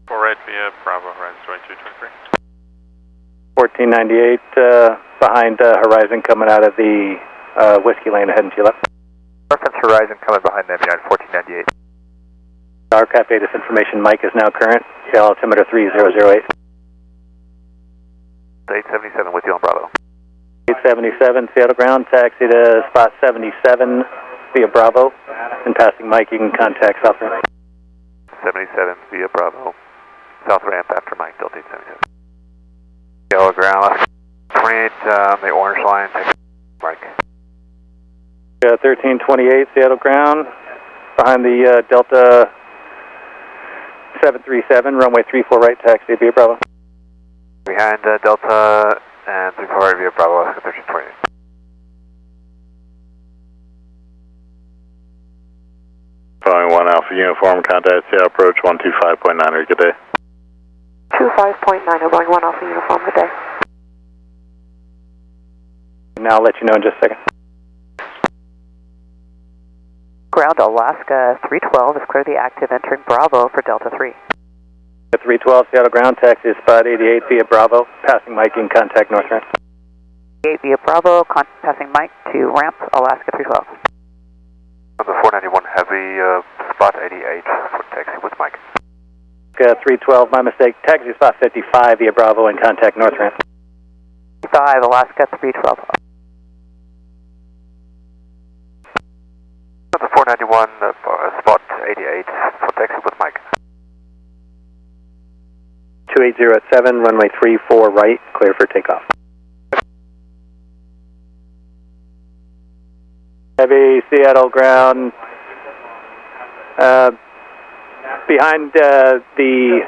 4 right via Bravo, Horizon 2223. 1498, behind Horizon coming out of the Whiskey Lane ahead and to your left. Reference Horizon coming behind them, United 1498. Our Cafe, this information, Mike is now current, altimeter 3008. 877 with you on Bravo. 877, Seattle ground, taxi to spot 77 via Bravo, and passing Mike, you can contact South Ramp. 77 via Bravo, south ramp after Mike, Delta 877. Yellow ground, 28, the orange line, Mike. 1328, Seattle ground, behind the Delta 737, runway 34 right, taxi via Bravo. Behind Delta and 34 right via Bravo, Alaska 1328. Following 1 Alpha Uniform, contact Seattle approach 125.9, good day. 25.9, Boeing 1 Alpha Uniform, good day. Now I'll let you know in just a second. Ground Alaska 312 is clearly active, entering Bravo for Delta 3. 312, Seattle ground, taxi to spot 88 via Bravo, passing Mike, in contact North Ramp. 88 via Bravo, passing Mike to ramp Alaska 312. The 491 Heavy, spot 88 for taxi with Mike. 312, my mistake, taxi spot 55 via Bravo, and contact North Ramp. 55, Alaska 312. The 491, spot 88 for taxi with Mike. 28 at 7, runway 34 right, clear for takeoff. Heavy, Seattle ground, behind the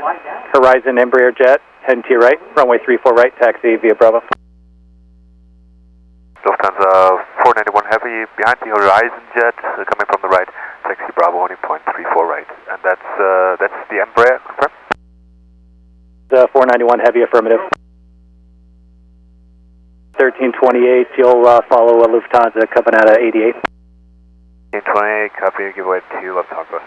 Horizon Embraer jet, heading to your right, runway 34 right, taxi via Bravo. Lufthansa 491 Heavy, behind the Horizon jet, coming from the right, taxi Bravo 1.34 right, and that's the Embraer, confirm? The 491 Heavy, affirmative. 1328, you'll follow a Lufthansa coming out of 88. 1328, copy, give away to Lufthansa.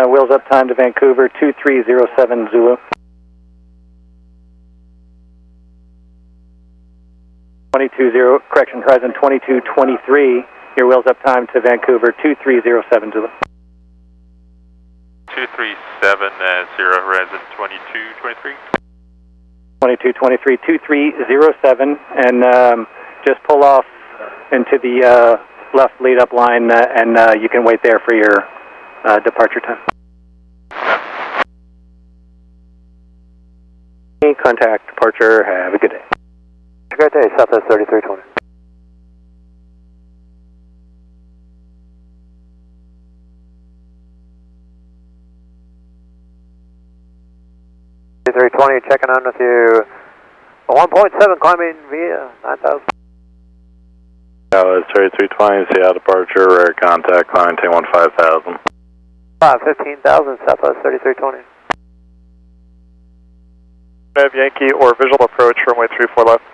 Wheels up time to Vancouver, 2307 Zulu. 220, correction, Horizon 2223, your wheels up time to Vancouver, 2307 Zulu. 237, 0, Horizon 2223. 2223, 2307, and just pull off into the left lead-up line, and you can wait there for your departure time. Contact departure. Have a good day. Have a great day. Southwest 3320. Checking on with you. 1.7 climbing via 9,000. Dallas 3320, Seattle departure, rare contact, climb 10-15,000. 15,000, Southwest 3320. Nav Yankee or visual approach, runway 34 left.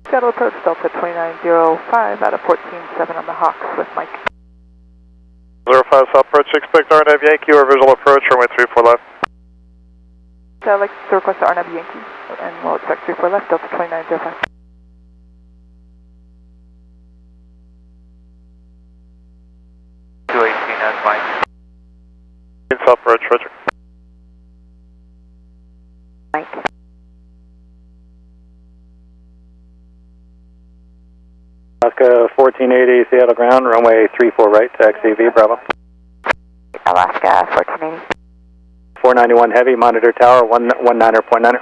Seattle approach Delta 2905 out of 14-7 on the Hawks with Mike. 05 South approach, expect RNAV Yankee or visual approach, runway 34 left. So I'd like to request the RNAV Yankee, and we'll expect 34 left, Delta 2905. As Mike. South approach, roger. Mike. Alaska 1480, Seattle ground, runway 34 right, taxi via Bravo. Alaska 1480. 491 heavy, monitor tower, 19.9er.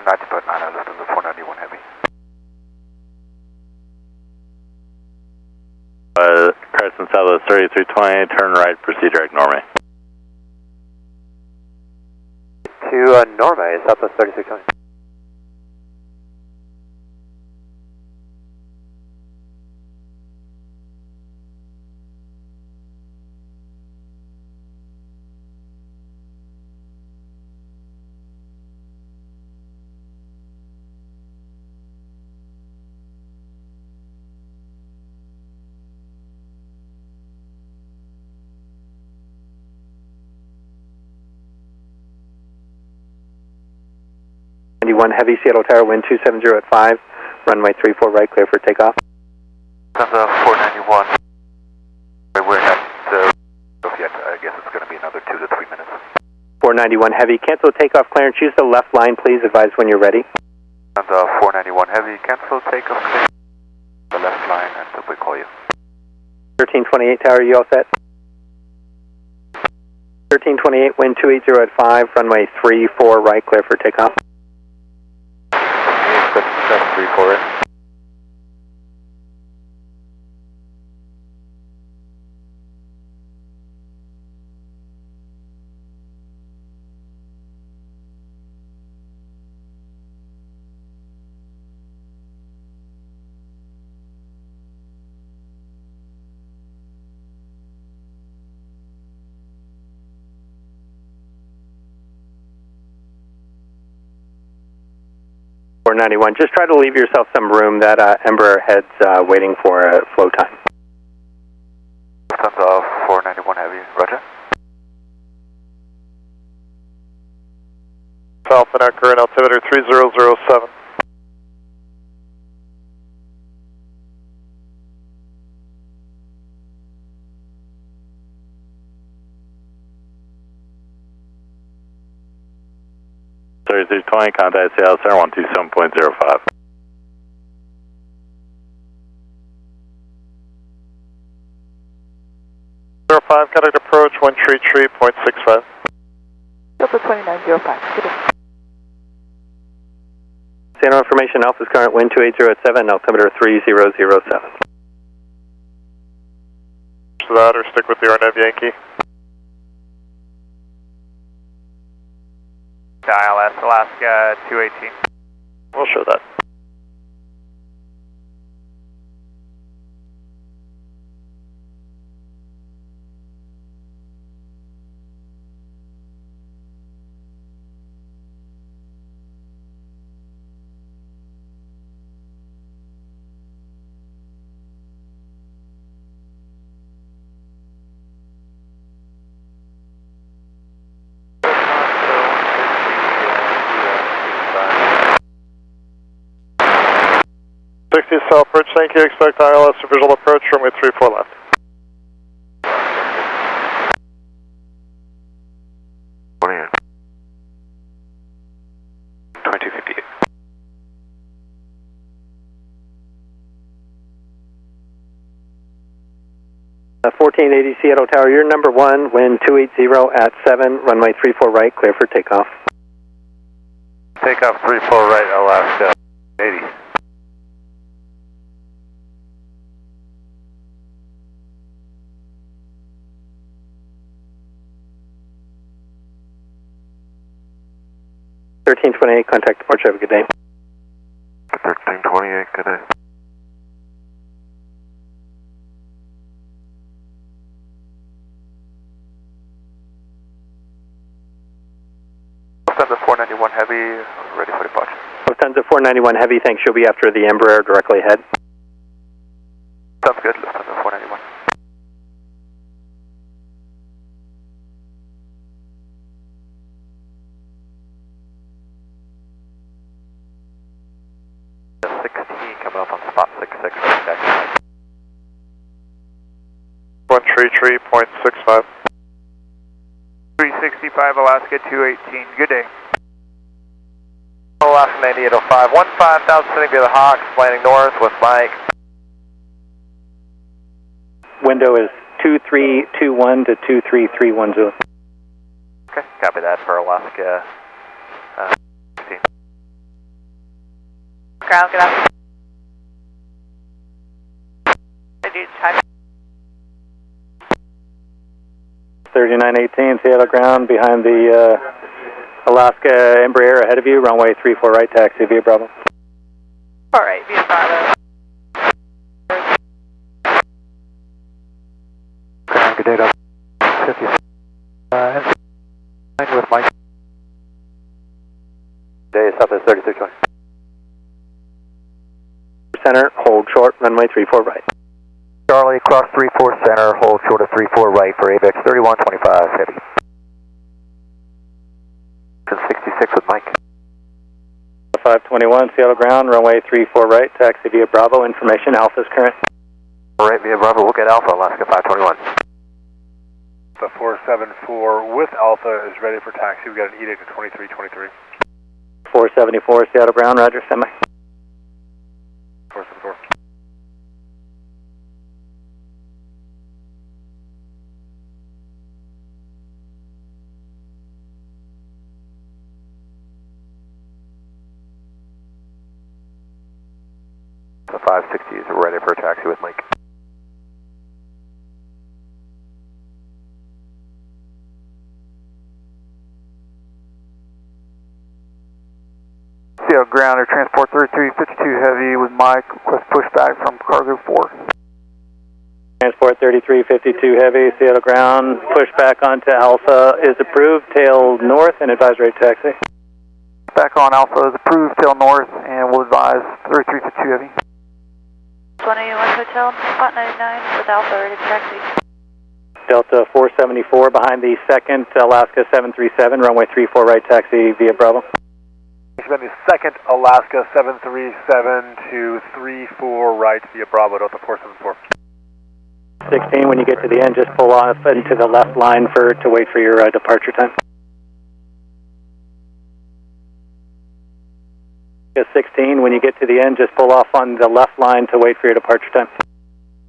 Not to put 9 left of the 491 heavy. Carson Southwest 3320, turn right, proceed direct Norway. To Norway, Southwest 3320. Heavy, Seattle Tower, wind 270 at 5, runway 34 right, clear for takeoff. That's 491. We're not yet. I guess it's going to be another 2 to 3 minutes. 491 heavy, cancel takeoff clearance, use the left line please, advise when you're ready. And 491 heavy, cancel takeoff clearance. The left line until we call you. 1328 Tower, you all set? 1328, wind 280 at 5, runway 34 right, clear for takeoff. 734 in. Just try to leave yourself some room. That Embraer head's waiting for flow time. Lufthansa 491 heavy, roger. Alpha and current altimeter 3007. Thursday 20, contact Seattle Center 127.05. Contact approach 133.65. Delta 2905, good day. Seattle information, Alpha's current wind 280 at 7, altimeter 3007. So that or stick with the RNAV Yankee. ILS Alaska 218. We'll show that. 60 South Bridge, thank you. Expect ILS visual approach, runway 34 left. Morning. 2258. Uh, 1480 Seattle Tower, you're number 1, wind 280 at 7, runway 34 right, clear for takeoff. Takeoff 34 right, Alaska 80. Contact departure, have a good day. 1328, good day. Lufthansa 491 Heavy, ready for departure. Lufthansa 491 Heavy, thanks, you'll be after the Embraer directly ahead. Sounds good, Lufthansa 491. Coming up on spot 66, right. 133.65. 365 Alaska 218, good day. Alaska 9805, 15,000 sending via the Hawks, landing north with Mike. Window is 2321 to 23310. Okay, copy that for Alaska 16. Ground, get out. 3918 Seattle ground behind the Alaska Embraer ahead of you, runway 34 right, taxi via Bravo. Alright, via Bravo. Ground, good day, 50. With Mike. Day, Southwest 3320. Center, hold short, runway 34 right. Charlie, cross 34 center, hold short of 34 right for AVEX 3125 heavy. 66 with Mike. 521 Seattle ground, runway 34 right, taxi via Bravo, information, Alpha's current. Right via Bravo, we'll get Alpha, Alaska 521. The 474 with Alpha is ready for taxi, we got an edict at 2323. 474 Seattle ground, roger, semi. 474. The 560 is ready for a taxi with Mike. Seattle grounder, transport 3352 Heavy with Mike, request pushback from cargo 4. Transport 3352 Heavy, Seattle ground, pushback onto Alpha is approved, tail north and advisory taxi. Back on Alpha is approved, tail north, and we'll advise 3352 Heavy. 21 Hotel, spot 99 with Alpha, ready for taxi. Delta 474 behind the second Alaska 737, runway 34 right, taxi via Bravo. Expect the second Alaska 737 to 34 right via Bravo, Delta 474. 16, when you get to the end, just pull off into the left line to wait for your departure time. 16, when you get to the end, just pull off on the left line to wait for your departure time.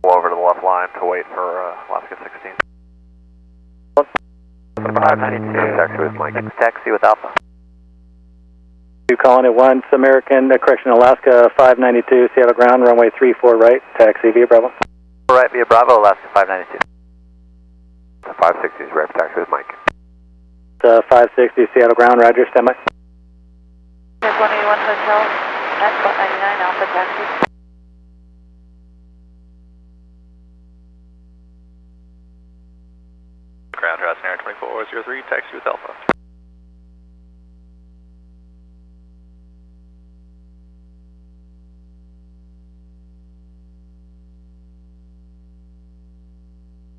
Pull over to the left line to wait for Alaska 16. 592, taxi with Mike. Taxi with Alpha. You calling it once, American, Alaska 592, Seattle ground, runway 34 right, taxi via Bravo. Right via Bravo, Alaska 592. The 560 is ready for taxi with Mike. The 560, Seattle ground, roger, standby. 181 Hotel, at spot 99, Alpha taxi. Ground Rainier 2403, taxi with Alpha.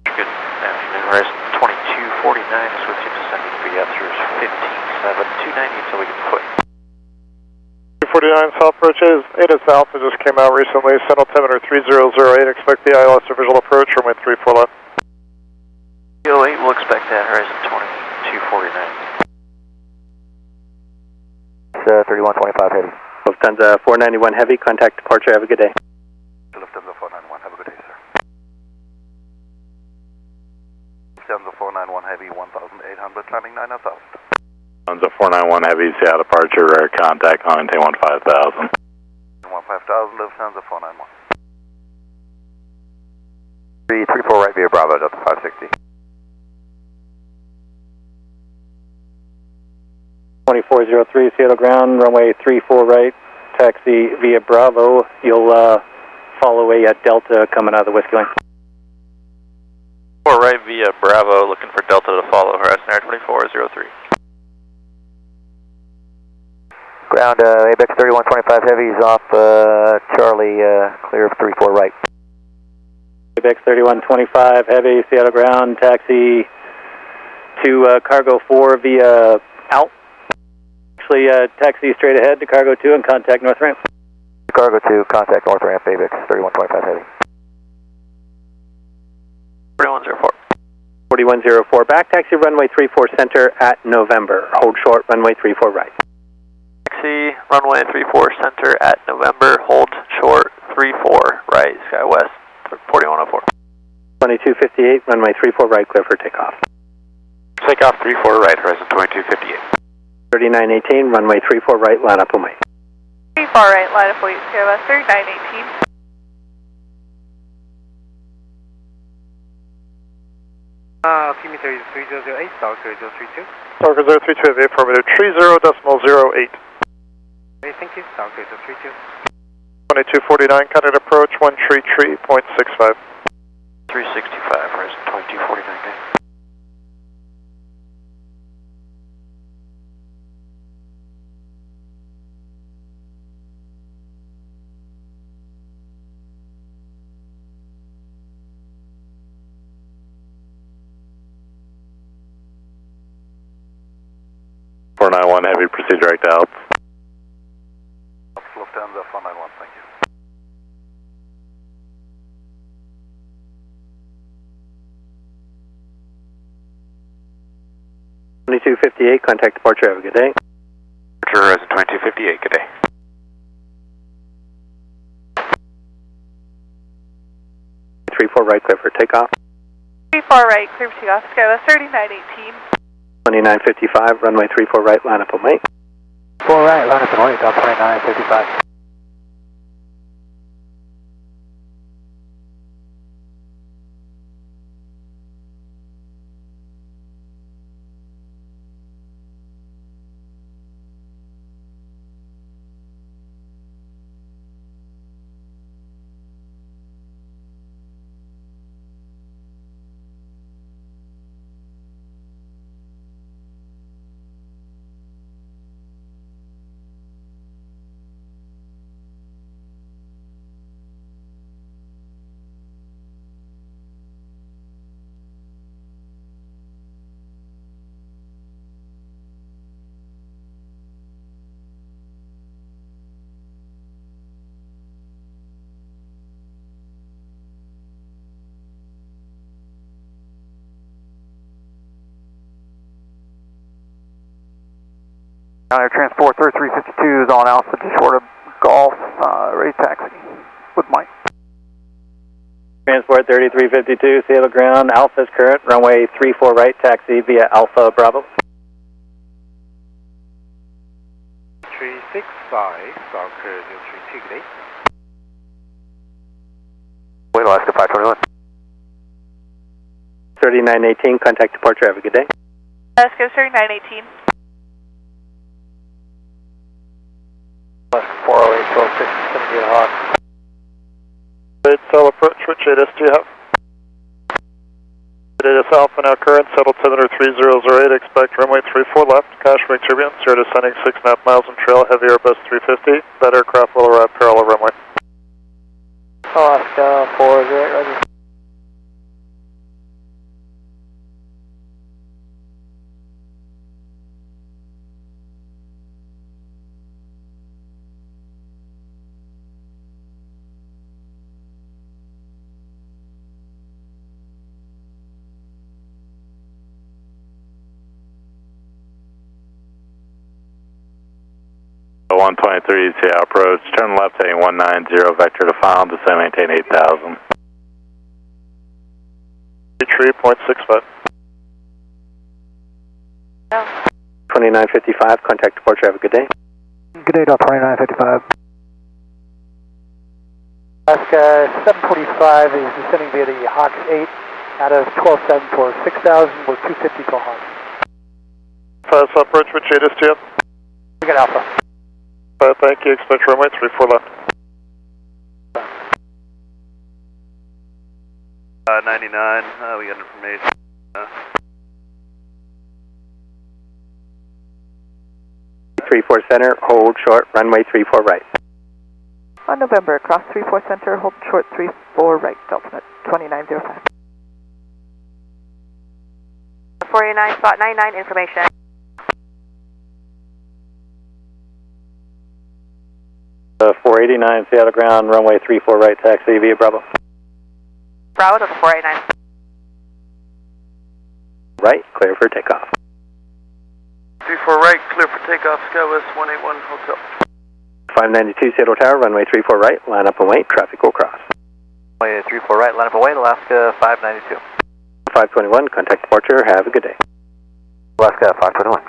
Good afternoon, Horizon 2249 is with you, descending via through 15.7, 290 until we get to foot. 249 South approach is 8 Alpha just came out recently. Send altimeter 3008. Expect the ILS or visual approach. Runway 34 left. 08, we'll expect that. Horizon 2249. 3125 heavy. Lufthansa 491 Heavy, contact departure. Have a good day. Lufthansa 491, have a good day, sir. Lufthansa 491 Heavy, 1,800, landing 9,000. Lufthansa 491 Heavy, Seattle departure, rare contact, maintain 15,000. 15,000, Lufthansa 491. 334 right via Bravo, Delta 560. 2403 Seattle ground, runway 34 right, taxi via Bravo. You'll follow a Delta coming out of the whiskey lane. 4 right via Bravo, looking for Delta to follow. Horizon Air 2403. Ground, ABEX 3125 Heavy is off Charlie, clear of 34 right. ABEX 3125 Heavy, Seattle ground, taxi to Cargo 4 via out. Actually, taxi straight ahead to Cargo 2 and contact North Ramp. Cargo 2, contact North Ramp, ABEX 3125 Heavy. 4104. 4104, back taxi runway 34 center at November. Hold short, runway 34 right. Taxi, runway 34 center at November, hold short 34 right, SkyWest 4104. 2258, runway 34 right, clear for takeoff. Takeoff 34 right, horizon 2258. 3918, runway 34 right, line up on me. 34 right, line up wait, SkyWest 3918. Altimeter is 3008, Stalker 032. Stalker 032, the affirmative, 30.08. Okay, thank you, Stalker 032. 2249, contact approach, 133.65. 365, horizon 2249 day. Heavy, proceed direct out. Lufthansa 491, thank you. $2258, contact departure, have a good day. Departure, horizon 2258, good day. .34 right, clear for takeoff. 34 right, clear for takeoff, SkyWest 3918. 2955, runway 34 right, line up on me. 4 right, line up and wait, Delta 2955. Air Transport 3352 is on Alpha, just short of Golf, ready taxi with Mike. Transport 3352, Seattle ground, Alpha's current, runway 34 right, taxi via Alpha Bravo. 365, Stalker 032, good day. Wait, Alaska 521. 3918, contact departure, have a good day. Alaska 3918. 408, 1260, 78 Hawk. Cell approach, which ADIS do you have? ADIS Alpha now current, settle altimeter 3008, expect runway 34 left, Cashmere turbulence, 0 descending 6.5 miles on trail, heavy Airbus 350, that aircraft will arrive parallel runway. Alaska 408, roger. 123, Seattle approach, turn left heading 190, vector to final, descend maintain 8000. 3.65. 2955, contact departure, have a good day. Good day, Delta 2955. Alaska 745 is descending via the Hawks 8 out of 127 for 6,000, we're 250 till Hawks. Fast approach with JDIS to you. We got Alpha. Thank you, expect runway 34 left. 99, we got information. 34 center, hold short, runway 34 right. On November, cross 34 center, hold short 34 right, Delta 2905. 49, spot 99, information. 489, Seattle ground, runway 34 right, taxi via Bravo. Bravo, Delta 489. Right, clear for takeoff. 34 right, clear for takeoff, SkyWest 181 Hotel. 592 Seattle Tower, runway 34 right, line up and wait, traffic will cross. Runway 34 right, line up and wait, Alaska 592. 521, contact departure, have a good day. Alaska 521.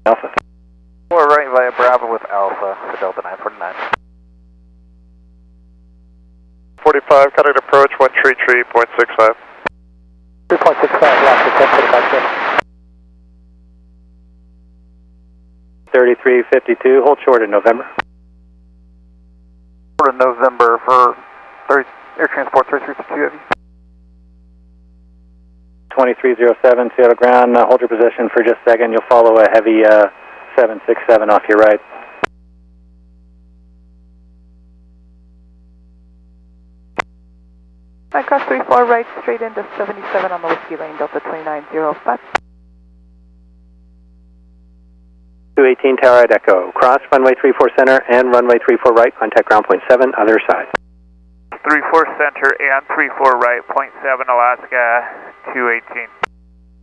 Alpha. 4 right via Bravo with Alpha for Delta 949. 45, contact approach 133.65. 3.65, Alaska 1045. 3352, hold short in November. For November for Air Transport 3352 Heavy. 2307, Seattle ground, hold your position for just a second. You'll follow a heavy 767 off your right. I cross 34 right, straight into 77 on the Whiskey Lane, Delta 2905. 218 Tower at Echo, cross runway 34 center and runway 34 right, contact ground point 7, other side. 34 center and 34 right, 0.7 Alaska 218.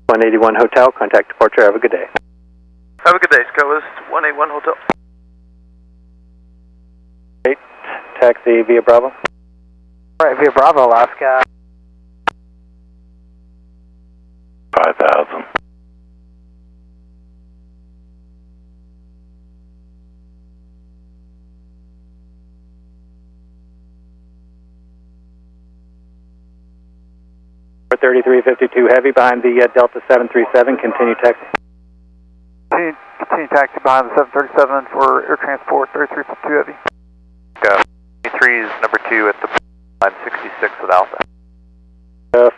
181 Hotel, contact departure, have a good day. Have a good day, SkyWest 181 Hotel. 8, taxi via Bravo. Alright, via Bravo, Alaska. 5000. For 3352 heavy behind the Delta 737, continue taxi. Continue taxi behind the 737 for Air Transport 3352 Heavy. Go. 3 is number 2 at the line 66 with Alpha.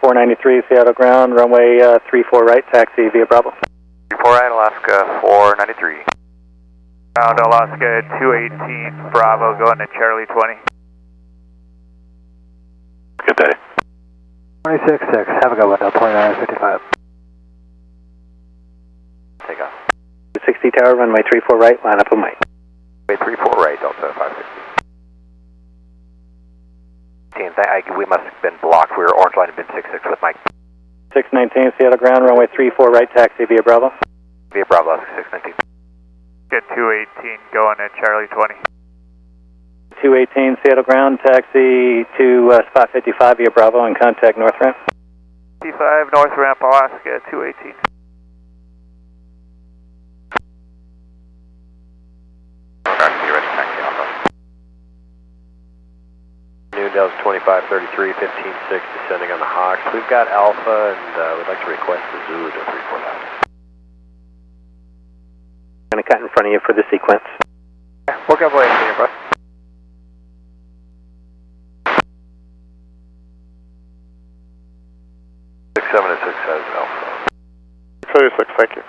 493 Seattle ground, runway 34 right, taxi via Bravo. 34 right, Alaska 493. Ground Alaska 218 Bravo going to Charlie 20. Good day. 266, have a good one, Delta 2955. Take off. 60 Tower, runway 34 right, line up and wait. Runway 34 right, Delta 560. We must have been blocked. We were orange line and bin 66 with Mike. 619 Seattle ground, runway 34 right, taxi via Bravo. Via Bravo, 619. Get 218 going at Charlie 20. 218 Seattle ground, taxi to spot 55 via Bravo and contact north ramp. 55 north ramp Alaska 218. Taxi ready, taxi Alpha. New Delta 2533, 15-6, descending on the Hawks. We've got Alpha and we'd like to request the Zulu to 34 left. Going to cut in front of you for the sequence. Work up late here, bro. has Alpha. 636, thank you.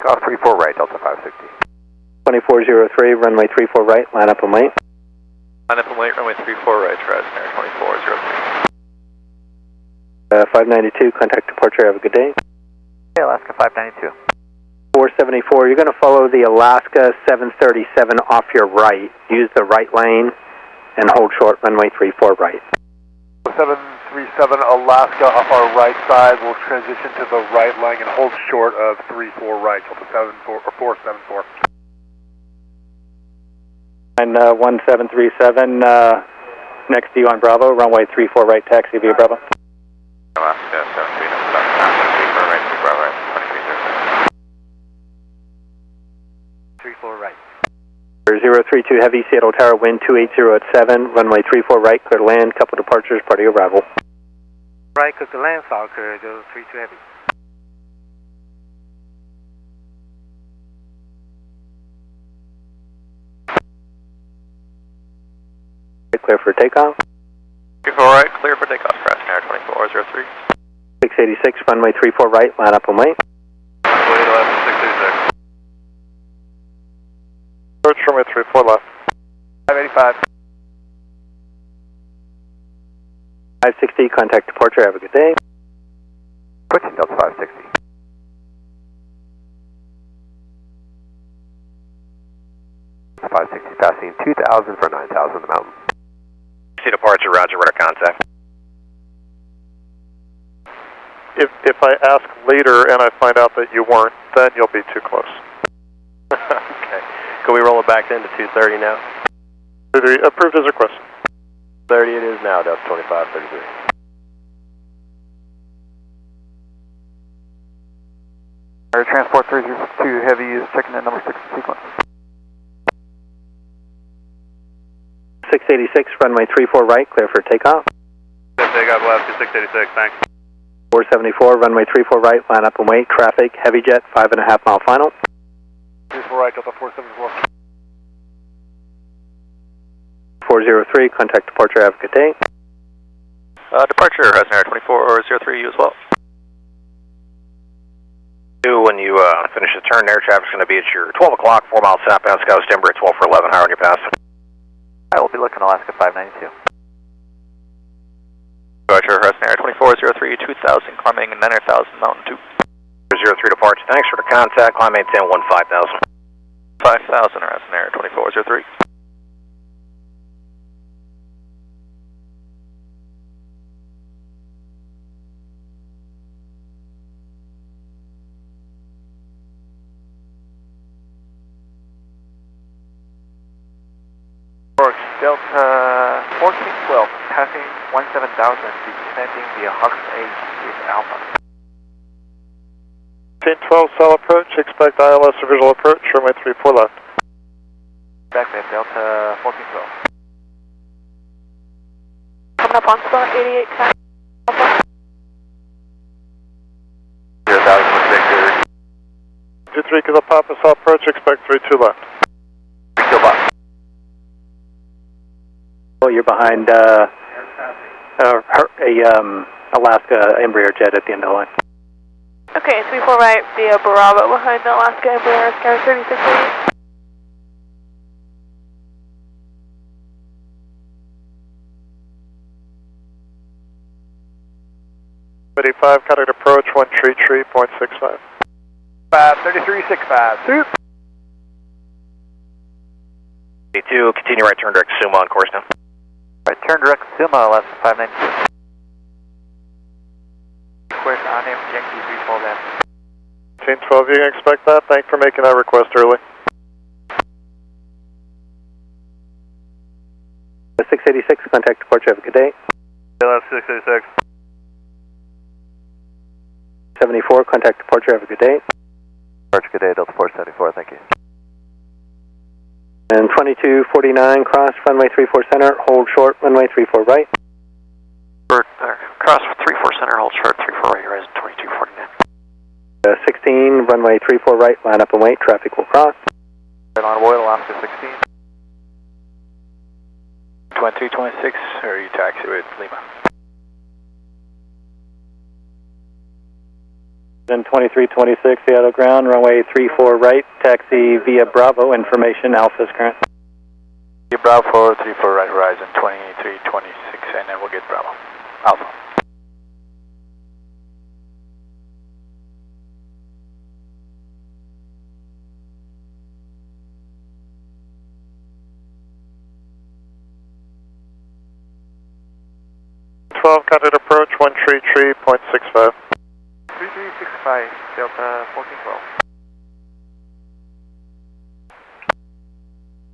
Off 34 right, Delta 560. 2403, runway 34 right, line up and wait. Line up and wait, runway 34 right, Rainier 2403. 592, contact departure, have a good day. Hey, Alaska 592. 474, you're going to follow the Alaska 737 off your right. Use the right lane and hold short, runway 34 right. 737 1137 Alaska off our right side. We'll transition to the right line and hold short of 34 right, Delta 74 or 474. And 1737, next to you on Bravo, runway 34 right, taxi via Bravo. Alaska 73, that's 34 right, Bravo, 2307. 34 right. 032 Heavy, Seattle Tower, wind 280 at 7, runway 34 right, clear to land, couple departures, party arrival. Right, clear to land, Falcon 032 Heavy. Clear for takeoff. 34 right, clear for takeoff, crossing air 2403. 686, runway 34 right, line up and wait. Wait, 686. Approach runway 34 left. 585. 560, contact departure, have a good day. Switching Delta 560. Passing 2,000 for 9,000 the mountain. See departure, roger, radar contact. If I ask later and I find out that you weren't, then you'll be too close. Okay. Can we roll it back then to 230 now? Approved as requested. 30 it is now, Delta 2533. Air Transport 302 Heavy is checking in number 6 sequence. 686, runway 34 right, clear for takeoff. Takeoff Alaska 686, thanks. 474, runway 34 right, line up and wait, traffic, heavy jet, 5.5 mile final. 34 right, Delta 474. 403, contact departure, have a good day. Departure, Rainier 2403, you as well. When you finish the turn, air traffic's going to be at your 12 o'clock, 4 miles southbound, Scout Timber at 12 for 11. How are you pass? I will be looking Alaska 592. Departure, Rainier 2403, 2000, climbing 9,000, Mountain 2. 03 departure, thanks for the contact, climb maintain 15,000. 5,000, Rainier 2403. Delta 1412, passing 17,000, descending via Hawks 8 with Alpha. 1012 cell approach, expect ILS or visual approach, runway 34 left. Back then, Delta 1412. Coming up on spot 88, Alpha. 0,000 Victor. 23 Kilo Papa cell approach, expect 32 left. 3 Kilo Papa. Oh, you're behind Alaska Embraer jet at the end of the line. Okay, 34 right via Bravo behind the Alaska Embraer Sky 3688. 35, contact approach, 133.65. 3365. 82, continue right turn direct Suma on course now. Right turn direct Suma, Alaska 592. Request on Yankee 34 left. 1012, you can expect that. Thanks for making that request early. 686, contact departure, have a good day. LS 686. 74, contact departure, have a good day. Departure, good day, Delta 474, thank you. And 2249, cross runway 34 center, hold short, runway 34 right. Cross 34 center, hold short, 34 right, horizon 2249. 16, runway 34 right, line up and wait, traffic will cross. Right on Royal, Alaska 16. 2326, or you taxi with Lima. Then 2326, Seattle ground, runway 34 right, taxi via Bravo, information, Alpha's current. Via Bravo, 34 right, horizon 2326, and then we'll get Bravo. Alpha. 3312, contact approach 133.65. 3365, Delta 1412.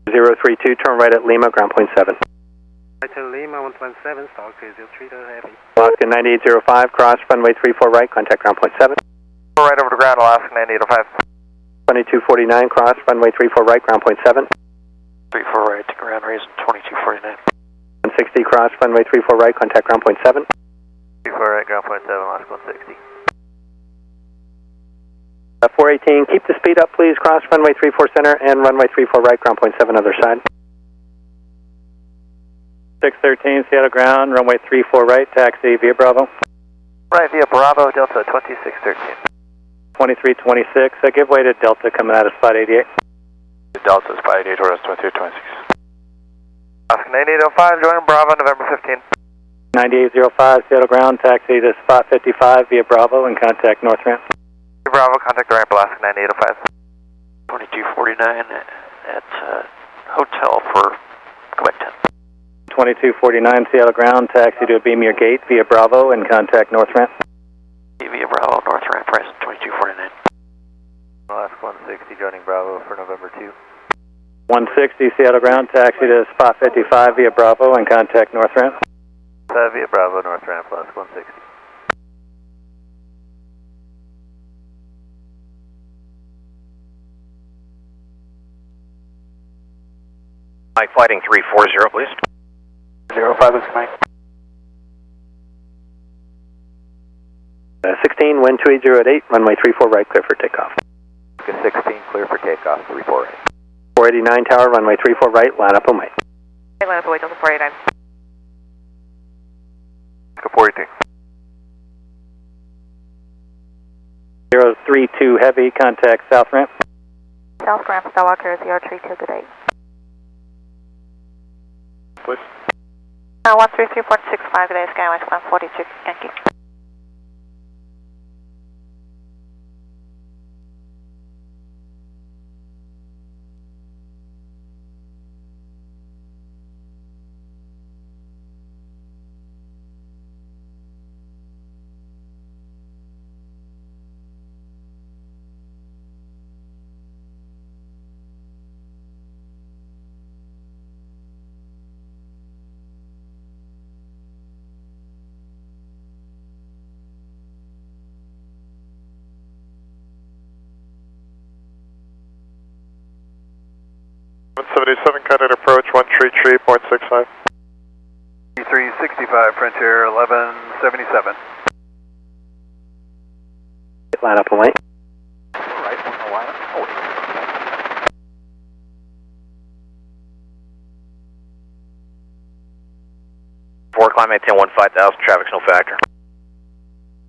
032, turn right at Lima, ground point 7. Right to Lima, 117, stock 303 heavy. Alaska 9805, cross runway 34 right, contact ground point 7. Right over to ground, Alaska 9805. 2249, cross runway 34 right, ground point 7. 34 right to ground, raising 2249. 160, cross runway 34 right, contact ground point 7. 34 right, ground point 7, Alaska 160. 418, keep the speed up please, cross runway 34 center and runway 34 right, ground point 7 other side. 613, Seattle ground, runway 34 right, taxi via Bravo. Right via Bravo, Delta 2613. 2326, give way to Delta coming out of spot 88. Delta, spot 88, order 2326. Alaska 9805, joining Bravo, November 15. 9805, Seattle ground, taxi to spot 55 via Bravo and contact north ramp. Bravo, contact the ramp, Alaska 9805. 2249 at hotel for Quebec 10. 2249, Seattle ground, taxi to Beamier Gate via Bravo and contact north ramp. Via Bravo, north ramp, present 2249. Alaska 160, joining Bravo for November 2. 160, Seattle ground, taxi to spot 55 via Bravo and contact north ramp. Via Bravo, north ramp, Alaska 160. Mike Fighting 340, please. 05, this is Mike. 16, wind 2808, runway 34 right, clear for takeoff. 16, clear for takeoff, 34 right. 489 tower, runway 34 right, line up on way. Line up away, Delta 489. 418. 032 heavy, contact south ramp. South ramp, Skywalker 032, good day. Please. 133.65, good day, Skywest 142, Yankee. Contact approach 133.65. 365, Frontier 1177. Line up and wait. Right, line up. Oh, wait. Climb 10 15,000, traffic's no factor.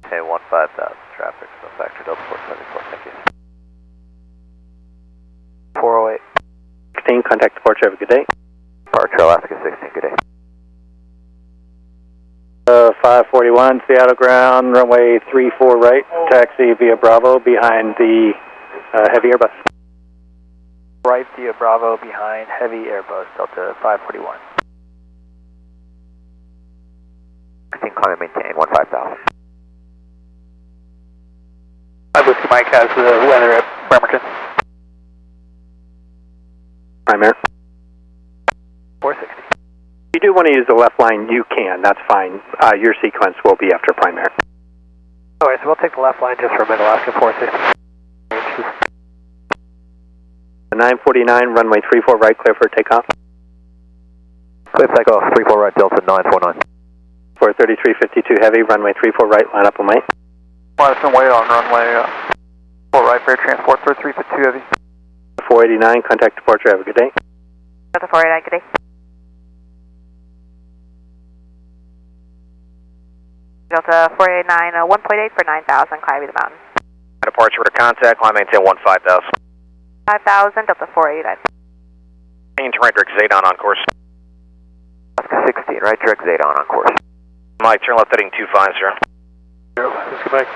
Okay, 15,000, traffic, no factor, Delta 474, thank you. 408. 16, contact departure, have a good day. Departure, Alaska 16, good day. 541, Seattle ground, runway 34 right, taxi via Bravo behind the heavy Airbus. Right via Bravo behind heavy Airbus, Delta 541. 16, climb and maintain, 15,000. Whiskey Mike has the weather at Bremerton. Primary. 460. If you do want to use the left line, you can, that's fine. Your sequence will be after primary. Alright, so we'll take the left line just for a minute, Alaska 460. The 949, runway 34 right, clear for takeoff. Clear takeoff, 34 right, Delta 949. For 3352 heavy, runway 34 right, line up and wait. Madison Way on runway 4 right, for transport 3352 heavy. 489, contact departure, have a good day. Delta 489, good day. Delta 489, 1.8 for 9,000, climb the mountain. Departure to contact, climb 10 15,000. 5,000, Delta 489. Turn right direct Zadon on course. Alaska 16, right direct Zadon on course. Mike, turn left heading 25, sir. Let's go back.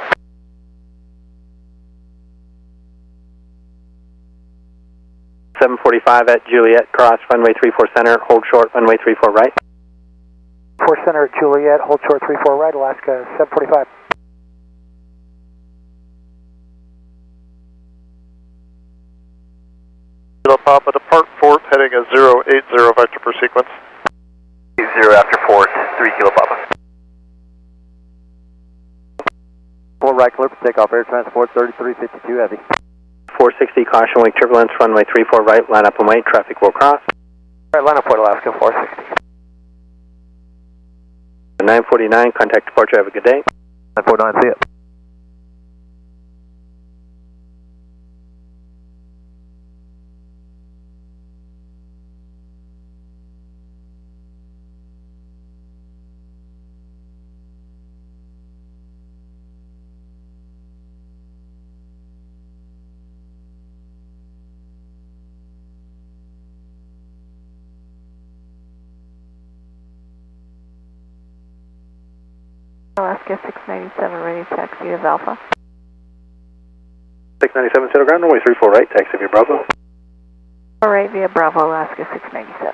745 at Juliet, cross runway 34 center, hold short, runway 34 right. 4 center at Juliet, hold short 34 right, Alaska 745. Kilo Papa, depart fourth, heading a 080 vector per sequence. 80 after fourth, 3 Kilo Papa. 4 right, clear for takeoff, air transport 3352 heavy. 460, caution wing turbulence, runway 34 right, line up and wait, traffic will cross. Alright, line up Port Alaska 460. 949, contact departure, have a good day. 949, see ya. Alaska 697, ready to taxi of Alpha. 697, settle ground, runway 34 right, taxi via Bravo. Alright, via Bravo, Alaska 697.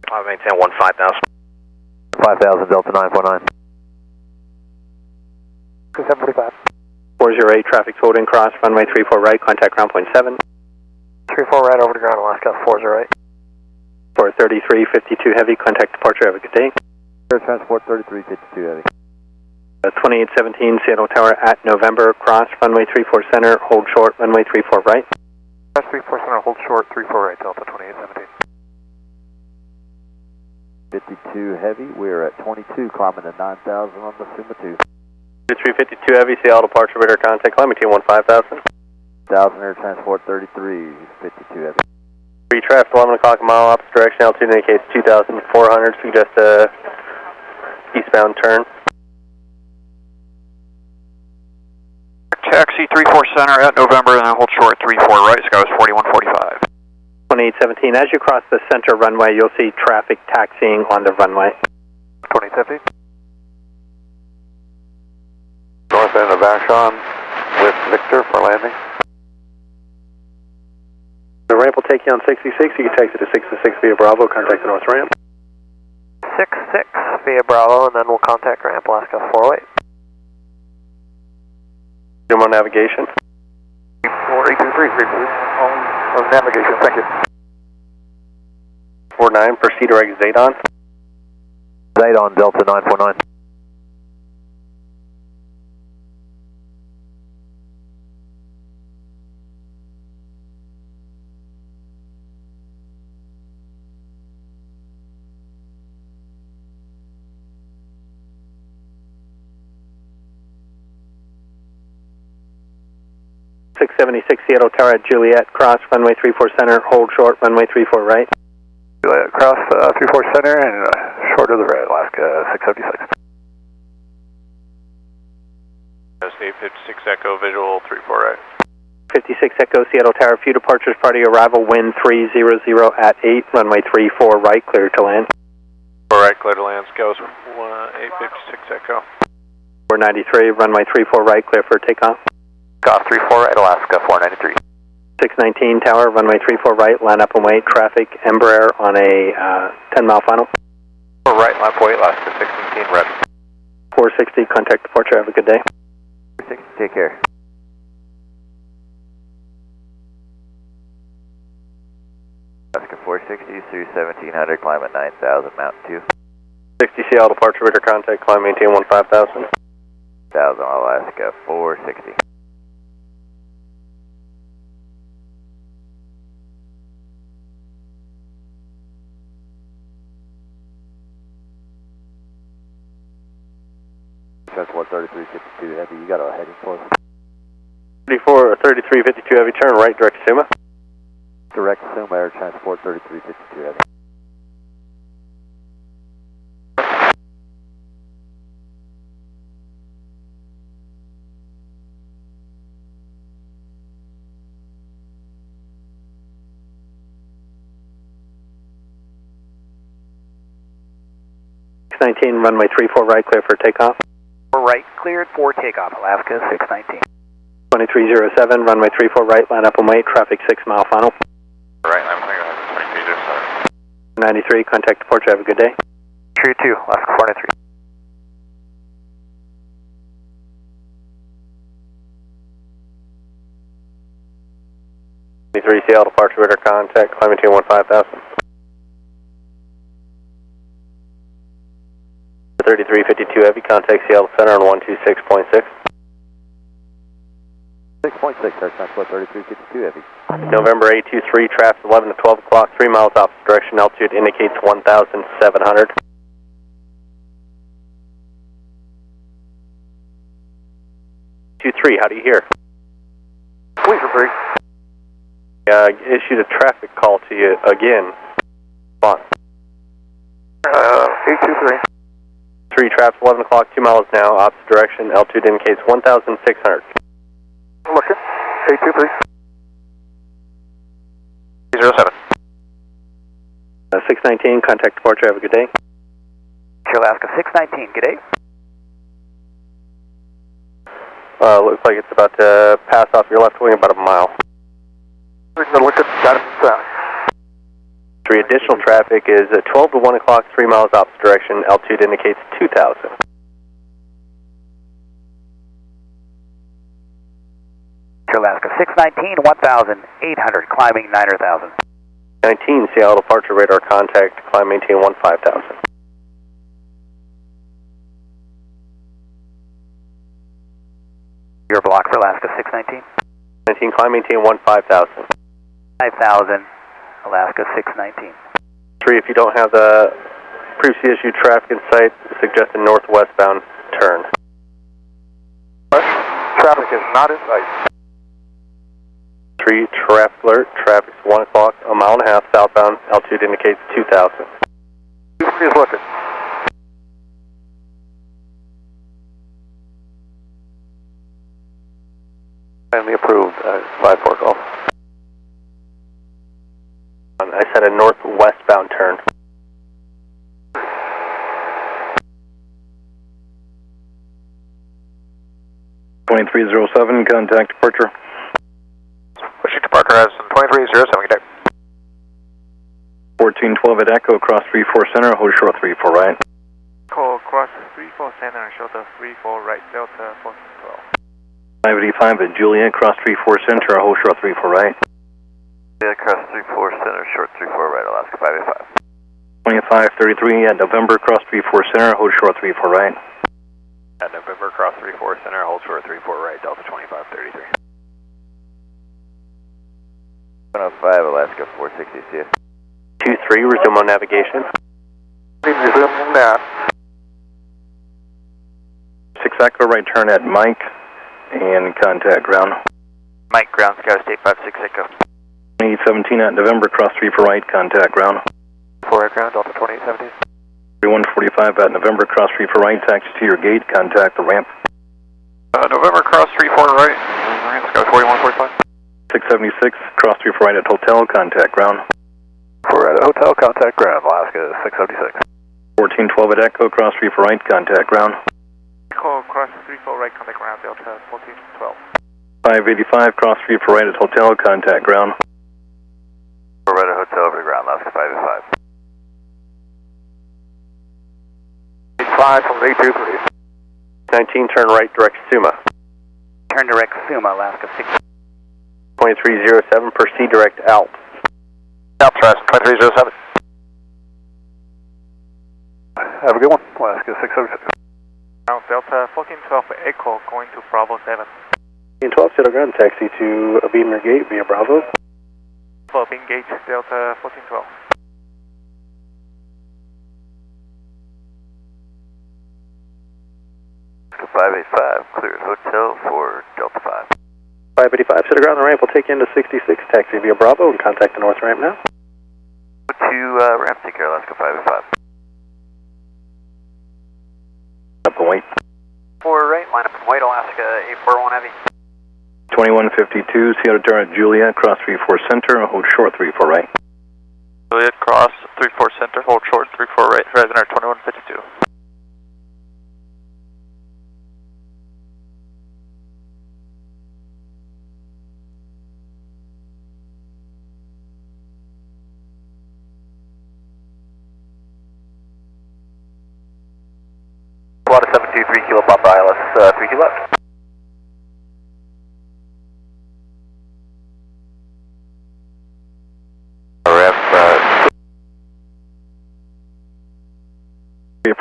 I'll maintain 15,000. 5000, Delta 949. 745. 408, traffic's holding cross, runway 34 right, contact ground point 7. 34 right over to ground, Alaska 408. 433, 52 heavy, contact departure, have a good day. Air transport 3352 heavy. 2817, Seattle Tower at November, cross, runway 34 center, hold short, runway 34 right. Cross 34 center, hold short, 34 right, Delta 2817. 52 heavy, we're at 22, climbing to 9,000 on the Suma 2. 2352 heavy, Seattle departure, radar contact, climb between 15,000. 1000 air transport 33, 52 heavy. Retraft 11 o'clock mile, opposite direction, altitude indicates 2,400, suggest a eastbound turn. Taxi 34 center at November and then hold short 34 right, sky was 4145. 2817, as you cross the center runway, you'll see traffic taxiing on the runway. 2070. North end of Vashon with Victor for landing. The ramp will take you on 66, you can taxi to 66 via Bravo, contact the north ramp. 66 via Bravo, and then we'll contact ramp Alaska 408. Zoom on navigation. 4823, on navigation, thank you. 49, proceed to exit Zadon. Zadon, Delta 949. Seattle Tower at Juliet, cross, runway 34 center, hold short, runway 34 right. Juliet, cross 34 center and short of the right, Alaska 676. 856 Echo, visual 34 right. 56 Echo, Seattle Tower, few departures, party arrival, wind 300 at 8, runway 34 right, clear to land. 4 right, clear to land, goes 856 Echo. 493, runway 34 right, clear for takeoff. Takeoff 34 right, Alaska 493. 619 Tower, runway 34 right, line up and wait, traffic, Embraer on a 10-mile final. 4 right, line up wait, Alaska 619 ready. 460, contact departure, have a good day. 460, take care. Alaska 460 through 1700, climb at 9,000, Mountain 2. 60 Seattle departure, radar contact, climb maintain 15,000. 1000 Alaska 460. Transport 3352 heavy, you got a heading for us? 3352 heavy, turn right, direct to Suma. Direct Suma, air transport 3352 heavy. Runway 34 right, clear for takeoff. 4 right, cleared for takeoff, Alaska 619. 2307, runway 34 right, line up and wait, traffic 6-mile final. Right, I'm clear, 2307. 93, contact departure, have a good day. Tree 2, Alaska 493. Seattle departure radar contact, climb maintain 15,000. 3352 Heavy, contact Seattle Center on 126.6. 6.6, Air Transport 3352 Heavy. November 823, traffic 11 to 12 o'clock, 3 miles opposite direction, altitude indicates 1,700. How do you hear? Please repeat. Issued a traffic call to you again. On. 823. 3 traffic 11 o'clock, 2 miles now, opposite direction, altitude indicates 1,600. Looking. 823. 07. 619, contact departure, have a good day. Alaska 619, good day. Looks like it's about to pass off your left wing about a mile. Look at that. 3 additional traffic is 12 to 1 o'clock, 3 miles opposite direction, altitude indicates 2,000. Alaska 619, 1,800, climbing 9,000. 19, Seattle departure radar contact, climb maintain 15,000. Your block for Alaska 619. 19, climb maintain 15,000. 5,000, Alaska 619. 3, if you don't have the previously issued traffic in sight, suggest a northwestbound turn. Traffic is not in sight. 3, traffic alert, traffic's 1 o'clock, a mile and a half southbound, altitude indicates 2,000. 23 is looking. Finally approved, 5-4 call. I said a northwestbound turn. .2307, contact departure. Pushing to Parker Horizon 2307, good day. 1412 at Echo, cross 34 center, hold short 34 right. Call cross 34 center, shorter 34 right, Delta 1412. 585 at Juliet, cross 34 center, hold short 34 right. Juliet, cross 34 center, short 34 right, Alaska 585. 2533 at November, cross 34 center, hold short 34 right. At November, cross 34 center, hold short 34 right, Delta 2533. 105, Alaska 460, 23, resume on navigation. Resume nav. 6 Echo, right turn at Mike, and contact ground. Mike, ground, Sky State 56 Echo. 2817 at November, cross 34 right, contact ground. 4 right ground, Delta 2817. 3145 at November, cross 34 right, taxi to your gate, contact the ramp. November, cross 34 right, Sky 4145. 676, cross 34 right at hotel, contact ground. 4 right at hotel, contact ground, Alaska 676. 1412 at Echo, cross 34 right, contact ground. Call cross 34 right, contact ground, Delta 1412. 585, cross 34 right at hotel, contact ground. 4 right at hotel, over to ground, Alaska 585. 85 from 823. 19, turn right, direct Suma. Turn direct Suma, Alaska 6. 2307, proceed direct Alt. South Horizon 2307. Have a good one, Alaska 676. Ground, Delta 1412 Echo, going to Bravo 7. In 12, Seattle ground, taxi to Beamer Gate via Bravo. Bob, engage Delta 1412. To 585, cleared hotel for Delta 5. 585, Seattle ground, the ramp will take you into 66, taxi via Bravo, and contact the north ramp now. To ramp, take care, Alaska 585. Up and wait. 4 right, line up and wait, Alaska 841 Heavy. 2152, Seattle turn at Juliet, cross 34 center, hold short 34 right. Juliet, cross 34 center, hold short 34 right, Horizon 2152. Water 723 Kilo Papa ILS 3 kilo left.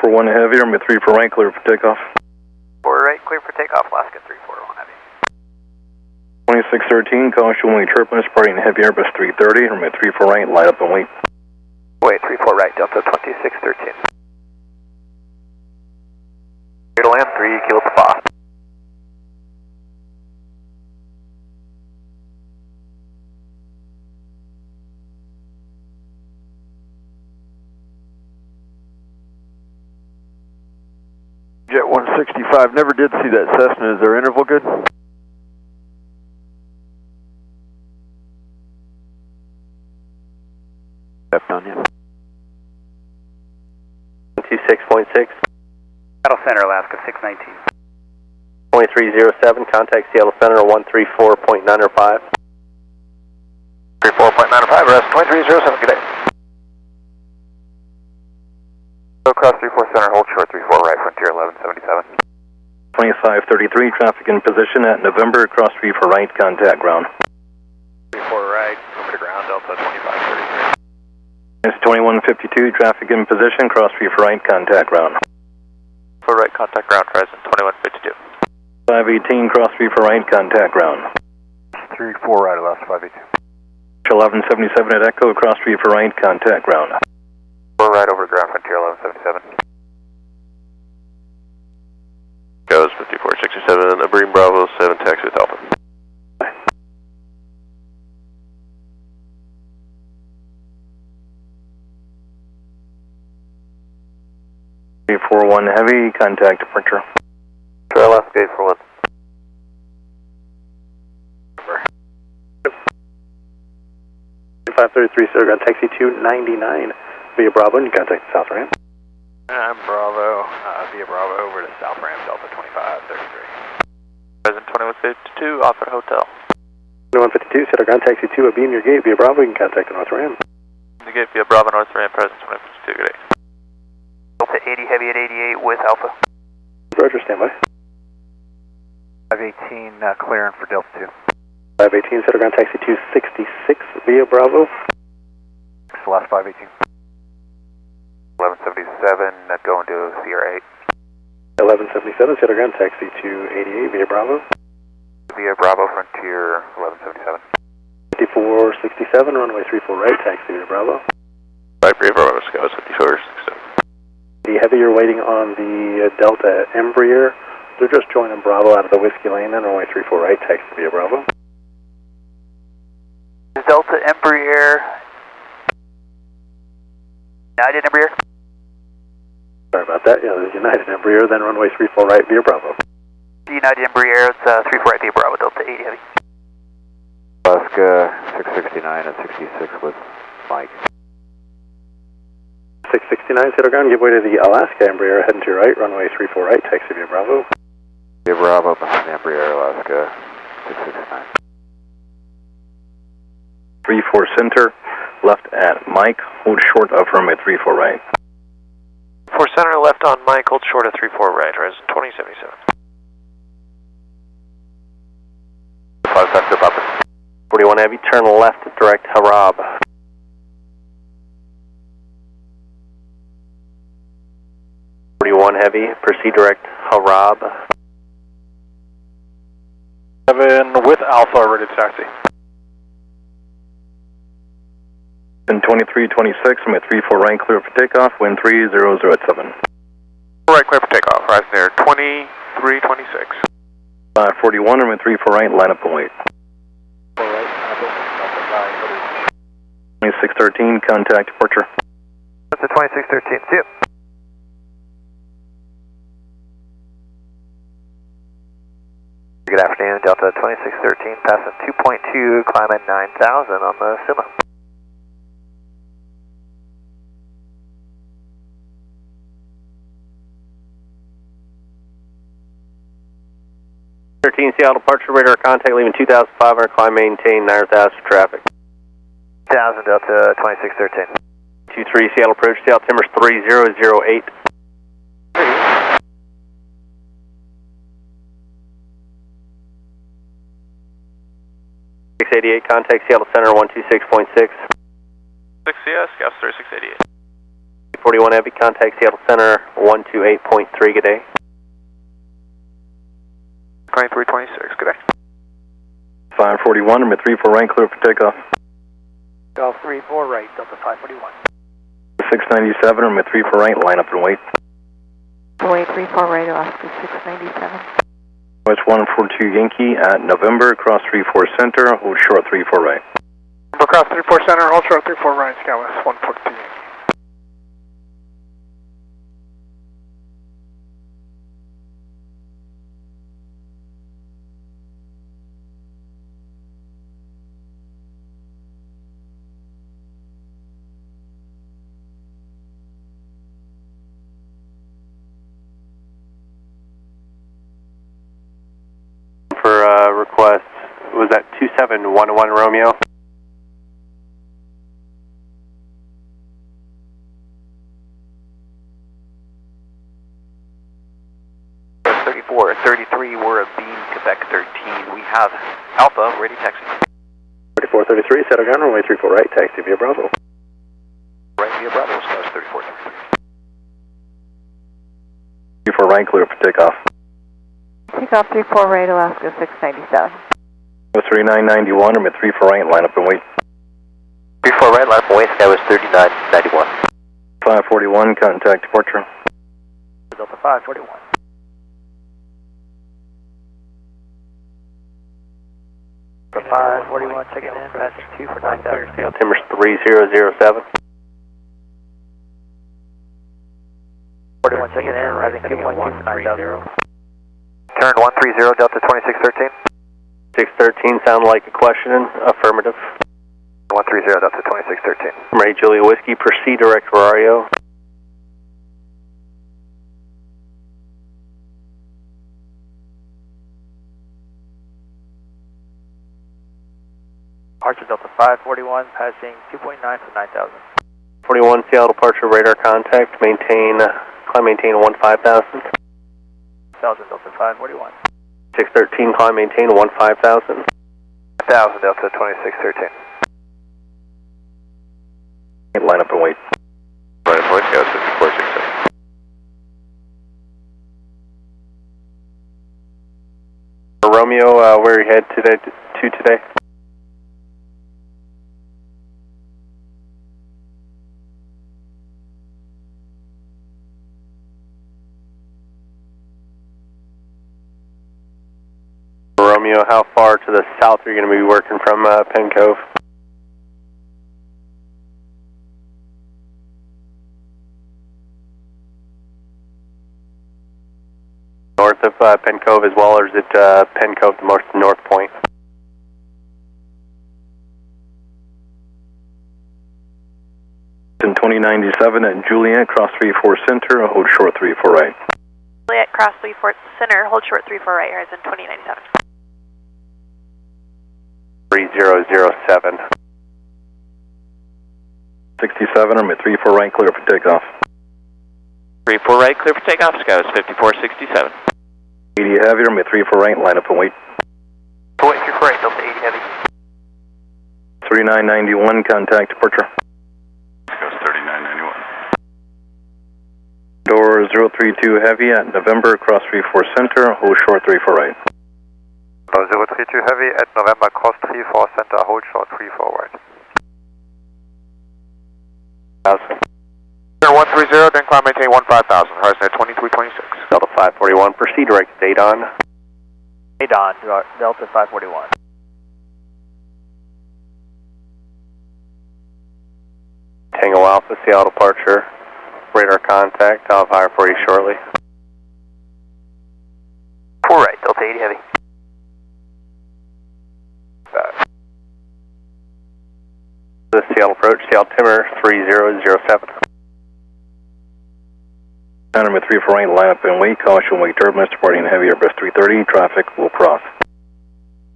For 1 heavy, runway 34 right, clear for takeoff. 4 right, clear for takeoff, Alaska 341 heavy. 2613, caution wing turbulence, departing heavy Airbus 330, runway 34 right, line up and wait. Wait, 34 right, Delta 2613. Clear to land, 3 Kilo Papa. Jet 165, never did see that Cessna. Is their interval good? Left on you. 26.6. Seattle Center, Alaska 619. 2307, contact Seattle Center 134.9 or 5. 34.95, rest 2307, good day. Go across 34 center, hold short 34 right, frontier 1177. 2533, traffic in position at November, cross 34 right, contact ground. 34 right, over to ground, Delta 2533. It's 2152, traffic in position, cross 34 right, contact ground. 4 right, contact ground, Horizon 2152. 518, cross 34 right, contact ground. 34 right, Alaska 582. 1177 at Echo, cross 34 right, contact ground. 4 right over to ground, frontier 1177. Goes 5467, Abream Bravo 7, taxi with Alpha. 341 heavy, contact departure. Trail left, gate for 1. Sargon, taxi 299 via Bravo, and you contact the south ramp. I'm Bravo, via Bravo over to south ramp, Delta 2533. Present 2152, off at hotel. 2152, Sargon, taxi 2, a beam your gate via Bravo, you can contact the north ramp. The gate via Bravo, north ramp, present 2152, good day. Delta 80 heavy at 88 with Alpha. Roger, standby. 518, clearing for Delta 2. 518, Sargon, taxi 266 via Bravo. Last 518. 1177, going to Sierra 8. 1177, Sargon, taxi 288 via Bravo. Via Bravo, frontier 1177. 5467, runway 34 right, taxi via Bravo. Right, Bravo, Scouts 5467. The heavy, you're waiting on the Delta Embraer. They're just joining Bravo out of the Whiskey Lane, and runway 34 right, taxi via Bravo. Delta Embraer. United Embraer. Sorry about that. Yeah, there's United Embraer, then runway 34 right via Bravo. United Embraer, it's 34 right via Bravo, Delta 80 heavy. Alaska 669 at 66 with Mike. 669, Sargon, give way to the Alaska Embraer, heading to your right, runway 34 right, taxi via Bravo. Via Bravo behind Embraer, Alaska 669. 34 center, left at Mike, hold short of runway 34 right. 4 center, left on Mike, hold short of 34 right, Horizon 2077. 5 sector, Papa. 41 heavy, turn left, direct Harab. 41 heavy, proceed direct Harab. 7 with Alpha, ready to taxi. And 2326, I'm at 34 right, clear for takeoff, wind 3007. 4 right, clear for takeoff, Horizon there 2326. 41, I'm at 34 right, line up and wait. 2613, contact departure. That's a 2613, see you. Good afternoon, Delta 2613, passing 2.2, climbing 9,000 on the Suma. Seattle departure radar contact, leaving 2,500, climb maintain 9,000 traffic. 1,000 Delta 2613. 23 Seattle approach, Seattle Timbers 3008. 3688, contact Seattle Center 126.6. 6CS, Scout 3688. 41 Heavy, contact Seattle Center 128.3, good day. 2326, good day. 541, number 34 right, clear for takeoff. Golf 34 right, Delta 541. 697, number 34 right, line up and wait. Runway 34 right, Alaska 697. West 142 Yankee at November, cross 34 center, hold short 34 right. November cross 34 center, hold short 34 right, Scout West 142 Yankee. For request, was that 2711 Romeo? Thirty-four, 33, we're a beam, Quebec 13. We have Alpha, ready taxi. 3433, settle ground, runway 34 right, taxi via Bravo. Right via Bravo, Scouts 3433. 34 right, clear for takeoff. Takeoff 34 right, Alaska 697. West 3991, number 34 right, line up and wait. 34 right, line up and wait, Sky was 3991. 541, contact departure. Delta 541. For 541, checking in, passing 2 for 9,000. Timbers 3007. 41, checking in, rising 212 for 9,000. Turn 130, Delta 2613. 613 sound like a question, affirmative. 130, Delta 2613. Ray Julia Whiskey, proceed direct Rario. Archer Delta 541, passing 2.9 for 9,000. 41 Seattle departure radar contact, climb maintain 15,000. 1,000 Delta 541. 613 climb maintain 15,000. 1,000 Delta 2613. Line up and wait. Right, Boy Scouts 5467. Romeo, where are you head to today? Romeo, how far to the south are you going to be working from Penn Cove? North of Penn Cove as well, or is it Penn Cove the most north point? In 2097 at Juliet, cross 34 center, hold short 34 right. Juliet, cross 34 center, hold short 34 right, horizon 2097. 3007. 67, I'm at 34 right, clear for takeoff. 34 right, clear for takeoff, Scouts 5467. 80 heavy, I'm at 34 right, line up and wait. Wait, 34 right, Delta 80 heavy. 3991, contact departure. Goes 3991. Door 032 heavy at November, cross 34 center, hold short 34 right. 032 heavy at November, cross 34 center, hold short 34 right. 130, then climb maintain 15,000, horizon at 2326. Delta 541, proceed direct to Adon. Adon, Delta 541. Tango Alpha, Seattle departure, radar contact, I'll fire for you shortly. 4 right, Delta 80 heavy. The Seattle approach, Seattle Timber 3007. Center at 34 right, line up and wait, caution, wake turbulence, departing heavy Airbus 330, traffic will cross.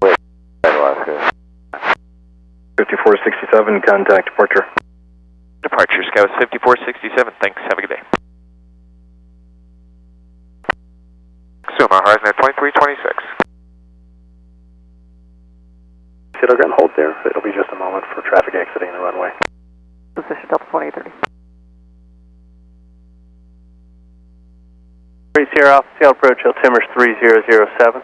5467, contact departure. Departure, Scouts 5467, thanks, have a good day. Suma, horizon at 2326. Seattle ground, hold there. It'll be just a moment for traffic exiting the runway. Position Delta 2830. Sierra Alpha, Seattle approach altimeters 3007.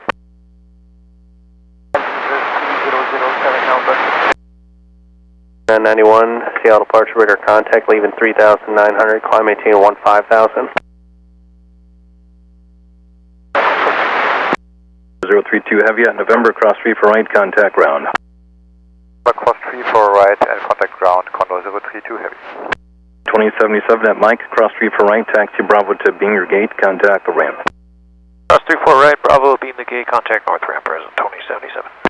991, Seattle departure radar contact, leaving 3,900, climb maintain 15,000. 032 Heavy at November, cross 3 for right, contact ground. Cross 3 for right and contact ground, Condor 032 Heavy. 2077 at Mike, cross 3 for right, taxi Bravo to Binger Gate, contact the ramp. Cross 3 for right, Bravo, beam the gate, contact north ramp, present 2077.